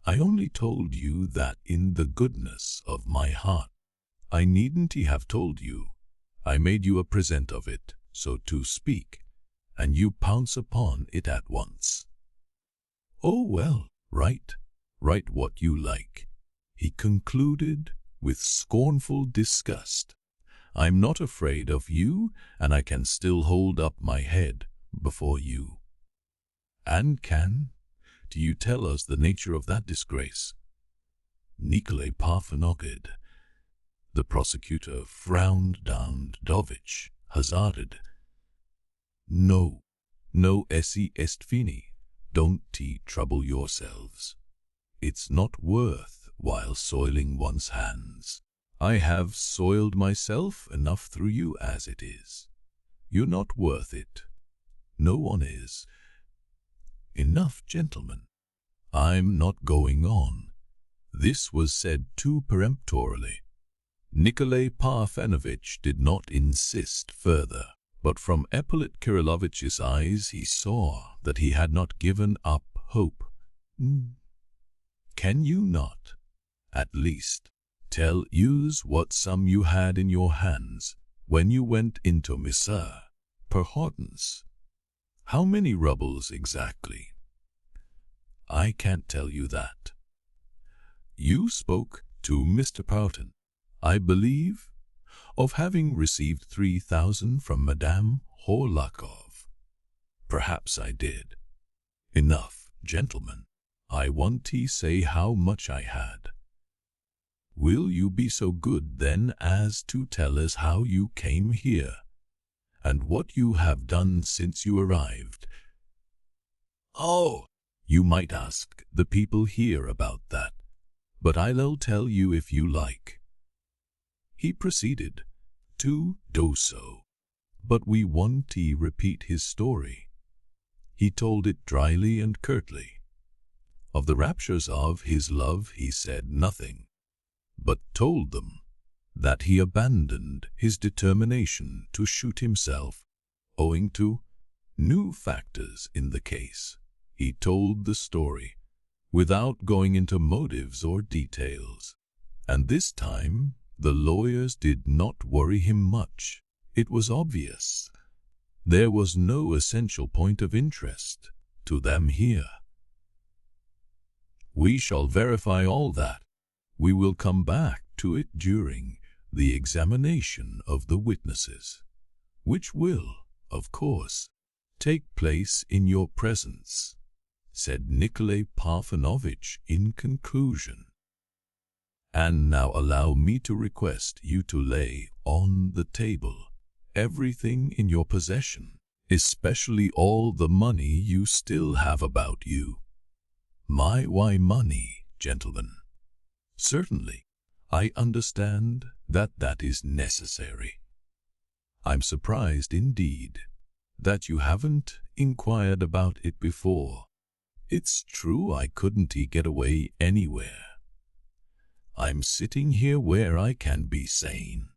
I only told you that in the goodness of my heart. I needn't have told you. I made you a present of it, so to speak, and you pounce upon it at once." "Oh well," Write what you like," he concluded with scornful disgust. "I'm not afraid of you, and I can still hold up my head before you." "And do you tell us the nature of that disgrace?" Nikolay Parfenovitch, the prosecutor, frowned down. Dovich hazarded, No, esse est fini. Don't trouble yourselves. It's not worth while soiling one's hands. I have soiled myself enough through you as it is. You're not worth it. No one is. Enough, gentlemen. I'm not going on." This was said too peremptorily. Nikolay Parfenovitch did not insist further, but from Ippolit Kirillovitch's eyes he saw that he had not given up hope. "Can you not, at least, tell us what sum you had in your hands when you went into Mr. Perhotin's? How many rubles exactly?" "I can't tell you that." "You spoke to Mr. Perhotin, I believe, of having received 3,000 from Madame Horlakov." "Perhaps I did." "Enough, gentlemen. I want to say how much I had." "Will you be so good then as to tell us how you came here, and what you have done since you arrived?" "Oh, you might ask the people here about that, but I'll tell you if you like." He proceeded to do so, but we want to repeat his story. He told it dryly and curtly. Of the raptures of his love he said nothing, but told them that he abandoned his determination to shoot himself owing to new factors in the case. He told the story without going into motives or details, and this time the lawyers did not worry him much. It was obvious there was no essential point of interest to them here. We shall verify all that. We will come back to it during the examination of the witnesses, which will, of course, take place in your presence, said Nikolay Parfenovitch in conclusion. And now allow me to request you to lay on the table everything in your possession, especially all the money you still have about you. Why money, gentlemen? Certainly, I understand that is necessary. I'm surprised indeed that you haven't inquired about it before. It's true I couldn't get away anywhere. I'm sitting here where I can be sane.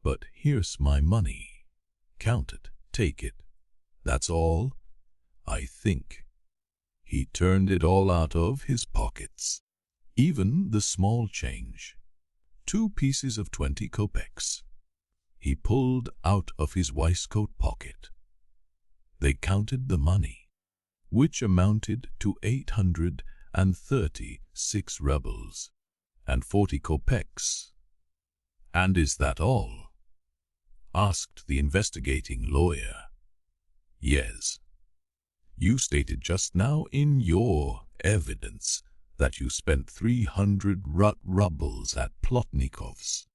But here's my money. Count it, take it. That's all, I think. He turned it all out of his pockets, even the small change, 2 pieces of 20 kopecks. He pulled out of his waistcoat pocket. They counted the money, which amounted to 836 rubles and 40 kopecks. "And is that all?" asked the investigating lawyer. "Yes. You stated just now in your evidence that you spent 300 rubles at Plotnikov's.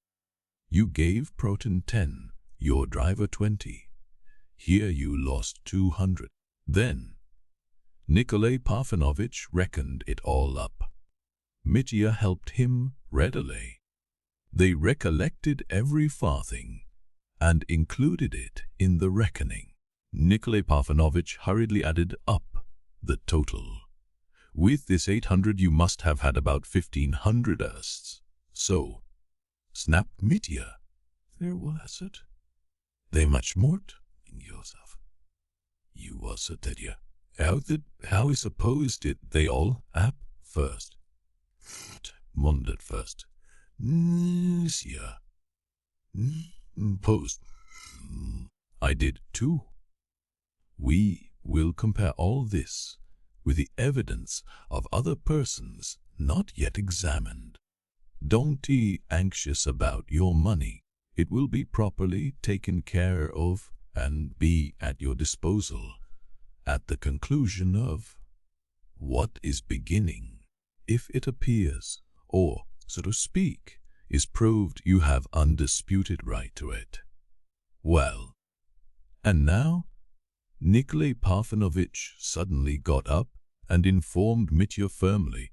You gave Protein 10, your driver 20. Here you lost 200. Then Nikolay Parfenovitch reckoned it all up. Mitya helped him readily. They recollected every farthing and included it in the reckoning. Nikolay Parfenovitch hurriedly added up the total. "With this 800 you must have had about 1,500 ersts. So," snapped Mitya. "There was it. They much more, Yosef. You was a dead. How I suppose did they all up first? Wondered first. Yeah. Post. I did too. We will compare all this with the evidence of other persons not yet examined. Don't be anxious about your money. It will be properly taken care of and be at your disposal at the conclusion of what is beginning. If it appears, or, so to speak, is proved you have undisputed right to it. Well, and now? Nikolay Parfenovitch suddenly got up and informed Mitya firmly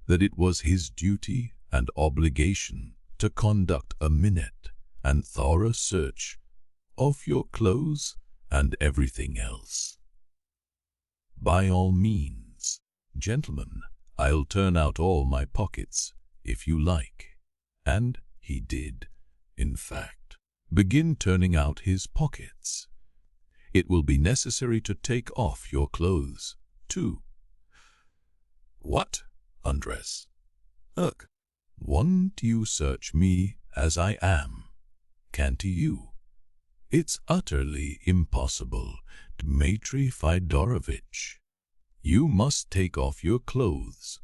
that it was his duty and obligation to conduct a minute and thorough search of your clothes and everything else. By all means, gentlemen, I'll turn out all my pockets, if you like. And he did, in fact, begin turning out his pockets. It will be necessary to take off your clothes, too. What? Undress? Ugh! Won't you search me as I am? Can't you? It's utterly impossible, Dmitri Fyodorovitch. You must take off your clothes.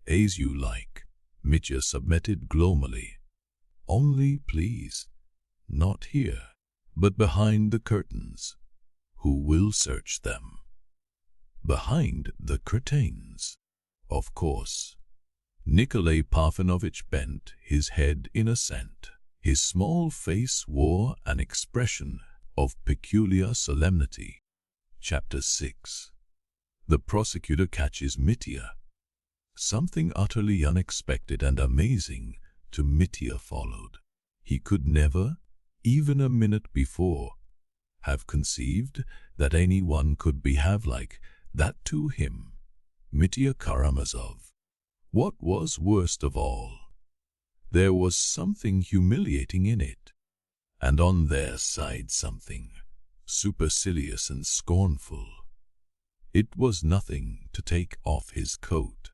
As you like, Mitya submitted gloomily. Only please, not here, but behind the curtains. Who will search them? Behind the curtains, of course. Nikolay Parfenovitch bent his head in assent. His small face wore an expression of peculiar solemnity. Chapter 6. The prosecutor catches Mitya. Something utterly unexpected and amazing to Mitya followed. He could never, even a minute before, have conceived that anyone could behave like that to him. Mitya Karamazov. What was worst of all, there was something humiliating in it, and on their side something supercilious and scornful. It was nothing to take off his coat,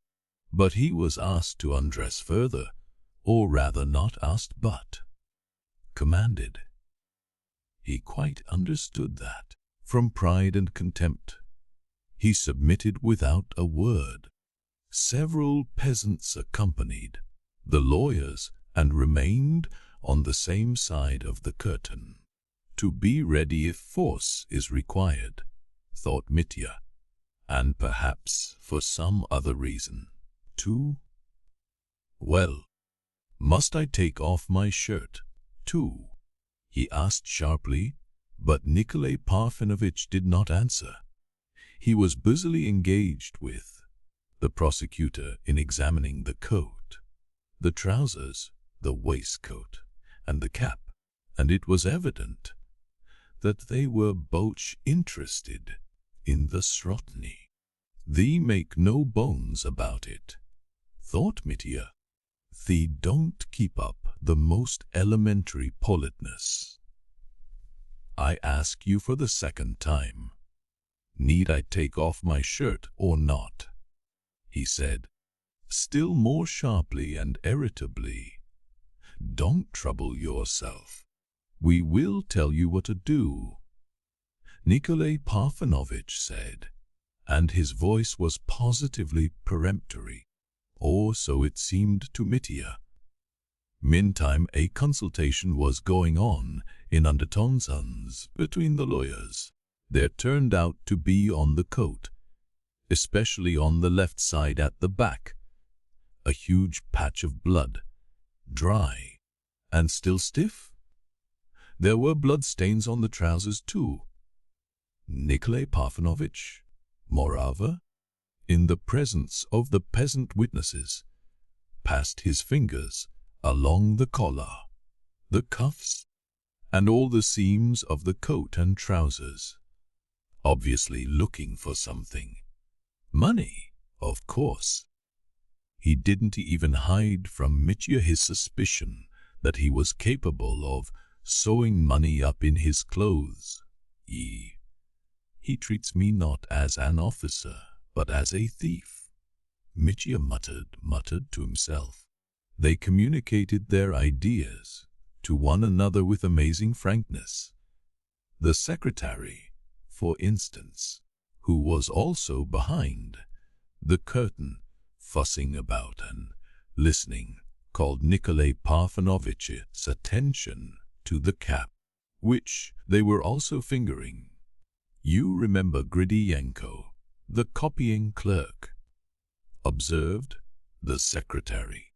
but he was asked to undress further, or rather not asked but commanded. He quite understood that. From pride and contempt, he submitted without a word. Several peasants accompanied the lawyers and remained on the same side of the curtain. To be ready if force is required, thought Mitya, and perhaps for some other reason, too. Well, must I take off my shirt, too? He asked sharply, but Nikolay Parfenovitch did not answer. He was busily engaged with the prosecutor in examining the coat, the trousers, the waistcoat, and the cap, and it was evident that they were both interested in the Srotny. They make no bones about it, thought Mitya. They don't keep up the most elementary politeness. I ask you for the second time, need I take off my shirt or not? He said, still more sharply and irritably. Don't trouble yourself. We will tell you what to do, Nikolay Parfenovitch said, and his voice was positively peremptory, or so it seemed to Mitya. Meantime, a consultation was going on in undertones between the lawyers. There turned out to be on the coat, especially on the left side at the back, a huge patch of blood, dry and still stiff. There were blood stains on the trousers too. Nikolay Parfenovitch, moreover, in the presence of the peasant witnesses, passed his fingers along the collar, the cuffs, and all the seams of the coat and trousers, obviously looking for something. Money, of course. He didn't even hide from Mitya his suspicion that he was capable of sewing money up in his clothes. He treats me not as an officer, but as a thief, Mitya muttered to himself. They communicated their ideas to one another with amazing frankness. The secretary, for instance, who was also behind the curtain, fussing about and listening, called Nikolay Parfenovitch's attention to the cap, which they were also fingering. "You remember Gridienko, the copying clerk?" observed the secretary.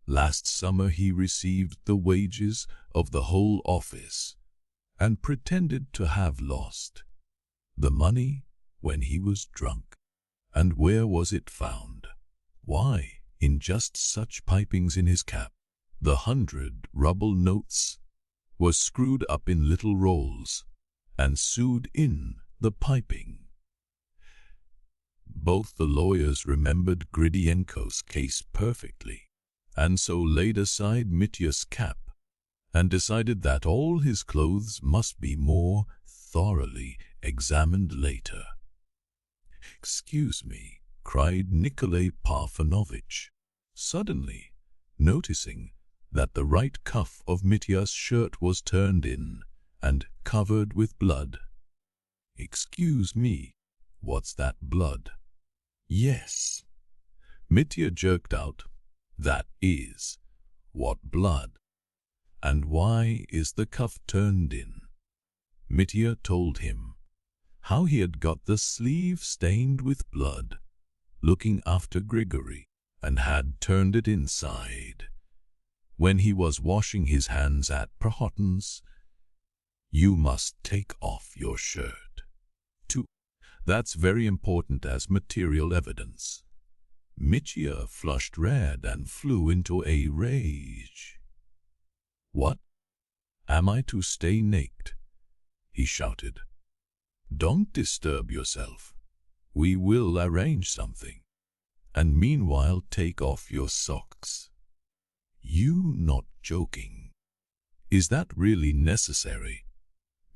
"Last summer he received the wages of the whole office and pretended to have lost the money when he was drunk. And where was it found? Why, in just such pipings in his cap. The 100-ruble notes were screwed up in little rolls and sewed in the piping." Both the lawyers remembered Gridienko's case perfectly, and so laid aside Mitya's cap and decided that all his clothes must be more thoroughly examined later. "Excuse me," cried Nikolay Parfenovitch, suddenly noticing that the right cuff of Mitya's shirt was turned in and covered with blood. "Excuse me, what's that blood?" "Yes," Mitya jerked out, "that is, what blood? And why is the cuff turned in?" Mitya told him how he had got the sleeve stained with blood, looking after Grigory, and had turned it inside when he was washing his hands at Perhotin's. "You must take off your shirt, too. That's very important as material evidence." Mitya flushed red and flew into a rage. "What? Am I to stay naked?" he shouted. "Don't disturb yourself. We will arrange something. And meanwhile take off your socks." "You not joking? Is that really necessary?"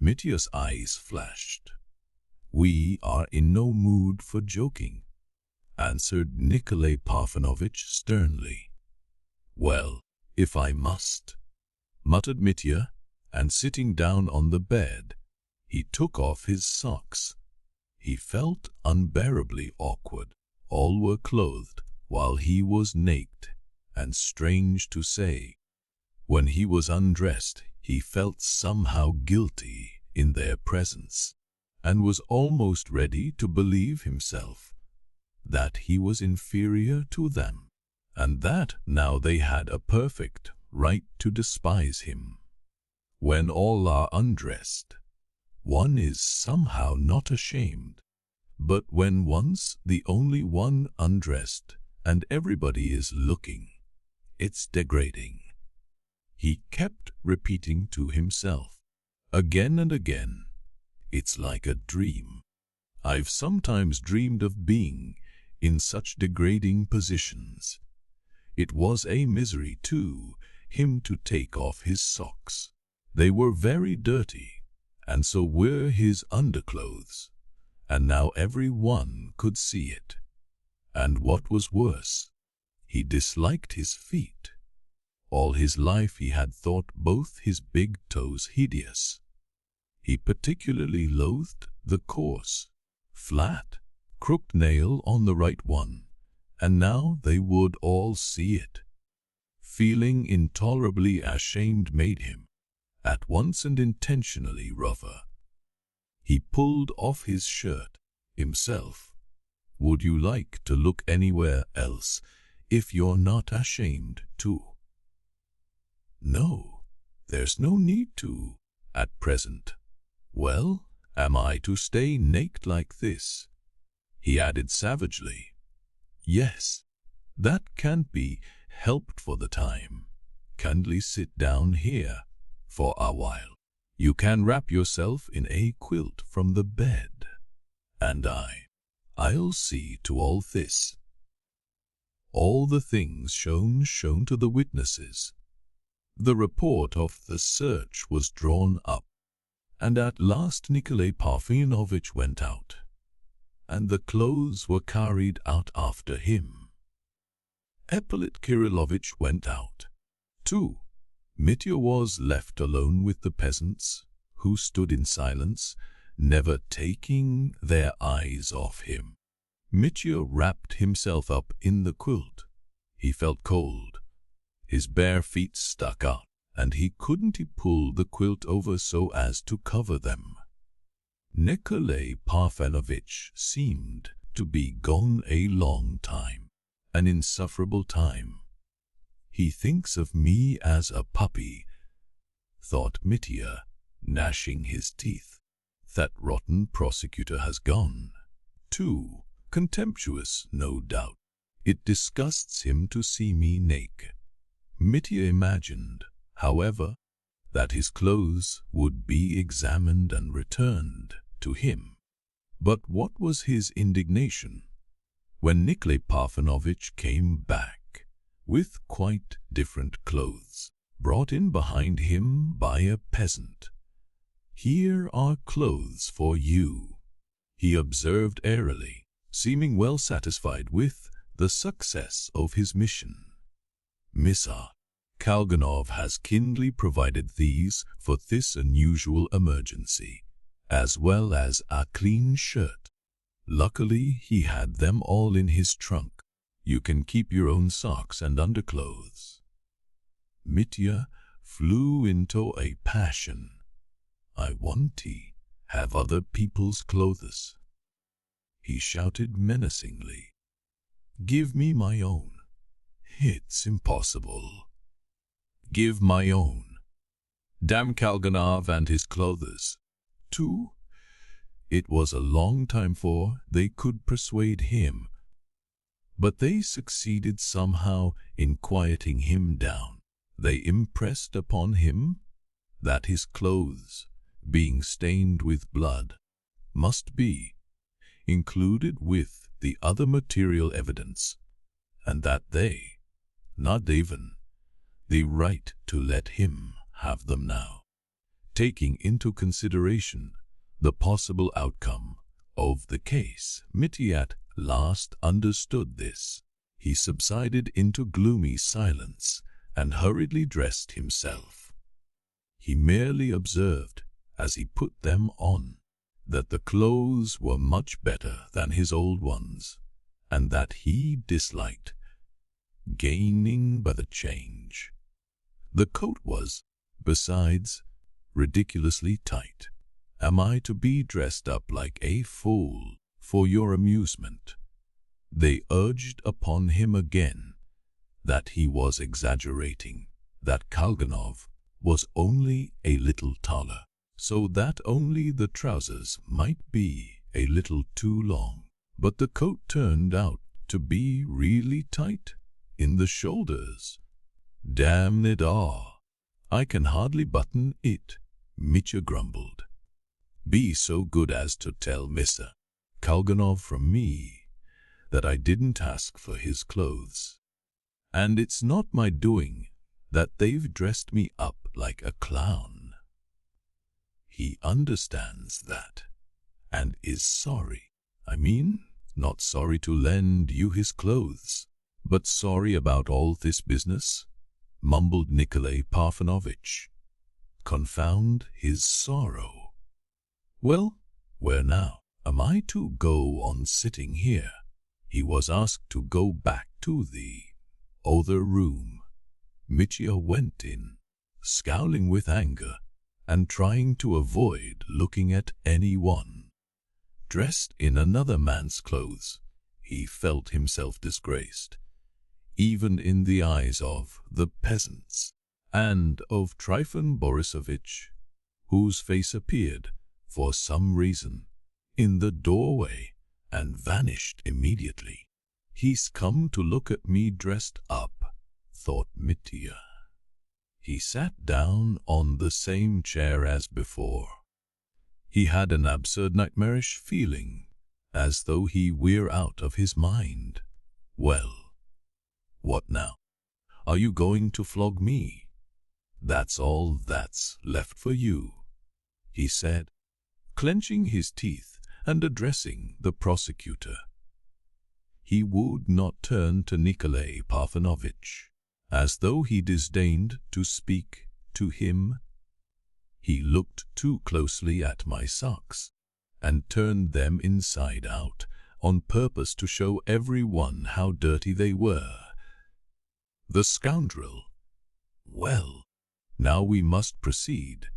Mitya's eyes flashed. "We are in no mood for joking," answered Nikolay Parfenovitch sternly. "Well, if I must," muttered Mitya, and sitting down on the bed, he took off his socks. He felt unbearably awkward. All were clothed while he was naked, and strange to say, when he was undressed, he felt somehow guilty in their presence, and was almost ready to believe himself that he was inferior to them, and that now they had a perfect right to despise him. When all are undressed, one is somehow not ashamed, but when once the only one undressed and everybody is looking, it's degrading. He kept repeating to himself, again and again, "It's like a dream. I've sometimes dreamed of being in such degrading positions." It was a misery to him to take off his socks. They were very dirty, and so were his underclothes, and now every one could see it. And what was worse, he disliked his feet. All his life he had thought both his big toes hideous. He particularly loathed the coarse, flat, crooked nail on the right one, and now they would all see it. Feeling intolerably ashamed made him at once and intentionally rougher. He pulled off his shirt himself. "Would you like to look anywhere else if you're not ashamed to?" "No, there's no need to, at present." "Well, am I to stay naked like this?" he added savagely. "Yes, that can't be helped for the time. Kindly sit down here for a while. You can wrap yourself in a quilt from the bed, and I'll see to all this." All the things shown to the witnesses. The report of the search was drawn up, and at last Nikolay Parfenovitch went out, and the clothes were carried out after him. Ippolit Kirillovitch went out, too. Mitya was left alone with the peasants, who stood in silence, never taking their eyes off him. Mitya wrapped himself up in the quilt. He felt cold. His bare feet stuck out, and he couldn't pull the quilt over so as to cover them. Nikolay Parfenovitch seemed to be gone a long time, an insufferable time. He thinks of me as a puppy, thought Mitya, gnashing his teeth. That rotten prosecutor has gone. Too contemptuous, no doubt. It disgusts him to see me naked. Mitya imagined, however, that his clothes would be examined and returned to him. But what was his indignation when Nikolay Parfenovitch came back with quite different clothes, brought in behind him by a peasant. "Here are clothes for you," he observed airily, seeming well satisfied with the success of his mission. "Missa, Kalganov has kindly provided these for this unusual emergency, as well as a clean shirt. Luckily, he had them all in his trunk. You can keep your own socks and underclothes." Mitya flew into a passion. "I want to have other people's clothes," he shouted menacingly. "Give me my own." "It's impossible." "Give my own. Damn Kalganov and his clothes." Too, it was a long time before they could persuade him, but they succeeded somehow in quieting him down. They impressed upon him that his clothes, being stained with blood, must be included with the other material evidence, and that they, not even, the right to let him have them now. Taking into consideration the possible outcome of the case, Mitya at last understood this. He subsided into gloomy silence and hurriedly dressed himself. He merely observed, as he put them on, that the clothes were much better than his old ones, and that he disliked gaining by the change. The coat was, besides, ridiculously tight. "Am I to be dressed up like a fool for your amusement?" They urged upon him again that he was exaggerating, that Kalganov was only a little taller, so that only the trousers might be a little too long. But the coat turned out to be really tight in the shoulders. "Damn it all, I can hardly button it," Mitya grumbled. "Be so good as to tell Mr. Kalganov from me that I didn't ask for his clothes. And it's not my doing that they've dressed me up like a clown. He understands that, and is sorry. I mean, not sorry to lend you his clothes, but sorry about all this business," mumbled Nikolay Parfenovitch. "Confound his sorrow. Well, where now? Am I to go on sitting here?" He was asked to go back to the other room. Mitya went in, scowling with anger and trying to avoid looking at anyone. Dressed in another man's clothes, he felt himself disgraced, even in the eyes of the peasants, and of Trifon Borisovich, whose face appeared, for some reason, in the doorway and vanished immediately. "He's come to look at me dressed up," thought Mitya. He sat down on the same chair as before. He had an absurd nightmarish feeling, as though he were out of his mind. "Well, what now? Are you going to flog me? That's all that's left for you," he said, clenching his teeth and addressing the prosecutor. He would not turn to Nikolay Parfenovitch, as though he disdained to speak to him. "He looked too closely at my socks," and turned them inside out, on purpose to show everyone how dirty they were. The scoundrel! Well, now we must proceed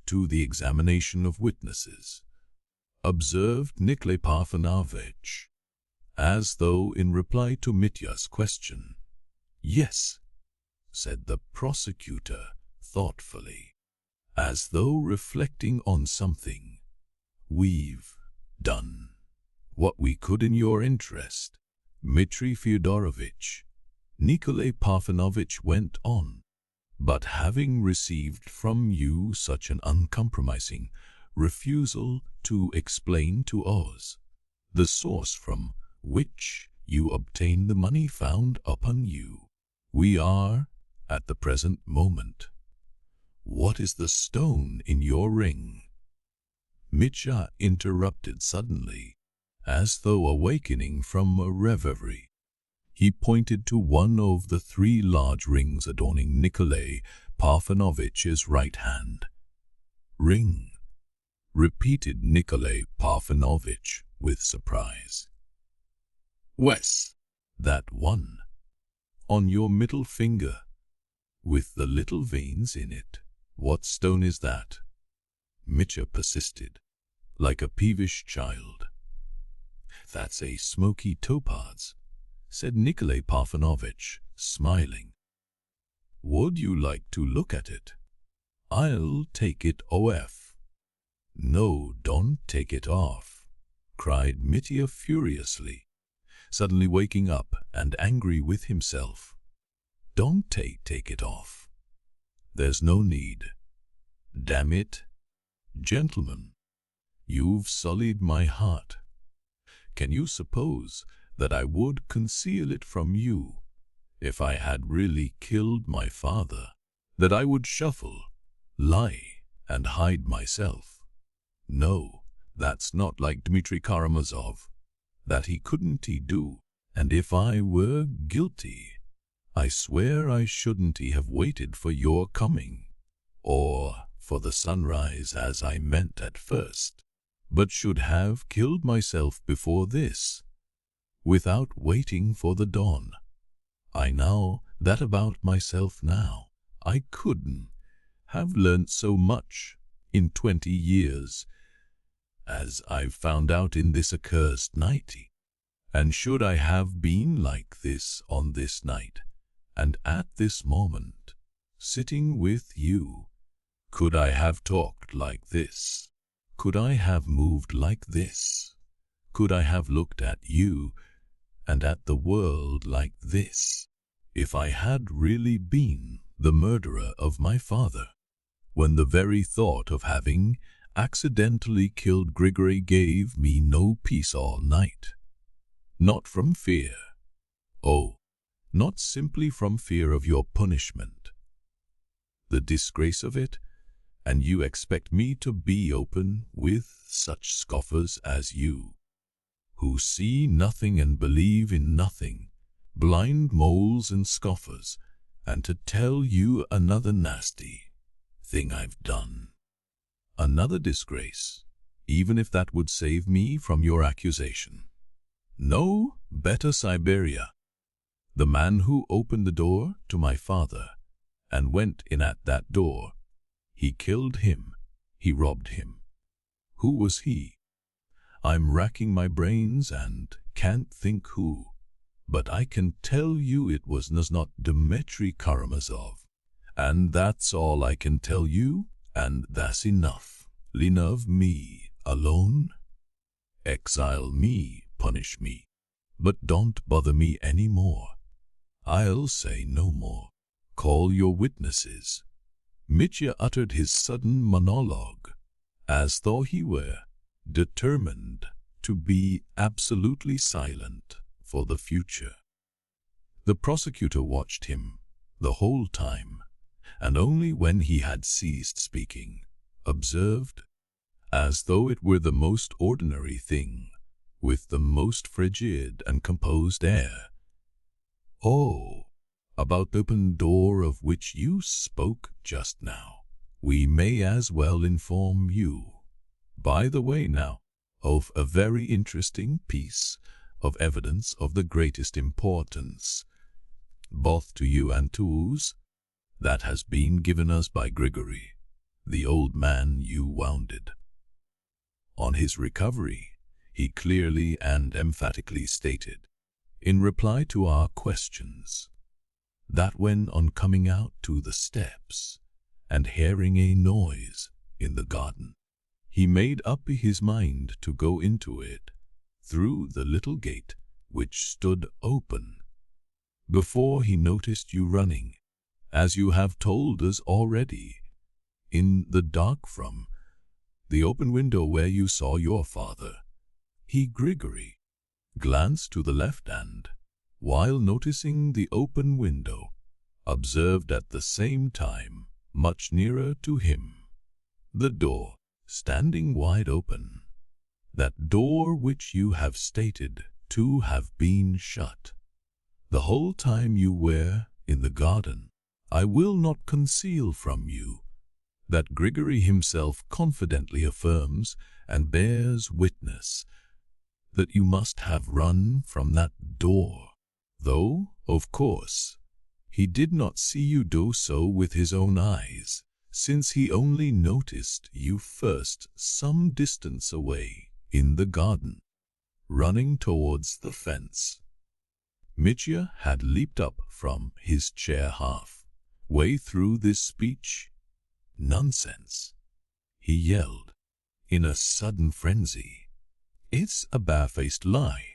to the examination of witnesses, observed Nikolay Parfenovitch, as though in reply to Mitya's question. Yes, said the prosecutor thoughtfully, as though reflecting on something. We've done what we could in your interest, Dmitri Fyodorovitch, Nikolay Parfenovitch went on. But having received from you such an uncompromising refusal to explain to us the source from which you obtained the money found upon you, we are, at the present moment. What is the stone in your ring? Mitya interrupted suddenly, as though awakening from a reverie. He pointed to one of the 3 large rings adorning Nikolay Parfenovitch's right hand. Ring, repeated Nikolay Parfenovitch with surprise. Wes, that one, on your middle finger, with the little veins in it. What stone is that? Mitya persisted, like a peevish child. That's a smoky topaz, said Nikolay Parfenovitch, smiling. Would you like to look at it? I'll take it off. No, don't take it off, cried Mitya furiously, suddenly waking up and angry with himself. Don't take it off. There's no need. Damn it. Gentlemen, you've sullied my heart. Can you suppose that I would conceal it from you if I had really killed my father? That I would shuffle, lie, and hide myself? No, that's not like Dmitri Karamazov. That he couldn't do. And if I were guilty, I swear I shouldn't have waited for your coming, or for the sunrise as I meant at first, but should have killed myself before this, without waiting for the dawn. I know that about myself now. I couldn't have learnt so much in 20 years as I've found out in this accursed night. And should I have been like this on this night, and at this moment, sitting with you, could I have talked like this? Could I have moved like this? Could I have looked at you and at the world like this, if I had really been the murderer of my father, when the very thought of having accidentally killed Grigory gave me no peace all night? Not from fear. Oh, not simply from fear of your punishment, the disgrace of it, and you expect me to be open with such scoffers as you, who see nothing and believe in nothing, blind moles and scoffers, and to tell you another nasty thing I've done, another disgrace, even if that would save me from your accusation. No, better Siberia. The man who opened the door to my father and went in at that door, he killed him, he robbed him. Who was he? I'm racking my brains and can't think who, but I can tell you it was not Dmitri Karamazov. And that's all I can tell you, and that's enough. Leave me alone. Exile me, punish me, but don't bother me any more. I'll say no more. Call your witnesses. Mitya uttered his sudden monologue, as though he were determined to be absolutely silent for the future. The prosecutor watched him the whole time, and only when he had ceased speaking, observed, as though it were the most ordinary thing, with the most frigid and composed air, "Oh, about the open door of which you spoke just now, we may as well inform you. By the way now, of a very interesting piece of evidence of the greatest importance, both to you and to us, that has been given us by Grigory, the old man you wounded. On his recovery, he clearly and emphatically stated, in reply to our questions, that when on coming out to the steps and hearing a noise in the garden, he made up his mind to go into it through the little gate which stood open, before he noticed you running, as you have told us already, in the dark from the open window where you saw your father. He, Grigory, glanced to the left and, while noticing the open window, observed at the same time, much nearer to him, the door standing wide open, that door which you have stated to have been shut the whole time you were in the garden. I will not conceal from you that Grigory himself confidently affirms and bears witness that you must have run from that door, though, of course, he did not see you do so with his own eyes, since he only noticed you first some distance away in the garden, running towards the fence. Mitya had leaped up from his chair half-way through this speech. "Nonsense!" he yelled, in a sudden frenzy. "It's a barefaced lie.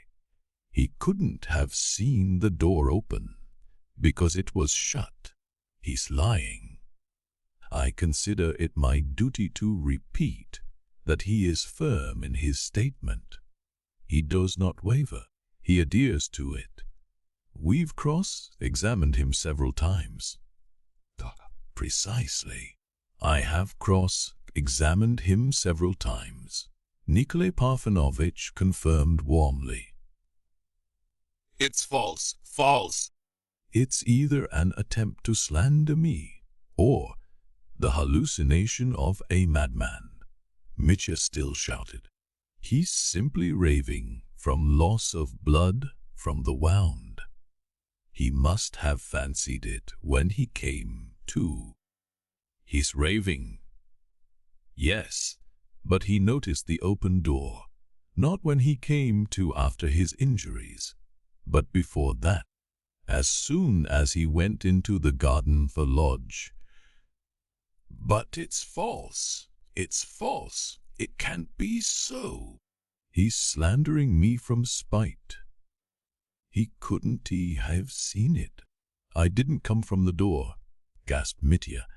He couldn't have seen the door open, because it was shut. He's lying. I consider it my duty to repeat that he is firm in his statement. He does not waver. He adheres to it. We've cross-examined him several times." "Precisely. I have cross-examined him several times," Nikolai Parfenovitch confirmed warmly. It's false, false. "It's either an attempt to slander me, or the hallucination of a madman," Mitya still shouted. "He's simply raving from loss of blood from the wound. He must have fancied it when he came to. He's raving. Yes, but he noticed the open door, not when he came to after his injuries, but before that, as soon as he went into the garden for lodge." "But it's false. It's false. It can't be so." "He's slandering me from spite. He couldn't have seen it. I didn't come from the door," gasped Mitya.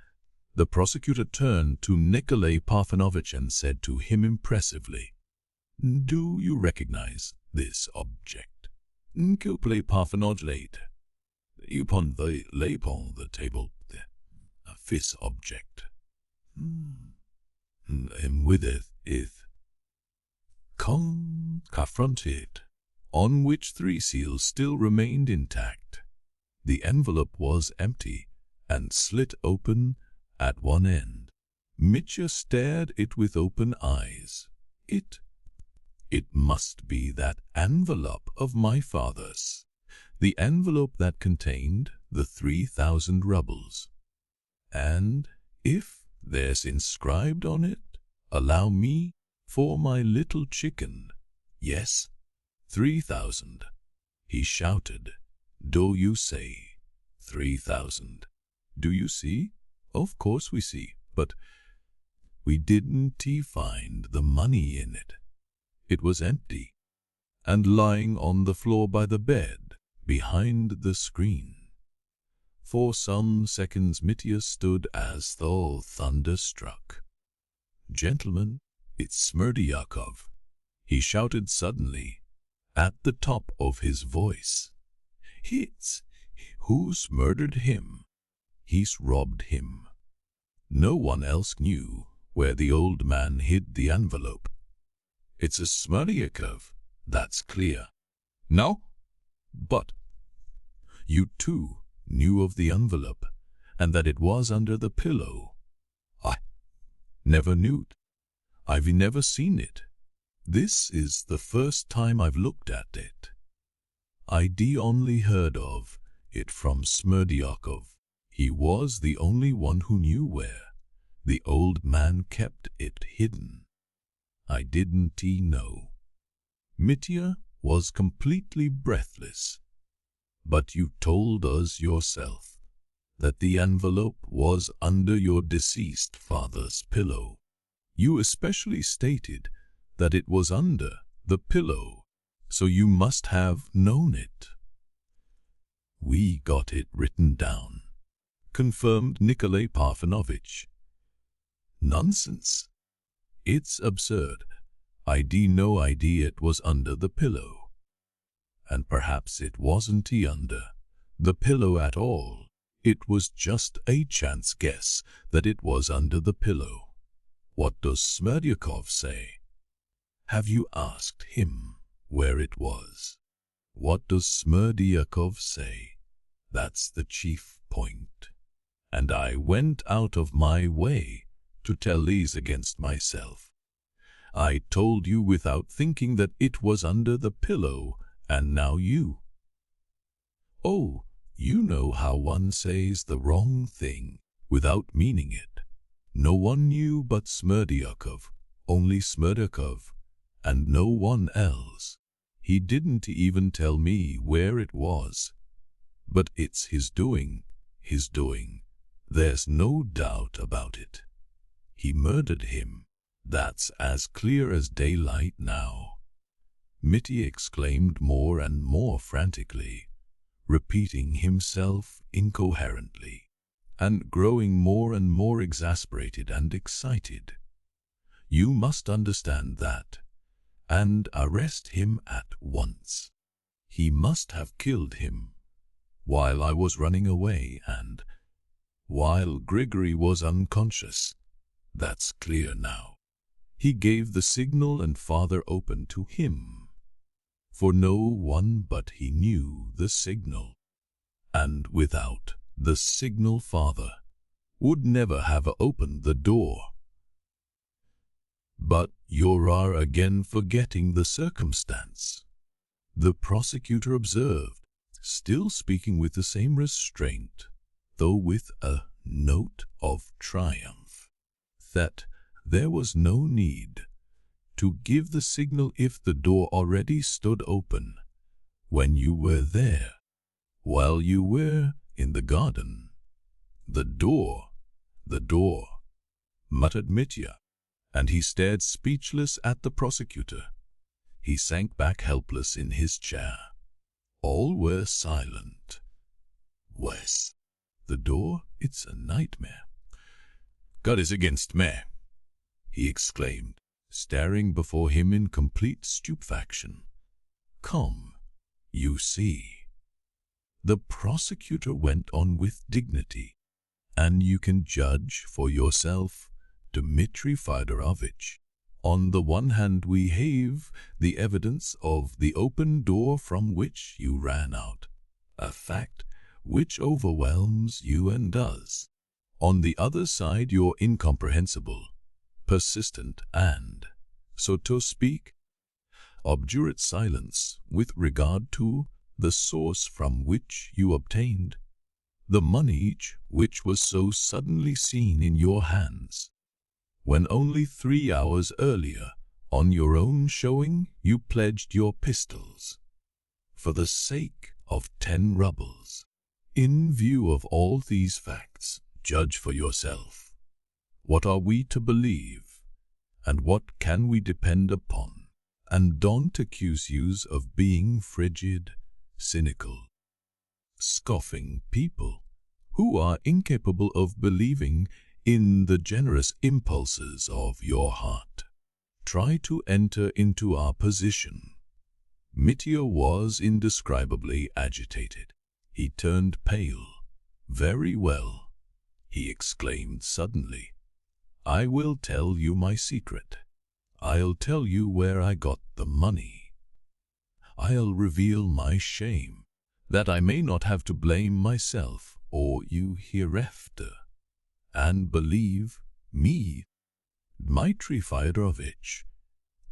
The prosecutor turned to Nikolai Parfenovitch and said to him impressively, "Do you recognize this object?" Nikolai Parfenovitch laid upon the table this object, and with it confronted, on which 3 seals still remained intact. The envelope was empty and slit open at one end. Mitya stared at it with open eyes. It must be that envelope of my father's, the envelope that contained the 3,000 rubles. And if there's inscribed on it, 'Allow me for my little chicken,' yes, 3,000, he shouted. Do you say 3,000? Do you see? Of course we see, but we didn't find the money in it. It was empty, and lying on the floor by the bed, behind the screen." For some seconds Mitya stood as though thunderstruck. "Gentlemen, it's Smerdyakov," he shouted suddenly, at the top of his voice. "Who's murdered him? He's robbed him." No one else knew where the old man hid the envelope. "It's a Smerdyakov, that's clear." "No, but you too knew of the envelope, and that it was under the pillow." "I never knew it. I've never seen it." This is the first time I've looked at it. I'd only heard of it from Smerdyakov. He was the only one who knew where the old man kept it hidden. I didn't know. Mitya was completely breathless. But you told us yourself that the envelope was under your deceased father's pillow. You especially stated that it was under the pillow, so you must have known it. We got it written down, confirmed Nikolay Parfenovitch. Nonsense. It's absurd. I'd no idea it was under the pillow. And perhaps it wasn't under the pillow at all. It was just a chance guess that it was under the pillow. What does Smerdyakov say? Have you asked him where it was? What does Smerdyakov say? That's the chief point. And I went out of my way to tell lies against myself. I told you without thinking that it was under the pillow, and now you. Oh, you know how one says the wrong thing without meaning it. No one knew but Smerdyakov, only Smerdyakov, and no one else. He didn't even tell me where it was. But it's his doing, his doing. There's no doubt about it. He murdered him. That's as clear as daylight now. Mitya exclaimed more and more frantically, repeating himself incoherently, and growing more and more exasperated and excited. You must understand that, and arrest him at once. He must have killed him while I was running away and while Grigory was unconscious. That's clear now. He gave the signal and father opened to him. For no one but he knew the signal. And without the signal, father would never have opened the door. But you are again forgetting the circumstance, the prosecutor observed, still speaking with the same restraint, though with a note of triumph, that there was no need to give the signal if the door already stood open when you were there, while you were in the garden. The door, muttered Mitya, and he stared speechless at the prosecutor. He sank back helpless in his chair. All were silent. Wes, the door, it's a nightmare. God is against me, he exclaimed, staring before him in complete stupefaction. Come, you see. The prosecutor went on with dignity, and you can judge for yourself, Dmitri Fyodorovitch. On the one hand we have the evidence of the open door from which you ran out, a fact which overwhelms you and does. On the other side your incomprehensible, persistent and, so to speak, obdurate silence with regard to the source from which you obtained the money which was so suddenly seen in your hands, when only 3 hours earlier, on your own showing, you pledged your pistols for the sake of 10 rubles. In view of all these facts, judge for yourself. What are we to believe, and what can we depend upon? And don't accuse you of being frigid, cynical, scoffing people who are incapable of believing in the generous impulses of your heart. Try to enter into our position. Mitya was indescribably agitated. He turned pale. Very well, he exclaimed suddenly. I will tell you my secret. I'll tell you where I got the money. I'll reveal my shame, that I may not have to blame myself or you hereafter. And believe me, Dmitri Fyodorovitch,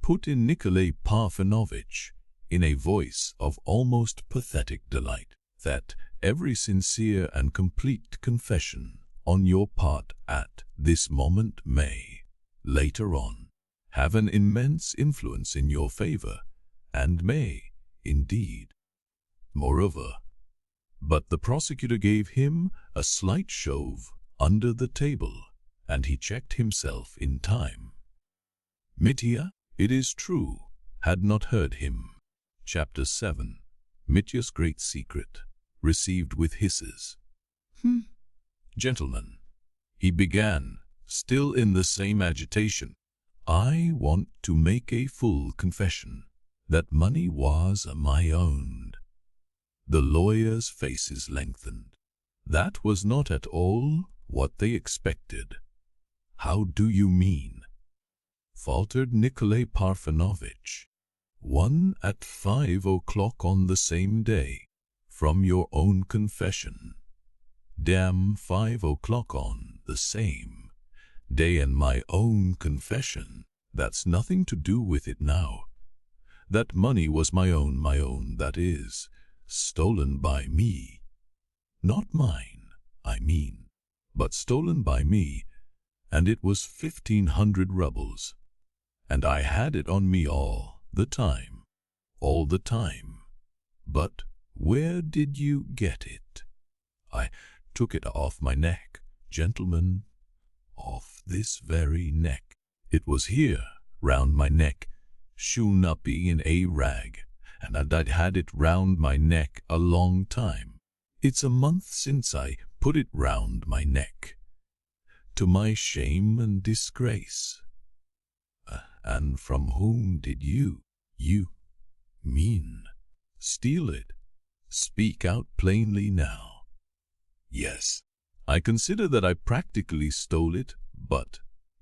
put in Nikolay Parfenovitch, in a voice of almost pathetic delight, that every sincere and complete confession on your part at this moment may, later on, have an immense influence in your favor, and may, indeed. Moreover, but the prosecutor gave him a slight shove under the table, and he checked himself in time. Mitya, it is true, had not heard him. Chapter 7. Mitya's Great Secret, received with hisses. Gentlemen, he began, still in the same agitation, I want to make a full confession that money was my own. The lawyers' faces lengthened. That was not at all what they expected. How do you mean? Faltered Nikolay Parfenovitch. 1 at 5 o'clock on the same day, from your own confession. Damn 5 o'clock on the same day and my own confession. That's nothing to do with it now. That money was my own, that is, stolen by me. Not mine, I mean, but stolen by me, and it was 1,500 rubles. And I had it on me all the time. But where did you get it? I took it off my neck, gentlemen, off this very neck. It was here, round my neck, shown up in a rag, and I'd had it round my neck a long time. It's a month since I put it round my neck, to my shame and disgrace. And from whom did you mean, steal it? Speak out plainly now. Yes, I consider that I practically stole it, but,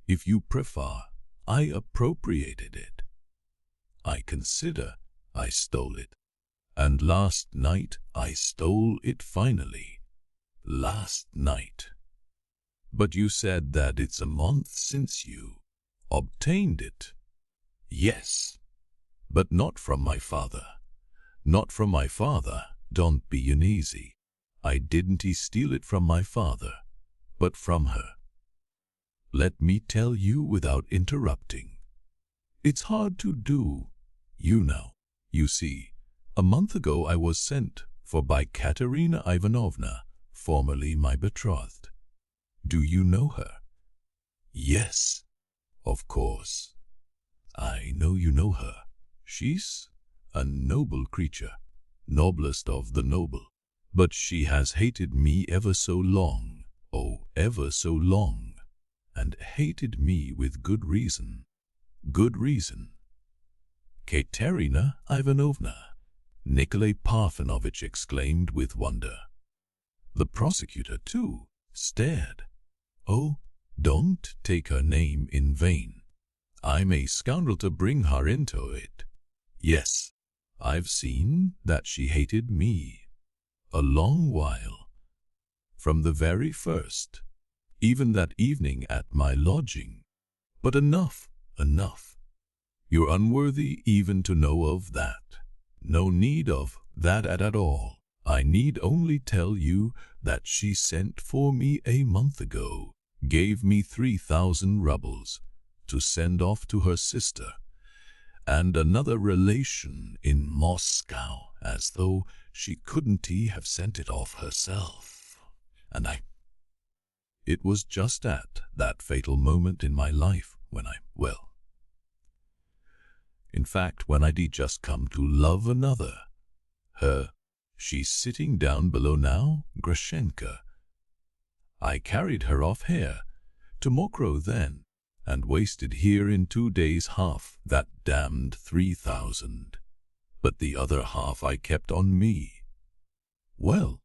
if you prefer, I appropriated it. I consider I stole it, and last night I stole it finally. Last night. But you said that it's a month since you obtained it. Yes, but not from my father. Not from my father, don't be uneasy. I didn't steal it from my father, but from her. Let me tell you without interrupting. It's hard to do, you know. You see, a month ago I was sent for by Katerina Ivanovna, formerly my betrothed. Do you know her? Yes, of course. I know you know her. She's a noble creature, noblest of the noble. But she has hated me ever so long, oh, ever so long, and hated me with good reason. Good reason. Katerina Ivanovna, Nikolay Parfenovitch exclaimed with wonder. The prosecutor, too, stared. Oh, don't take her name in vain. I'm a scoundrel to bring her into it. Yes, I've seen that she hated me. A long while. From the very first. Even that evening at my lodging. But enough. You're unworthy even to know of that. No need of that at all. I need only tell you that she sent for me a month ago, gave me 3,000 rubles to send off to her sister and another relation in Moscow, as though she couldn't have sent it off herself. And it was just at that fatal moment in my life when when I did just come to love another. Her. She's sitting down below now, Grushenka. I carried her off here to Mokrow then, and wasted here in 2 days half that damned 3,000. But the other half I kept on me. Well,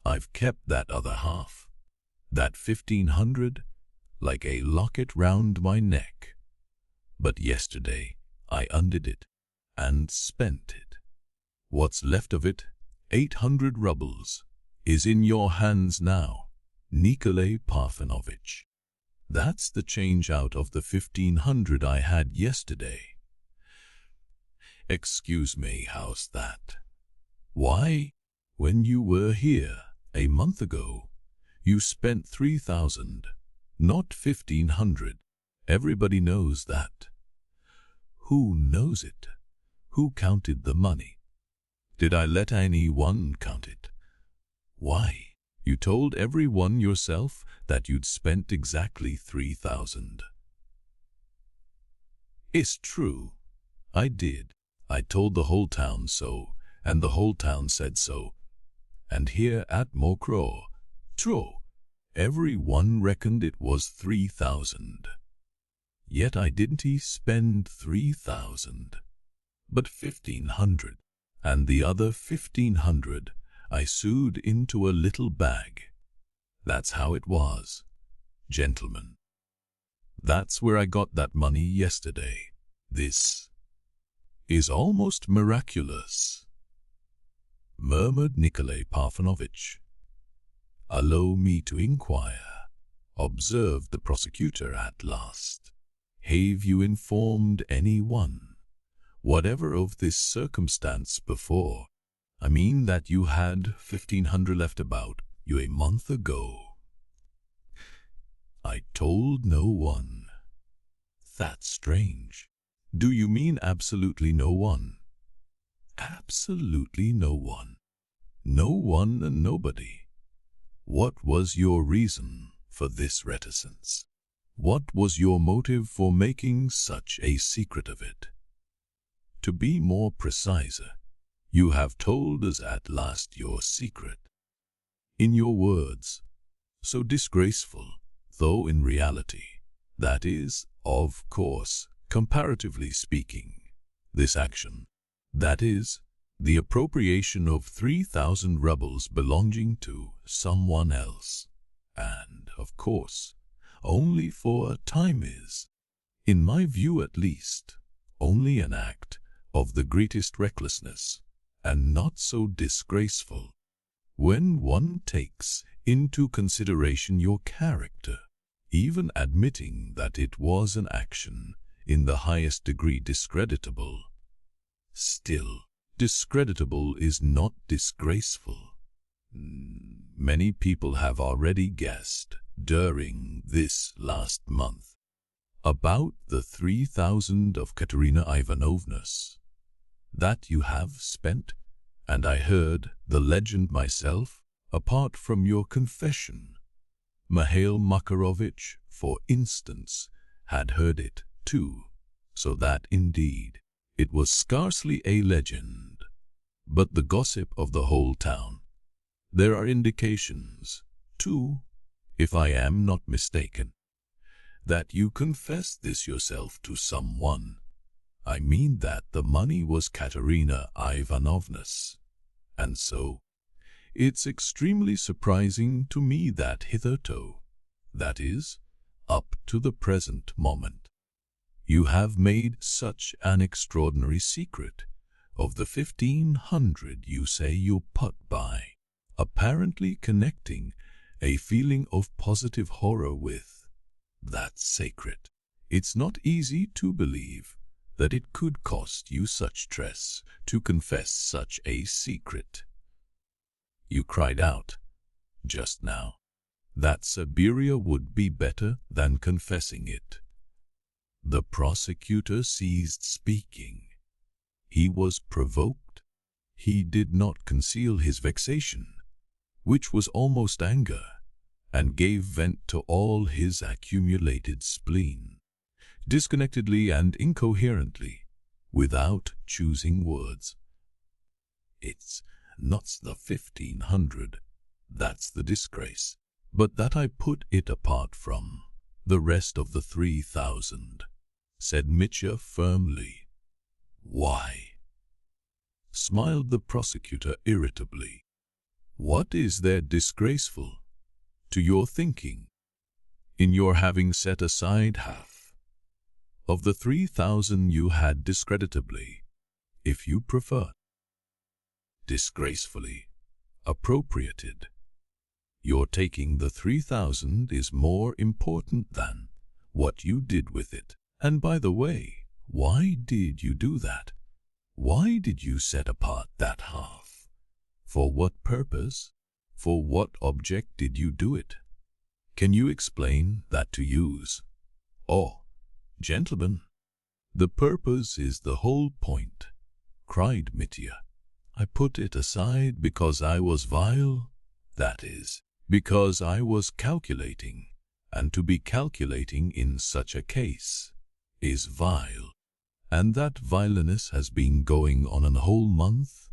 I've kept that other half, that 1,500, like a locket round my neck. But yesterday I undid it and spent it. What's left of it, 800 rubles, is in your hands now, Nikolay Parfenovitch. That's the change out of the 1,500 I had yesterday. Excuse me, how's that? Why, when you were here a month ago, you spent 3,000, not 1,500. Everybody knows that. Who knows it? Who counted the money? Did I let anyone count it? Why, you told everyone yourself that you'd spent exactly 3,000. It's true. I did. I told the whole town so, and the whole town said so. And here at Mokro, everyone reckoned it was 3,000. Yet I didn't spend 3,000, but 1,500, and the other 1,500 I sewed into a little bag. That's how it was, gentlemen. That's where I got that money yesterday. This is almost miraculous, murmured Nikolay Parfenovitch. Allow me to inquire, observed the prosecutor at last. Have you informed anyone, whatever of this circumstance before? I mean that you had 1,500 left about you a month ago. I told no one. That's strange. Do you mean absolutely no one? Absolutely no one. No one and nobody. What was your reason for this reticence? What was your motive for making such a secret of it? To be more precise, you have told us at last your secret. In your words, so disgraceful, though in reality, that is, of course, comparatively speaking, this action, that is, the appropriation of 3,000 rubles belonging to someone else, and, of course, only for a time is, in my view at least, only an act of the greatest recklessness, and not so disgraceful, when one takes into consideration your character, even admitting that it was an action in the highest degree discreditable. Still, discreditable is not disgraceful. Many people have already guessed, during this last month, about the 3,000 of Katerina Ivanovna's that you have spent, and I heard the legend myself, apart from your confession. Mihail Makarovich, for instance, had heard it too, so that indeed it was scarcely a legend, but the gossip of the whole town. There are indications, too, if I am not mistaken, that you confessed this yourself to someone. I mean that the money was Katerina Ivanovna's, and so it's extremely surprising to me that hitherto, that is, up to the present moment, you have made such an extraordinary secret of the 1,500 you say you put by, apparently connecting a feeling of positive horror with that secret. It's not easy to believe that it could cost you such stress to confess such a secret. You cried out, just now, that Siberia would be better than confessing it. The prosecutor ceased speaking. He was provoked. He did not conceal his vexation, which was almost anger, and gave vent to all his accumulated spleen, disconnectedly and incoherently, without choosing words. It's not the 1,500, that's the disgrace, but that I put it apart from the rest of the 3,000, said Mitya firmly. Why? Smiled the prosecutor irritably. What is there disgraceful, to your thinking, in your having set aside half of the 3,000 you had discreditably, if you prefer, disgracefully appropriated? Your taking the 3,000 is more important than what you did with it. And by the way, why did you do that? Why did you set apart that half? For what purpose? For what object did you do it? Can you explain that to use? Oh, gentlemen, the purpose is the whole point, cried Mitya. I put it aside because I was vile, that is, because I was calculating, and to be calculating in such a case is vile. And that vileness has been going on a whole month?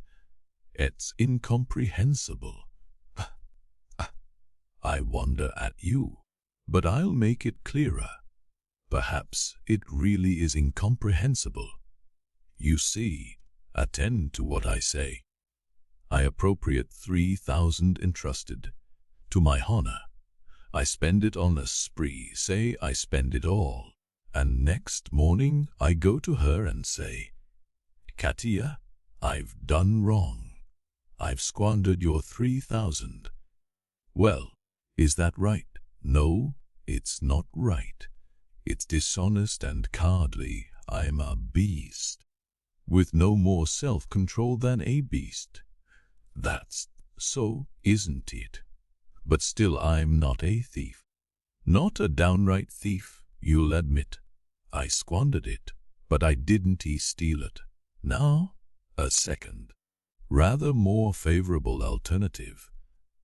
It's incomprehensible. I wonder at you, but I'll make it clearer. Perhaps it really is incomprehensible. You see, attend to what I say. I appropriate 3,000 entrusted. To my honor, I spend it on a spree, say I spend it all. And next morning I go to her and say, Katia, I've done wrong. I've squandered your 3,000. Well, is that right? No, it's not right. It's dishonest and cowardly. I'm a beast, with no more self-control than a beast. That's so, isn't it? But still I'm not a thief. Not a downright thief, you'll admit. I squandered it, but I didn't steal it. Now, a second, rather more favorable alternative.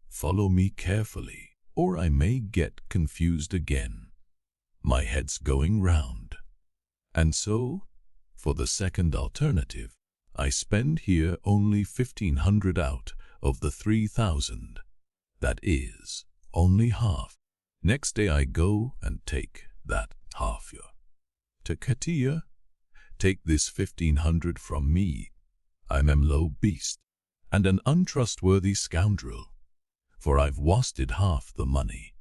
Follow me carefully, or I may get confused again. My head's going round. And so, for the second alternative, I spend here only 1,500 out of the 3,000. That is, only half. Next day I go and take that half here. To Katia, take this 1,500 from me. I'm a low beast, and an untrustworthy scoundrel, for I've wasted half the money,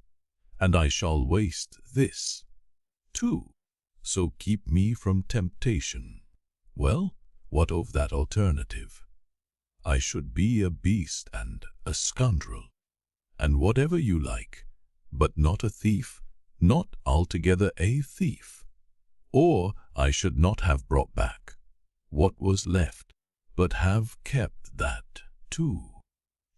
and I shall waste this, too. So keep me from temptation. Well, what of that alternative? I should be a beast and a scoundrel, and whatever you like, but not a thief, not altogether a thief. Or I should not have brought back what was left, but have kept that, too.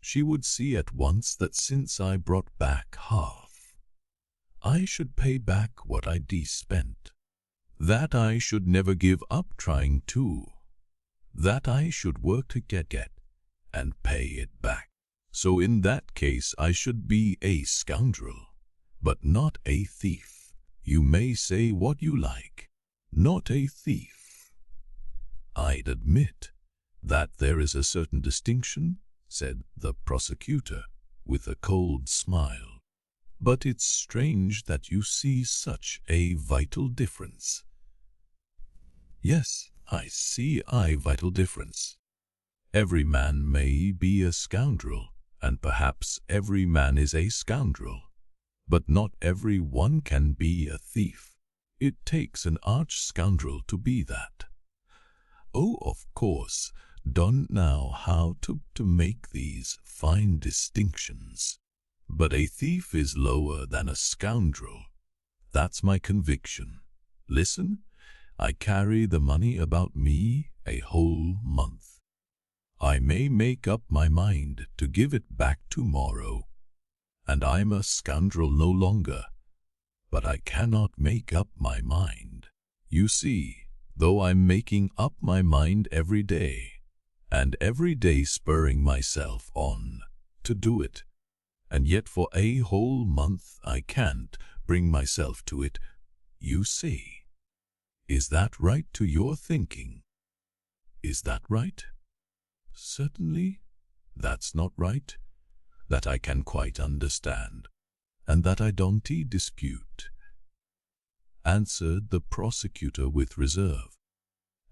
She would see at once that since I brought back half, I should pay back what I spent. That I should never give up trying to. That I should work to get and pay it back. So in that case I should be a scoundrel, but not a thief. You may say what you like. Not a thief. I'd admit that there is a certain distinction, said the prosecutor with a cold smile. But it's strange that you see such a vital difference. Yes, I see a vital difference. Every man may be a scoundrel, and perhaps every man is a scoundrel, but not every one can be a thief. It takes an arch scoundrel to be that. Oh, of course, don't know how to make these fine distinctions. But a thief is lower than a scoundrel. That's my conviction. Listen, I carry the money about me a whole month. I may make up my mind to give it back tomorrow, and I'm a scoundrel no longer. But I cannot make up my mind. You see, though I'm making up my mind every day, and every day spurring myself on to do it, and yet for a whole month I can't bring myself to it, you see. Is that right to your thinking? Is that right? Certainly, that's not right. That I can quite understand, and that I don't dispute, answered the prosecutor with reserve.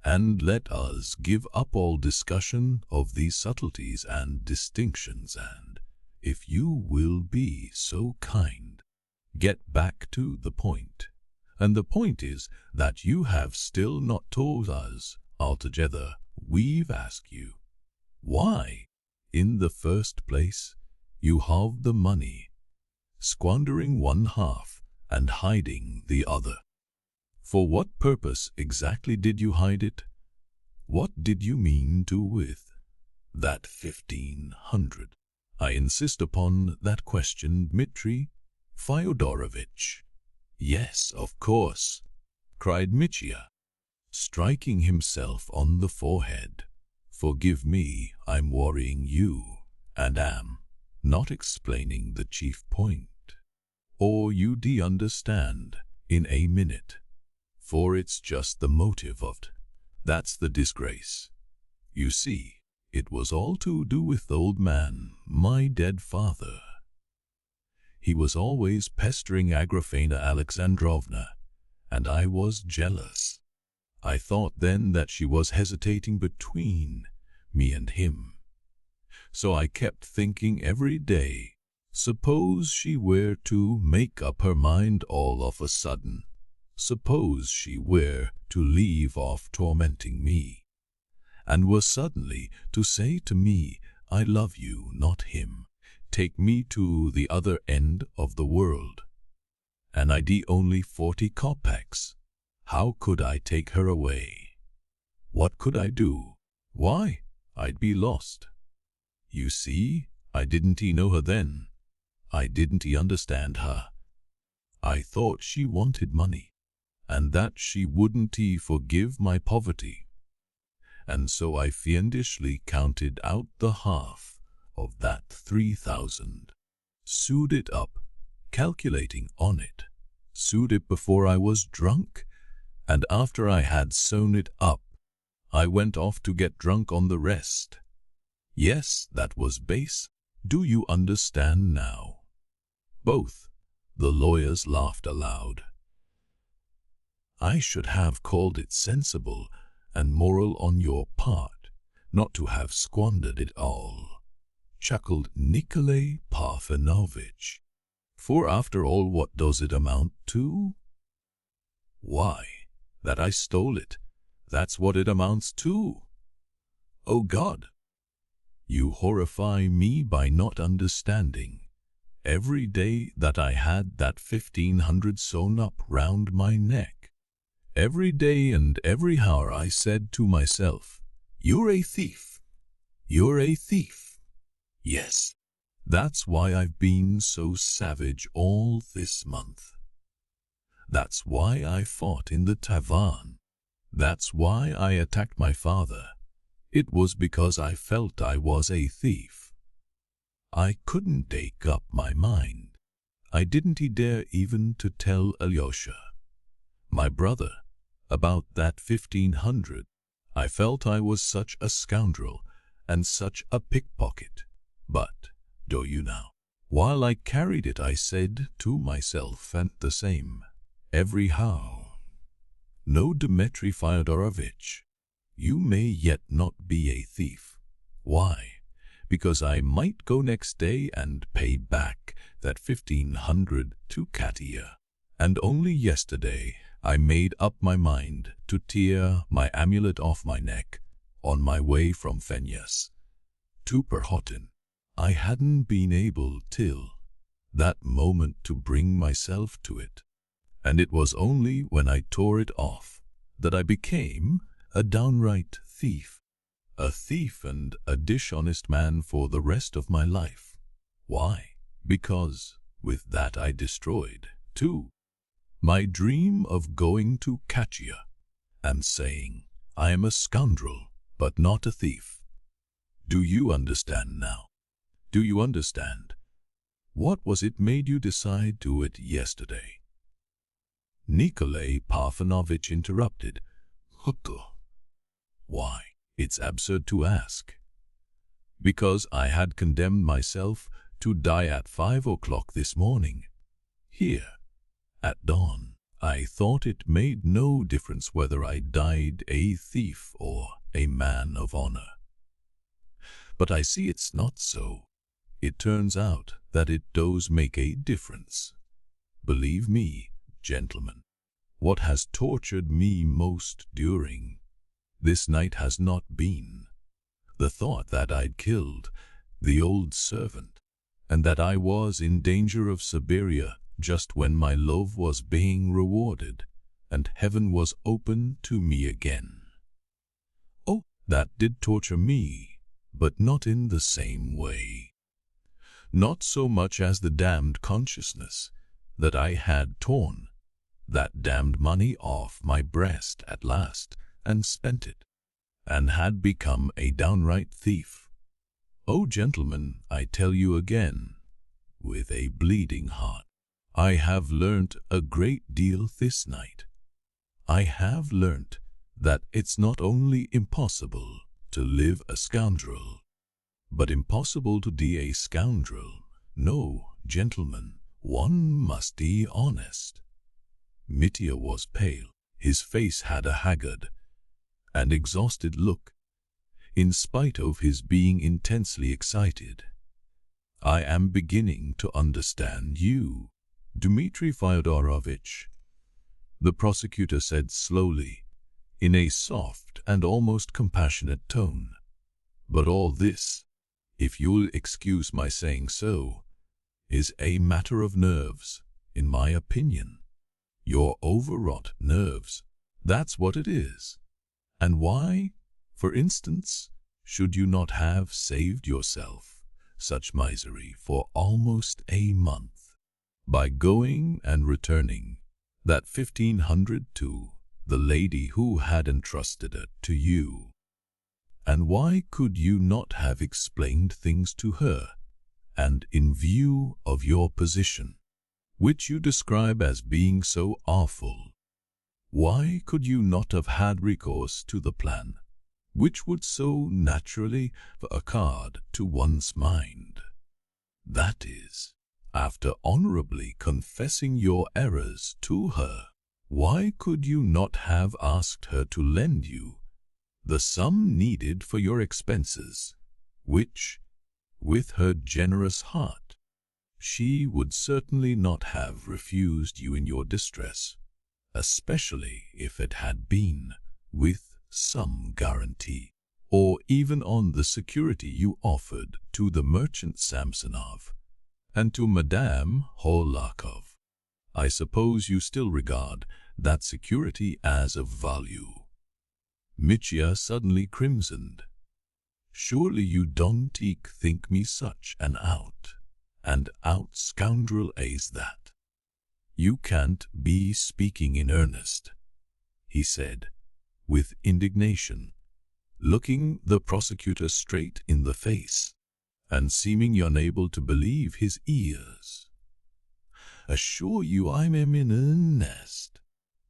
And let us give up all discussion of these subtleties and distinctions and, if you will be so kind, get back to the point. And the point is that you have still not told us altogether. We've asked you, why, in the first place, you have the money, squandering one half and hiding the other. For what purpose exactly did you hide it? What did you mean to with that 1500? I insist upon that question, Dmitri Fyodorovitch. Yes, of course, cried Mitya, striking himself on the forehead. Forgive me, I'm worrying you, and am not explaining the chief point. Or you understand in a minute, for it's just the motive of it. That's the disgrace. You see, it was all to do with the old man, my dead father. He was always pestering Agrafena Alexandrovna, and I was jealous. I thought then that she was hesitating between me and him. So I kept thinking every day, suppose she were to make up her mind all of a sudden. Suppose she were to leave off tormenting me, and were suddenly to say to me, I love you, not him. Take me to the other end of the world. And I'd only 40 kopecks. How could I take her away? What could I do? Why, I'd be lost. You see, I didn't know her then. I didn't understand her. I thought she wanted money, and that she wouldn't forgive my poverty. And so I fiendishly counted out the half of that 3,000, sewed it up, calculating on it, sewed it before I was drunk, and after I had sewn it up, I went off to get drunk on the rest. Yes, that was base. Do you understand now? Both the lawyers laughed aloud. I should have called it sensible and moral on your part, not to have squandered it all, chuckled Nikolay Parfenovitch. For after all, what does it amount to? Why, that I stole it. That's what it amounts to. Oh God! You horrify me by not understanding. Every day that I had that 1,500 sewn up round my neck, every day and every hour I said to myself, you're a thief. You're a thief. Yes, that's why I've been so savage all this month. That's why I fought in the tavern. That's why I attacked my father. It was because I felt I was a thief. I couldn't make up my mind. I didn't dare even to tell Alyosha, my brother, about that 1,500. I felt I was such a scoundrel and such a pickpocket. But, do you know, while I carried it I said to myself and the same, every how, no, Dmitri Fyodorovitch, you may yet not be a thief. Why? Because I might go next day and pay back that 1,500 to Katia. And only yesterday I made up my mind to tear my amulet off my neck on my way from Fenyas to Perhotin. I hadn't been able till that moment to bring myself to it, and it was only when I tore it off that I became a downright thief. A thief and a dishonest man for the rest of my life. Why? Because with that I destroyed, too, my dream of going to Katia and saying, I am a scoundrel, but not a thief. Do you understand now? Do you understand? What was it made you decide to it yesterday? Nikolay Parfenovitch interrupted. Why, it's absurd to ask. Because I had condemned myself to die at 5 o'clock this morning. Here, at dawn, I thought it made no difference whether I died a thief or a man of honor. But I see it's not so. It turns out that it does make a difference. Believe me, gentlemen, what has tortured me most during this night has not been the thought that I'd killed the old servant, and that I was in danger of Siberia just when my love was being rewarded, and heaven was open to me again. Oh, That did torture me, but not in the same way. Not so much as the damned consciousness that I had torn that damned money off my breast at last and spent it, and had become a downright thief. Oh, gentlemen, I tell you again, with a bleeding heart, I have learnt a great deal this night. I have learnt that it's not only impossible to live a scoundrel, but impossible to be a scoundrel. No, gentlemen, one must be honest. Mitya was pale. His face had a haggard and exhausted look, in spite of his being intensely excited. I am beginning to understand you, Dmitri Fyodorovich, the prosecutor said slowly, in a soft and almost compassionate tone. But all this, if you'll excuse my saying so, is a matter of nerves, in my opinion. Your overwrought nerves, that's what it is. And why, for instance, should you not have saved yourself such misery for almost a month by going and returning that 1,500 to the lady who had entrusted it to you? And why could you not have explained things to her, and in view of your position, which you describe as being so awful, why could you not have had recourse to the plan which would so naturally occur to one's mind? That is, after honorably confessing your errors to her, why could you not have asked her to lend you the sum needed for your expenses, which, with her generous heart, she would certainly not have refused you in your distress, especially if it had been with some guarantee, or even on the security you offered to the merchant Samsonov and to Madame Hohlakov? I suppose you still regard that security as of value. Mitya suddenly crimsoned. Surely you don't think me such an out scoundrel as that? You can't be speaking in earnest, he said, with indignation, looking the prosecutor straight in the face, and seeming unable to believe his ears. Assure you I'm in earnest.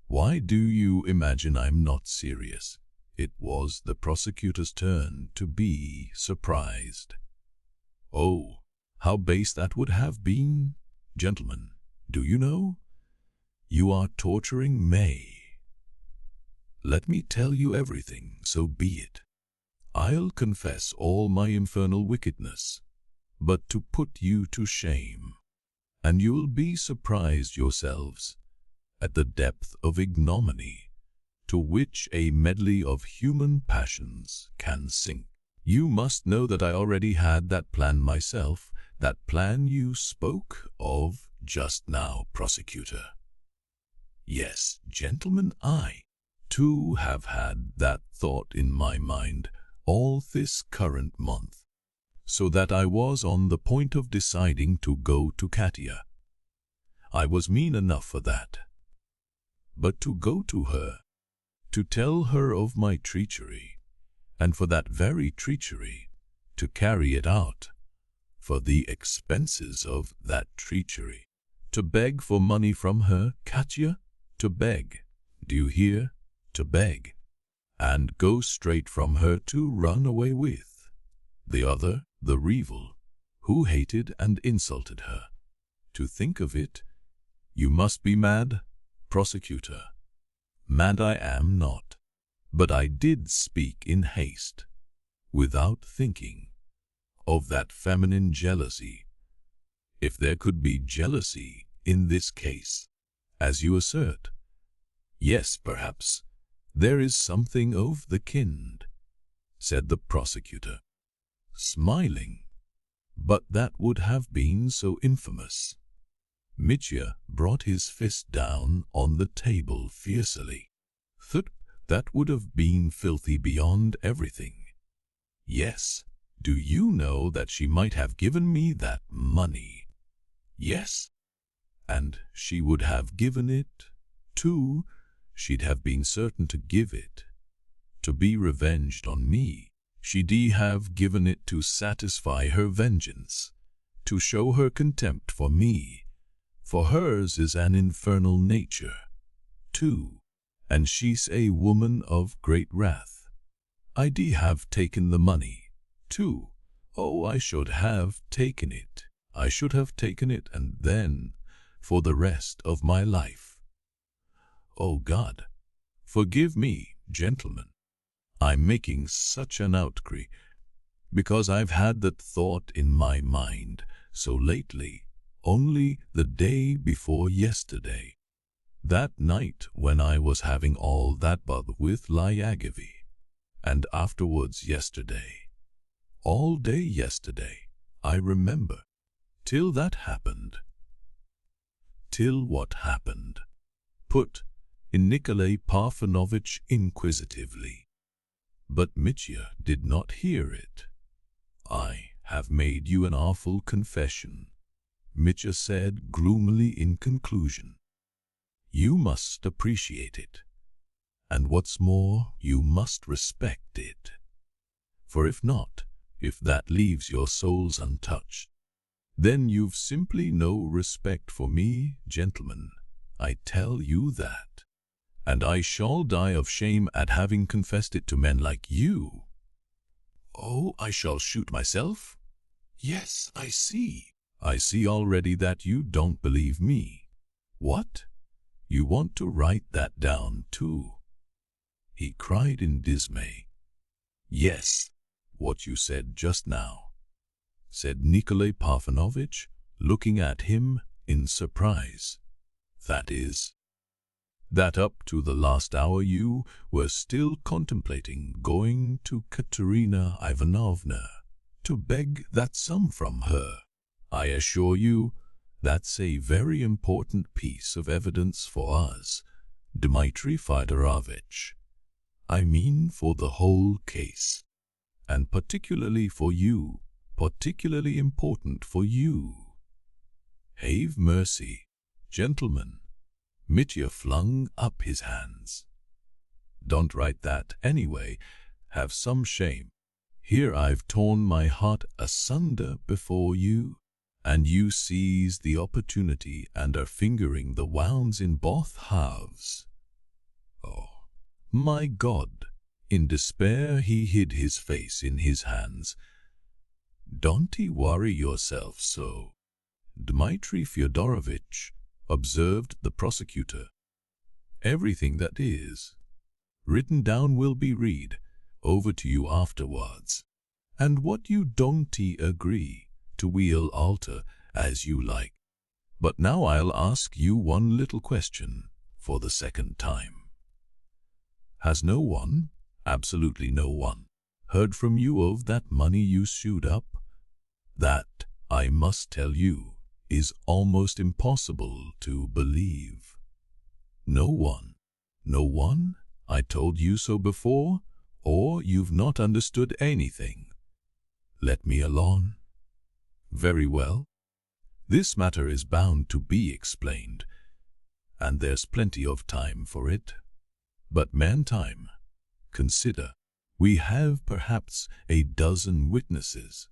Why do you imagine I'm not serious? It was the prosecutor's turn to be surprised. Oh, how base that would have been! Gentlemen, do you know? You are torturing me. Let me tell you everything, so be it. I'll confess all my infernal wickedness, but to put you to shame, and you'll be surprised yourselves at the depth of ignominy to which a medley of human passions can sink. You must know that I already had that plan myself, that plan you spoke of just now, prosecutor. Yes, gentlemen, I, too, have had that thought in my mind all this current month, so that I was on the point of deciding to go to Katya. I was mean enough for that. But to go to her, to tell her of my treachery, and for that very treachery, to carry it out, for the expenses of that treachery, to beg for money from her, Katya, to beg, do you hear, to beg, and go straight from her to run away with the other, the rival, who hated and insulted her. To think of it, you must be mad, prosecutor. Mad I am not, but I did speak in haste, without thinking of that feminine jealousy, if there could be jealousy in this case, as you assert. Yes, perhaps there is something of the kind, said the prosecutor, smiling, but that would have been so infamous. Mitya brought his fist down on the table fiercely. That would have been filthy beyond everything. Yes, do you know that she might have given me that money? Yes, and she would have given it, too. She'd have been certain to give it, to be revenged on me. She'd have given it to satisfy her vengeance, to show her contempt for me, for hers is an infernal nature, too, and she's a woman of great wrath. I'd have taken the money, too. Oh, I should have taken it. I should have taken it, and then, for the rest of my life. Oh God, forgive me, gentlemen. I'm making such an outcry, because I've had that thought in my mind so lately, only the day before yesterday. That night when I was having all that bother with Lyagavy, and afterwards yesterday. All day yesterday, I remember, till that happened. Till what happened? Put in Nikolay Parfenovitch inquisitively. But Mitya did not hear it. I have made you an awful confession, Mitya said gloomily in conclusion. You must appreciate it, and what's more, you must respect it. For if not, if that leaves your souls untouched, then you've simply no respect for me, gentlemen. I tell you that. And I shall die of shame at having confessed it to men like you. Oh, I shall shoot myself? Yes, I see. I see already that you don't believe me. What? You want to write that down too? He cried in dismay. Yes, what you said just now, said Nikolay Parfenovitch, looking at him in surprise. That is, that up to the last hour you were still contemplating going to Katerina Ivanovna to beg that sum from her. I assure you, that's a very important piece of evidence for us, Dmitri Fyodorovitch. I mean for the whole case, and particularly for you, particularly important for you. Have mercy, gentlemen. Mitya flung up his hands. Don't write that anyway. Have some shame. Here I've torn my heart asunder before you, and you seize the opportunity and are fingering the wounds in both halves. Oh, my God! In despair he hid his face in his hands. Don't worry yourself so, Dmitri Fyodorovitch, observed the prosecutor. Everything that is written down will be read over to you afterwards, and what you don't agree to we'll alter as you like. But now I'll ask you one little question for the second time. Has no one, absolutely no one, heard from you of that money you sewed up? That, I must tell you, is almost impossible to believe. No one? No one? I told you so before, or you've not understood anything. Let me alone. Very well. This matter is bound to be explained, and there's plenty of time for it. But meantime, consider, we have perhaps a dozen witnesses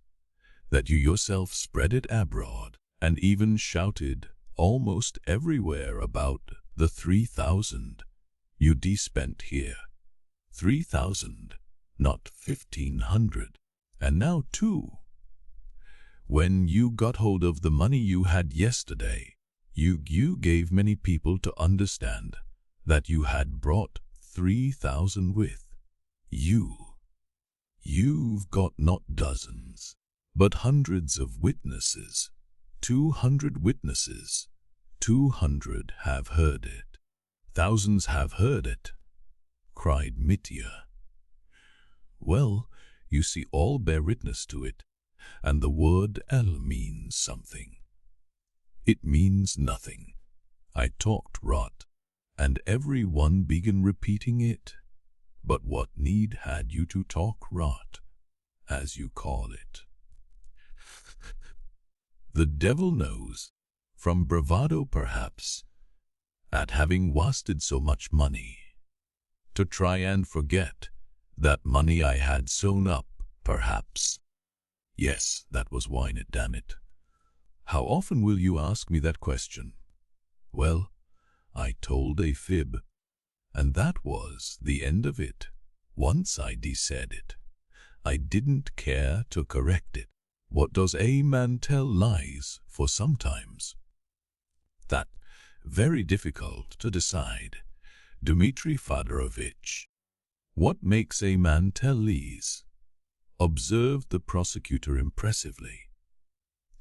that you yourself spread it abroad and even shouted almost everywhere about the 3,000 you spent here. 3,000, not 1,500. And now too, when you got hold of the money you had yesterday, you gave many people to understand that you had brought 3,000 with you. You've got not dozens, but hundreds of witnesses. 200 witnesses. 200 have heard it. Thousands have heard it, cried Mitya. Well, you see, all bear witness to it, and the word L means something. It means nothing. I talked rot, and every one began repeating it. But what need had you to talk rot, as you call it? The devil knows, from bravado perhaps, at having wasted so much money, to try and forget that money I had sewn up, perhaps. Yes, that was wine, it, damn it. How often will you ask me that question? Well, I told a fib, and that was the end of it. Once I said it, I didn't care to correct it. What does a man tell lies for sometimes? That very difficult to decide, Dmitri Fyodorovich. What makes a man tell lies? Observed the prosecutor impressively.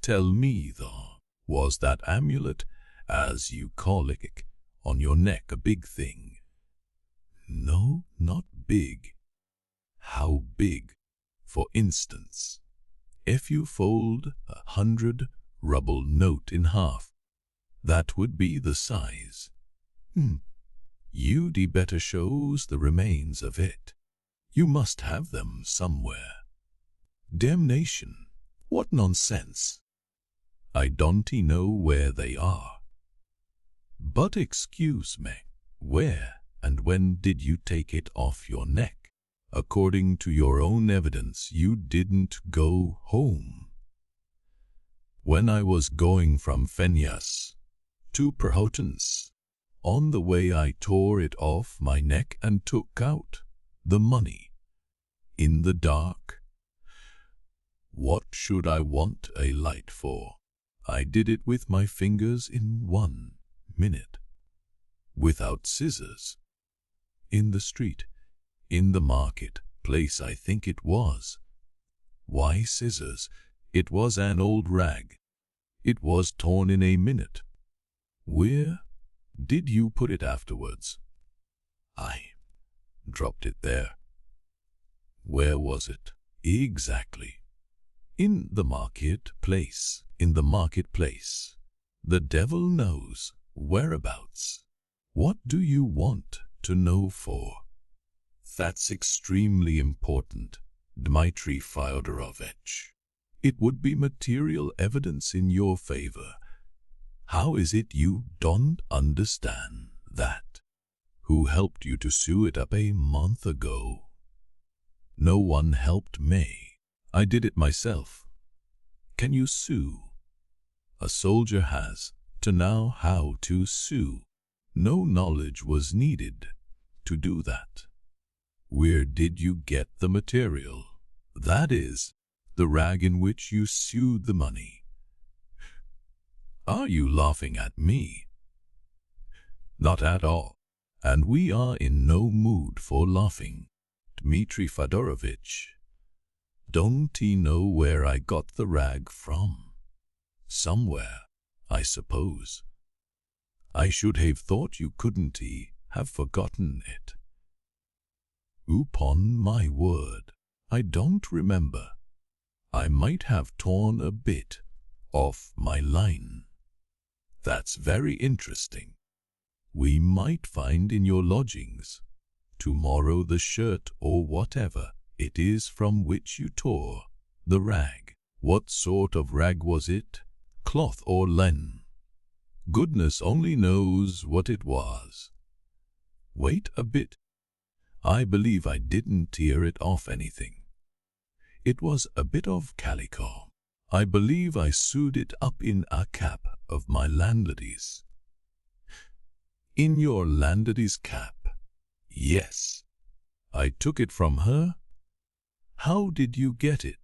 Tell me, though, was that amulet, as you call it, on your neck a big thing? No, not big. How big? For instance, if you fold 100-ruble note in half, that would be the size. You'd better shows the remains of it. You must have them somewhere. Damnation, what nonsense! I don't know where they are. But excuse me, where and when did you take it off your neck? According to your own evidence, you didn't go home. When I was going from Fenyas to Perhotin's, on the way I tore it off my neck and took out the money. In the dark. What should I want a light for? I did it with my fingers in 1 minute. Without scissors. In the street. In the market place, I think it was. Why scissors? It was an old rag. It was torn in a minute. Where did you put it afterwards? I dropped it there. Where was it? Exactly. In the market place. In the marketplace. The devil knows whereabouts. What do you want to know for? That's extremely important, Dmitri Fyodorovich. It would be material evidence in your favor. How is it you don't understand that? Who helped you to sew it up a month ago? No one helped me. I did it myself. Can you sew? A soldier has to know how to sew. No knowledge was needed to do that. Where did you get the material? That is, the rag in which you sewed the money. Are you laughing at me? Not at all. And we are in no mood for laughing. Dmitri Fyodorovich, don't he know where I got the rag from? Somewhere, I suppose. I should have thought you couldn't have forgotten it. Upon my word, I don't remember. I might have torn a bit off my line. That's very interesting. We might find in your lodgings tomorrow the shirt or whatever it is from which you tore the rag. What sort of rag was it? Cloth or linen? Goodness only knows what it was. Wait a bit. I believe I didn't tear it off anything. It was a bit of calico. I believe I sewed it up in a cap of my landlady's. In your landlady's cap? Yes. I took it from her. How did you get it?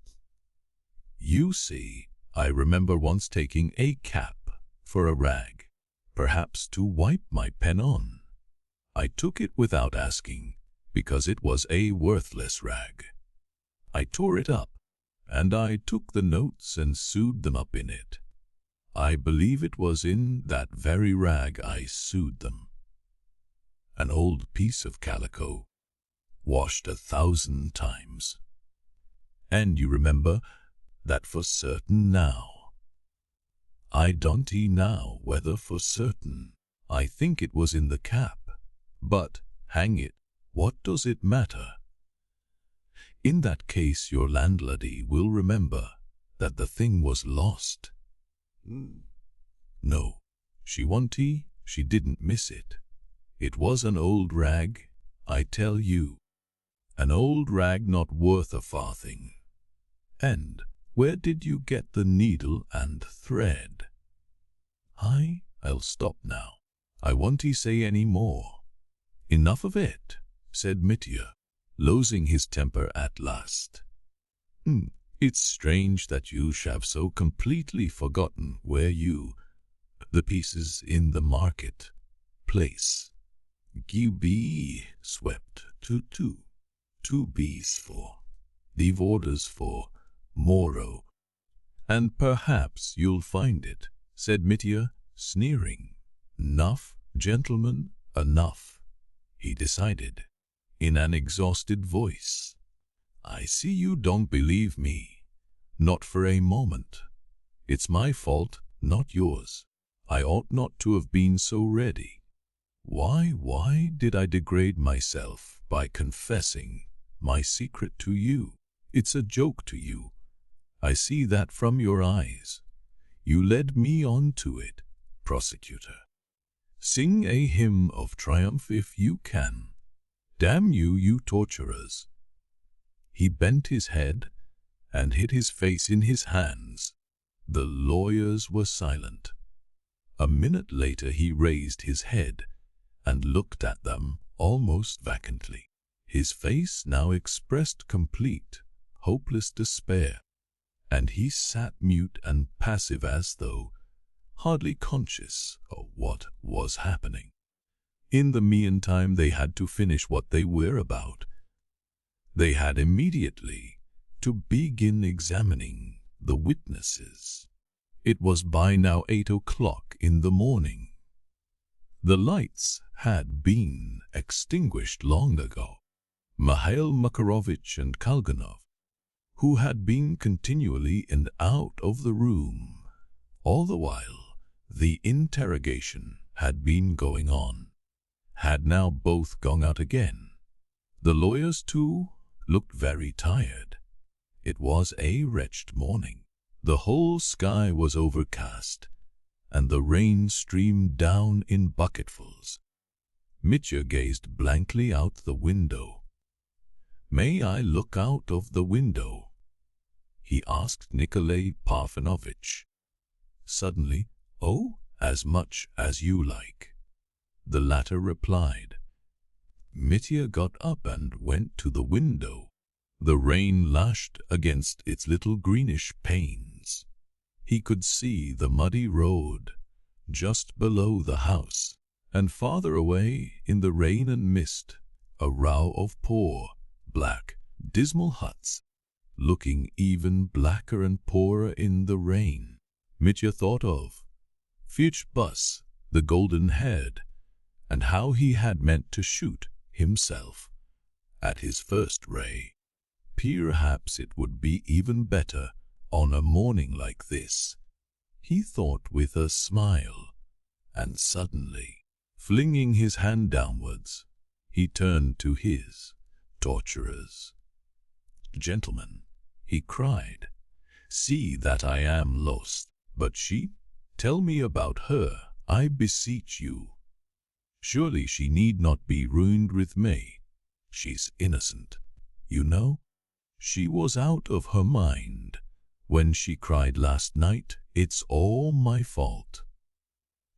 You see, I remember once taking a cap for a rag, perhaps to wipe my pen on. I took it without asking, because it was a worthless rag. I tore it up, and I took the notes and sewed them up in it. I believe it was in that very rag I sewed them. An old piece of calico, washed 1,000 times. And you remember that for certain now. I don't know whether for certain. I think it was in the cap. But, hang it, What does it matter? In that case, your landlady will remember that the thing was lost. No, she didn't miss it. It was an old rag, I tell you. An old rag not worth a farthing. And where did you get the needle and thread? I'll stop now. I won't say any more. Enough of it, said Mitya, losing his temper at last. It's strange that you have so completely forgotten where the pieces in the market place. Be swept to two B's for the orders for morrow. And perhaps you'll find it, said Mitya, sneering. Enough, gentlemen, enough, he decided, in an exhausted voice. I see you don't believe me. Not for a moment. It's my fault, not yours. I ought not to have been so ready. Why did I degrade myself by confessing my secret to you? It's a joke to you. I see that from your eyes. You led me on to it, Prosecutor. Sing a hymn of triumph if you can. Damn you, you torturers. He bent his head and hid his face in his hands. The lawyers were silent. A minute later he raised his head and looked at them almost vacantly. His face now expressed complete, hopeless despair, and he sat mute and passive as though hardly conscious of what was happening. In the meantime they had to finish what they were about. They had immediately to begin examining the witnesses. It was by now 8 o'clock in the morning. The lights had been extinguished long ago. Mikhail Makarovich and Kalganov, who had been continually in and out of the room all the while the interrogation had been going on, had now both gone out again. The lawyers, too, looked very tired. It was a wretched morning. The whole sky was overcast, and the rain streamed down in bucketfuls. Mitya gazed blankly out the window. "May I look out of the window?" he asked Nikolay Parfenovitch. Suddenly, "Oh, as much as you like," the latter replied. Mitya got up and went to the window. The rain lashed against its little greenish panes. He could see the muddy road just below the house, and farther away in the rain and mist, a row of poor, black, dismal huts, looking even blacker and poorer in the rain. Mitya thought of Fyodor, the golden-haired, and how he had meant to shoot himself at his first ray. Perhaps it would be even better on a morning like this, he thought with a smile, and suddenly, flinging his hand downwards, he turned to his torturers. "Gentlemen," he cried, "see that I am lost. But she? Tell me about her, I beseech you. Surely she need not be ruined with me. She's innocent, you know. She was out of her mind when she cried last night, 'It's all my fault.'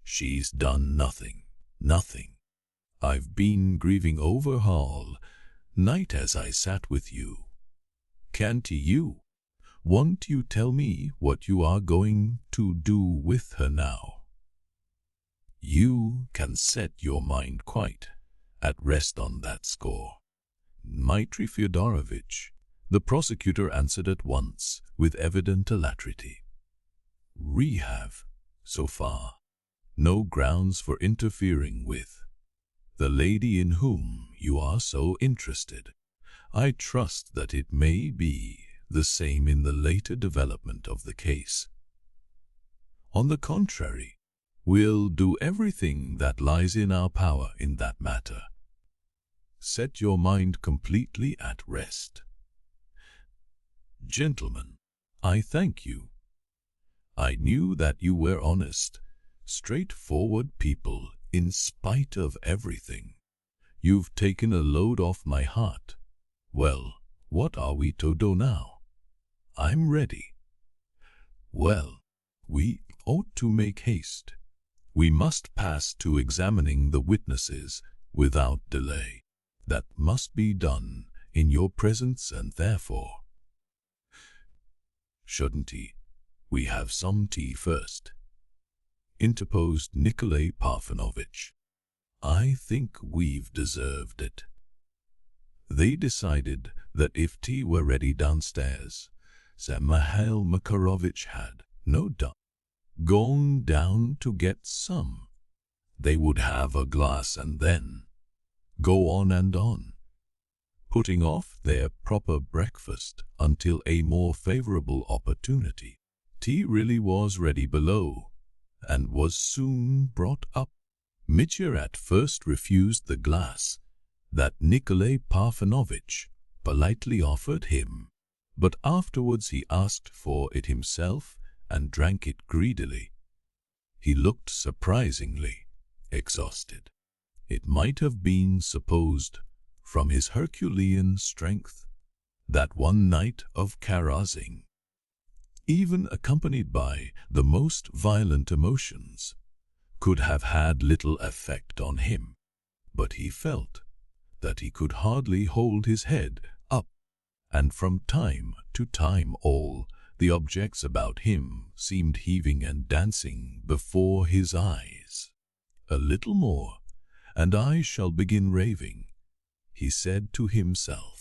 She's done nothing. I've been grieving over her all night as I sat with you. Can't you? Won't you tell me what you are going to do with her now? You can set your mind quite at rest on that score." Dmitri Fyodorovich, the prosecutor, answered at once with evident alacrity. "We have, so far, no grounds for interfering with the lady in whom you are so interested. I trust that it may be the same in the later development of the case. On the contrary, we'll do everything that lies in our power in that matter." set your mind completely at rest. Gentlemen, I thank you. I knew that you were honest, straightforward people in spite of everything. You've taken a load off my heart. Well, what are we to do now? I'm ready. Well, we ought to make haste. We must pass to examining the witnesses without delay. That must be done in your presence, and therefore. Shouldn't we have some tea first? Interposed Nikolay Parfenovitch. I think we've deserved it. They decided that if tea were ready downstairs, Mihail Makarovich had, no doubt, gone down to get some. They would have a glass and then go on and on, putting off their proper breakfast until a more favorable opportunity. Tea really was ready below, and was soon brought up. Mitya at first refused the glass that Nikolay Parfenovitch politely offered him, but afterwards he asked for it himself and drank it greedily. He looked surprisingly exhausted. It might have been supposed, from his Herculean strength, that one night of carousing, even accompanied by the most violent emotions, could have had little effect on him, but he felt that he could hardly hold his head up, and from time to time all the objects about him seemed heaving and dancing before his eyes. A little more, and I shall begin raving, he said to himself.